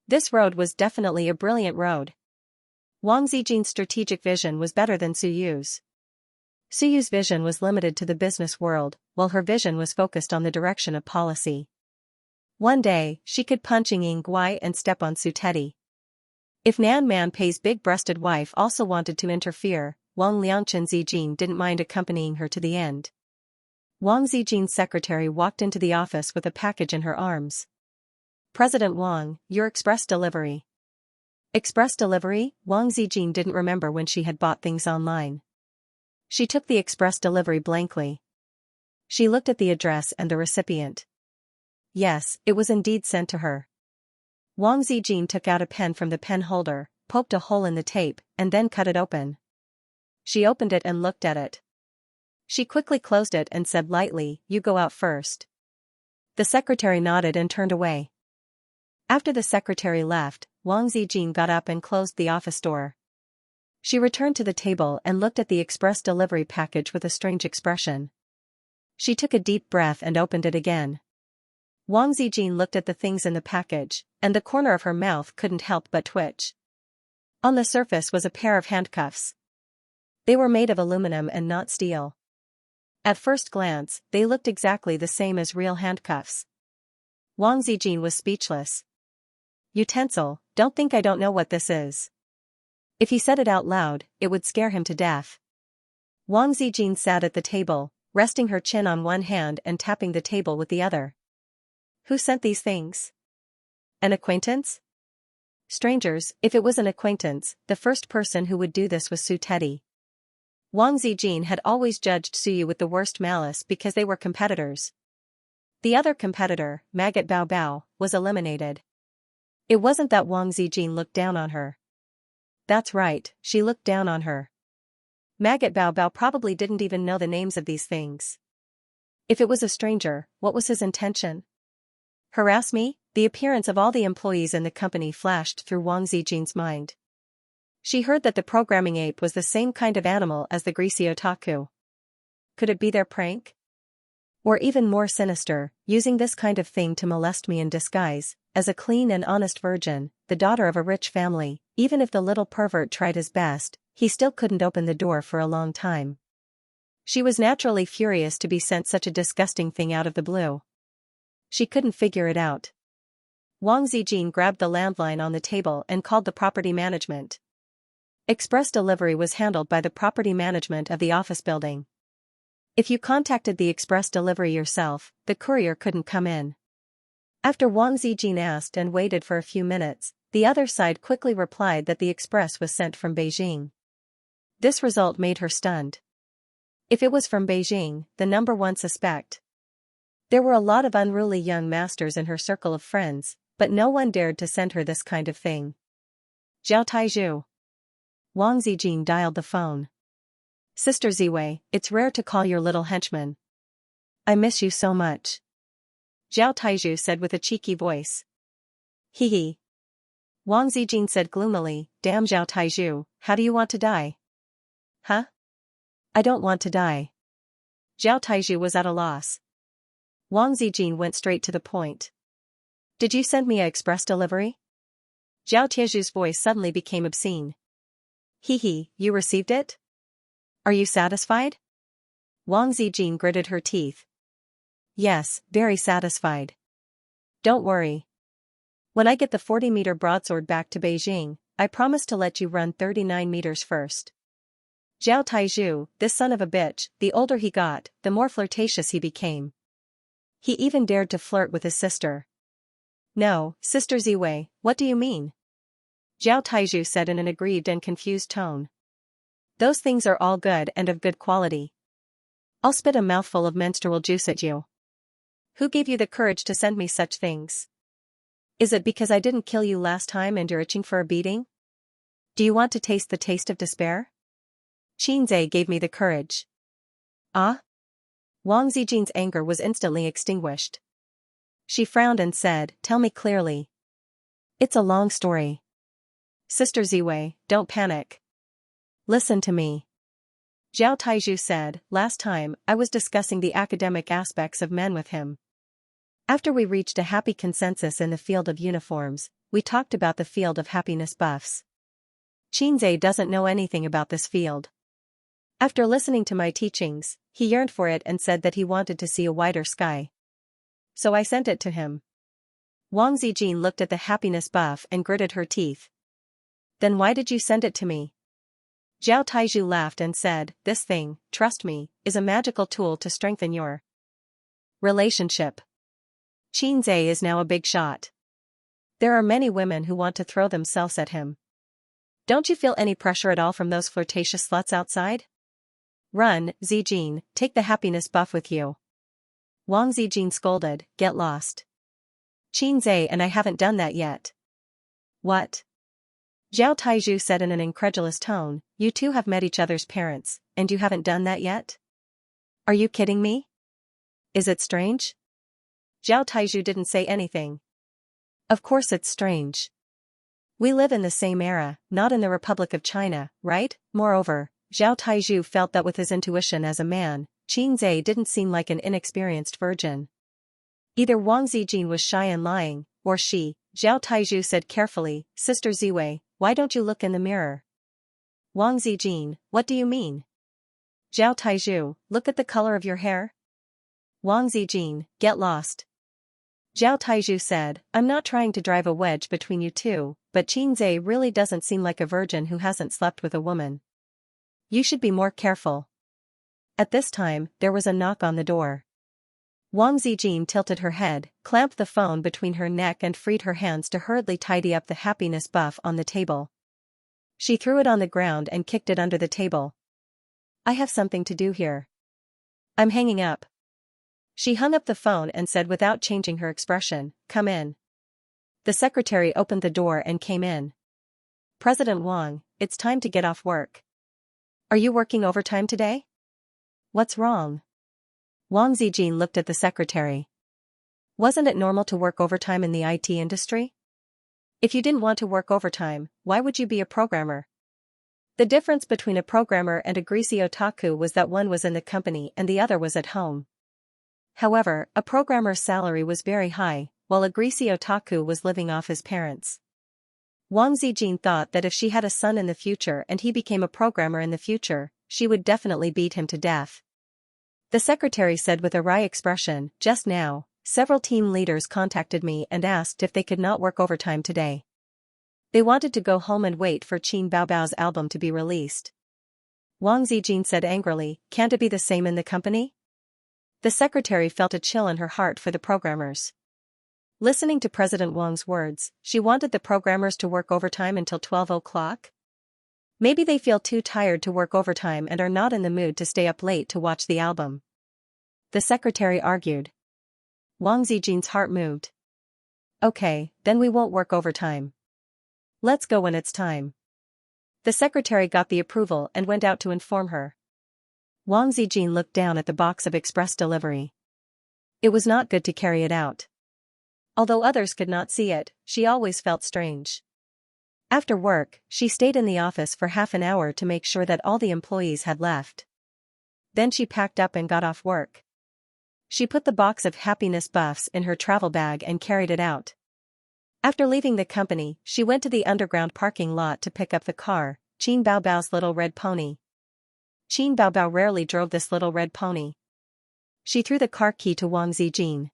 This road was definitely a brilliant road. Wang Zijin's strategic vision was better than Su Yu's. Su Yu's vision was limited to the business world, while her vision was focused on the direction of policy. One day, she could punch Ying Gui and step on Su Teddy. If Nan Man Pei's big-breasted wife also wanted to interfere, Wang Liangchen Zijin didn't mind accompanying her to the end. Wang Zijin's secretary walked into the office with a package in her arms. President Wang, your express delivery. Express delivery? Wang Zijin didn't remember when she had bought things online. She took the express delivery blankly. She looked at the address and the recipient. Yes, it was indeed sent to her. Wang Zijin took out a pen from the pen holder, poked a hole in the tape, and then cut it open. She opened it and looked at it. She quickly closed it and said lightly, "You go out first." The secretary nodded and turned away. After the secretary left, Wang Zijin got up and closed the office door. She returned to the table and looked at the express delivery package with a strange expression. She took a deep breath and opened it again. Wang Zijin looked at the things in the package, and the corner of her mouth couldn't help but twitch. On the surface was a pair of handcuffs. They were made of aluminum and not steel. At first glance, they looked exactly the same as real handcuffs. Wang Zijin was speechless. Utensil, don't think I don't know what this is. If he said it out loud, it would scare him to death. Wang Zijin sat at the table, resting her chin on one hand and tapping the table with the other. Who sent these things? An acquaintance? Strangers. If it was an acquaintance, the first person who would do this was Su Teddy. Wang Zijin had always judged Su Yu with the worst malice because they were competitors. The other competitor, Maggot Bao Bao, was eliminated. It wasn't that Wang Zijin looked down on her. That's right, she looked down on her. Maggot Bao Bao probably didn't even know the names of these things. If it was a stranger, what was his intention? Harass me? The appearance of all the employees in the company flashed through Wang Zijin's mind. She heard that the programming ape was the same kind of animal as the greasy otaku. Could it be their prank? Or even more sinister, using this kind of thing to molest me in disguise, as a clean and honest virgin, the daughter of a rich family. Even if the little pervert tried his best, he still couldn't open the door for a long time. She was naturally furious to be sent such a disgusting thing out of the blue. She couldn't figure it out. Wang Zijin grabbed the landline on the table and called the property management. Express delivery was handled by the property management of the office building. If you contacted the express delivery yourself, the courier couldn't come in. After Wang Zijin asked and waited for a few minutes, the other side quickly replied that the express was sent from Beijing. This result made her stunned. If it was from Beijing, the number one suspect There were a lot of unruly young masters in her circle of friends, but no one dared to send her this kind of thing. Zhao Taizhu. Wang Zijin dialed the phone. Sister Ziwei, it's rare to call your little henchman. I miss you so much. Zhao Taizhu said with a cheeky voice. Hee hee. Wang Zijin said gloomily, damn Zhao Taizhu, how do you want to die? Huh? I don't want to die. Zhao Taizhu was at a loss. Wang Zijin went straight to the point. Did you send me a express delivery? Zhao Taizhu's voice suddenly became obscene. Hee hee, you received it? Are you satisfied? Wang Zijin gritted her teeth. Yes, very satisfied. Don't worry. When I get the 40-meter broadsword back to Beijing, I promise to let you run 39 meters first. Zhao Taizhu, this son of a bitch, the older he got, the more flirtatious he became. He even dared to flirt with his sister. No, Sister Ziwei, what do you mean? Zhao Taizhu said in an aggrieved and confused tone. Those things are all good and of good quality. I'll spit a mouthful of menstrual juice at you. Who gave you the courage to send me such things? Is it because I didn't kill you last time and you're itching for a beating? Do you want to taste the taste of despair? Xianxia gave me the courage. Ah? Wang Zijin's anger was instantly extinguished. She frowned and said, tell me clearly. It's a long story. Sister Ziwei, don't panic. Listen to me. Zhao Taizhu said, last time, I was discussing the academic aspects of men with him. After we reached a happy consensus in the field of uniforms, we talked about the field of happiness buffs. Xianxia doesn't know anything about this field. After listening to my teachings, he yearned for it and said that he wanted to see a wider sky. So I sent it to him. Wang Zijin looked at the happiness buff and gritted her teeth. Then why did you send it to me? Zhao Taizhu laughed and said, this thing, trust me, is a magical tool to strengthen your relationship. Xianxia is now a big shot. There are many women who want to throw themselves at him. Don't you feel any pressure at all from those flirtatious sluts outside? Run, Zijin, take the happiness buff with you. Wang Zijin scolded, get lost. Xianxia and I haven't done that yet. What? Zhao Taizhu said in an incredulous tone, you two have met each other's parents, and you haven't done that yet? Are you kidding me? Is it strange? Zhao Taizhu didn't say anything. Of course it's strange. We live in the same era, not in the Republic of China, right? Moreover, Zhao Taizhu felt that with his intuition as a man, Xianxia didn't seem like an inexperienced virgin. Either Wang Zijin was shy and lying, or she, Zhao Taizhu said carefully, Sister Ziwei, why don't you look in the mirror? Wang Zijin, what do you mean? Zhao Taizhu, look at the color of your hair. Wang Zijin, get lost. Zhao Taizhu said, I'm not trying to drive a wedge between you two, but Xianxia really doesn't seem like a virgin who hasn't slept with a woman. You should be more careful. At this time, there was a knock on the door. Wang Zijin tilted her head, clamped the phone between her neck and freed her hands to hurriedly tidy up the happiness buff on the table. She threw it on the ground and kicked it under the table. I have something to do here. I'm hanging up. She hung up the phone and said without changing her expression, come in. The secretary opened the door and came in. President Wang, it's time to get off work. Are you working overtime today? What's wrong? Wang Zijin looked at the secretary. Wasn't it normal to work overtime in the IT industry? If you didn't want to work overtime, why would you be a programmer? The difference between a programmer and a greasy otaku was that one was in the company and the other was at home. However, a programmer's salary was very high, while a greasy otaku was living off his parents. Wang Zijin thought that if she had a son in the future and he became a programmer in the future, she would definitely beat him to death. The secretary said with a wry expression, just now, several team leaders contacted me and asked if they could not work overtime today. They wanted to go home and wait for Qin Baobao's album to be released. Wang Zijin said angrily, can't it be the same in the company? The secretary felt a chill in her heart for the programmers. Listening to President Wang's words, she wanted the programmers to work overtime until 12 o'clock? Maybe they feel too tired to work overtime and are not in the mood to stay up late to watch the album. The secretary argued. Wang Zijin's heart moved. Okay, then we won't work overtime. Let's go when it's time. The secretary got the approval and went out to inform her. Wang Zijin looked down at the box of express delivery. It was not good to carry it out. Although others could not see it, she always felt strange. After work, she stayed in the office for half an hour to make sure that all the employees had left. Then she packed up and got off work. She put the box of happiness buffs in her travel bag and carried it out. After leaving the company, she went to the underground parking lot to pick up the car, Qin Baobao's little red pony. Qin Baobao rarely drove this little red pony. She threw the car key to Wang Zijin.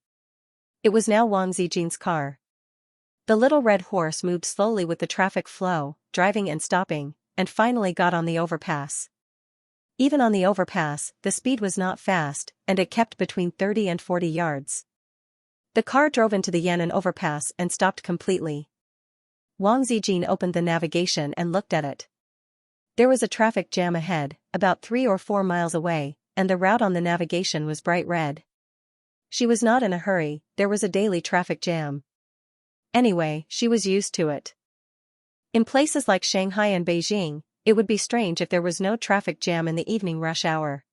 It was now Wang Zijin's car. The little red horse moved slowly with the traffic flow, driving and stopping, and finally got on the overpass. Even on the overpass, the speed was not fast, and it kept between 30 and 40 yards. The car drove into the Yan'an overpass and stopped completely. Wang Zijin opened the navigation and looked at it. There was a traffic jam ahead, about 3 or 4 miles away, and the route on the navigation was bright red. She was not in a hurry, there was a daily traffic jam. Anyway, she was used to it. In places like Shanghai and Beijing, it would be strange if there was no traffic jam in the evening rush hour.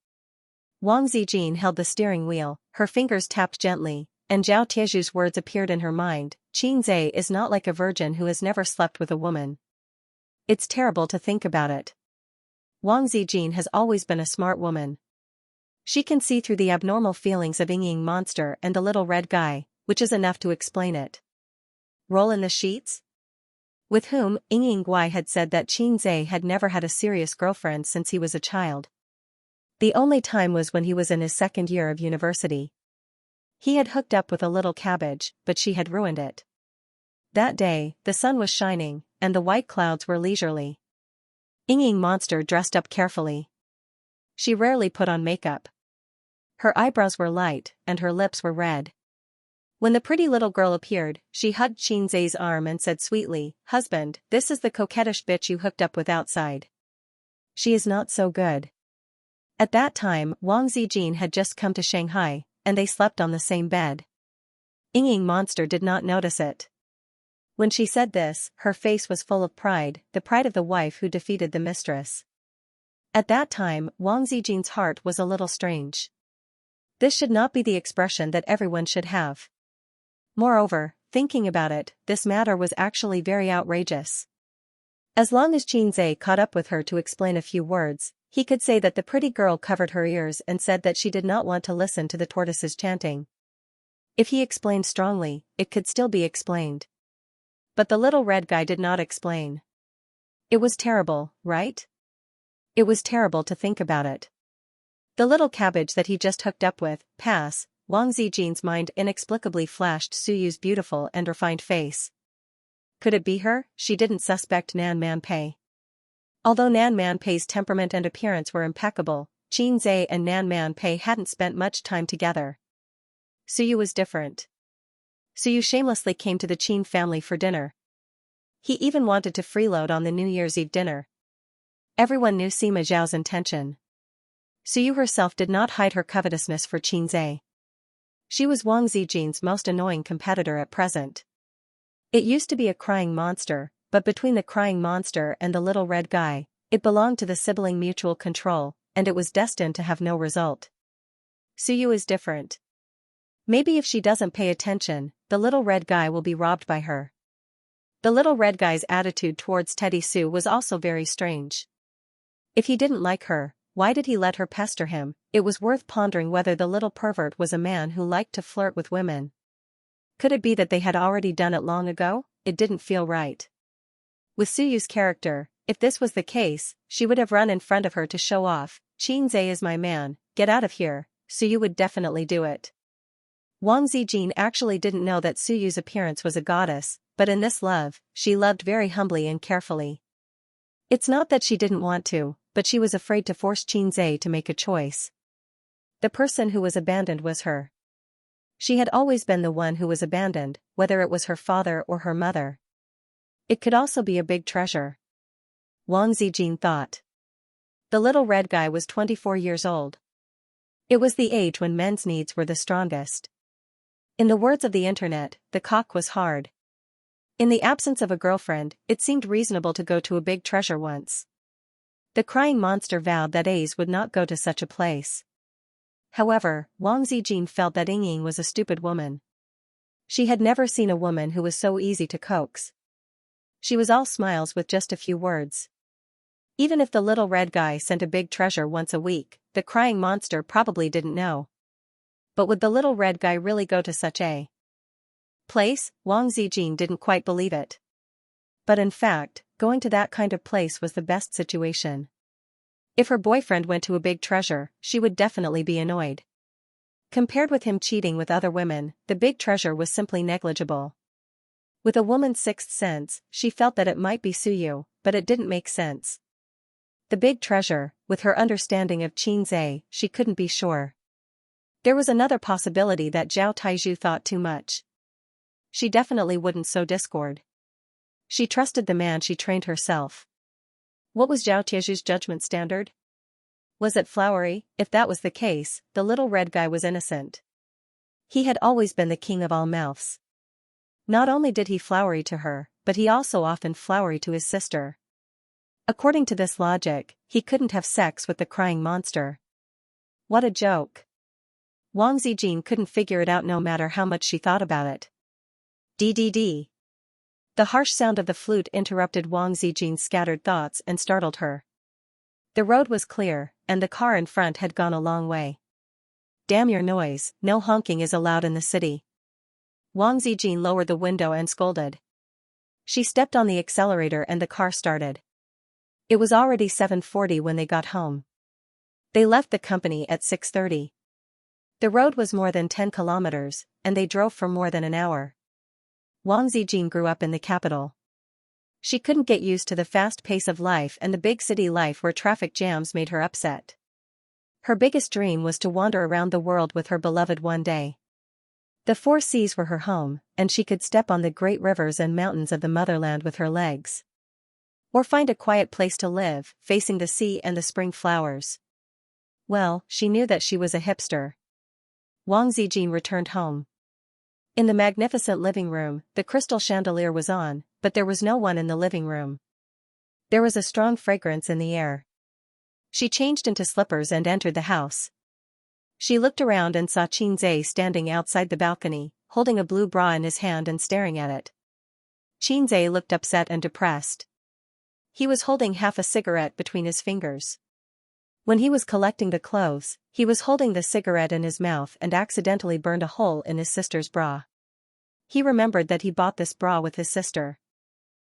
Wang Zijin held the steering wheel, her fingers tapped gently, and Zhao Tieju's words appeared in her mind. Xianxia is not like a virgin who has never slept with a woman. It's terrible to think about it. Wang Zijin has always been a smart woman. She can see through the abnormal feelings of Ying monster and the little red guy, which is enough to explain it. Roll in the sheets? With whom, Ying Guai had said that Xianxia had never had a serious girlfriend since he was a child. The only time was when he was in his second year of university. He had hooked up with a little cabbage, but she had ruined it. That day, the sun was shining, and the white clouds were leisurely. Ying monster dressed up carefully. She rarely put on makeup. Her eyebrows were light, and her lips were red. When the pretty little girl appeared, she hugged Xianxia's arm and said sweetly, "Husband, this is the coquettish bitch you hooked up with outside. She is not so good." At that time, Wang Zijin had just come to Shanghai, and they slept on the same bed. Ying monster did not notice it. When she said this, her face was full of pride, the pride of the wife who defeated the mistress. At that time, Wang Zijin's heart was a little strange. This should not be the expression that everyone should have. Moreover, thinking about it, this matter was actually very outrageous. As long as Xianxia caught up with her to explain a few words, he could say that the pretty girl covered her ears and said that she did not want to listen to the tortoises chanting. If he explained strongly, it could still be explained. But the little red guy did not explain. It was terrible, right? It was terrible to think about it. The little cabbage that he just hooked up with, pass, Wang Zijin's mind inexplicably flashed Suyu's beautiful and refined face. Could it be her? She didn't suspect Nan Manpei. Although Nan Manpei's temperament and appearance were impeccable, Xianxia and Nan Manpei hadn't spent much time together. Suyu was different. Suyu shamelessly came to the Qin family for dinner. He even wanted to freeload on the New Year's Eve dinner. Everyone knew Sima Zhao's intention. Suyu herself did not hide her covetousness for Xianxia. She was Wang Zijin's most annoying competitor at present. It used to be a crying monster, but between the crying monster and the little red guy, it belonged to the sibling mutual control, and it was destined to have no result. Suyu is different. Maybe if she doesn't pay attention, the little red guy will be robbed by her. The little red guy's attitude towards Teddy Sue was also very strange. If he didn't like her, why did he let her pester him? It was worth pondering whether the little pervert was a man who liked to flirt with women. Could it be that they had already done it long ago? It didn't feel right. With Suyu's character, if this was the case, she would have run in front of her to show off. Xianxia is my man, get out of here. Suyu would definitely do it. Wang Zijin actually didn't know that Suyu's appearance was a goddess, but in this love, she loved very humbly and carefully. It's not that she didn't want to, but she was afraid to force Xianxia to make a choice. The person who was abandoned was her. She had always been the one who was abandoned, whether it was her father or her mother. It could also be a big treasure. Wang Zijin thought. The little red guy was 24 years old. It was the age when men's needs were the strongest. In the words of the internet, the cock was hard. In the absence of a girlfriend, it seemed reasonable to go to a big treasure once. The crying monster vowed that Ace would not go to such a place. However, Wang Zijin felt that Ying was a stupid woman. She had never seen a woman who was so easy to coax. She was all smiles with just a few words. Even if the little red guy sent a big treasure once a week, the crying monster probably didn't know. But would the little red guy really go to such a place? Wang Zijin didn't quite believe it. But in fact, going to that kind of place was the best situation. If her boyfriend went to a big treasure, she would definitely be annoyed. Compared with him cheating with other women, the big treasure was simply negligible. With a woman's sixth sense, she felt that it might be Suyu, but it didn't make sense. The big treasure, with her understanding of Xianxia, she couldn't be sure. There was another possibility that Zhao Taizhu thought too much. She definitely wouldn't sow discord. She trusted the man she trained herself. What was Zhao Taizhu's judgment standard? Was it flowery? If that was the case, the little red guy was innocent. He had always been the king of all mouths. Not only did he flowery to her, but he also often flowery to his sister. According to this logic, he couldn't have sex with the crying monster. What a joke. Wang Zijin couldn't figure it out no matter how much she thought about it. DDD. The harsh sound of the flute interrupted Wang Zijin's scattered thoughts and startled her. The road was clear, and the car in front had gone a long way. Damn your noise, no honking is allowed in the city. Wang Zijin lowered the window and scolded. She stepped on the accelerator and the car started. It was already 7:40 when they got home. They left the company at 6:30. The road was more than 10 kilometers, and they drove for more than an hour. Wang Zijin grew up in the capital. She couldn't get used to the fast pace of life and the big city life where traffic jams made her upset. Her biggest dream was to wander around the world with her beloved one day. The four seas were her home, and she could step on the great rivers and mountains of the motherland with her legs. Or find a quiet place to live, facing the sea and the spring flowers. Well, she knew that she was a hipster. Wang Zijin returned home. In the magnificent living room, the crystal chandelier was on, but there was no one in the living room. There was a strong fragrance in the air. She changed into slippers and entered the house. She looked around and saw Xianxia standing outside the balcony, holding a blue bra in his hand and staring at it. Xianxia looked upset and depressed. He was holding half a cigarette between his fingers. When he was collecting the clothes, he was holding the cigarette in his mouth and accidentally burned a hole in his sister's bra. He remembered that he bought this bra with his sister.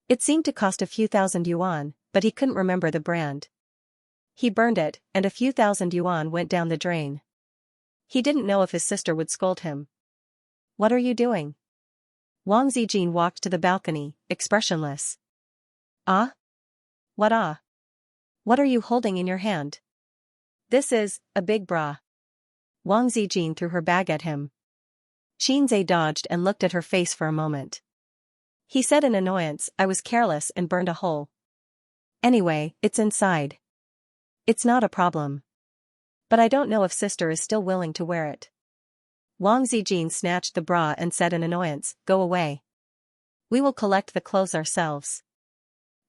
It seemed to cost a few thousand yuan, but he couldn't remember the brand. He burned it, and a few thousand yuan went down the drain. He didn't know if his sister would scold him. What are you doing? Wang Zijin walked to the balcony, expressionless. Ah? What ah? What are you holding in your hand? This is a big bra. Wang Zijin threw her bag at him. Xianxia dodged and looked at her face for a moment. He said in annoyance, I was careless and burned a hole. Anyway, it's inside. It's not a problem. But I don't know if sister is still willing to wear it. Wang Zijin snatched the bra and said in annoyance, go away. We will collect the clothes ourselves.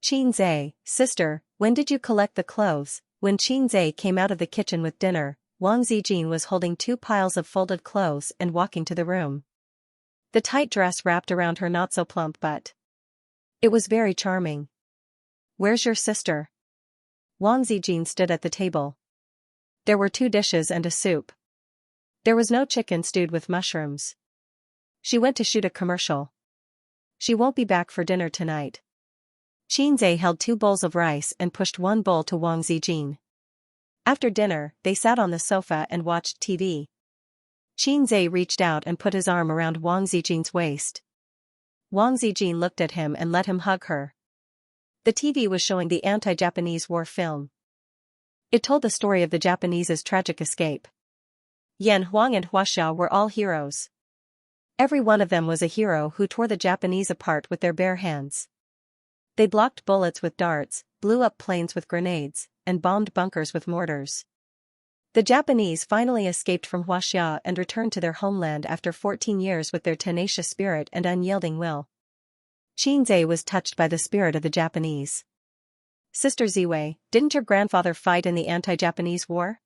Xianxia, sister, when did you collect the clothes? When Xianxia came out of the kitchen with dinner, Wang Zijin was holding 2 piles of folded clothes and walking to the room. The tight dress wrapped around her not-so-plump butt. It was very charming. Where's your sister? Wang Zijin stood at the table. There were 2 dishes and a soup. There was no chicken stewed with mushrooms. She went to shoot a commercial. She won't be back for dinner tonight. Xianxia held 2 bowls of rice and pushed 1 bowl to Wang Zijin. After dinner, they sat on the sofa and watched TV. Xianxia reached out and put his arm around Wang Zijin's waist. Wang Zijin looked at him and let him hug her. The TV was showing the anti-Japanese war film. It told the story of the Japanese's tragic escape. Yan Huang and Hua Xiao were all heroes. Every one of them was a hero who tore the Japanese apart with their bare hands. They blocked bullets with darts, blew up planes with grenades, and bombed bunkers with mortars. The Japanese finally escaped from Xianxia and returned to their homeland after 14 years with their tenacious spirit and unyielding will. Xianxia was touched by the spirit of the Japanese. Sister Ziwei, didn't your grandfather fight in the anti-Japanese war?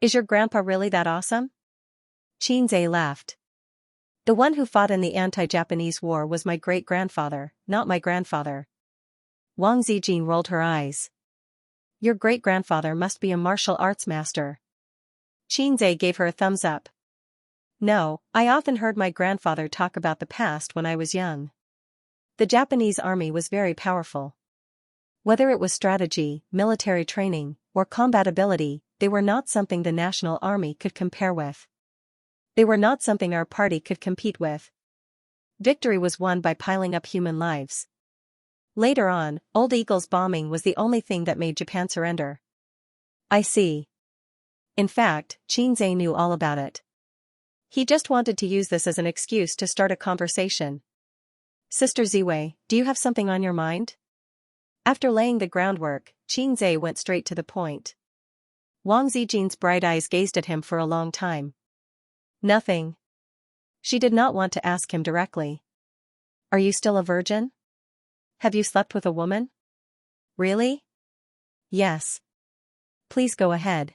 Is your grandpa really that awesome? Xianxia laughed. The one who fought in the anti-Japanese war was my great-grandfather, not my grandfather. Wang Zijin rolled her eyes. Your great-grandfather must be a martial arts master. Xianxia gave her a thumbs up. No, I often heard my grandfather talk about the past when I was young. The Japanese army was very powerful. Whether it was strategy, military training, or combat ability, they were not something the national army could compare with. They were not something our party could compete with. Victory was won by piling up human lives. Later on, Old Eagle's bombing was the only thing that made Japan surrender. I see. In fact, Xianxia knew all about it. He just wanted to use this as an excuse to start a conversation. Sister Ziwei, do you have something on your mind? After laying the groundwork, Xianxia went straight to the point. Wang Zijin's bright eyes gazed at him for a long time. Nothing. She did not want to ask him directly. Are you still a virgin? Have you slept with a woman? Really? Yes. Please go ahead.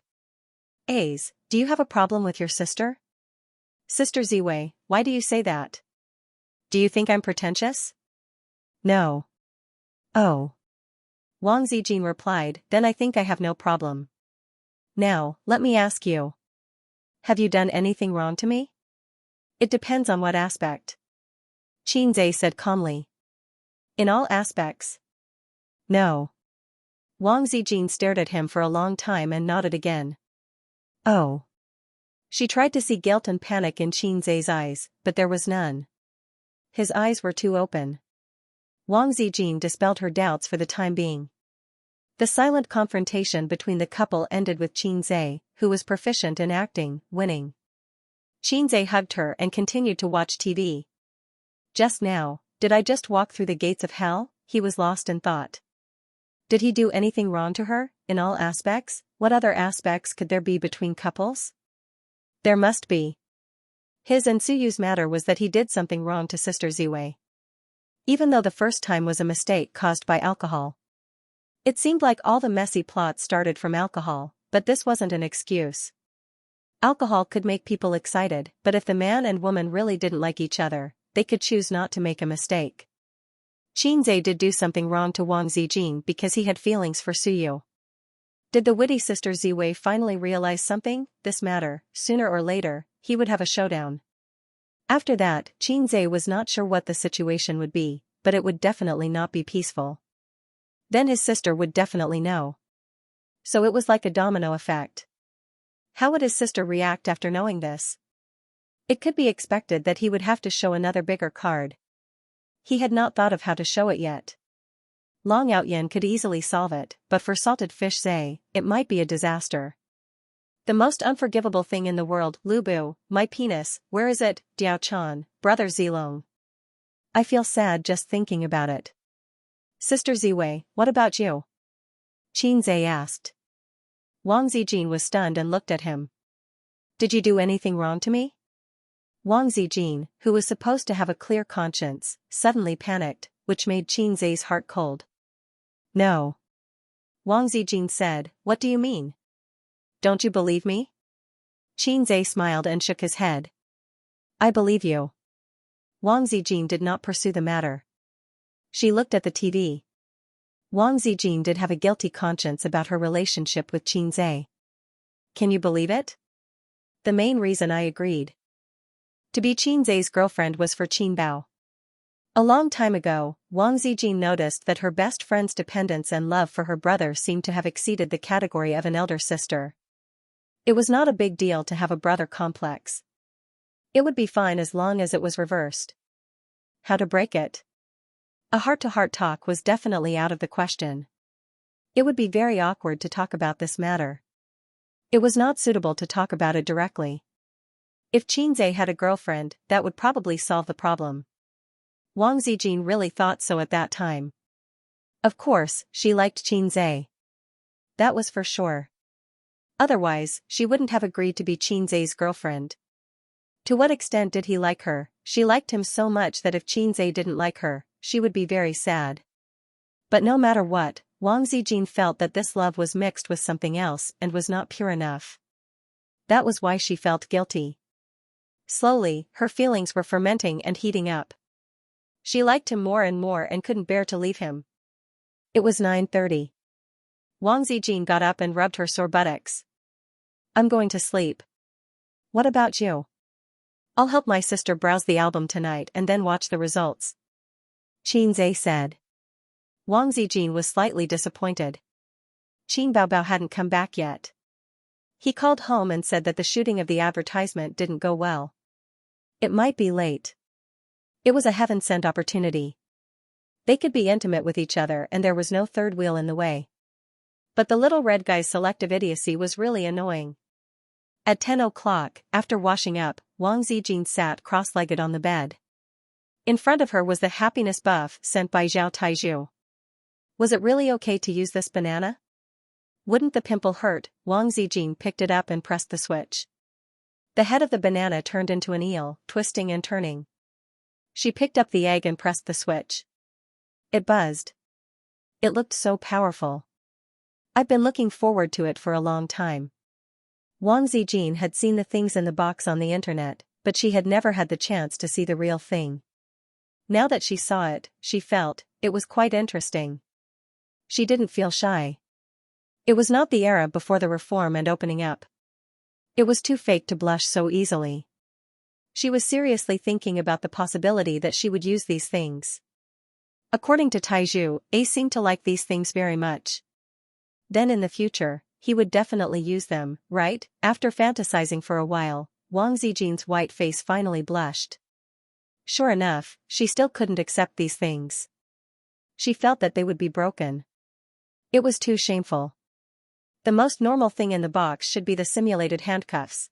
Aze, do you have a problem with your sister? Sister Ziwei, why do you say that? Do you think I'm pretentious? No. Oh. Wang Zijin replied, then I think I have no problem. Now, let me ask you. Have you done anything wrong to me? It depends on what aspect. Xianxia said calmly. In all aspects. No. Wang Zijin stared at him for a long time and nodded again. Oh. She tried to see guilt and panic in Xianxia's eyes, but there was none. His eyes were too open. Wang Zijin dispelled her doubts for the time being. The silent confrontation between the couple ended with Xianxia, who was proficient in acting, winning. Xianxia hugged her and continued to watch TV. Just now, did I just walk through the gates of hell? He was lost in thought. Did he do anything wrong to her, in all aspects? What other aspects could there be between couples? There must be. His and Suyu's matter was that he did something wrong to Sister Ziwei. Even though the first time was a mistake caused by alcohol. It seemed like all the messy plots started from alcohol, but this wasn't an excuse. Alcohol could make people excited, but if the man and woman really didn't like each other, they could choose not to make a mistake. Xianxia did do something wrong to Wang Zijin because he had feelings for Suyu. Did the witty Sister Ziwei finally realize something? This matter, sooner or later, he would have a showdown. After that, Xianxia was not sure what the situation would be, but it would definitely not be peaceful. Then his sister would definitely know. So it was like a domino effect. How would his sister react after knowing this? It could be expected that he would have to show another bigger card. He had not thought of how to show it yet. Long Outyen could easily solve it, but for Salted Fish Zay, it might be a disaster. The most unforgivable thing in the world, Lubu, my penis, where is it, Diao Chan, brother Zilong? I feel sad just thinking about it. Sister Ziwei, what about you? Xianxia asked. Wang Zijin was stunned and looked at him. Did you do anything wrong to me? Wang Zijin, who was supposed to have a clear conscience, suddenly panicked, which made Xianxia's heart cold. No. Wang Zijin said, what do you mean? Don't you believe me? Xianxia smiled and shook his head. I believe you. Wang Zijin did not pursue the matter. She looked at the TV. Wang Zijin did have a guilty conscience about her relationship with Xianxia. Can you believe it? The main reason I agreed to be Xianxia's girlfriend was for Qinbao. A long time ago, Wang Zijin noticed that her best friend's dependence and love for her brother seemed to have exceeded the category of an elder sister. It was not a big deal to have a brother complex. It would be fine as long as it was reversed. How to break it? A heart-to-heart talk was definitely out of the question. It would be very awkward to talk about this matter. It was not suitable to talk about it directly. If Xianxia had a girlfriend, that would probably solve the problem. Wang Zijin really thought so at that time. Of course, she liked Xianxia. That was for sure. Otherwise, she wouldn't have agreed to be Qinzai's girlfriend. To what extent did he like her? She liked him so much that if Qinzai didn't like her, she would be very sad. But no matter what, Wang Zijin felt that this love was mixed with something else and was not pure enough. That was why she felt guilty. Slowly, her feelings were fermenting and heating up. She liked him more and more and couldn't bear to leave him. It was 9:30. Wang Zijin got up and rubbed her sore buttocks. I'm going to sleep. What about you? I'll help my sister browse the album tonight and then watch the results. Qinzai said. Wang Zijin was slightly disappointed. Qin Baobao hadn't come back yet. He called home and said that the shooting of the advertisement didn't go well. It might be late. It was a heaven-sent opportunity. They could be intimate with each other and there was no third wheel in the way. But the little red guy's selective idiocy was really annoying. At 10 o'clock, after washing up, Wang Zijin sat cross-legged on the bed. In front of her was the happiness buff sent by Zhao Taizhu. Was it really okay to use this banana? Wouldn't the pimple hurt? Wang Zijin picked it up and pressed the switch. The head of the banana turned into an eel, twisting and turning. She picked up the egg and pressed the switch. It buzzed. It looked so powerful. I've been looking forward to it for a long time. Wang Zijin had seen the things in the box on the internet, but she had never had the chance to see the real thing. Now that she saw it, she felt, it was quite interesting. She didn't feel shy. It was not the era before the reform and opening up. It was too fake to blush so easily. She was seriously thinking about the possibility that she would use these things. According to Taizhu, A seemed to like these things very much. Then in the future, he would definitely use them, right? After fantasizing for a while, Wang Zijin's white face finally blushed. Sure enough, she still couldn't accept these things. She felt that they would be broken. It was too shameful. The most normal thing in the box should be the simulated handcuffs.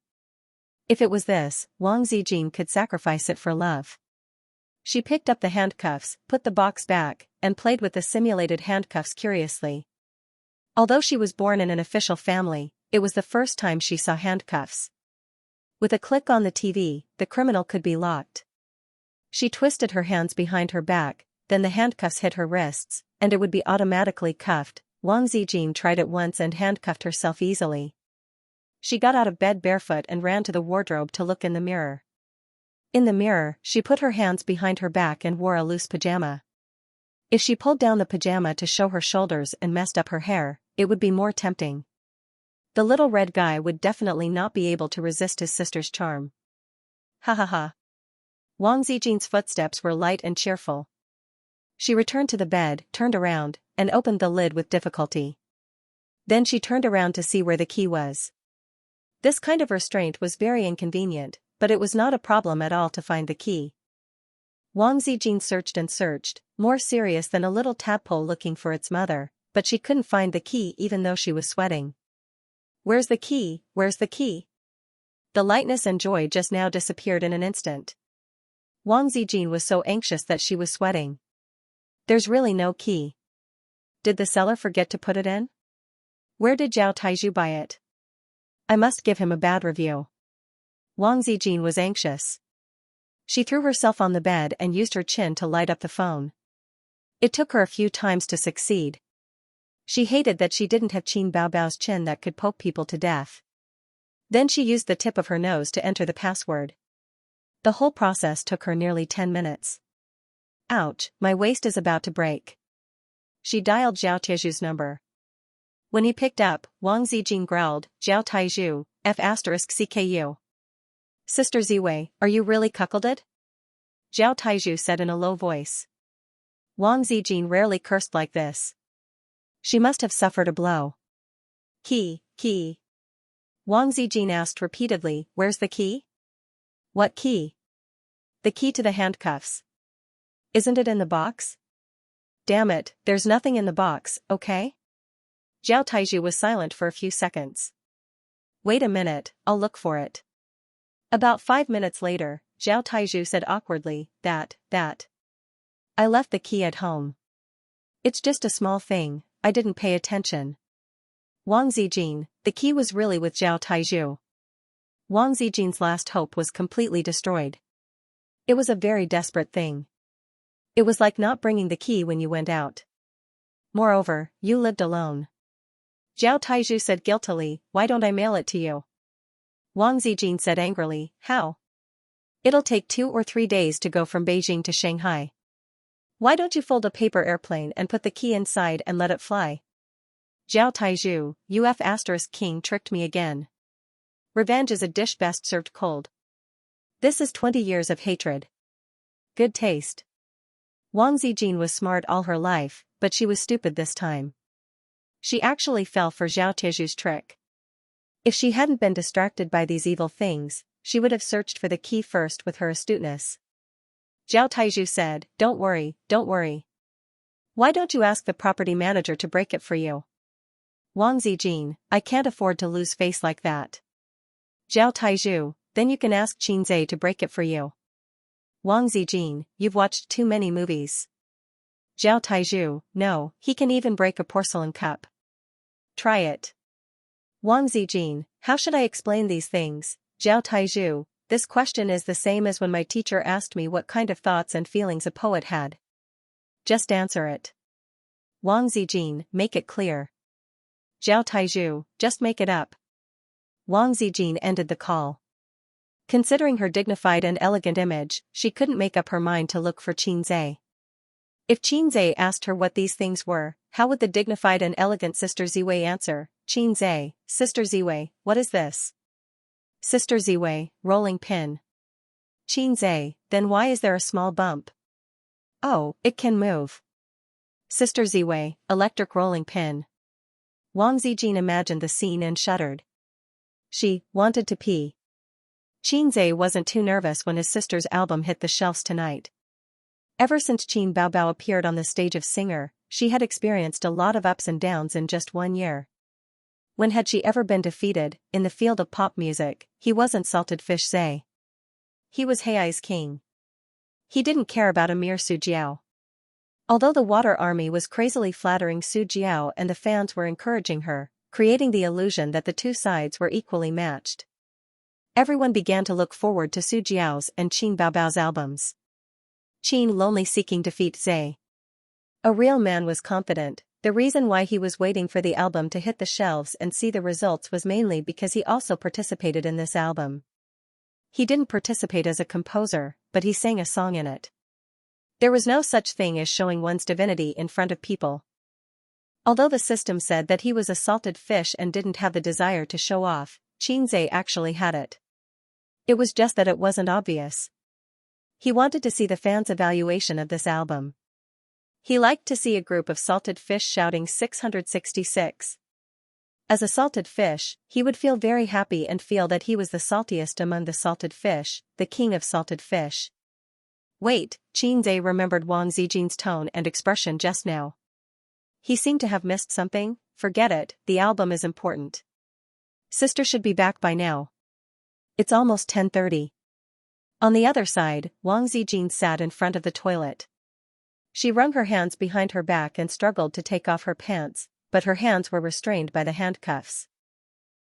If it was this, Wang Zijin could sacrifice it for love. She picked up the handcuffs, put the box back, and played with the simulated handcuffs curiously. Although she was born in an official family, it was the first time she saw handcuffs. With a click on the TV, the criminal could be locked. She twisted her hands behind her back, then the handcuffs hit her wrists, and it would be automatically cuffed. Wang Zijin tried it once and handcuffed herself easily. She got out of bed barefoot and ran to the wardrobe to look in the mirror. In the mirror, she put her hands behind her back and wore a loose pajama. If she pulled down the pajama to show her shoulders and messed up her hair, it would be more tempting. The little red guy would definitely not be able to resist his sister's charm. Ha ha ha. Wang Zijin's footsteps were light and cheerful. She returned to the bed, turned around, and opened the lid with difficulty. Then she turned around to see where the key was. This kind of restraint was very inconvenient, but it was not a problem at all to find the key. Wang Zijin searched and searched, more serious than a little tadpole looking for its mother, but she couldn't find the key even though she was sweating. Where's the key? Where's the key? The lightness and joy just now disappeared in an instant. Wang Zijin was so anxious that she was sweating. There's really no key. Did the seller forget to put it in? Where did Zhao Taizhu buy it? I must give him a bad review. Wang Zijin was anxious. She threw herself on the bed and used her chin to light up the phone. It took her a few times to succeed. She hated that she didn't have Qin Baobao's chin that could poke people to death. Then she used the tip of her nose to enter the password. The whole process took her nearly 10 minutes. Ouch, my waist is about to break. She dialed Zhao Taizhu's number. When he picked up, Wang Zijin growled, Zhao Taizhu, F***CKU. Sister Ziwei, are you really cuckolded? Zhao Taizhu said in a low voice. Wang Zijin rarely cursed like this. She must have suffered a blow. Key. Wang Zijin asked repeatedly, where's the key? What key? The key to the handcuffs. Isn't it in the box? Damn it, there's nothing in the box, okay? Zhao Taizhu was silent for a few seconds. Wait a minute, I'll look for it. About 5 minutes later, Zhao Taizhu said awkwardly, that. I left the key at home. It's just a small thing, I didn't pay attention. Wang Zijin, The key was really with Zhao Taizhu. Wang Zijin's last hope was completely destroyed. It was a very desperate thing. It was like not bringing the key when you went out. Moreover, you lived alone. Zhao Taizhu said guiltily, why don't I mail it to you? Wang Zijin said angrily, how? It'll take 2 or 3 days to go from Beijing to Shanghai. Why don't you fold a paper airplane and put the key inside and let it fly? Zhao Taizhu, king tricked me again. Revenge is a dish best served cold. This is 20 years of hatred. Good taste. Wang Zijin was smart all her life, but she was stupid this time. She actually fell for Zhao Taizhu's trick. If she hadn't been distracted by these evil things, she would have searched for the key first with her astuteness. Zhao Taizhu said, don't worry, don't worry. Why don't you ask the property manager to break it for you? Wang Zijin, I can't afford to lose face like that. Zhao Taizhu, then you can ask Xianxia to break it for you. Wang Zijin, you've watched too many movies. Zhao Taizhu, no, he can even break a porcelain cup. Try it. Wang Zijin, how should I explain these things? Zhao Taizhu, this question is the same as when my teacher asked me what kind of thoughts and feelings a poet had. Just answer it. Wang Zijin, make it clear. Zhao Taizhu, just make it up. Wang Zijin ended the call. Considering her dignified and elegant image, she couldn't make up her mind to look for Xianxia. If Xianxia asked her what these things were, how would the dignified and elegant Sister Ziwei answer? Xianxia, Sister Ziwei, what is this? Sister Ziwei, rolling pin. Xianxia, then why is there a small bump? Oh, it can move. Sister Ziwei, electric rolling pin. Wang Zijin imagined the scene and shuddered. She wanted to pee. Xianxia wasn't too nervous when his sister's album hit the shelves tonight. Ever since Qin Baobao appeared on the stage of singer, she had experienced a lot of ups and downs in just 1 year. When had she ever been defeated? In the field of pop music, he wasn't Salted Fish Zay. He was Hei's king. He didn't care about a mere Su Jiao. Although the Water Army was crazily flattering Su Jiao and the fans were encouraging her, creating the illusion that the two sides were equally matched. Everyone began to look forward to Su Jiao's and Qin Baobao's albums. Qin lonely seeking defeat Zay. A real man was confident. The reason why he was waiting for the album to hit the shelves and see the results was mainly because he also participated in this album. He didn't participate as a composer, but he sang a song in it. There was no such thing as showing one's divinity in front of people. Although the system said that he was a salted fish and didn't have the desire to show off, Xianxia actually had it. It was just that it wasn't obvious. He wanted to see the fans' evaluation of this album. He liked to see a group of salted fish shouting 666. As a salted fish, he would feel very happy and feel that he was the saltiest among the salted fish, the king of salted fish. Wait, Xianxia remembered Wang Zijin's tone and expression just now. He seemed to have missed something. Forget it, the album is important. Sister should be back by now. It's almost 10:30. On the other side, Wang Zijin sat in front of the toilet. She wrung her hands behind her back and struggled to take off her pants, but her hands were restrained by the handcuffs.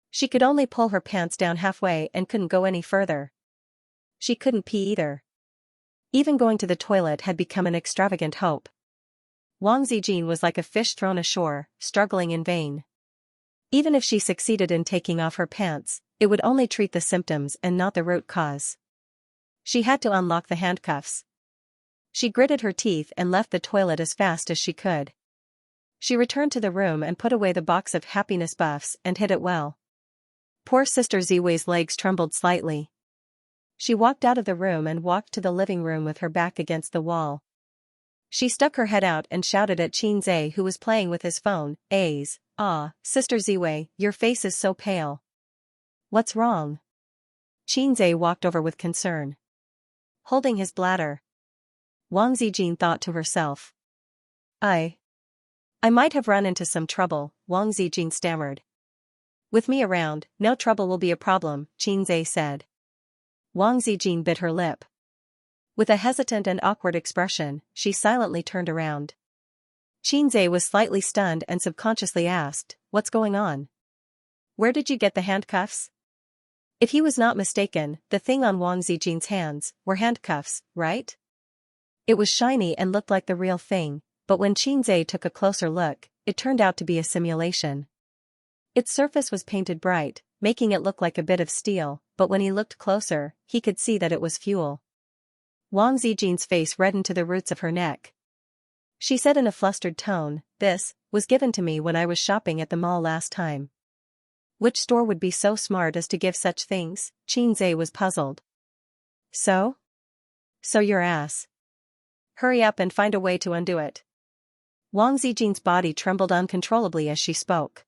She could only pull her pants down halfway and couldn't go any further. She couldn't pee either. Even going to the toilet had become an extravagant hope. Wang Zijin was like a fish thrown ashore, struggling in vain. Even if she succeeded in taking off her pants, it would only treat the symptoms and not the root cause. She had to unlock the handcuffs. She gritted her teeth and left the toilet as fast as she could. She returned to the room and put away the box of happiness buffs and hid it well. Poor Sister Ziwei's legs trembled slightly. She walked out of the room and walked to the living room with her back against the wall. She stuck her head out and shouted at Xianxia, who was playing with his phone, Sister Ziwei, your face is so pale. What's wrong? Xianxia walked over with concern. Holding his bladder. Wang Zijin thought to herself. I might have run into some trouble, Wang Zijin stammered. With me around, no trouble will be a problem, Xianxia said. Wang Zijin bit her lip. With a hesitant and awkward expression, she silently turned around. Xianxia was slightly stunned and subconsciously asked, what's going on? Where did you get the handcuffs? If he was not mistaken, the thing on Wang Zijin's hands were handcuffs, right? It was shiny and looked like the real thing, but when Qinzhe took a closer look, it turned out to be a simulation. Its surface was painted bright, making it look like a bit of steel, but when he looked closer, he could see that it was fuel. Wang Zijin's face reddened to the roots of her neck. She said in a flustered tone, "This was given to me when I was shopping at the mall last time." Which store would be so smart as to give such things? Qinzhe was puzzled. So? So your ass. Hurry up and find a way to undo it. Wang Zijin's body trembled uncontrollably as she spoke.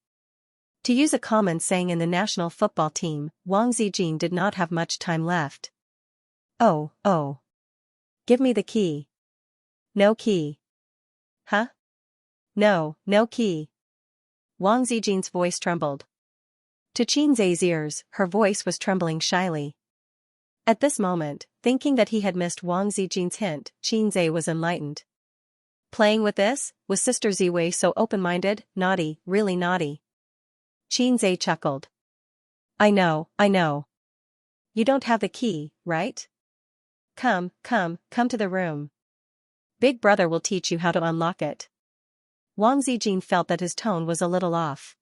To use a common saying in the national football team, Wang Zijin did not have much time left. Oh. Give me the key. No key. Huh? No key. Wang Zijin's voice trembled. To Qinzhe's ears, her voice was trembling shyly. At this moment, thinking that he had missed Wang Zijin's hint, Qinzhe was enlightened. Playing with this? Was Sister Ziwei so open-minded? Naughty, really naughty. Qinzhe chuckled. I know. You don't have the key, right? Come to the room. Big brother will teach you how to unlock it. Wang Zijin felt that his tone was a little off.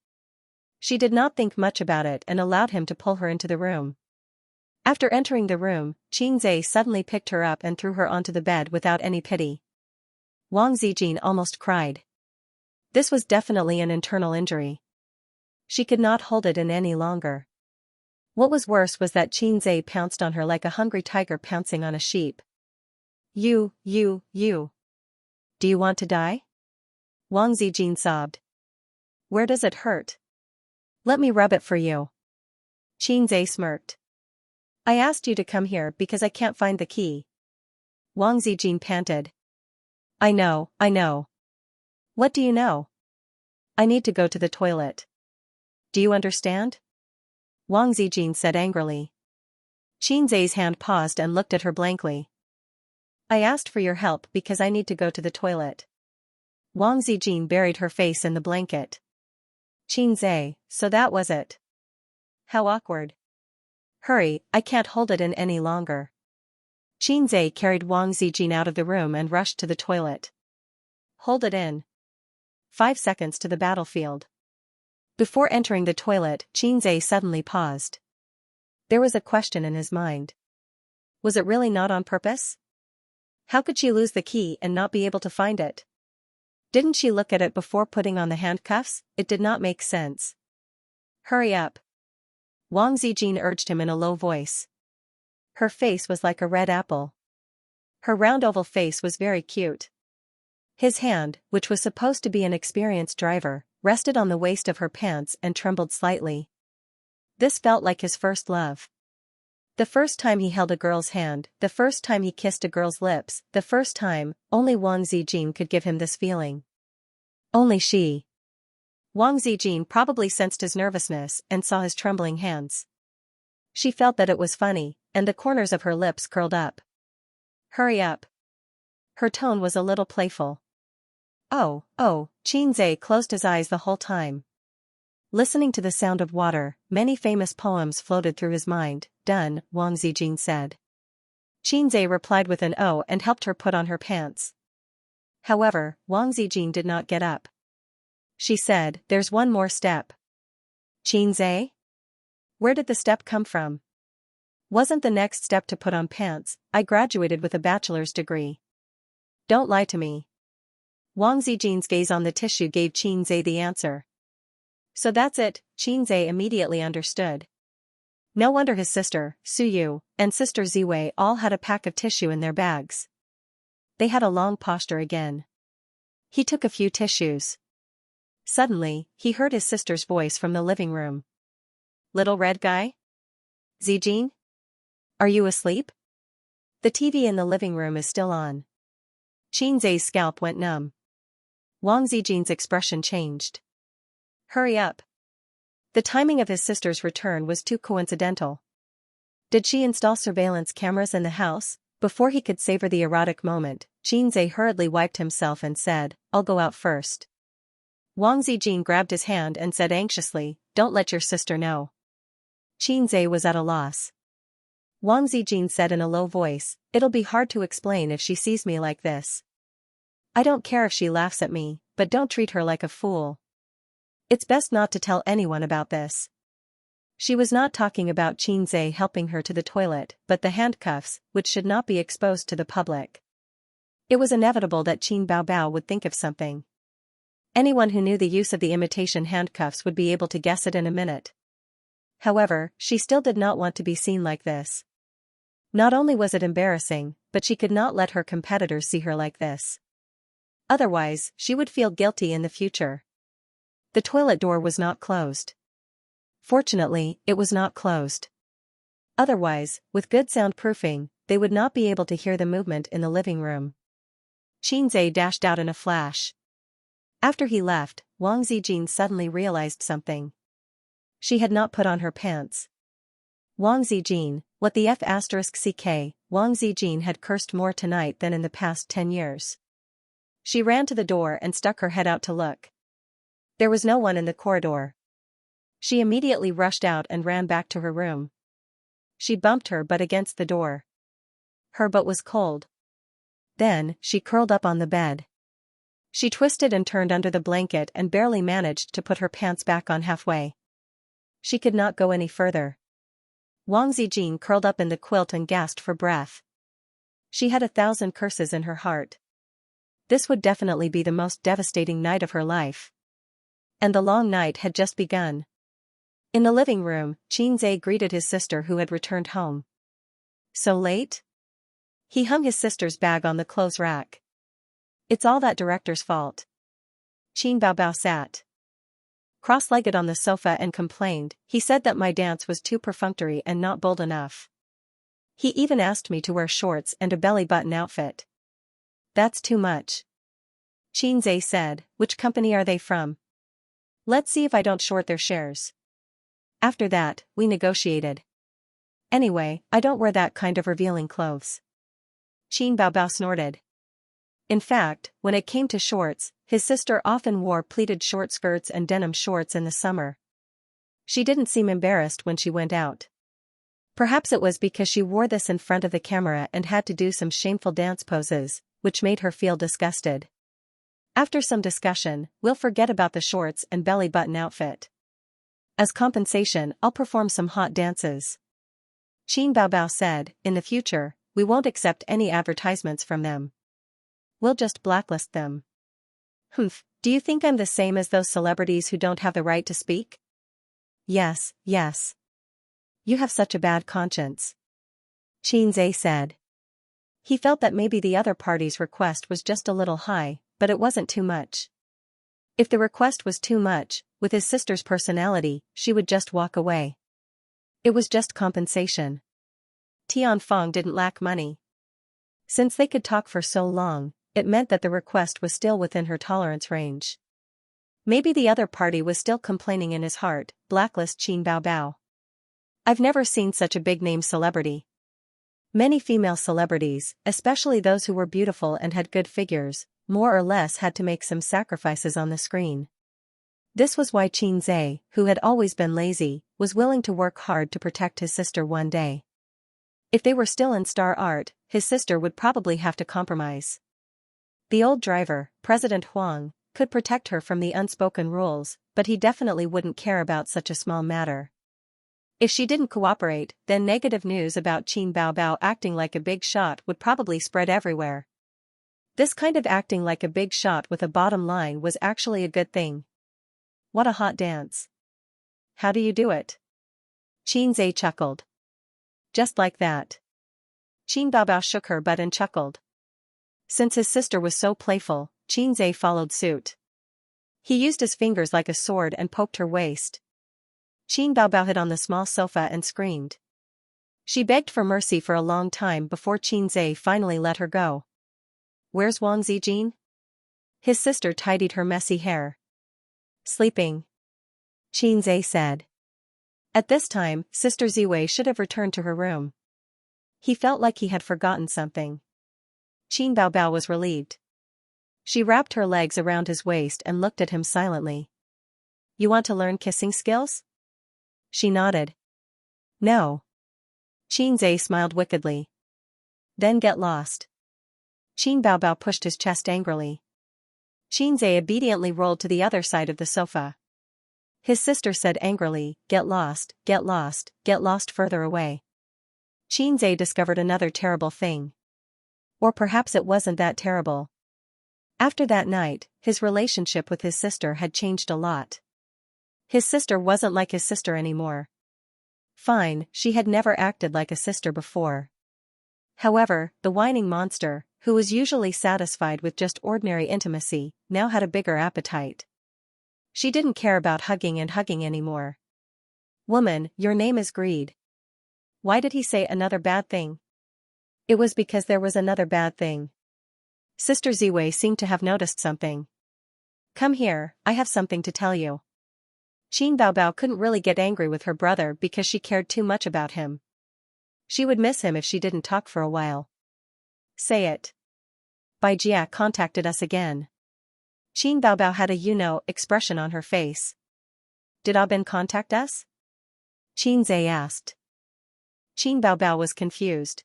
She did not think much about it and allowed him to pull her into the room. After entering the room, Qinzhe suddenly picked her up and threw her onto the bed without any pity. Wang Zijin almost cried. This was definitely an internal injury. She could not hold it in any longer. What was worse was that Qinzhe pounced on her like a hungry tiger pouncing on a sheep. You. Do you want to die? Wang Zijin sobbed. Where does it hurt? Let me rub it for you. Qinzhe smirked. I asked you to come here because I can't find the key. Wang Zijin panted. I know. What do you know? I need to go to the toilet. Do you understand? Wang Zijin said angrily. Qinzhe's hand paused and looked at her blankly. I asked for your help because I need to go to the toilet. Wang Zijin buried her face in the blanket. Qinzhe, so that was it. How awkward. Hurry, I can't hold it in any longer. Qinzhe carried Wang Zijin out of the room and rushed to the toilet. Hold it in. 5 seconds to the battlefield. Before entering the toilet, Qinzhe suddenly paused. There was a question in his mind. Was it really not on purpose? How could she lose the key and not be able to find it? Didn't she look at it before putting on the handcuffs? It did not make sense. Hurry up. Wang Zijin urged him in a low voice. Her face was like a red apple. Her round oval face was very cute. His hand, which was supposed to be an experienced driver, rested on the waist of her pants and trembled slightly. This felt like his first love. The first time he held a girl's hand, the first time he kissed a girl's lips, the first time, only Wang Zijin could give him this feeling. Only she. Wang Zijin probably sensed his nervousness and saw his trembling hands. She felt that it was funny, and the corners of her lips curled up. Hurry up. Her tone was a little playful. Oh, Qinzhe closed his eyes the whole time. Listening to the sound of water, many famous poems floated through his mind. Done, Wang Zijin said. Qinzhe replied with an "oh" and helped her put on her pants. However, Wang Zijin did not get up. She said, there's one more step. Qinzhe? Where did the step come from? Wasn't the next step to put on pants? I graduated with a bachelor's degree. Don't lie to me. Wang Zijin's gaze on the tissue gave Qinzhe the answer. So that's it, Qinzhe immediately understood. No wonder his sister, Suyu, and sister Ziwei all had a pack of tissue in their bags. They had a long posture again. He took a few tissues. Suddenly, he heard his sister's voice from the living room. Little red guy? Zijin? Are you asleep? The TV in the living room is still on. Qinzhe's scalp went numb. Wang Zijin's expression changed. Hurry up. The timing of his sister's return was too coincidental. Did she install surveillance cameras in the house? Before he could savor the erotic moment, Qinzhe hurriedly wiped himself and said, I'll go out first. Wang Zijin grabbed his hand and said anxiously, don't let your sister know. Xianxia was at a loss. Wang Zijin said in a low voice, it'll be hard to explain if she sees me like this. I don't care if she laughs at me, but don't treat her like a fool. It's best not to tell anyone about this. She was not talking about Xianxia helping her to the toilet, but the handcuffs, which should not be exposed to the public. It was inevitable that Qin Baobao would think of something. Anyone who knew the use of the imitation handcuffs would be able to guess it in a minute. However, she still did not want to be seen like this. Not only was it embarrassing, but she could not let her competitors see her like this. Otherwise, she would feel guilty in the future. The toilet door was not closed. Fortunately, it was not closed. Otherwise, with good soundproofing, they would not be able to hear the movement in the living room. Xianxia dashed out in a flash. After he left, Wang Zijin suddenly realized something. She had not put on her pants. Wang Zijin, what the F***ck, Wang Zijin had cursed more tonight than in the past 10 years. She ran to the door and stuck her head out to look. There was no one in the corridor. She immediately rushed out and ran back to her room. She bumped her butt against the door. Her butt was cold. Then, she curled up on the bed. She twisted and turned under the blanket and barely managed to put her pants back on halfway. She could not go any further. Wang Zijin curled up in the quilt and gasped for breath. She had 1,000 curses in her heart. This would definitely be the most devastating night of her life. And the long night had just begun. In the living room, Xianxia greeted his sister who had returned home. So late? He hung his sister's bag on the clothes rack. It's all that director's fault. Qin Baobao sat cross-legged on the sofa and complained. He said that my dance was too perfunctory and not bold enough. He even asked me to wear shorts and a belly-button outfit. That's too much. Xianxia said, which company are they from? Let's see if I don't short their shares. After that, we negotiated. Anyway, I don't wear that kind of revealing clothes. Qin Baobao snorted. In fact, when it came to shorts, his sister often wore pleated short skirts and denim shorts in the summer. She didn't seem embarrassed when she went out. Perhaps it was because she wore this in front of the camera and had to do some shameful dance poses, which made her feel disgusted. After some discussion, we'll forget about the shorts and belly-button outfit. As compensation, I'll perform some hot dances. Qin Baobao said, in the future, we won't accept any advertisements from them. We'll just blacklist them. Humph, do you think I'm the same as those celebrities who don't have the right to speak? Yes, yes. You have such a bad conscience. Xianxia said. He felt that maybe the other party's request was just a little high, but it wasn't too much. If the request was too much, with his sister's personality, she would just walk away. It was just compensation. Tianfeng didn't lack money. Since they could talk for so long, it meant that the request was still within her tolerance range. Maybe the other party was still complaining in his heart, blacklist Qin Baobao. I've never seen such a big-name celebrity. Many female celebrities, especially those who were beautiful and had good figures, more or less had to make some sacrifices on the screen. This was why Xianxia, who had always been lazy, was willing to work hard to protect his sister one day. If they were still in star art, his sister would probably have to compromise. The old driver, President Huang, could protect her from the unspoken rules, but he definitely wouldn't care about such a small matter. If she didn't cooperate, then negative news about Qin Baobao acting like a big shot would probably spread everywhere. This kind of acting like a big shot with a bottom line was actually a good thing. What a hot dance. How do you do it? Xianxia chuckled. Just like that. Qin Baobao shook her butt and chuckled. Since his sister was so playful, Xianxia followed suit. He used his fingers like a sword and poked her waist. Qin Baobao hid on the small sofa and screamed. She begged for mercy for a long time before Xianxia finally let her go. Where's Wang Zijin? His sister tidied her messy hair. Sleeping. Xianxia said. At this time, Sister Ziwei should have returned to her room. He felt like he had forgotten something. Qin Baobao was relieved. She wrapped her legs around his waist and looked at him silently. You want to learn kissing skills? She nodded. No. Xianxia smiled wickedly. Then get lost. Qin Baobao pushed his chest angrily. Xianxia obediently rolled to the other side of the sofa. His sister said angrily, get lost, get lost, get lost further away. Xianxia discovered another terrible thing. Or perhaps it wasn't that terrible. After that night, his relationship with his sister had changed a lot. His sister wasn't like his sister anymore. Fine, she had never acted like a sister before. However, the whining monster, who was usually satisfied with just ordinary intimacy, now had a bigger appetite. She didn't care about hugging and hugging anymore. Woman, your name is greed. Why did he say another bad thing? It was because there was another bad thing. Sister Ziwei seemed to have noticed something. Come here, I have something to tell you. Qin Baobao couldn't really get angry with her brother because she cared too much about him. She would miss him if she didn't talk for a while. Say it. Bai Jia contacted us again. Qin Baobao had a expression on her face. Did Aubin contact us? Xianxia asked. Qin Baobao was confused.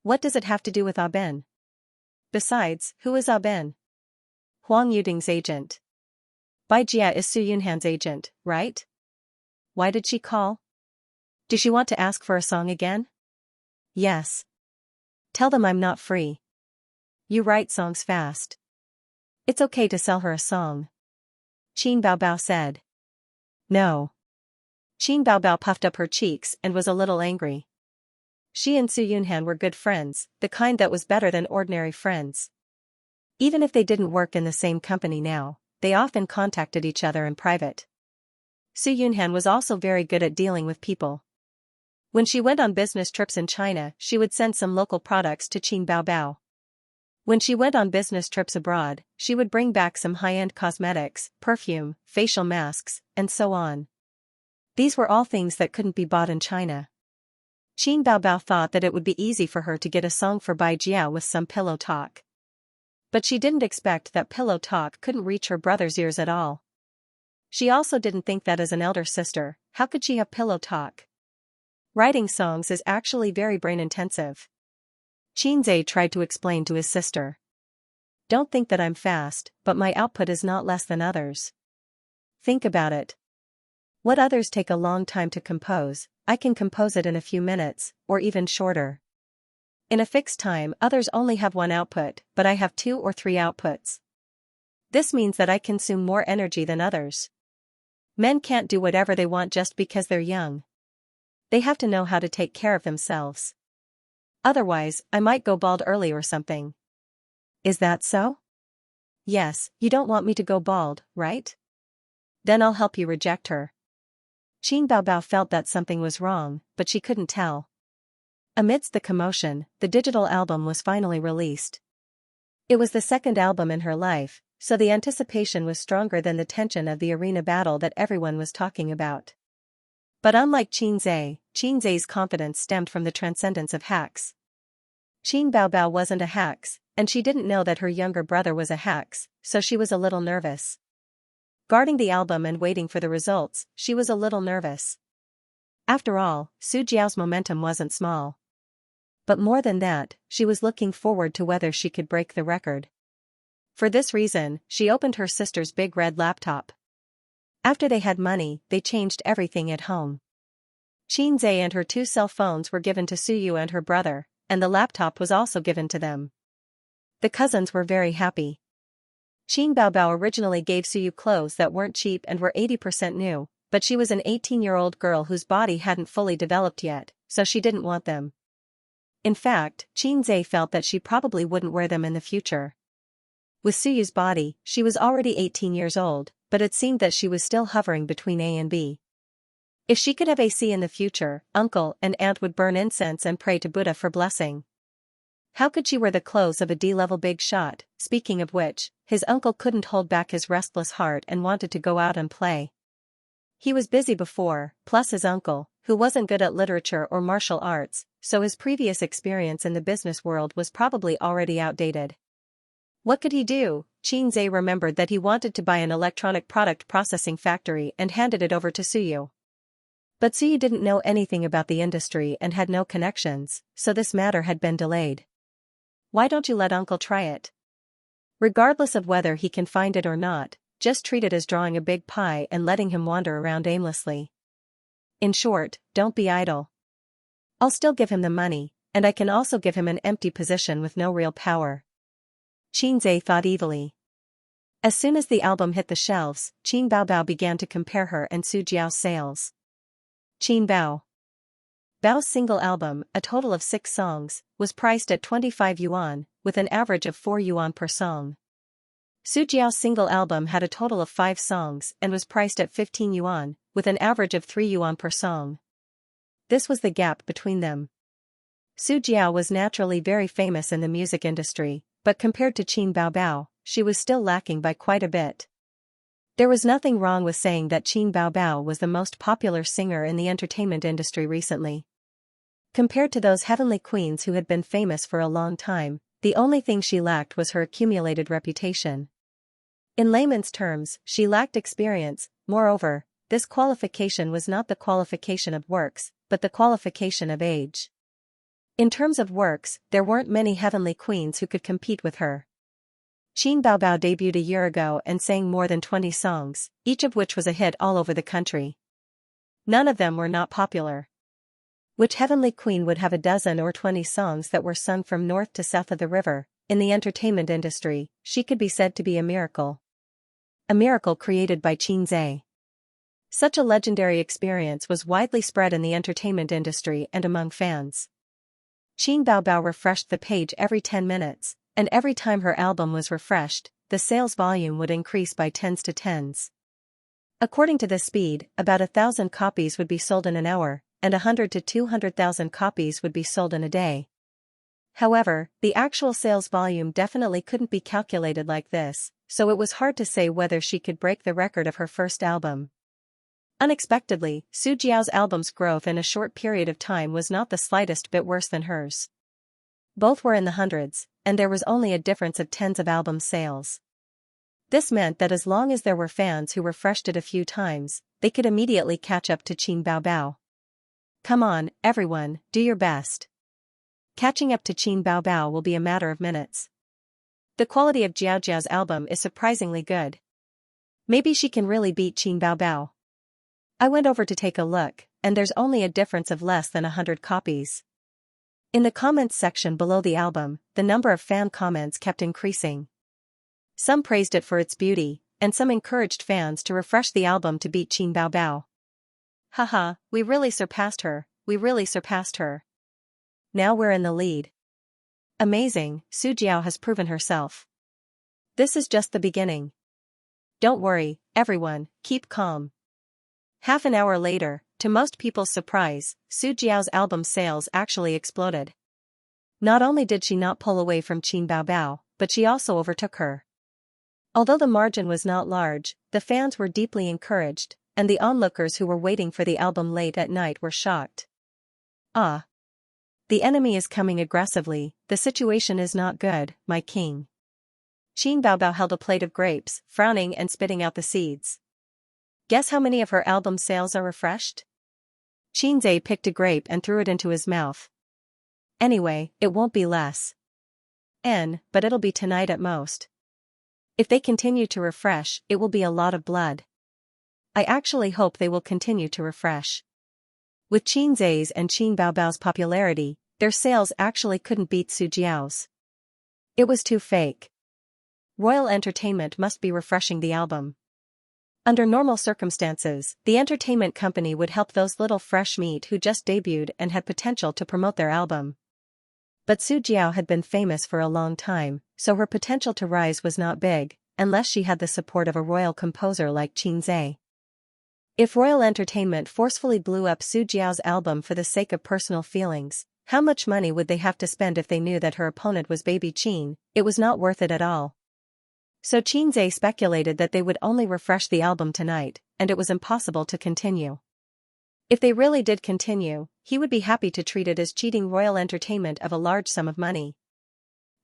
What does it have to do with Aubin? Besides, who is Aubin? Huang Yuding's agent. Bai Jia is Su Yunhan's agent, right? Why did she call? Does she want to ask for a song again? Yes. Tell them I'm not free. You write songs fast. It's okay to sell her a song. Qin Baobao said. No. Qin Baobao puffed up her cheeks and was a little angry. She and Su Yunhan were good friends, the kind that was better than ordinary friends. Even if they didn't work in the same company now, they often contacted each other in private. Su Yunhan was also very good at dealing with people. When she went on business trips in China, she would send some local products to Qin Baobao. When she went on business trips abroad, she would bring back some high-end cosmetics, perfume, facial masks, and so on. These were all things that couldn't be bought in China. Qin Baobao thought that it would be easy for her to get a song for Bai Jia with some pillow talk. But she didn't expect that pillow talk couldn't reach her brother's ears at all. She also didn't think that as an elder sister, how could she have pillow talk? Writing songs is actually very brain-intensive. Xianxia tried to explain to his sister. Don't think that I'm fast, but my output is not less than others. Think about it. What others take a long time to compose, I can compose it in a few minutes, or even shorter. In a fixed time, others only have one output, but I have 2 or 3 outputs. This means that I consume more energy than others. Men can't do whatever they want just because they're young. They have to know how to take care of themselves. Otherwise, I might go bald early or something. Is that so? Yes, you don't want me to go bald, right? Then I'll help you reject her. Qin Baobao felt that something was wrong, but she couldn't tell. Amidst the commotion, the digital album was finally released. It was the second album in her life, so the anticipation was stronger than the tension of the arena battle that everyone was talking about. But unlike Xianxia's confidence stemmed from the transcendence of hacks. Qin Baobao wasn't a hacks, and she didn't know that her younger brother was a hacks, so she was a little nervous. Guarding the album and waiting for the results, she was a little nervous. After all, Su Jiao's momentum wasn't small. But more than that, she was looking forward to whether she could break the record. For this reason, she opened her sister's big red laptop. After they had money, they changed everything at home. Xianxia and her 2 cell phones were given to Suyu and her brother, and the laptop was also given to them. The cousins were very happy. Qin Baobao originally gave Suyu clothes that weren't cheap and were 80% new, but she was an 18-year-old girl whose body hadn't fully developed yet, so she didn't want them. In fact, Xianxia felt that she probably wouldn't wear them in the future. With Suyu's body, she was already 18 years old, but it seemed that she was still hovering between A and B. If she could have AC in the future, uncle and aunt would burn incense and pray to Buddha for blessing. How could she wear the clothes of a D-level big shot? Speaking of which, his uncle couldn't hold back his restless heart and wanted to go out and play. He was busy before, plus his uncle, who wasn't good at literature or martial arts, so his previous experience in the business world was probably already outdated. What could he do? Xianxia remembered that he wanted to buy an electronic product processing factory and handed it over to Suyu. But Suyu didn't know anything about the industry and had no connections, so this matter had been delayed. Why don't you let uncle try it? Regardless of whether he can find it or not, just treat it as drawing a big pie and letting him wander around aimlessly. In short, don't be idle. I'll still give him the money, and I can also give him an empty position with no real power. Xianxia thought evilly. As soon as the album hit the shelves, Qin Baobao began to compare her and Su Jiao's sales. Qin Bao's single album, a total of 6 songs, was priced at 25 yuan, with an average of 4 yuan per song. Su Jiao's single album had a total of 5 songs and was priced at 15 yuan, with an average of 3 yuan per song. This was the gap between them. Su Jiao was naturally very famous in the music industry, but compared to Qin Baobao, she was still lacking by quite a bit. There was nothing wrong with saying that Qin Baobao was the most popular singer in the entertainment industry recently. Compared to those heavenly queens who had been famous for a long time, the only thing she lacked was her accumulated reputation. In layman's terms, she lacked experience. Moreover, this qualification was not the qualification of works, but the qualification of age. In terms of works, there weren't many heavenly queens who could compete with her. Qin Baobao debuted a year ago and sang more than 20 songs, each of which was a hit all over the country. None of them were not popular. Which heavenly queen would have a dozen or 20 songs that were sung from north to south of the river? In the entertainment industry, she could be said to be a miracle. A miracle created by Xianxia. Such a legendary experience was widely spread in the entertainment industry and among fans. Qin Baobao refreshed the page every 10 minutes, and every time her album was refreshed, the sales volume would increase by tens to tens. According to this speed, about 1,000 copies would be sold in an hour, and 100 to 200,000 copies would be sold in a day. However, the actual sales volume definitely couldn't be calculated like this, so it was hard to say whether she could break the record of her first album. Unexpectedly, Su Jiao's album's growth in a short period of time was not the slightest bit worse than hers. Both were in the hundreds, and there was only a difference of tens of album sales. This meant that as long as there were fans who refreshed it a few times, they could immediately catch up to Qin Baobao. Come on, everyone, do your best. Catching up to Qin Baobao will be a matter of minutes. The quality of Jiao's album is surprisingly good. Maybe she can really beat Qin Baobao. I went over to take a look, and there's only a difference of less than 100 copies. In the comments section below the album, the number of fan comments kept increasing. Some praised it for its beauty, and some encouraged fans to refresh the album to beat Qin Baobao. Haha, we really surpassed her, we really surpassed her. Now we're in the lead. Amazing, Su Jiao has proven herself. This is just the beginning. Don't worry, everyone, keep calm. Half an hour later, to most people's surprise, Su Jiao's album sales actually exploded. Not only did she not pull away from Qin Baobao, but she also overtook her. Although the margin was not large, the fans were deeply encouraged, and the onlookers who were waiting for the album late at night were shocked. Ah! The enemy is coming aggressively, the situation is not good, my king. Qin Baobao held a plate of grapes, frowning and spitting out the seeds. Guess how many of her album sales are refreshed? Xianxia picked a grape and threw it into his mouth. Anyway, it won't be less. But it'll be tonight at most. If they continue to refresh, it will be a lot of blood. I actually hope they will continue to refresh. With Xianxia's and Qin Baobao's popularity, their sales actually couldn't beat Su Jiao's. It was too fake. Royal Entertainment must be refreshing the album. Under normal circumstances, the entertainment company would help those little fresh meat who just debuted and had potential to promote their album. But Su Jiao had been famous for a long time, so her potential to rise was not big, unless she had the support of a royal composer like Xianxia. If Royal Entertainment forcefully blew up Su Jiao's album for the sake of personal feelings, how much money would they have to spend if they knew that her opponent was baby Qin? It was not worth it at all. So Xianxia speculated that they would only refresh the album tonight, and it was impossible to continue. If they really did continue, he would be happy to treat it as cheating Royal Entertainment of a large sum of money.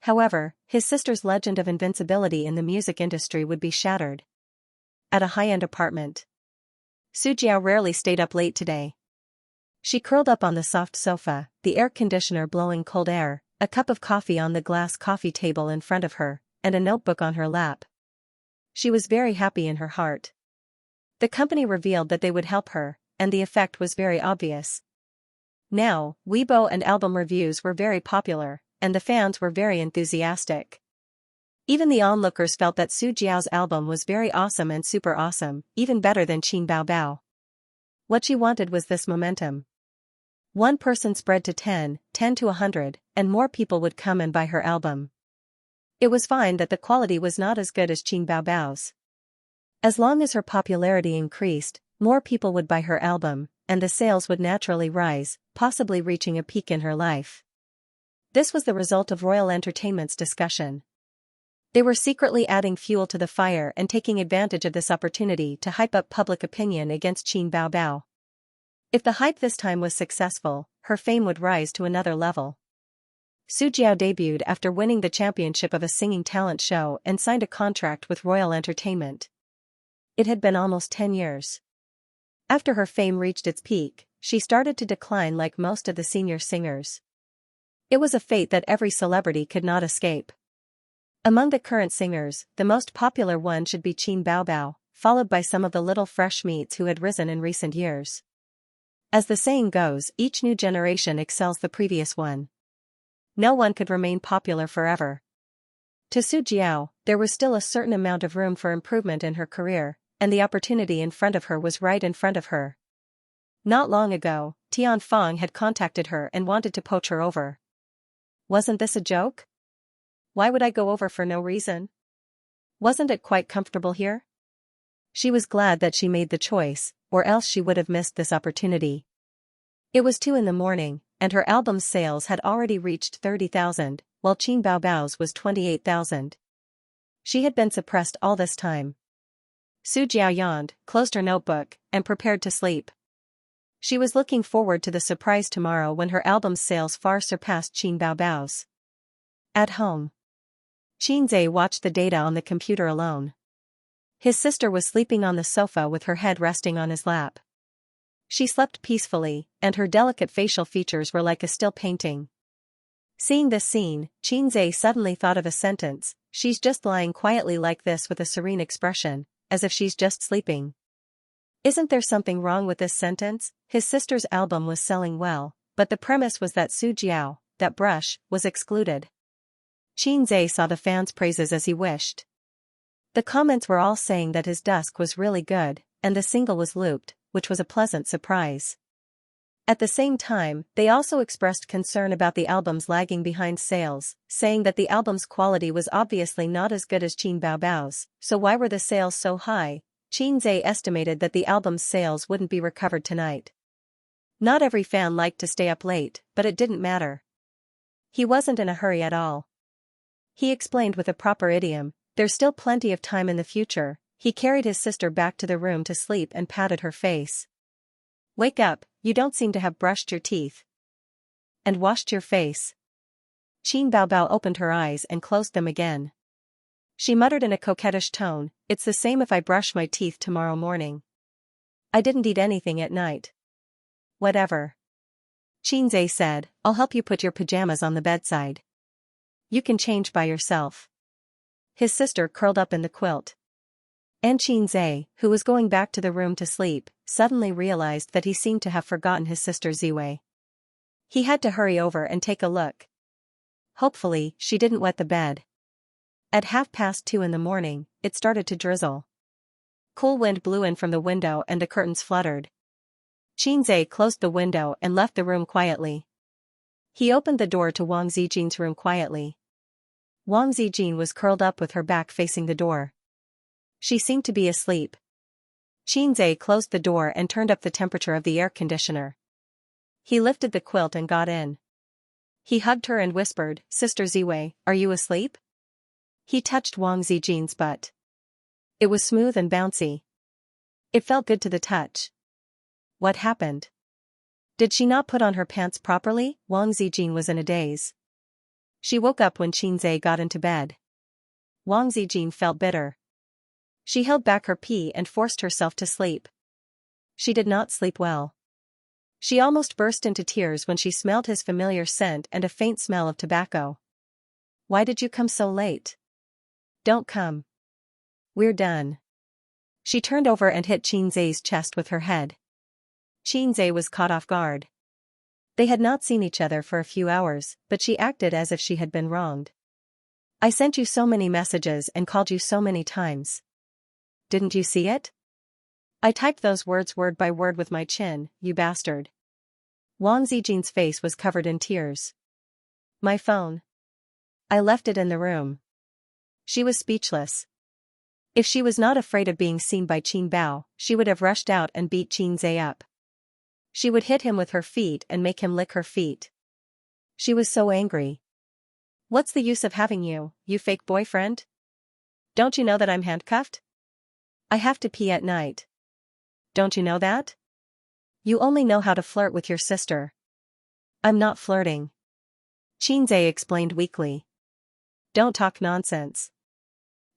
However, his sister's legend of invincibility in the music industry would be shattered. At a high-end apartment, Sujiao rarely stayed up late today. She curled up on the soft sofa, the air conditioner blowing cold air, a cup of coffee on the glass coffee table in front of her, and a notebook on her lap. She was very happy in her heart. The company revealed that they would help her, and the effect was very obvious. Now, Weibo and album reviews were very popular, and the fans were very enthusiastic. Even the onlookers felt that Su Jiao's album was very awesome and super awesome, even better than Qin Bao Bao. What she wanted was this momentum. One person spread to 10 to 100, and more people would come and buy her album. It was fine that the quality was not as good as Qin Bao Bao's. As long as her popularity increased, more people would buy her album, and the sales would naturally rise, possibly reaching a peak in her life. This was the result of Royal Entertainment's discussion. They were secretly adding fuel to the fire and taking advantage of this opportunity to hype up public opinion against Qin Bao Bao. If the hype this time was successful, her fame would rise to another level. Su Jiao debuted after winning the championship of a singing talent show and signed a contract with Royal Entertainment. It had been almost 10 years. After her fame reached its peak, she started to decline like most of the senior singers. It was a fate that every celebrity could not escape. Among the current singers, the most popular one should be Qin Bao Bao, followed by some of the little fresh meats who had risen in recent years. As the saying goes, each new generation excels the previous one. No one could remain popular forever. To Su Jiao, there was still a certain amount of room for improvement in her career, and the opportunity in front of her was right in front of her. Not long ago, Tian Feng had contacted her and wanted to poach her over. Wasn't this a joke? Why would I go over for no reason? Wasn't it quite comfortable here? She was glad that she made the choice, or else she would have missed this opportunity. It was 2 a.m, and her album's sales had already reached 30,000, while Qin Bao Bao's was 28,000. She had been suppressed all this time. Su Jiao yawned, closed her notebook, and prepared to sleep. She was looking forward to the surprise tomorrow when her album's sales far surpassed Qin Bao Bao's. At home, Xianxia watched the data on the computer alone. His sister was sleeping on the sofa with her head resting on his lap. She slept peacefully, and her delicate facial features were like a still painting. Seeing this scene, Xianxia suddenly thought of a sentence, "She's just lying quietly like this with a serene expression, as if she's just sleeping." Isn't there something wrong with this sentence? His sister's album was selling well, but the premise was that Su Jiao, that brush, was excluded. Xianxia saw the fans' praises as he wished. The comments were all saying that his dusk was really good, and the single was looped, which was a pleasant surprise. At the same time, they also expressed concern about the album's lagging behind sales, saying that the album's quality was obviously not as good as Qin Bao Bao's, so why were the sales so high? Xianxia estimated that the album's sales wouldn't be recovered tonight. Not every fan liked to stay up late, but it didn't matter. He wasn't in a hurry at all. He explained with a proper idiom, "There's still plenty of time in the future." He carried his sister back to the room to sleep and patted her face. "Wake up, you don't seem to have brushed your teeth. And washed your face." Qin Bao Bao opened her eyes and closed them again. She muttered in a coquettish tone, "It's the same if I brush my teeth tomorrow morning. I didn't eat anything at night." "Whatever." Xianxia said, "I'll help you put your pajamas on the bedside. You can change by yourself." His sister curled up in the quilt. And Xianxia, who was going back to the room to sleep, suddenly realized that he seemed to have forgotten his sister Ziwei. He had to hurry over and take a look. Hopefully, she didn't wet the bed. At 2:30 in the morning, it started to drizzle. Cool wind blew in from the window and the curtains fluttered. Xianxia closed the window and left the room quietly. He opened the door to Wang Zijin's room quietly. Wang Zijin was curled up with her back facing the door. She seemed to be asleep. Xianxia closed the door and turned up the temperature of the air conditioner. He lifted the quilt and got in. He hugged her and whispered, "Sister Ziwei, are you asleep?" He touched Wang Zijin's butt. It was smooth and bouncy. It felt good to the touch. What happened? Did she not put on her pants properly? Wang Zijin was in a daze. She woke up when Xianxia got into bed. Wang Zijin felt bitter. She held back her pee and forced herself to sleep. She did not sleep well. She almost burst into tears when she smelled his familiar scent and a faint smell of tobacco. Why did you come so late? Don't come. We're done. She turned over and hit Xianxia's chest with her head. Xianxia was caught off guard. They had not seen each other for a few hours, but she acted as if she had been wronged. I sent you so many messages and called you so many times. Didn't you see it? I typed those words word by word with my chin, you bastard. Wang Zijin's face was covered in tears. My phone. I left it in the room. She was speechless. If she was not afraid of being seen by Qin Bao, she would have rushed out and beat Xianxia up. She would hit him with her feet and make him lick her feet. She was so angry. What's the use of having you, you fake boyfriend? Don't you know that I'm handcuffed? I have to pee at night. Don't you know that? You only know how to flirt with your sister. I'm not flirting. Xianxia explained weakly. Don't talk nonsense.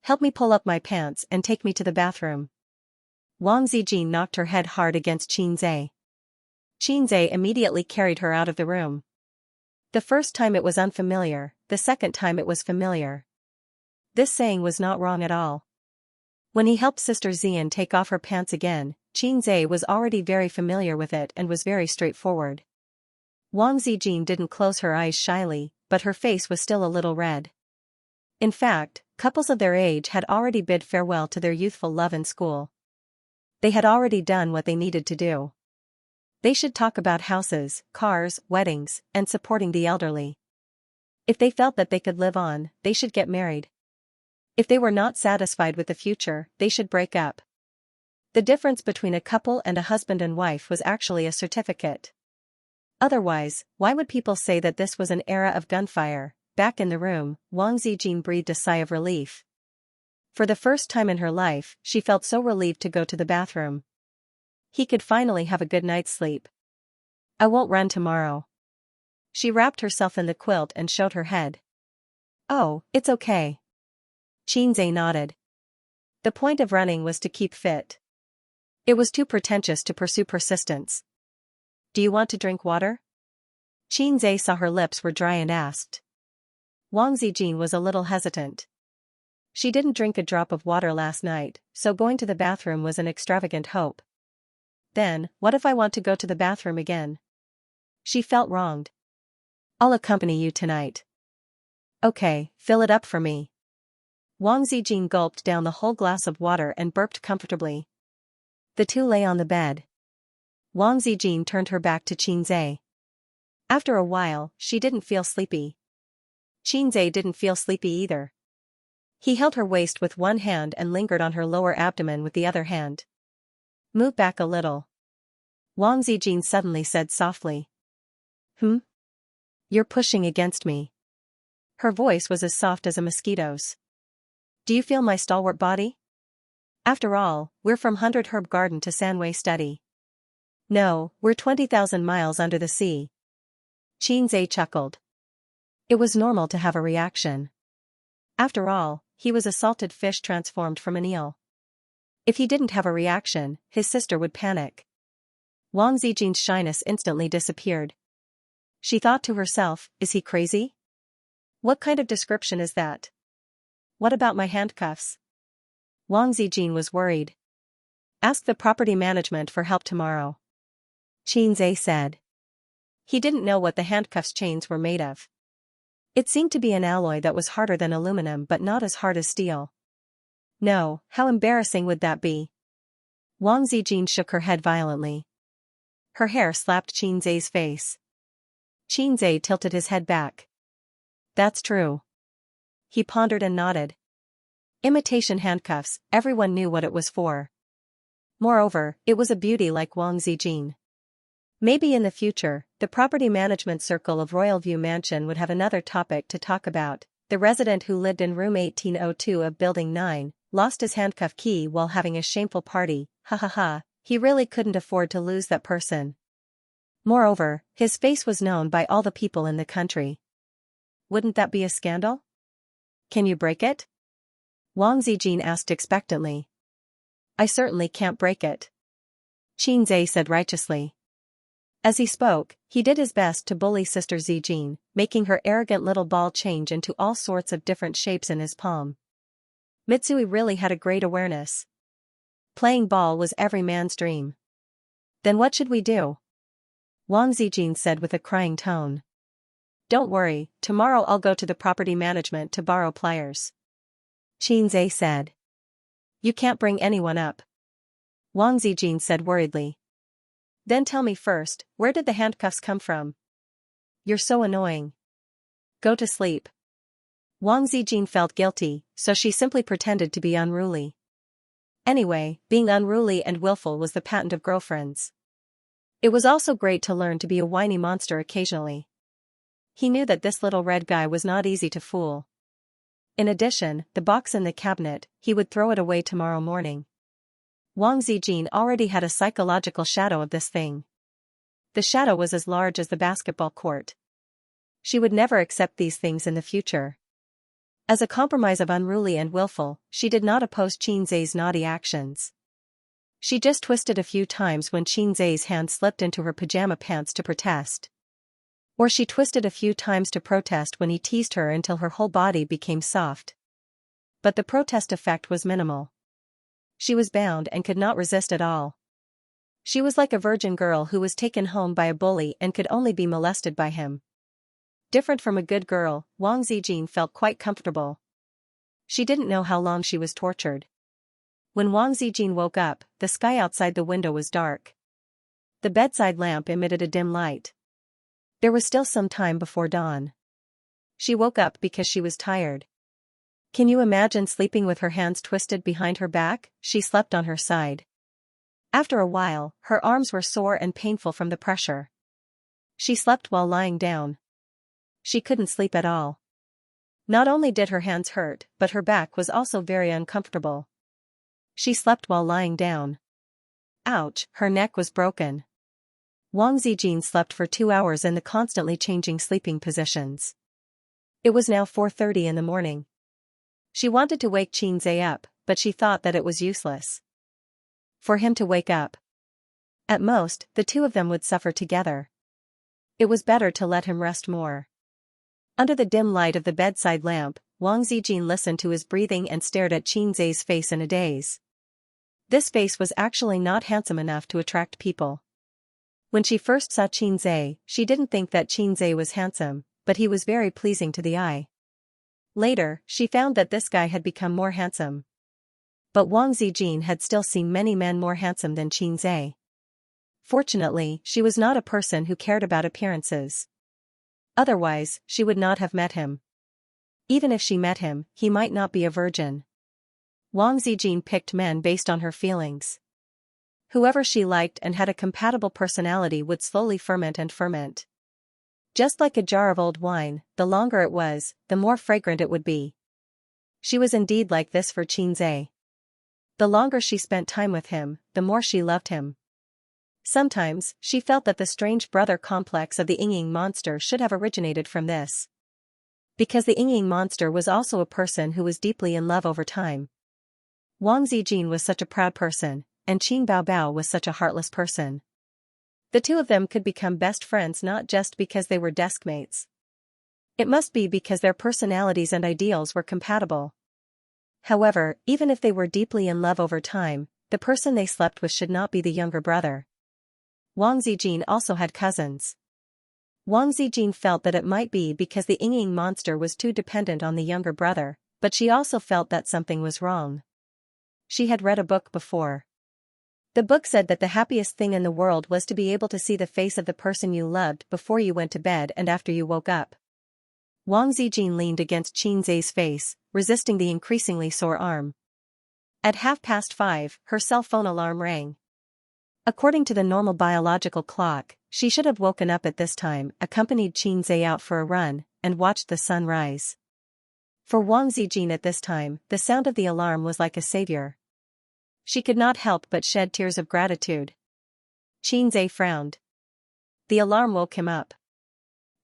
Help me pull up my pants and take me to the bathroom. Wang Zijin knocked her head hard against Xianxia. Xianxia immediately carried her out of the room. The first time it was unfamiliar, the second time it was familiar. This saying was not wrong at all. When he helped Sister Xian take off her pants again, Xianxia was already very familiar with it and was very straightforward. Wang Zijin didn't close her eyes shyly, but her face was still a little red. In fact, couples of their age had already bid farewell to their youthful love in school. They had already done what they needed to do. They should talk about houses, cars, weddings, and supporting the elderly. If they felt that they could live on, they should get married. If they were not satisfied with the future, they should break up. The difference between a couple and a husband and wife was actually a certificate. Otherwise, why would people say that this was an era of gunfire? Back in the room, Wang Zijin breathed a sigh of relief. For the first time in her life, she felt so relieved to go to the bathroom. He could finally have a good night's sleep. I won't run tomorrow. She wrapped herself in the quilt and showed her head. Oh, it's okay. Xianxia nodded. The point of running was to keep fit. It was too pretentious to pursue persistence. Do you want to drink water? Xianxia saw her lips were dry and asked. Wang Zijin was a little hesitant. She didn't drink a drop of water last night, so going to the bathroom was an extravagant hope. Then, what if I want to go to the bathroom again? She felt wronged. I'll accompany you tonight. Okay, fill it up for me. Wang Zijin gulped down the whole glass of water and burped comfortably. The two lay on the bed. Wang Zijin turned her back to Xianxia. After a while, she didn't feel sleepy. Xianxia didn't feel sleepy either. He held her waist with one hand and lingered on her lower abdomen with the other hand. Move back a little. Wang Zijin suddenly said softly. You're pushing against me. Her voice was as soft as a mosquito's. Do you feel my stalwart body? After all, we're from 100 Herb Garden to Sanwei Study. No, we're 20,000 miles under the sea. Xianxia chuckled. It was normal to have a reaction. After all, he was a salted fish transformed from an eel. If he didn't have a reaction, his sister would panic. Wang Zijin's shyness instantly disappeared. She thought to herself, is he crazy? What kind of description is that? What about my handcuffs? Wang Zijin was worried. Ask the property management for help tomorrow. Xianxia said. He didn't know what the handcuffs chains were made of. It seemed to be an alloy that was harder than aluminum but not as hard as steel. No, how embarrassing would that be? Wang Zijin shook her head violently. Her hair slapped Xianxia's face. Xianxia tilted his head back. That's true. He pondered and nodded. Imitation handcuffs, everyone knew what it was for. Moreover, it was a beauty like Wang Zijin. Maybe in the future, the property management circle of Royal View Mansion would have another topic to talk about. The resident who lived in room 1802 of Building 9, lost his handcuff key while having a shameful party, ha ha ha, he really couldn't afford to lose that person. Moreover, his face was known by all the people in the country. Wouldn't that be a scandal? Can you break it? Wang Zijin asked expectantly. I certainly can't break it. Qin Zhe said righteously. As he spoke, he did his best to bully Sister Zijin, making her arrogant little ball change into all sorts of different shapes in his palm. Mitsui really had a great awareness. Playing ball was every man's dream. Then what should we do? Wang Zijin said with a crying tone. Don't worry, tomorrow I'll go to the property management to borrow pliers. Qin Zhe said. You can't bring anyone up. Wang Zijin said worriedly. Then tell me first, where did the handcuffs come from? You're so annoying. Go to sleep. Wang Zijin felt guilty, so she simply pretended to be unruly. Anyway, being unruly and willful was the patent of girlfriends. It was also great to learn to be a whiny monster occasionally. He knew that this little red guy was not easy to fool. In addition, the box in the cabinet, he would throw it away tomorrow morning. Wang Zijin already had a psychological shadow of this thing. The shadow was as large as the basketball court. She would never accept these things in the future. As a compromise of unruly and willful, she did not oppose Qin Zhe's naughty actions. She just twisted a few times when Qin Zhe's hand slipped into her pajama pants to protest. Or she twisted a few times to protest when he teased her until her whole body became soft. But the protest effect was minimal. She was bound and could not resist at all. She was like a virgin girl who was taken home by a bully and could only be molested by him. Different from a good girl, Wang Zijin felt quite comfortable. She didn't know how long she was tortured. When Wang Zijin woke up, the sky outside the window was dark. The bedside lamp emitted a dim light. There was still some time before dawn. She woke up because she was tired. Can you imagine sleeping with her hands twisted behind her back? She slept on her side. After a while, her arms were sore and painful from the pressure. She slept while lying down. She couldn't sleep at all. Not only did her hands hurt, but her back was also very uncomfortable. She slept while lying down. Ouch, her neck was broken. Wang Zijin slept for 2 hours in the constantly changing sleeping positions. It was now 4:30 in the morning. She wanted to wake Qin Zhe up, but she thought that it was useless for him to wake up. At most, the two of them would suffer together. It was better to let him rest more. Under the dim light of the bedside lamp, Wang Zijin listened to his breathing and stared at Qin Zhe's face in a daze. This face was actually not handsome enough to attract people. When she first saw Qin Zhe, she didn't think that Qin Zhe was handsome, but he was very pleasing to the eye. Later, she found that this guy had become more handsome. But Wang Zijin had still seen many men more handsome than Qin Zhe. Fortunately, she was not a person who cared about appearances. Otherwise, she would not have met him. Even if she met him, he might not be a virgin. Wang Zijin picked men based on her feelings. Whoever she liked and had a compatible personality would slowly ferment and ferment. Just like a jar of old wine, the longer it was, the more fragrant it would be. She was indeed like this for Qin Zhe. The longer she spent time with him, the more she loved him. Sometimes, she felt that the strange brother complex of the Ying monster should have originated from this. Because the Ying monster was also a person who was deeply in love over time. Wang Zijin was such a proud person, and Qin Baobao was such a heartless person. The two of them could become best friends not just because they were desk mates. It must be because their personalities and ideals were compatible. However, even if they were deeply in love over time, the person they slept with should not be the younger brother. Wang Zijin also had cousins. Wang Zijin felt that it might be because the Ying monster was too dependent on the younger brother, but she also felt that something was wrong. She had read a book before. The book said that the happiest thing in the world was to be able to see the face of the person you loved before you went to bed and after you woke up. Wang Zijin leaned against Qin Zhe's face, resisting the increasingly sore arm. At 5:30, her cell phone alarm rang. According to the normal biological clock, she should have woken up at this time, accompanied Qin Zhe out for a run, and watched the sun rise. For Wang Zijin at this time, the sound of the alarm was like a savior. She could not help but shed tears of gratitude. Qin Zhe frowned. The alarm woke him up.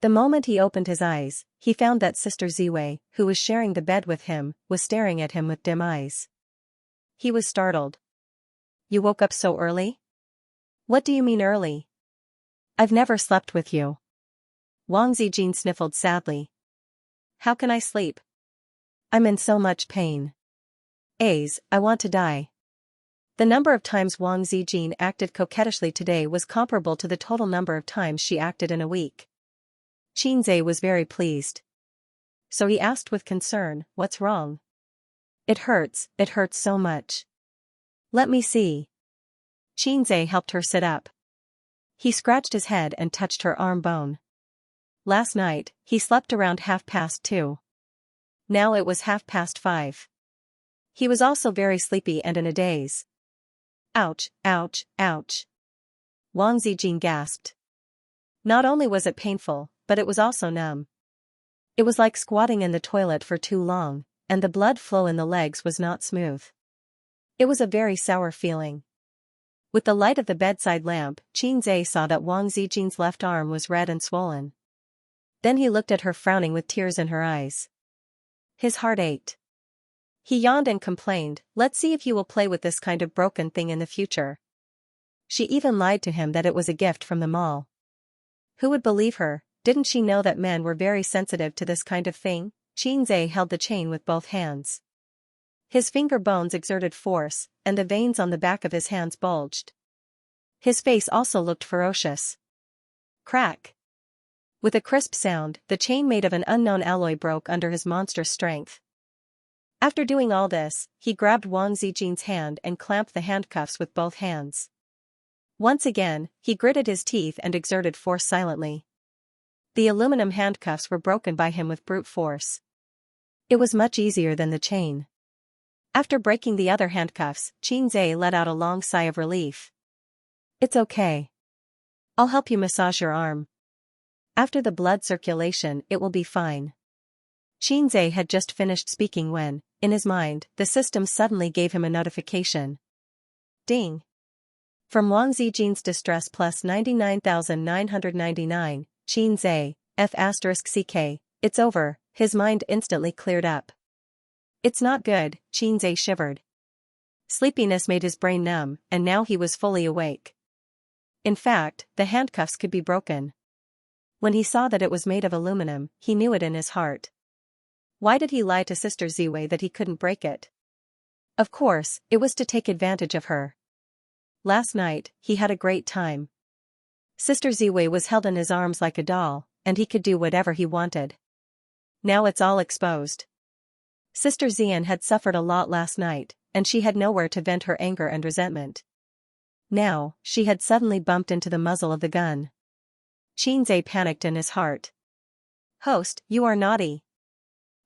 The moment he opened his eyes, he found that Sister Ziwei, who was sharing the bed with him, was staring at him with dim eyes. He was startled. "You woke up so early?" "What do you mean early? I've never slept with you." Wang Zijin sniffled sadly. "How can I sleep? I'm in so much pain. I want to die." The number of times Wang Zijin acted coquettishly today was comparable to the total number of times she acted in a week. Qinzhe was very pleased. So he asked with concern, "What's wrong?" It hurts so much." "Let me see." Qinzhe helped her sit up. He scratched his head and touched her arm bone. Last night, he slept around 2:30. Now it was 5:30. He was also very sleepy and in a daze. "Ouch, ouch, ouch." Wang Zijin gasped. Not only was it painful, but it was also numb. It was like squatting in the toilet for too long, and the blood flow in the legs was not smooth. It was a very sour feeling. With the light of the bedside lamp, Qinzhe saw that Wang Zijin's left arm was red and swollen. Then he looked at her frowning with tears in her eyes. His heart ached. He yawned and complained, "Let's see if you will play with this kind of broken thing in the future." She even lied to him that it was a gift from the mall. Who would believe her? Didn't she know that men were very sensitive to this kind of thing? Qinzhe held the chain with both hands. His finger bones exerted force, and the veins on the back of his hands bulged. His face also looked ferocious. Crack! With a crisp sound, the chain made of an unknown alloy broke under his monstrous strength. After doing all this, he grabbed Wang Zijin's hand and clamped the handcuffs with both hands. Once again, he gritted his teeth and exerted force silently. The aluminum handcuffs were broken by him with brute force. It was much easier than the chain. After breaking the other handcuffs, Qinzhe let out a long sigh of relief. "It's okay. I'll help you massage your arm. After the blood circulation, it will be fine." Qinzhe had just finished speaking when, in his mind, the system suddenly gave him a notification. Ding! From Wang Zijin's distress plus 99,999, Qinzhe, F*ck, it's over. His mind instantly cleared up. "It's not good," Qinzhe shivered. Sleepiness made his brain numb, and now he was fully awake. In fact, the handcuffs could be broken. When he saw that it was made of aluminum, he knew it in his heart. Why did he lie to Sister Ziwei that he couldn't break it? Of course, it was to take advantage of her. Last night, he had a great time. Sister Ziwei was held in his arms like a doll, and he could do whatever he wanted. Now it's all exposed. Sister Xian had suffered a lot last night, and she had nowhere to vent her anger and resentment. Now, she had suddenly bumped into the muzzle of the gun. Qinzhe panicked in his heart. "Host, you are naughty."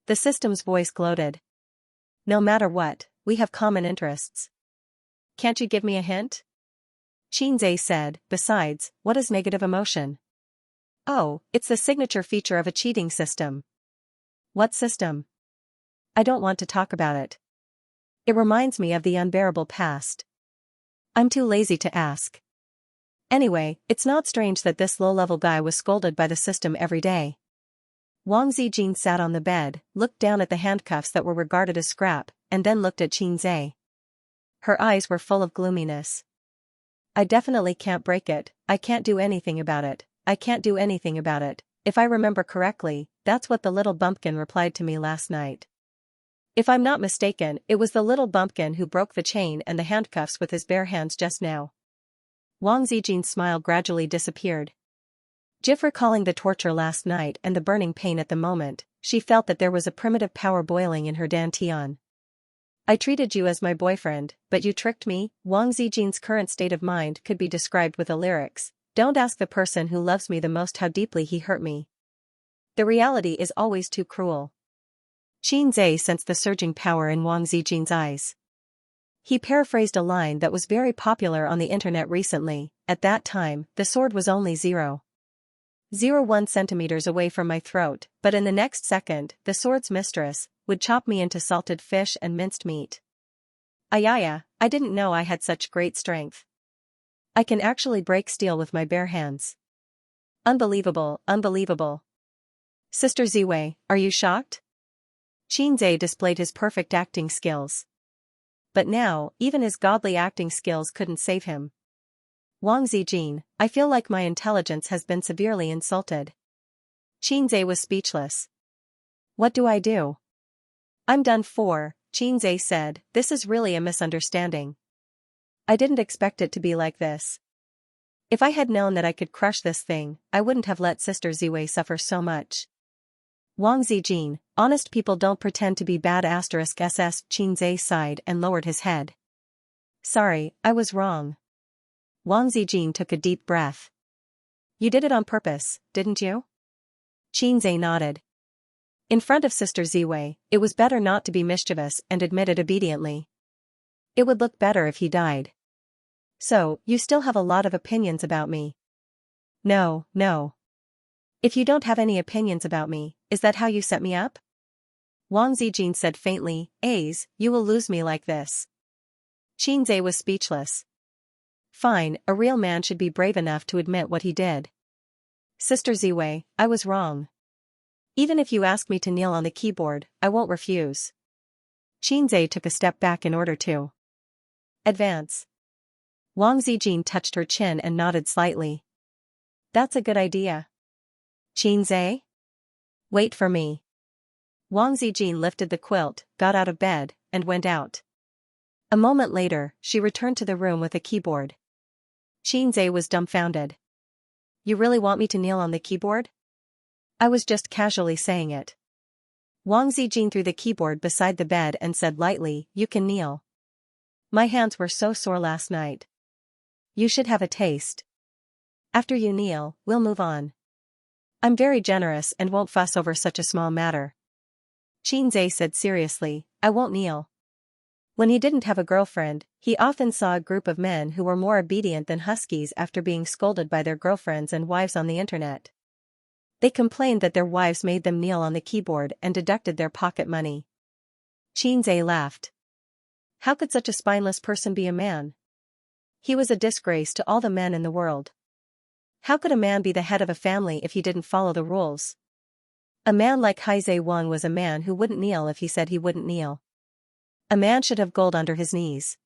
The system's voice gloated. "No matter what, we have common interests. Can't you give me a hint?" Qinzhe said, "Besides, what is negative emotion?" "Oh, it's the signature feature of a cheating system." "What system?" "I don't want to talk about it. It reminds me of the unbearable past. I'm too lazy to ask. Anyway, it's not strange that this low-level guy was scolded by the system every day." Wang Zijin sat on the bed, looked down at the handcuffs that were regarded as scrap, and then looked at Qinzhe. Her eyes were full of gloominess. "I definitely can't break it. I can't do anything about it. I can't do anything about it. If I remember correctly, that's what the little bumpkin replied to me last night. If I'm not mistaken, it was the little bumpkin who broke the chain and the handcuffs with his bare hands just now." Wang Zijin's smile gradually disappeared. Just recalling the torture last night and the burning pain at the moment, she felt that there was a primitive power boiling in her dantian. "I treated you as my boyfriend, but you tricked me." Wang Zijin's current state of mind could be described with the lyrics, "Don't ask the person who loves me the most how deeply he hurt me. The reality is always too cruel." Qinzhe sensed the surging power in Wang Zijin's eyes. He paraphrased a line that was very popular on the internet recently. At that time, the sword was only 0.01 centimeters away from my throat, but in the next second, the sword's mistress would chop me into salted fish and minced meat. Ayaya, I didn't know I had such great strength. I can actually break steel with my bare hands. Unbelievable, unbelievable. Sister Ziwei, are you shocked? Xianxia displayed his perfect acting skills. But now, even his godly acting skills couldn't save him. Wang Zijin, I feel like my intelligence has been severely insulted. Xianxia was speechless. What do I do? I'm done for, Xianxia said, this is really a misunderstanding. I didn't expect it to be like this. If I had known that I could crush this thing, I wouldn't have let Sister Ziwei suffer so much. Wang Zijin, honest people don't pretend to be bad *SS. Xianxia sighed and lowered his head. Sorry, I was wrong. Wang Zijin took a deep breath. You did it on purpose, didn't you? Xianxia nodded. In front of Sister Ziwei, it was better not to be mischievous and admit it obediently. It would look better if he died. So, you still have a lot of opinions about me. No, no. If you don't have any opinions about me, is that how you set me up? Wang Zijin said faintly, you will lose me like this. Xianxia was speechless. Fine, a real man should be brave enough to admit what he did. Sister Ziwei, I was wrong. Even if you ask me to kneel on the keyboard, I won't refuse. Xianxia took a step back in order to advance. Wang Zijin touched her chin and nodded slightly. That's a good idea. Xianxia? Wait for me. Wang Zijin lifted the quilt, got out of bed, and went out. A moment later, she returned to the room with a keyboard. Xianxia was dumbfounded. You really want me to kneel on the keyboard? I was just casually saying it. Wang Zijin threw the keyboard beside the bed and said lightly, you can kneel. My hands were so sore last night. You should have a taste. After you kneel, we'll move on. I'm very generous and won't fuss over such a small matter. Xianxia said seriously, I won't kneel. When he didn't have a girlfriend, he often saw a group of men who were more obedient than huskies after being scolded by their girlfriends and wives on the internet. They complained that their wives made them kneel on the keyboard and deducted their pocket money. Xianxia laughed. How could such a spineless person be a man? He was a disgrace to all the men in the world. How could a man be the head of a family if he didn't follow the rules? A man like Haizhe Wang was a man who wouldn't kneel if he said he wouldn't kneel. A man should have gold under his knees.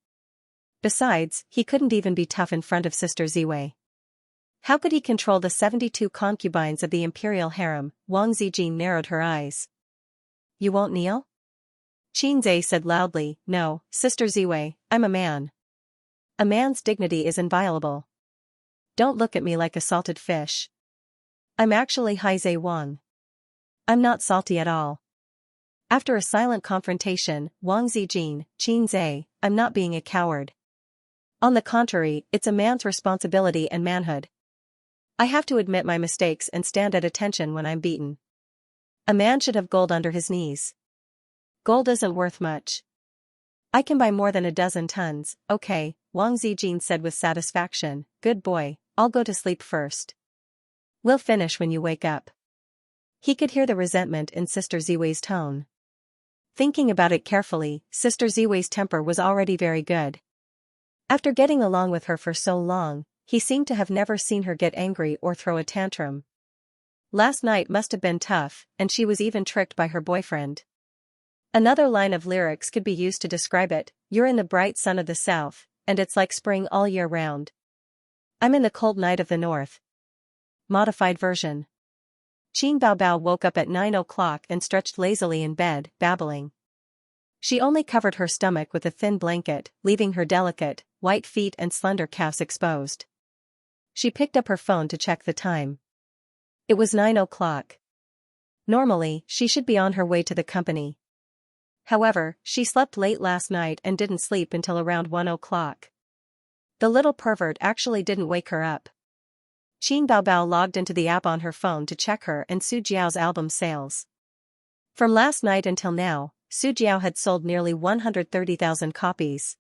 Besides, he couldn't even be tough in front of Sister Ziwei. How could he control the 72 concubines of the imperial harem? Wang Zijin narrowed her eyes. You won't kneel? Xianxia said loudly, no, Sister Ziwei, I'm a man. A man's dignity is inviolable. Don't look at me like a salted fish. I'm actually Haizhe Wang. I'm not salty at all. After a silent confrontation, Wang Zijin, Xianxia, I'm not being a coward. On the contrary, it's a man's responsibility and manhood. I have to admit my mistakes and stand at attention when I'm beaten. A man should have gold under his knees. Gold isn't worth much. I can buy more than a dozen tons, okay, Wang Zijin said with satisfaction, good boy, I'll go to sleep first. We'll finish when you wake up. He could hear the resentment in Sister Ziwei's tone. Thinking about it carefully, Sister Ziwei's temper was already very good. After getting along with her for so long, he seemed to have never seen her get angry or throw a tantrum. Last night must have been tough, and she was even tricked by her boyfriend. Another line of lyrics could be used to describe it, you're in the bright sun of the south, and it's like spring all year round. I'm in the cold night of the north. Modified version. Qin Baobao woke up at 9 o'clock and stretched lazily in bed, babbling. She only covered her stomach with a thin blanket, leaving her delicate, white feet and slender calves exposed. She picked up her phone to check the time. It was 9 o'clock. Normally, she should be on her way to the company. However, she slept late last night and didn't sleep until around 1 o'clock. The little pervert actually didn't wake her up. Qin Baobao logged into the app on her phone to check her and Su Jiao's album sales. From last night until now, Su Jiao had sold nearly 130,000 copies.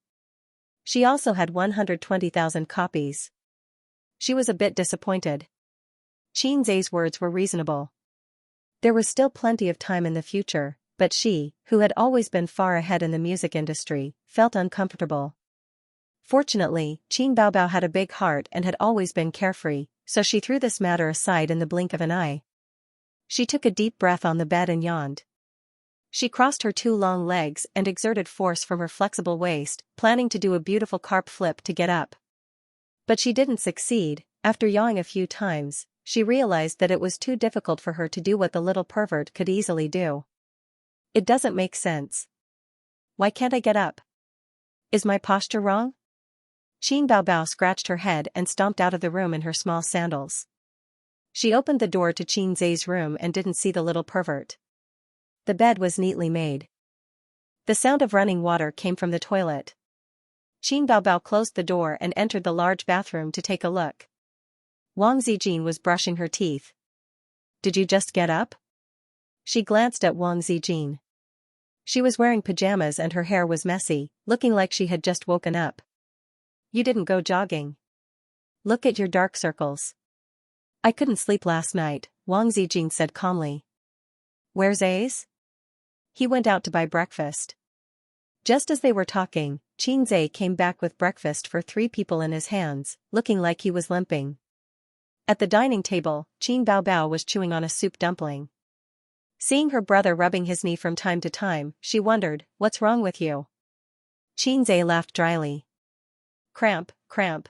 She also had 120,000 copies. She was a bit disappointed. Xianxia's words were reasonable. There was still plenty of time in the future, but she, who had always been far ahead in the music industry, felt uncomfortable. Fortunately, Qin Baobao had a big heart and had always been carefree, so she threw this matter aside in the blink of an eye. She took a deep breath on the bed and yawned. She crossed her two long legs and exerted force from her flexible waist, planning to do a beautiful carp flip to get up. But she didn't succeed. After yawing a few times, she realized that it was too difficult for her to do what the little pervert could easily do. It doesn't make sense. Why can't I get up? Is my posture wrong? Qin Baobao scratched her head and stomped out of the room in her small sandals. She opened the door to Qin Zai's room and didn't see the little pervert. The bed was neatly made. The sound of running water came from the toilet. Qin Baobao closed the door and entered the large bathroom to take a look. Wang Zijin was brushing her teeth. Did you just get up? She glanced at Wang Zijin. She was wearing pajamas and her hair was messy, looking like she had just woken up. You didn't go jogging. Look at your dark circles. I couldn't sleep last night, Wang Zijin said calmly. Where's Ace? He went out to buy breakfast. Just as they were talking, Qin Zai came back with breakfast for 3 people in his hands, looking like he was limping. At the dining table, Qin Baobao was chewing on a soup dumpling. Seeing her brother rubbing his knee from time to time, she wondered, what's wrong with you? Qin Zai laughed dryly. Cramp, cramp.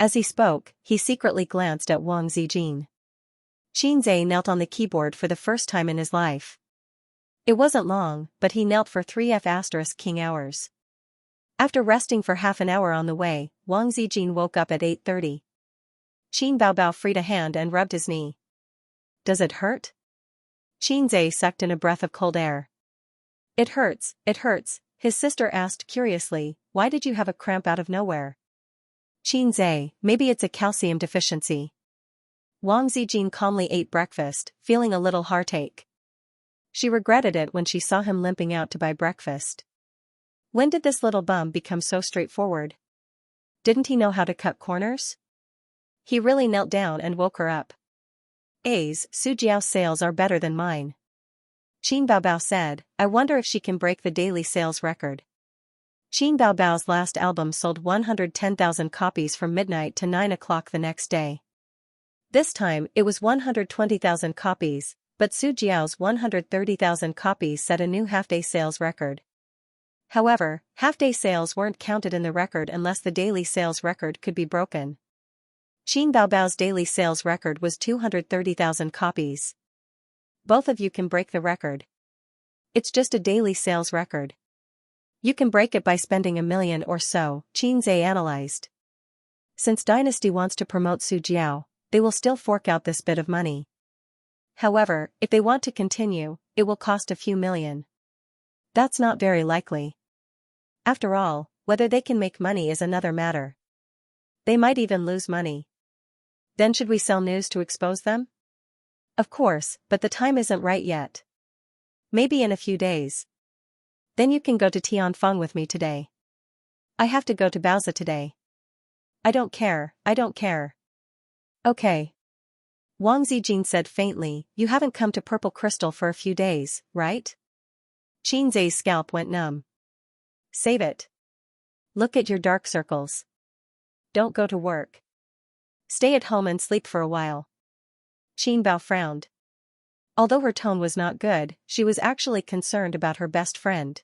As he spoke, he secretly glanced at Wang Zijin. Qin Zai knelt on the keyboard for the first time in his life. It wasn't long, but he knelt for 3 king hours. After resting for half an hour on the way, Wang Zijin woke up at 8:30. Qin Baobao freed a hand and rubbed his knee. Does it hurt? Qin Zai sucked in a breath of cold air. It hurts, his sister asked curiously, why did you have a cramp out of nowhere? Qin Zai, maybe it's a calcium deficiency. Wang Zijin calmly ate breakfast, feeling a little heartache. She regretted it when she saw him limping out to buy breakfast. When did this little bum become so straightforward? Didn't he know how to cut corners? He really knelt down and woke her up. Su Jiao's sales are better than mine. Qin Baobao said, I wonder if she can break the daily sales record. Qin Baobao's last album sold 110,000 copies from midnight to 9 o'clock the next day. This time, it was 120,000 copies, but Su Jiao's 130,000 copies set a new half-day sales record. However, half-day sales weren't counted in the record unless the daily sales record could be broken. Qin Baobao's daily sales record was 230,000 copies. Both of you can break the record. It's just a daily sales record. You can break it by spending $1 million or so, Qin Zai analyzed. Since Dynasty wants to promote Su Jiao, they will still fork out this bit of money. However, if they want to continue, it will cost a few million. That's not very likely. After all, whether they can make money is another matter. They might even lose money. Then should we sell news to expose them? Of course, but the time isn't right yet. Maybe in a few days. Then you can go to Tianfeng with me today. I have to go to Baozi today. I don't care. Okay. Wang Zijin said faintly, you haven't come to Purple Crystal for a few days, right? Qin Zai's scalp went numb. Save it. Look at your dark circles. Don't go to work. Stay at home and sleep for a while. Qin Bao frowned. Although her tone was not good, she was actually concerned about her best friend.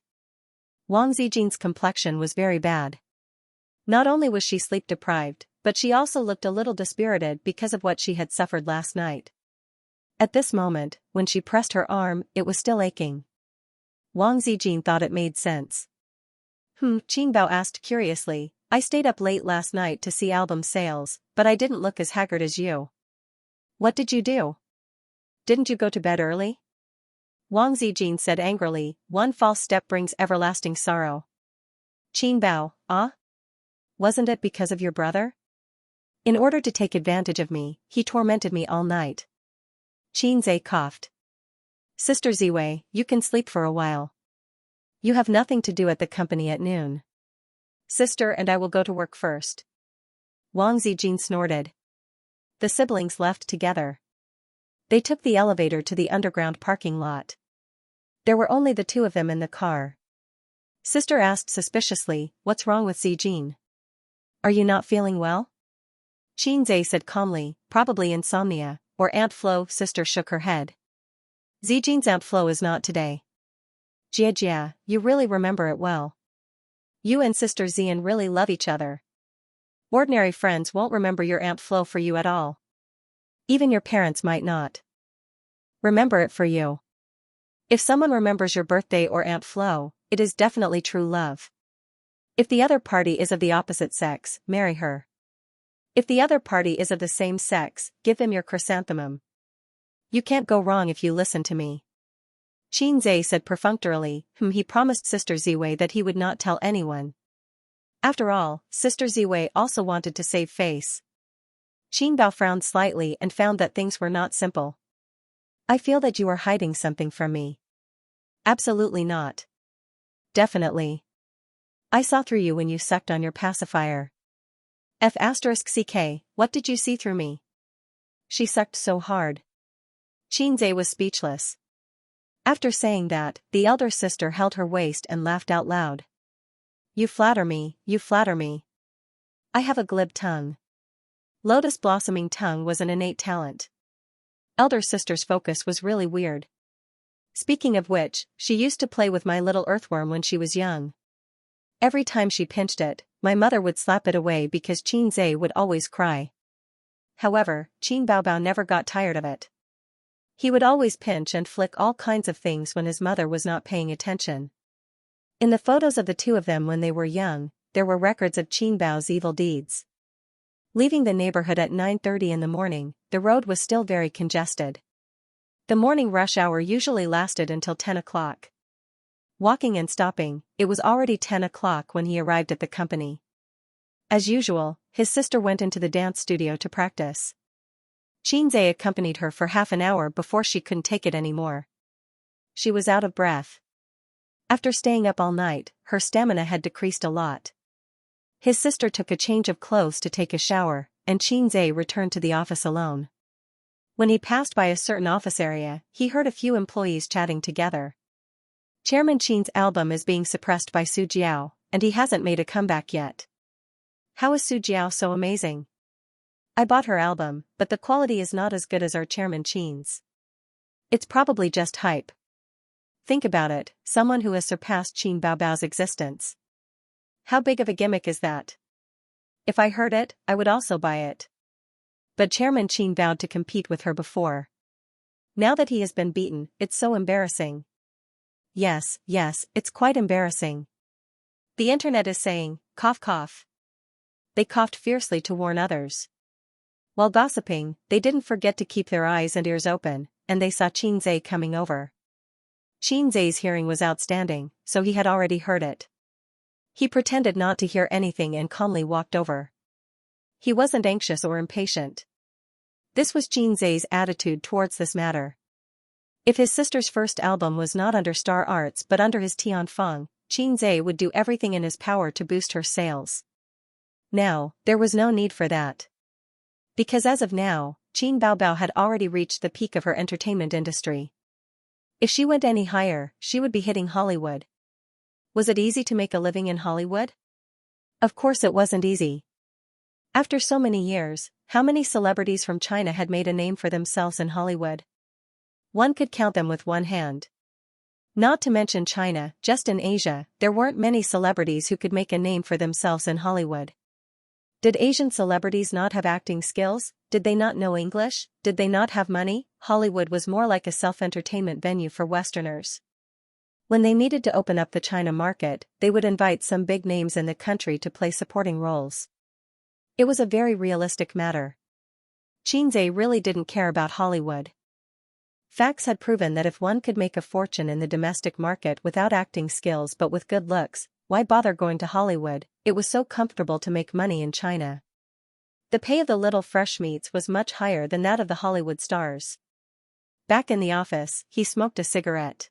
Wang Zijin's complexion was very bad. Not only was she sleep-deprived, but she also looked a little dispirited because of what she had suffered last night. At this moment, when she pressed her arm, it was still aching. Wang Zijin thought it made sense. Qin Bao asked curiously, I stayed up late last night to see album sales, but I didn't look as haggard as you. What did you do? Didn't you go to bed early? Wang Zijin said angrily, one false step brings everlasting sorrow. Qin Bao, wasn't it because of your brother? In order to take advantage of me, he tormented me all night. Qin Zai coughed. Sister Ziwei, you can sleep for a while. You have nothing to do at the company at noon. Sister and I will go to work first. Wang Zijin snorted. The siblings left together. They took the elevator to the underground parking lot. There were only the two of them in the car. Sister asked suspiciously, what's wrong with Zijin? Are you not feeling well? Xianxia said calmly, probably insomnia, or Aunt Flo. Sister shook her head. Zijin's Aunt Flo is not today. Jia, you really remember it well. You and Sister Xian really love each other. Ordinary friends won't remember your Aunt Flo for you at all. Even your parents might not remember it for you. If someone remembers your birthday or Aunt Flo, it is definitely true love. If the other party is of the opposite sex, marry her. If the other party is of the same sex, give them your chrysanthemum. You can't go wrong if you listen to me. Xianxia said perfunctorily, he promised Sister Ziwei that he would not tell anyone. After all, Sister Ziwei also wanted to save face. Qinbao frowned slightly and found that things were not simple. I feel that you are hiding something from me. Absolutely not. Definitely. I saw through you when you sucked on your pacifier. F***ck, what did you see through me? She sucked so hard. Xianxia was speechless. After saying that, the elder sister held her waist and laughed out loud. You flatter me, you flatter me. I have a glib tongue. Lotus blossoming tongue was an innate talent. Elder sister's focus was really weird. Speaking of which, she used to play with my little earthworm when she was young. Every time she pinched it, my mother would slap it away because Xianxia would always cry. However, Qin Baobao never got tired of it. He would always pinch and flick all kinds of things when his mother was not paying attention. In the photos of the two of them when they were young, there were records of Qin Bao's evil deeds. Leaving the neighborhood at 9:30 in the morning, the road was still very congested. The morning rush hour usually lasted until 10 o'clock. Walking and stopping, it was already 10 o'clock when he arrived at the company. As usual, his sister went into the dance studio to practice. Xianxia accompanied her for half an hour before she couldn't take it anymore. She was out of breath. After staying up all night, her stamina had decreased a lot. His sister took a change of clothes to take a shower, and Xianxia returned to the office alone. When he passed by a certain office area, he heard a few employees chatting together. Chairman Qin's album is being suppressed by Su Jiao, and he hasn't made a comeback yet. How is Su Jiao so amazing? I bought her album, but the quality is not as good as our Chairman Qin's. It's probably just hype. Think about it, someone who has surpassed Qin Baobao's existence. How big of a gimmick is that? If I heard it, I would also buy it. But Chairman Qin vowed to compete with her before. Now that he has been beaten, it's so embarrassing. Yes, it's quite embarrassing. The internet is saying, cough cough. They coughed fiercely to warn others. While gossiping, they didn't forget to keep their eyes and ears open, and they saw Xianxia coming over. Xianxia's hearing was outstanding, so he had already heard it. He pretended not to hear anything and calmly walked over. He wasn't anxious or impatient. This was Xianxia's attitude towards this matter. If his sister's first album was not under Star Arts but under his Tianfeng, Xianxia would do everything in his power to boost her sales. Now, there was no need for that. Because as of now, Qin Baobao had already reached the peak of her entertainment industry. If she went any higher, she would be hitting Hollywood. Was it easy to make a living in Hollywood? Of course it wasn't easy. After so many years, how many celebrities from China had made a name for themselves in Hollywood? One could count them with one hand. Not to mention China, just in Asia, there weren't many celebrities who could make a name for themselves in Hollywood. Did Asian celebrities not have acting skills? Did they not know English? Did they not have money? Hollywood was more like a self-entertainment venue for Westerners. When they needed to open up the China market, they would invite some big names in the country to play supporting roles. It was a very realistic matter. Xianxia really didn't care about Hollywood. Facts had proven that if one could make a fortune in the domestic market without acting skills but with good looks, why bother going to Hollywood? It was so comfortable to make money in China. The pay of the little fresh meats was much higher than that of the Hollywood stars. Back in the office, he smoked a cigarette.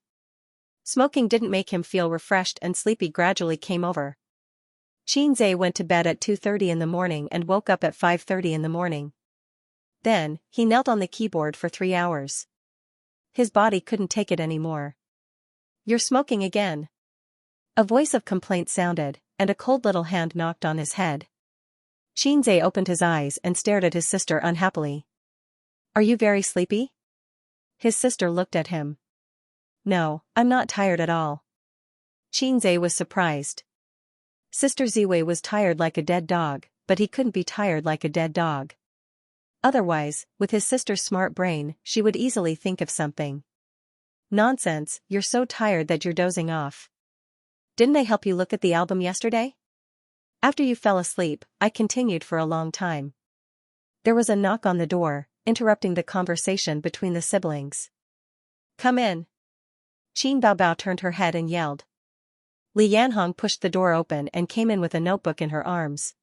Smoking didn't make him feel refreshed and sleepy gradually came over. Xianxia went to bed at 2:30 in the morning and woke up at 5:30 in the morning. Then, he knelt on the keyboard for 3 hours. His body couldn't take it anymore. You're smoking again. A voice of complaint sounded, and a cold little hand knocked on his head. Xianxia opened his eyes and stared at his sister unhappily. Are you very sleepy? His sister looked at him. No, I'm not tired at all. Xianxia was surprised. Sister Ziwei was tired like a dead dog, but he couldn't be tired like a dead dog. Otherwise, with his sister's smart brain, she would easily think of something. Nonsense, you're so tired that you're dozing off. Didn't I help you look at the album yesterday? After you fell asleep, I continued for a long time. There was a knock on the door, interrupting the conversation between the siblings. Come in. Qin Baobao turned her head and yelled. Li Yanhong pushed the door open and came in with a notebook in her arms.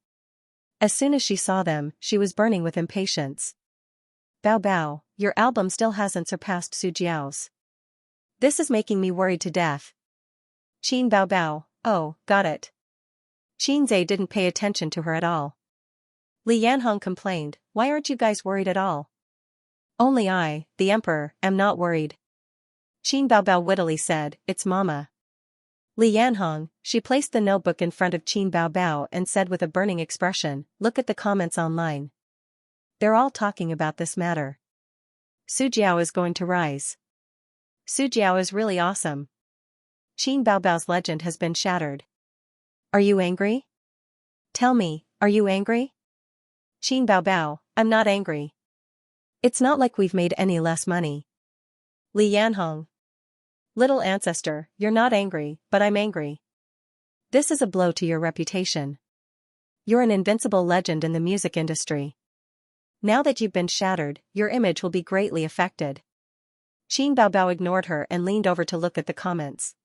As soon as she saw them, she was burning with impatience. Bao Bao, your album still hasn't surpassed Su Jiao's. This is making me worried to death. Qin Bao Bao, oh, got it. Xianxia didn't pay attention to her at all. Li Yanhong complained, why aren't you guys worried at all? Only I, the emperor, am not worried. Qin Bao Bao wittily said, it's mama. Li Yanhong, she placed the notebook in front of Qin Bao Bao and said with a burning expression, look at the comments online. They're all talking about this matter. Su Jiao is going to rise. Su Jiao is really awesome. Qin Bao Bao's legend has been shattered. Are you angry? Tell me, are you angry? Qin Bao Bao, I'm not angry. It's not like we've made any less money. Li Yanhong. Little ancestor, you're not angry, but I'm angry. This is a blow to your reputation. You're an invincible legend in the music industry. Now that you've been shattered, your image will be greatly affected. Qin Bao Bao ignored her and leaned over to look at the comments.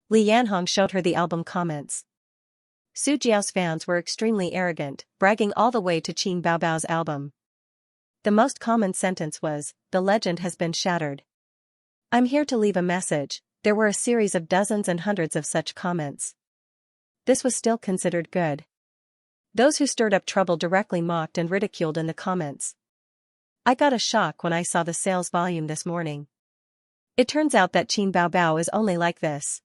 Li Yanhong showed her the album comments. Su Jiao's fans were extremely arrogant, bragging all the way to Qin Bao Bao's album. The most common sentence was, the legend has been shattered. I'm here to leave a message. There were a series of dozens and hundreds of such comments. This was still considered good. Those who stirred up trouble directly mocked and ridiculed in the comments. I got a shock when I saw the sales volume this morning. It turns out that Qin Bao Bao is only like this.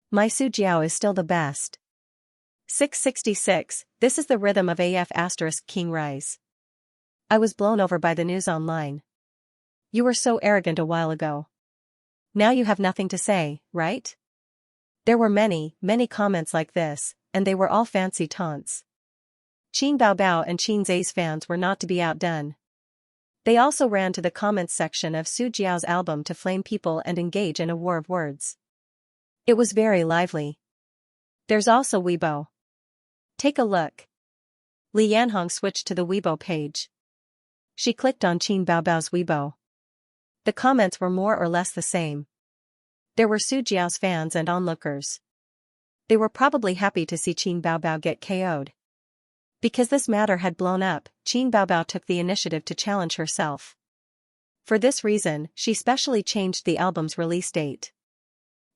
My Su Jiao is still the best. 666, this is the rhythm of AF * King Rise. I was blown over by the news online. You were so arrogant a while ago. Now you have nothing to say, right? There were many comments like this, and they were all fancy taunts. Qin Bao Bao and Xianxia's fans were not to be outdone. They also ran to the comments section of Su Jiao's album to flame people and engage in a war of words. It was very lively. There's also Weibo. Take a look. Li Yanhong switched to the Weibo page. She clicked on Qin Bao Bao's Weibo. The comments were more or less the same. There were Su Jiao's fans and onlookers. They were probably happy to see Qin Bao Bao get KO'd. Because this matter had blown up, Qin Bao Bao took the initiative to challenge herself. For this reason, she specially changed the album's release date.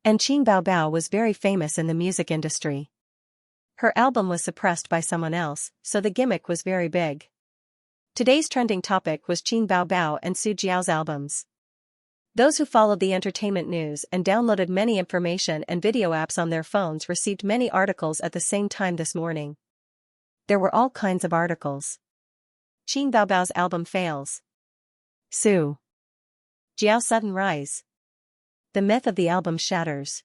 And Qin Bao Bao was very famous in the music industry. Her album was suppressed by someone else, so the gimmick was very big. Today's trending topic was Qin Bao Bao and Su Jiao's albums. Those who followed the entertainment news and downloaded many information and video apps on their phones received many articles at the same time this morning. There were all kinds of articles. Qin Bao Bao's album fails. Su Jiao's sudden rise. The myth of the album shatters.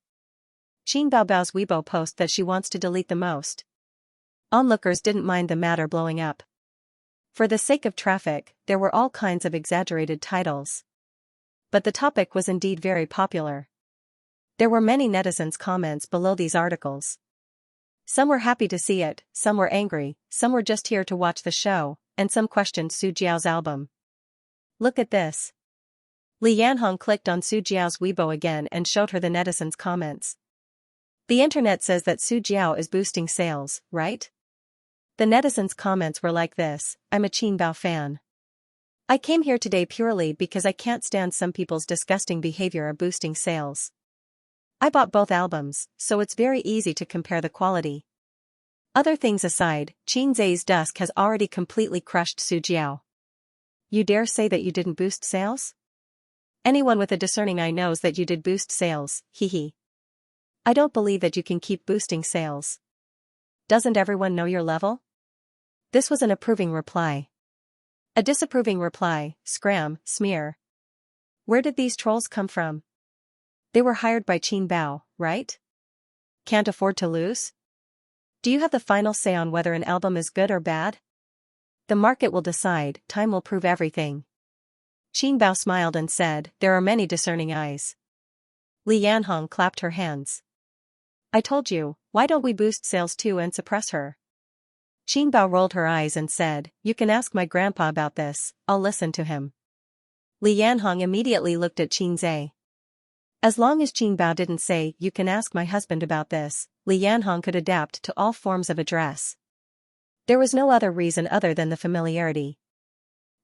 Qin Bao Bao's Weibo post that she wants to delete the most. Onlookers didn't mind the matter blowing up. For the sake of traffic, there were all kinds of exaggerated titles. But the topic was indeed very popular. There were many netizens' comments below these articles. Some were happy to see it, some were angry, some were just here to watch the show, and some questioned Su Jiao's album. Look at this. Li Yanhong clicked on Su Jiao's Weibo again and showed her the netizens' comments. The internet says that Su Jiao is boosting sales, right? The netizens' comments were like this, I'm a Qin Bao fan. I came here today purely because I can't stand some people's disgusting behavior of boosting sales. I bought both albums, so it's very easy to compare the quality. Other things aside, Xianxia's dusk has already completely crushed Su Jiao. You dare say that you didn't boost sales? Anyone with a discerning eye knows that you did boost sales, hee. I don't believe that you can keep boosting sales. Doesn't everyone know your level? This was an approving reply. A disapproving reply, scram, smear. Where did these trolls come from? They were hired by Qin Bao, right? Can't afford to lose? Do you have the final say on whether an album is good or bad? The market will decide, time will prove everything. Qin Bao smiled and said, there are many discerning eyes. Li Yanhong clapped her hands. I told you, why don't we boost sales too and suppress her? Qin Bao rolled her eyes and said, you can ask my grandpa about this, I'll listen to him. Li Yanhong immediately looked at Qin Zhe. As long as Qin Bao didn't say, you can ask my husband about this, Li Yanhong could adapt to all forms of address. There was no other reason other than the familiarity.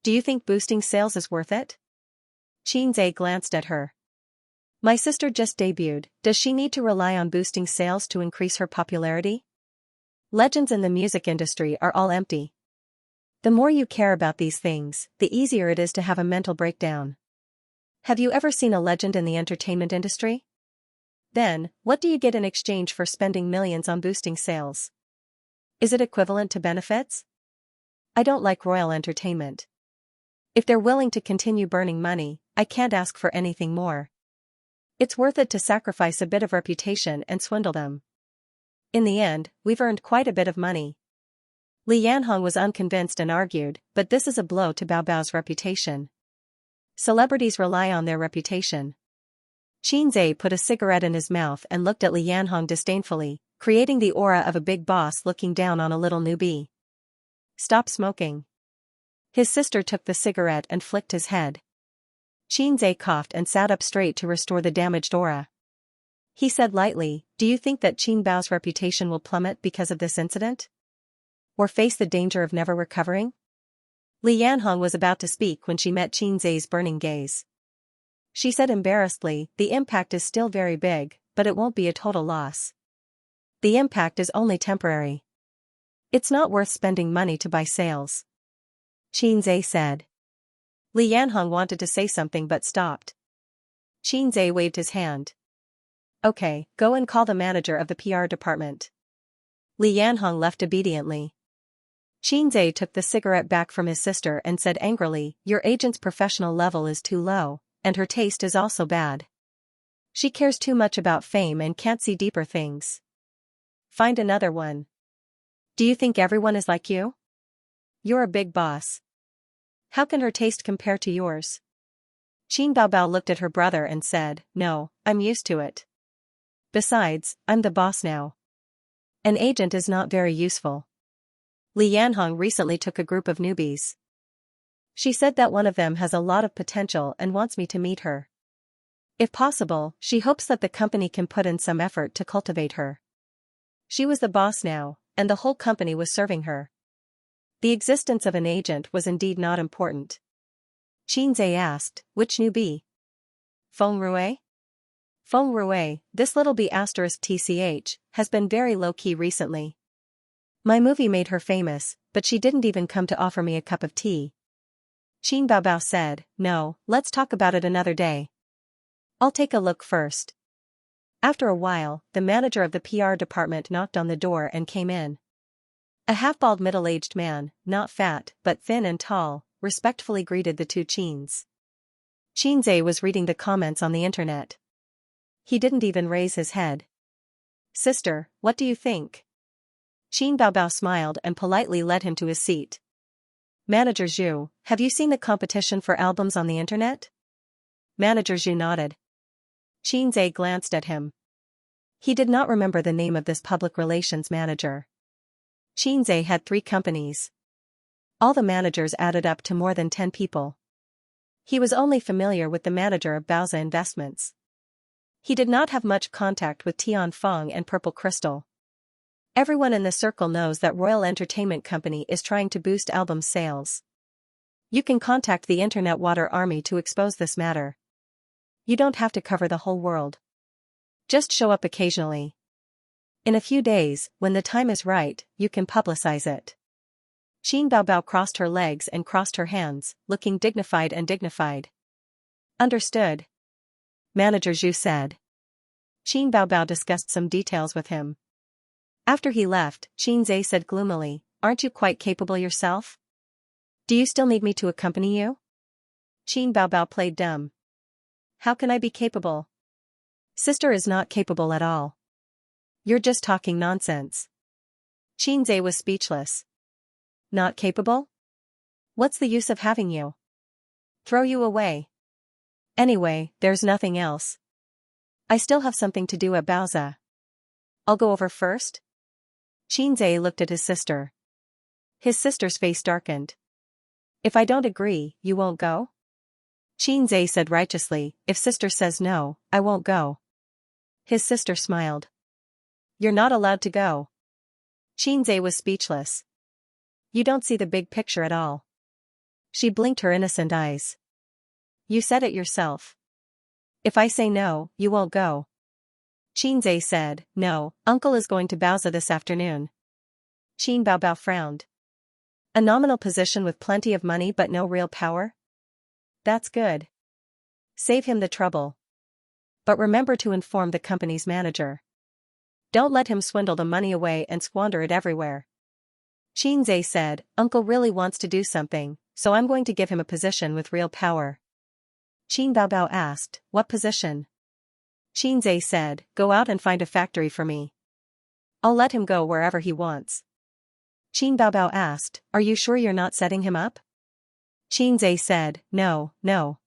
Do you think boosting sales is worth it? Qin Zhe glanced at her. My sister just debuted, does she need to rely on boosting sales to increase her popularity? Legends in the music industry are all empty. The more you care about these things, the easier it is to have a mental breakdown. Have you ever seen a legend in the entertainment industry? Then, what do you get in exchange for spending millions on boosting sales? Is it equivalent to benefits? I don't like royal entertainment. If they're willing to continue burning money, I can't ask for anything more. It's worth it to sacrifice a bit of reputation and swindle them. In the end, we've earned quite a bit of money. Li Yanhong was unconvinced and argued, but this is a blow to Bao Bao's reputation. Celebrities rely on their reputation. Qin Zhe put a cigarette in his mouth and looked at Li Yanhong disdainfully, creating the aura of a big boss looking down on a little newbie. Stop smoking. His sister took the cigarette and flicked his head. Qin Zhe coughed and sat up straight to restore the damaged aura. He said lightly, do you think that Qin Bao's reputation will plummet because of this incident? Or face the danger of never recovering? Li Yanhong was about to speak when she met Qin Zhe's burning gaze. She said embarrassedly, the impact is still very big, but it won't be a total loss. The impact is only temporary. It's not worth spending money to buy sales. Qin Zhe said. Li Yanhong wanted to say something but stopped. Qin Zhe waved his hand. Okay, go and call the manager of the PR department. Li Yanhong left obediently. Qin Zhe took the cigarette back from his sister and said angrily, your agent's professional level is too low, and her taste is also bad. She cares too much about fame and can't see deeper things. Find another one. Do you think everyone is like you? You're a big boss. How can her taste compare to yours? Qin Baobao looked at her brother and said, no, I'm used to it. Besides, I'm the boss now. An agent is not very useful. Li Yanhong recently took a group of newbies. She said that one of them has a lot of potential and wants me to meet her. If possible, she hopes that the company can put in some effort to cultivate her. She was the boss now, and the whole company was serving her. The existence of an agent was indeed not important. Qin Zhe asked, which newbie? Feng Rue? Feng Rue, this little b****, has been very low-key recently. My movie made her famous, but she didn't even come to offer me a cup of tea. Qin Baobao said, no, let's talk about it another day. I'll take a look first. After a while, the manager of the PR department knocked on the door and came in. A half-bald middle-aged man, not fat, but thin and tall, respectfully greeted the two Qins. Qin Zhe was reading the comments on the internet. He didn't even raise his head. Sister, what do you think? Qin Baobao smiled and politely led him to his seat. Manager Zhu, have you seen the competition for albums on the internet? Manager Zhu nodded. Qin Zhe glanced at him. He did not remember the name of this public relations manager. Qin Zhe had 3 companies. All the managers added up to more than 10 people. He was only familiar with the manager of Baoza Investments. He did not have much contact with Tian Feng and Purple Crystal. Everyone in the circle knows that Royal Entertainment Company is trying to boost album sales. You can contact the Internet Water Army to expose this matter. You don't have to cover the whole world. Just show up occasionally. In a few days, when the time is right, you can publicize it. Qin Baobao crossed her legs and crossed her hands, looking dignified and dignified. Understood. Manager Zhu said. Qin Baobao discussed some details with him. After he left, Qin Zhe said gloomily, aren't you quite capable yourself? Do you still need me to accompany you? Qin Baobao played dumb. How can I be capable? Sister is not capable at all. You're just talking nonsense. Qinzhe was speechless. Not capable? What's the use of having you? Throw you away. Anyway, there's nothing else. I still have something to do at Baoza. I'll go over first? Qinzhe looked at his sister. His sister's face darkened. If I don't agree, you won't go? Qinzhe said righteously, if sister says no, I won't go. His sister smiled. You're not allowed to go. Qinzhe was speechless. You don't see the big picture at all. She blinked her innocent eyes. You said it yourself. If I say no, you won't go. Qinzhe said, no, uncle is going to Baoza this afternoon. Qin Baobao frowned. A nominal position with plenty of money but no real power? That's good. Save him the trouble. But remember to inform the company's manager. Don't let him swindle the money away and squander it everywhere. Qinzhe said, Uncle really wants to do something, so I'm going to give him a position with real power. Qin Baobao asked, what position? Qinzhe said, go out and find a factory for me. I'll let him go wherever he wants. Qin Baobao asked, are you sure you're not setting him up? Qinzhe said, no, no.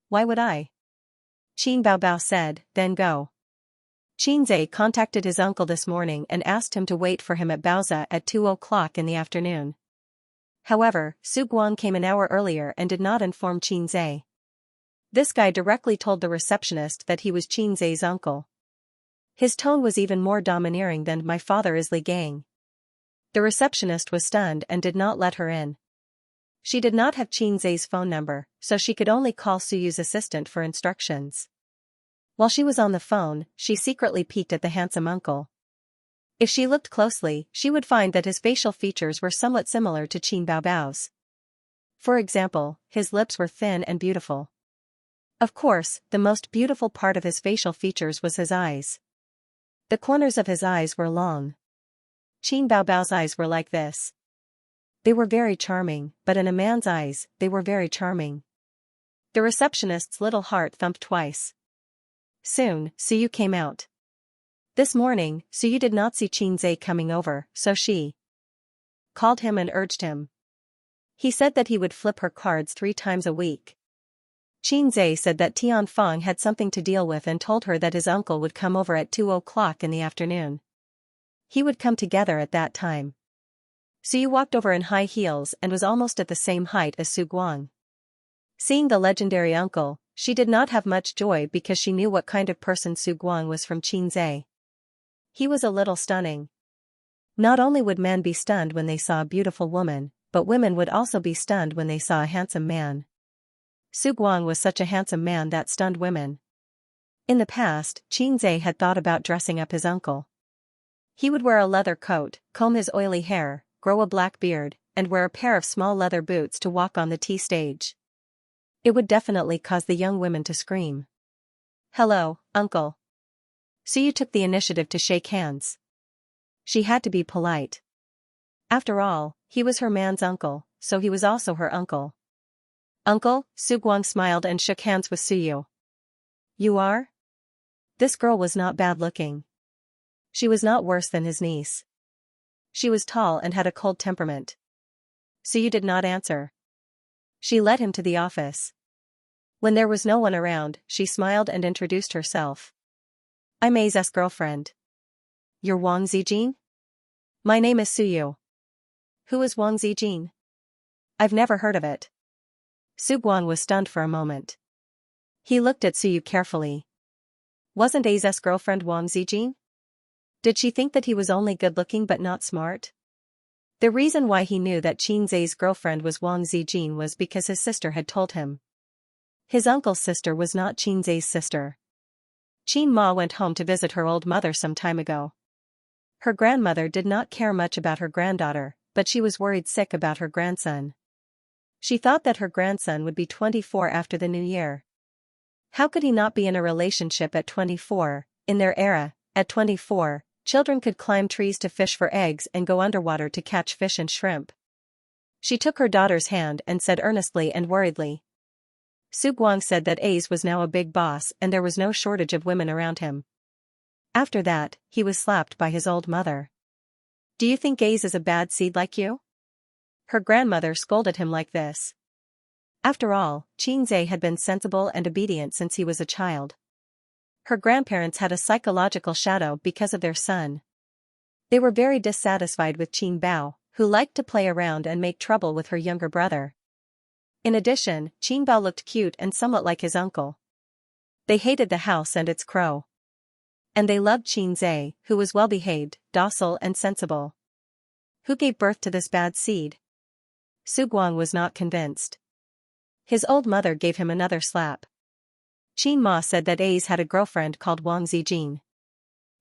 Why would I? Qin Baobao said, then go. Qinzhe contacted his uncle this morning and asked him to wait for him at Baoza at 2:00 in the afternoon. However, Su Guang came an hour earlier and did not inform Qinzhe. This guy directly told the receptionist that he was Qinzhe's uncle. His tone was even more domineering than my father is Li Gang. The receptionist was stunned and did not let her in. She did not have Qinzhe's phone number, so she could only call Suyu's assistant for instructions. While she was on the phone, she secretly peeked at the handsome uncle. If she looked closely, she would find that his facial features were somewhat similar to Qin Baobao's. For example, his lips were thin and beautiful. Of course, the most beautiful part of his facial features was his eyes. The corners of his eyes were long. Qin Baobao's eyes were like this. They were very charming, but in a man's eyes, they were very charming. The receptionist's little heart thumped twice. Soon, Suyu came out. This morning, Suyu did not see Qinzhe coming over, so she called him and urged him. He said that he would flip her cards 3 times a week. Qinzhe said that Tianfeng had something to deal with and told her that his uncle would come over at 2:00 in the afternoon. He would come together at that time. Suyu walked over in high heels and was almost at the same height as Su Guang. Seeing the legendary uncle, she did not have much joy because she knew what kind of person Su Guang was from Qinzhe. He was a little stunning. Not only would men be stunned when they saw a beautiful woman, but women would also be stunned when they saw a handsome man. Su Guang was such a handsome man that stunned women. In the past, Qinzhe had thought about dressing up his uncle. He would wear a leather coat, comb his oily hair, grow a black beard, and wear a pair of small leather boots to walk on the tea stage. It would definitely cause the young women to scream. Hello, uncle. Suyu took the initiative to shake hands. She had to be polite. After all, he was her man's uncle, so he was also her uncle. Uncle, Su Guang smiled and shook hands with Suyu. You are? This girl was not bad looking. She was not worse than his niece. She was tall and had a cold temperament. Suyu did not answer. She led him to the office. When there was no one around, she smiled and introduced herself. I'm A's girlfriend. You're Wang Zijin? My name is Suyu. Who is Wang Zijin? I've never heard of it. Su Guang was stunned for a moment. He looked at Suyu carefully. Wasn't A's girlfriend Wang Zijin? Did she think that he was only good-looking but not smart? The reason why he knew that Qinzhe's girlfriend was Wang Zijin was because his sister had told him. His uncle's sister was not Qinzhe's sister. Qin Ma went home to visit her old mother some time ago. Her grandmother did not care much about her granddaughter, but she was worried sick about her grandson. She thought that her grandson would be 24 after the new year. How could he not be in a relationship at 24, in their era, at 24, Children could climb trees to fish for eggs and go underwater to catch fish and shrimp. She took her daughter's hand and said earnestly and worriedly. Su Guang said that Ace was now a big boss and there was no shortage of women around him. After that, he was slapped by his old mother. Do you think Ace is a bad seed like you? Her grandmother scolded him like this. After all, Xianxia had been sensible and obedient since he was a child. Her grandparents had a psychological shadow because of their son. They were very dissatisfied with Qin Bao, who liked to play around and make trouble with her younger brother. In addition, Qin Bao looked cute and somewhat like his uncle. They hated the house and its crow. And they loved Xianxia, who was well-behaved, docile and sensible. Who gave birth to this bad seed? Su Guang was not convinced. His old mother gave him another slap. Qin Ma said that Ace had a girlfriend called Wang Zijin.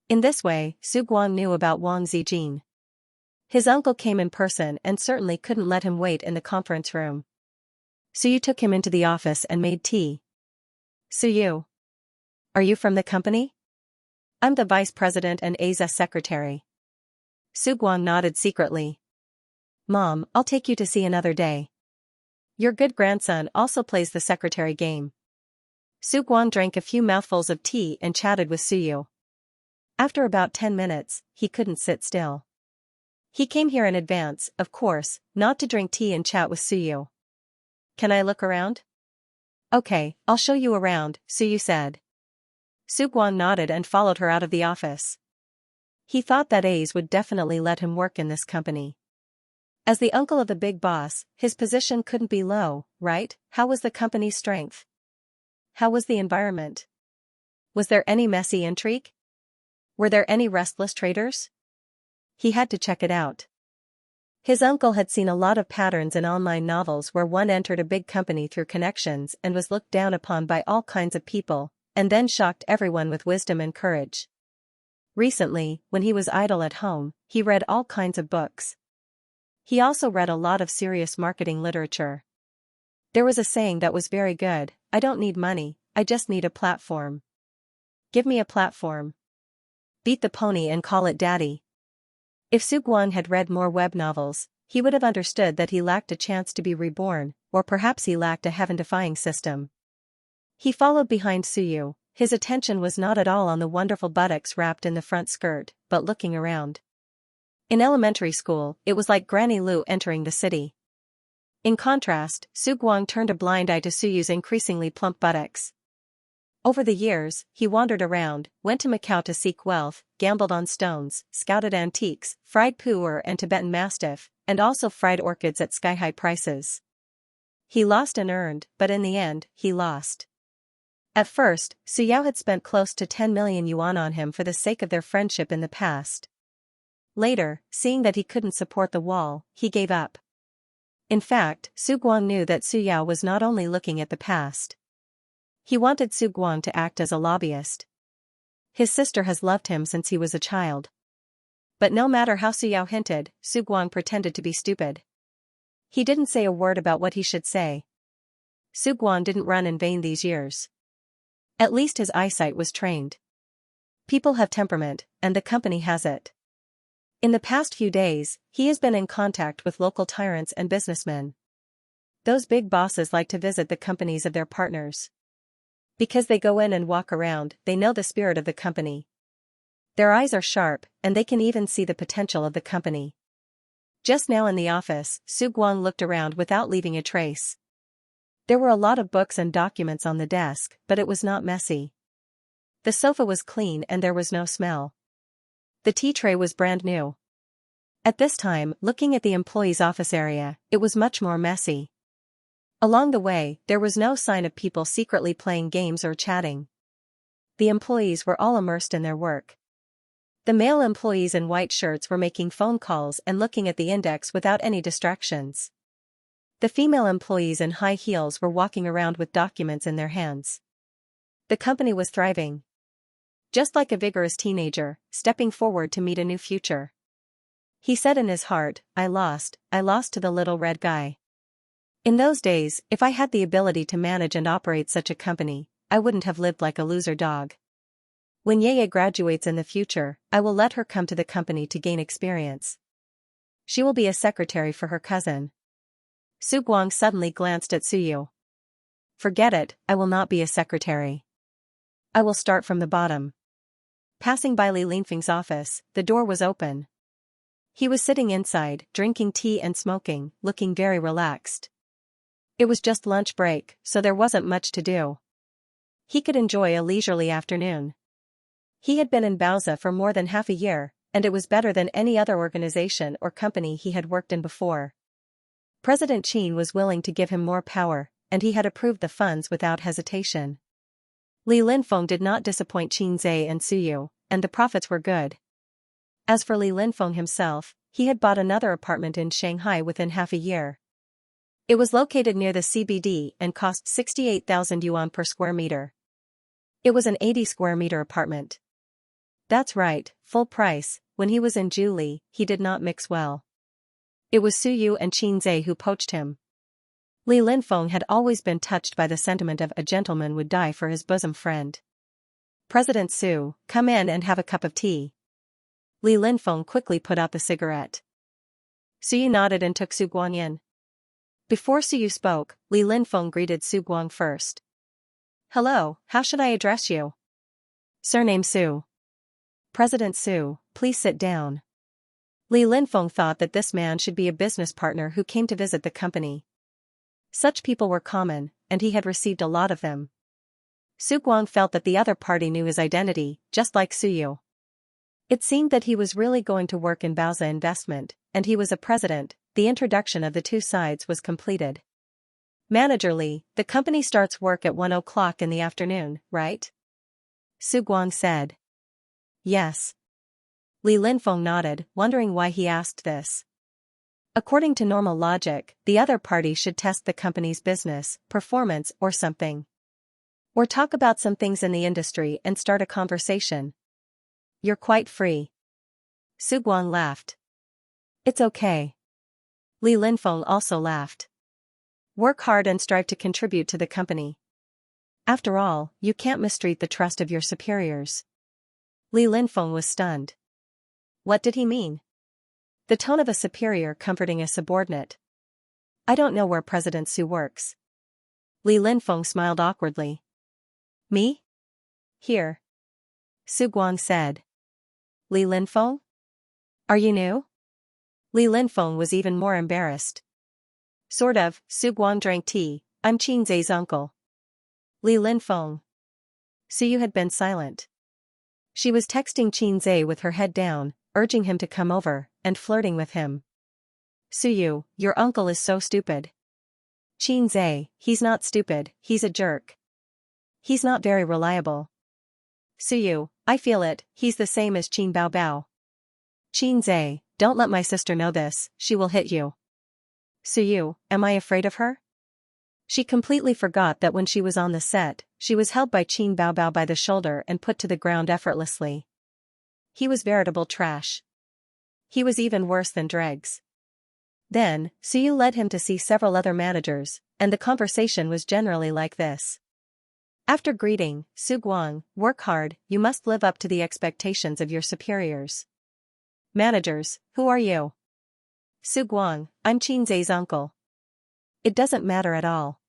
In this way, Su Guang knew about Wang Zijin. His uncle came in person and certainly couldn't let him wait in the conference room. So you took him into the office and made tea. Su Yu. Are you from the company? I'm the vice president and A's secretary. Su Guang nodded secretly. Mom, I'll take you to see another day. Your good grandson also plays the secretary game. Su Guang drank a few mouthfuls of tea and chatted with Su Yu. After about 10 minutes, he couldn't sit still. He came here in advance, of course, not to drink tea and chat with Su Yu. Can I look around? Okay, I'll show you around, Su Yu said. Su Guang nodded and followed her out of the office. He thought that A's would definitely let him work in this company. As the uncle of the big boss, his position couldn't be low, right? How was the company's strength? How was the environment? Was there any messy intrigue? Were there any restless traders? He had to check it out. His uncle had seen a lot of patterns in online novels where one entered a big company through connections and was looked down upon by all kinds of people, and then shocked everyone with wisdom and courage. Recently, when he was idle at home, he read all kinds of books. He also read a lot of serious marketing literature. There was a saying that was very good: I don't need money, I just need a platform. Give me a platform. Beat the pony and call it daddy. If Su Guang had read more web novels, he would have understood that he lacked a chance to be reborn, or perhaps he lacked a heaven-defying system. He followed behind Su Yu. His attention was not at all on the wonderful buttocks wrapped in the front skirt, but looking around. In elementary school, it was like Granny Lu entering the city. In contrast, Su Guang turned a blind eye to Su Yu's increasingly plump buttocks. Over the years, he wandered around, went to Macau to seek wealth, gambled on stones, scouted antiques, fried pu'er and Tibetan mastiff, and also fried orchids at sky-high prices. He lost and earned, but in the end, he lost. At first, Su Yao had spent close to 10 million yuan on him for the sake of their friendship in the past. Later, seeing that he couldn't support the wall, he gave up. In fact, Su Guang knew that Su Yao was not only looking at the past. He wanted Su Guang to act as a lobbyist. His sister has loved him since he was a child. But no matter how Su Yao hinted, Su Guang pretended to be stupid. He didn't say a word about what he should say. Su Guang didn't run in vain these years. At least his eyesight was trained. People have temperament, and the company has it. In the past few days, he has been in contact with local tyrants and businessmen. Those big bosses like to visit the companies of their partners. Because they go in and walk around, they know the spirit of the company. Their eyes are sharp, and they can even see the potential of the company. Just now in the office, Su Guang looked around without leaving a trace. There were a lot of books and documents on the desk, but it was not messy. The sofa was clean and there was no smell. The tea tray was brand new. At this time, looking at the employees' office area, it was much more messy. Along the way, there was no sign of people secretly playing games or chatting. The employees were all immersed in their work. The male employees in white shirts were making phone calls and looking at the index without any distractions. The female employees in high heels were walking around with documents in their hands. The company was thriving. Just like a vigorous teenager, stepping forward to meet a new future. He said in his heart, I lost to the little red guy. In those days, if I had the ability to manage and operate such a company, I wouldn't have lived like a loser dog. When Yeye graduates in the future, I will let her come to the company to gain experience. She will be a secretary for her cousin. Su Guang suddenly glanced at Suyu. Forget it, I will not be a secretary. I will start from the bottom. Passing by Li Linfeng's office, the door was open. He was sitting inside, drinking tea and smoking, looking very relaxed. It was just lunch break, so there wasn't much to do. He could enjoy a leisurely afternoon. He had been in Baozi for more than half a year, and it was better than any other organization or company he had worked in before. President Qin was willing to give him more power, and he had approved the funds without hesitation. Li Linfeng did not disappoint Qin Zhe and Suyu, and the profits were good. As for Li Linfeng himself, he had bought another apartment in Shanghai within half a year. It was located near the CBD and cost 68,000 yuan per square meter. It was an 80 square meter apartment. That's right, full price. When he was in Zhuli, he did not mix well. It was Suyu and Qin Zhe who poached him. Li Linfeng had always been touched by the sentiment of a gentleman would die for his bosom friend. President Su, come in and have a cup of tea. Li Linfeng quickly put out the cigarette. Suyu nodded and took Su Guang in. Before Suyu spoke, Li Linfeng greeted Su Guang first. Hello, how should I address you? Surname Su. President Su, please sit down. Li Linfeng thought that this man should be a business partner who came to visit the company. Such people were common, and he had received a lot of them. Su Guang felt that the other party knew his identity, just like Suyu. It seemed that he was really going to work in Baozi Investment, and he was a president. The introduction of the two sides was completed. Manager Li, the company starts work at 1 o'clock in the afternoon, right? Su Guang said. Yes. Li Linfeng nodded, wondering why he asked this. According to normal logic, the other party should test the company's business, performance or something. Or talk about some things in the industry and start a conversation. You're quite free. Su Guang laughed. It's okay. Li Linfeng also laughed. Work hard and strive to contribute to the company. After all, you can't mistreat the trust of your superiors. Li Linfeng was stunned. What did he mean? The tone of a superior comforting a subordinate. I don't know where President Su works. Li Linfeng smiled awkwardly. Me? Here. Su Guang said. Li Linfeng? Are you new? Li Linfeng was even more embarrassed. Sort of. Su Guang drank tea. I'm Qin Zhe's uncle. Li Linfeng. Suyu had been silent. She was texting Qin Zhe with her head down, urging him to come over, and flirting with him. Suyu, your uncle is so stupid. Qin Zhe, he's not stupid, he's a jerk. He's not very reliable. Suyu, I feel it, he's the same as Qin Baobao. Qin Zhe, don't let my sister know this, she will hit you. Suyu, am I afraid of her? She completely forgot that when she was on the set, she was held by Qin Baobao by the shoulder and put to the ground effortlessly. He was veritable trash. He was even worse than dregs. Then, Suyu led him to see several other managers, and the conversation was generally like this. After greeting, Su Guang, work hard, you must live up to the expectations of your superiors. Managers, who are you? Su Guang, I'm Qin Zhe's uncle. It doesn't matter at all.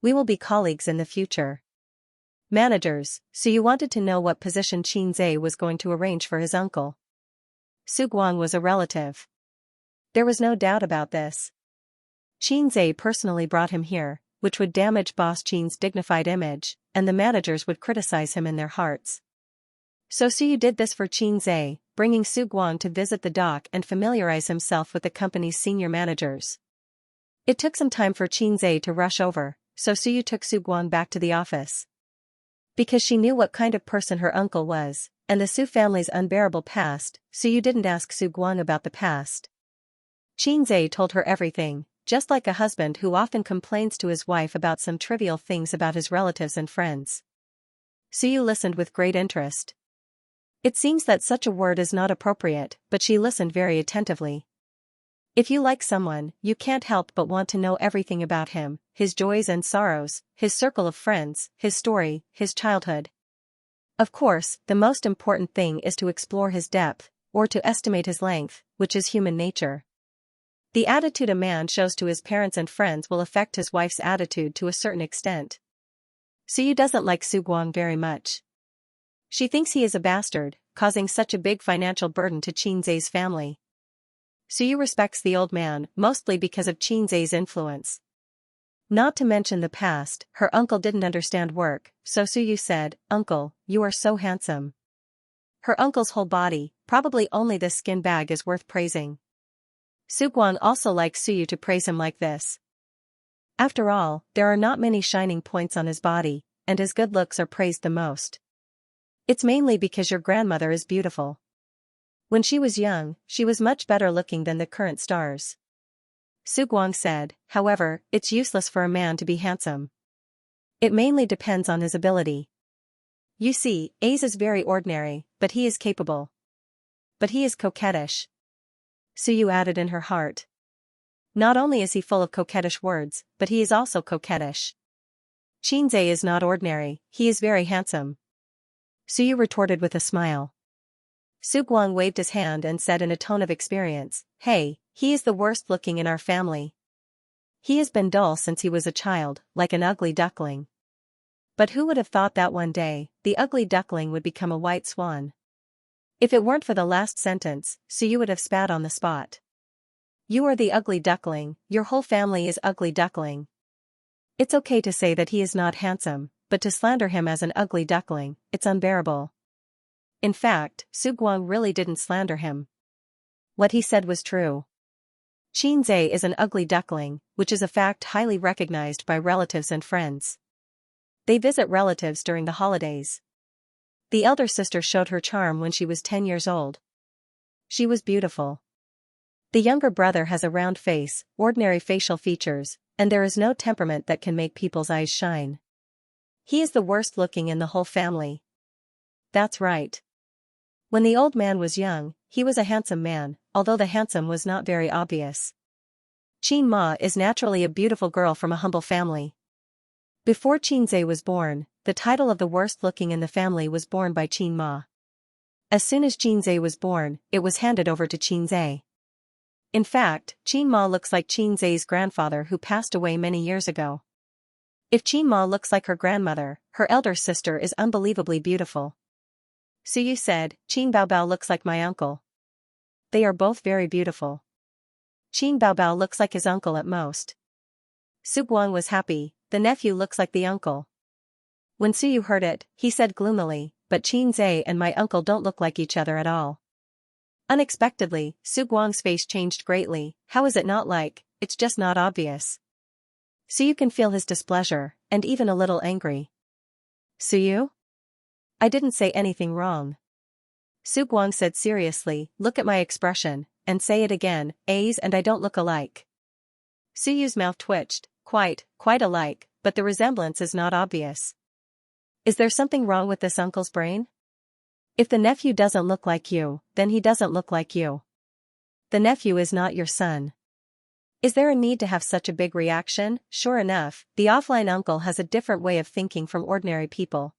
We will be colleagues in the future. Managers, so you wanted to know what position Qin Zhe was going to arrange for his uncle. Su Guang was a relative. There was no doubt about this. Qin Zhe personally brought him here, which would damage Boss Qin's dignified image, and the managers would criticize him in their hearts. So Suyu did this for Qin Zhe, bringing Su Guang to visit the dock and familiarize himself with the company's senior managers. It took some time for Qin Zhe to rush over, so Suyu took Su Guang back to the office. Because she knew what kind of person her uncle was, and the Su family's unbearable past, Suyu didn't ask Su Guang about the past. Qin Zhe told her everything, just like a husband who often complains to his wife about some trivial things about his relatives and friends. Suyu listened with great interest. It seems that such a word is not appropriate, but she listened very attentively. If you like someone, you can't help but want to know everything about him, his joys and sorrows, his circle of friends, his story, his childhood. Of course, the most important thing is to explore his depth, or to estimate his length, which is human nature. The attitude a man shows to his parents and friends will affect his wife's attitude to a certain extent. Suyu doesn't like Sugwang very much. She thinks he is a bastard, causing such a big financial burden to Qinzai's family. Suyu respects the old man, mostly because of Qinzai's influence. Not to mention the past, her uncle didn't understand work, so Suyu said, "Uncle, you are so handsome." Her uncle's whole body, probably only this skin bag, is worth praising. Sugwang also likes Suyu to praise him like this. After all, there are not many shining points on his body, and his good looks are praised the most. It's mainly because your grandmother is beautiful. When she was young, she was much better looking than the current stars. Sugwang said, however, it's useless for a man to be handsome. It mainly depends on his ability. You see, Ace is very ordinary, but he is capable. But he is coquettish. Suyu added in her heart. Not only is he full of coquettish words, but he is also coquettish. Qinzai is not ordinary, he is very handsome. Suyu retorted with a smile. Sugwang waved his hand and said in a tone of experience, "Hey, he is the worst looking in our family. He has been dull since he was a child, like an ugly duckling." But who would have thought that one day, the ugly duckling would become a white swan? If it weren't for the last sentence, Suyu would have spat on the spot. You are the ugly duckling, your whole family is ugly duckling. It's okay to say that he is not handsome, but to slander him as an ugly duckling, it's unbearable. In fact, Sugwang really didn't slander him. What he said was true. Qinzai is an ugly duckling, which is a fact highly recognized by relatives and friends. They visit relatives during the holidays. The elder sister showed her charm when she was 10 years old. She was beautiful. The younger brother has a round face, ordinary facial features, and there is no temperament that can make people's eyes shine. He is the worst looking in the whole family. That's right. When the old man was young, he was a handsome man, although the handsome was not very obvious. Qin Ma is naturally a beautiful girl from a humble family. Before Qinzai was born, the title of the worst looking in the family was borne by Qin Ma. As soon as Qinzai was born, it was handed over to Qinzai. In fact, Qin Ma looks like Qinzai's grandfather who passed away many years ago. If Qin Ma looks like her grandmother, her elder sister is unbelievably beautiful. Suyu said, "Qin Baobao looks like my uncle." They are both very beautiful. Qin Baobao looks like his uncle at most. Sugwang was happy, the nephew looks like the uncle. When Suyu heard it, he said gloomily, "But Qinzai and my uncle don't look like each other at all." Unexpectedly, Sugwang's face changed greatly. How is it not like? It's just not obvious. Suyu can feel his displeasure, and even a little angry. Suyu? I didn't say anything wrong. Sugwang said seriously, "Look at my expression, and say it again, A's and I don't look alike." Suyu's mouth twitched, quite alike, but the resemblance is not obvious. Is there something wrong with this uncle's brain? If the nephew doesn't look like you, then he doesn't look like you. The nephew is not your son. Is there a need to have such a big reaction? Sure enough, the offline uncle has a different way of thinking from ordinary people.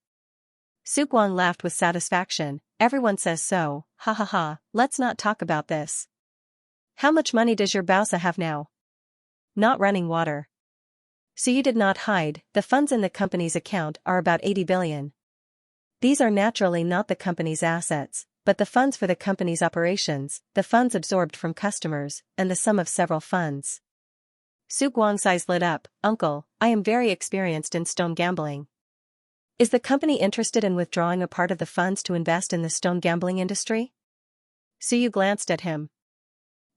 Sugwang laughed with satisfaction. Everyone says so, ha ha ha, let's not talk about this. How much money does your Bausa have now? Not running water. Suyu did not hide, the funds in the company's account are about 80 billion. These are naturally not the company's assets, but the funds for the company's operations, the funds absorbed from customers, and the sum of several funds. Sugwang's eyes lit up. "Uncle, I am very experienced in stone gambling. Is the company interested in withdrawing a part of the funds to invest in the stone gambling industry?" Suyu glanced at him.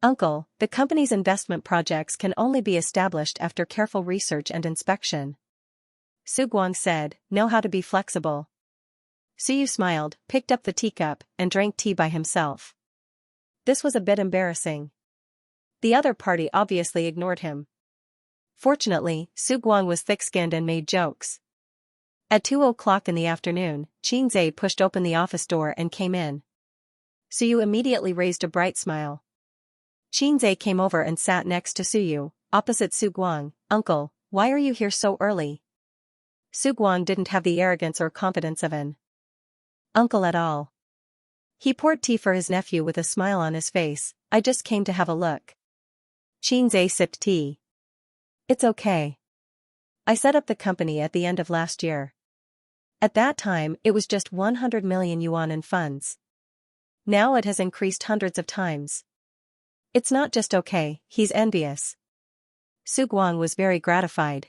"Uncle, the company's investment projects can only be established after careful research and inspection." Sugwang said, "Know how to be flexible." Suyu smiled, picked up the teacup, and drank tea by himself. This was a bit embarrassing. The other party obviously ignored him. Fortunately, Sugwang was thick-skinned and made jokes. At 2 o'clock in the afternoon, Qinzai pushed open the office door and came in. Suyu immediately raised a bright smile. Qinzai came over and sat next to Suyu, opposite Sugwang. "Uncle, why are you here so early?" Sugwang didn't have the arrogance or confidence of an uncle at all. He poured tea for his nephew with a smile on his face. I just came to have a look. Xianxia sipped tea. It's okay. I set up the company at the end of last year. At that time, it was just 100 million yuan in funds. Now it has increased hundreds of times. It's not just okay, he's envious. Su Guang was very gratified.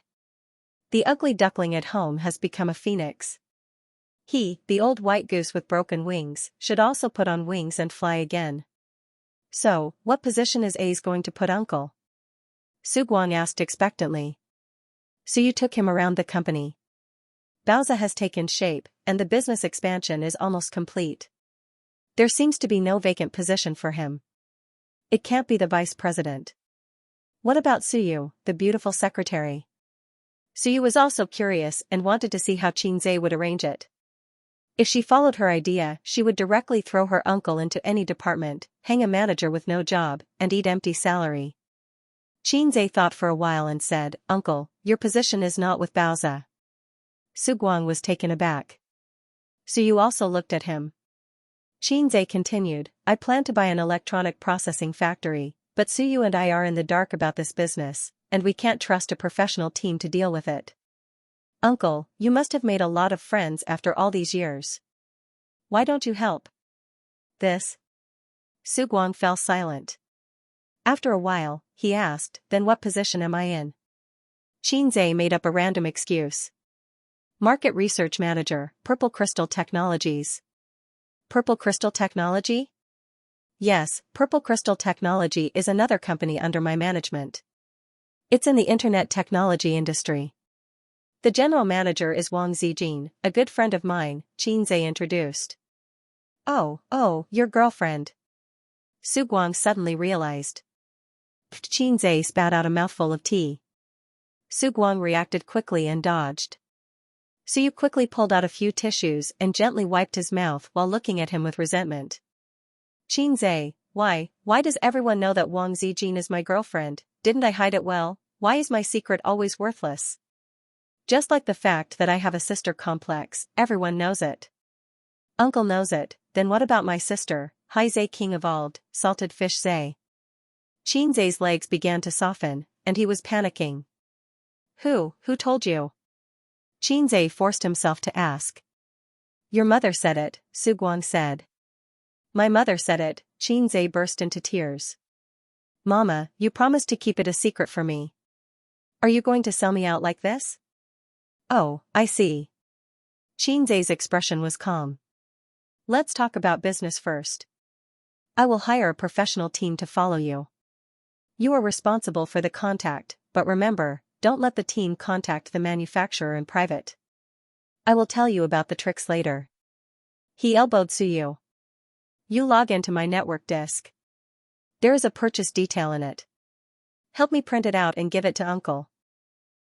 The ugly duckling at home has become a phoenix. He, the old white goose with broken wings, should also put on wings and fly again. So, what position is A's going to put uncle? Su Guang asked expectantly. So you took him around the company. Baoza has taken shape, and the business expansion is almost complete. There seems to be no vacant position for him. It can't be the vice president. What about Suyu, the beautiful secretary? Suyu was also curious and wanted to see how Xianxia would arrange it. If she followed her idea, she would directly throw her uncle into any department, hang a manager with no job, and eat empty salary. Xianxia thought for a while and said, Uncle, your position is not with Baoza. Su Guang was taken aback. Suyu also looked at him. Xianxia continued, I plan to buy an electronic processing factory, but Suyu and I are in the dark about this business, and we can't trust a professional team to deal with it. Uncle, you must have made a lot of friends after all these years. Why don't you help? This? Su Guang fell silent. After a while, he asked, then what position am I in? Xianxia made up a random excuse. Market Research Manager, Purple Crystal Technologies. Purple Crystal Technology? Yes, Purple Crystal Technology is another company under my management. It's in the internet technology industry. The general manager is Wang Zijin, a good friend of mine, Xianxia introduced. Oh, your girlfriend. Su Guang suddenly realized. Xianxia spat out a mouthful of tea. Su Guang reacted quickly and dodged. Suyu quickly pulled out a few tissues and gently wiped his mouth while looking at him with resentment. Xianxia, why does everyone know that Wang Zijin is my girlfriend? Didn't I hide it well? Why is my secret always worthless? Just like the fact that I have a sister complex, everyone knows it. Uncle knows it, then what about my sister, Hai Zai King evolved, salted fish Zai? Xianxia's legs began to soften, and he was panicking. Who told you? Xianxia forced himself to ask. Your mother said it, Su Guang said. My mother said it, Xianxia burst into tears. Mama, you promised to keep it a secret for me. Are you going to sell me out like this? Oh, I see. Xianxia's expression was calm. Let's talk about business first. I will hire a professional team to follow you. You are responsible for the contact, but remember, don't let the team contact the manufacturer in private. I will tell you about the tricks later. He elbowed Suyu. You log into my network disk. There is a purchase detail in it. Help me print it out and give it to Uncle.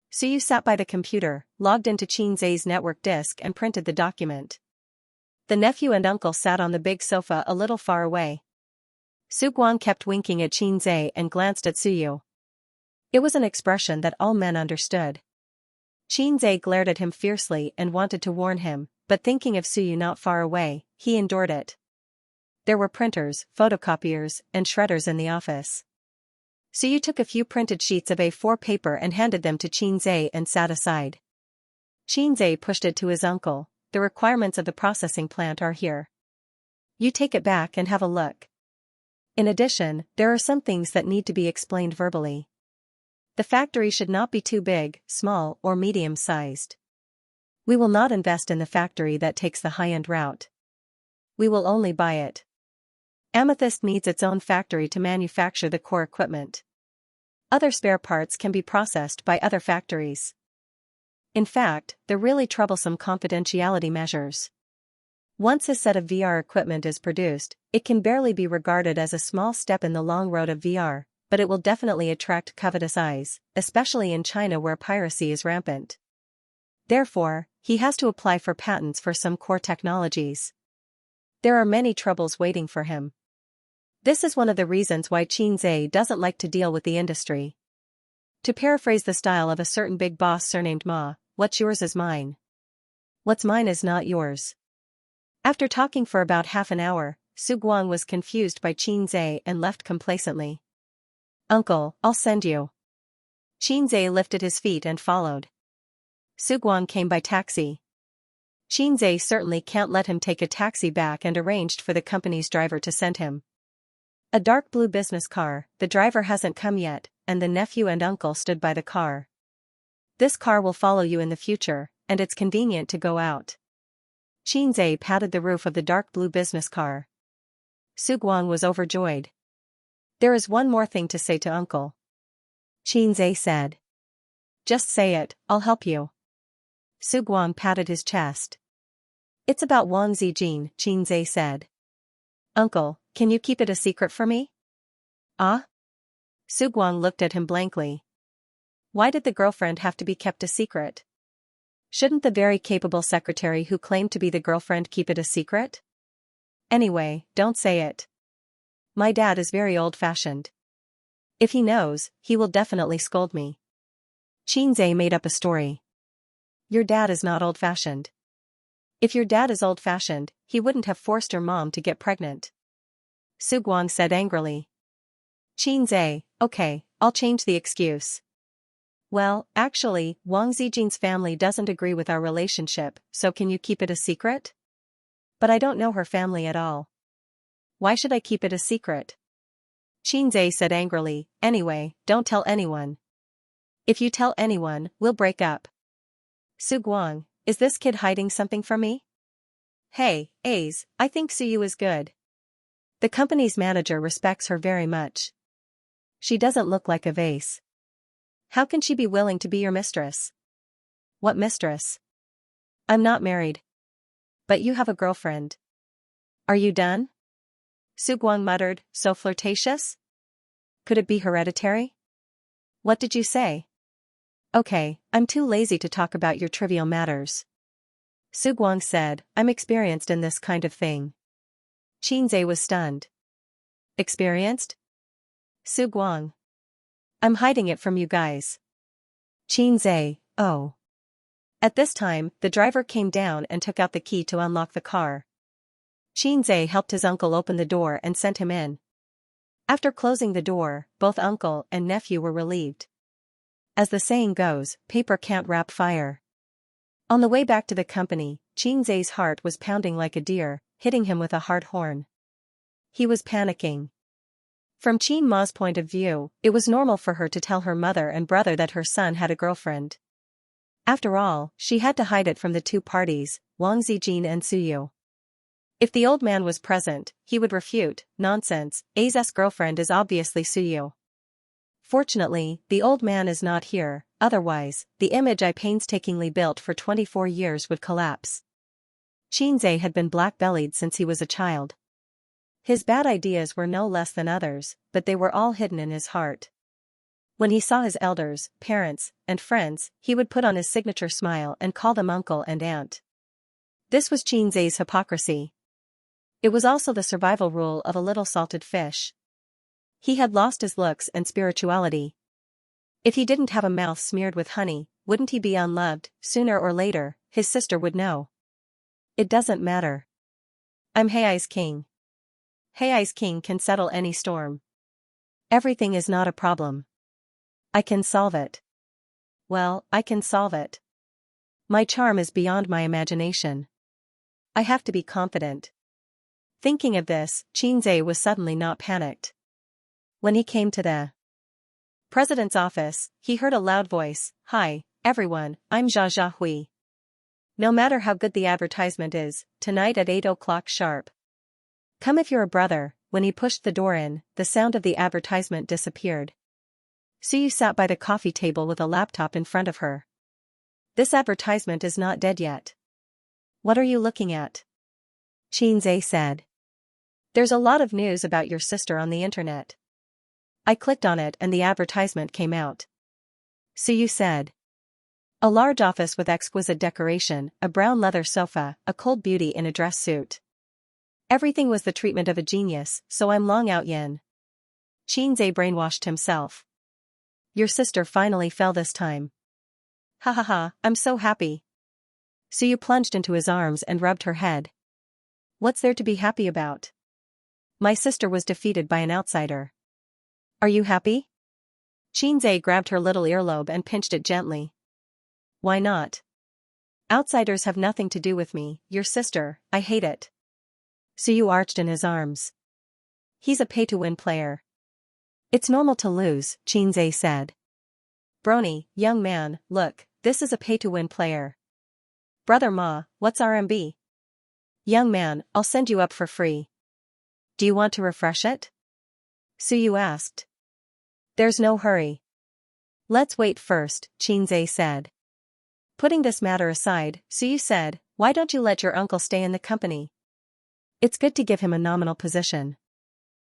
Suyu sat by the computer, logged into Xianxia's network disk and printed the document. The nephew and uncle sat on the big sofa a little far away. Su Guang kept winking at Xianxia and glanced at Suyu. It was an expression that all men understood. Xianxia glared at him fiercely and wanted to warn him, but thinking of Suyu not far away, he endured it. There were printers, photocopiers, and shredders in the office. Suyu took a few printed sheets of A4 paper and handed them to Xianxia and sat aside. Xianxia pushed it to his uncle. The requirements of the processing plant are here. You take it back and have a look. In addition, there are some things that need to be explained verbally. The factory should not be too big, small, or medium-sized. We will not invest in the factory that takes the high-end route. We will only buy it. Amethyst needs its own factory to manufacture the core equipment. Other spare parts can be processed by other factories. In fact, the really troublesome confidentiality measures. Once a set of VR equipment is produced, it can barely be regarded as a small step in the long road of VR, but it will definitely attract covetous eyes, especially in China where piracy is rampant. Therefore, he has to apply for patents for some core technologies. There are many troubles waiting for him. This is one of the reasons why Xianxia doesn't like to deal with the industry. To paraphrase the style of a certain big boss surnamed Ma, what's yours is mine. What's mine is not yours. After talking for about half an hour, Su Guang was confused by Qin Zhe and left complacently. "Uncle, I'll send you." Qin Zhe lifted his feet and followed. Su Guang came by taxi. Qin Zhe certainly can't let him take a taxi back and arranged for the company's driver to send him. A dark blue business car, the driver hasn't come yet, and the nephew and uncle stood by the car. "This car will follow you in the future, and it's convenient to go out." Qin Zhe patted the roof of the dark blue business car. Su Guang was overjoyed. "There is one more thing to say to uncle," Qin Zhe said. "Just say it, I'll help you." Su Guang patted his chest. "It's about Wang Zijin," Qin Zhe said. "Uncle, can you keep it a secret for me?" "Ah?" Su Guang looked at him blankly. Why did the girlfriend have to be kept a secret? Shouldn't the very capable secretary who claimed to be the girlfriend keep it a secret? "Anyway, don't say it. My dad is very old-fashioned. If he knows, he will definitely scold me." Qin Zhe made up a story. "Your dad is not old-fashioned. If your dad is old-fashioned, he wouldn't have forced your mom to get pregnant," Su Guang said angrily. Qin Zhe, "Okay, I'll change the excuse. Well, actually, Wang Zijin's family doesn't agree with our relationship, so can you keep it a secret?" "But I don't know her family at all. Why should I keep it a secret?" Qin Zhe said angrily, "Anyway, don't tell anyone. If you tell anyone, we'll break up." "Su Guang, is this kid hiding something from me?" "Hey, A's, I think Suyu is good. The company's manager respects her very much. She doesn't look like a vase. How can she be willing to be your mistress?" "What mistress? I'm not married." "But you have a girlfriend." "Are you done?" Su Guang muttered, "So flirtatious? Could it be hereditary?" "What did you say?" "Okay, I'm too lazy to talk about your trivial matters." Su Guang said, "I'm experienced in this kind of thing." Qin Zhe was stunned. "Experienced?" "Su Guang. I'm hiding it from you guys." Qin Zhe, "Oh." At this time, the driver came down and took out the key to unlock the car. Qin Zhe helped his uncle open the door and sent him in. After closing the door, both uncle and nephew were relieved. As the saying goes, paper can't wrap fire. On the way back to the company, Qin Zhe's heart was pounding like a deer, hitting him with a hard horn. He was panicking. From Qin Ma's point of view, it was normal for her to tell her mother and brother that her son had a girlfriend. After all, she had to hide it from the two parties, Wang Zijin and Suyu. If the old man was present, he would refute, "Nonsense, A's girlfriend is obviously Suyu." Fortunately, the old man is not here, otherwise, the image I painstakingly built for 24 years would collapse. Qin Zhe had been black-bellied since he was a child. His bad ideas were no less than others, but they were all hidden in his heart. When he saw his elders, parents, and friends, he would put on his signature smile and call them uncle and aunt. This was Qin Zhe's hypocrisy. It was also the survival rule of a little salted fish. He had lost his looks and spirituality. If he didn't have a mouth smeared with honey, wouldn't he be unloved? Sooner or later, his sister would know. It doesn't matter. I'm Hei's king. Hei's king can settle any storm. Everything is not a problem. I can solve it. Well, I can solve it. My charm is beyond my imagination. I have to be confident. Thinking of this, Qin Zhe was suddenly not panicked. When he came to the president's office, he heard a loud voice, "Hi, everyone, I'm Jia Hui. No matter how good the advertisement is, tonight at 8 o'clock sharp. Come if you're a brother." When he pushed the door in, the sound of the advertisement disappeared. Suyu sat by the coffee table with a laptop in front of her. "This advertisement is not dead yet." "What are you looking at?" Qin Zhe said. "There's a lot of news about your sister on the internet." I clicked on it and the advertisement came out. Suyu said. A large office with exquisite decoration, a brown leather sofa, a cold beauty in a dress suit. Everything was the treatment of a genius, so I'm Long Out Yin. Qin Zhe brainwashed himself. Your sister finally fell this time. Ha ha ha, I'm so happy. Suyu plunged into his arms and rubbed her head. What's there to be happy about? My sister was defeated by an outsider. Are you happy? Xianxia grabbed her little earlobe and pinched it gently. Why not? Outsiders have nothing to do with me, your sister, I hate it. Suyu arched in his arms. He's a pay-to-win player. It's normal to lose, Xianxia said. Brony, young man, look, this is a pay-to-win player. Brother Ma, what's RMB? Young man, I'll send you up for free. Do you want to refresh it? Suyu asked. There's no hurry. Let's wait first, Xianxia said. Putting this matter aside, Suyu said, why don't you let your uncle stay in the company? It's good to give him a nominal position.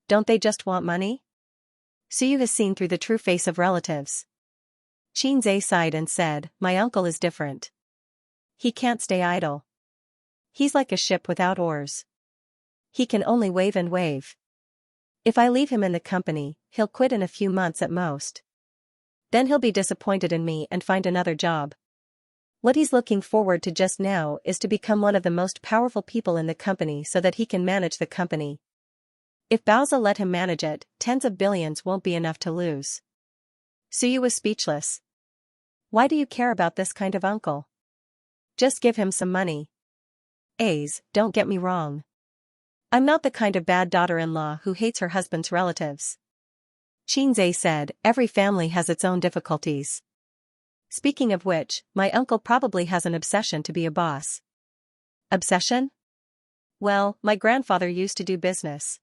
Don't they just want money? Suyu has seen through the true face of relatives. Xianxia sighed and said, my uncle is different. He can't stay idle. He's like a ship without oars. He can only wave and wave. If I leave him in the company, he'll quit in a few months at most. Then he'll be disappointed in me and find another job. What he's looking forward to just now is to become one of the most powerful people in the company so that he can manage the company. If Baozi let him manage it, tens of billions won't be enough to lose. Suyu was speechless. Why do you care about this kind of uncle? Just give him some money. Don't get me wrong. I'm not the kind of bad daughter-in-law who hates her husband's relatives. Xianxia said, every family has its own difficulties. Speaking of which, my uncle probably has an obsession to be a boss. Obsession? Well, my grandfather used to do business.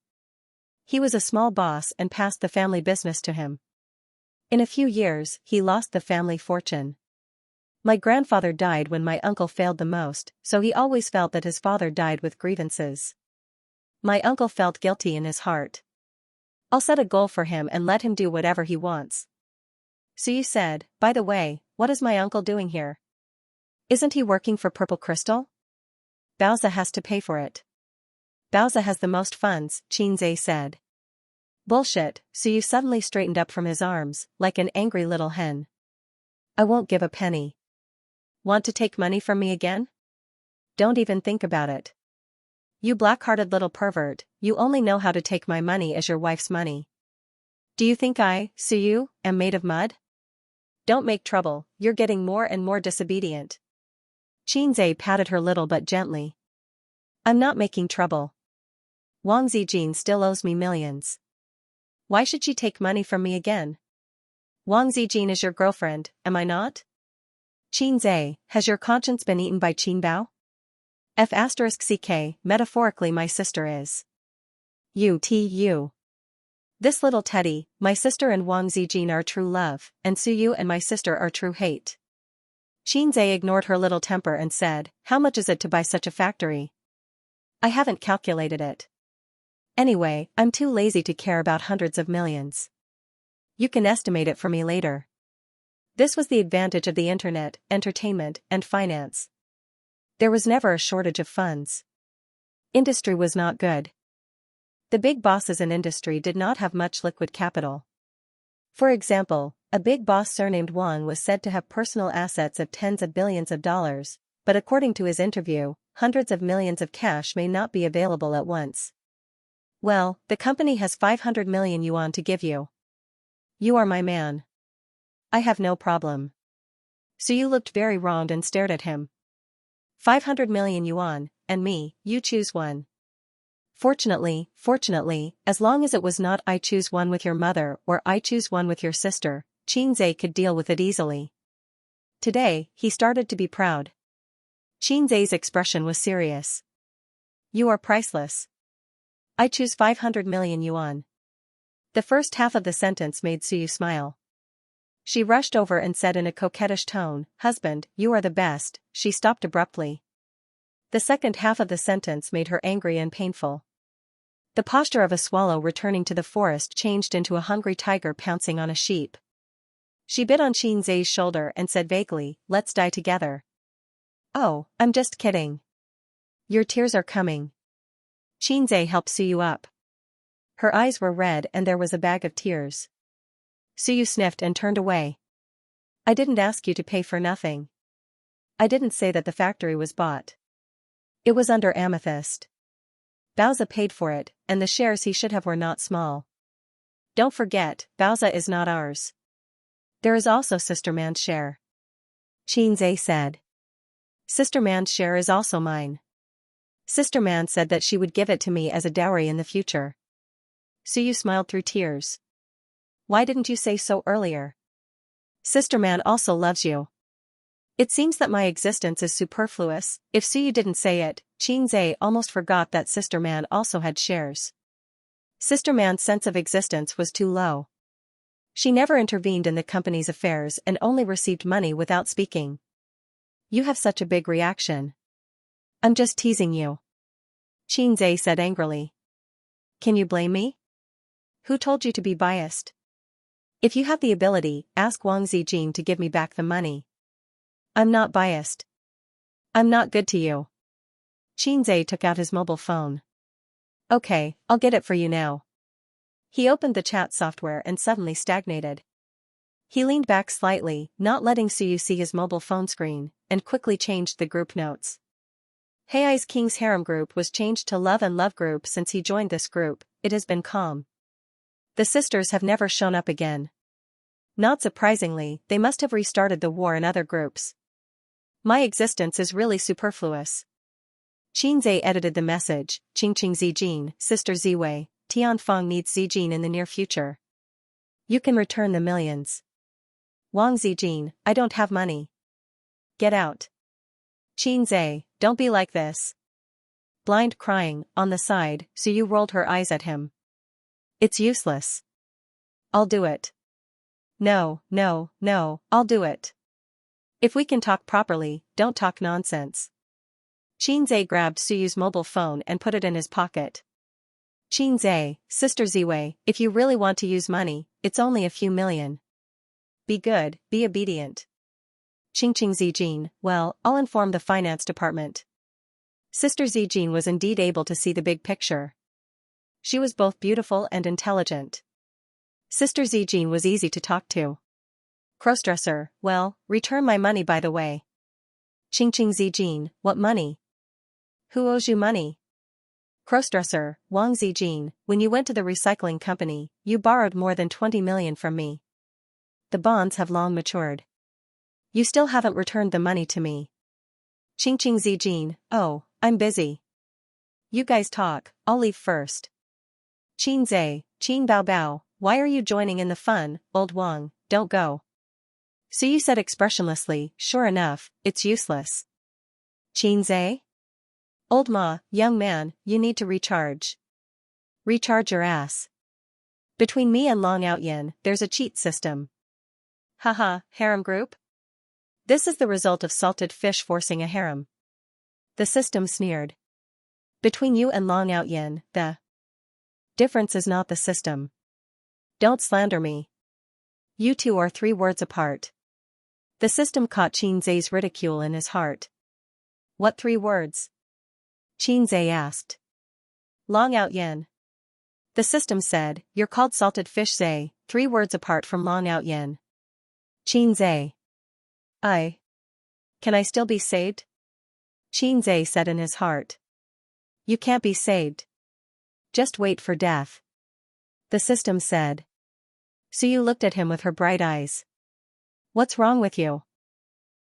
He was a small boss and passed the family business to him. In a few years, he lost the family fortune. My grandfather died when my uncle failed the most, so he always felt that his father died with grievances. My uncle felt guilty in his heart. I'll set a goal for him and let him do whatever he wants. Suyu said, by the way, what is my uncle doing here? Isn't he working for Purple Crystal? Baozi has to pay for it. Baozi has the most funds, Xianxia said. Bullshit, Suyu suddenly straightened up from his arms, like an angry little hen. I won't give a penny. Want to take money from me again? Don't even think about it. You black-hearted little pervert, you only know how to take my money as your wife's money. Do you think I, Suyu, am made of mud? Don't make trouble, you're getting more and more disobedient. Xianxia patted her little butt gently. I'm not making trouble. Wang Zijin still owes me millions. Why should she take money from me again? Wang Zijin is your girlfriend, am I not? Xianxia, has your conscience been eaten by Qinbao? F*ck, metaphorically my sister is. You. This little teddy, my sister and Wang Zijin are true love, and Suyu and my sister are true hate. Xianxia ignored her little temper and said, how much is it to buy such a factory? I haven't calculated it. Anyway, I'm too lazy to care about hundreds of millions. You can estimate it for me later. This was the advantage of the internet, entertainment, and finance. There was never a shortage of funds. Industry was not good. The big bosses in industry did not have much liquid capital. For example, a big boss surnamed Wang was said to have personal assets of tens of billions of dollars, but according to his interview, hundreds of millions of cash may not be available at once. Well, the company has 500 million yuan to give you. You are my man. I have no problem. Suyu looked very wronged and stared at him. 500 million yuan, and me, you choose one. Fortunately, as long as it was not I choose one with your mother or I choose one with your sister, Xianxia could deal with it easily. Today, he started to be proud. Xianxia's expression was serious. You are priceless. I choose 500 million yuan. The first half of the sentence made Suyu smile. She rushed over and said in a coquettish tone, husband, you are the best. She stopped abruptly. The second half of the sentence made her angry and painful. The posture of a swallow returning to the forest changed into a hungry tiger pouncing on a sheep. She bit on Xianxia's shoulder and said vaguely, let's die together. Oh, I'm just kidding. Your tears are coming. Xianxia helped Suyu up. Her eyes were red and there was a bag of tears. Suyu sniffed and turned away. I didn't ask you to pay for nothing. I didn't say that the factory was bought. It was under amethyst. Baoza paid for it, and the shares he should have were not small. Don't forget, Baoza is not ours. There is also Sister Man's share. Xianxia said. Sister Man's share is also mine. Sister Man said that she would give it to me as a dowry in the future. Suyu smiled through tears. Why didn't you say so earlier? Sister Man also loves you. It seems that my existence is superfluous. If Suyu didn't say it, Xianxia almost forgot that Sister Man also had shares. Sister Man's sense of existence was too low. She never intervened in the company's affairs and only received money without speaking. You have such a big reaction. I'm just teasing you. Xianxia said angrily. Can you blame me? Who told you to be biased? If you have the ability, ask Wang Zijin to give me back the money. I'm not biased. I'm not good to you. Xianxia took out his mobile phone. Okay, I'll get it for you now. He opened the chat software and suddenly stagnated. He leaned back slightly, not letting Suyu see his mobile phone screen, and quickly changed the group notes. Hei's King's Harem group was changed to Love and Love group since he joined this group. It has been calm. The sisters have never shown up again. Not surprisingly, they must have restarted the war in other groups. My existence is really superfluous. Xianxia edited the message. Qingqing Zijin, Sister Ziwei, Tianfeng needs Zijin in the near future. You can return the millions. Wang Zijin, I don't have money. Get out. Xianxia, don't be like this. Blind crying, on the side, Suyu rolled her eyes at him. It's useless. I'll do it. No, I'll do it. If we can talk properly, don't talk nonsense. Xianxia grabbed Suyu's mobile phone and put it in his pocket. Xianxia, Sister Ziwei, if you really want to use money, it's only a few million. Be good, be obedient. Qingqing Zijin, well, I'll inform the finance department. Sister Zijin was indeed able to see the big picture. She was both beautiful and intelligent. Sister Zijin was easy to talk to. Crossdresser, well, return my money by the way. Qingqing Zijin, what money? Who owes you money? Crossdresser, Wang Zijin, when you went to the recycling company, you borrowed more than 20 million from me. The bonds have long matured. You still haven't returned the money to me. Qingqing Zijin, oh, I'm busy. You guys talk, I'll leave first. Xianxia, Qin Bao Bao, why are you joining in the fun, old Wang, don't go. Suyu said expressionlessly, sure enough, it's useless. Xianxia? Old Ma, young man, you need to recharge. Recharge your ass. Between me and Long Outyin, there's a cheat system. Haha, harem group? This is the result of salted fish forcing a harem. The system sneered. Between you and Long Outyin, the difference is not the system. Don't slander me. You two are 3 words apart. The system caught Xianxia's ridicule in his heart. What 3 words? Xianxia asked. Long Outyin. The system said, you're called salted fish Zai, 3 words apart from Long Outyin. Xianxia. Can I still be saved? Xianxia said in his heart. You can't be saved. Just wait for death. The system said. Suyu looked at him with her bright eyes. What's wrong with you?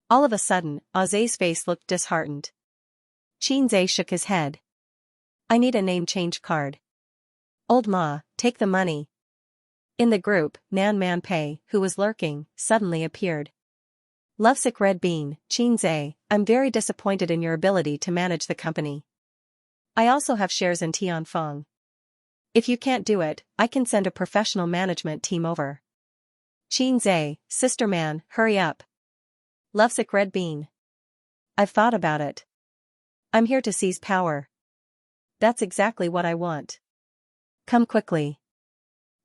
All of a sudden, Zai's face looked disheartened. Xianxia shook his head. I need a name change card. Old Ma, take the money. In the group, Nan Man Pei, who was lurking, suddenly appeared. Lovesick Red Bean, Xianxia, I'm very disappointed in your ability to manage the company. I also have shares in Tianfeng. If you can't do it, I can send a professional management team over. Xianxia, Sister Man, hurry up. Lovesick Red Bean. I've thought about it. I'm here to seize power. That's exactly what I want. Come quickly.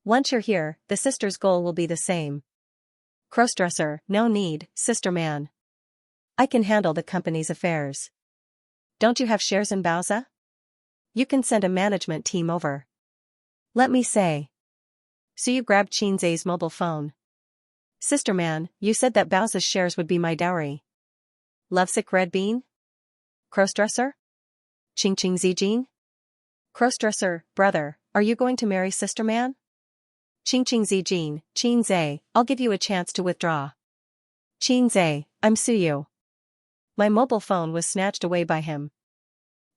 Once you're here, the sisters' goal will be the same. Crossdresser, no need, Sister Man. I can handle the company's affairs. Don't you have shares in Baoza? You can send a management team over. Let me say. Suyu grabbed Xianxia's mobile phone. Sister Man, you said that Baoza's shares would be my dowry. Lovesick Red Bean? Crossdresser? Qingqing Zijin? Crossdresser, brother, are you going to marry sister man? Qingqingzi Jin, Qinzai, I'll give you a chance to withdraw. Qinzai, I'm Suyu. My mobile phone was snatched away by him.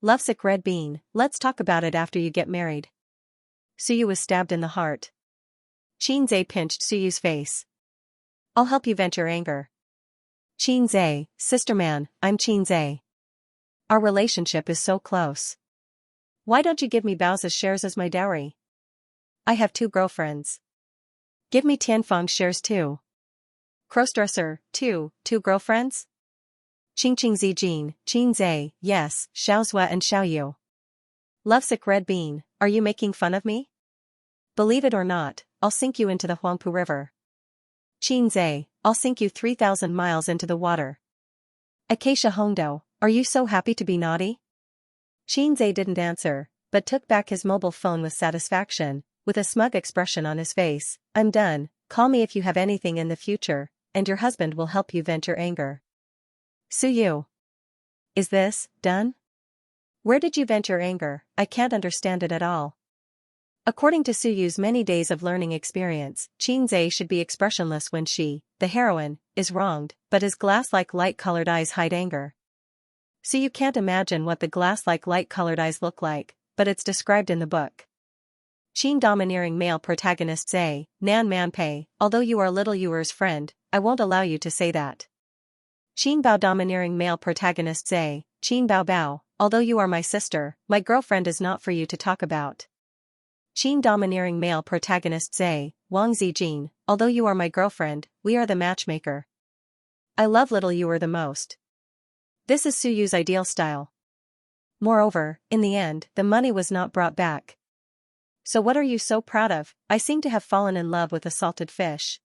Lovesick red bean, let's talk about it after you get married. Suyu was stabbed in the heart. Qinzai pinched Suyu's face. I'll help you vent your anger. Qinzai, sister man, I'm Qinzai. Our relationship is so close. Why don't you give me Bao's shares as my dowry? I have 2 girlfriends. Give me Tianfeng's shares too. Crossdresser, 2 girlfriends? Qingqingzi Jin, Qinzai, yes, Xiaozhua and Xiaoyu. Lovesick red bean, are you making fun of me? Believe it or not, I'll sink you into the Huangpu River. Qinzai, I'll sink you 3,000 miles into the water. Acacia Hongdo, are you so happy to be naughty? Qinzai didn't answer, but took back his mobile phone with satisfaction, with a smug expression on his face. I'm done, call me if you have anything in the future, and your husband will help you vent your anger. Suyu. Is this done? Where did you vent your anger? I can't understand it at all. According to Suyu's many days of learning experience, Qinzai should be expressionless when she, the heroine, is wronged, but his glass-like light-colored eyes hide anger. Suyu can't imagine what the glass-like light-colored eyes look like, but it's described in the book. Qin domineering male protagonist say, Nan Manpei, although you are little Yuer's friend, I won't allow you to say that. Qin Bao domineering male protagonist say, Qin Bao Bao, although you are my sister, my girlfriend is not for you to talk about. Qin domineering male protagonist say, Wang Zijin, although you are my girlfriend, we are the matchmaker. I love little Yuer the most. This is Suyu's ideal style. Moreover, in the end, the money was not brought back. So what are you so proud of? I seem to have fallen in love with a salted fish.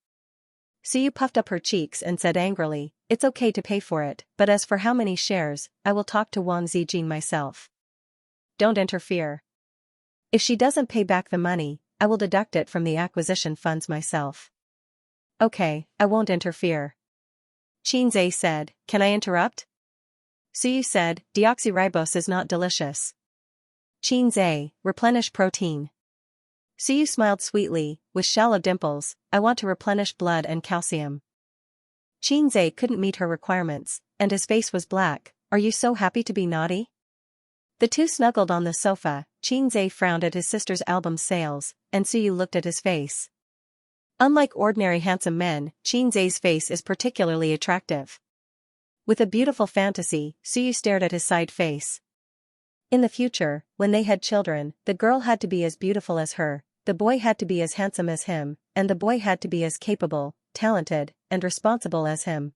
Suyu puffed up her cheeks and said angrily, it's okay to pay for it, but as for how many shares, I will talk to Wang Zijin myself. Don't interfere. If she doesn't pay back the money, I will deduct it from the acquisition funds myself. Okay, I won't interfere. Qinzai said, can I interrupt? Suyu said, deoxyribose is not delicious. Qinzai, replenish protein. Suyu smiled sweetly, with shallow dimples, I want to replenish blood and calcium. Qinzai couldn't meet her requirements, and his face was black. Are you so happy to be naughty? The two snuggled on the sofa. Qinzai frowned at his sister's album sales, and Suyu looked at his face. Unlike ordinary handsome men, Qinzai's face is particularly attractive. With a beautiful fantasy, Suyu stared at his side face. In the future, when they had children, the girl had to be as beautiful as her, the boy had to be as handsome as him, and the boy had to be as capable, talented, and responsible as him.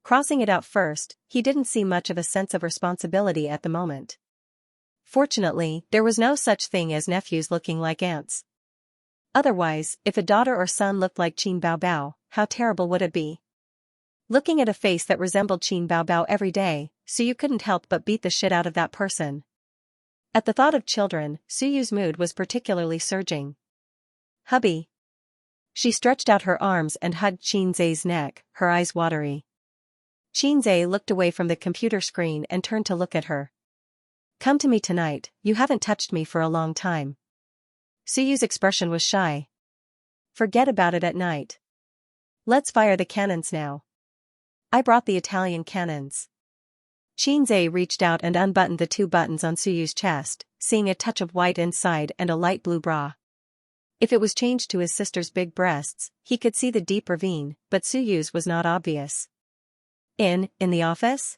Crossing it out first, he didn't see much of a sense of responsibility at the moment. Fortunately, there was no such thing as nephews looking like aunts. Otherwise, if a daughter or son looked like Qin Bao Bao, how terrible would it be? Looking at a face that resembled Qin Bao Bao every day, Suyu couldn't help but beat the shit out of that person. At the thought of children, Suyu's mood was particularly surging. Hubby. She stretched out her arms and hugged Qinzai's neck, her eyes watery. Qinzai looked away from the computer screen and turned to look at her. Come to me tonight, you haven't touched me for a long time. Suyu's expression was shy. Forget about it at night. Let's fire the cannons now. I brought the Italian cannons. Qinzai reached out and unbuttoned the 2 buttons on Suyu's chest, seeing a touch of white inside and a light blue bra. If it was changed to his sister's big breasts, he could see the deep ravine, but Suyu's was not obvious. In the office?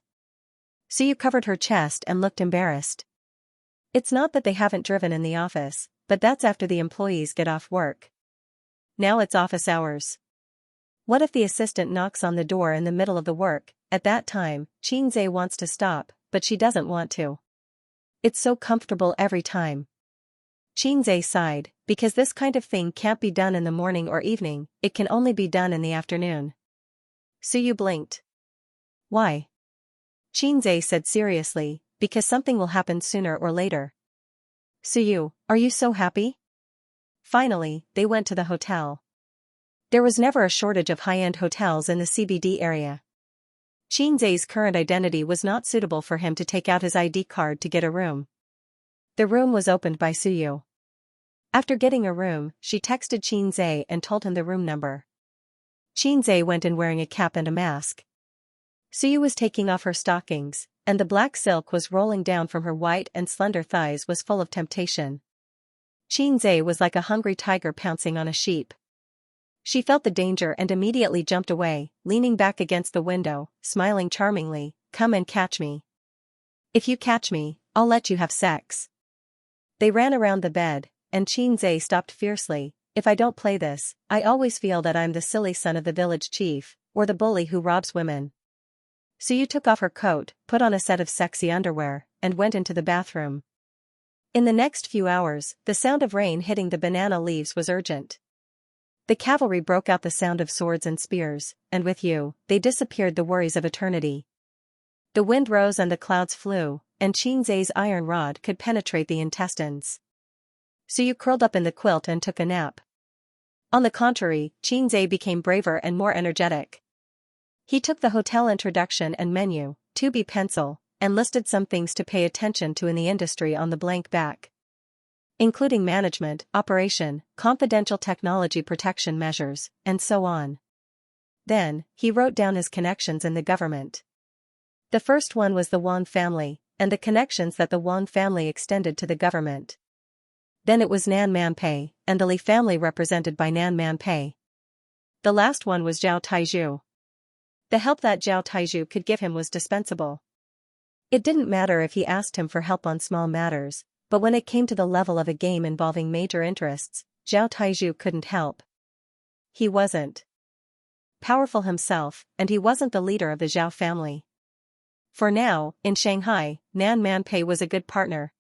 Suyu covered her chest and looked embarrassed. It's not that they haven't driven in the office, but that's after the employees get off work. Now it's office hours. What if the assistant knocks on the door in the middle of the work? At that time, Qinzai wants to stop, but she doesn't want to. It's so comfortable every time. Qinzai sighed, because this kind of thing can't be done in the morning or evening, it can only be done in the afternoon. Suyu blinked. Why? Qinzai said seriously, because something will happen sooner or later. Suyu, are you so happy? Finally, they went to the hotel. There was never a shortage of high-end hotels in the CBD area. Qinzai's current identity was not suitable for him to take out his ID card to get a room. The room was opened by Suyu. After getting a room, she texted Xianxia and told him the room number. Xianxia went in wearing a cap and a mask. Suyu was taking off her stockings, and the black silk was rolling down from her white and slender thighs was full of temptation. Xianxia was like a hungry tiger pouncing on a sheep. She felt the danger and immediately jumped away, leaning back against the window, smiling charmingly, "Come and catch me. If you catch me, I'll let you have sex." They ran around the bed, and Xianxia stopped fiercely, "If I don't play this, I always feel that I'm the silly son of the village chief, or the bully who robs women." Suyu took off her coat, put on a set of sexy underwear, and went into the bathroom. In the next few hours, the sound of rain hitting the banana leaves was urgent. The cavalry broke out the sound of swords and spears, and with you, they disappeared the worries of eternity. The wind rose and the clouds flew, and Xianxia's iron rod could penetrate the intestines. Suyu curled up in the quilt and took a nap. On the contrary, Xianxia became braver and more energetic. He took the hotel introduction and menu, 2B pencil, and listed some things to pay attention to in the industry on the blank back, including management, operation, confidential technology protection measures, and so on. Then, he wrote down his connections in the government. The first one was the Wang family, and the connections that the Wang family extended to the government. Then it was Nan Manpei, and the Li family represented by Nan Manpei. The last one was Zhao Taizhu. The help that Zhao Taizhu could give him was dispensable. It didn't matter if he asked him for help on small matters, but when it came to the level of a game involving major interests, Zhao Taizhu couldn't help. He wasn't powerful himself, and he wasn't the leader of the Zhao family. For now, in Shanghai, Nan Manpei was a good partner.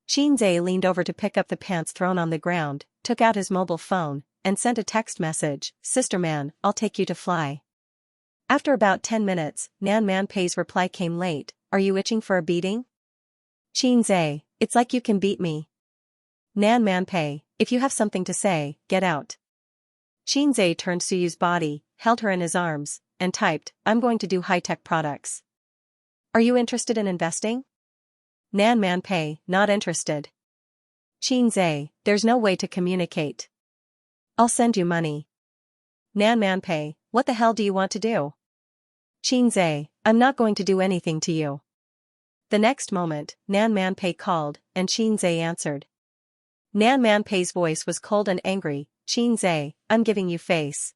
Xianxia leaned over to pick up the pants thrown on the ground, took out his mobile phone, and sent a text message, "Sister man, I'll take you to fly." After about 10 minutes, Nan Manpei's reply came late, "Are you itching for a beating?" Xianxia, "It's like you can beat me." Nan Manpei, "If you have something to say, get out." Xianxia turned Suyu's body, held her in his arms, and typed, "I'm going to do high-tech products. Are you interested in investing?" Nan Manpei, "Not interested." Xianxia, "There's no way to communicate. I'll send you money." Nan Manpei, "What the hell do you want to do?" Xianxia, "I'm not going to do anything to you." The next moment, Nan Manpei called, and Xianxia answered. Nan Manpei's voice was cold and angry, "Xianxia, I'm giving you face."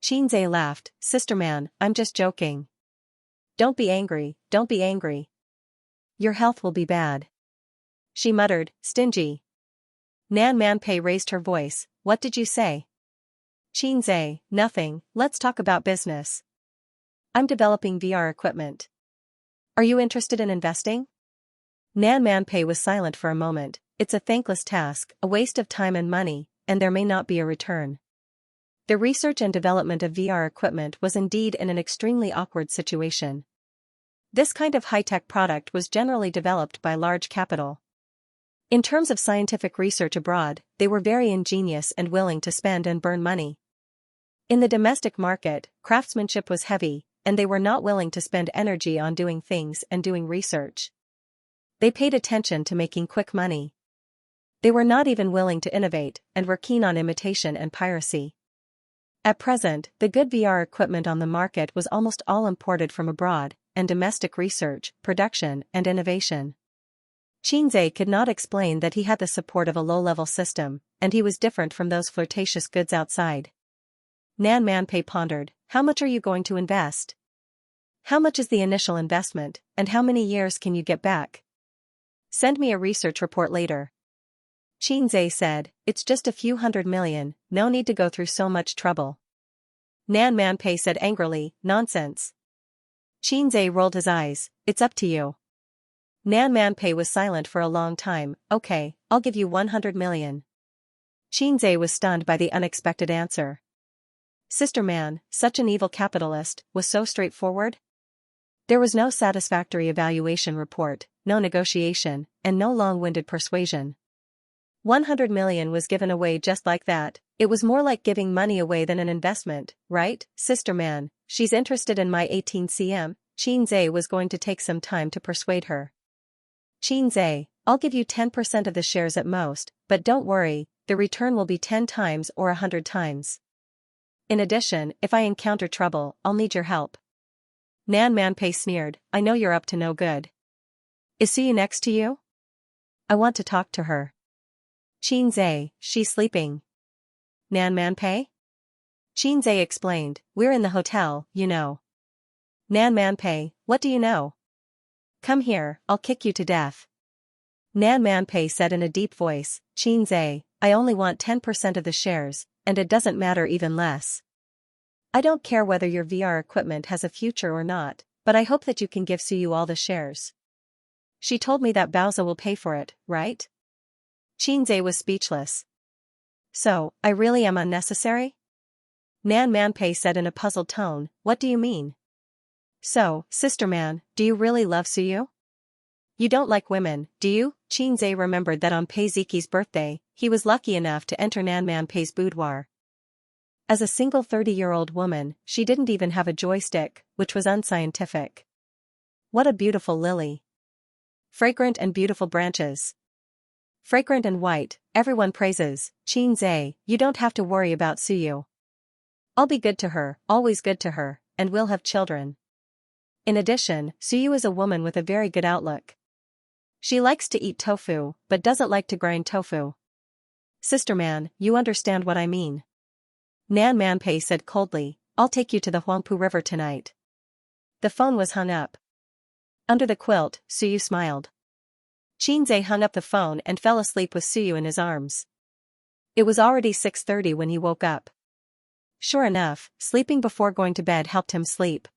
Xianxia laughed, "Sister man, I'm just joking. Don't be angry, don't be angry. Your health will be bad." She muttered, "Stingy." Nan Manpei raised her voice, "What did you say?" Xianxia, "Nothing, let's talk about business. I'm developing VR equipment. Are you interested in investing?" Nan Manpei was silent for a moment. "It's a thankless task, a waste of time and money, and there may not be a return." The research and development of VR equipment was indeed in an extremely awkward situation. This kind of high-tech product was generally developed by large capital. In terms of scientific research abroad, they were very ingenious and willing to spend and burn money. In the domestic market, craftsmanship was heavy, and they were not willing to spend energy on doing things and doing research. They paid attention to making quick money. They were not even willing to innovate, and were keen on imitation and piracy. At present, the good VR equipment on the market was almost all imported from abroad, and domestic research, production, and innovation. Xianxia could not explain that he had the support of a low-level system, and he was different from those flirtatious goods outside. Nan Manpei pondered, "How much are you going to invest? How much is the initial investment, and how many years can you get back? Send me a research report later." Xianxia said, "It's just a few $100 million, no need to go through so much trouble." Nan Manpei said angrily, "Nonsense." Xianxia rolled his eyes, "It's up to you." Nan Manpei was silent for a long time. "Okay, I'll give you $100 million. Xianxia was stunned by the unexpected answer. Sister man, such an evil capitalist, was so straightforward? There was no satisfactory evaluation report, no negotiation, and no long-winded persuasion. $100 million was given away just like that. It was more like giving money away than an investment, right, sister man? She's interested in my 18 cm. Xianxia was going to take some time to persuade her. Xianxia, I'll give you 10% of the shares at most, but don't worry, the return will be 10 times or 100 times. In addition, if I encounter trouble, I'll need your help. Nan Manpei sneered, I know you're up to no good. Is Suyu next to you? I want to talk to her. Xianxia, she's sleeping. Nan Manpei? Xianxia explained, we're in the hotel, you know. Nan Manpei, what do you know? Come here, I'll kick you to death. Nan Manpei said in a deep voice, Xianxia, I only want 10% of the shares, and it doesn't matter even less. I don't care whether your VR equipment has a future or not, but I hope that you can give Suyu all the shares. She told me that Baoza will pay for it, right? Xianxia was speechless. So, I really am unnecessary? Nan Manpei said in a puzzled tone, what do you mean? So, sister man, do you really love Suyu? You don't like women, do you? Xianxia remembered that on Pei Ziqi's birthday, he was lucky enough to enter Nan Manpei's boudoir. As a single 30-year-old woman, she didn't even have a joystick, which was unscientific. What a beautiful lily. Fragrant and beautiful branches. Fragrant and white, everyone praises, Xianxia, you don't have to worry about Suyu. I'll be good to her, always good to her, and we'll have children. In addition, Suyu is a woman with a very good outlook. She likes to eat tofu, but doesn't like to grind tofu. Sister man, you understand what I mean. Nan Manpei said coldly, I'll take you to the Huangpu River tonight. The phone was hung up. Under the quilt, Suyu smiled. Xianxia hung up the phone and fell asleep with Suyu in his arms. It was already 6:30 when he woke up. Sure enough, sleeping before going to bed helped him sleep.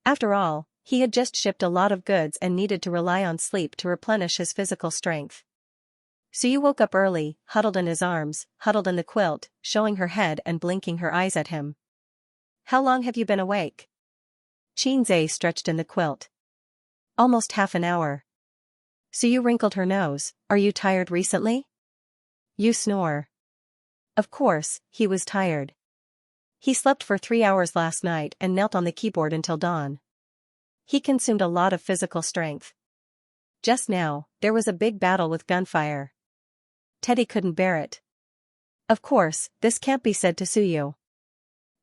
After all, he had just shipped a lot of goods and needed to rely on sleep to replenish his physical strength. Suyu woke up early, huddled in his arms, huddled in the quilt, showing her head and blinking her eyes at him. How long have you been awake? Xianxia stretched in the quilt. Almost half an hour. Suyu wrinkled her nose, are you tired recently? You snore. Of course, he was tired. He slept for 3 hours last night and knelt on the keyboard until dawn. He consumed a lot of physical strength. Just now, there was a big battle with gunfire. Teddy couldn't bear it. Of course, this can't be said to Suyu.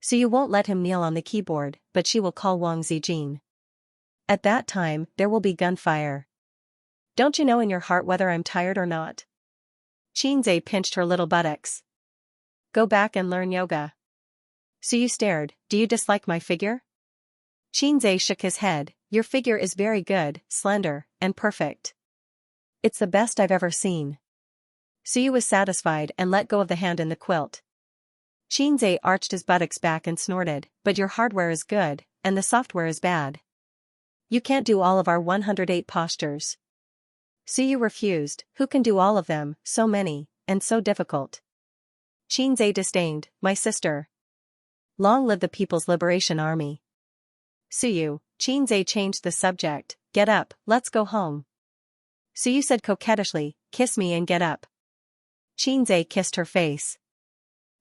Suyu won't let him kneel on the keyboard, but she will call Wang Zijin. At that time, there will be gunfire. Don't you know in your heart whether I'm tired or not? Xianxia pinched her little buttocks. Go back and learn yoga. Suyu stared, do you dislike my figure? Xianxia shook his head, your figure is very good, slender, and perfect. It's the best I've ever seen. Suyu was satisfied and let go of the hand in the quilt. Xianxia arched his buttocks back and snorted, but your hardware is good, and the software is bad. You can't do all of our 108 postures. Suyu refused, who can do all of them, so many, and so difficult. Xianxia disdained, my sister. Long live the People's Liberation Army. Suyu, Xianxia changed the subject, get up, let's go home. Suyu said coquettishly, kiss me and get up. Xianxia kissed her face.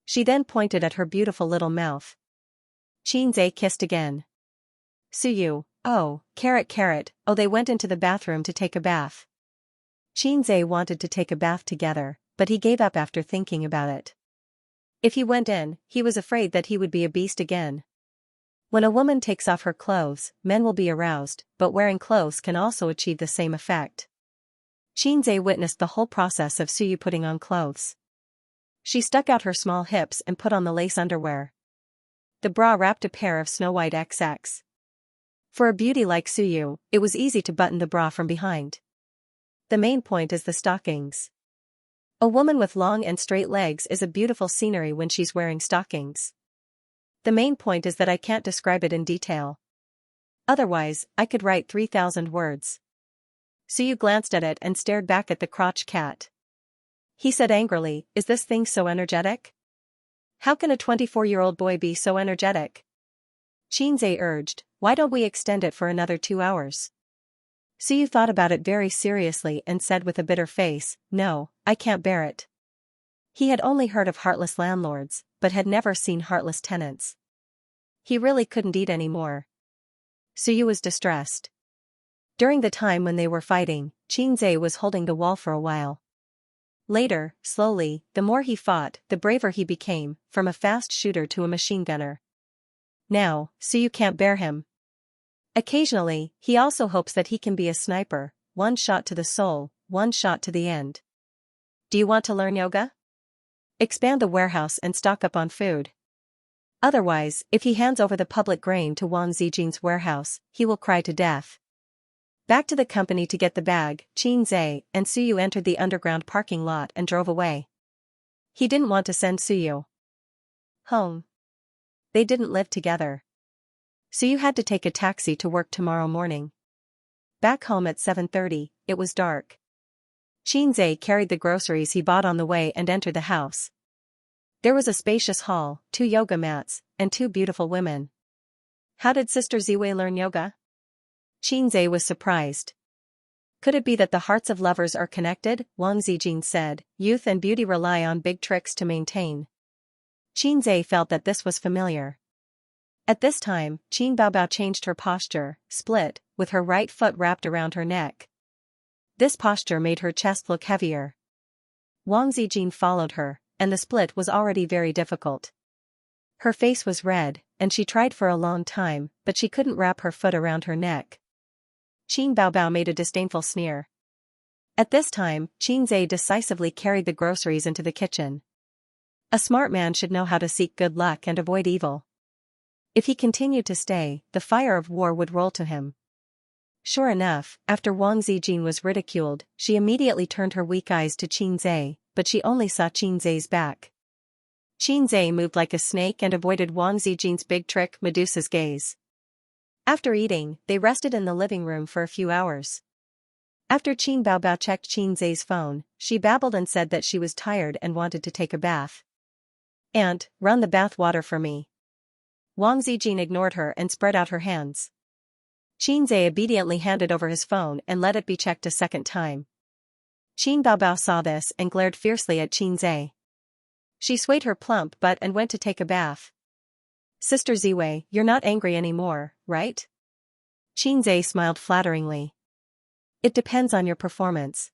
She then pointed at her beautiful little mouth. Xianxia kissed again. Suyu, oh, carrot, oh they went into the bathroom to take a bath. Xianxia wanted to take a bath together, but he gave up after thinking about it. If he went in, he was afraid that he would be a beast again. When a woman takes off her clothes, men will be aroused, but wearing clothes can also achieve the same effect. Xianxia witnessed the whole process of Suyu putting on clothes. She stuck out her small hips and put on the lace underwear. The bra wrapped a pair of snow-white XX. For a beauty like Suyu, it was easy to button the bra from behind. The main point is the stockings. A woman with long and straight legs is a beautiful scenery when she's wearing stockings. The main point is that I can't describe it in detail. Otherwise, I could write 3,000 words. Suyu glanced at it and stared back at the crotch cat. He said angrily, is this thing so energetic? How can a 24-year-old boy be so energetic? Xianxia urged, why don't we extend it for another 2 hours? Suyu thought about it very seriously and said with a bitter face, no, I can't bear it. He had only heard of heartless landlords, but had never seen heartless tenants. He really couldn't eat any more. Suyu was distressed. During the time when they were fighting, Xianxia was holding the wall for a while. Later, slowly, the more he fought, the braver he became, from a fast shooter to a machine gunner. Now, Suyu can't bear him. Occasionally, he also hopes that he can be a sniper, one shot to the soul, one shot to the end. Do you want to learn yoga? Expand the warehouse and stock up on food. Otherwise, if he hands over the public grain to Wang Zijin's warehouse, he will cry to death. Back to the company to get the bag, Xianxia and Suyu entered the underground parking lot and drove away. He didn't want to send Suyu home. They didn't live together. Suyu had to take a taxi to work tomorrow morning. Back home at 7:30, it was dark. Xianxia carried the groceries he bought on the way and entered the house. There was a spacious hall, 2 yoga mats, and 2 beautiful women. How did Sister Ziwei learn yoga? Xianxia was surprised. Could it be that the hearts of lovers are connected? Wang Zijin said, youth and beauty rely on big tricks to maintain. Xianxia felt that this was familiar. At this time, Qin Baobao changed her posture, split, with her right foot wrapped around her neck. This posture made her chest look heavier. Wang Zijin followed her, and the split was already very difficult. Her face was red, and she tried for a long time, but she couldn't wrap her foot around her neck. Qin Baobao made a disdainful sneer. At this time, Xianxia decisively carried the groceries into the kitchen. A smart man should know how to seek good luck and avoid evil. If he continued to stay, the fire of war would roll to him. Sure enough, after Wang Zijin was ridiculed, she immediately turned her weak eyes to Xianxia, but she only saw Xianxia's back. Xianxia moved like a snake and avoided Wang Zijin's big trick, Medusa's gaze. After eating, they rested in the living room for a few hours. After Qin Baobao checked Xianxia's phone, she babbled and said that she was tired and wanted to take a bath. "Aunt, run the bath water for me." Wang Zijin ignored her and spread out her hands. Xianxia obediently handed over his phone and let it be checked a second time. Qin Baobao saw this and glared fiercely at Xianxia. She swayed her plump butt and went to take a bath. "Sister Ziwei, you're not angry anymore, right?" Xianxia smiled flatteringly. "It depends on your performance."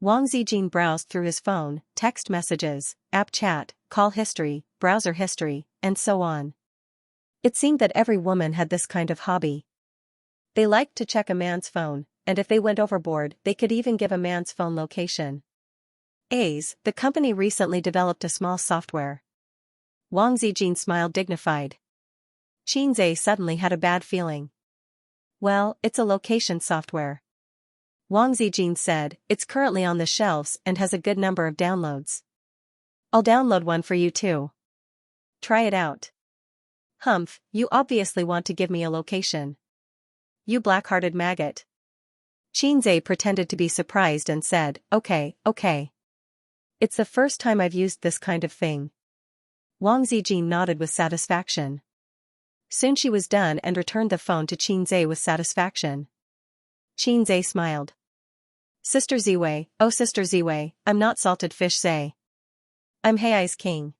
Wang Zijin browsed through his phone, text messages, app chat, call history, browser history, and so on. It seemed that every woman had this kind of hobby. They liked to check a man's phone, and if they went overboard, they could even give a man's phone location. The company recently developed a small software. Wang Zijin smiled dignified. Xianxia suddenly had a bad feeling. "Well, it's a location software." Wang Zijin said, "It's currently on the shelves and has a good number of downloads. I'll download one for you too. Try it out." "Humph, you obviously want to give me a location. You black-hearted maggot." Xianxia pretended to be surprised and said, okay. It's the first time I've used this kind of thing." Wang Zijin nodded with satisfaction. Soon she was done and returned the phone to Xianxia with satisfaction. Xianxia smiled. "Sister Ziwei, oh Sister Ziwei, I'm not salted fish Zai. I'm Hei's king."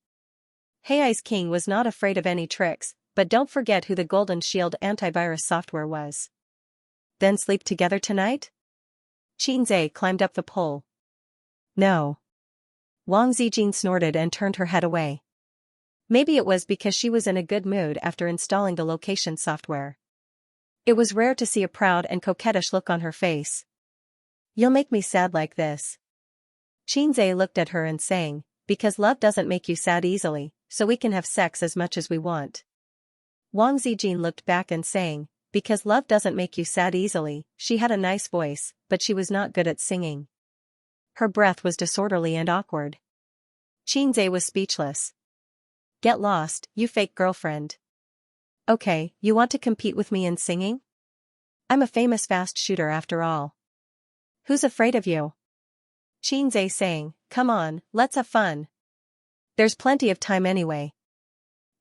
Hei's king was not afraid of any tricks, but don't forget who the Golden Shield antivirus software was. "Then sleep together tonight?" Xianxia climbed up the pole. "No." Wang Zijin snorted and turned her head away. Maybe it was because she was in a good mood after installing the location software. It was rare to see a proud and coquettish look on her face. "You'll make me sad like this." Xianxia looked at her and sang, "Because love doesn't make you sad easily, so we can have sex as much as we want." Wang Zijin looked back and sang, "Because love doesn't make you sad easily." She had a nice voice, but she was not good at singing. Her breath was disorderly and awkward. Xianxia was speechless. "Get lost, you fake girlfriend." "Okay, you want to compete with me in singing? I'm a famous fast shooter after all." "Who's afraid of you?" Xianxia sang, "Come on, let's have fun. There's plenty of time anyway."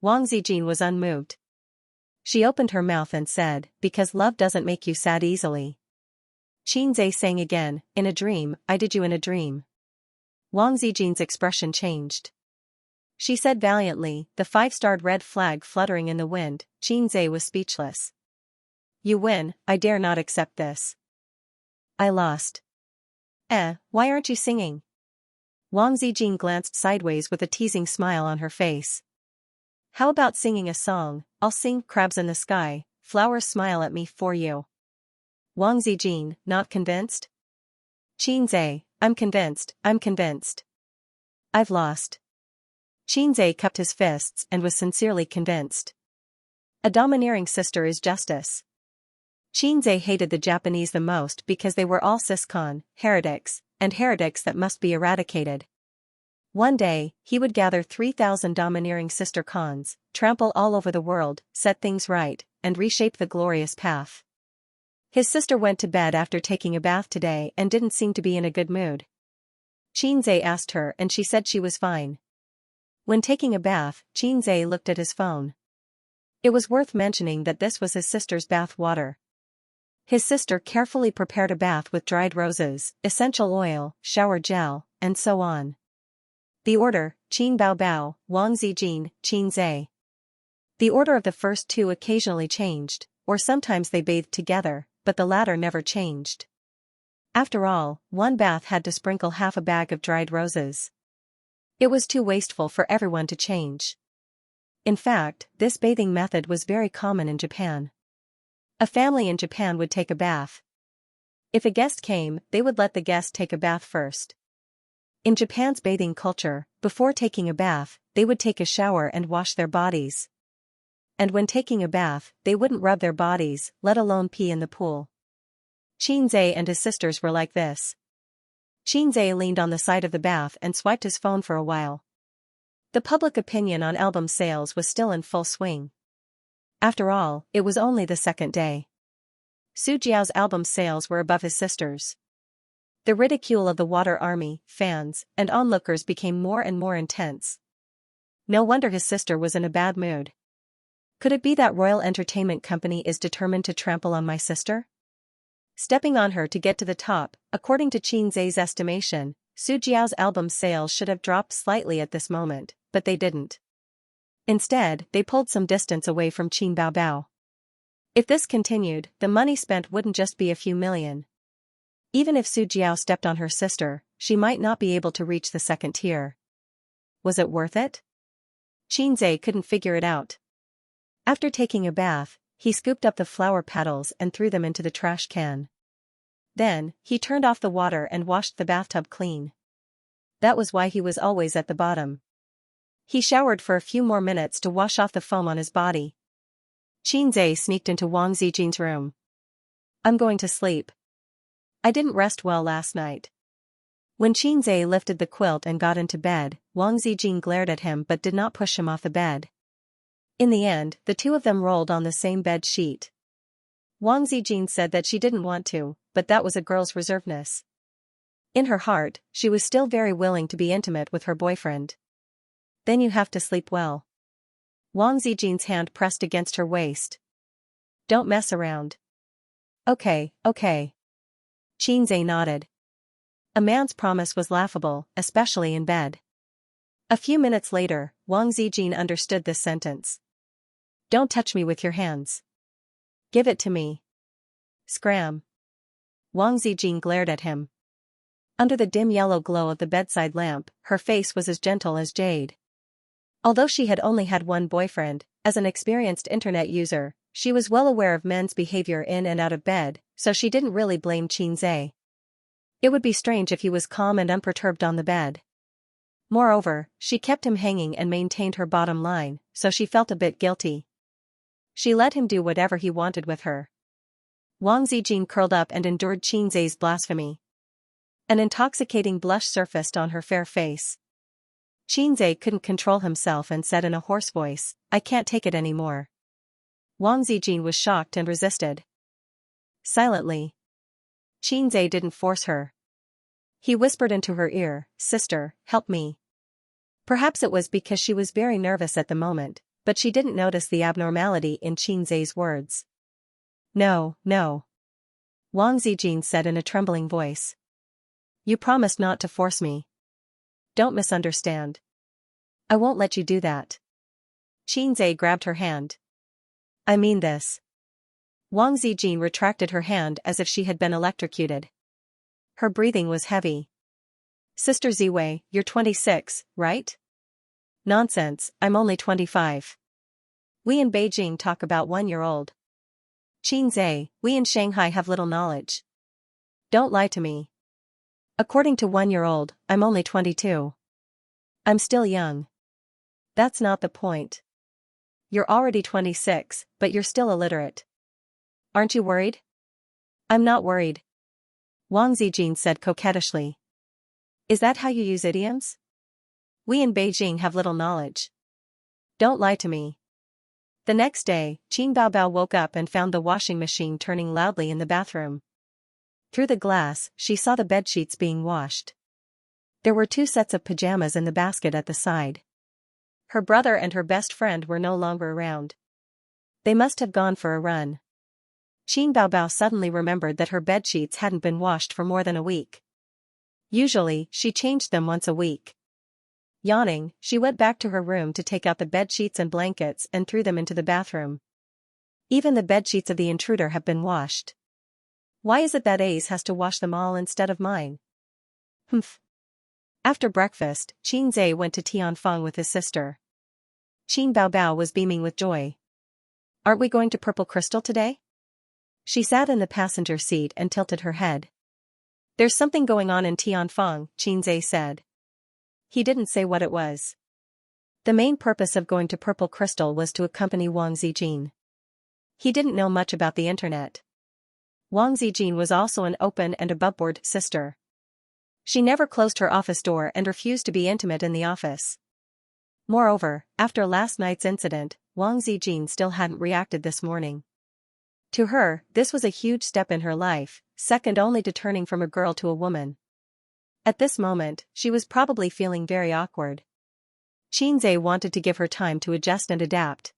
Wang Zijin was unmoved. She opened her mouth and said, "Because love doesn't make you sad easily." Xianxia sang again, "In a dream, I did you in a dream." Wang Zijin's expression changed. She said valiantly, the 5-starred red flag fluttering in the wind. Xianxia was speechless. You win, I dare not accept this. I lost. Why aren't you singing? Wang Zijin glanced sideways with a teasing smile on her face. How about singing a song? I'll sing Crabs in the Sky, Flowers Smile at Me for you. Wang Zijin, not convinced? Qinzhe, I'm convinced. I've lost. Qinzhe cupped his fists and was sincerely convinced. A domineering sister is justice. Qinzhe hated the Japanese the most because they were all Siscon, heretics, and heretics that must be eradicated. One day, he would gather 3,000 domineering sister cons, trample all over the world, set things right, and reshape the glorious path. His sister went to bed after taking a bath today and didn't seem to be in a good mood. Qinzhe asked her and she said she was fine. When taking a bath, Qinzhe looked at his phone. It was worth mentioning that this was his sister's bath water. His sister carefully prepared a bath with dried roses, essential oil, shower gel, and so on. The order, Qin Bao Bao, Wang Zijin, Qinzhe. The order of the first two occasionally changed, or sometimes they bathed together, but the latter never changed. After all, one bath had to sprinkle half a bag of dried roses. It was too wasteful for everyone to change. In fact, this bathing method was very common in Japan. A family in Japan would take a bath. If a guest came, they would let the guest take a bath first. In Japan's bathing culture, before taking a bath, they would take a shower and wash their bodies. And when taking a bath, they wouldn't rub their bodies, let alone pee in the pool. Qinzhe and his sisters were like this. Qinzhe leaned on the side of the bath and swiped his phone for a while. The public opinion on album sales was still in full swing. After all, it was only the second day. Su Jiao's album sales were above his sister's. The ridicule of the water army, fans, and onlookers became more and more intense. No wonder his sister was in a bad mood. Could it be that Royal Entertainment Company is determined to trample on my sister? Stepping on her to get to the top, according to Qinzhe's estimation, Su Jiao's album sales should have dropped slightly at this moment, but they didn't. Instead, they pulled some distance away from Qin Bao Bao. If this continued, the money spent wouldn't just be a few million. Even if Su Jiao stepped on her sister, she might not be able to reach the second tier. Was it worth it? Qinzhe couldn't figure it out. After taking a bath, he scooped up the flower petals and threw them into the trash can. Then, he turned off the water and washed the bathtub clean. That was why he was always at the bottom. He showered for a few more minutes to wash off the foam on his body. Qinzhe sneaked into Wang Zijin's room. I'm going to sleep. I didn't rest well last night. When Qinzhe lifted the quilt and got into bed, Wang Zijin glared at him but did not push him off the bed. In the end, the two of them rolled on the same bed sheet. Wang Zijin said that she didn't want to, but that was a girl's reservedness. In her heart, she was still very willing to be intimate with her boyfriend. Then you have to sleep well. Wang Zijin's hand pressed against her waist. Don't mess around. Okay. Qinzhe nodded. A man's promise was laughable, especially in bed. A few minutes later, Wang Zijin understood this sentence. Don't touch me with your hands. Give it to me. Scram. Wang Zijin glared at him. Under the dim yellow glow of the bedside lamp, her face was as gentle as jade. Although she had only had one boyfriend, as an experienced internet user, she was well aware of men's behavior in and out of bed, so she didn't really blame Qinzhe. It would be strange if he was calm and unperturbed on the bed. Moreover, she kept him hanging and maintained her bottom line, so she felt a bit guilty. She let him do whatever he wanted with her. Wang Zijin curled up and endured Qinzhe's blasphemy. An intoxicating blush surfaced on her fair face. Qinzhe couldn't control himself and said in a hoarse voice, I can't take it anymore. Wang Zijin was shocked and resisted. Silently. Qinzhe didn't force her. He whispered into her ear, Sister, help me. Perhaps it was because she was very nervous at the moment, but she didn't notice the abnormality in Qinzhe's words. No. Wang Zijin said in a trembling voice. You promised not to force me. Don't misunderstand. I won't let you do that. Qinzhe grabbed her hand. I mean this. Wang Zijin retracted her hand as if she had been electrocuted. Her breathing was heavy. Sister Ziwei, you're 26, right? Nonsense, I'm only 25. We in Beijing talk about 1-year-old. Qinzai, we in Shanghai have little knowledge. Don't lie to me. According to 1-year-old, I'm only 22. I'm still young. That's not the point. You're already 26, but you're still illiterate. Aren't you worried? I'm not worried. Wang Zijin said coquettishly. Is that how you use idioms? We in Beijing have little knowledge. Don't lie to me. The next day, Qin Baobao woke up and found the washing machine turning loudly in the bathroom. Through the glass, she saw the bedsheets being washed. There were 2 sets of pajamas in the basket at the side. Her brother and her best friend were no longer around. They must have gone for a run. Qin Baobao suddenly remembered that her bedsheets hadn't been washed for more than a week. Usually, she changed them once a week. Yawning, she went back to her room to take out the bedsheets and blankets and threw them into the bathroom. Even the bedsheets of the intruder have been washed. Why is it that Ace has to wash them all instead of mine? Humph. After breakfast, Qin Zai went to Tianfeng with his sister. Qin Baobao was beaming with joy. Aren't we going to Purple Crystal today? She sat in the passenger seat and tilted her head. There's something going on in Tianfeng, Qin Zai said. He didn't say what it was. The main purpose of going to Purple Crystal was to accompany Wang Zijin. He didn't know much about the internet. Wang Zijin was also an open and aboveboard sister. She never closed her office door and refused to be intimate in the office. Moreover, after last night's incident, Wang Zijin still hadn't reacted this morning. To her, this was a huge step in her life, second only to turning from a girl to a woman. At this moment, she was probably feeling very awkward. Qin Zai wanted to give her time to adjust and adapt.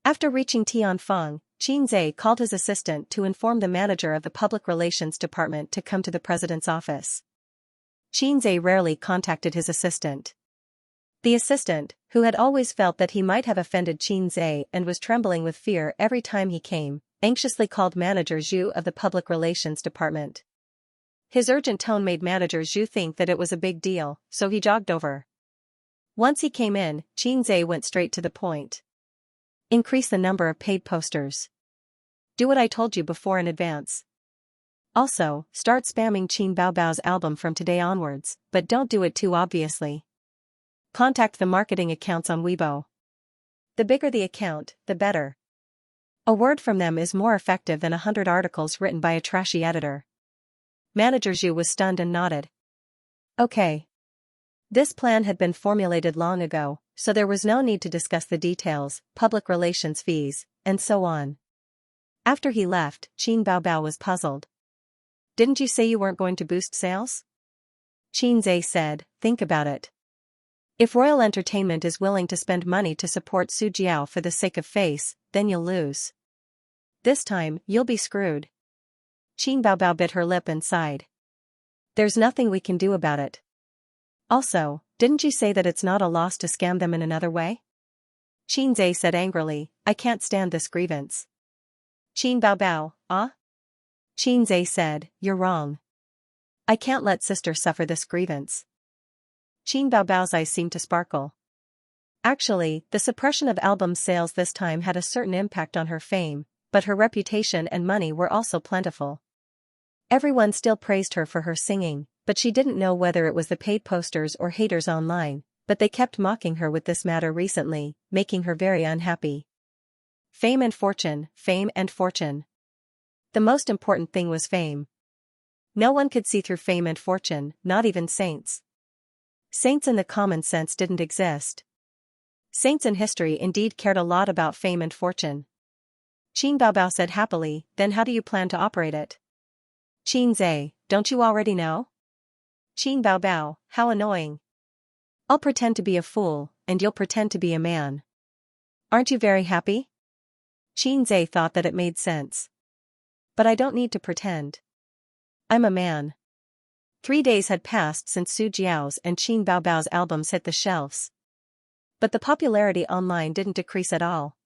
After reaching Tianfeng, Qin Zai called his assistant to inform the manager of the public relations department to come to the president's office. Qin Zai rarely contacted his assistant. The assistant, who had always felt that he might have offended Qin Zai and was trembling with fear every time he came, anxiously called Manager Zhu of the public relations department. His urgent tone made Manager Zhu think that it was a big deal, so he jogged over. Once he came in, Qin Zai went straight to the point. Increase the number of paid posters. Do what I told you before in advance. Also, start spamming Qin Baobao's album from today onwards, but don't do it too obviously. Contact the marketing accounts on Weibo. The bigger the account, the better. A word from them is more effective than 100 articles written by a trashy editor. Manager Zhu was stunned and nodded. Okay. This plan had been formulated long ago, so there was no need to discuss the details, public relations fees, and so on. After he left, Qin Baobao was puzzled. Didn't you say you weren't going to boost sales? Qin Zai said, think about it. If Royal Entertainment is willing to spend money to support Su Jiao for the sake of face, then you'll lose. This time, you'll be screwed. Qin Baobao bit her lip and sighed. There's nothing we can do about it. Also, didn't you say that it's not a loss to scam them in another way? Qin Zai said angrily, I can't stand this grievance. Qin Baobao, ah? Qin Zai said, you're wrong. I can't let sister suffer this grievance. Qin Baobao's eyes seemed to sparkle. Actually, the suppression of album sales this time had a certain impact on her fame, but her reputation and money were also plentiful. Everyone still praised her for her singing, but she didn't know whether it was the paid posters or haters online, but they kept mocking her with this matter recently, making her very unhappy. Fame and fortune, fame and fortune. The most important thing was fame. No one could see through fame and fortune, not even saints. Saints in the common sense didn't exist. Saints in history indeed cared a lot about fame and fortune. Qin Baobao said happily, then how do you plan to operate it? Qin Zai, don't you already know? Qin Baobao, how annoying. I'll pretend to be a fool, and you'll pretend to be a man. Aren't you very happy? Qin Zai thought that it made sense. But I don't need to pretend. I'm a man. 3 days had passed since Su Jiao's and Qin Baobao's albums hit the shelves. But the popularity online didn't decrease at all.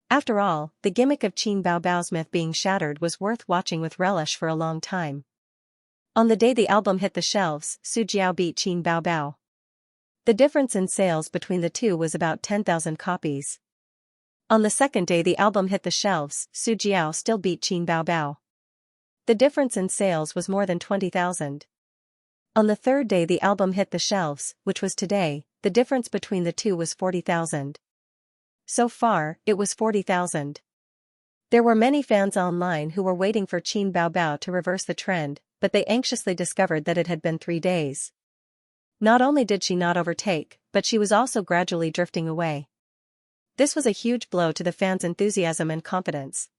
After all, the gimmick of Qin Baobao's myth being shattered was worth watching with relish for a long time. On the day the album hit the shelves, Su Jiao beat Qin Baobao. The difference in sales between the two was about 10,000 copies. On the second day the album hit the shelves, Su Jiao still beat Qin Baobao. The difference in sales was more than 20,000. On the third day the album hit the shelves, which was today, the difference between the two was 40,000. So far, it was 40,000. There were many fans online who were waiting for Qin Baobao to reverse the trend, but they anxiously discovered that it had been 3 days. Not only did she not overtake, but she was also gradually drifting away. This was a huge blow to the fans' enthusiasm and confidence.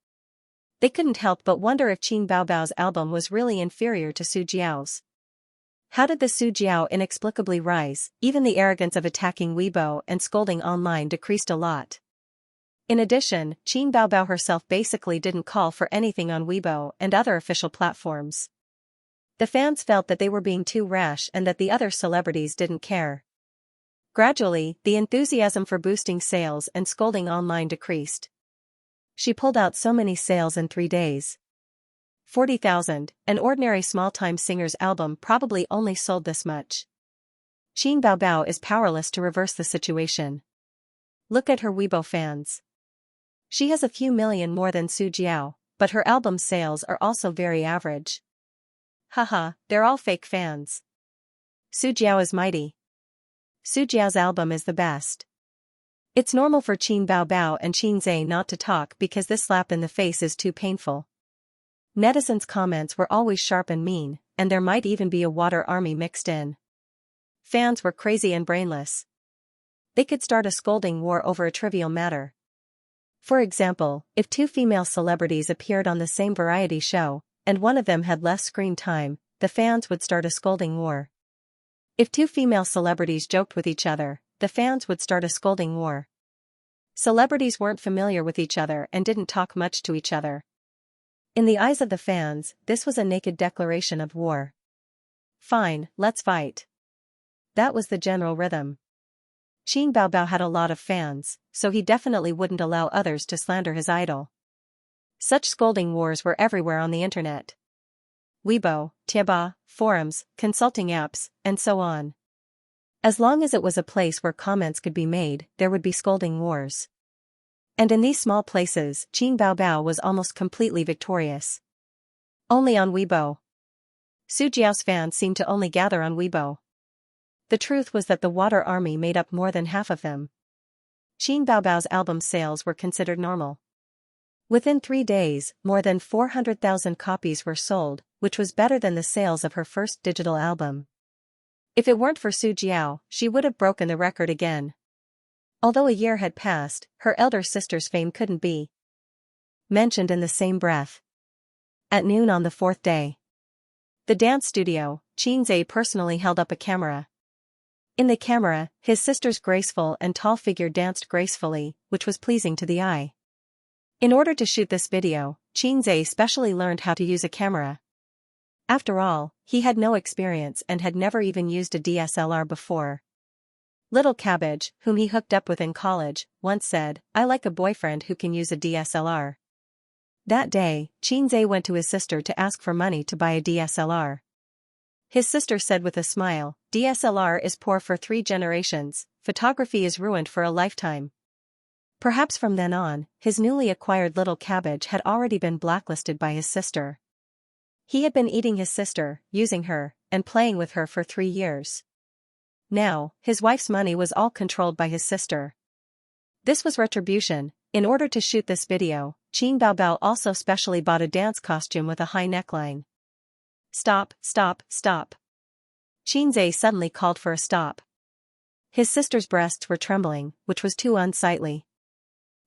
They couldn't help but wonder if Qin Baobao's album was really inferior to Su Jiao's. How did the Su Jiao inexplicably rise? Even the arrogance of attacking Weibo and scolding online decreased a lot. In addition, Qin Baobao herself basically didn't call for anything on Weibo and other official platforms. The fans felt that they were being too rash and that the other celebrities didn't care. Gradually, the enthusiasm for boosting sales and scolding online decreased. She pulled out so many sales in 3 days. 40,000, an ordinary small-time singer's album probably only sold this much. Qin Baobao is powerless to reverse the situation. Look at her Weibo fans. She has a few million more than Su Jiao, but her album sales are also very average. Haha, they're all fake fans. Su Jiao is mighty. Su Jiao's album is the best. It's normal for Qin Baobao and Xianxia not to talk because this slap in the face is too painful. Netizens' comments were always sharp and mean, and there might even be a water army mixed in. Fans were crazy and brainless. They could start a scolding war over a trivial matter. For example, if 2 female celebrities appeared on the same variety show, and one of them had less screen time, the fans would start a scolding war. If 2 female celebrities joked with each other, the fans would start a scolding war. Celebrities weren't familiar with each other and didn't talk much to each other. In the eyes of the fans, this was a naked declaration of war. Fine, let's fight. That was the general rhythm. Qin Baobao had a lot of fans, so he definitely wouldn't allow others to slander his idol. Such scolding wars were everywhere on the internet. Weibo, Tieba, forums, consulting apps, and so on. As long as it was a place where comments could be made, there would be scolding wars. And in these small places, Qin Baobao was almost completely victorious. Only on Weibo. Su Jiao's fans seemed to only gather on Weibo. The truth was that the water army made up more than half of them. Qin Baobao's album sales were considered normal. Within 3 days, more than 400,000 copies were sold, which was better than the sales of her first digital album. If it weren't for Su Jiao, she would have broken the record again. Although a year had passed, her elder sister's fame couldn't be mentioned in the same breath. At noon on the 4th day, the dance studio, Xianxia personally held up a camera. In the camera, his sister's graceful and tall figure danced gracefully, which was pleasing to the eye. In order to shoot this video, Xianxia specially learned how to use a camera. After all, he had no experience and had never even used a DSLR before. Little Cabbage, whom he hooked up with in college, once said, "I like a boyfriend who can use a DSLR." That day, Xianxia went to his sister to ask for money to buy a DSLR. His sister said with a smile, "DSLR is poor for 3 generations, photography is ruined for a lifetime." Perhaps from then on, his newly acquired Little Cabbage had already been blacklisted by his sister. He had been eating his sister, using her, and playing with her for 3 years. Now, his wife's money was all controlled by his sister. This was retribution. In order to shoot this video, Qin Baobao also specially bought a dance costume with a high neckline. "Stop, stop, stop." Xianxia suddenly called for a stop. His sister's breasts were trembling, which was too unsightly.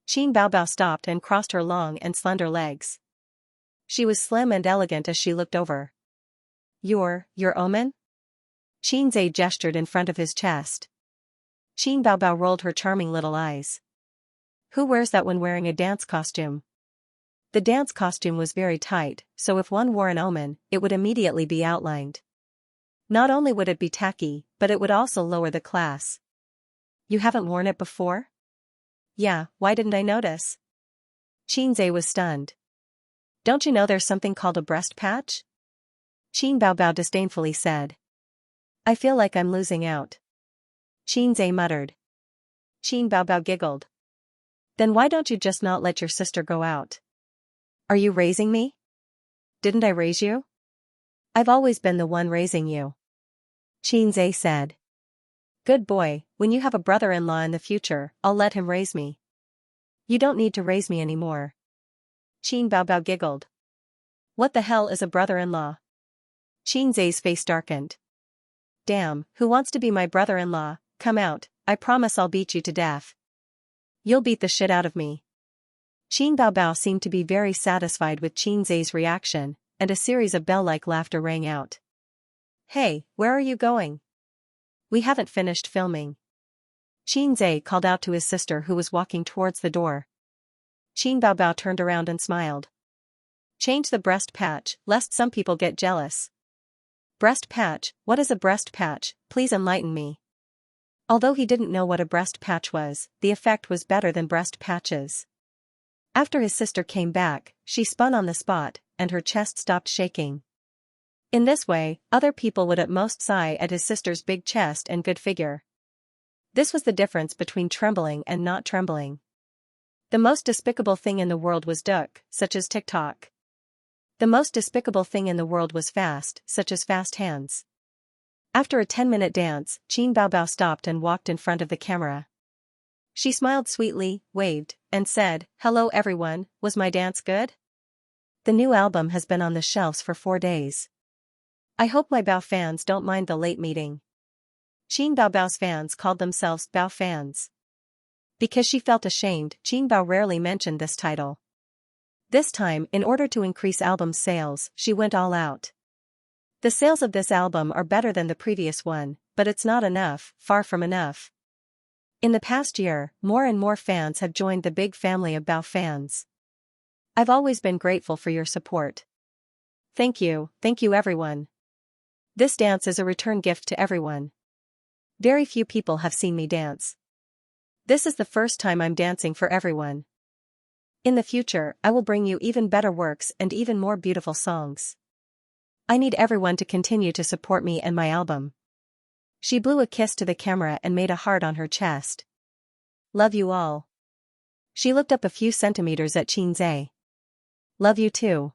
Qin Baobao stopped and crossed her long and slender legs. She was slim and elegant as she looked over. Your omen?" Xianxia gestured in front of his chest. Qin Baobao rolled her charming little eyes. Who wears that when wearing a dance costume? The dance costume was very tight, so if one wore an omen, it would immediately be outlined. Not only would it be tacky, but it would also lower the class. "You haven't worn it before?" "Yeah, why didn't I notice?" Xianxia was stunned. Don't you know there's something called a breast patch? Qin Baobao disdainfully said. I feel like I'm losing out. Xianxia muttered. Qin Baobao giggled. Then why don't you just not let your sister go out? Are you raising me? Didn't I raise you? I've always been the one raising you. Xianxia said. Good boy, when you have a brother-in-law in the future, I'll let him raise me. You don't need to raise me anymore. Qin Baobao giggled. What the hell is a brother-in-law? Xianxia's face darkened. Damn, who wants to be my brother-in-law? Come out, I promise I'll beat you to death. You'll beat the shit out of me. Qin Baobao seemed to be very satisfied with Xianxia's reaction, and a series of bell-like laughter rang out. Hey, where are you going? We haven't finished filming. Xianxia called out to his sister who was walking towards the door. Qin Baobao turned around and smiled. Change the breast patch, lest some people get jealous. Breast patch, what is a breast patch? Please enlighten me. Although he didn't know what a breast patch was, the effect was better than breast patches. After his sister came back, she spun on the spot, and her chest stopped shaking. In this way, other people would at most sigh at his sister's big chest and good figure. This was the difference between trembling and not trembling. The most despicable thing in the world was duck, such as TikTok. The most despicable thing in the world was fast, such as fast hands. After a 10-minute dance, Qin Baobao stopped and walked in front of the camera. She smiled sweetly, waved, and said, Hello everyone, was my dance good? The new album has been on the shelves for 4 days. I hope my Bao fans don't mind the late meeting. Qin Baobao's fans called themselves Bao fans. Because she felt ashamed, Qin Bao rarely mentioned this title. This time, in order to increase album sales, she went all out. The sales of this album are better than the previous one, but it's not enough, far from enough. In the past year, more and more fans have joined the big family of Bao fans. I've always been grateful for your support. Thank you everyone. This dance is a return gift to everyone. Very few people have seen me dance. This is the first time I'm dancing for everyone. In the future, I will bring you even better works and even more beautiful songs. I need everyone to continue to support me and my album. She blew a kiss to the camera and made a heart on her chest. Love you all. She looked up a few centimeters at Xianxia. Love you too.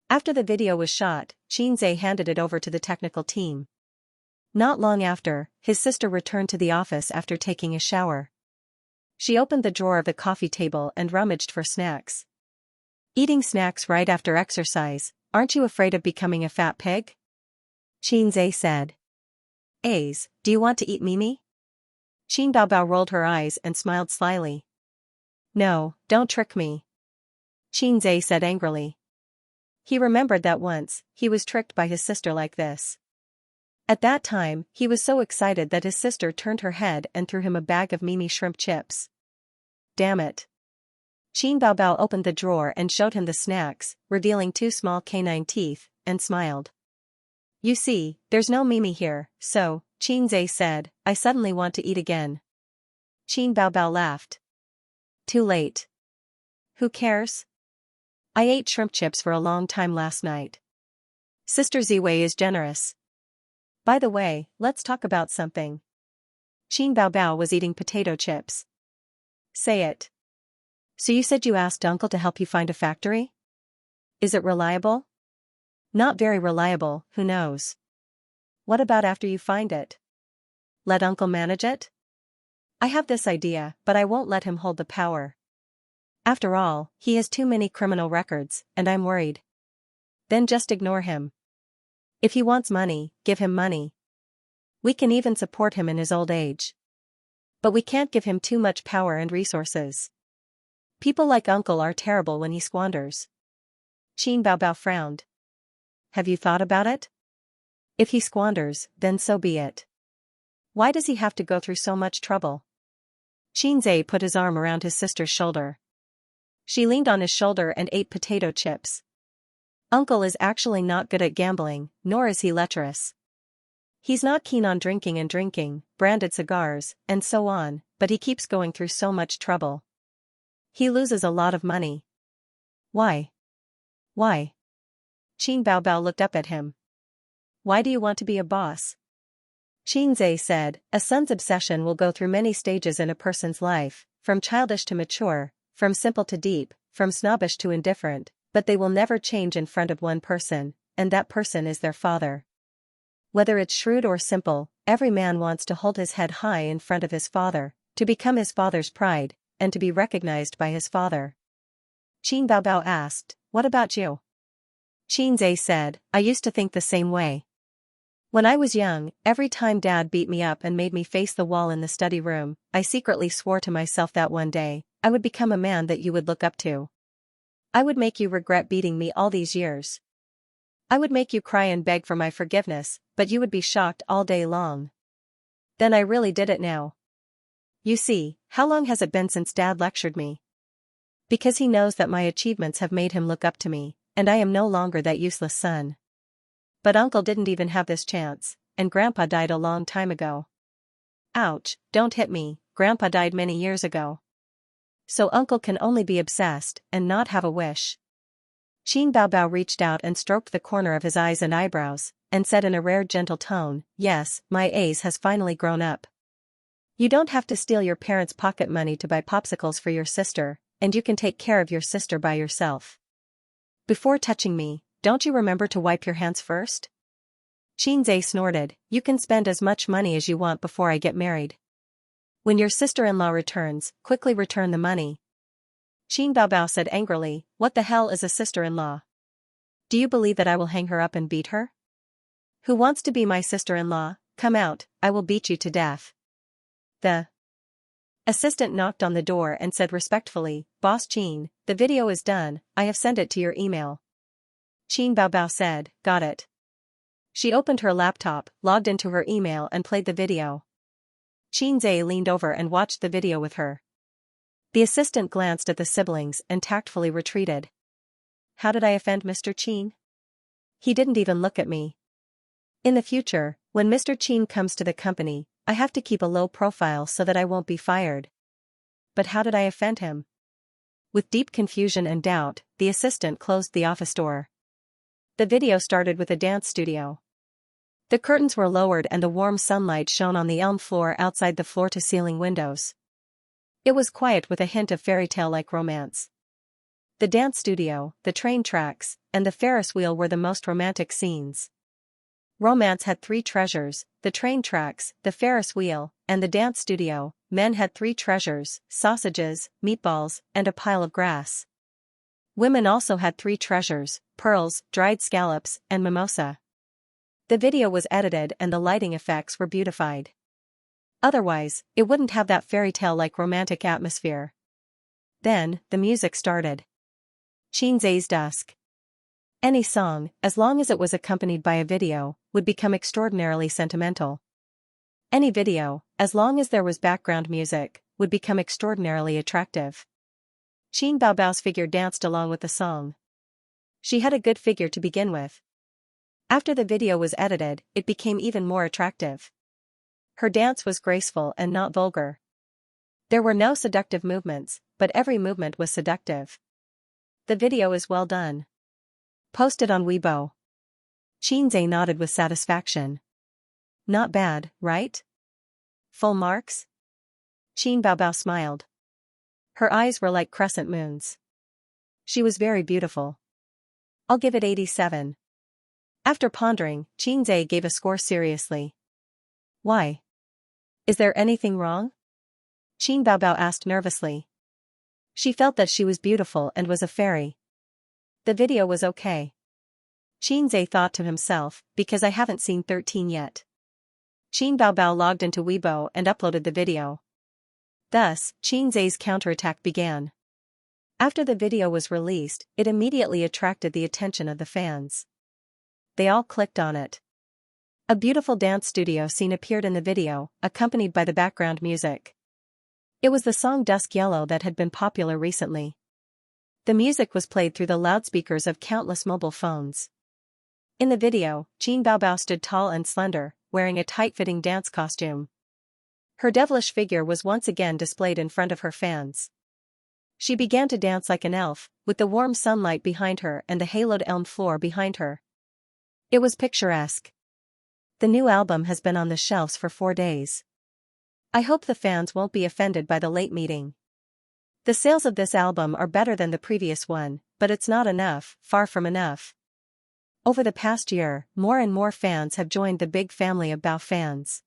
After the video was shot, Xianxia handed it over to the technical team. Not long after, his sister returned to the office after taking a shower. She opened the drawer of the coffee table and rummaged for snacks. Eating snacks right after exercise, aren't you afraid of becoming a fat pig? Xianxia said. Aze, do you want to eat Mimi? Qin Baobao rolled her eyes and smiled slyly. No, don't trick me. Xianxia said angrily. He remembered that once, he was tricked by his sister like this. At that time, he was so excited that his sister turned her head and threw him a bag of Mimi shrimp chips. Damn it. Qin Baobao opened the drawer and showed him the snacks, revealing 2 small canine teeth, and smiled. You see, there's no Mimi here, so, Xianxia said, I suddenly want to eat again. Qin Baobao laughed. Too late. Who cares? I ate shrimp chips for a long time last night. Sister Ziwei is generous. By the way, let's talk about something. Qin Baobao was eating potato chips. Say it. So you said you asked Uncle to help you find a factory? Is it reliable? Not very reliable, who knows? What about after you find it? Let Uncle manage it? I have this idea, but I won't let him hold the power. After all, he has too many criminal records, and I'm worried. Then just ignore him. If he wants money, give him money. We can even support him in his old age. But we can't give him too much power and resources. People like Uncle are terrible when he squanders. Qin Baobao frowned. Have you thought about it? If he squanders, then so be it. Why does he have to go through so much trouble? Xianxia put his arm around his sister's shoulder. She leaned on his shoulder and ate potato chips. Uncle is actually not good at gambling, nor is he lecherous. He's not keen on drinking, branded cigars, and so on, but he keeps going through so much trouble. He loses a lot of money. Why? Why? Qin Baobao looked up at him. Why do you want to be a boss? Xianxia said, a son's obsession will go through many stages in a person's life, from childish to mature, from simple to deep, from snobbish to indifferent, but they will never change in front of one person, and that person is their father. Whether it's shrewd or simple, every man wants to hold his head high in front of his father, to become his father's pride, and to be recognized by his father. Qin Baobao asked, what about you? Xianxia said, I used to think the same way. When I was young, every time Dad beat me up and made me face the wall in the study room, I secretly swore to myself that one day, I would become a man that you would look up to. I would make you regret beating me all these years. I would make you cry and beg for my forgiveness, but you would be shocked all day long. Then I really did it now. You see, how long has it been since Dad lectured me? Because he knows that my achievements have made him look up to me, and I am no longer that useless son. But Uncle didn't even have this chance, and Grandpa died a long time ago. Ouch, don't hit me, Grandpa died many years ago. So Uncle can only be obsessed, and not have a wish. Qin Baobao reached out and stroked the corner of his eyes and eyebrows, and said in a rare gentle tone, yes, my ace has finally grown up. You don't have to steal your parents' pocket money to buy popsicles for your sister, and you can take care of your sister by yourself. Before touching me, don't you remember to wipe your hands first? Xianxia snorted, you can spend as much money as you want before I get married. When your sister-in-law returns, quickly return the money. Qin Baobao said angrily, what the hell is a sister-in-law? Do you believe that I will hang her up and beat her? Who wants to be my sister-in-law? Come out, I will beat you to death. The assistant knocked on the door and said respectfully, Boss Qin, the video is done, I have sent it to your email. Qin Baobao said, got it. She opened her laptop, logged into her email and played the video. Xianxia leaned over and watched the video with her. The assistant glanced at the siblings and tactfully retreated. How did I offend Mr. Qin? He didn't even look at me. In the future, when Mr. Qin comes to the company, I have to keep a low profile so that I won't be fired. But how did I offend him? With deep confusion and doubt, the assistant closed the office door. The video started with a dance studio. The curtains were lowered and the warm sunlight shone on the elm floor outside the floor-to-ceiling windows. It was quiet with a hint of fairy tale-like romance. The dance studio, the train tracks, and the Ferris wheel were the most romantic scenes. Romance had three treasures, the train tracks, the Ferris wheel, and the dance studio. Men had three treasures, sausages, meatballs, and a pile of grass. Women also had three treasures, pearls, dried scallops, and mimosa. The video was edited and the lighting effects were beautified. Otherwise, it wouldn't have that fairy tale-like romantic atmosphere. Then, the music started. Xianxia's Dusk. Any song, as long as it was accompanied by a video, would become extraordinarily sentimental. Any video, as long as there was background music, would become extraordinarily attractive. Qin Baobao's figure danced along with the song. She had a good figure to begin with. After the video was edited, it became even more attractive. Her dance was graceful and not vulgar. There were no seductive movements, but every movement was seductive. The video is well done. Posted on Weibo. Xianxia nodded with satisfaction. Not bad, right? Full marks? Qin Baobao smiled. Her eyes were like crescent moons. She was very beautiful. I'll give it 87. After pondering, Xianxia gave a score seriously. Why? Is there anything wrong? Qin Baobao asked nervously. She felt that she was beautiful and was a fairy. The video was okay. Xianxia thought to himself, because I haven't seen 13 yet. Qin Baobao logged into Weibo and uploaded the video. Thus, Xianxia's counterattack began. After the video was released, it immediately attracted the attention of the fans. They all clicked on it. A beautiful dance studio scene appeared in the video, accompanied by the background music. It was the song Dusk Yellow that had been popular recently. The music was played through the loudspeakers of countless mobile phones. In the video, Qin Baobao stood tall and slender, wearing a tight-fitting dance costume. Her devilish figure was once again displayed in front of her fans. She began to dance like an elf, with the warm sunlight behind her and the haloed elm floor behind her. It was picturesque. The new album has been on the shelves for 4 days. I hope the fans won't be offended by the late meeting. The sales of this album are better than the previous one, but it's not enough, far from enough. Over the past year, more and more fans have joined the big family of Bao fans.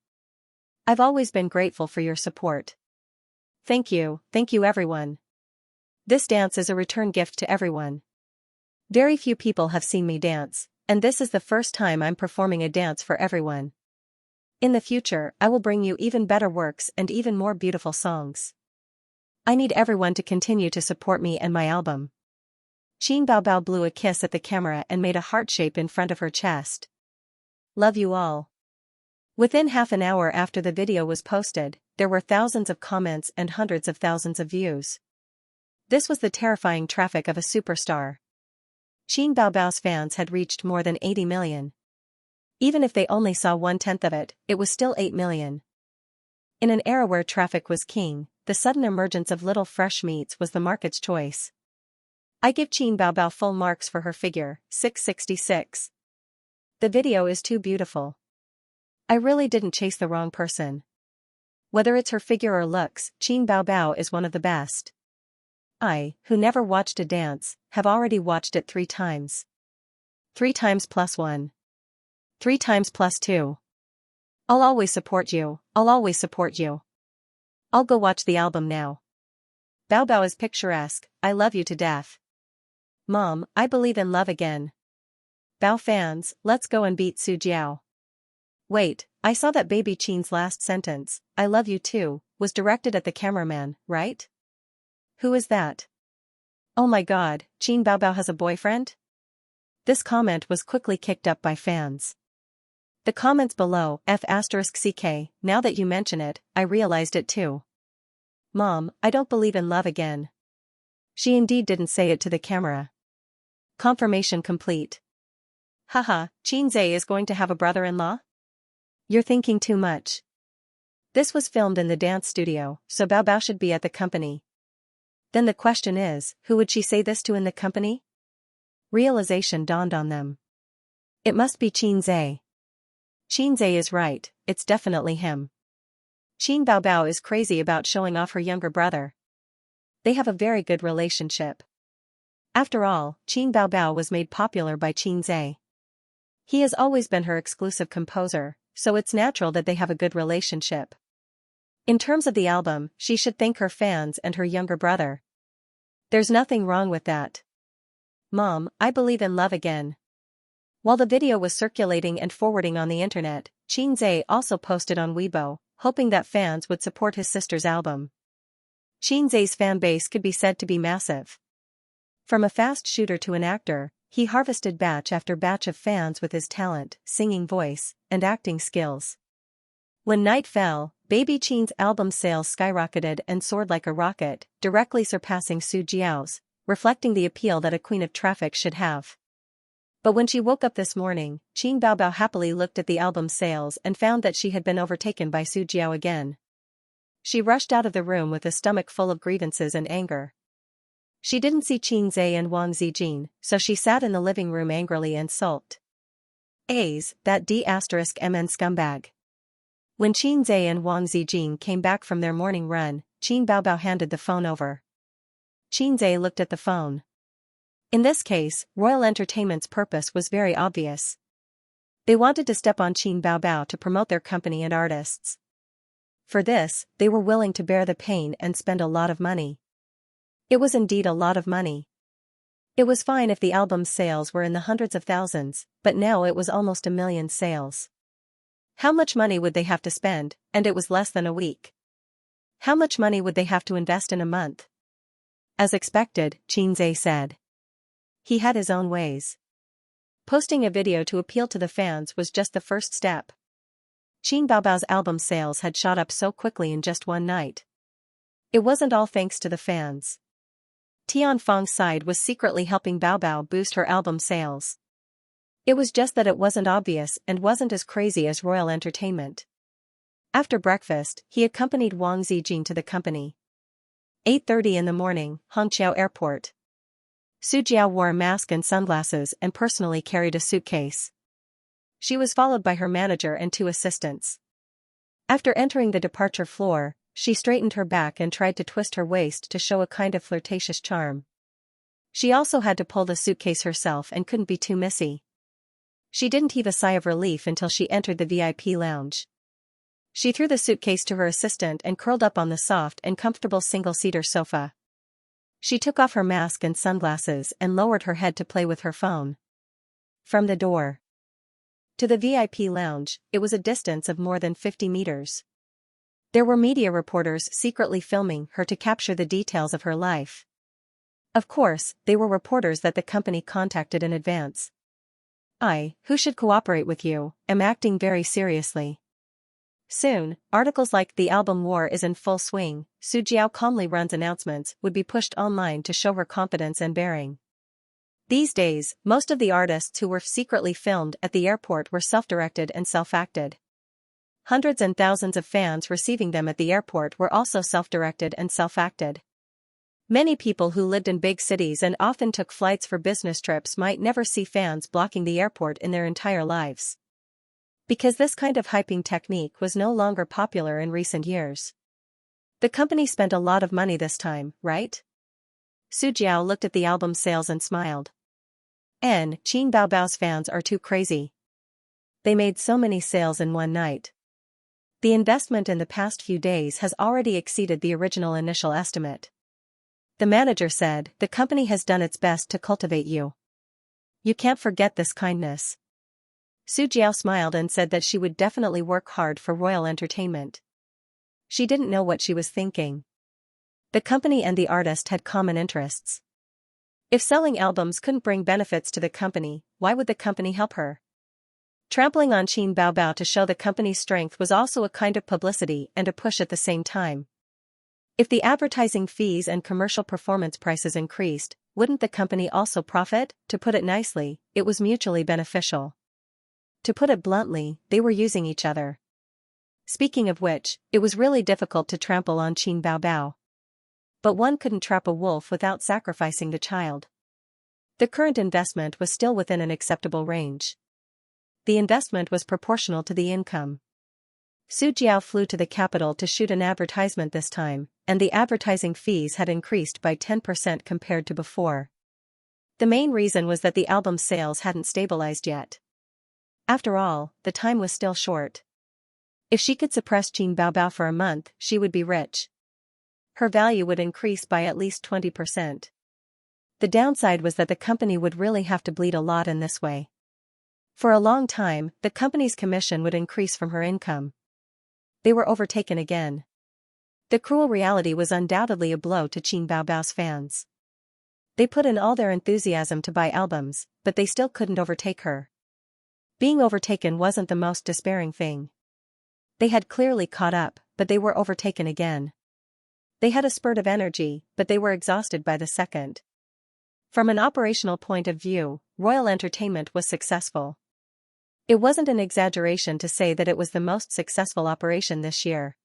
I've always been grateful for your support. Thank you everyone. This dance is a return gift to everyone. Very few people have seen me dance, and this is the first time I'm performing a dance for everyone. In the future, I will bring you even better works and even more beautiful songs. I need everyone to continue to support me and my album. Qin Baobao blew a kiss at the camera and made a heart shape in front of her chest. Love you all. Within half an hour after the video was posted, there were thousands of comments and hundreds of thousands of views. This was the terrifying traffic of a superstar. Qin Baobao's fans had reached more than 80 million. Even if they only saw 1/10 of it, it was still 8 million. In an era where traffic was king, the sudden emergence of little fresh meats was the market's choice. I give Qin Baobao full marks for her figure, 666. The video is too beautiful. I really didn't chase the wrong person. Whether it's her figure or looks, Qin Baobao is one of the best. I, who never watched a dance, have already watched it 3 times. 3 times plus 1. 3 times plus 2. I'll always support you, I'll always support you. I'll go watch the album now. Baobao is picturesque, I love you to death. Mom, I believe in love again. Bao fans, let's go and beat Su Jiao. Wait, I saw that baby Qin's last sentence, I love you too, was directed at the cameraman, right? Who is that? Oh my god, Qin Baobao has a boyfriend? This comment was quickly kicked up by fans. The comments below, F***ck, now that you mention it, I realized it too. Mom, I don't believe in love again. She indeed didn't say it to the camera. Confirmation complete. Haha, Xianxia is going to have a brother-in-law? You're thinking too much. This was filmed in the dance studio, so Baobao should be at the company. Then the question is, who would she say this to in the company? Realization dawned on them. It must be Xianxia. Xianxia is right, it's definitely him. Qin Baobao is crazy about showing off her younger brother. They have a very good relationship. After all, Qin Baobao was made popular by Xianxia. He has always been her exclusive composer, so it's natural that they have a good relationship. In terms of the album, she should thank her fans and her younger brother. There's nothing wrong with that. Mom, I believe in love again. While the video was circulating and forwarding on the internet, Xianxia also posted on Weibo, hoping that fans would support his sister's album. Xianxia's fan base could be said to be massive. From a fast shooter to an actor, he harvested batch after batch of fans with his talent, singing voice, and acting skills. When night fell, Baby Qin's album sales skyrocketed and soared like a rocket, directly surpassing Su Jiao's, reflecting the appeal that a queen of traffic should have. But when she woke up this morning, Qin Baobao happily looked at the album sales and found that she had been overtaken by Su Jiao again. She rushed out of the room with a stomach full of grievances and anger. She didn't see Xianxia and Wang Zijin, so she sat in the living room angrily and sulked. A's, that D***MN scumbag. When Xianxia and Wang Zijin came back from their morning run, Qin Baobao handed the phone over. Xianxia looked at the phone. In this case, Royal Entertainment's purpose was very obvious. They wanted to step on Qin Baobao to promote their company and artists. For this, they were willing to bear the pain and spend a lot of money. It was indeed a lot of money. It was fine if the album's sales were in the hundreds of thousands, but now it was almost 1 million sales. How much money would they have to spend, and it was less than a week? How much money would they have to invest in a month? As expected, Xianxia said. He had his own ways. Posting a video to appeal to the fans was just the first step. Qin Baobao's album sales had shot up so quickly in just one night. It wasn't all thanks to the fans. Tian Feng's side was secretly helping Baobao boost her album sales. It was just that it wasn't obvious and wasn't as crazy as Royal Entertainment. After breakfast, he accompanied Wang Zijin to the company. 8:30 in the morning, Hangzhou Airport. Su Jiao wore a mask and sunglasses and personally carried a suitcase. She was followed by her manager and 2 assistants. After entering the departure floor, she straightened her back and tried to twist her waist to show a kind of flirtatious charm. She also had to pull the suitcase herself and couldn't be too missy. She didn't heave a sigh of relief until she entered the VIP lounge. She threw the suitcase to her assistant and curled up on the soft and comfortable single-seater sofa. She took off her mask and sunglasses and lowered her head to play with her phone. From the door to the VIP lounge, it was a distance of more than 50 meters. There were media reporters secretly filming her to capture the details of her life. Of course, they were reporters that the company contacted in advance. I, who should cooperate with you, am acting very seriously. Soon, articles like "The album war is in full swing, Su Jiao calmly runs announcements" would be pushed online to show her confidence and bearing. These days, most of the artists who were secretly filmed at the airport were self-directed and self-acted. Hundreds and thousands of fans receiving them at the airport were also self-directed and self-acted. Many people who lived in big cities and often took flights for business trips might never see fans blocking the airport in their entire lives. Because this kind of hyping technique was no longer popular in recent years. The company spent a lot of money this time, right? Su Jiao looked at the album sales and smiled. Qin Baobao's fans are too crazy. They made so many sales in one night. The investment in the past few days has already exceeded the original initial estimate. The manager said, "The company has done its best to cultivate you. You can't forget this kindness." Su Jiao smiled and said that she would definitely work hard for Royal Entertainment. She didn't know what she was thinking. The company and the artist had common interests. If selling albums couldn't bring benefits to the company, why would the company help her? Trampling on Qin Baobao to show the company's strength was also a kind of publicity and a push at the same time. If the advertising fees and commercial performance prices increased, wouldn't the company also profit? To put it nicely, it was mutually beneficial. To put it bluntly, they were using each other. Speaking of which, it was really difficult to trample on Qin Baobao. But one couldn't trap a wolf without sacrificing the child. The current investment was still within an acceptable range. The investment was proportional to the income. Su Jiao flew to the capital to shoot an advertisement this time, and the advertising fees had increased by 10% compared to before. The main reason was that the album sales hadn't stabilized yet. After all, the time was still short. If she could suppress Qin Baobao for a month, she would be rich. Her value would increase by at least 20%. The downside was that the company would really have to bleed a lot in this way. For a long time, the company's commission would increase from her income. They were overtaken again. The cruel reality was undoubtedly a blow to Qin Baobao's fans. They put in all their enthusiasm to buy albums, but they still couldn't overtake her. Being overtaken wasn't the most despairing thing. They had clearly caught up, but they were overtaken again. They had a spurt of energy, but they were exhausted by the second. From an operational point of view, Royal Entertainment was successful. It wasn't an exaggeration to say that it was the most successful operation this year.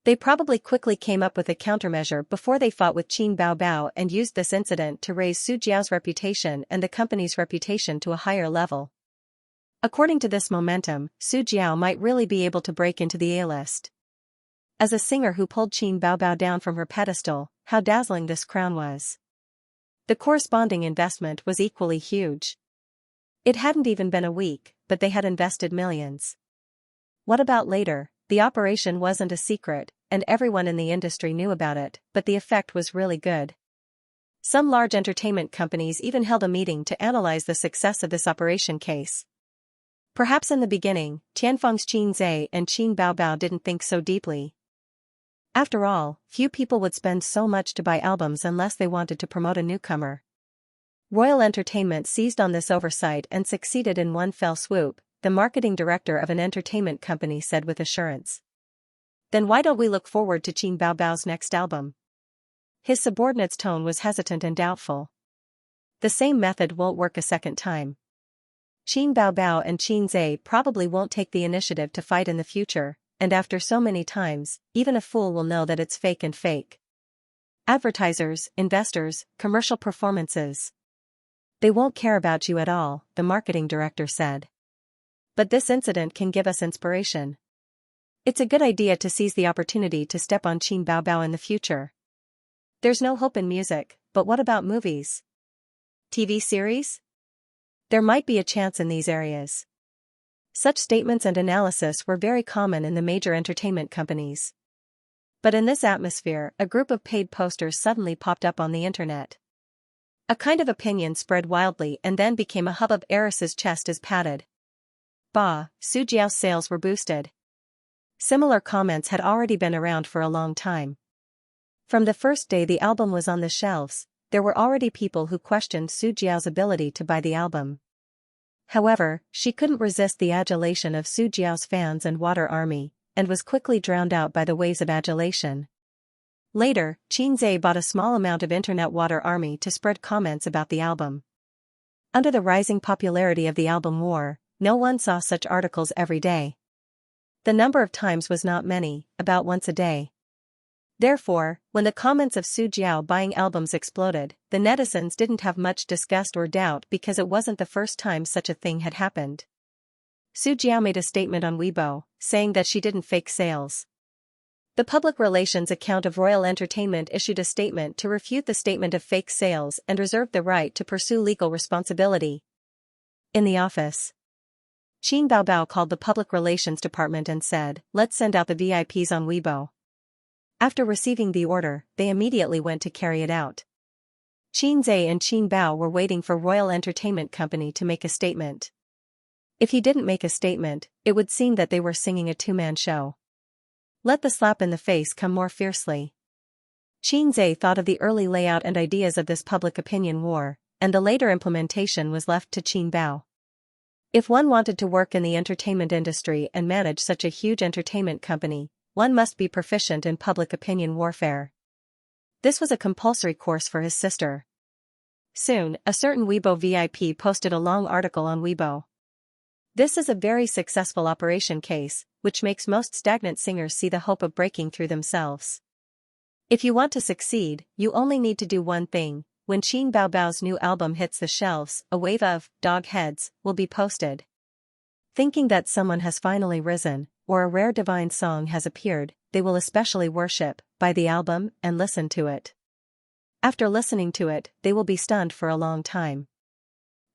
They probably quickly came up with a countermeasure before they fought with Qin Baobao and used this incident to raise Su Jiao's reputation and the company's reputation to a higher level. According to this momentum, Su Jiao might really be able to break into the A-list. As a singer who pulled Qin Baobao down from her pedestal, how dazzling this crown was. The corresponding investment was equally huge. It hadn't even been a week, but they had invested millions. What about later? The operation wasn't a secret, and everyone in the industry knew about it, but the effect was really good. Some large entertainment companies even held a meeting to analyze the success of this operation case. Perhaps in the beginning, Tianfeng's Xianxia and Qin Baobao didn't think so deeply. After all, few people would spend so much to buy albums unless they wanted to promote a newcomer. Royal Entertainment seized on this oversight and succeeded in one fell swoop, the marketing director of an entertainment company said with assurance. Then why don't we look forward to Qin Baobao's next album? His subordinate's tone was hesitant and doubtful. The same method won't work a second time. Qin Baobao and Xianxia probably won't take the initiative to fight in the future, and after so many times, even a fool will know that it's fake and fake. Advertisers, investors, commercial performances. They won't care about you at all, the marketing director said. But this incident can give us inspiration. It's a good idea to seize the opportunity to step on Qin Baobao in the future. There's no hope in music, but what about movies? TV series? There might be a chance in these areas. Such statements and analysis were very common in the major entertainment companies. But in this atmosphere, a group of paid posters suddenly popped up on the internet. A kind of opinion spread wildly and then became a hubbub. Eris's chest is padded. Bah, Su Jiao's sales were boosted. Similar comments had already been around for a long time. From the first day the album was on the shelves, there were already people who questioned Su Jiao's ability to buy the album. However, she couldn't resist the adulation of Su Jiao's fans and water army, and was quickly drowned out by the waves of adulation. Later, Xianxia bought a small amount of internet water army to spread comments about the album. Under the rising popularity of the album war, no one saw such articles every day. The number of times was not many, about once a day. Therefore, when the comments of Su Jiao buying albums exploded, the netizens didn't have much disgust or doubt because it wasn't the first time such a thing had happened. Su Jiao made a statement on Weibo, saying that she didn't fake sales. The public relations account of Royal Entertainment issued a statement to refute the statement of fake sales and reserved the right to pursue legal responsibility. In the office, Qin Baobao called the public relations department and said, "Let's send out the VIPs on Weibo." After receiving the order, they immediately went to carry it out. Qin Zhe and Qin Bao were waiting for Royal Entertainment Company to make a statement. If he didn't make a statement, it would seem that they were singing a two-man show. Let the slap in the face come more fiercely. Qin Zhe thought of the early layout and ideas of this public opinion war, and the later implementation was left to Qin Bao. If one wanted to work in the entertainment industry and manage such a huge entertainment company, one must be proficient in public opinion warfare. This was a compulsory course for his sister. Soon, a certain Weibo VIP posted a long article on Weibo. This is a very successful operation case, which makes most stagnant singers see the hope of breaking through themselves. If you want to succeed, you only need to do one thing. When Qin Baobao's new album hits the shelves, a wave of dog heads will be posted. Thinking that someone has finally risen, or a rare divine song has appeared, they will especially worship, buy the album, and listen to it. After listening to it, they will be stunned for a long time.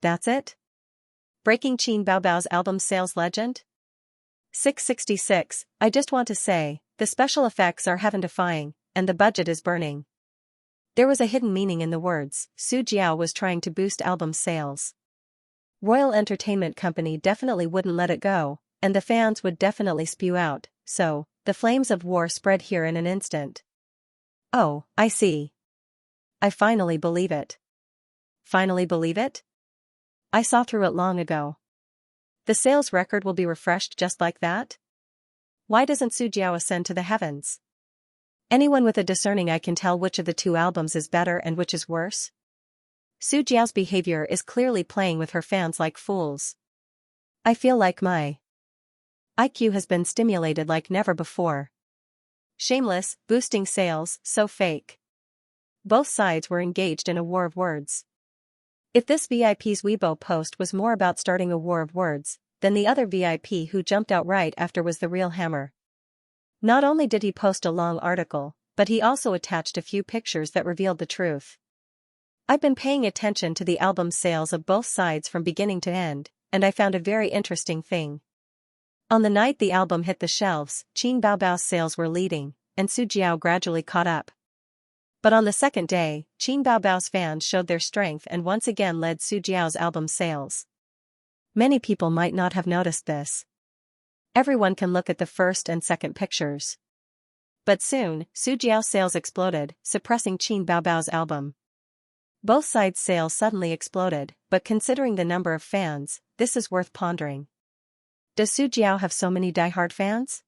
That's it? Breaking Qin Baobao's album sales legend? 666, I just want to say, the special effects are heaven-defying, and the budget is burning. There was a hidden meaning in the words. Su Jiao was trying to boost album sales. Royal Entertainment Company definitely wouldn't let it go, and the fans would definitely spew out, so, the flames of war spread here in an instant. Oh, I see. I finally believe it. Finally believe it? I saw through it long ago. The sales record will be refreshed just like that? Why doesn't Su Jiao ascend to the heavens? Anyone with a discerning eye can tell which of the two albums is better and which is worse. Su Jiao's behavior is clearly playing with her fans like fools. I feel like my IQ has been stimulated like never before. Shameless, boosting sales, so fake. Both sides were engaged in a war of words. If this VIP's Weibo post was more about starting a war of words, then the other VIP who jumped out right after was the real hammer. Not only did he post a long article, but he also attached a few pictures that revealed the truth. I've been paying attention to the album sales of both sides from beginning to end, and I found a very interesting thing. On the night the album hit the shelves, Qin Baobao's sales were leading, and Su Jiao gradually caught up. But on the second day, Qin Baobao's fans showed their strength and once again led Su Jiao's album sales. Many people might not have noticed this. Everyone can look at the first and second pictures. But soon, Su Jiao's sales exploded, suppressing Qin Baobao's album. Both sides' sales suddenly exploded, but considering the number of fans, this is worth pondering. Does Su Jiao have so many die-hard fans?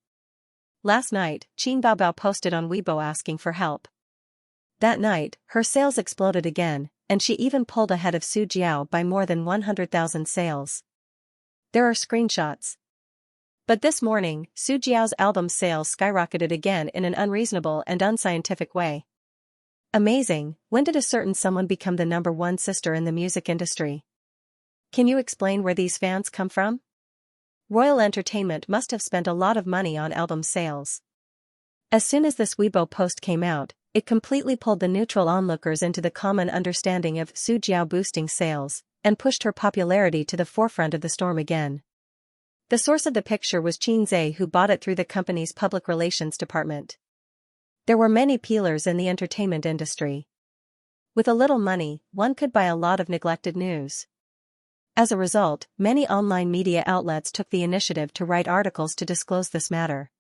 Last night, Qin Baobao posted on Weibo asking for help. That night, her sales exploded again, and she even pulled ahead of Su Jiao by more than 100,000 sales. There are screenshots. But this morning, Su Jiao's album sales skyrocketed again in an unreasonable and unscientific way. Amazing, when did a certain someone become the #1 sister in the music industry? Can you explain where these fans come from? Royal Entertainment must have spent a lot of money on album sales. As soon as this Weibo post came out, it completely pulled the neutral onlookers into the common understanding of Su Jiao boosting sales, and pushed her popularity to the forefront of the storm again. The source of the picture was Xianxia, who bought it through the company's public relations department. There were many peelers in the entertainment industry. With a little money, one could buy a lot of neglected news. As a result, many online media outlets took the initiative to write articles to disclose this matter.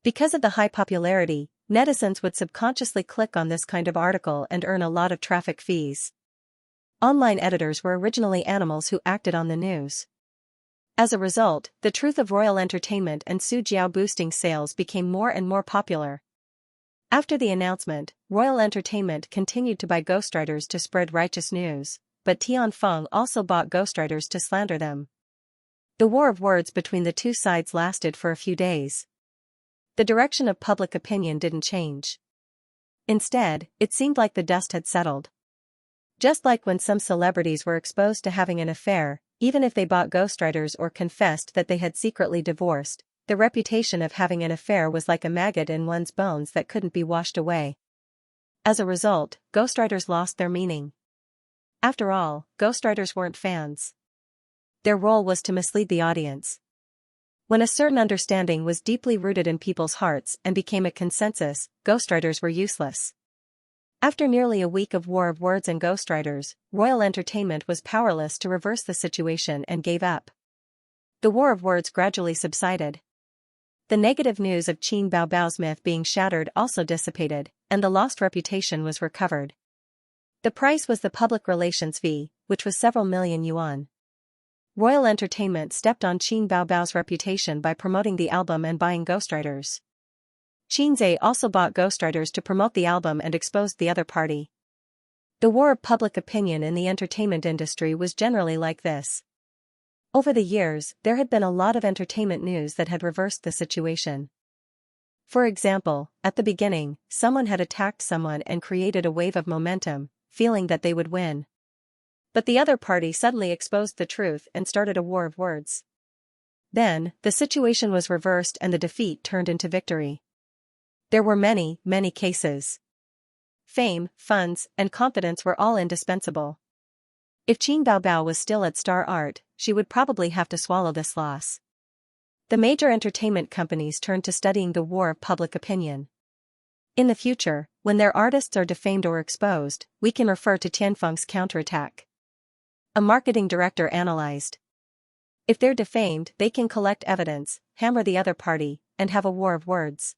Because of the high popularity, netizens would subconsciously click on this kind of article and earn a lot of traffic fees. Online editors were originally animals who acted on the news. As a result, the truth of Royal Entertainment and Su Jiao boosting sales became more and more popular. After the announcement, Royal Entertainment continued to buy ghostwriters to spread righteous news, but Tianfeng also bought ghostwriters to slander them. The war of words between the two sides lasted for a few days. The direction of public opinion didn't change. Instead, it seemed like the dust had settled. Just like when some celebrities were exposed to having an affair, even if they bought ghostwriters or confessed that they had secretly divorced, the reputation of having an affair was like a maggot in one's bones that couldn't be washed away. As a result, ghostwriters lost their meaning. After all, ghostwriters weren't fans. Their role was to mislead the audience. When a certain understanding was deeply rooted in people's hearts and became a consensus, ghostwriters were useless. After nearly a week of war of words and ghostwriters, Royal Entertainment was powerless to reverse the situation and gave up. The war of words gradually subsided. The negative news of Qin Baobao's myth being shattered also dissipated, and the lost reputation was recovered. The price was the public relations fee, which was several million yuan. Royal Entertainment stepped on Qin Baobao's reputation by promoting the album and buying ghostwriters. Xianxia also bought ghostwriters to promote the album and exposed the other party. The war of public opinion in the entertainment industry was generally like this. Over the years, there had been a lot of entertainment news that had reversed the situation. For example, at the beginning, someone had attacked someone and created a wave of momentum, feeling that they would win. But the other party suddenly exposed the truth and started a war of words. Then, the situation was reversed and the defeat turned into victory. There were many, many cases. Fame, funds, and confidence were all indispensable. If Qin Baobao was still at Star Art, she would probably have to swallow this loss. The major entertainment companies turned to studying the war of public opinion. In the future, when their artists are defamed or exposed, we can refer to Tianfeng's counterattack. A marketing director analyzed. If they're defamed, they can collect evidence, hammer the other party, and have a war of words.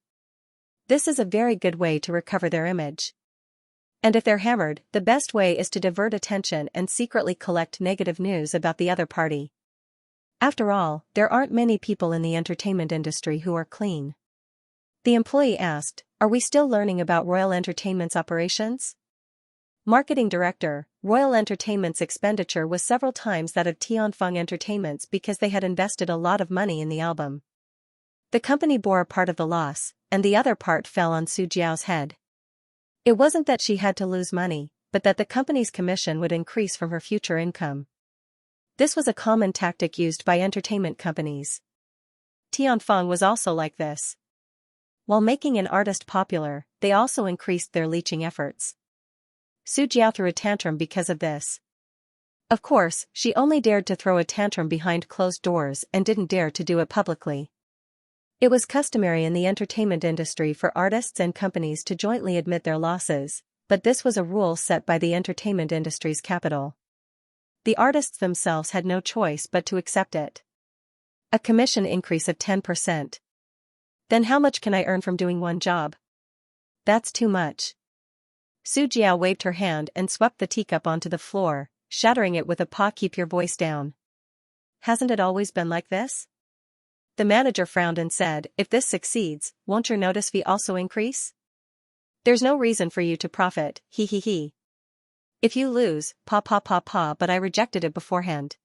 This is a very good way to recover their image. And if they're hammered, the best way is to divert attention and secretly collect negative news about the other party. After all, there aren't many people in the entertainment industry who are clean. The employee asked, "Are we still learning about Royal Entertainment's operations?" Marketing Director, Royal Entertainment's expenditure was several times that of Tianfeng Entertainment's because they had invested a lot of money in the album. The company bore a part of the loss, and the other part fell on Su Jiao's head. It wasn't that she had to lose money, but that the company's commission would increase from her future income. This was a common tactic used by entertainment companies. Tianfeng was also like this. While making an artist popular, they also increased their leeching efforts. Su Jiao threw a tantrum because of this. Of course, she only dared to throw a tantrum behind closed doors and didn't dare to do it publicly. It was customary in the entertainment industry for artists and companies to jointly admit their losses, but this was a rule set by the entertainment industry's capital. The artists themselves had no choice but to accept it. A commission increase of 10%. Then how much can I earn from doing one job? That's too much. Su Jiao waved her hand and swept the teacup onto the floor, shattering it with a paw. "Keep your voice down. Hasn't it always been like this?" The manager frowned and said, "If this succeeds, won't your notice fee also increase? There's no reason for you to profit, he he he. If you lose, pa pa pa pa, but I rejected it beforehand.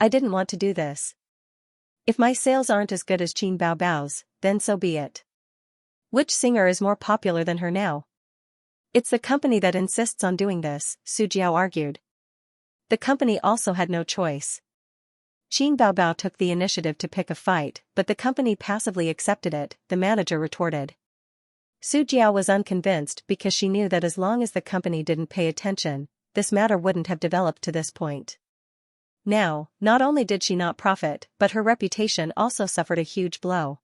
I didn't want to do this. If my sales aren't as good as Qin Baobao's, then so be it. Which singer is more popular than her now?" It's the company that insists on doing this, Su Jiao argued. The company also had no choice. Qin Baobao took the initiative to pick a fight, but the company passively accepted it, the manager retorted. Su Jiao was unconvinced because she knew that as long as the company didn't pay attention, this matter wouldn't have developed to this point. Now, not only did she not profit, but her reputation also suffered a huge blow.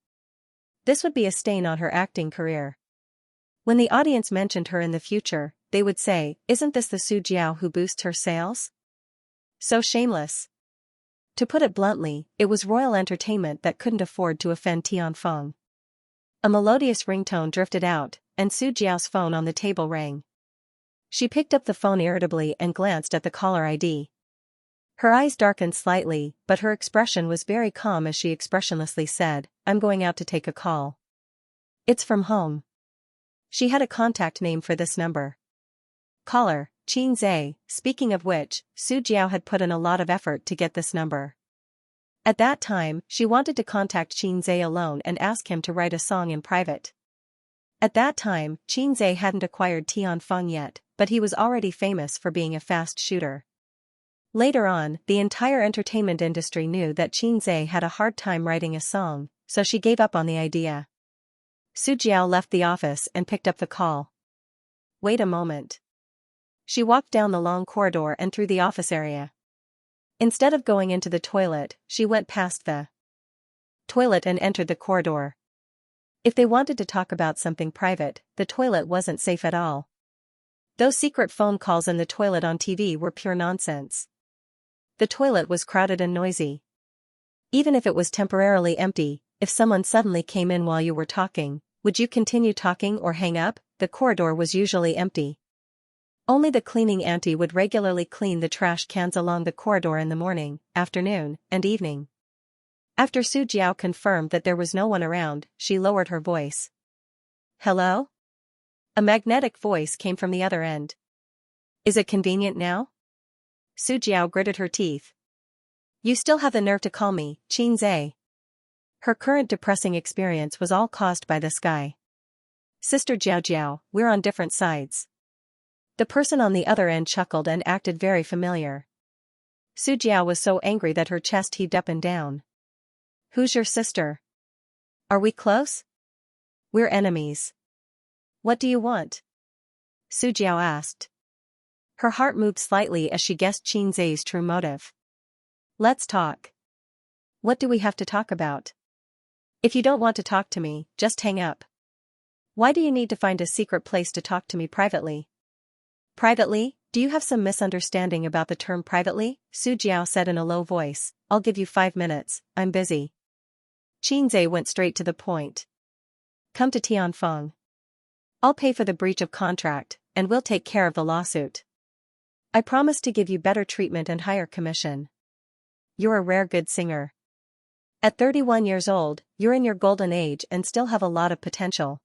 This would be a stain on her acting career. When the audience mentioned her in the future, they would say, "Isn't this the Su Jiao who boosts her sales? So shameless." To put it bluntly, it was royal entertainment that couldn't afford to offend Tianfeng. A melodious ringtone drifted out, and Su Jiao's phone on the table rang. She picked up the phone irritably and glanced at the caller ID. Her eyes darkened slightly, but her expression was very calm as she expressionlessly said, "I'm going out to take a call. It's from home." She had a contact name for this number. Caller, Xianxia, speaking of which, Su Jiao had put in a lot of effort to get this number. At that time, she wanted to contact Xianxia alone and ask him to write a song in private. At that time, Xianxia hadn't acquired Tianfeng yet, but he was already famous for being a fast shooter. Later on, the entire entertainment industry knew that Xianxia had a hard time writing a song, so she gave up on the idea. Su Jiao left the office and picked up the call. Wait a moment. She walked down the long corridor and through the office area. Instead of going into the toilet, she went past the toilet and entered the corridor. If they wanted to talk about something private, the toilet wasn't safe at all. Those secret phone calls in the toilet on TV were pure nonsense. The toilet was crowded and noisy. Even if it was temporarily empty, if someone suddenly came in while you were talking, would you continue talking or hang up? The corridor was usually empty. Only the cleaning auntie would regularly clean the trash cans along the corridor in the morning, afternoon, and evening. After Su Jiao confirmed that there was no one around, she lowered her voice. "Hello?" A magnetic voice came from the other end. "Is it convenient now?" Su Jiao gritted her teeth. "You still have the nerve to call me, Xianxia." Her current depressing experience was all caused by this guy. "Sister Jiao Jiao, we're on different sides." The person on the other end chuckled and acted very familiar. Su Jiao was so angry that her chest heaved up and down. "Who's your sister? Are we close?" "We're enemies." "What do you want?" Su Jiao asked. Her heart moved slightly as she guessed Xianxia's true motive. "Let's talk." "What do we have to talk about?" "If you don't want to talk to me, just hang up." "Why do you need to find a secret place to talk to me privately?" "Privately? Do you have some misunderstanding about the term privately?" Su Jiao said in a low voice. "I'll give you 5 minutes, I'm busy." Xianxia went straight to the point. "Come to Tianfeng. I'll pay for the breach of contract, and we'll take care of the lawsuit. I promise to give you better treatment and higher commission. You're a rare good singer. At 31 years old, you're in your golden age and still have a lot of potential."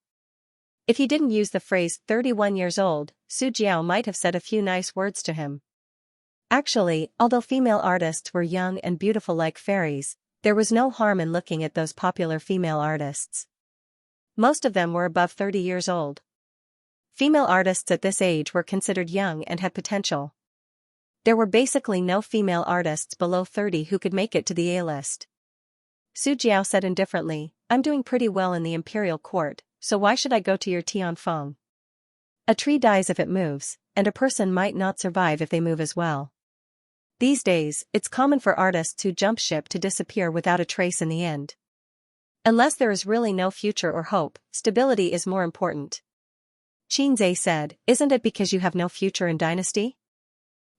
If he didn't use the phrase 31 years old, Su Jiao might have said a few nice words to him. Actually, although female artists were young and beautiful like fairies, there was no harm in looking at those popular female artists. Most of them were above 30 years old. Female artists at this age were considered young and had potential. There were basically no female artists below 30 who could make it to the A-list. Su Jiao said indifferently, "I'm doing pretty well in the imperial court, so why should I go to your Tianfeng? A tree dies if it moves, and a person might not survive if they move as well. These days, it's common for artists who jump ship to disappear without a trace in the end. Unless there is really no future or hope, stability is more important." Xianxia said, "Isn't it because you have no future in dynasty?"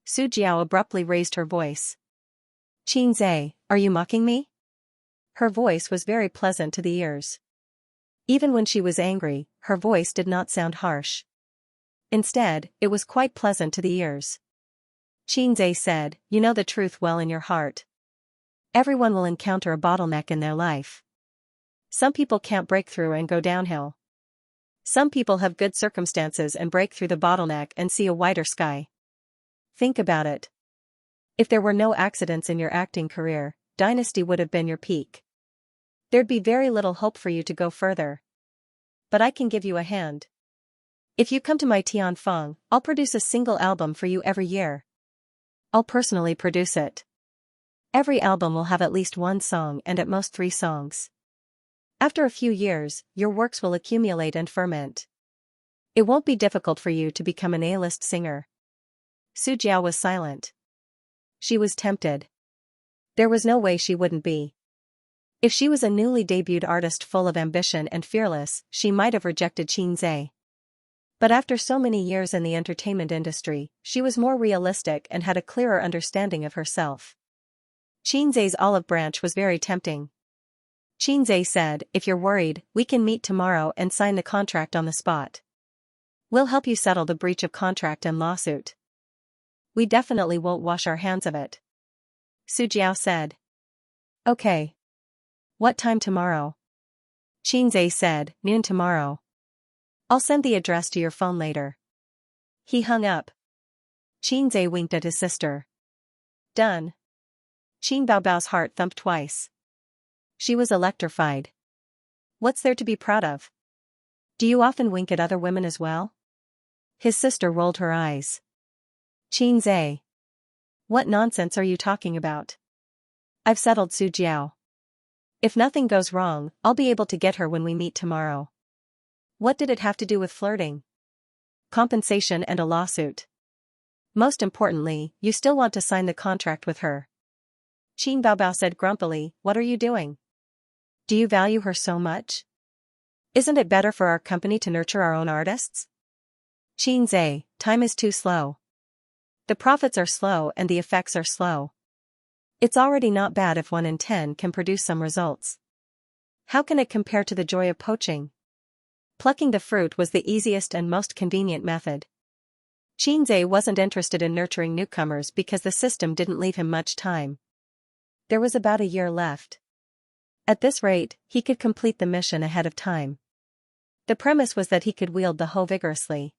Su Jiao abruptly raised her voice. "Xianxia, are you mocking me?" Her voice was very pleasant to the ears. Even when she was angry, her voice did not sound harsh. Instead, it was quite pleasant to the ears. Xianxia said, "You know the truth well in your heart. Everyone will encounter a bottleneck in their life. Some people can't break through and go downhill. Some people have good circumstances and break through the bottleneck and see a wider sky. Think about it. If there were no accidents in your acting career, dynasty would have been your peak. There'd be very little hope for you to go further. But I can give you a hand." If you come to my Tianfeng, I'll produce a single album for you every year. I'll personally produce it. Every album will have at least one song and at most 3 songs. After a few years, your works will accumulate and ferment. It won't be difficult for you to become an A-list singer. Su Jiao was silent. She was tempted. There was no way she wouldn't be. If she was a newly debuted artist full of ambition and fearless, she might have rejected Xianxia. But after so many years in the entertainment industry, she was more realistic and had a clearer understanding of herself. Xianxia's olive branch was very tempting. Xianxia said, "If you're worried, we can meet tomorrow and sign the contract on the spot. We'll help you settle the breach of contract and lawsuit. We definitely won't wash our hands of it." Su Jiao said. "Okay. What time tomorrow?" Xianxia said, "Noon tomorrow. I'll send the address to your phone later." He hung up. Xianxia winked at his sister. "Done." Qin Baobao's heart thumped twice. She was electrified. What's there to be proud of? Do you often wink at other women as well? His sister rolled her eyes. Xianxia. What nonsense are you talking about? I've settled Su Jiao. If nothing goes wrong, I'll be able to get her when we meet tomorrow. What did it have to do with flirting? Compensation and a lawsuit. Most importantly, you still want to sign the contract with her. Qin Baobao said grumpily, "What are you doing? Do you value her so much? Isn't it better for our company to nurture our own artists?" Xianxia, time is too slow. The profits are slow and the effects are slow. It's already not bad if 1 in 10 can produce some results. How can it compare to the joy of poaching? Plucking the fruit was the easiest and most convenient method. Xianxia wasn't interested in nurturing newcomers because the system didn't leave him much time. There was about a year left. At this rate, he could complete the mission ahead of time. The premise was that he could wield the hoe vigorously.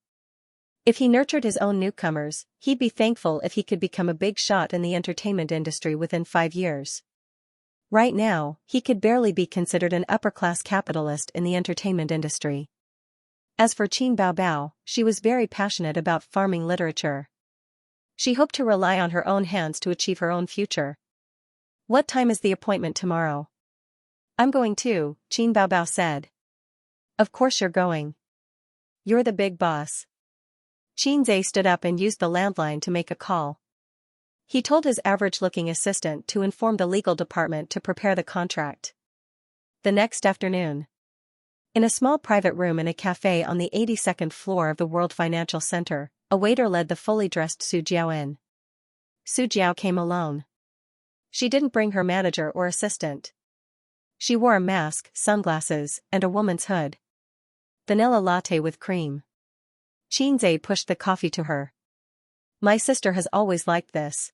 If he nurtured his own newcomers, he'd be thankful if he could become a big shot in the entertainment industry within 5 years. Right now, he could barely be considered an upper-class capitalist in the entertainment industry. As for Qin Baobao, she was very passionate about farming literature. She hoped to rely on her own hands to achieve her own future. What time is the appointment tomorrow? I'm going too, Qin Baobao said. Of course you're going. You're the big boss. Xianxia stood up and used the landline to make a call. He told his average-looking assistant to inform the legal department to prepare the contract. The next afternoon. In a small private room in a cafe on the 82nd floor of the World Financial Center, a waiter led the fully dressed Su Jiao in. Su Jiao came alone. She didn't bring her manager or assistant. She wore a mask, sunglasses, and a woman's hood. Vanilla latte with cream. Xianxia pushed the coffee to her. My sister has always liked this.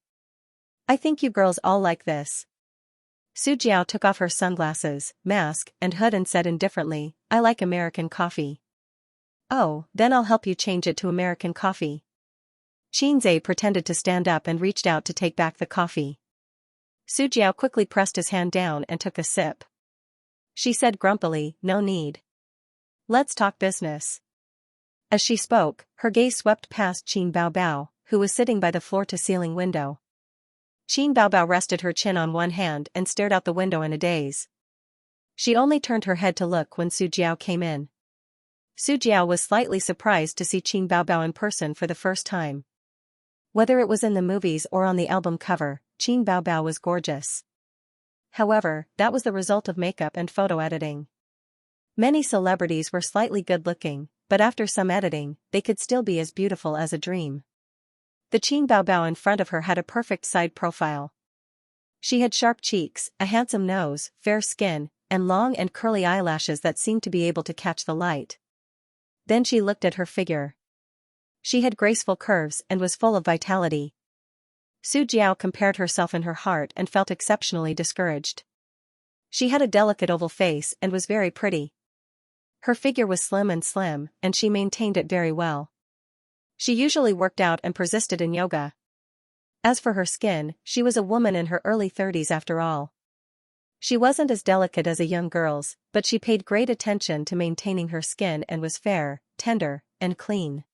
I think you girls all like this. Su Jiao took off her sunglasses, mask, and hood and said indifferently, I like American coffee. Oh, then I'll help you change it to American coffee. Xianxia pretended to stand up and reached out to take back the coffee. Su Jiao quickly pressed his hand down and took a sip. She said grumpily, no need. Let's talk business. As she spoke, her gaze swept past Qin Baobao, who was sitting by the floor-to-ceiling window. Qin Baobao rested her chin on one hand and stared out the window in a daze. She only turned her head to look when Su Jiao came in. Su Jiao was slightly surprised to see Qin Baobao in person for the first time. Whether it was in the movies or on the album cover, Qin Baobao was gorgeous. However, that was the result of makeup and photo editing. Many celebrities were slightly good-looking, but after some editing, they could still be as beautiful as a dream. The Qin Baobao in front of her had a perfect side profile. She had sharp cheeks, a handsome nose, fair skin, and long and curly eyelashes that seemed to be able to catch the light. Then she looked at her figure. She had graceful curves and was full of vitality. Su Jiao compared herself in her heart and felt exceptionally discouraged. She had a delicate oval face and was very pretty. Her figure was slim, and she maintained it very well. She usually worked out and persisted in yoga. As for her skin, she was a woman in her early 30s after all. She wasn't as delicate as a young girl's, but she paid great attention to maintaining her skin and was fair, tender, and clean.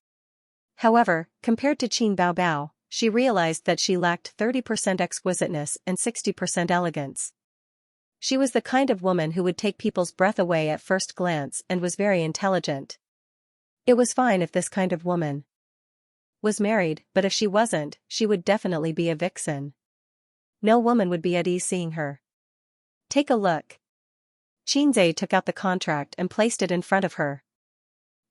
However, compared to Qin Baobao, she realized that she lacked 30% exquisiteness and 60% elegance. She was the kind of woman who would take people's breath away at first glance and was very intelligent. It was fine if this kind of woman was married, but if she wasn't, she would definitely be a vixen. No woman would be at ease seeing her. Take a look. Xianxia took out the contract and placed it in front of her.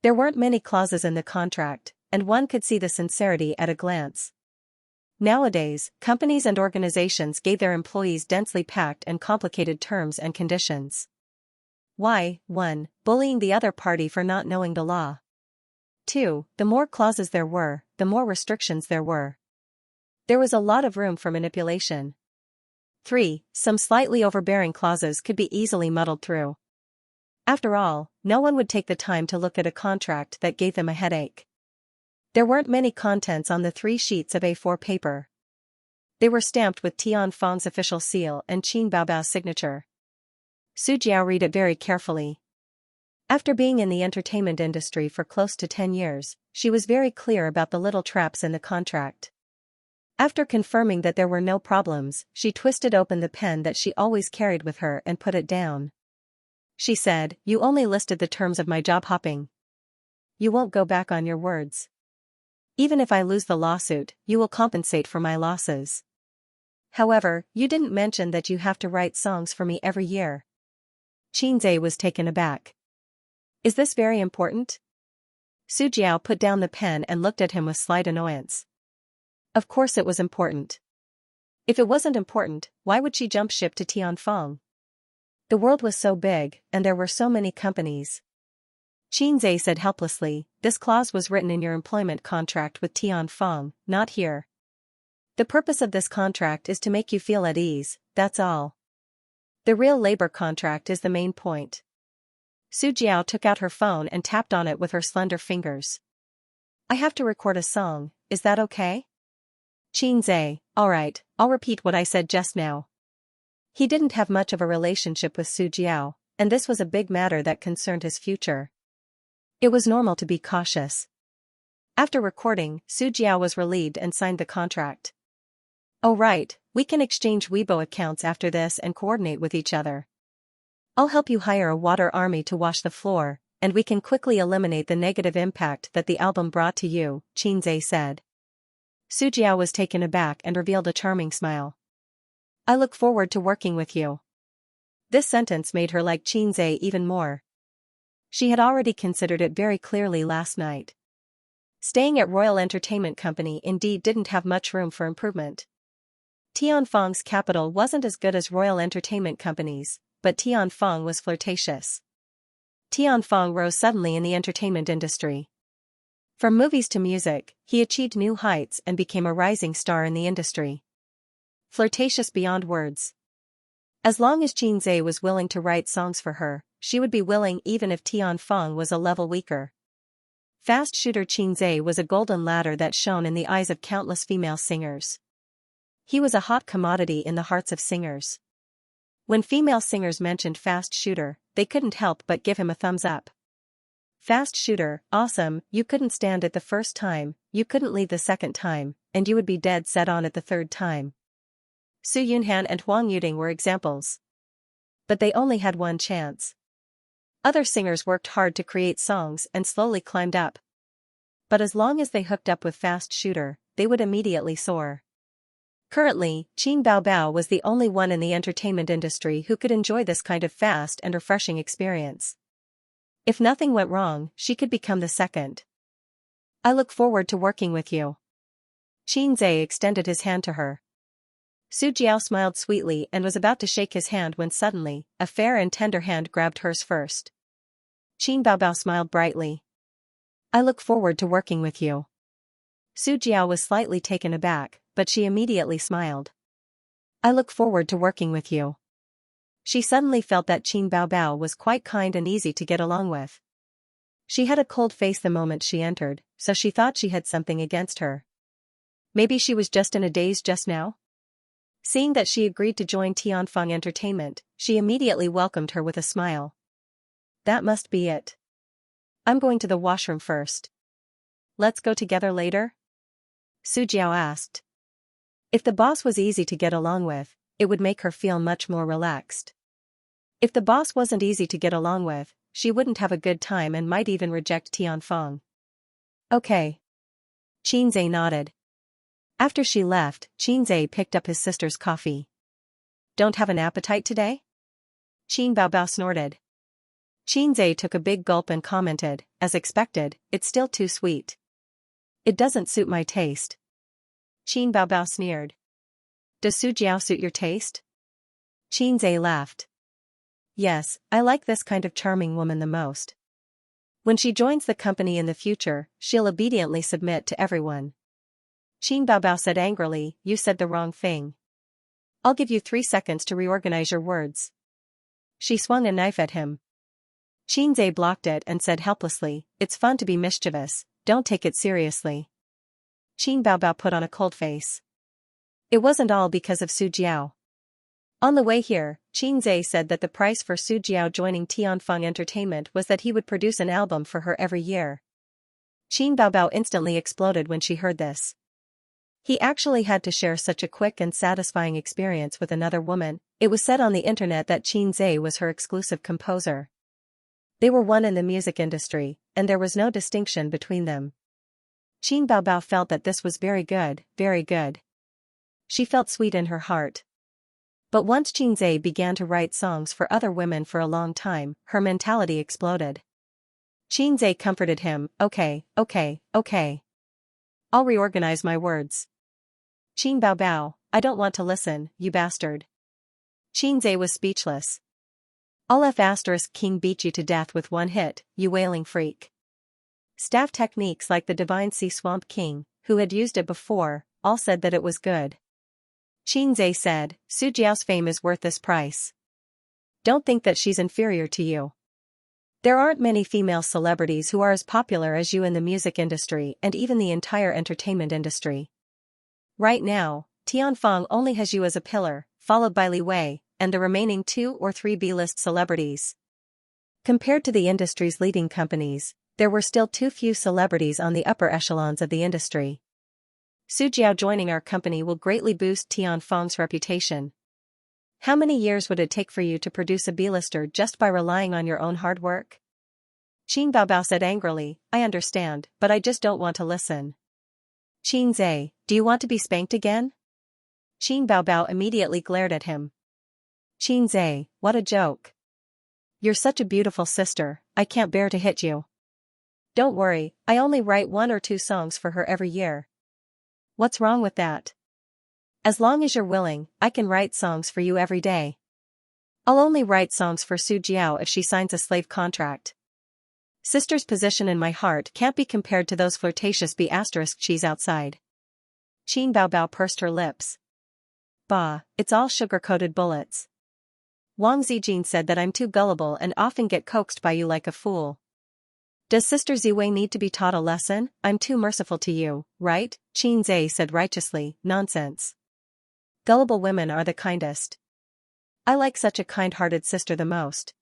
There weren't many clauses in the contract, and one could see the sincerity at a glance. Nowadays, companies and organizations gave their employees densely packed and complicated terms and conditions. Why? 1. Bullying the other party for not knowing the law. 2. The more clauses there were, the more restrictions there were. There was a lot of room for manipulation. 3. Some slightly overbearing clauses could be easily muddled through. After all, no one would take the time to look at a contract that gave them a headache. There weren't many contents on the 3 sheets of A4 paper. They were stamped with Tianfeng's official seal and Qin Baobao's signature. Su Jiao read it very carefully. After being in the entertainment industry for close to 10 years, she was very clear about the little traps in the contract. After confirming that there were no problems, she twisted open the pen that she always carried with her and put it down. She said, "You only listed the terms of my job hopping. You won't go back on your words. Even if I lose the lawsuit, you will compensate for my losses. However, you didn't mention that you have to write songs for me every year." Xianxia was taken aback. "Is this very important?" Su Jiao put down the pen and looked at him with slight annoyance. Of course it was important. If it wasn't important, why would she jump ship to Tianfeng? The world was so big, and there were so many companies. Xianxia said helplessly, "This clause was written in your employment contract with Tianfeng, not here. The purpose of this contract is to make you feel at ease, that's all. The real labor contract is the main point." Su Jiao took out her phone and tapped on it with her slender fingers. "I have to record a song, is that okay?" Xianxia, "Alright, I'll repeat what I said just now." He didn't have much of a relationship with Su Jiao, and this was a big matter that concerned his future. It was normal to be cautious. After recording, Su Jiao was relieved and signed the contract. "Oh right, we can exchange Weibo accounts after this and coordinate with each other. I'll help you hire a water army to wash the floor, and we can quickly eliminate the negative impact that the album brought to you," Xianxia said. Su Jiao was taken aback and revealed a charming smile. "I look forward to working with you." This sentence made her like Xianxia even more. She had already considered it very clearly last night. Staying at Royal Entertainment Company indeed didn't have much room for improvement. Tianfeng's capital wasn't as good as Royal Entertainment Company's, but Tianfeng was flirtatious. Tianfeng rose suddenly in the entertainment industry. From movies to music, he achieved new heights and became a rising star in the industry. Flirtatious beyond words. As long as Xianxia was willing to write songs for her, she would be willing even if Tianfeng was a level weaker. Fast shooter Xianxia was a golden ladder that shone in the eyes of countless female singers. He was a hot commodity in the hearts of singers. When female singers mentioned Fast Shooter, they couldn't help but give him a thumbs up. Fast Shooter, awesome, you couldn't stand it the first time, you couldn't leave the second time, and you would be dead set on it the third time. Su Yunhan and Huang Yuding were examples. But they only had one chance. Other singers worked hard to create songs and slowly climbed up. But as long as they hooked up with Fast Shooter, they would immediately soar. Currently, Qin Baobao was the only one in the entertainment industry who could enjoy this kind of fast and refreshing experience. If nothing went wrong, she could become the second. "I look forward to working with you." Xianxia extended his hand to her. Su Jiao smiled sweetly and was about to shake his hand when suddenly, a fair and tender hand grabbed hers first. Qin Baobao smiled brightly. "I look forward to working with you." Su Jiao was slightly taken aback, but she immediately smiled. "I look forward to working with you." She suddenly felt that Qin Baobao was quite kind and easy to get along with. She had a cold face the moment she entered, so she thought she had something against her. Maybe she was just in a daze just now? Seeing that she agreed to join Tianfeng Entertainment, she immediately welcomed her with a smile. "That must be it. I'm going to the washroom first." let's go together later? Su Jiao asked. If the boss was easy to get along with, it would make her feel much more relaxed. If the boss wasn't easy to get along with, she wouldn't have a good time and might even reject Tianfeng. Okay. Qinzhe nodded. After she left, Qinzhe picked up his sister's coffee. Don't have an appetite today? Qin Baobao snorted. Qinzhe took a big gulp and commented, as expected, it's still too sweet. It doesn't suit my taste. Qin Baobao sneered. Does Su Jiao suit your taste? Qinzhe laughed. Yes, I like this kind of charming woman the most. When she joins the company in the future, she'll obediently submit to everyone. Qin Baobao said angrily, you said the wrong thing. I'll give you 3 seconds to reorganize your words. She swung a knife at him. Qinzhe blocked it and said helplessly, it's fun to be mischievous, don't take it seriously. Qin Baobao put on a cold face. It wasn't all because of Su Jiao. On the way here, Qinzhe said that the price for Su Jiao joining Tianfeng Entertainment was that he would produce an album for her every year. Qin Baobao instantly exploded when she heard this. He actually had to share such a quick and satisfying experience with another woman. It was said on the internet that Qinzhe was her exclusive composer. They were one in the music industry, and there was no distinction between them. Qin Baobao felt that this was very good, very good. She felt sweet in her heart. But once Qinzhe began to write songs for other women for a long time, her mentality exploded. Qinzhe comforted him, okay. I'll reorganize my words. Qin Baobao, I don't want to listen, you bastard. Qinzhe was speechless. I'll King beat you to death with one hit, you wailing freak. Staff techniques like the Divine Sea Swamp King, who had used it before, all said that it was good. Qinzhe said, Su Jiao's fame is worth this price. Don't think that she's inferior to you. There aren't many female celebrities who are as popular as you in the music industry and even the entire entertainment industry. Right now, Tianfeng only has you as a pillar, followed by Li Wei, and the remaining 2 or 3 B-list celebrities. Compared to the industry's leading companies, there were still too few celebrities on the upper echelons of the industry. Su Jiao joining our company will greatly boost Tianfeng's reputation. How many years would it take for you to produce a B-lister just by relying on your own hard work? Qin Baobao said angrily, I understand, but I just don't want to listen. Qinzhe, do you want to be spanked again? Qin Baobao immediately glared at him. Qinzhe, what a joke. You're such a beautiful sister, I can't bear to hit you. Don't worry, I only write 1 or 2 songs for her every year. What's wrong with that? As long as you're willing, I can write songs for you every day. I'll only write songs for Su Jiao if she signs a slave contract. Sister's position in my heart can't be compared to those flirtatious B*****s outside. Qin Baobao pursed her lips. Bah, it's all sugar-coated bullets. Wang Zijin said that I'm too gullible and often get coaxed by you like a fool. Does Sister Ziwei need to be taught a lesson? I'm too merciful to you, right? Qinzhe said righteously, nonsense. Gullible women are the kindest. I like such a kind-hearted sister the most.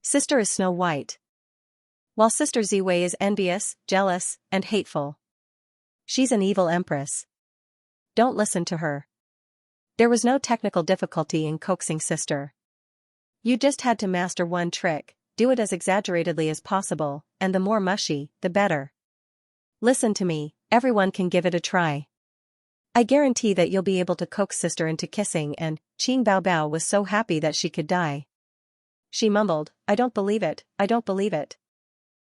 Sister is Snow White. While Sister Ziwei is envious, jealous, and hateful. She's an evil empress. Don't listen to her. There was no technical difficulty in coaxing Sister. You just had to master one trick, do it as exaggeratedly as possible, and the more mushy, the better. Listen to me, everyone can give it a try. I guarantee that you'll be able to coax Sister into kissing and, Qin Baobao was so happy that she could die. She mumbled, I don't believe it, I don't believe it.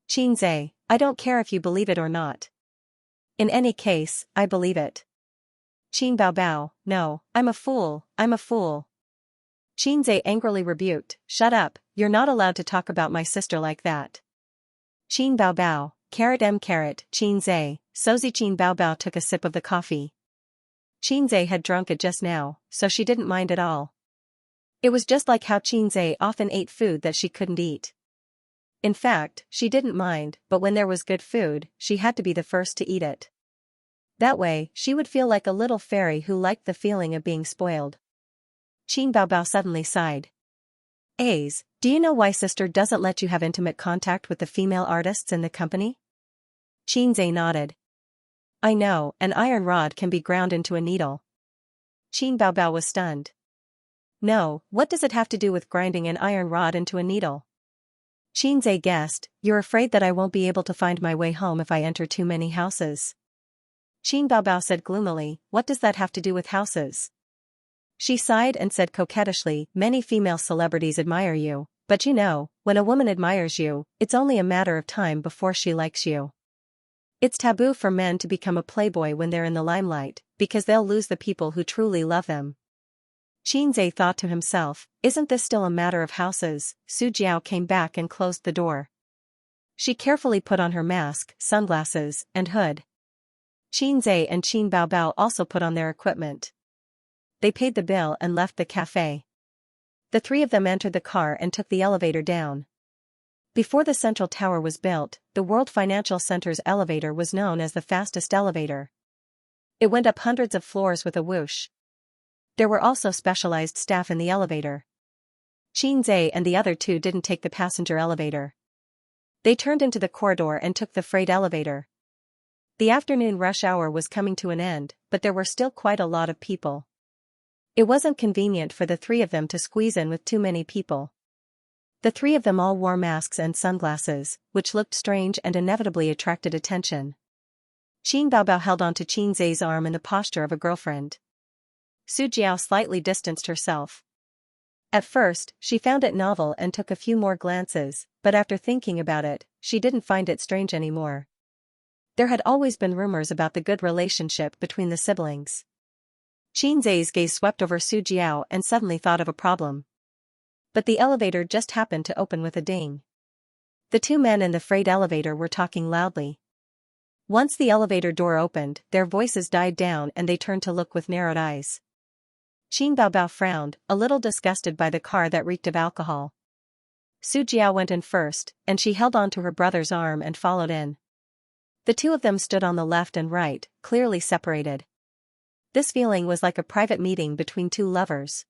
Qinzhe, I don't care if you believe it or not. In any case, I believe it. Qin Baobao, no, I'm a fool, I'm a fool. Qinzhe angrily rebuked, shut up, you're not allowed to talk about my sister like that. Qin Baobao, Qinzhe, Sozi Qin Baobao took a sip of the coffee. Qinzhe had drunk it just now, so she didn't mind at all. It was just like how Qinzhe often ate food that she couldn't eat. In fact, she didn't mind, but when there was good food, she had to be the first to eat it. That way, she would feel like a little fairy who liked the feeling of being spoiled. Qin Baobao suddenly sighed. Aze, do you know why Sister doesn't let you have intimate contact with the female artists in the company? Xianxia nodded. I know, an iron rod can be ground into a needle. Qin Baobao was stunned. No, what does it have to do with grinding an iron rod into a needle? Xianxia guessed, you're afraid that I won't be able to find my way home if I enter too many houses. Qin Baobao said gloomily, what does that have to do with houses? She sighed and said coquettishly, many female celebrities admire you, but you know, when a woman admires you, it's only a matter of time before she likes you. It's taboo for men to become a playboy when they're in the limelight, because they'll lose the people who truly love them. Xianxia thought to himself, isn't this still a matter of houses? Su Jiao came back and closed the door. She carefully put on her mask, sunglasses, and hood. Xianxia and Qin Baobao also put on their equipment. They paid the bill and left the cafe. The three of them entered the car and took the elevator down. Before the Central Tower was built, the World Financial Center's elevator was known as the fastest elevator. It went up hundreds of floors with a whoosh. There were also specialized staff in the elevator. Xianxia and the other two didn't take the passenger elevator. They turned into the corridor and took the freight elevator. The afternoon rush hour was coming to an end, but there were still quite a lot of people. It wasn't convenient for the three of them to squeeze in with too many people. The three of them all wore masks and sunglasses, which looked strange and inevitably attracted attention. Qin Baobao held onto Xianxia's arm in the posture of a girlfriend. Su Jiao slightly distanced herself. At first, she found it novel and took a few more glances, but after thinking about it, she didn't find it strange anymore. There had always been rumors about the good relationship between the siblings. Xianxia's gaze swept over Su Jiao and suddenly thought of a problem. But the elevator just happened to open with a ding. The two men in the freight elevator were talking loudly. Once the elevator door opened, their voices died down and they turned to look with narrowed eyes. Qin Baobao frowned, a little disgusted by the car that reeked of alcohol. Su Jiao went in first, and she held on to her brother's arm and followed in. The two of them stood on the left and right, clearly separated. This feeling was like a private meeting between two lovers.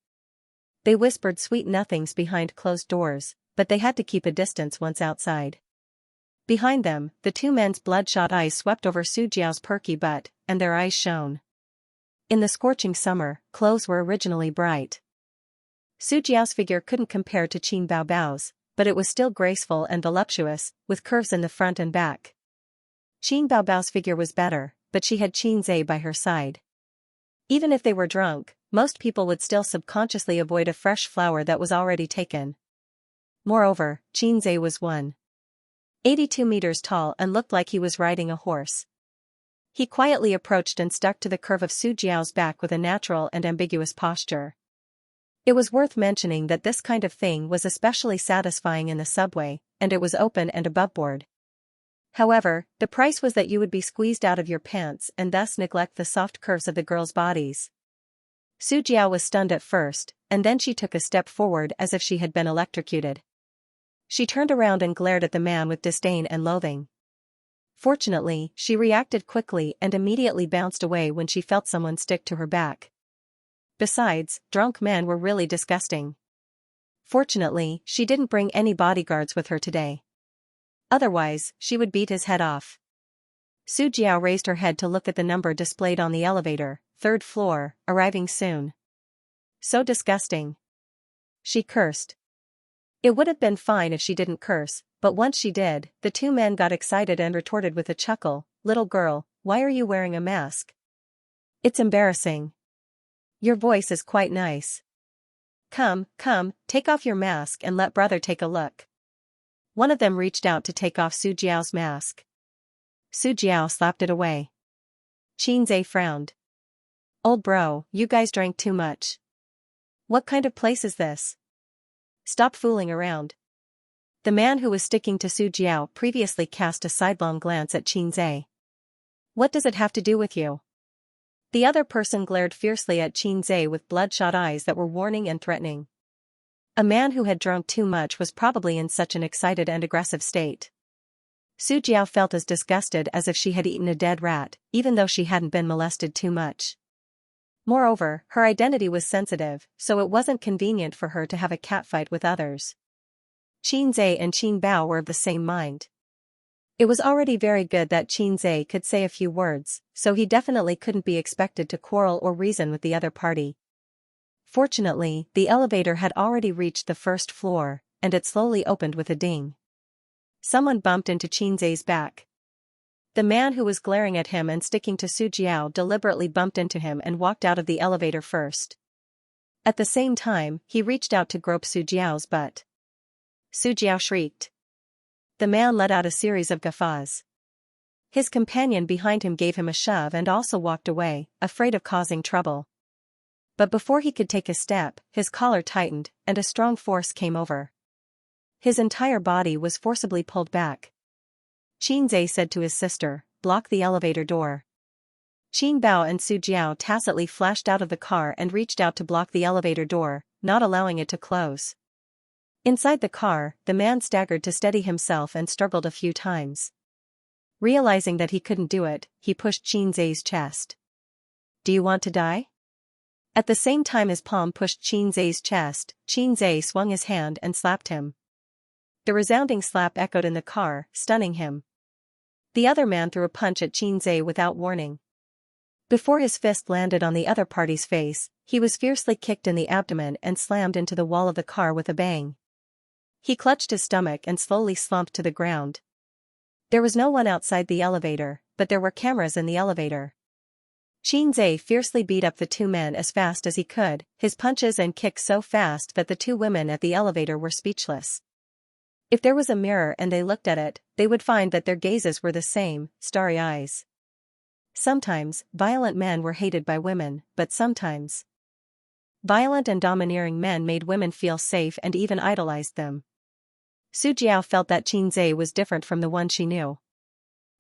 They whispered sweet nothings behind closed doors, but they had to keep a distance once outside. Behind them, the two men's bloodshot eyes swept over Su Jiao's perky butt, and their eyes shone. In the scorching summer, clothes were originally bright. Su Jiao's figure couldn't compare to Qin Baobao's, but it was still graceful and voluptuous, with curves in the front and back. Qin Baobao's figure was better, but she had Xianxia by her side. Even if they were drunk, most people would still subconsciously avoid a fresh flower that was already taken. Moreover, Xianxia was 182 meters tall and looked like he was riding a horse. He quietly approached and stuck to the curve of Su Jiao's back with a natural and ambiguous posture. It was worth mentioning that this kind of thing was especially satisfying in the subway, and it was open and aboveboard. However, the price was that you would be squeezed out of your pants and thus neglect the soft curves of the girls' bodies. Su Jiao was stunned at first, and then she took a step forward as if she had been electrocuted. She turned around and glared at the man with disdain and loathing. Fortunately, she reacted quickly and immediately bounced away when she felt someone stick to her back. Besides, drunk men were really disgusting. Fortunately, she didn't bring any bodyguards with her today. Otherwise, she would beat his head off. Su Jiao raised her head to look at the number displayed on the elevator, 3rd floor, arriving soon. So disgusting. She cursed. It would have been fine if she didn't curse, but once she did, the two men got excited and retorted with a chuckle, "Little girl, why are you wearing a mask? It's embarrassing. Your voice is quite nice. Come, take off your mask and let brother take a look." One of them reached out to take off Su Jiao's mask. Su Jiao slapped it away. Xianxia frowned. "Old bro, you guys drank too much. What kind of place is this? Stop fooling around." The man who was sticking to Su Jiao previously cast a sidelong glance at Xianxia. "What does it have to do with you?" The other person glared fiercely at Xianxia with bloodshot eyes that were warning and threatening. A man who had drunk too much was probably in such an excited and aggressive state. Su Jiao felt as disgusted as if she had eaten a dead rat, even though she hadn't been molested too much. Moreover, her identity was sensitive, so it wasn't convenient for her to have a catfight with others. Xianxia and Qin Bao were of the same mind. It was already very good that Xianxia could say a few words, so he definitely couldn't be expected to quarrel or reason with the other party. Fortunately, the elevator had already reached the first floor, and it slowly opened with a ding. Someone bumped into Xianxia's back. The man who was glaring at him and sticking to Su Jiao deliberately bumped into him and walked out of the elevator first. At the same time, he reached out to grope Su Jiao's butt. Su Jiao shrieked. The man let out a series of guffaws. His companion behind him gave him a shove and also walked away, afraid of causing trouble. But before he could take a step, his collar tightened, and a strong force came over. His entire body was forcibly pulled back. Xianxia said to his sister, "Block the elevator door." Qin Bao and Su Jiao tacitly flashed out of the car and reached out to block the elevator door, not allowing it to close. Inside the car, the man staggered to steady himself and struggled a few times. Realizing that he couldn't do it, he pushed Xianxia's chest. "Do you want to die?" At the same time his palm pushed Xianxia's chest, Xianxia swung his hand and slapped him. The resounding slap echoed in the car, stunning him. The other man threw a punch at Xianxia without warning. Before his fist landed on the other party's face, he was fiercely kicked in the abdomen and slammed into the wall of the car with a bang. He clutched his stomach and slowly slumped to the ground. There was no one outside the elevator, but there were cameras in the elevator. Xianxia fiercely beat up the two men as fast as he could, his punches and kicks so fast that the two women at the elevator were speechless. If there was a mirror and they looked at it, they would find that their gazes were the same, starry eyes. Sometimes, violent men were hated by women, but sometimes violent and domineering men made women feel safe and even idolized them. Su Jiao felt that Xianxia was different from the one she knew.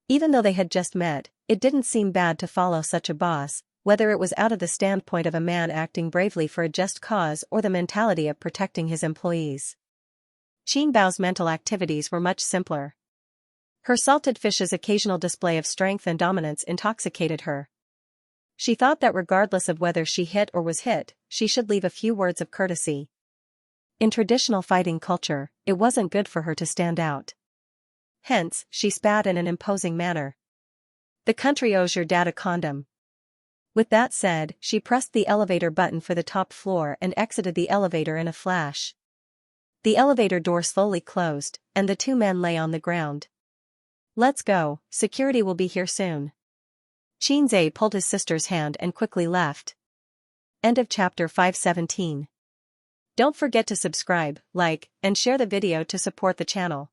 Even though they had just met, it didn't seem bad to follow such a boss, whether it was out of the standpoint of a man acting bravely for a just cause or the mentality of protecting his employees. Qin Bao's mental activities were much simpler. Her salted fish's occasional display of strength and dominance intoxicated her. She thought that regardless of whether she hit or was hit, she should leave a few words of courtesy. In traditional fighting culture, it wasn't good for her to stand out. Hence, she spat in an imposing manner. "The country owes your dad a condom." With that said, she pressed the elevator button for the top floor and exited the elevator in a flash. The elevator door slowly closed, and the two men lay on the ground. "Let's go, security will be here soon." Xianxia pulled his sister's hand and quickly left. End of chapter 517. Don't forget to subscribe, like, and share the video to support the channel.